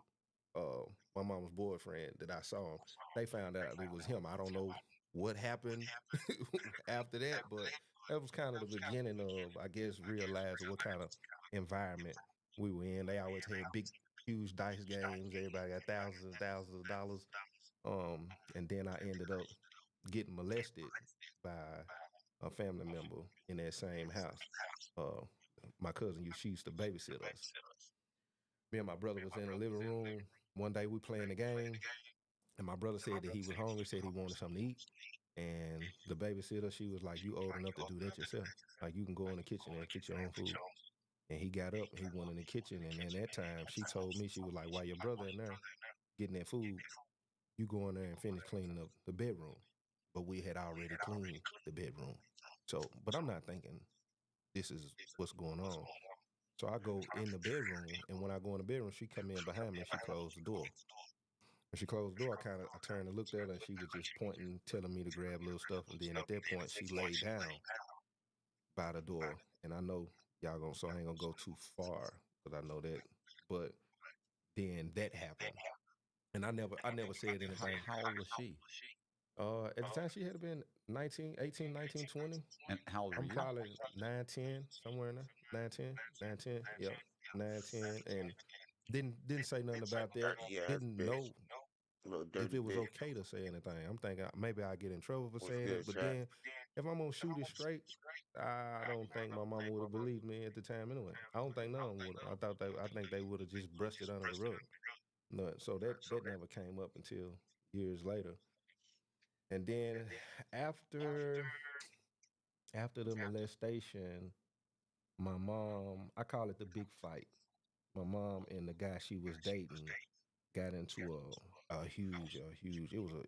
my mama's boyfriend that I saw him. They found out it was him. I don't know what happened after that, but that was kind of the beginning of, I guess, realizing what kind of environment we were in. They always had big, huge dice games. Everybody got thousands and thousands of dollars. And then I ended up getting molested by a family member in that same house. My cousin, she used to babysit us. Me and my brother was in the living room. One day we playing the game, and my brother said that he was hungry, said he wanted something to eat. And the babysitter, she was like, "You old enough to do that yourself. Like, you can go in the kitchen and fix your own food." And he got up and he went in the kitchen. And then that time, she told me, she was like, "While your brother in there getting that food, you go in there and finish cleaning up the bedroom." But we had already cleaned the bedroom. So, but I'm not thinking this is what's going on. So I go in the bedroom, and when I go in the bedroom, she come in behind me and she closed the door. When she closed the door, I turned and looked at her, and she was just pointing, telling me to grab little stuff. And then at that point, she laid down by the door. And I know y'all gonna, so I ain't gonna go too far because I know that. But then that happened, and I never said anything. How old was she? At the time, she had been 19, 18, 19, 20. And how old were I'm you? probably 9, 10, somewhere in there. 9, 10, 9, 10. Yep, 9, 10. And didn't say nothing about that. Yeah, Didn't bitch. know Little if dirty it was bitch. okay to say anything. I'm thinking maybe I get in trouble for What's saying good, it. But Shaq? then if I'm gonna shoot it straight, I don't think my mama would have believed me at the time anyway. I don't think none of them would have. I think they would have just brushed it under the rug. No, so that never came up until years later. And then after the molestation, my mom, I call it the big fight. My mom and the guy she was dating got into a huge,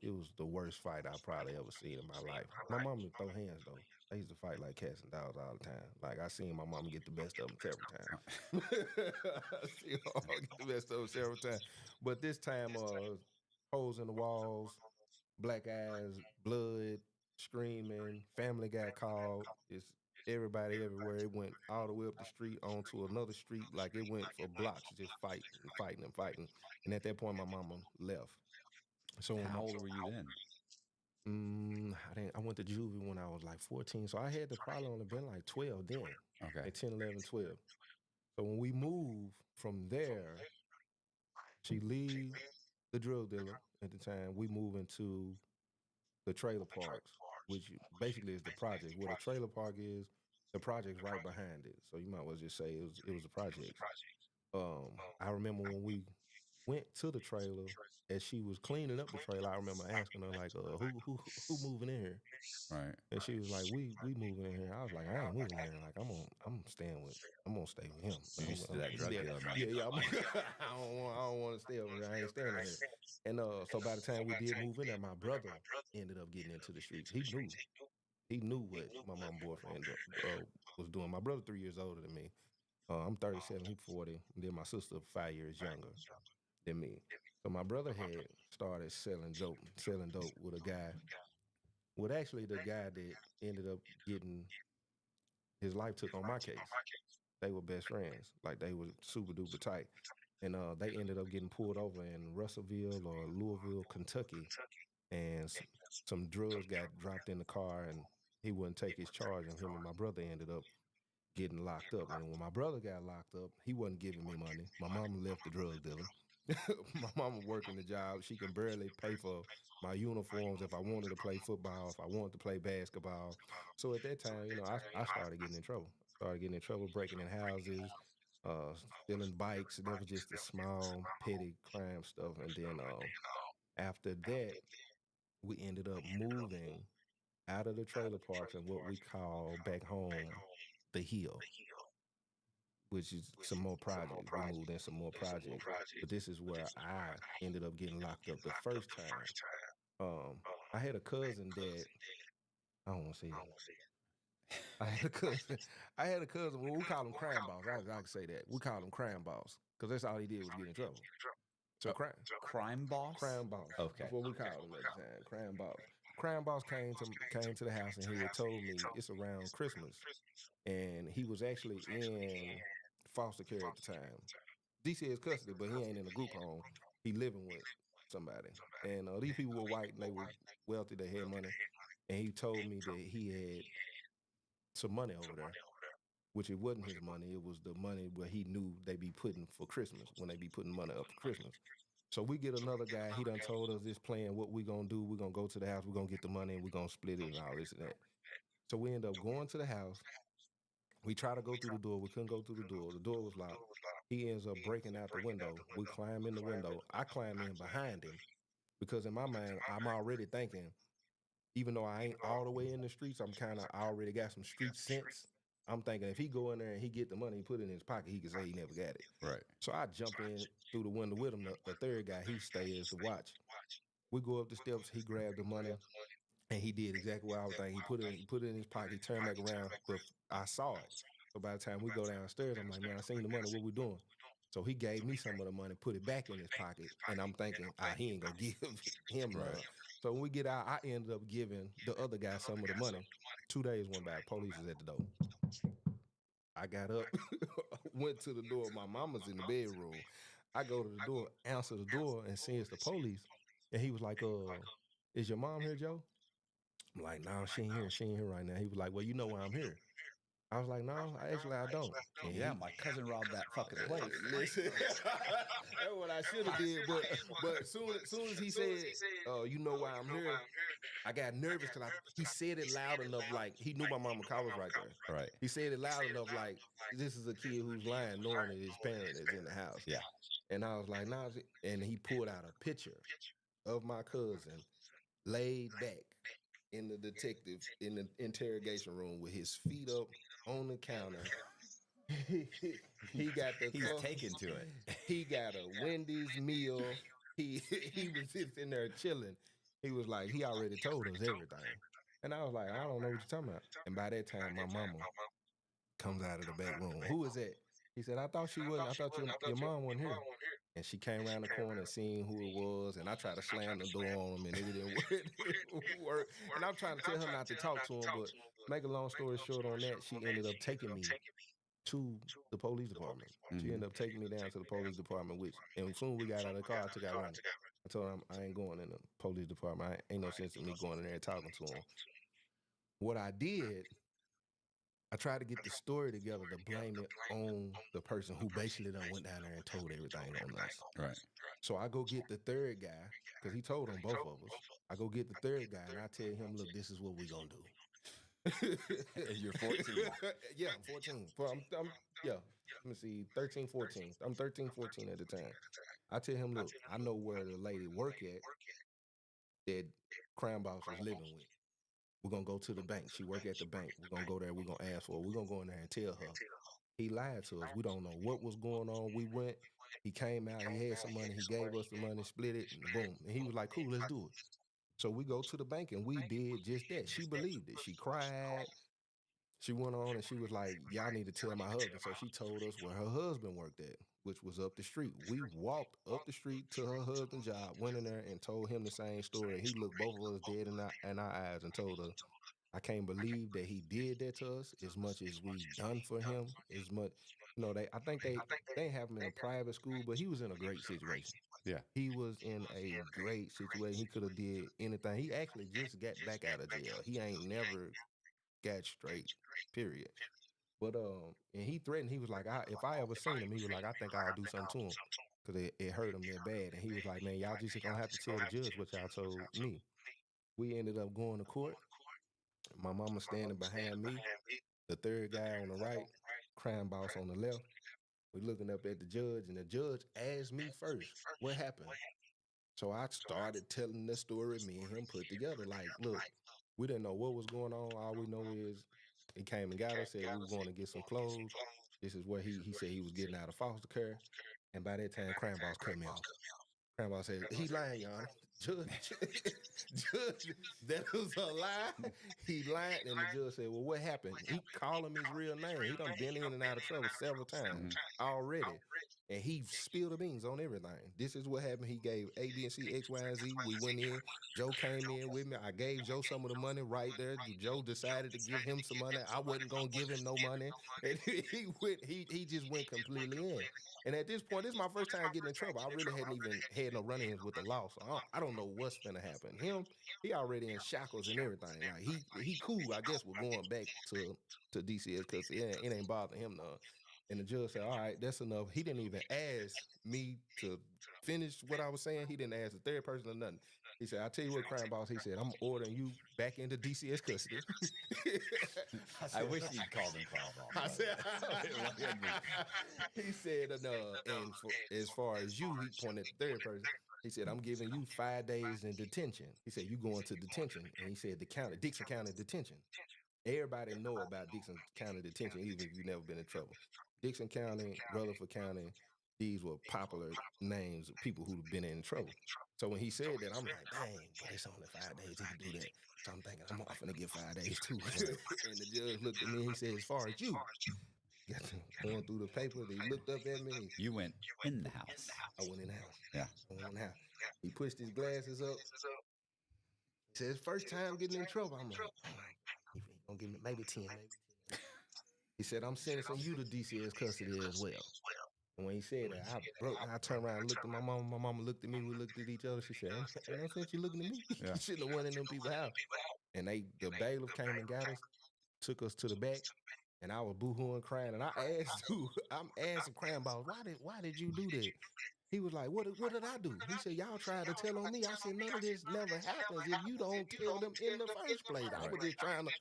it was the worst fight I probably ever seen in my life. My mom would throw hands though. They used to fight like cats and dogs all the time. Like I seen my mom get the best of them several times. I seen my mom get the best of them several times. But this time, holes in the walls, black eyes, blood, screaming, family got called. It's everybody everywhere. It went all the way up the street onto another street. Like it went for blocks, just fighting and fighting and fighting. And at that point, my mama left. So How old were you then? I went to juvie when I was like 14. So I had to probably only been like 12 then. Okay. Like 10, 11, 12. So when we moved from there, she leave the drug dealer at the time. We move into the trailer parks, which basically is the project. Where the trailer park is, the project's right behind it. So you might well just say it was the projects. I remember when we went to the trailer, as she was cleaning up the trailer, I remember asking her like, who moving in here? Right. And she was like, we moving in here. I was like, I ain't moving in here. Like I'm gonna stay with him. You used to do that drug dealer money. Yeah. I don't want to stay over here. I ain't staying in here. And so by the time we did move in there, my brother ended up getting into the streets. He knew what my mom boyfriend was doing. My brother 3 years older than me. I'm 37, he 40. And then my sister 5 years younger than me. So my brother had started selling dope with a guy. With actually the guy that ended up getting his life took on my case. They were best friends. Like they were super duper tight. And they ended up getting pulled over in Russellville or Louisville, Kentucky. And some drugs got dropped in the car and he wouldn't take his charge. And him and my brother ended up getting locked up. And when my brother got locked up, he wasn't giving me money. My mama left the drug dealer. My mama working the job. She can barely pay for my uniforms if I wanted to play football, if I wanted to play basketball. So at that time, I started getting in trouble. Breaking in houses, stealing bikes. And that was just the small, petty crime stuff. And then after that, we ended up moving out of the trailer parks and what we call back home the hill, which is some more projects. We moved in some more projects. But this is where I ended up getting locked up the first time. I had a cousin that, I don't want to say it. I had a cousin, well, we call him crime boss. I can say that. We call him crime boss because that's all he did was get in trouble. So crime boss? Crime boss. Okay. That's what we called him at the time, crime boss. Crime boss came to the house and he had told me it's around Christmas. And he was actually in foster care at the time. DC is custody, but he ain't in a group home. He living with somebody. And these people were white and they were wealthy, they had money. And he told me that he had some money over there, which it wasn't his money. It was the money where he knew they be putting for Christmas, when they be putting money up for Christmas. So we get another guy, he done told us this plan, what we gonna do. We're gonna go to the house, we're gonna get the money and we're gonna split it and all this and that. So we end up going to the house. We try to go through the door. We couldn't go through the door. The door was locked. He ends up breaking out the window. We climb in the window. I climb in behind him because in my mind, I'm already thinking, even though I ain't all the way in the streets, I already got some street sense. I'm thinking if he go in there and he get the money, he put it in his pocket, he can say he never got it. Right. So I jump in through the window with him. The third guy, he stays to watch. We go up the steps, he grabbed the money, and he did exactly what I was thinking. He put it in his pocket, he turned back around, but I saw it. So by the time we go downstairs, I'm like, man, I seen the money, what we doing? So he gave me some of the money, put it back in his pocket, and I'm thinking, he ain't gonna give him none. Right. So when we get out, I ended up giving the other guy some of the money. 2 days went by, police is at the door. I got up, went to the door. My mama's in the bedroom. I go to the door, answer the door, and see it's the police. And he was like, is your mom here, Joe? I'm like, no, she ain't here. She ain't here right now. He was like, well, you know why I'm here. I was like, no, actually, I don't. And yeah, my cousin robbed that fucking place. Listen, that's what I should have did. But soon as he said, you know why I'm here, I got nervous because he said it loud enough, like he knew my mama car was right there. Right. He said it loud enough, like this is a kid who's lying, knowing that his parent is in the house. Yeah. And I was like, nah. And he pulled out a picture of my cousin laid back in the interrogation room with his feet up on the counter. He's taken to it. He got a Wendy's meal. He was just in there chilling. He was like, he already told us everything. And I was like, I don't know what you're talking about. And by that time, my mama comes out of the back room. Who is that? He said, I thought your mom wasn't here. And she came around the corner and seen who it was. And I tried to slam the door on him, and it didn't work. And I'm trying to tell her not to talk to him, but make a long story short on that, she ended up taking me to the police department. Mm-hmm. She ended up taking me down to the police department, and as soon as we got out of the car, I took out running. I told him I ain't going in the police department. Ain't no sense in me going in there and talking to him. What I did, I tried to get the story together to blame it on the person who basically done went down there and told everything on us. Right. So I go get the third guy, because he told on both of us. I go get the third guy, and I tell him, look, this is what we gonna do. You're 14. Yeah, I'm 14. Let me see, 13, 14. I'm 13, 14 at the time. I tell him, look, I know where the lady work at that Crime Boss is living with. We're going to go to the bank. She work at the bank. We're going to go there. We're going to ask for her. We're going to go in there and tell her. He lied to us. We don't know what was going on. We went. He came out. He had some money. He gave us the money, split it, and boom. And he was like, cool, let's do it. So we go to the bank, and we did just that. She believed it. She cried. She went on, and she was like, y'all need to tell my husband. So she told us where her husband worked at, which was up the street. We walked up the street to her husband's job, went in there and told him the same story. He looked both of us dead in our eyes and told us, I can't believe that he did that to us as much as we done for him, as much, I think they have him in a private school, but he was in a great situation. Yeah. He was in a great situation. He could have did anything. He actually just got back out of jail. He ain't never got straight, period. But and he threatened. He was like, if I ever seen him, he was like, I think I'll do something to him because it hurt him that bad. And he was like, man, y'all just gonna have to tell the judge what y'all told me. We ended up going to court. My mama standing behind me, the third guy on the right, Crime Boss on the left. We looking up at the judge, and the judge asked me first, what happened? So I started telling the story me and him put together. Like, look, we didn't know what was going on. All we know is he came and got us, said we were going to get some clothes. This is where he said he was getting out of foster care. And by that time, Crime Boss cut me off. Crime Boss said, he lying, Your Honor. Judge, that was a lie. He lied, and the judge said, well, what happened? He called him his real name. He done been in and out of trouble several times already. And he spilled the beans on everything. This is what happened. He gave A, B, and C, X, Y, and Z. We went in. Joe came in with me. I gave Joe some of the money right there. Joe decided to give him some money. I wasn't going to give him no money. And he just went completely in. And at this point, this is my first time getting in trouble. I really hadn't even had no run-ins with the law. So I don't know what's going to happen. He already in shackles and everything. Like he cool, I guess, with going back to DCS because it ain't bothering him none. And the judge said, all right, that's enough. He didn't even ask me to finish what I was saying. He didn't ask the third person or nothing. He said, I'll tell you what, Crime Boss. He said, I'm ordering you back into DCS custody. I wish he'd called him Crime Boss. I said, he said, and as far as you, he pointed at the third person. He said, I'm giving you 5 days in detention. He said, you going to detention. And he said, Dixon County detention. Everybody know about Dixon County detention, even if you've never been in trouble. Dixon County, Rutherford County, these were popular names of people who've been in trouble. So when he said that, I'm like, dang, but it's only 5 days he can do that. So I'm thinking, I'm finna get 5 days too. And the judge looked at me and he said, as far as you, going through the paper, he looked up at me. You went in the house. I went in the house. Yeah. I went in the house. He pushed his glasses up. He said, first time getting in trouble. I'm like, he gonna give me maybe 10, maybe 10. He said, I'm sentencing you to DCS custody as well. And when he said that, I turned around and looked at my mama. My mama looked at me. We looked at each other. She said, ain't no sense you looking at me. Yeah. You shouldn't have went in them people's house. And the bailiff came and got us, took us to the back, and I was boo-hooing crying. And I'm asking crying about, why did you do that? He was like, what did I do? He said, y'all tried to tell on me. I said, none of this never happens if you don't tell them in the first place. I was just trying to.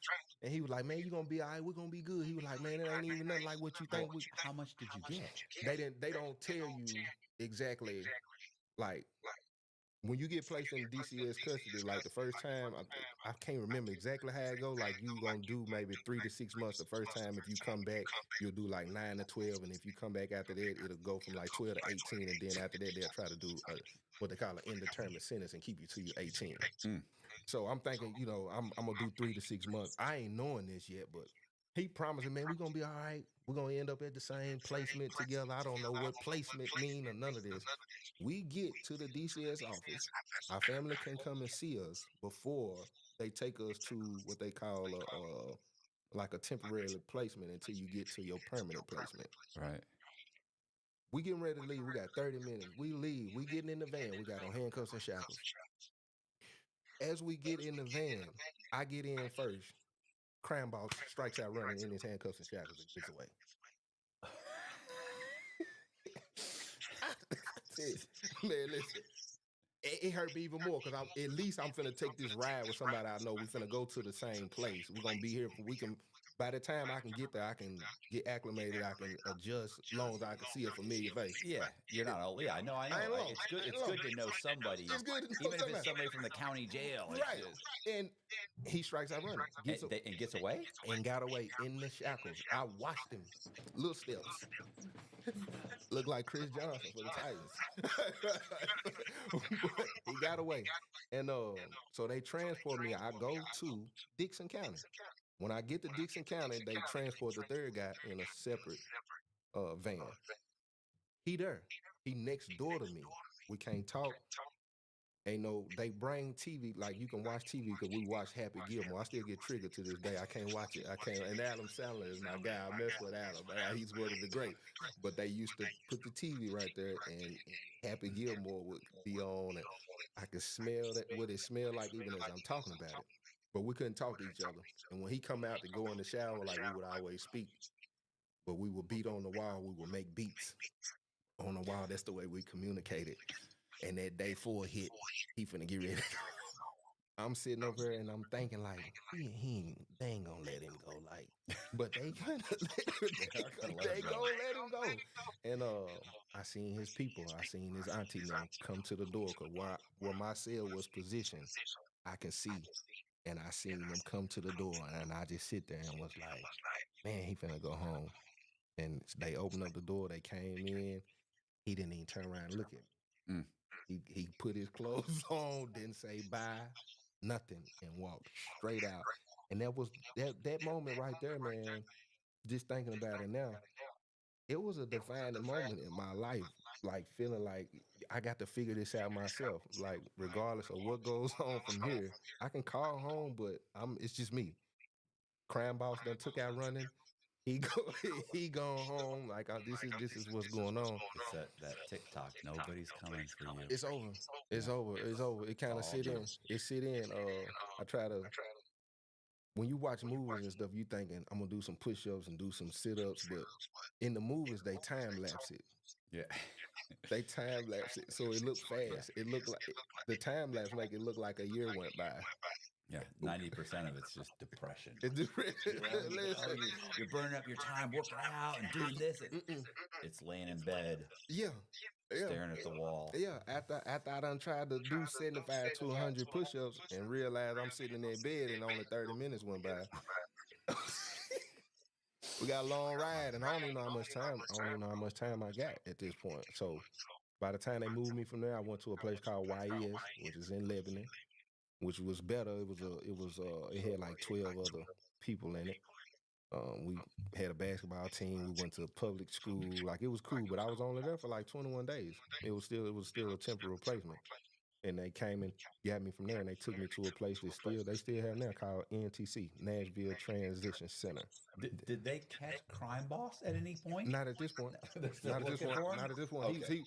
And he was like, man, you going to be all right. We're going to be good. He was like, man, it ain't even nothing like what you think. How much did you get? They don't tell you exactly, like, when you get placed in DCS custody, like the first time, I can't remember exactly how it go. Like you gonna do maybe 3 to 6 months the first time. If you come back, you'll do like 9 to 12, and if you come back after that, it'll go from like 12 to 18, and then after that, they'll try to do what they call an indeterminate sentence and keep you to your 18. So I'm thinking, I'm gonna do 3 to 6 months. I ain't knowing this yet, but he promised me, man, we're gonna be all right. We're gonna end up at the same placement together. I don't know what placement mean or none of this. We get to the DCS office. Our family can come and see us before they take us to what they call like a temporary placement until you get to your permanent placement. Right. We getting ready to leave. We got 30 minutes. We leave. We getting in the van. We got on handcuffs and shackles. As we get in the van, I get in first. Cranball strikes out running in his handcuffs and shackles and gets away. Man, listen, it hurt me even more because at least I'm finna take this ride with somebody I know. We finna go to the same place. We're gonna be here by the time I can get there, I can get acclimated, I can adjust, as long as I can see a familiar face. Yeah, you're not old. Yeah, I know. It's good to know somebody. It's good to know even if it's somebody from the county jail. Right. And he strikes out running. And gets away? And got away in the shackles. I watched him. Little steps. Look like Chris Johnson for the Titans. He got away. And so they transport me. I go to Dixon County. When I get to Dixon County, they transport the third guy in a separate van. He there. He next door to me. We can't talk. They bring TV, like you can watch TV because we watch Happy Gilmore. I still get triggered to this day. I can't watch it. I can't. And Adam Sandler is my guy. I mess with Adam. He's one of the great. But they used to put the TV right there, and Happy Gilmore would be on, and I could smell what it smelled like even as I'm talking about it. But we couldn't talk to each other. And when he come out to go in the shower, like we would always speak, but we would beat on the wall. We would make beats on the wall. That's the way we communicated. And that day 4 hit, he finna get ready. I'm sitting over there and I'm thinking like, they ain't gonna let him go, like, but they gonna let him go. And I seen his people. I seen his auntie now come to the door because where my cell was positioned, I can see. And I seen them come to the door, and I just sit there and was like, man, he finna go home. And they opened up the door. They came in. He didn't even turn around and look at me. He put his clothes on, didn't say bye, nothing, and walked straight out. And that was that moment right there, man. Just thinking about it now, it was a defining moment in my life. Like feeling like I got to figure this out myself. Like regardless of what goes on from here, I can call home, but it's just me. Crime boss done took out running. He gone home. Like this is what's going on. It's that TikTok. Nobody's coming for you. It's over. It's over. It's over. It kind of sit in. It sit in. I try to. When you watch movies and stuff, you thinking I'm gonna do some push-ups and do some sit-ups, but in the movies they time lapse it. Yeah. They time lapse it, so it looked fast. It looked like the time lapse make it look like a year went by. Yeah, 90% of it's just depression. It's depression. You're burning up your time working out and doing this. It's laying in bed. Yeah. Staring at the wall. Yeah. After I done tried to do 75 to 100 push-ups and realized I'm sitting in that bed and only 30 minutes went by. We got a long ride, and I don't even know how much time. I got at this point. So, by the time they moved me from there, I went to a place called YES, which is in Lebanon, which was better. It had like 12 other people in it. We had a basketball team. We went to public school. Like, it was cool, but I was only there for like 21 days. It was still a temporary replacement. And they came and got me from there, and they took me to a place they still have now called NTC, Nashville Transition Center. Did they catch Crime Boss at any point? Not at this point. Not at this point. Not at this point. Okay.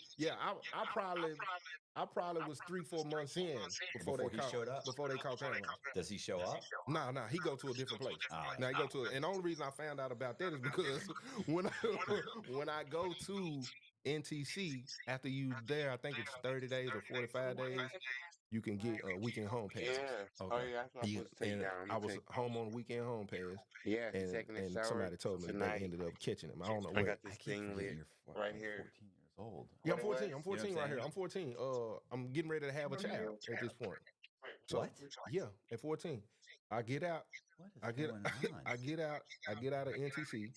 I probably was 3-4 months in before they showed up. Before they called Crime Boss. Does he show up? No, he go to a different place. Right. Now he go to, and the only reason I found out about that is because when I go to NTC, after you there, I think it's 30 days or 45 days, you can get a weekend home pass. Yeah. Okay. Oh, yeah, that's what I'm supposed to take down. I was home on a weekend home pass. Yeah, and somebody told me tonight. they ended up catching him. I don't know I what. got this thing lit right here. 14 years old. Yeah, I'm 14. I'm 14 right here. I'm 14. I'm getting ready to have a child at this point. So, what? Yeah, at 14. I get out. I get out of NTC.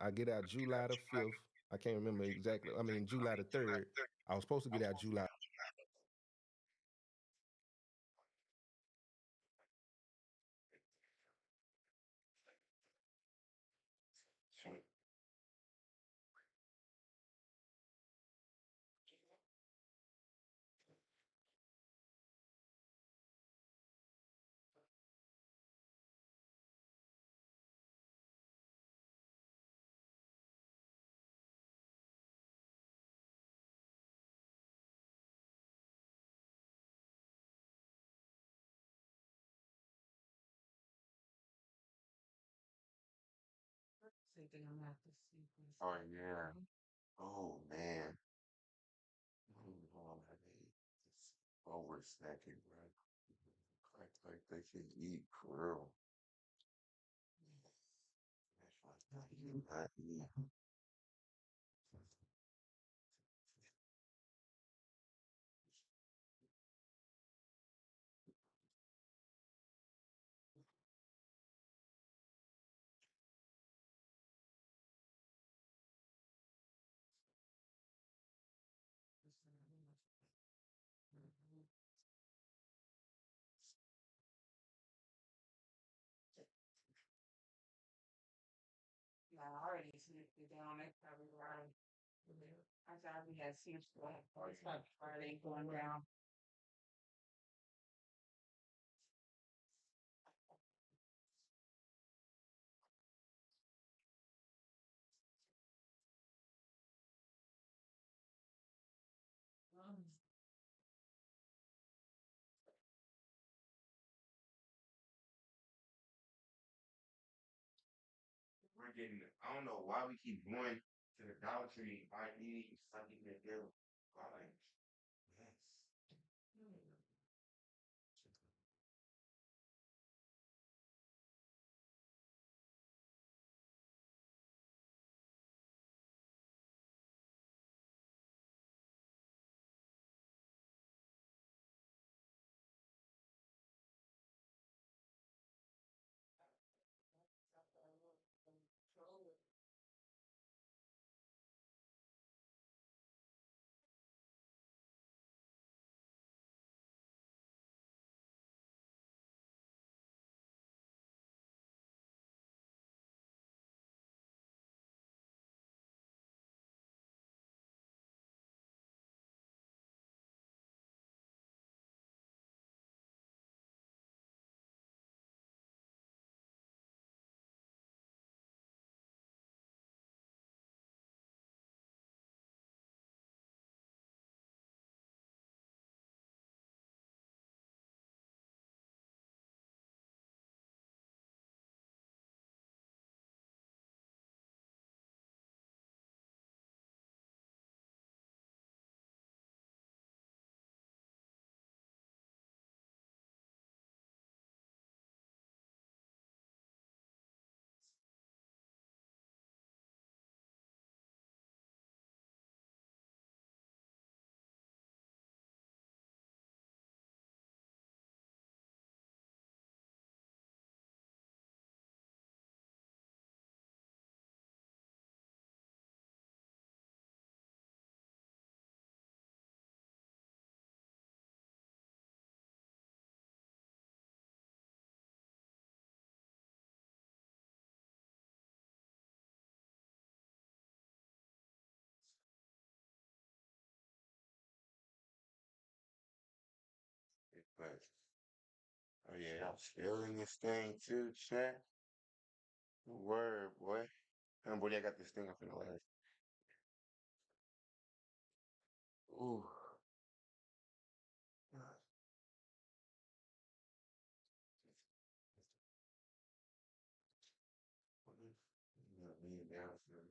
I get out July the 5th. I can't remember exactly. I mean, July the 3rd. I was supposed to get out July. Oh, yeah. Oh, man. It's over snacking, right? Like they can eat for real. Not eat. Yeah, I already sniffed it down. That's probably right. I thought we had sniffed it. It's like Friday going down. We're getting, I don't know why we keep going to the Dollar Tree, eating something that they're like, yes. yeah, I'm still in this thing too, chat. Word, boy. And boy, I got this thing up in the last. Ooh. You know, me and down for me.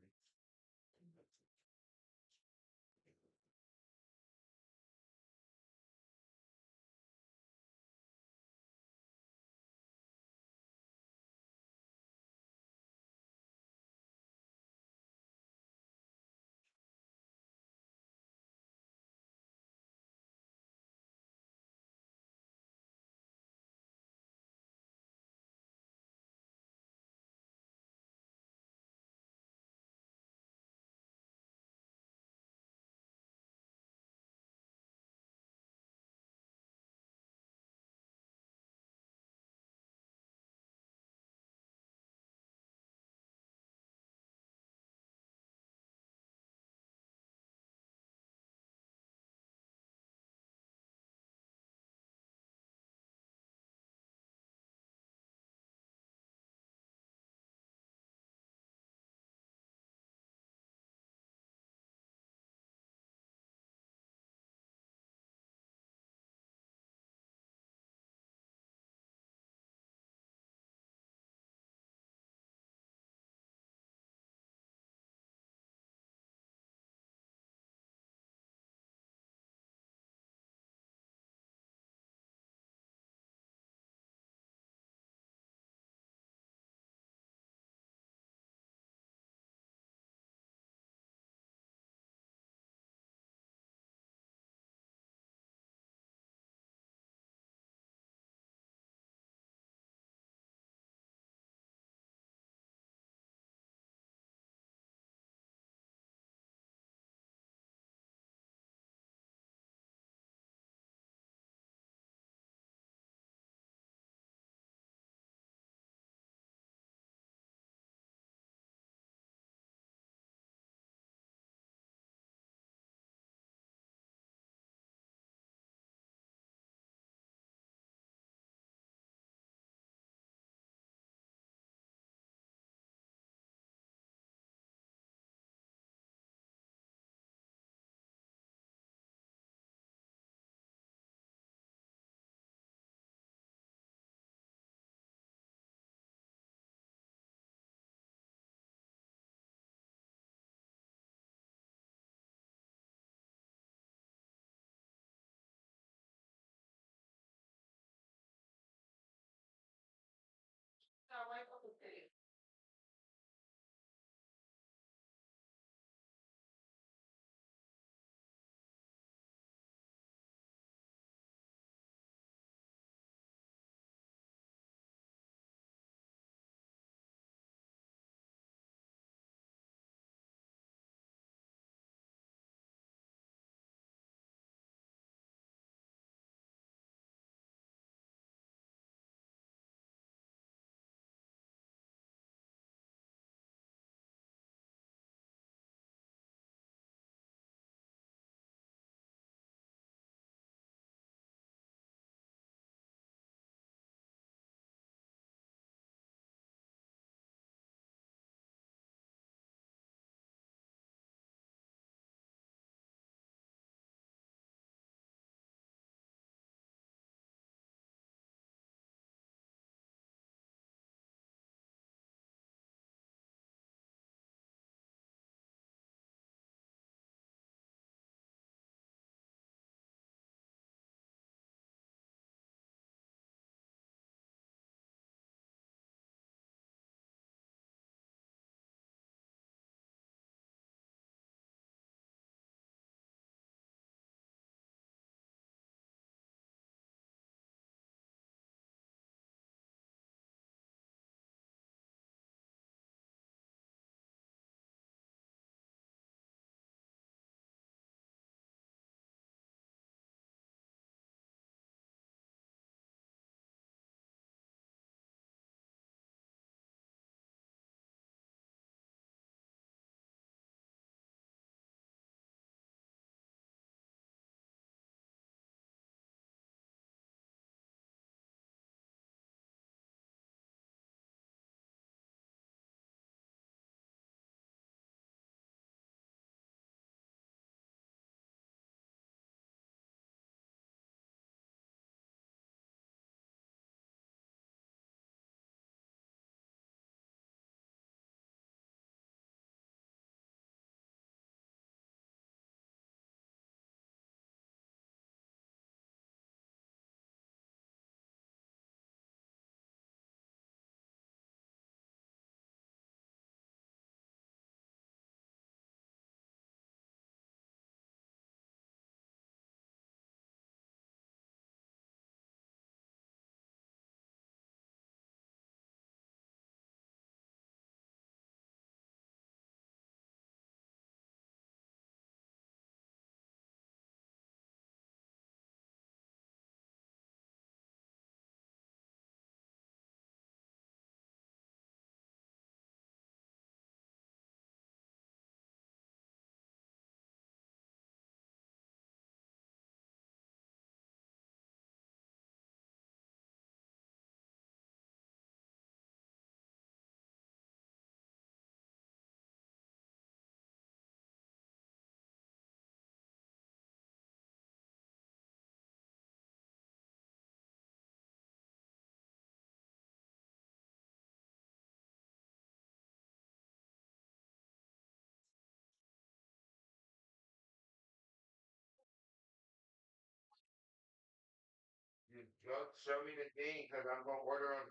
show me the thing, because I'm going to order them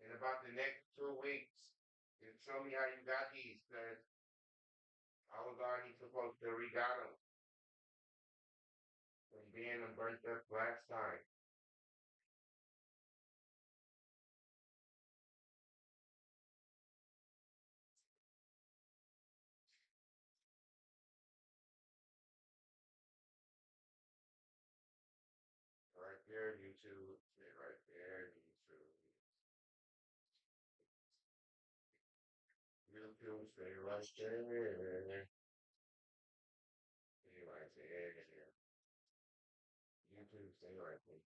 in about the next 2 weeks. And show me how you got these, because I was already supposed to re-got them. From being a burnt up last time. Right there, YouTube. Stay right there, YouTube. YouTube, stay right there. Stay right there. YouTube, stay right there.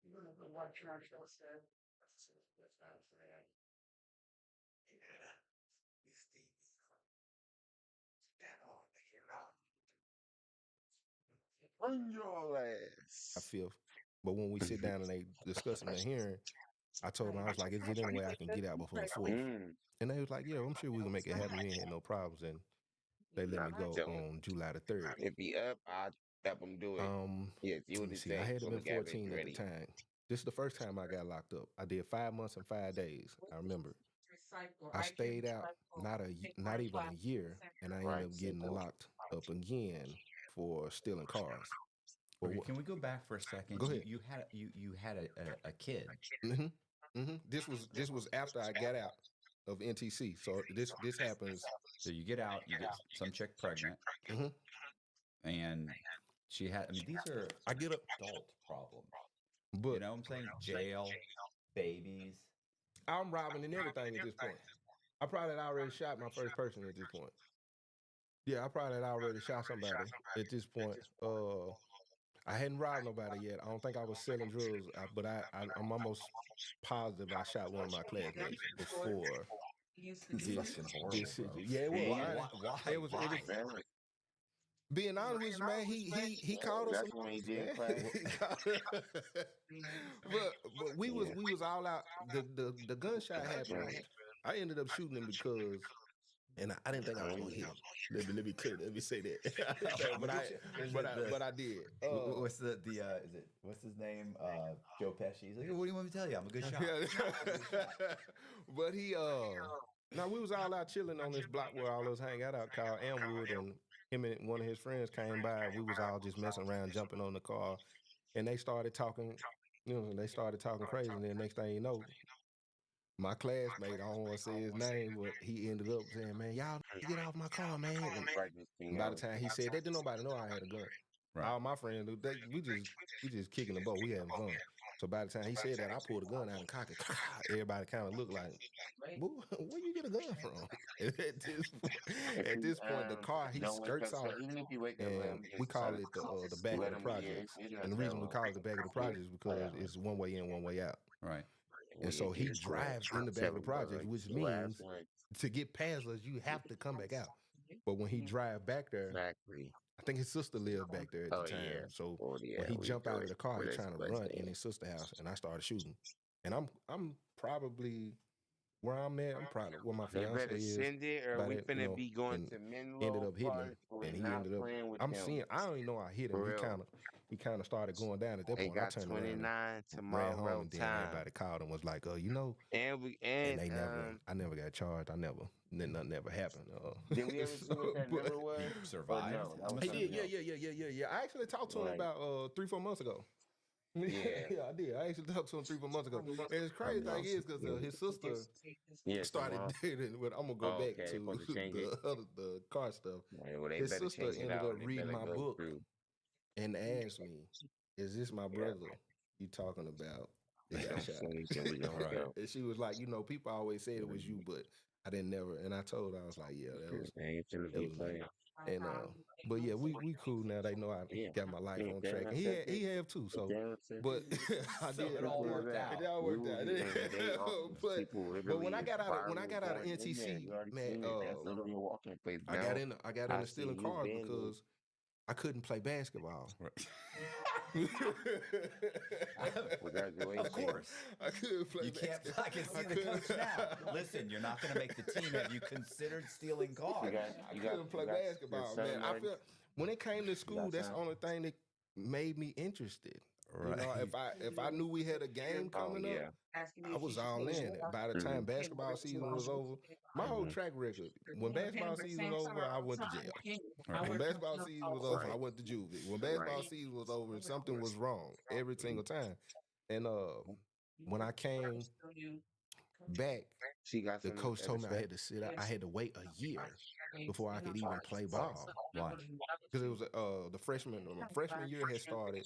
You don't know what church was said. Bring your I ass. feel. But when we sit down and they discussing the hearing, I told them, I was like, is it any way I can get out before the 4th? And they was like, yeah, I'm sure we can make it happen. We ain't had no problems. And they let me go on July the 3rd. If he up, I'll help him do it. Yes, you Let would me see. say I had been when 14 at the time. This is the first time I got locked up. I did 5 months and 5 days. I remember. I stayed out not even a year, and I ended up getting locked up again for stealing cars. Okay, can we go back for a second? Go ahead. You had a kid. This was after I got out of NTC. So this happens. So you get out, you get some chick pregnant, and she had. I mean, these are adult problems. But you know what I'm saying? Jail, babies. I'm robbing and everything at this point. I probably had already shot my first person at this point. Yeah, I probably had already shot somebody at this point. I hadn't robbed nobody yet. I don't think I was selling drugs, but I'm almost positive I shot one of my classmates before this situation. Yeah, it was. Why? It was. Being honest with you, man, he called us. That's when he did but we was all out. The gunshot happened. I ended up shooting him because, and I didn't think I was gonna hit him. Let me clear. Let me say that. but I did. What's the is it? What's his name? Joe Pesci. He's like, what do you want me to tell you? I'm a good shot. But he now we was all out chilling on this block where all us hang out called Elmwood, and him and one of his friends came by, and we was all just messing around, jumping on the car, and they started talking. They started talking crazy, and then next thing you know, my classmate, I don't want to say his name, but he ended up saying, "Man, y'all get off my car, man." And by the time he said that, didn't nobody know I had a gun. Right. All my friends, we just kicking the ball, we having fun. So by the time he said that, I pulled a gun out and cocked it. Everybody kind of looked like, where you get a gun from? At this point, the car, he skirts off, and we call it the back of the projects. And the reason we call it the back of the projects is because it's one way in, one way out. Right. And so he drives in the back of the project, which means to get past us, you have to come back out. But when he drive back there, I think his sister lived back there at the time. Yeah. So when he jumped out of the car, he's trying to run in his sister's house, and I started shooting. And I'm probably where I'm at. I'm probably where my fiance is. Send it, or we finna be going to Menlo. Ended up hitting him, and he ended up. I'm seeing. I don't even know I hit him. He kind of started going down at that point. I turned around and ran home, and then everybody called and was like, and they never. I never got charged. Nothing ever happened. Did we ever see what that number was? He survived. He did. Yeah. I actually talked to him about 3-4 months ago. Yeah, I did. I actually talked to him 3-4 months ago. And it's crazy thing is because his sister started dating. But I'm gonna go back to the car stuff. His sister ended up reading my book and asked me, "Is this my brother you talking about?" Right. And she was like, people always said it was you, but I didn't never. And I told her, I was like, yeah, that was me. And but yeah, we cool now. They know I got my life on track. And he have too. So, but I did. It all worked out. It all worked out. But when I got out of NTC, man, I got into stealing cars because I couldn't play basketball. Of course. I couldn't play basketball. I can see the coach now. Listen, you're not going to make the team. Have you considered stealing cars? I couldn't play basketball, man. I feel when it came to school, that's the only thing that made me interested. Right. You know, if I knew we had a game coming up, I was all in. By the time basketball season was over, my whole track record, when basketball season was over, I went to jail. Right. When basketball season was over, I went to juvie. When basketball season was over, something was wrong every single time. And when I came back, the coach told me I had to sit out. I had to wait a year before I could even play ball. Why? Because it was the freshman year had started,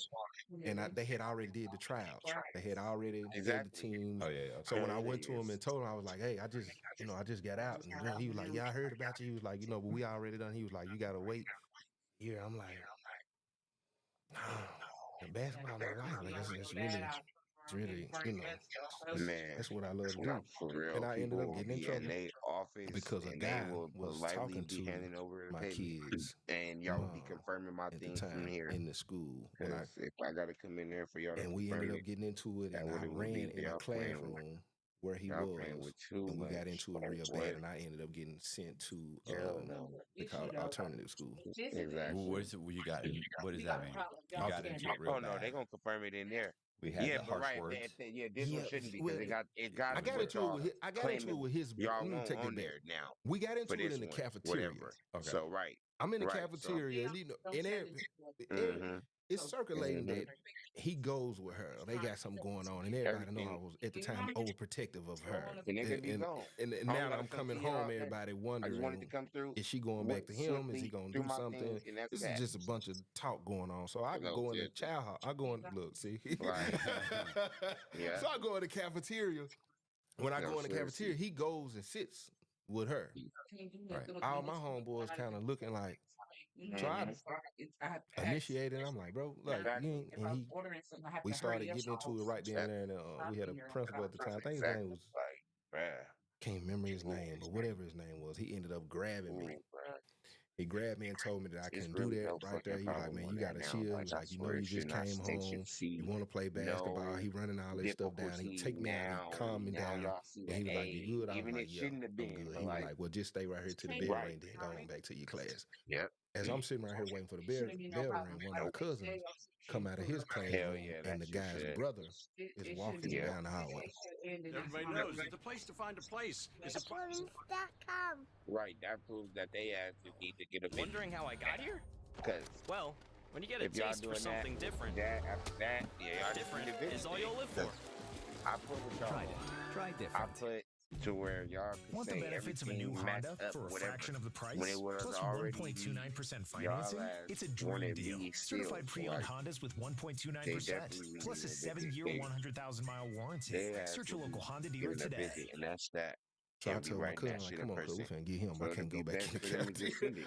and they had already did the tryouts. They had already did the team. Oh yeah. So when I went to him and told him, I was like, "Hey, I just got out." And then he was like, "Yeah, I heard about you." He was like, "But we already done." He was like, "You gotta wait a year." I'm like, the basketball, my life, like it's really, that's what I love to do. For real, and I ended up getting in trouble office because a guy was talking to my kids, and y'all would be confirming my things from here in the school. If I got to come in there for y'all, and we ended up getting into it, and I ran in a classroom where he was, and we got into it real bad, and I ended up getting sent to they call it alternative school. Exactly. What does that mean? You got into it real bad. Oh no, they're gonna confirm it in there. We had the harsh words. This one shouldn't be because it got. I got into it with his. Y'all won't on there now. We got into it in the cafeteria. Okay. So I'm in the cafeteria, and it's circulating that he goes with her. They got something going on, and everybody know I was at the time overprotective of her. And now that I'm coming home, everybody wondering, is she going back to him? Is he going to do something? This is just a bunch of talk going on. So I go in the chow hall. I go in, look, see? So I go in the cafeteria. When I go in the cafeteria, he goes and sits with her. Right. All my homeboys kind of looking like, so I initiated, and I'm like, bro, like, we started getting into it right then and there, and we had a principal at the time. I think his name was, can't remember his name, but whatever his name was, he ended up grabbing me. He grabbed me and told me that I couldn't do that right there. He was like, man, you got to chill. He was like, you just came home. You want to play basketball. He running all this stuff down. He take me out. He calm me down. And he was like, you good? I was like, yeah, I'm good. He was like, well, just stay right here to the bell ring, then go on back to your class. As I'm sitting right here waiting for the bell ring, one of my cousins come out of his classroom, and the guy's brother is walking down the hallway. Everybody knows that the place to find a place is Right, that proves that they actually need to get a video. Wondering how I got here? Because well, when you get a taste for something different, after that, different is all you'll live for. I put what y'all Try different. I put to where y'all can want the benefits of a new Honda for a fraction of the price? When it was plus 1.29% financing? It's a dream deal. Certified pre-owned Hondas with 1.29%, plus a 7-year, 100,000-mile warranty. Search your local Honda dealer today. And that's that. So I told my cousin, like, come on, cuz we finna get him. I can't go back in the cafeteria.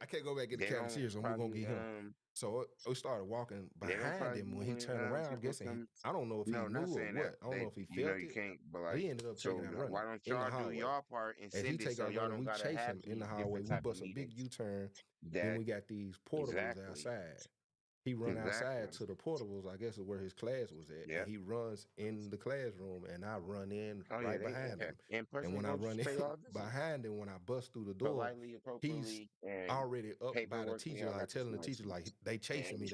I can't go back in the cafeteria, so we're gonna get him. So we started walking behind him. When he turned around, I'm guessing, I don't know if he knew or what. I don't know if he felt it. He ended up taking out running. Why don't y'all do y'all part and send it so y'all don't gotta have we chase him in the hallway. We bust a big U-turn. Then we got these portables outside. He run outside to the portables, I guess is where his class was at. And he runs in the classroom, and I run in right behind him. And when I run in behind him, when I bust through the door, he's already up by the teacher, like telling the teacher, like, they chasing me.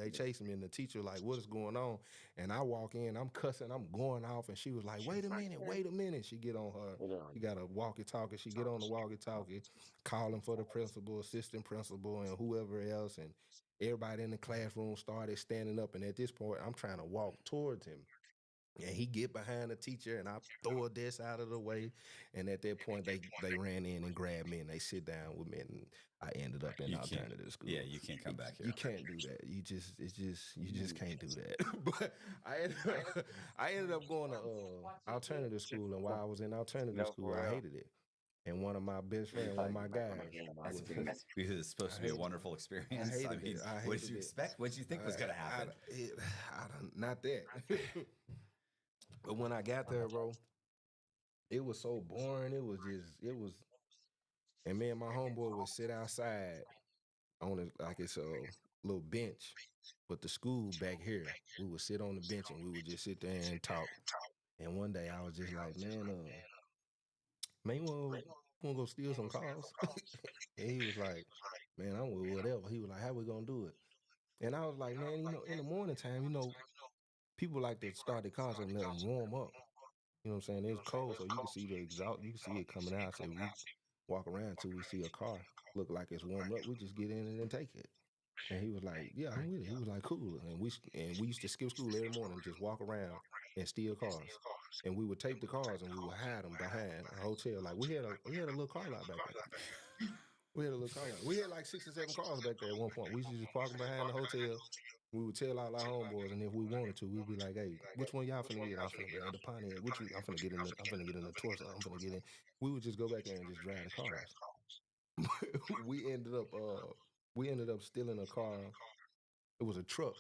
And the teacher, like, what is going on? And I walk in, I'm cussing, I'm going off, and she was like, wait a minute. She get on her, she got a walkie-talkie. She get on the walkie-talkie, calling for the principal, assistant principal, and whoever else, and everybody in the classroom started standing up, and at this point, I'm trying to walk towards him. And he get behind the teacher, and I throw a desk out of the way. And at that point, they ran in and grabbed me, and they sit down with me, and I ended up in alternative school. Yeah, you can't come back here. You can't do that. You just can't do that. But I ended up going to alternative school, and while I was in alternative school, I hated it. And one of my best friends, one of my guys, because it's supposed to be a wonderful experience. I hated it. What did you expect? What did you think was going to happen? Not that. But when I got there, bro, it was so boring. It was. And me and my homeboy would sit outside on it, like it's little bench, but the school back here, we would sit on the bench and we would just sit there and talk. And one day I was just like, man, you wanna go steal some cars? And he was like, man, I'm with whatever. He was like, how we gonna do it? And I was like, man, in the morning time, people like to start their cars and let them warm up. You know what I'm saying? It was cold, so you can see the exhaust. You can see it coming out. So we walk around till we see a car look like it's warmed up. We just get in and then take it. And he was like, yeah, I'm with it. He was like, cool. And we used to skip school every morning, just walk around and steal cars. And we would take the cars and we would hide them behind a hotel. Like we had a little car lot back there. We had a little car lot. We had like 6 or 7 cars back there at one point. We used to just park them behind the hotel. We would tell all our homeboys, and if we wanted to, we'd be like, "Hey, which one y'all finna get? I'm finna get the Pontiac. I'm finna get in the Torso. I'm finna get in." We would just go back there and just drive the cars. we ended up stealing a car. It was a truck.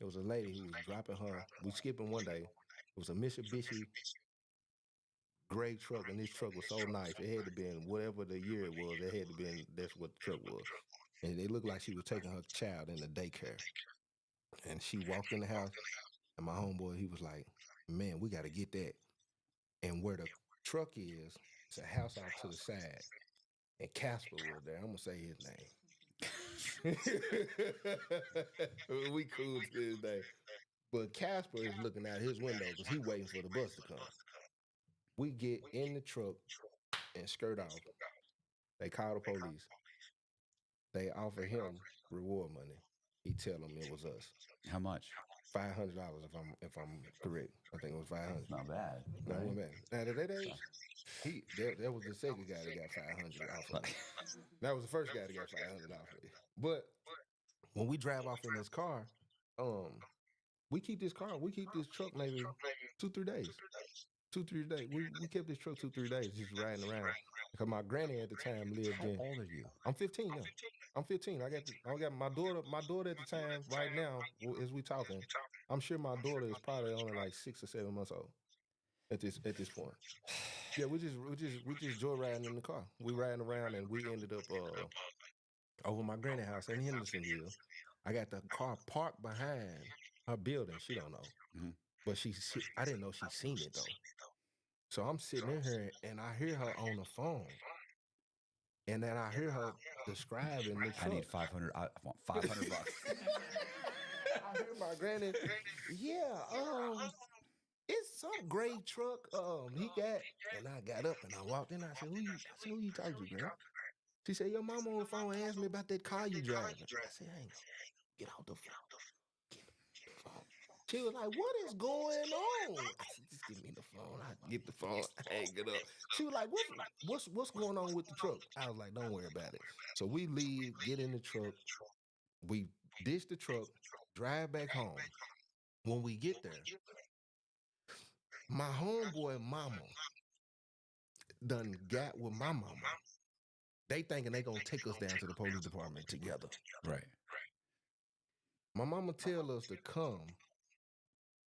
It was a lady who was dropping her. We skipping one day. It was a Mitsubishi gray truck, and this truck was so nice. It had to been whatever the year it was. It had to been that's what the truck was, and it looked like she was taking her child in the daycare. And she walked in the house, and my homeboy, he was like, man, we got to get that. And where the truck is, it's a house off to the side. And Casper was there. I'm going to say his name. We cool to this day. But Casper is looking out his window because he waiting for the bus to come. We get in the truck and skirt off. They call the police. They offer him reward money. He tell them it was us. How much? $500 if I'm correct. I think it was $500. That's not bad. Not Right? bad. Now that age, that was the second guy that got $500 off of me. That was the first guy that got $500 off of me. But when we drive off in this car, we keep this truck maybe 2-3 days. 2-3 days. We kept this truck 2-3 days just riding around. Because my granny at the time lived in. How old are you? I'm 15 now. I'm 15. I got my daughter at the time. Right now, as we talking, I'm sure my daughter is probably only like 6 or 7 months old at this point. Yeah, we just joyriding in the car. We riding around and we ended up over my granny house in Hendersonville. I got the car parked behind her building. She don't know, but I didn't know she seen it though. So I'm sitting in here and I hear her on the phone. And then I hear her describing the truck. I need 500. I want $500. I hear my granny. Yeah, it's some gray truck. He got. And I got up and I walked in. I said, "Who you talking to, Gran?" She said, "Your mama on the phone and asked me about that car you driving." I said, "I ain't gonna get out the phone." She was like, "What is going on?" I said, "Just give me the phone." I get the phone, hang it up. She was like, "What's going on with the truck?" I was like, "Don't worry about it." So we leave, get in the truck, we ditch the truck, drive back home. When we get there, my homeboy mama done got with my mama. They thinking they gonna take us down to the police department together. Right. My mama tell us to come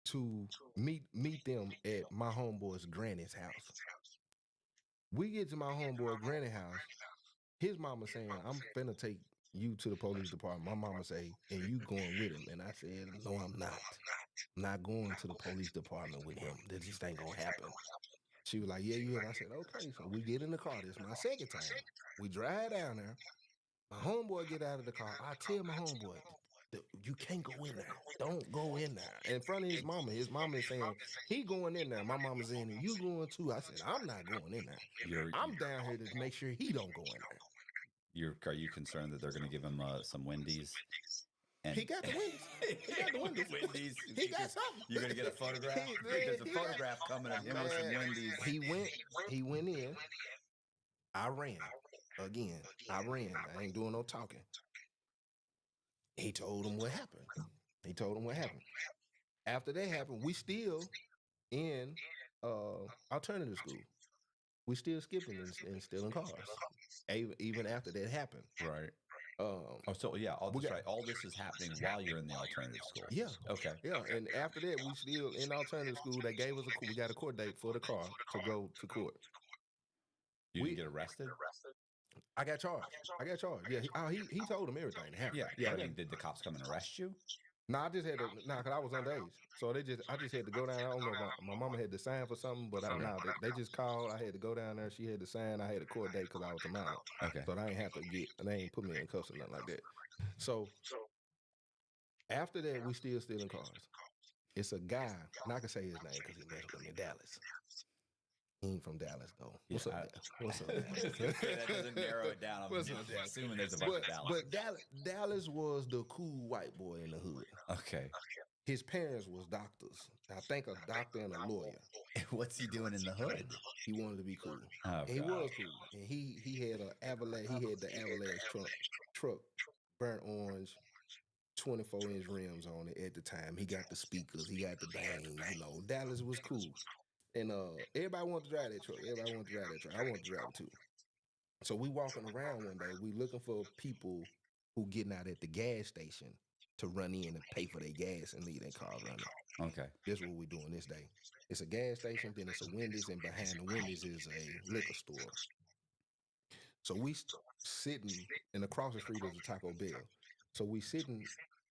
to meet them at my homeboy's granny's house. We get to my homeboy granny's house. His mama saying, "I'm finna take you to the police department." My mama say, "And you going with him?" And I said, "No, I'm not. I'm not going to the police department with him. This just ain't gonna happen." She was like, "Yeah, you is." I said, "Okay." So we get in the car. This is my second time. We drive down there. My homeboy get out of the car. I tell my homeboy, "You can't go in there. Don't go in there." In front of his mama. His mama is saying, "He going in there." My mama's saying, "You going too?" I said, "I'm not going in there. I'm down here to make sure he don't go in there." Are you concerned that they're going to give him some Wendy's? And he got the Wendy's. He got the Wendy's. Wendy's. He got something. You're going to get a photograph? There's a photograph coming of him with some Wendy's. He went in. I ran. Again, I ran. I ain't doing no talking. He told him what happened. After that happened, we still in alternative school. We still skipping and stealing cars. Even after that happened. Right. All this is happening while you're in the alternative school. Yeah. Okay. Yeah, and after that, we still in alternative school. They gave us we got a court date for the car to go to court. You didn't get arrested? I got charged. Yeah, he told him everything that happened. Yeah. I mean, did the cops come and arrest you? No, I just had to. Cause I was underage, so I just had to go down. I don't know. My mama had to sign for something, but they just called. I had to go down there. She had to sign. I had a court date because I was a minor. Okay. So I ain't have to they ain't put me in cuffs or nothing like that. So after that, we still stealing cars. It's a guy, and I can say his name because he messed with me, Dallas. He ain't from Dallas though. What's up, Dallas? What's up, Dallas? That doesn't narrow it down. I'm assuming there's a bunch of Dallas. But Dallas was the cool white boy in the hood. Okay. His parents was doctors. I think a doctor and a lawyer. What's he doing in the hood? He wanted to be cool. Oh, and he was cool. And he had an Avalanche. He had the Avalanche truck, burnt orange, 24-inch rims on it at the time. He got the speakers. He got the bang. Dallas was cool. And everybody wanted to drive that truck. I wanted to drive it too. So we walking around one day. We looking for people who getting out at the gas station to run in and pay for their gas and leave their car running. Okay. That's what we're doing this day. It's a gas station, then it's a Wendy's, and behind the Wendy's is a liquor store. So we sitting, and across the street is a Taco Bell. So we sitting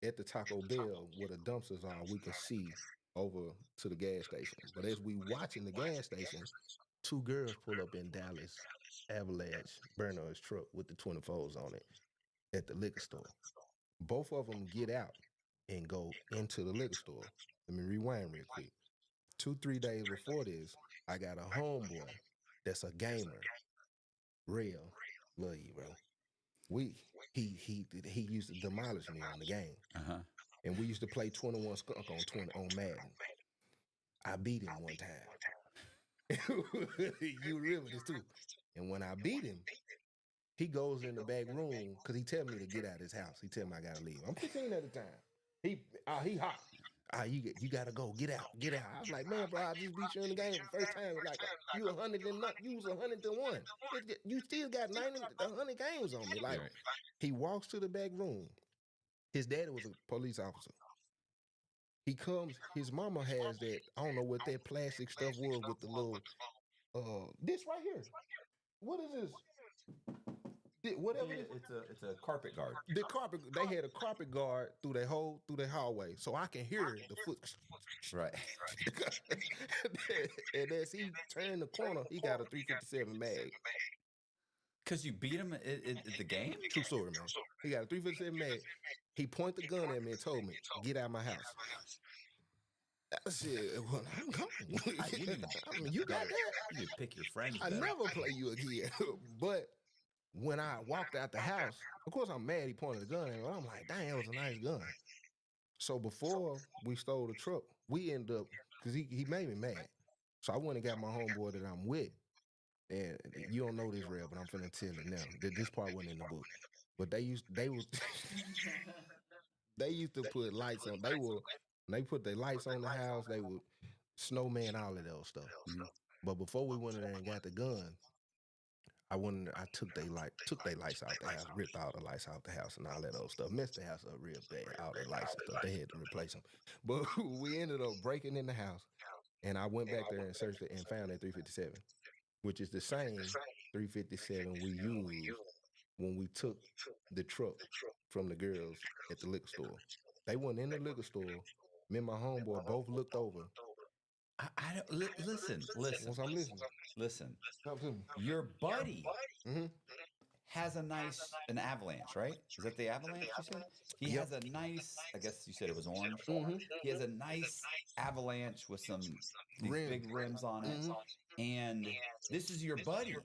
at the Taco Bell where the dumpsters are. We can see over to the gas station. But as we watching the gas station, two girls pull up in Dallas Avalanche, burn his truck with the 24s on it at the liquor store. Both of them get out and go into the liquor store. Let me rewind real quick. 2-3 days before this, I got a homeboy that's a gamer. Real, love you, bro. He used to demolish me on the game. And we used to play 21 Skunk on Madden. I beat him one time. You remember this too. And when I beat him, he goes in the back room because he tell me to get out of his house. He tell me I gotta leave. I'm 15 at the time. He hot. You gotta go. Get out. I was like, man, bro, I just beat you in the game the first time. Like you 100 and not. You was 101. You still got 100 games on me. Like he walks to the back room. His daddy was a police officer. He comes, his mama has that, I don't know what that plastic stuff was with the little, this right here. What is this? Whatever it's a carpet guard. The carpet, they had a carpet guard through the hallway, so I can hear the foot. Right. And as he turned the corner, he got a 357 mag. Because you beat him at the game? True story, man. He got a 357 mag. He pointed the gun at me and told me, get out of my house. I said, well, I'm coming. I mean, you got that? You pick your friends. I never play you again. But when I walked out the house, of course I'm mad he pointed the gun at me. I'm like, dang, that was a nice gun. So before we stole the truck, we ended up, because he made me mad. So I went and got my homeboy that I'm with. And you don't know this, Real, but I'm finna tell it now. This part wasn't in the book. But they used to put lights on. They put their lights on the house. They would snowman all of those stuff. Mm-hmm. But before we went in there and got the gun, I took their lights out the house, ripped all the lights out the house and all that old stuff. Messed the house up real bad. All the lights and stuff. They had to replace them. But we ended up breaking in the house, and I went back there and searched it and found that 357, which is the same 357 we used when we took the truck from the girls at the liquor store. They went in the liquor store. Me and my homeboy both looked over. I don't listen. Once I'm listening. Listen. Your buddy has an Avalanche, right? Is that the Avalanche you said? He has a nice, I guess you said it was orange. Mm-hmm. He has a nice Avalanche with big rims on it. And this is your buddy.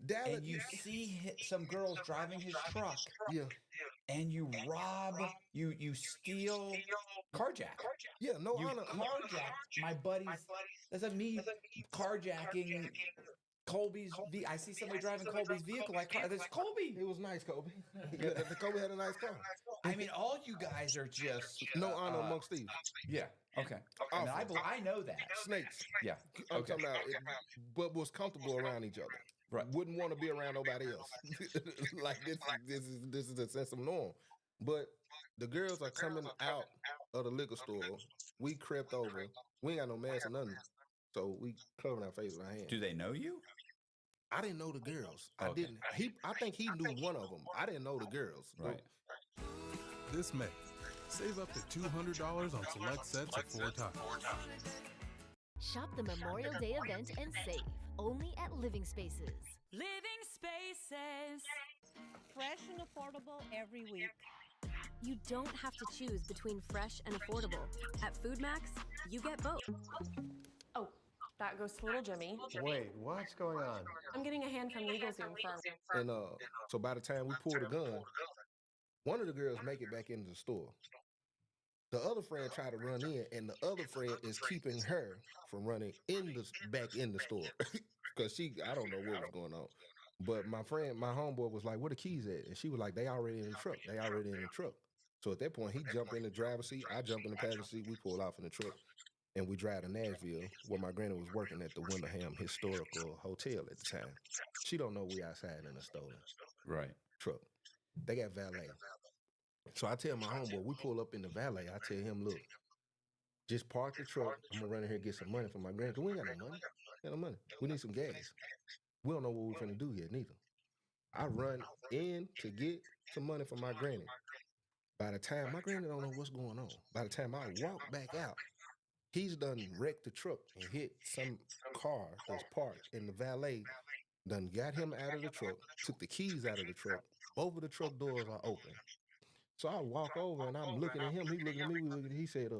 Dallas, and you see some girls driving his truck. Yeah. And you rob, you steal, carjack. Yeah, no you honor. Carjack my buddy's. That's me carjacking Colby's. I see somebody driving Colby's vehicle. That's Colby. It was nice, Colby. Colby had a nice car. I mean, all you guys are just no honor amongst thieves. Yeah. Okay. I know that. Snakes. Yeah. I'm talking about it, but was comfortable around each other. Right. Wouldn't want to be around nobody else. Like this is a sense of norm. But the girls are coming out of the liquor store. We crept over. We ain't got no mask or nothing. So we covered our face with our hands. Do they know you? I didn't know the girls. I didn't. I think he knew one of them. I didn't know the girls. Right. This May, save up to $200 on select sets of 4 tires. Shop the Memorial Day event and save only at Living Spaces. Living Spaces. Fresh and affordable every week. You don't have to choose between fresh and affordable. At Food Max, you get both. Oh, that goes to little Jimmy. Wait, what's going on? I'm getting a hand from LegalZoom for And so by the time we pull the gun, one of the girls make it back into the store. The other friend tried to run in, and the other friend is keeping her from running back in the store. Because I don't know what was going on. But my homeboy was like, where the keys at? And she was like, they already in the truck. They already in the truck. So at that point, he jumped in the driver's seat. I jumped in the passenger seat. We pulled off in the truck. And we drive to Nashville, where my granny was working at the Winderham Historical Hotel at the time. She don't know we outside in a stolen truck. They got valet. So I tell my homeboy, we pull up in the valet. I tell him, look, just park the truck. I'm going to run in here and get some money for my granny. Because we ain't got no money. We got no money. We need some gas. We don't know what we're finna do yet, neither. I run in to get some money for my granny. By the time, my granny don't know what's going on. By the time I walk back out, he's done wrecked the truck and hit some car that's parked, and the valet done got him out of the truck, took the keys out of the truck. Both of the truck doors are open. So I walk over and I'm looking at him. He looking at me. He said,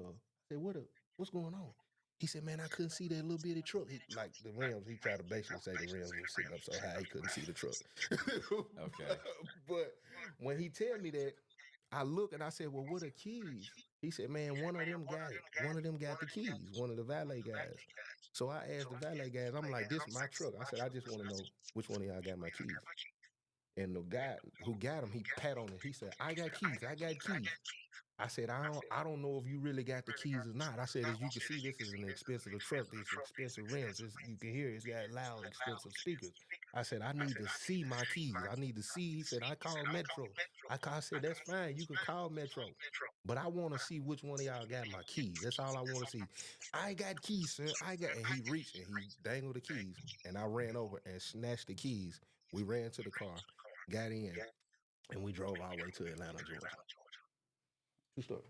what's going on? He said, man, I couldn't see that little bitty truck. Like the rims, he tried to basically say the rims were sitting up so high he couldn't see the truck. Okay. But when he tell me that, I look and I said, well, what are keys? He said, man, one of them got it. One of them got the keys, one of the valet guys. So I asked the valet guys, I'm like, this is my truck. I said, I just want to know which one of y'all got my keys. And the guy who got him, he pat on it. He said, I got keys. I got keys. I said, I don't know if you really got the keys or not. I said, as you can see, this is an expensive truck. These expensive rims. You can hear it's got loud, expensive speakers. I said, I need to see my keys. I need to see. He said, I called Metro. I said, that's fine. You can call Metro. But I want to see which one of y'all got my keys. That's all I want to see. I got keys, sir. And he reached and he dangled the keys. And I ran over and snatched the keys. We ran to the car, got in, and we drove our way to Atlanta, Georgia. True story.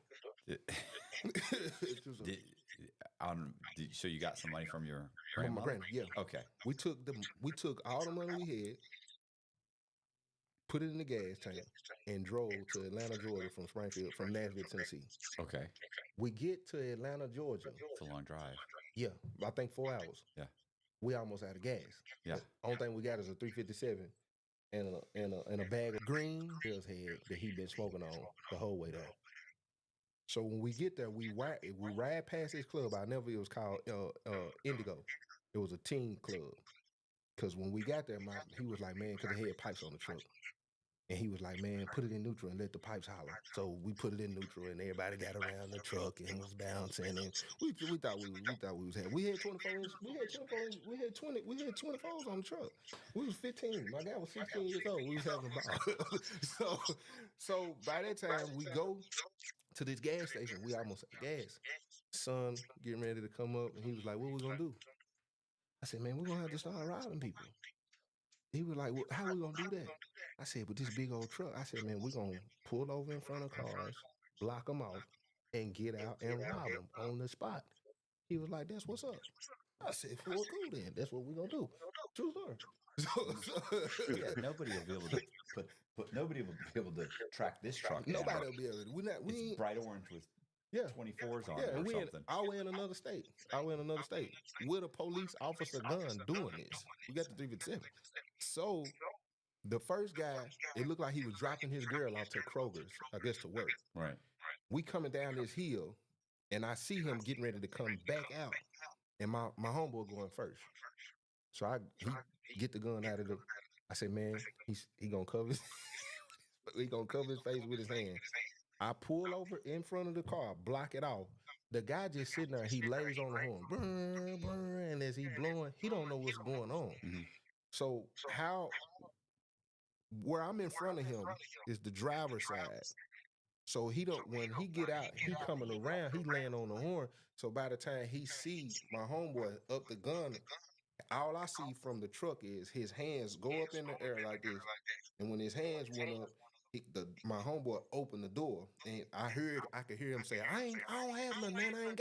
So you got some money from your From grandmother? my granny, yeah. Okay. We took all the money we had, put it in the gas tank, and drove to Atlanta, Georgia from Nashville, Tennessee. Okay. We get to Atlanta, Georgia. It's a long drive. Yeah, I think 4 hours. Yeah. We almost out of gas. Yeah. The only thing we got is a 357 and a bag of green Bill's head that he been smoking on the whole way there. So when we get there, we ride past this club. It was called Indigo. It was a teen club. Because when we got there, he was like, man, because they had pipes on the truck. And he was like, man, put it in neutral and let the pipes holler. So we put it in neutral, and everybody got around the truck and was bouncing. And we thought we was happy. We had 24s. We had 24s on the truck. We was 15. My guy was 16 years old. We was having a ball. So by that time, we go to this gas station. We almost at gas. Son getting ready to come up, and he was like, what we gonna do? I said, man, we're gonna have to start robbing people. He was like, well, how we gonna do that? I said, with this big old truck. I said, man, we're gonna pull over in front of cars, block them off, and get out and rob them on the spot. He was like, that's what's up. I said, well, cool then. That's what we're gonna do. True story. Yeah, nobody will be able to nobody will be able to track this truck down. Nobody will be able to. It's bright orange with 24s on it or something. All the way in another state. With a police officer gun doing this. We got the 357. So the first guy, it looked like he was dropping his girl off to Kroger's, I guess, to work. Right. We coming down this hill, and I see him getting ready to come back out, and my homeboy going first. So he get the gun out of the. I said, man, he gonna cover his, he gonna cover his face with his hand. I pull over in front of the car, block it off. The guy just sitting there, he lays on the horn, brr, brr, and as he blowing, he don't know what's going on. Mm-hmm. So where I'm in front of him is the driver's side. So when he get out, he coming around, he laying on the horn. So by the time he sees my homeboy up the gun All I see from the truck is his hands go up in the air like this, and when his hands went up, my homeboy opened the door, and I could hear him say, I don't have nothing, man. I ain't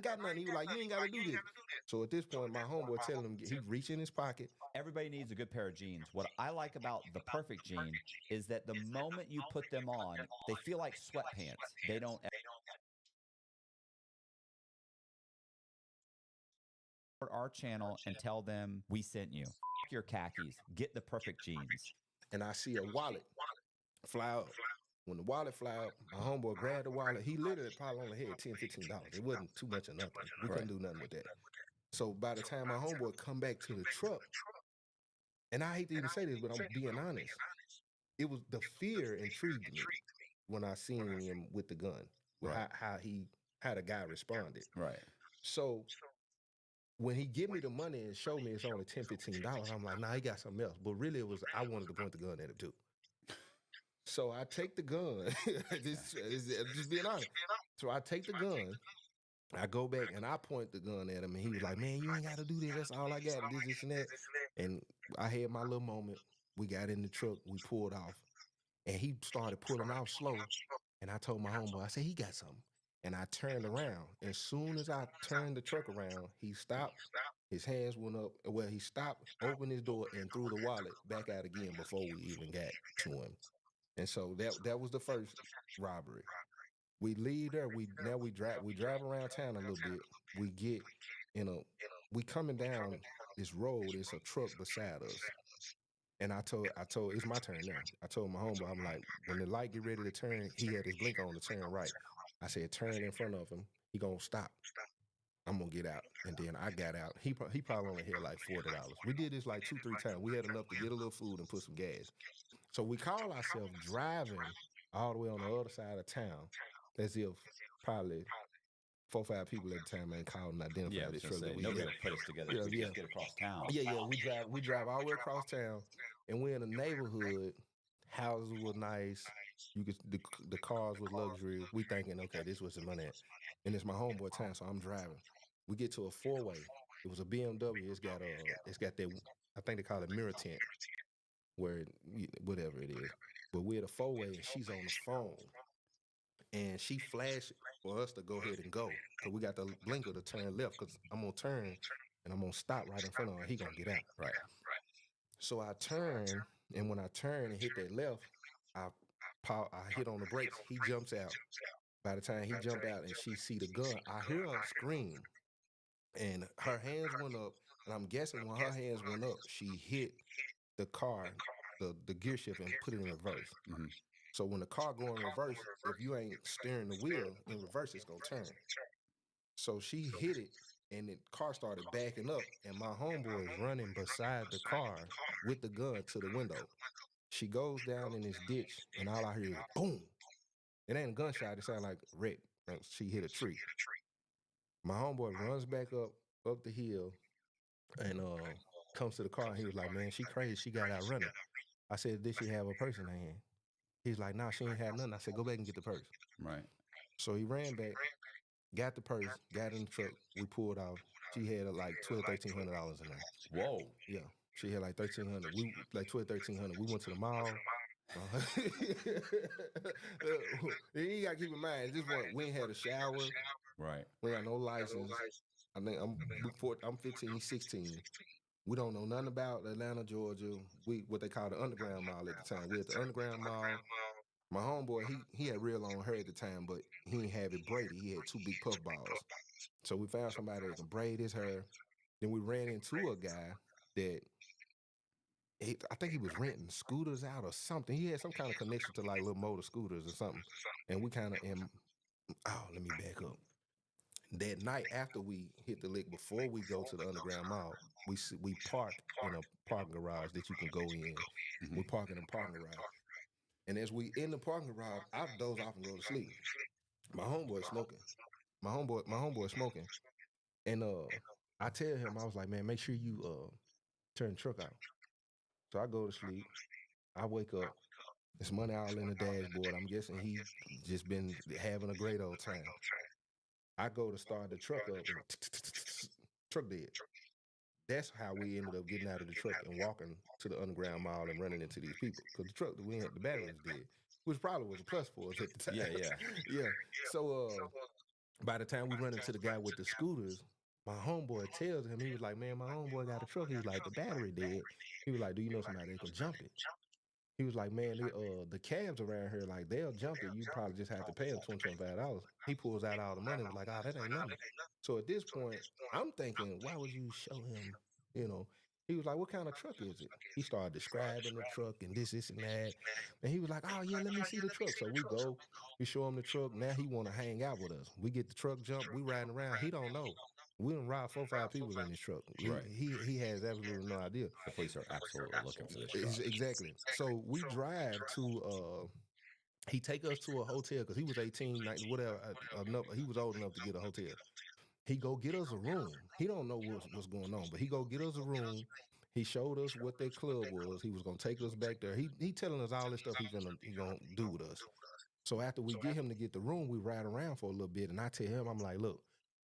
got nothing. He was like, you ain't got to do this. So at this point, my homeboy telling him, he reached in his pocket. Everybody needs a good pair of jeans. What I like about the Perfect Jean is that the moment you put them on, they feel like sweatpants. They don't our channel and tell them we sent you. Your khakis. Get the Perfect Jeans. And I see a wallet fly up. When the wallet fly up, my homeboy grabbed the wallet. He literally probably only had $10, $15. It wasn't too much of nothing. We couldn't do nothing with that. So by the time my homeboy come back to the truck, and I hate to even say this, but I'm being honest, it was the fear intrigued me when I seen him with the gun, how the guy responded. Right. So when he give me the money and show me it's only $10, $15, I'm like, nah, he got something else. But really, it was I wanted to point the gun at him too. So I take the gun. just being honest. So I take the gun. I go back and I point the gun at him, and he was like, man, you ain't got to do this. That's all I got. This, and that. And I had my little moment. We got in the truck. We pulled off. And he started pulling off slow. And I told my homeboy, I said, he got something. And I turned around. As soon as I turned the truck around, he stopped. His hands went up. Well, he stopped, opened his door, and threw the wallet back out again before we even got to him. And so that was the first robbery. We leave there. We drive around town a little bit. We get we coming down this road. It's a truck beside us. And I told it's my turn now. I told my homeboy, I'm like, when the light get ready to turn, he had his blinker on to turn right. I said, turn in front of him. He gonna stop. I'm gonna get out. And then I got out. He probably only had like $40. We did this like 2-3 times. We had enough to get a little food and put some gas. So we call ourselves driving all the way on the other side of town, as if probably 4 or 5 people at the time ain't called and identified this truck. Nobody will put us together. We just get across town. Yeah. We drive all the way across town, and we're in a neighborhood. Houses were nice. The cars was luxury. We thinking, okay, this was the money at. And it's my homeboy time, so I'm driving. We get to a 4-way. It was a BMW. It's got that, I think they call it mirror tint, where whatever it is. But we're at a 4-way, and she's on the phone. And she flashed for us to go ahead and go. Because we got the blinker to turn left, because I'm going to turn, and I'm going to stop right in front of her. He going to get out. Right. So I turn, and when I turn and hit that left, I hit on the brakes. He jumps out. By the time he jumped out and she see the gun, I hear her scream. And her hands went up, and I'm guessing when her hands went up, she hit the car, the gear shift, and put it in reverse. Mm-hmm. So when the car go in reverse, if you ain't steering the wheel in reverse, it's gonna turn. So she hit it, and the car started backing up, and my homeboy is running beside the car with the gun to the window. She goes down in this ditch, and all I hear is boom. It ain't a gunshot. It sounded like wreck. She hit a tree. My homeboy runs back up the hill, and comes to the car. And he was like, "Man, she crazy. She got out running." I said, "Did she have a purse in her hand?" He's like, "Nah, she ain't had nothing." I said, "Go back and get the purse." Right. So he ran back, got the purse, got in the truck. We pulled off. She had like $1,200-$1,300 in there. Whoa. Yeah, she had like $1,300. We like $1,200-$1,300. We went to the mall. You gotta keep in mind, we ain't had a shower. Right. We got no license. I think I'm 15, he's 16. We don't know nothing about Atlanta, Georgia. What they call the underground mall at the time. We at the underground mall. My homeboy, he had real long hair at the time, but he didn't have it braided. He had 2 big puff balls. So we found somebody that can braid his hair. Then we ran into a guy that I think he was renting scooters out or something. He had some kind of connection to like little motor scooters or something. And we kind of let me back up. That night after we hit the lick, before we go to the underground mall, we park in a parking garage that you can go in. Mm-hmm. We park in a parking garage. And as we in the parking garage, I doze off and go to sleep. My homeboy smoking. My homeboy smoking. And I tell him, I was like, man, make sure you turn the truck out. So I go to sleep. I wake up. There's money all in the dashboard. I'm guessing he just been having a great old time. I go to start the truck up. And truck dead. That's how we ended up getting out of the truck and walking to the underground mall and running into these people. Because the truck that we had, the battery was dead, which probably was a plus for us at the time. Yeah. So by the time we run into the guy with the scooters, my homeboy tells him, he was like, man, my homeboy got a truck. He was like, the battery dead. He was like, do you know somebody that can jump it? He was like, man, the cabs around here, like, they'll jump it. You probably just have to pay them $25. He pulls out all the money and was like, oh, that ain't nothing. So at this point, I'm thinking, why would you show him, you know? He was like, what kind of truck is it? He started describing the truck and this, and that. And he was like, oh, yeah, let me see the truck. So we go, we show him the truck. Now he want to hang out with us. We get the truck jump. We riding around. He don't know. We done robbed 4 or 5 people in this truck. He has absolutely no idea. The police are absolutely looking for this truck. Exactly. So we drive to, he take us to a hotel because he was 18, whatever, he was old enough to get a hotel. He go get us a room. He don't know what's going on, but he go get us a room. He showed us what that club was. He was going to take us back there. He telling us all this stuff he gonna do with us. So after we get him to get the room, we ride around for a little bit, and I tell him, I'm like, look,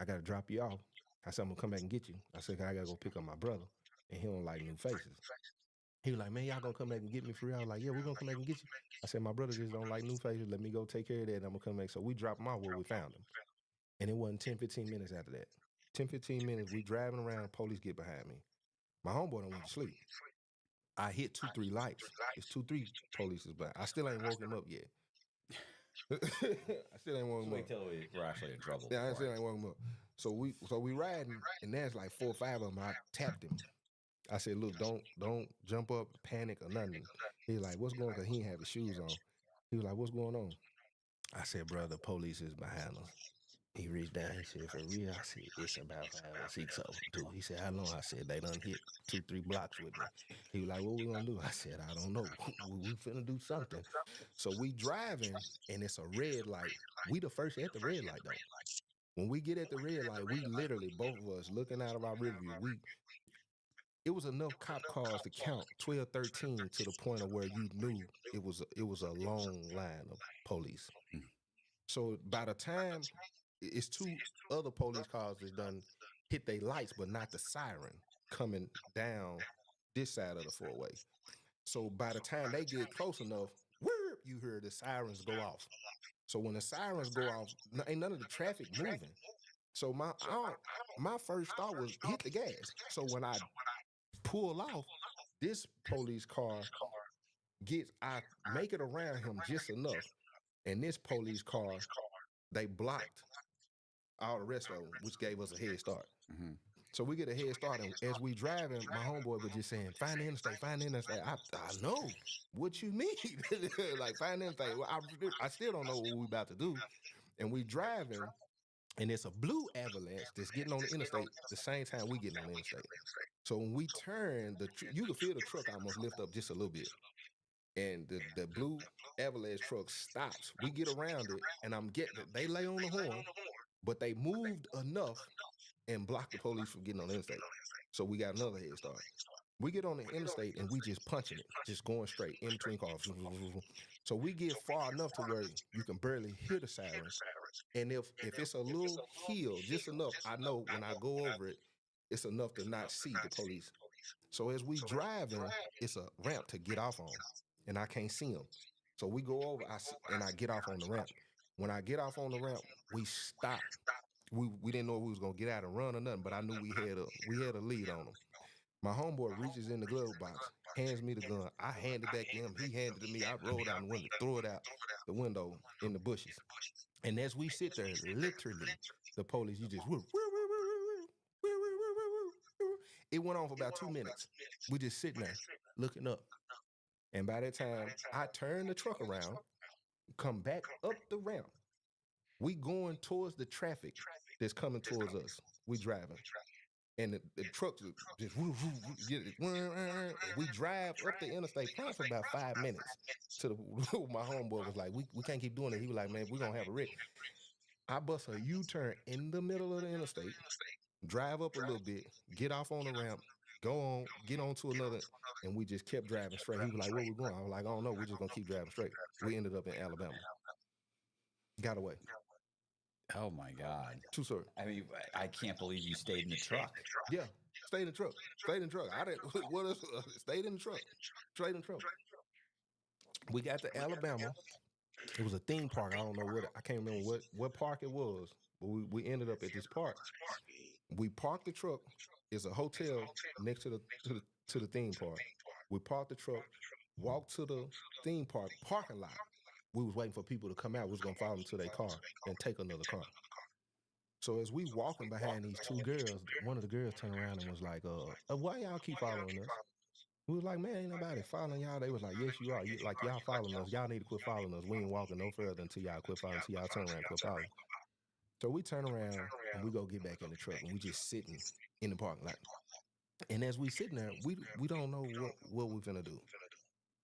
I got to drop you off. I said, I'm going to come back and get you. I said, I got to go pick up my brother, and he don't like new faces. He was like, man, y'all going to come back and get me for real? I was like, yeah, we're going to come back and get you. I said, my brother just don't like new faces. Let me go take care of that, and I'm going to come back. So we dropped him off where we found him. And it wasn't 10, 15 minutes after that. 10, 15 minutes, we driving around, police get behind me. My homeboy done went to sleep. I hit 2, 3 lights. It's 2, 3 police is behind. I still ain't woke him up yet. I still ain't woke him up. Wait till we're actually in trouble. Yeah, I still ain't woke him up. So we riding, and there's like 4 or 5 of them. I tapped him. I said, look, don't jump up, panic or nothing. He's like, what's going on? Because he didn't have his shoes on. He was like, what's going on? I said, bro, the police is behind us. He reached down, he said, for real? I said, it's about 5 or 6 of them, too. He said, how long? I said, they done hit 2, 3 blocks with me. He was like, what we gonna do? I said, I don't know. We finna do something. So we driving, and it's a red light. We the first at the red light, though. When we get at the red light, we literally, both of us, looking out of our rear view, it was enough cop cars to count 12, 13 to the point of where you knew it was a long line of police. So by the time, it's 2 other police cars that done hit their lights, but not the siren coming down this side of the 4-way. So by the time they get close enough, whoop, you hear the sirens go off. So when the sirens go off, ain't none of the traffic moving. So my first thought was hit the gas. So when I pull off, this police car I make it around him just enough, and this police car, they blocked all the rest of them, which gave us a head start. Mm-hmm. So we get a head start, and as we driving, my homeboy was just saying, find the interstate, find the interstate. I know. What you mean? Like, find the interstate. Well, I still don't know what we about to do. And we driving, and it's a blue Avalanche that's getting on the interstate the same time we getting on the interstate. So when we turn, you can feel the truck almost lift up just a little bit. And the blue Avalanche truck stops. We get around it, and they lay on the horn, but they moved enough and blocked the police from getting on the interstate. So we got another head start. We get on the interstate, and we just punching it, just going straight in between cars. So we get far enough to where you can barely hear the sirens. And if it's a little hill, just enough, I know when I go over it, it's enough to not see the police. So as we driving, it's a ramp to get off on, and I can't see them. So we go over, and I get off on the ramp. When I get off on the ramp, we stop. We didn't know if we was gonna get out and run or nothing, but I knew we had a lead on them. My homeboy reaches in the glove box, hands me the gun. I hand it back to him. He handed it to me. I rolled down the window, threw it out the window in the bushes. And as we sit there, literally, the police, you just, it went on for about 2 minutes. We just sitting there looking up. And by that time, I turn the truck around, come back up the ramp. We going towards the traffic that's coming towards us. We driving. And the trucks just, we drive up the interstate probably for about 5 minutes. My homeboy was like, we can't keep doing it. He was like, man, we're going to have a wreck. I bust a U-turn in the middle of the interstate, drive up a little bit, get off on the ramp, go on, get on to another, and we just kept driving straight. He was like, where we going? I was like, I don't know. We're just going to keep driving straight. We ended up in Alabama. Got away. Oh, my God. True story. I mean, I can't believe you stayed in the truck. Yeah. Stayed in the truck. Stayed in the truck. I didn't. What else? Stayed in the truck. Straight in the truck. We got to Alabama. It was a theme park. I don't know what. I can't remember what park it was. But we ended up at this park. We parked the truck. It's a hotel next to the theme park. We parked the truck. Walked to the theme park parking lot. We was waiting for people to come out. We was gonna follow them to their car and take another car. So as we walking behind these two girls, one of the girls turned around and was like, why y'all keep following us? We was like, man, ain't nobody following y'all. They was like, yes, you are. Y'all following us. Y'all need to quit following us. We ain't walking no further until y'all quit following, until y'all turn around and quit following. So we turn around and we go get back in the truck and we just sitting in the parking lot. And as we sitting there, we don't know what we're gonna do.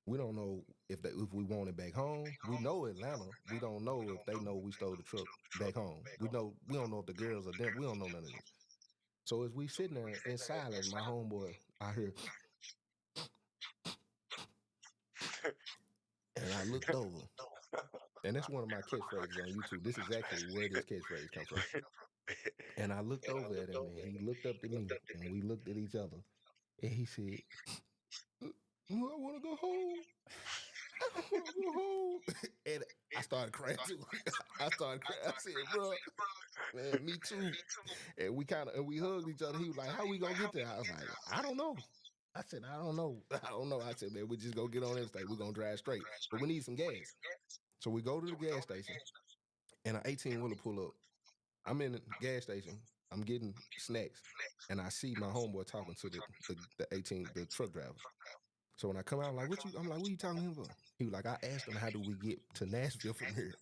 We don't know if we want it back home. We know Atlanta. We don't know if they know we stole the truck back home. We don't know if the girls are them. We don't know none of this. So as we sitting there in silence, my homeboy, I hear, and I looked over, and that's one of my catchphrases on YouTube. This is actually where this catchphrase comes from. And I looked over at him, and he looked up at me, and we looked at each other, and he said, I want to go home. I want to go home. And I started crying too. I said, bro, man, me too. And we hugged each other. He was like, how we gonna get there? I was like, I don't know. I said, I don't know. I said, man, we just go get on interstate. We're gonna drive straight. But we need some gas. So we go to the gas station, and an 18-wheeler pull up. I'm in the gas station. I'm getting snacks, and I see my homeboy talking to the truck driver. So when I come out, I'm like, what you talking to him for? He was like, I asked him, how do we get to Nashville from here?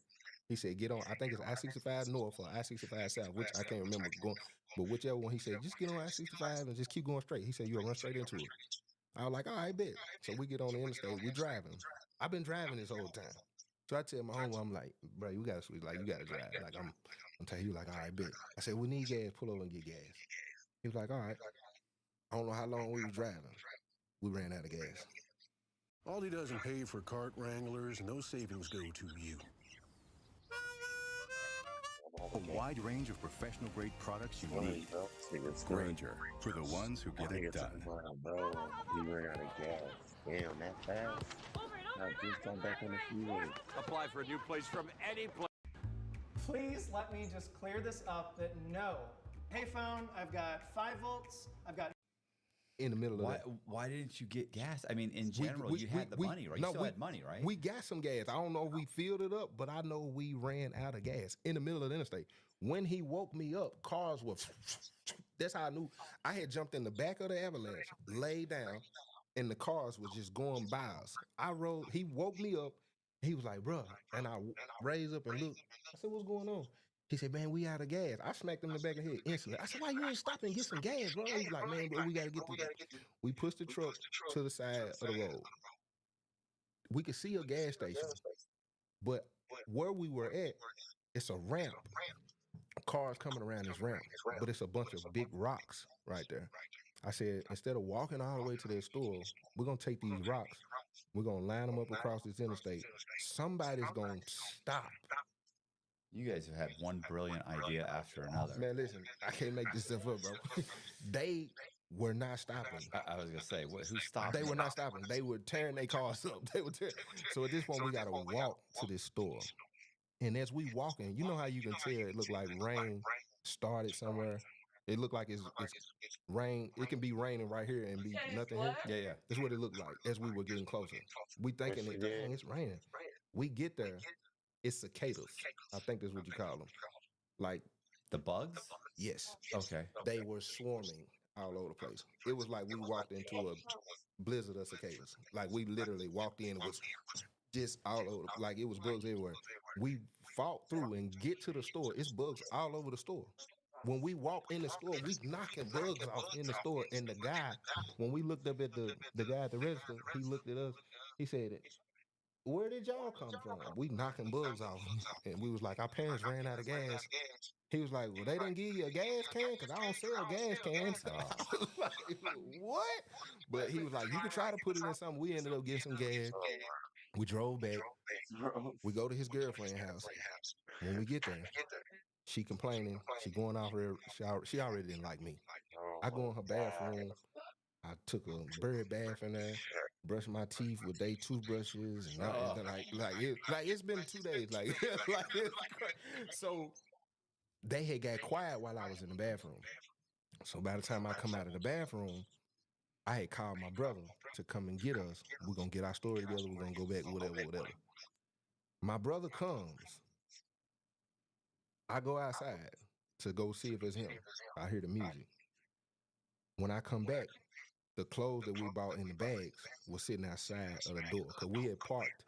He said, get on, I think it's I-65 North or I-65 South, which I can't remember going, but whichever one, he said, just get on I-65 and just keep going straight. He said, you'll run straight into it. I was like, all right, bet. So we get on the interstate, we driving. I've been driving this whole time. So I tell my homeboy, I'm like, bro, you gotta drive. Like, I'm telling you, like, all right, bet. I said, we need gas, pull over and get gas. He was like, all right. I don't know how long we was driving. We ran out of gas. Aldi doesn't pay for cart wranglers, and those savings go to you. A wide range of professional-grade products you need. Grainger, for the ones who get it done. Bro, we ran out of gas. Damn, that fast? I just got back on the freeway. Apply for a new place from any place. Please let me just clear this up that no. Payphone, I've got 5 volts, I've got... In the middle of that. Why didn't you get gas? I mean, in general, you had the money, right? You still had money, right? We got some gas. I don't know if we filled it up, but I know we ran out of gas in the middle of the interstate. When he woke me up, cars were... That's how I knew. I had jumped in the back of the Avalanche, laid down, and the cars was just going by us. He woke me up. He was like, bro, and I raised up and looked. I said, what's going on? He said, man, we out of gas. I smacked him in the back of the head instantly. I said, why you ain't stopping and get some gas, bro? He was like, man, bro, we got to get through this. We pushed the truck to the side of the road. We could see a gas station, but where we were at, it's a ramp. Cars coming around this ramp, but it's a bunch of big rocks right there. I said, instead of walking all the way to their store, we're going to take these rocks. We're going to line them up across this interstate. Somebody's going to stop. You guys have had one brilliant idea after another. Man, listen, I can't make this stuff up, bro. They were not stopping. I was going to say, who stopped? They were not stopping. They were tearing their cars up. So at this point, we got to walk to this store. And as we walking, you know how you can tell it looked like rain started somewhere? It looked like it's rain. It can be raining right here and be nothing here. Yeah. That's what it looked like as we were getting closer. We thinking, dang, it's raining. We get there. It's cicadas. I think that's what you call them. Like the bugs? Yes. Okay. They were swarming all over the place. It was like we walked into a blizzard of cicadas. Like we literally walked in and was just all over. Like it was bugs everywhere. We fought through and get to the store. It's bugs all over the store. When we walk in the store, we knocking bugs off in the store. And the guy, when we looked up at the guy at the register, he looked at us. He said, where did y'all come from? We knocking bugs off. And we was like, our parents ran out of gas. He was like, well, they didn't give you a gas can? Because I don't sell gas cans. I was like, what? But he was like, you could try to put it in something. We ended up getting some gas. We drove back. We go to his girlfriend's house. When we get there, She complaining. She going off her shower. She already didn't like me. I go in her bathroom. I took a bird bath in there, brushed my teeth with they toothbrushes, and it's been 2 days. So they had got quiet while I was in the bathroom. So by the time I come out of the bathroom, I had called my brother to come and get us. We're gonna get our story together. We're gonna go back, whatever. My brother comes. I go outside to go see if it's him. I hear the music. When I come back, the clothes that we bought in the bags was sitting outside of the door because we had parked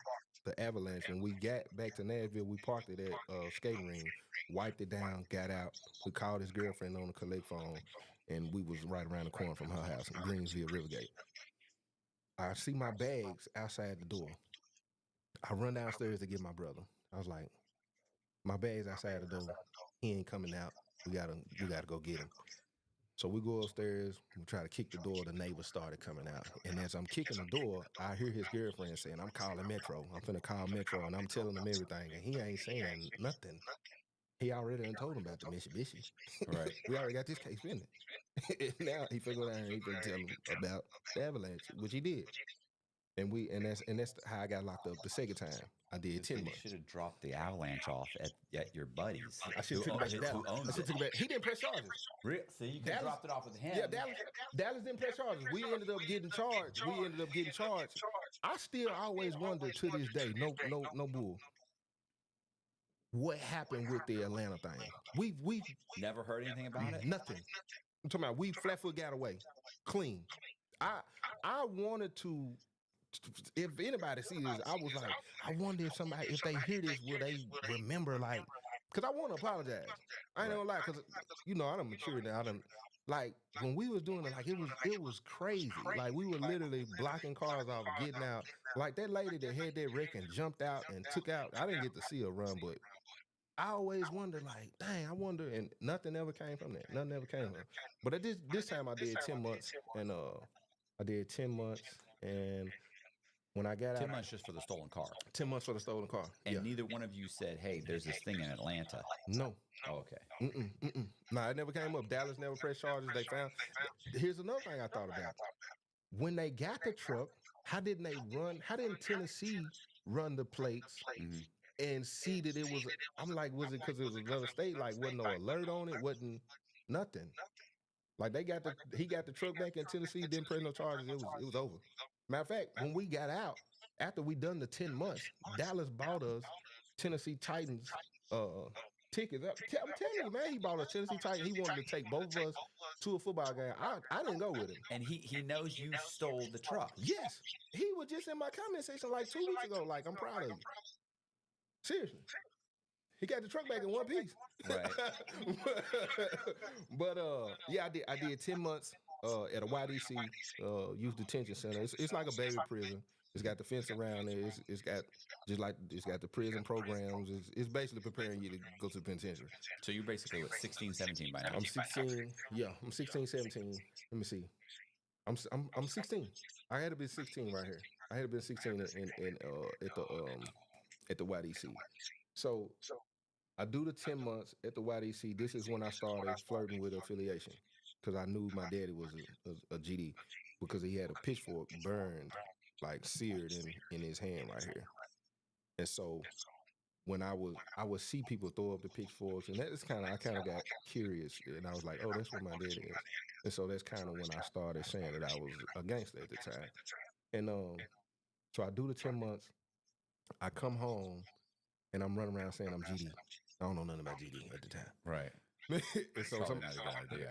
the Avalanche. When we got back to Nashville, we parked it at skating ring, wiped it down, got out. We called his girlfriend on the collect phone, and we was right around the corner from her house in Greensville, Rivergate. I see my bags outside the door. I run downstairs to get my brother. I was like, my bag's outside the door. He ain't coming out. We gotta go get him. So we go upstairs, we try to kick the door, the neighbors started coming out. And as I'm kicking the door, I hear his girlfriend saying, I'm calling Metro. I'm finna call Metro, and I'm telling him everything. And he ain't saying nothing. He already done told him about the Mitsubishi. Right. We already got this case pending. Now he finna go down and he finna tell him about the Avalanche, which he did. And that's how I got locked up the second time. I did 10 months. You should have dropped the Avalanche off at your buddies. I should have took it back to Dallas. He didn't press charges. So you could have dropped it off with him. Yeah, Dallas didn't press charges. We ended up getting charged. I still always wonder to this day, no bull, what happened with the Atlanta thing. We never heard anything about it? Nothing. I'm talking about we flat foot got away. Clean. I wanted to. If anybody sees this, I was like, I wonder if they hear this, will they remember, because I want to apologize. I ain't gonna lie, because, I done matured now. When we was doing it, it was crazy. We were literally blocking cars off, getting out. That lady that had that wreck and jumped out and took out, I didn't get to see her run, but I always wondered, dang, I wonder, and nothing ever came from that. Nothing ever came from it. But at this time, I did 10 months, and when I got 10 out, months just for the stolen car. 10 months for the stolen car. And neither one of you said, hey, there's this thing in Atlanta. No. Oh, okay. Nah, it never came up. Dallas never pressed charges. They found. Here's another thing I thought about. When they got the truck, how didn't Tennessee run the plates and see that it was? I'm like, was it because it was another state? Wasn't no alert on it? Wasn't nothing. He got the truck back in Tennessee, didn't press no charges. It was over. Matter of fact, when we got out, after we done the 10 months, Dallas bought us Tennessee Titans tickets. I'm telling you, man, he bought us Tennessee Titans. He wanted to take both of us to a football game. I didn't go with him. And he knows you stole the truck. Yes. He was just in my comment section 2 weeks ago, I'm proud of you. Seriously. He got the truck back in one piece. Right. But yeah, I did 10 months at a YDC youth detention center. It's like a baby prison. It's got the fence around it. It's got the prison programs. It's basically preparing you to go to the penitentiary. So you're basically 16, 17 by now. I'm 16. Yeah, I'm 16, 17. Let me see. I'm 16. I had to be 16 right here. I had to be 16 at the YDC. So I do the 10 months at the YDC. This is when I started flirting with affiliation, because I knew my daddy was a GD, because he had a pitchfork burned, seared in his hand right here. And so when I would see people throw up the pitchforks, and I kind of got curious, and I was like, oh, that's what my daddy is. And so that's kind of when I started saying that I was a gangster at the time. And so I do the 10 months. I come home, and I'm running around saying I'm GD. I don't know nothing about GD at the time. Right. And so not a good idea.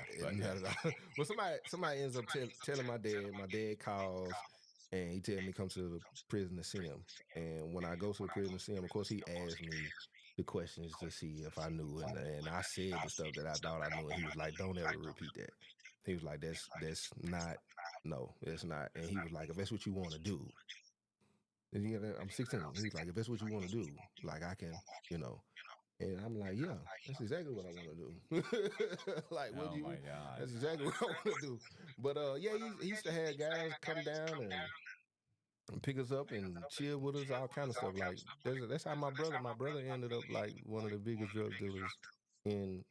Well, somebody ends up telling my dad. My dad calls, and he tells me come to the prison to see him. And when I go to the prison to see him, of course, he asked me the questions to see if I knew. And I said the stuff that I thought I knew. And he was like, don't ever repeat that. He was like, that's not, no, that's not. And he was like, if that's what you want to do. And I'm 16. He's like, if that's what you want to do, I can, And I'm like, yeah, that's exactly what I want to do. Oh my God. That's exactly what I want to do. But yeah, he used to have guys come down and pick us up and chill with us, all kind of stuff. That's how my brother ended up one of the biggest drug dealers in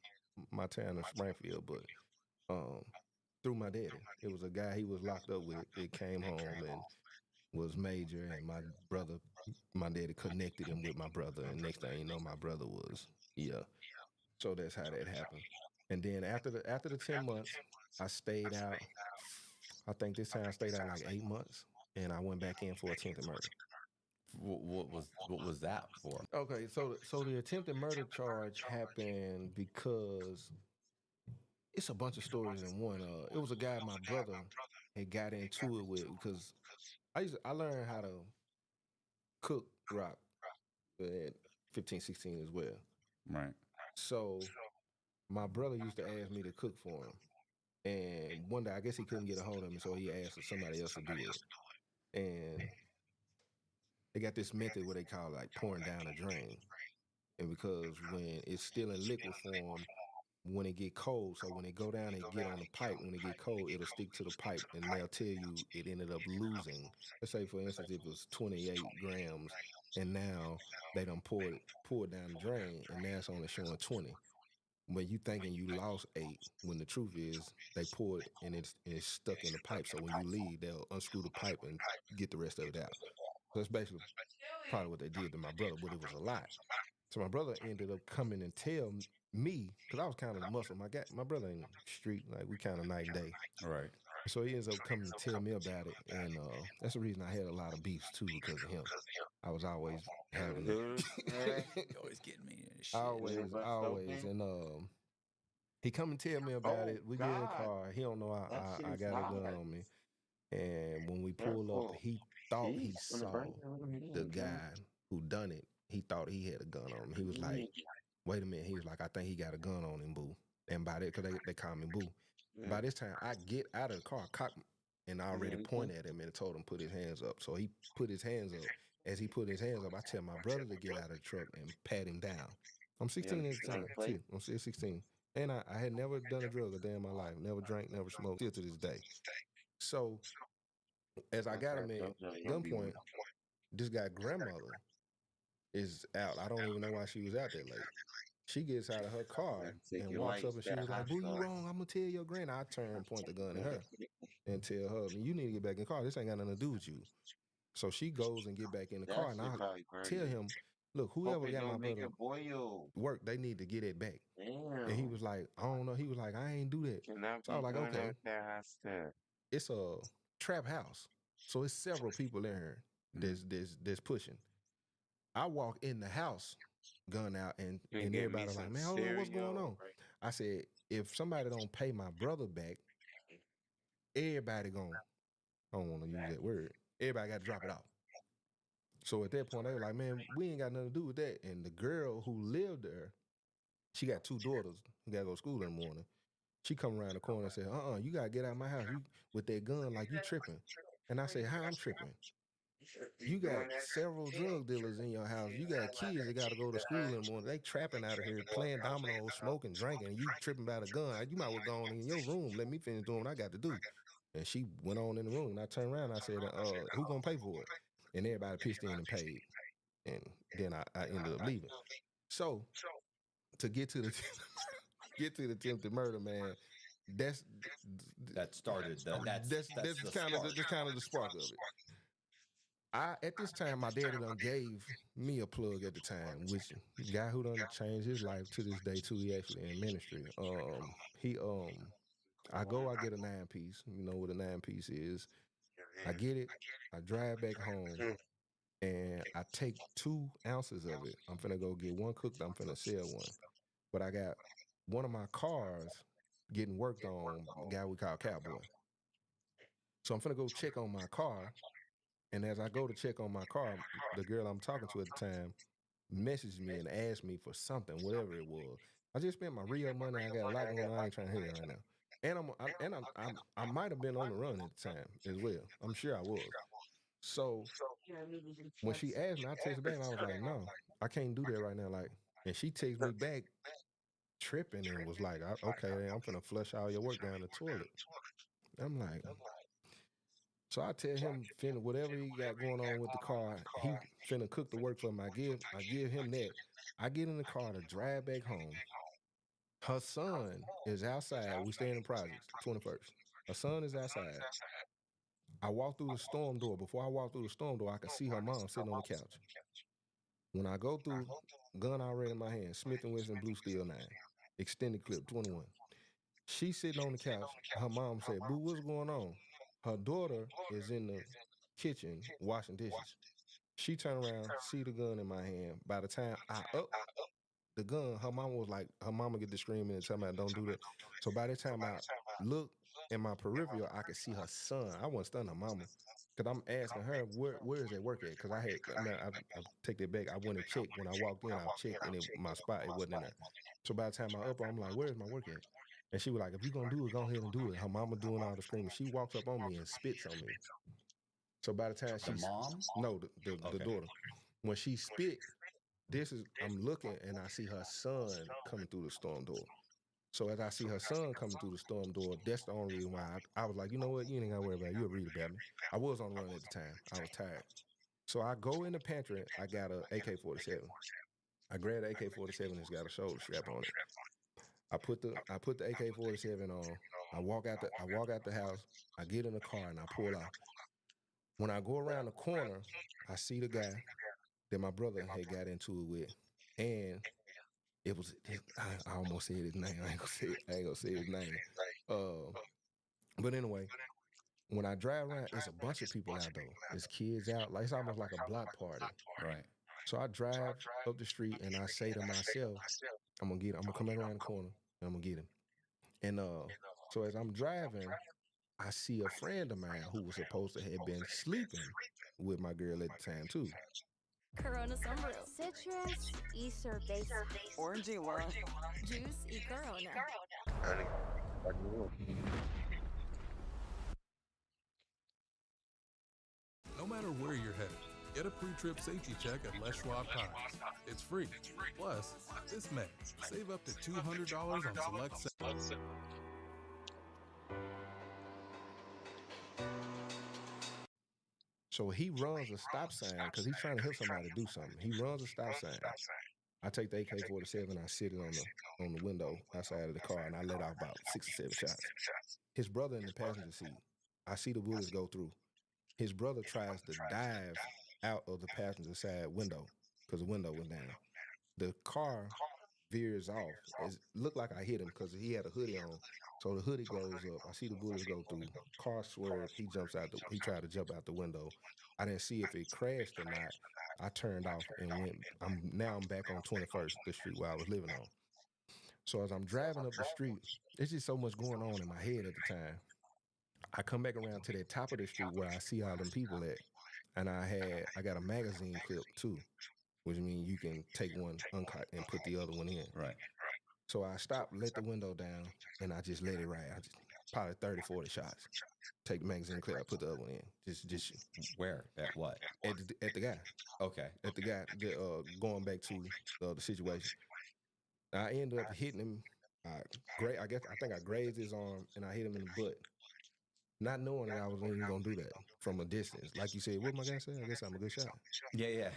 my town of Springfield, but through my daddy. It was a guy he was locked up with. It came home and was major, and my daddy connected him with my brother, and next thing you know, my brother was So that's how that happened. And then after the 10 months, I stayed out. I think this time I stayed out like 8 months, and I went back in for attempted murder. What was that for? Okay, so the attempted murder charge happened because it's a bunch of stories in one. It was a guy my brother had got into it with because I learned how to cook rock at 15, 16 as well. Right. So my brother used to ask me to cook for him. And one day, I guess he couldn't get a hold of me, so he asked somebody else to do it. And they got this method where they call like pouring down a drain. And because when it's still in liquid form, when it get cold, so when it go down and get on the pipe, when it get cold, it'll stick to the pipe, and they'll tell you it ended up losing. Let's say, for instance, it was 28 grams, and now they done poured down the drain, and now it's only showing 20. When you thinking you lost 8, when the truth is they poured and it's stuck in the pipe. So when you leave, they'll unscrew the pipe and get the rest of it out. So that's basically probably what they did to my brother, but it was a lot. So my brother ended up coming and tell me, because I was kind of the muscle. My brother in the street, like we kind of night and day. Right. So he ends up coming to tell me about it, and that's the reason I had a lot of beefs too, because of him. I was always having always getting me in shit. Always. And he come and tell me about it. We get in the car. He don't know I got a gun on me. And when we pull up, he thought he saw the guy who done it. He thought he had a gun on him. He was like, wait a minute. He was like, I think he got a gun on him, boo. And by that, because they call me boo. By this time, I get out of the car, and I already point at him and told him put his hands up. So he put his hands up. As he put his hands up, I tell my brother to get out of the truck and pat him down. I'm 16 at the time, too. I'm still 16. And I had never done a drug a day in my life. Never drank, never smoked, still to this day. So as I got him at gunpoint, this guy's grandmother is out. I don't even know why she was out that late. She gets out of her car and walks up, and she was like, boo, you wrong. I'm going to tell your granny. I turn and point the gun at her and tell her, you need to get back in the car. This ain't got nothing to do with you. So she goes and get back in the car, and I tell him, look, whoever got my brother work, they need to get it back. And he was like, I don't know. He was like, I ain't do that. So I was like, okay. It's a trap house. So it's several people in here that's pushing. I walk in the house, gun out, and everybody like, man, hold on, what's going on? I said, if somebody don't pay my brother back, everybody gonna, I don't want to use that word, everybody got to drop it off. So at that point, they were like, man, we ain't got nothing to do with that. And the girl who lived there, she got 2 daughters who got to go to school in the morning. She come around the corner and said, you got to get out of my house. You with that gun like you tripping. And I said, how I'm tripping? You got several drug dealers in your house. You got kids that got to go to school in the morning. They trapping out of here, playing dominoes, smoking, drinking, and you tripping about a gun. You might well go on in your room. Let me finish doing what I got to do. And she went on in the room. And I turned around and I said, who going to pay for it? And everybody pitched in and paid. And then I ended up leaving. So to get to the attempted murder, man, that's kind of the spark of it. At this time, my daddy done gave me a plug at the time, which the guy who done changed his life to this day too. He actually in ministry. I get a 9-piece. You know what a 9-piece is. I get it. I drive back home, and I take 2 ounces of it. I'm finna go get one cooked. I'm finna sell one. But I got one of my cars getting worked on, a guy we call Cowboy. So I'm finna go check on my car. And as I go to check on my car, the girl I'm talking to at the time messaged me and asked me for something, whatever it was. I just spent my real money. I got a lot going on. I ain't trying to hit it right now. And I might have been on the run at the time as well. I'm sure I was. So when she asked me, I texted back and I was like, no, I can't do that right now. Like, and she texted me back tripping and was like, okay, I'm finna flush all your work down the toilet. I'm like, so I tell him, whatever he got going on with the car, he finna cook the work for him. I give him that. I get in the car to drive back home. Her son is outside. We stay in the projects, 21st. Her son is outside. I walk through the storm door. Before I walk through the storm door, I can see her mom sitting on the couch. When I go through, gun already in my hand, Smith & Wesson Blue Steel 9, extended clip, 21. She's sitting on the couch. Her mom said, "Boo, what's going on?" Her daughter is in the kitchen washing dishes. She turned around, see the gun in my hand. By the time I up the gun, her mama was like, her mama get to screaming and tell me, "Don't do that." So by the time I look in my peripheral, I could see her son. I wasn't stunned her mama. Cause I'm asking her, where is that work at? Cause I take that back. I went and checked. When I walked in, I checked and my spot, it wasn't in there. So by the time I up, I'm like, where's my work at? And she was like, if you're gonna do it, go ahead and do it. Her mama doing all the screaming. She walks up on me and spits on me. So by the time the mom? No, the daughter. When she spit, I'm looking and I see her son coming through the storm door. So as I see her son coming through the storm door, that's the only reason why I was like, you know what? You ain't gotta worry about it. You'll read about me. I was on the run at the time. I was tired. So I go in the pantry. I got a AK-47. I grab the AK-47. It's got a shoulder strap on it. I put the AK-47 on. I walk out the house. I get in the car and I pull out. When I go around the corner, I see the guy that my brother had got into it with, and it was I almost said his name. I ain't gonna say his name. But anyway, when I drive around, it's a bunch of people out though. There's kids out. Like it's almost like a block party. Right. So I drive up the street and I say to myself, I'm gonna get him. I'm gonna come back around the corner and I'm gonna get him. And so as I'm driving, I see a friend of mine who was supposed to have been sleeping with my girl at the time too. Corona Sombrio. Citrus y cerveza. Orangey lime. Juice y Corona. No matter where you're headed, get a pre-trip safety check at Les Schwab Tires. It's free. Plus, this May, save up to $200 on select. So he runs a stop sign because he's trying to help somebody do something. He runs a stop sign. I take the AK-47, I sit it on the window outside of the car, and I let out about 6 or 7 shots. His brother in the passenger seat, I see the bullets go through. His brother tries to dive out of the passenger side window because the window was down. The car veers off. It looked like I hit him because he had a hoodie on. So the hoodie goes up. I see the bullets go through. Car swerved. He tried to jump out the window. I didn't see if it crashed or not. I turned off and went. I'm back on 21st, the street where I was living on. So as I'm driving up the street, there's just so much going on in my head at the time. I come back around to that top of the street where I see all them people at, and I got a magazine clip too, which means you can take one uncut and put the other one in. Right. So I stopped, let the window down, and I just let it ride. I just probably 30, 40 shots. Take the magazine clip, I put the other one in. Just where? At what? At the guy. Okay. At the guy. Going back to the situation. I ended up hitting him. I think I grazed his arm and I hit him in the butt. Not knowing that I was even gonna do that from a distance. Like you said, what my guy said? I guess I'm a good shot. Yeah.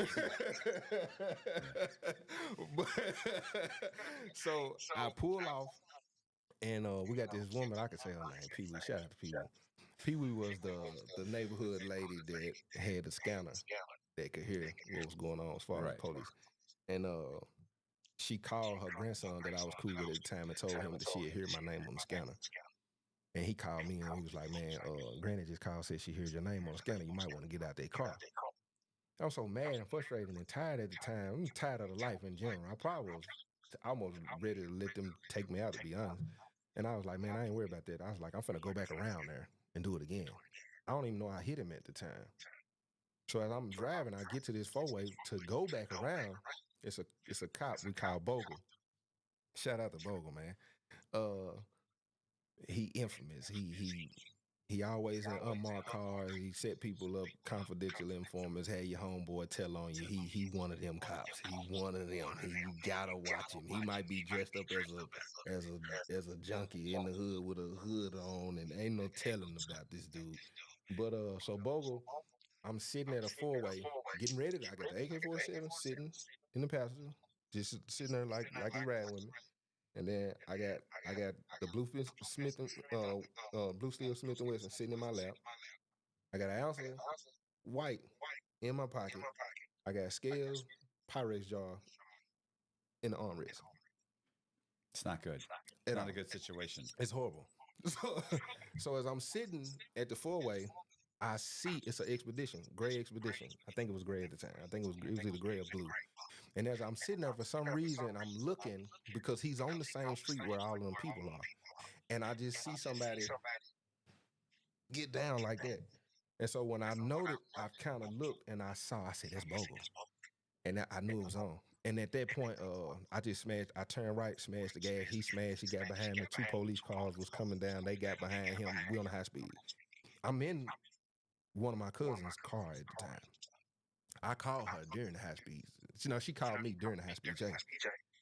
So I pull off, and we got this woman. I could say her name, Pee Wee. Shout out to Pee Wee. Pee Wee was the neighborhood lady that had a scanner that could hear what was going on as far as police. And she called her grandson that I was cool with at the time and told him that she had heard my name on the scanner. And he called me and he was like, man, Granny just called, said she heard your name on the scanner. You might want to get out that car. I was so mad and frustrated and tired at the time. I'm tired of the life in general. I probably was almost ready to let them take me out, to be honest. And I was like, man, I ain't worried about that. I was like, I'm finna go back around there and do it again. I don't even know I hit him at the time. So as I'm driving, I get to this four-way to go back around. It's a cop we call Bogle. Shout out to Bogle, man. He infamous. He always in unmarked cars. He set people up, confidential informers, had your homeboy tell on you. He one of them cops. He one of them. You gotta watch him. He might be dressed up as a junkie in the hood with a hood on, and ain't no telling about this dude. But so Bogle, I'm sitting at a four-way, getting ready. I got the AK-47 sitting in the passenger, just sitting there like he riding with me. And then I got the Blue Steel Smith & Wesson sitting in my lap. I got an ounce of white in my pocket. I got scales, Pyrex jar in the armrest. It's not good. It's not a good situation. It's horrible. So as I'm sitting at the four-way, I see it's an Expedition, gray Expedition. I think it was gray at the time. I think it was either gray or blue. And as I'm sitting there, for some reason, I'm looking because he's on the same street where all of them people are. And I just see somebody get down like that. And so when I noted, I kind of looked and I said, that's Bogle. And I knew it was on. And at that point, I turned right, smashed the gas. He smashed, he got behind me. 2 police cars was coming down. They got behind him. We on the high speed. I'm in one of my cousin's car at the time. I called her during the high speed. She called me during the high speed chase.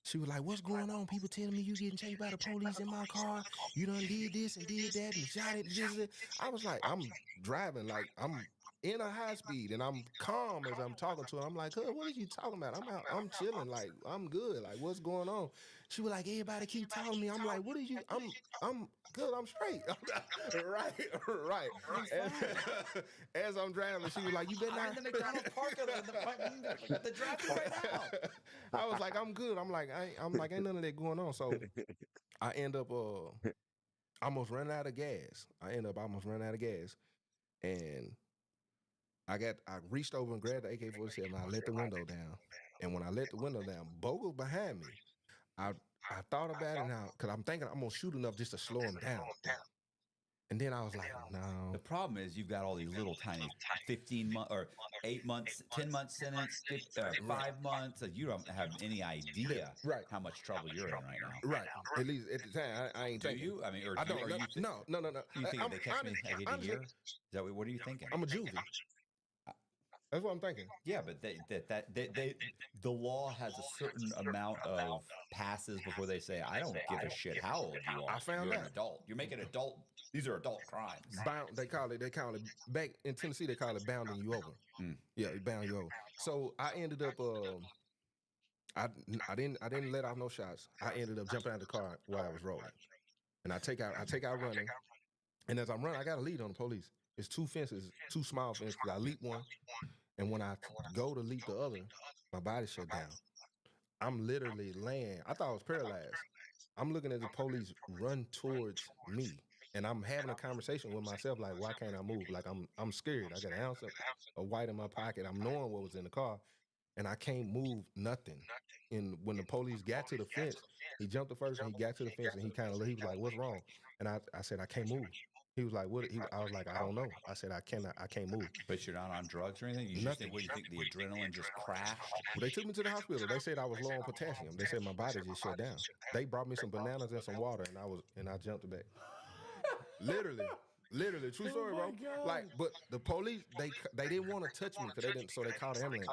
She was like, what's going on? People telling me you getting chased by the police in my car. You done did this and did that and shot it. I was like, I'm driving like I'm in a high speed and I'm calm as I'm talking to her. I'm like, what are you talking about? I'm chilling, like I'm good. Like, what's going on? She was like, everybody keep telling me. I'm like, what are you? I'm good. I'm straight. right. As I'm driving, she was like, you better not. I'm in the McDonald's parking lot. The drive-thru right now. I was like, I'm good. I'm like, ain't none of that going on. So I end up almost running out of gas. And I reached over and grabbed the AK-47 and I let the window down. And when I let the window down, Bogle's behind me. I thought about it now because I'm thinking I'm gonna shoot enough just to slow him down. And then I was like, no. The problem is you've got all these little tiny 15 months or 8 months, 10-month sentence, 5 months. You don't have any idea how much trouble you're in right now. Right. At least at the time, I ain't thinking. Do you? I mean, or I don't. No. You think they catch me I get a year? Is that what are you thinking? I'm a juvie. That's what I'm thinking. Yeah, but the law has a certain amount of passes before they say, I don't give a shit how old you are. I found You're out. an adult. You're making adult. These are adult crimes. They call it back in Tennessee. They call it bounding you over. Yeah, it bound you over. So I ended up. I didn't let off no shots. I ended up jumping out of the car while I was rolling, and I take out running. And as I'm running, I got a lead on the police. It's 2 fences, 2 small fences. I leap one. And when I go to leap the other, my body shut down. I'm literally laying. I thought I was paralyzed. I'm looking at the police run towards me. And I'm having a conversation with myself like, why can't I move? Like, I'm scared. I got an ounce of white in my pocket. I'm knowing what was in the car. And I can't move nothing. And when the police got to the fence, he jumped the first and he got to the fence and he was like, what's wrong? And I said, I can't move. He was like, what? I was like, I don't know. I said, I can't move. But you're not on drugs or anything? You just think, what do you think, the adrenaline just crashed? Well, they took me to the hospital. They said I was low on potassium. They said my body just shut down. They brought me some bananas and some water and I jumped back. Literally, true story, bro. Like, but the police, they didn't want to touch me because so they called the ambulance.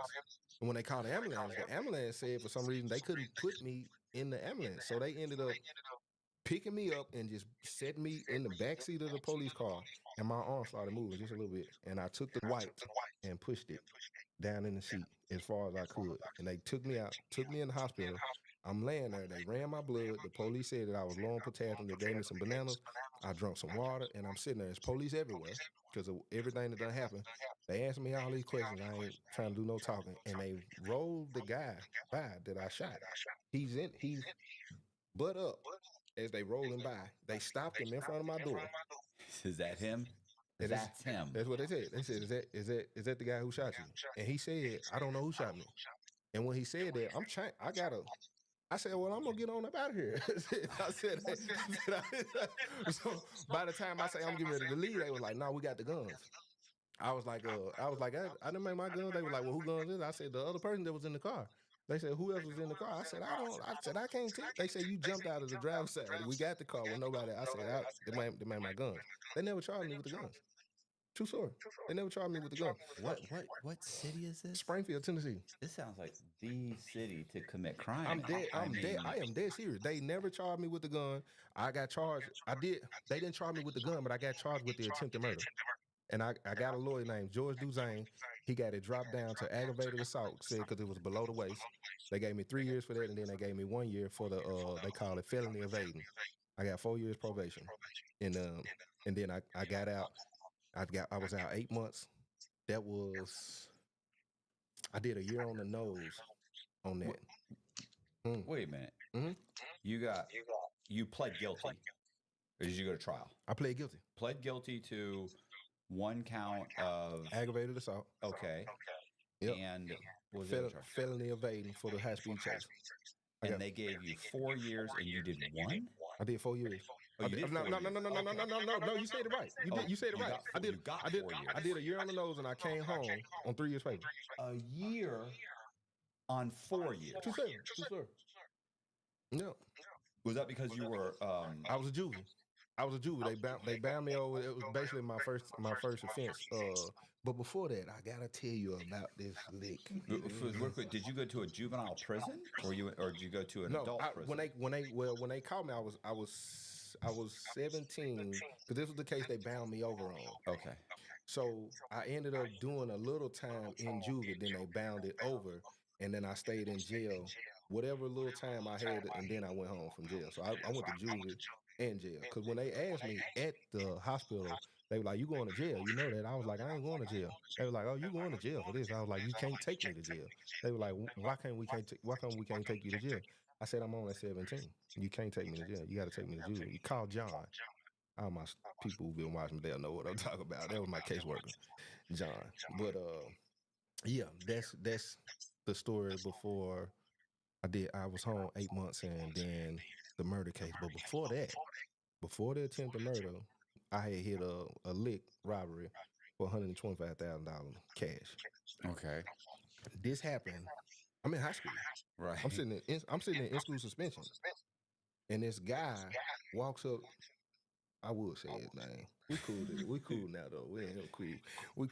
And when they called the ambulance said for some reason they couldn't put me in the ambulance. So they ended up picking me up and just set me in the back seat of the police car, and my arm started moving just a little bit. And I took the white and pushed it down in the seat as far as I could. And they took me out, took me in the hospital. I'm laying there. They ran my blood. The police said that I was low on potassium. They gave me some bananas. I drank some water, and I'm sitting there. There's police everywhere because of everything that done happened. They asked me all these questions. I ain't trying to do no talking. And they rolled the guy by that I shot. He's butt up. As they rolled him by, they stopped him in front of my door. Is that him? That's him. That's what they said. They said, is that the guy who shot you? And he said, I don't know who shot me. And when he said that, I said, well, I'm gonna get on up out of here. So by the time I say I'm getting ready to leave, they was like, no, we got the guns. I was like, I didn't make my guns. They were like, well, who guns is it? I said, the other person that was in the car. They said, who else was in the car? I said, I can't tell. They said, you jumped out of the driver's side. We got the car with nobody. I said, they made my guns. They never charged me with the guns. True story. They never charged me with the guns. What city is this? Springfield, Tennessee. This sounds like the city to commit crime. I'm dead. I am dead serious. They never charged me with the gun. I got charged. They didn't charge me with the gun, but I got charged with the attempted murder. And I got a lawyer named George Duzane. He got it dropped down to aggravated assault, said because it was below the waist. They gave me 3 years for that, and then they gave me 1 year for the they call it felony evading. I got 4 years probation, and then I got out. I was out 8 months. That was I did a year on the nose on that. Wait a minute. Mm-hmm. You pled guilty, or did you go to trial? I pled guilty. Pled guilty to 1 count of aggravated assault. Okay. Yep. And what was felony evading for the high-speed chase. And they gave you 4 years, and you did 1? I did 4 years. Oh, you did 4 years. No, you said it right. You said it right. I did 4 years. I did a year on the nose, and I came home on 3 years paper. A year on 4 years. True, sir. No. Was that because you were? I was a juvie. They bound me over. It was basically my first offense. But before that, I gotta tell you about this lick. Did you go to a juvenile prison, or did you go to an adult prison? When they called me, I was 17 because this was the case they bound me over on. Okay. So I ended up doing a little time in juvie, then they bound it over, and then I stayed in jail, whatever little time I had, and then I went home from jail. So I went to juvie and jail. Because when they asked me at the hospital, they were like, "You going to jail? You know that?" I was like, "I ain't going to jail." They were like, "Oh, you going to jail for this?" I was like, "You can't take me to jail." They were like, why come we can't take you to jail?" I said, "I'm only 17. You can't take me to jail. You got to take me to jail." You call John. All my people who've been watching, they'll know what I'm talking about. That was my caseworker, John. But yeah, that's the story before I was home 8 months, and then the murder case. But before the attempted murder, I had hit a lick robbery for $125,000 cash. Okay. This happened. I'm in high school. Right. I'm sitting in in-school suspension, and this guy walks up. I would say his name. We cool now though. We ain't cool. We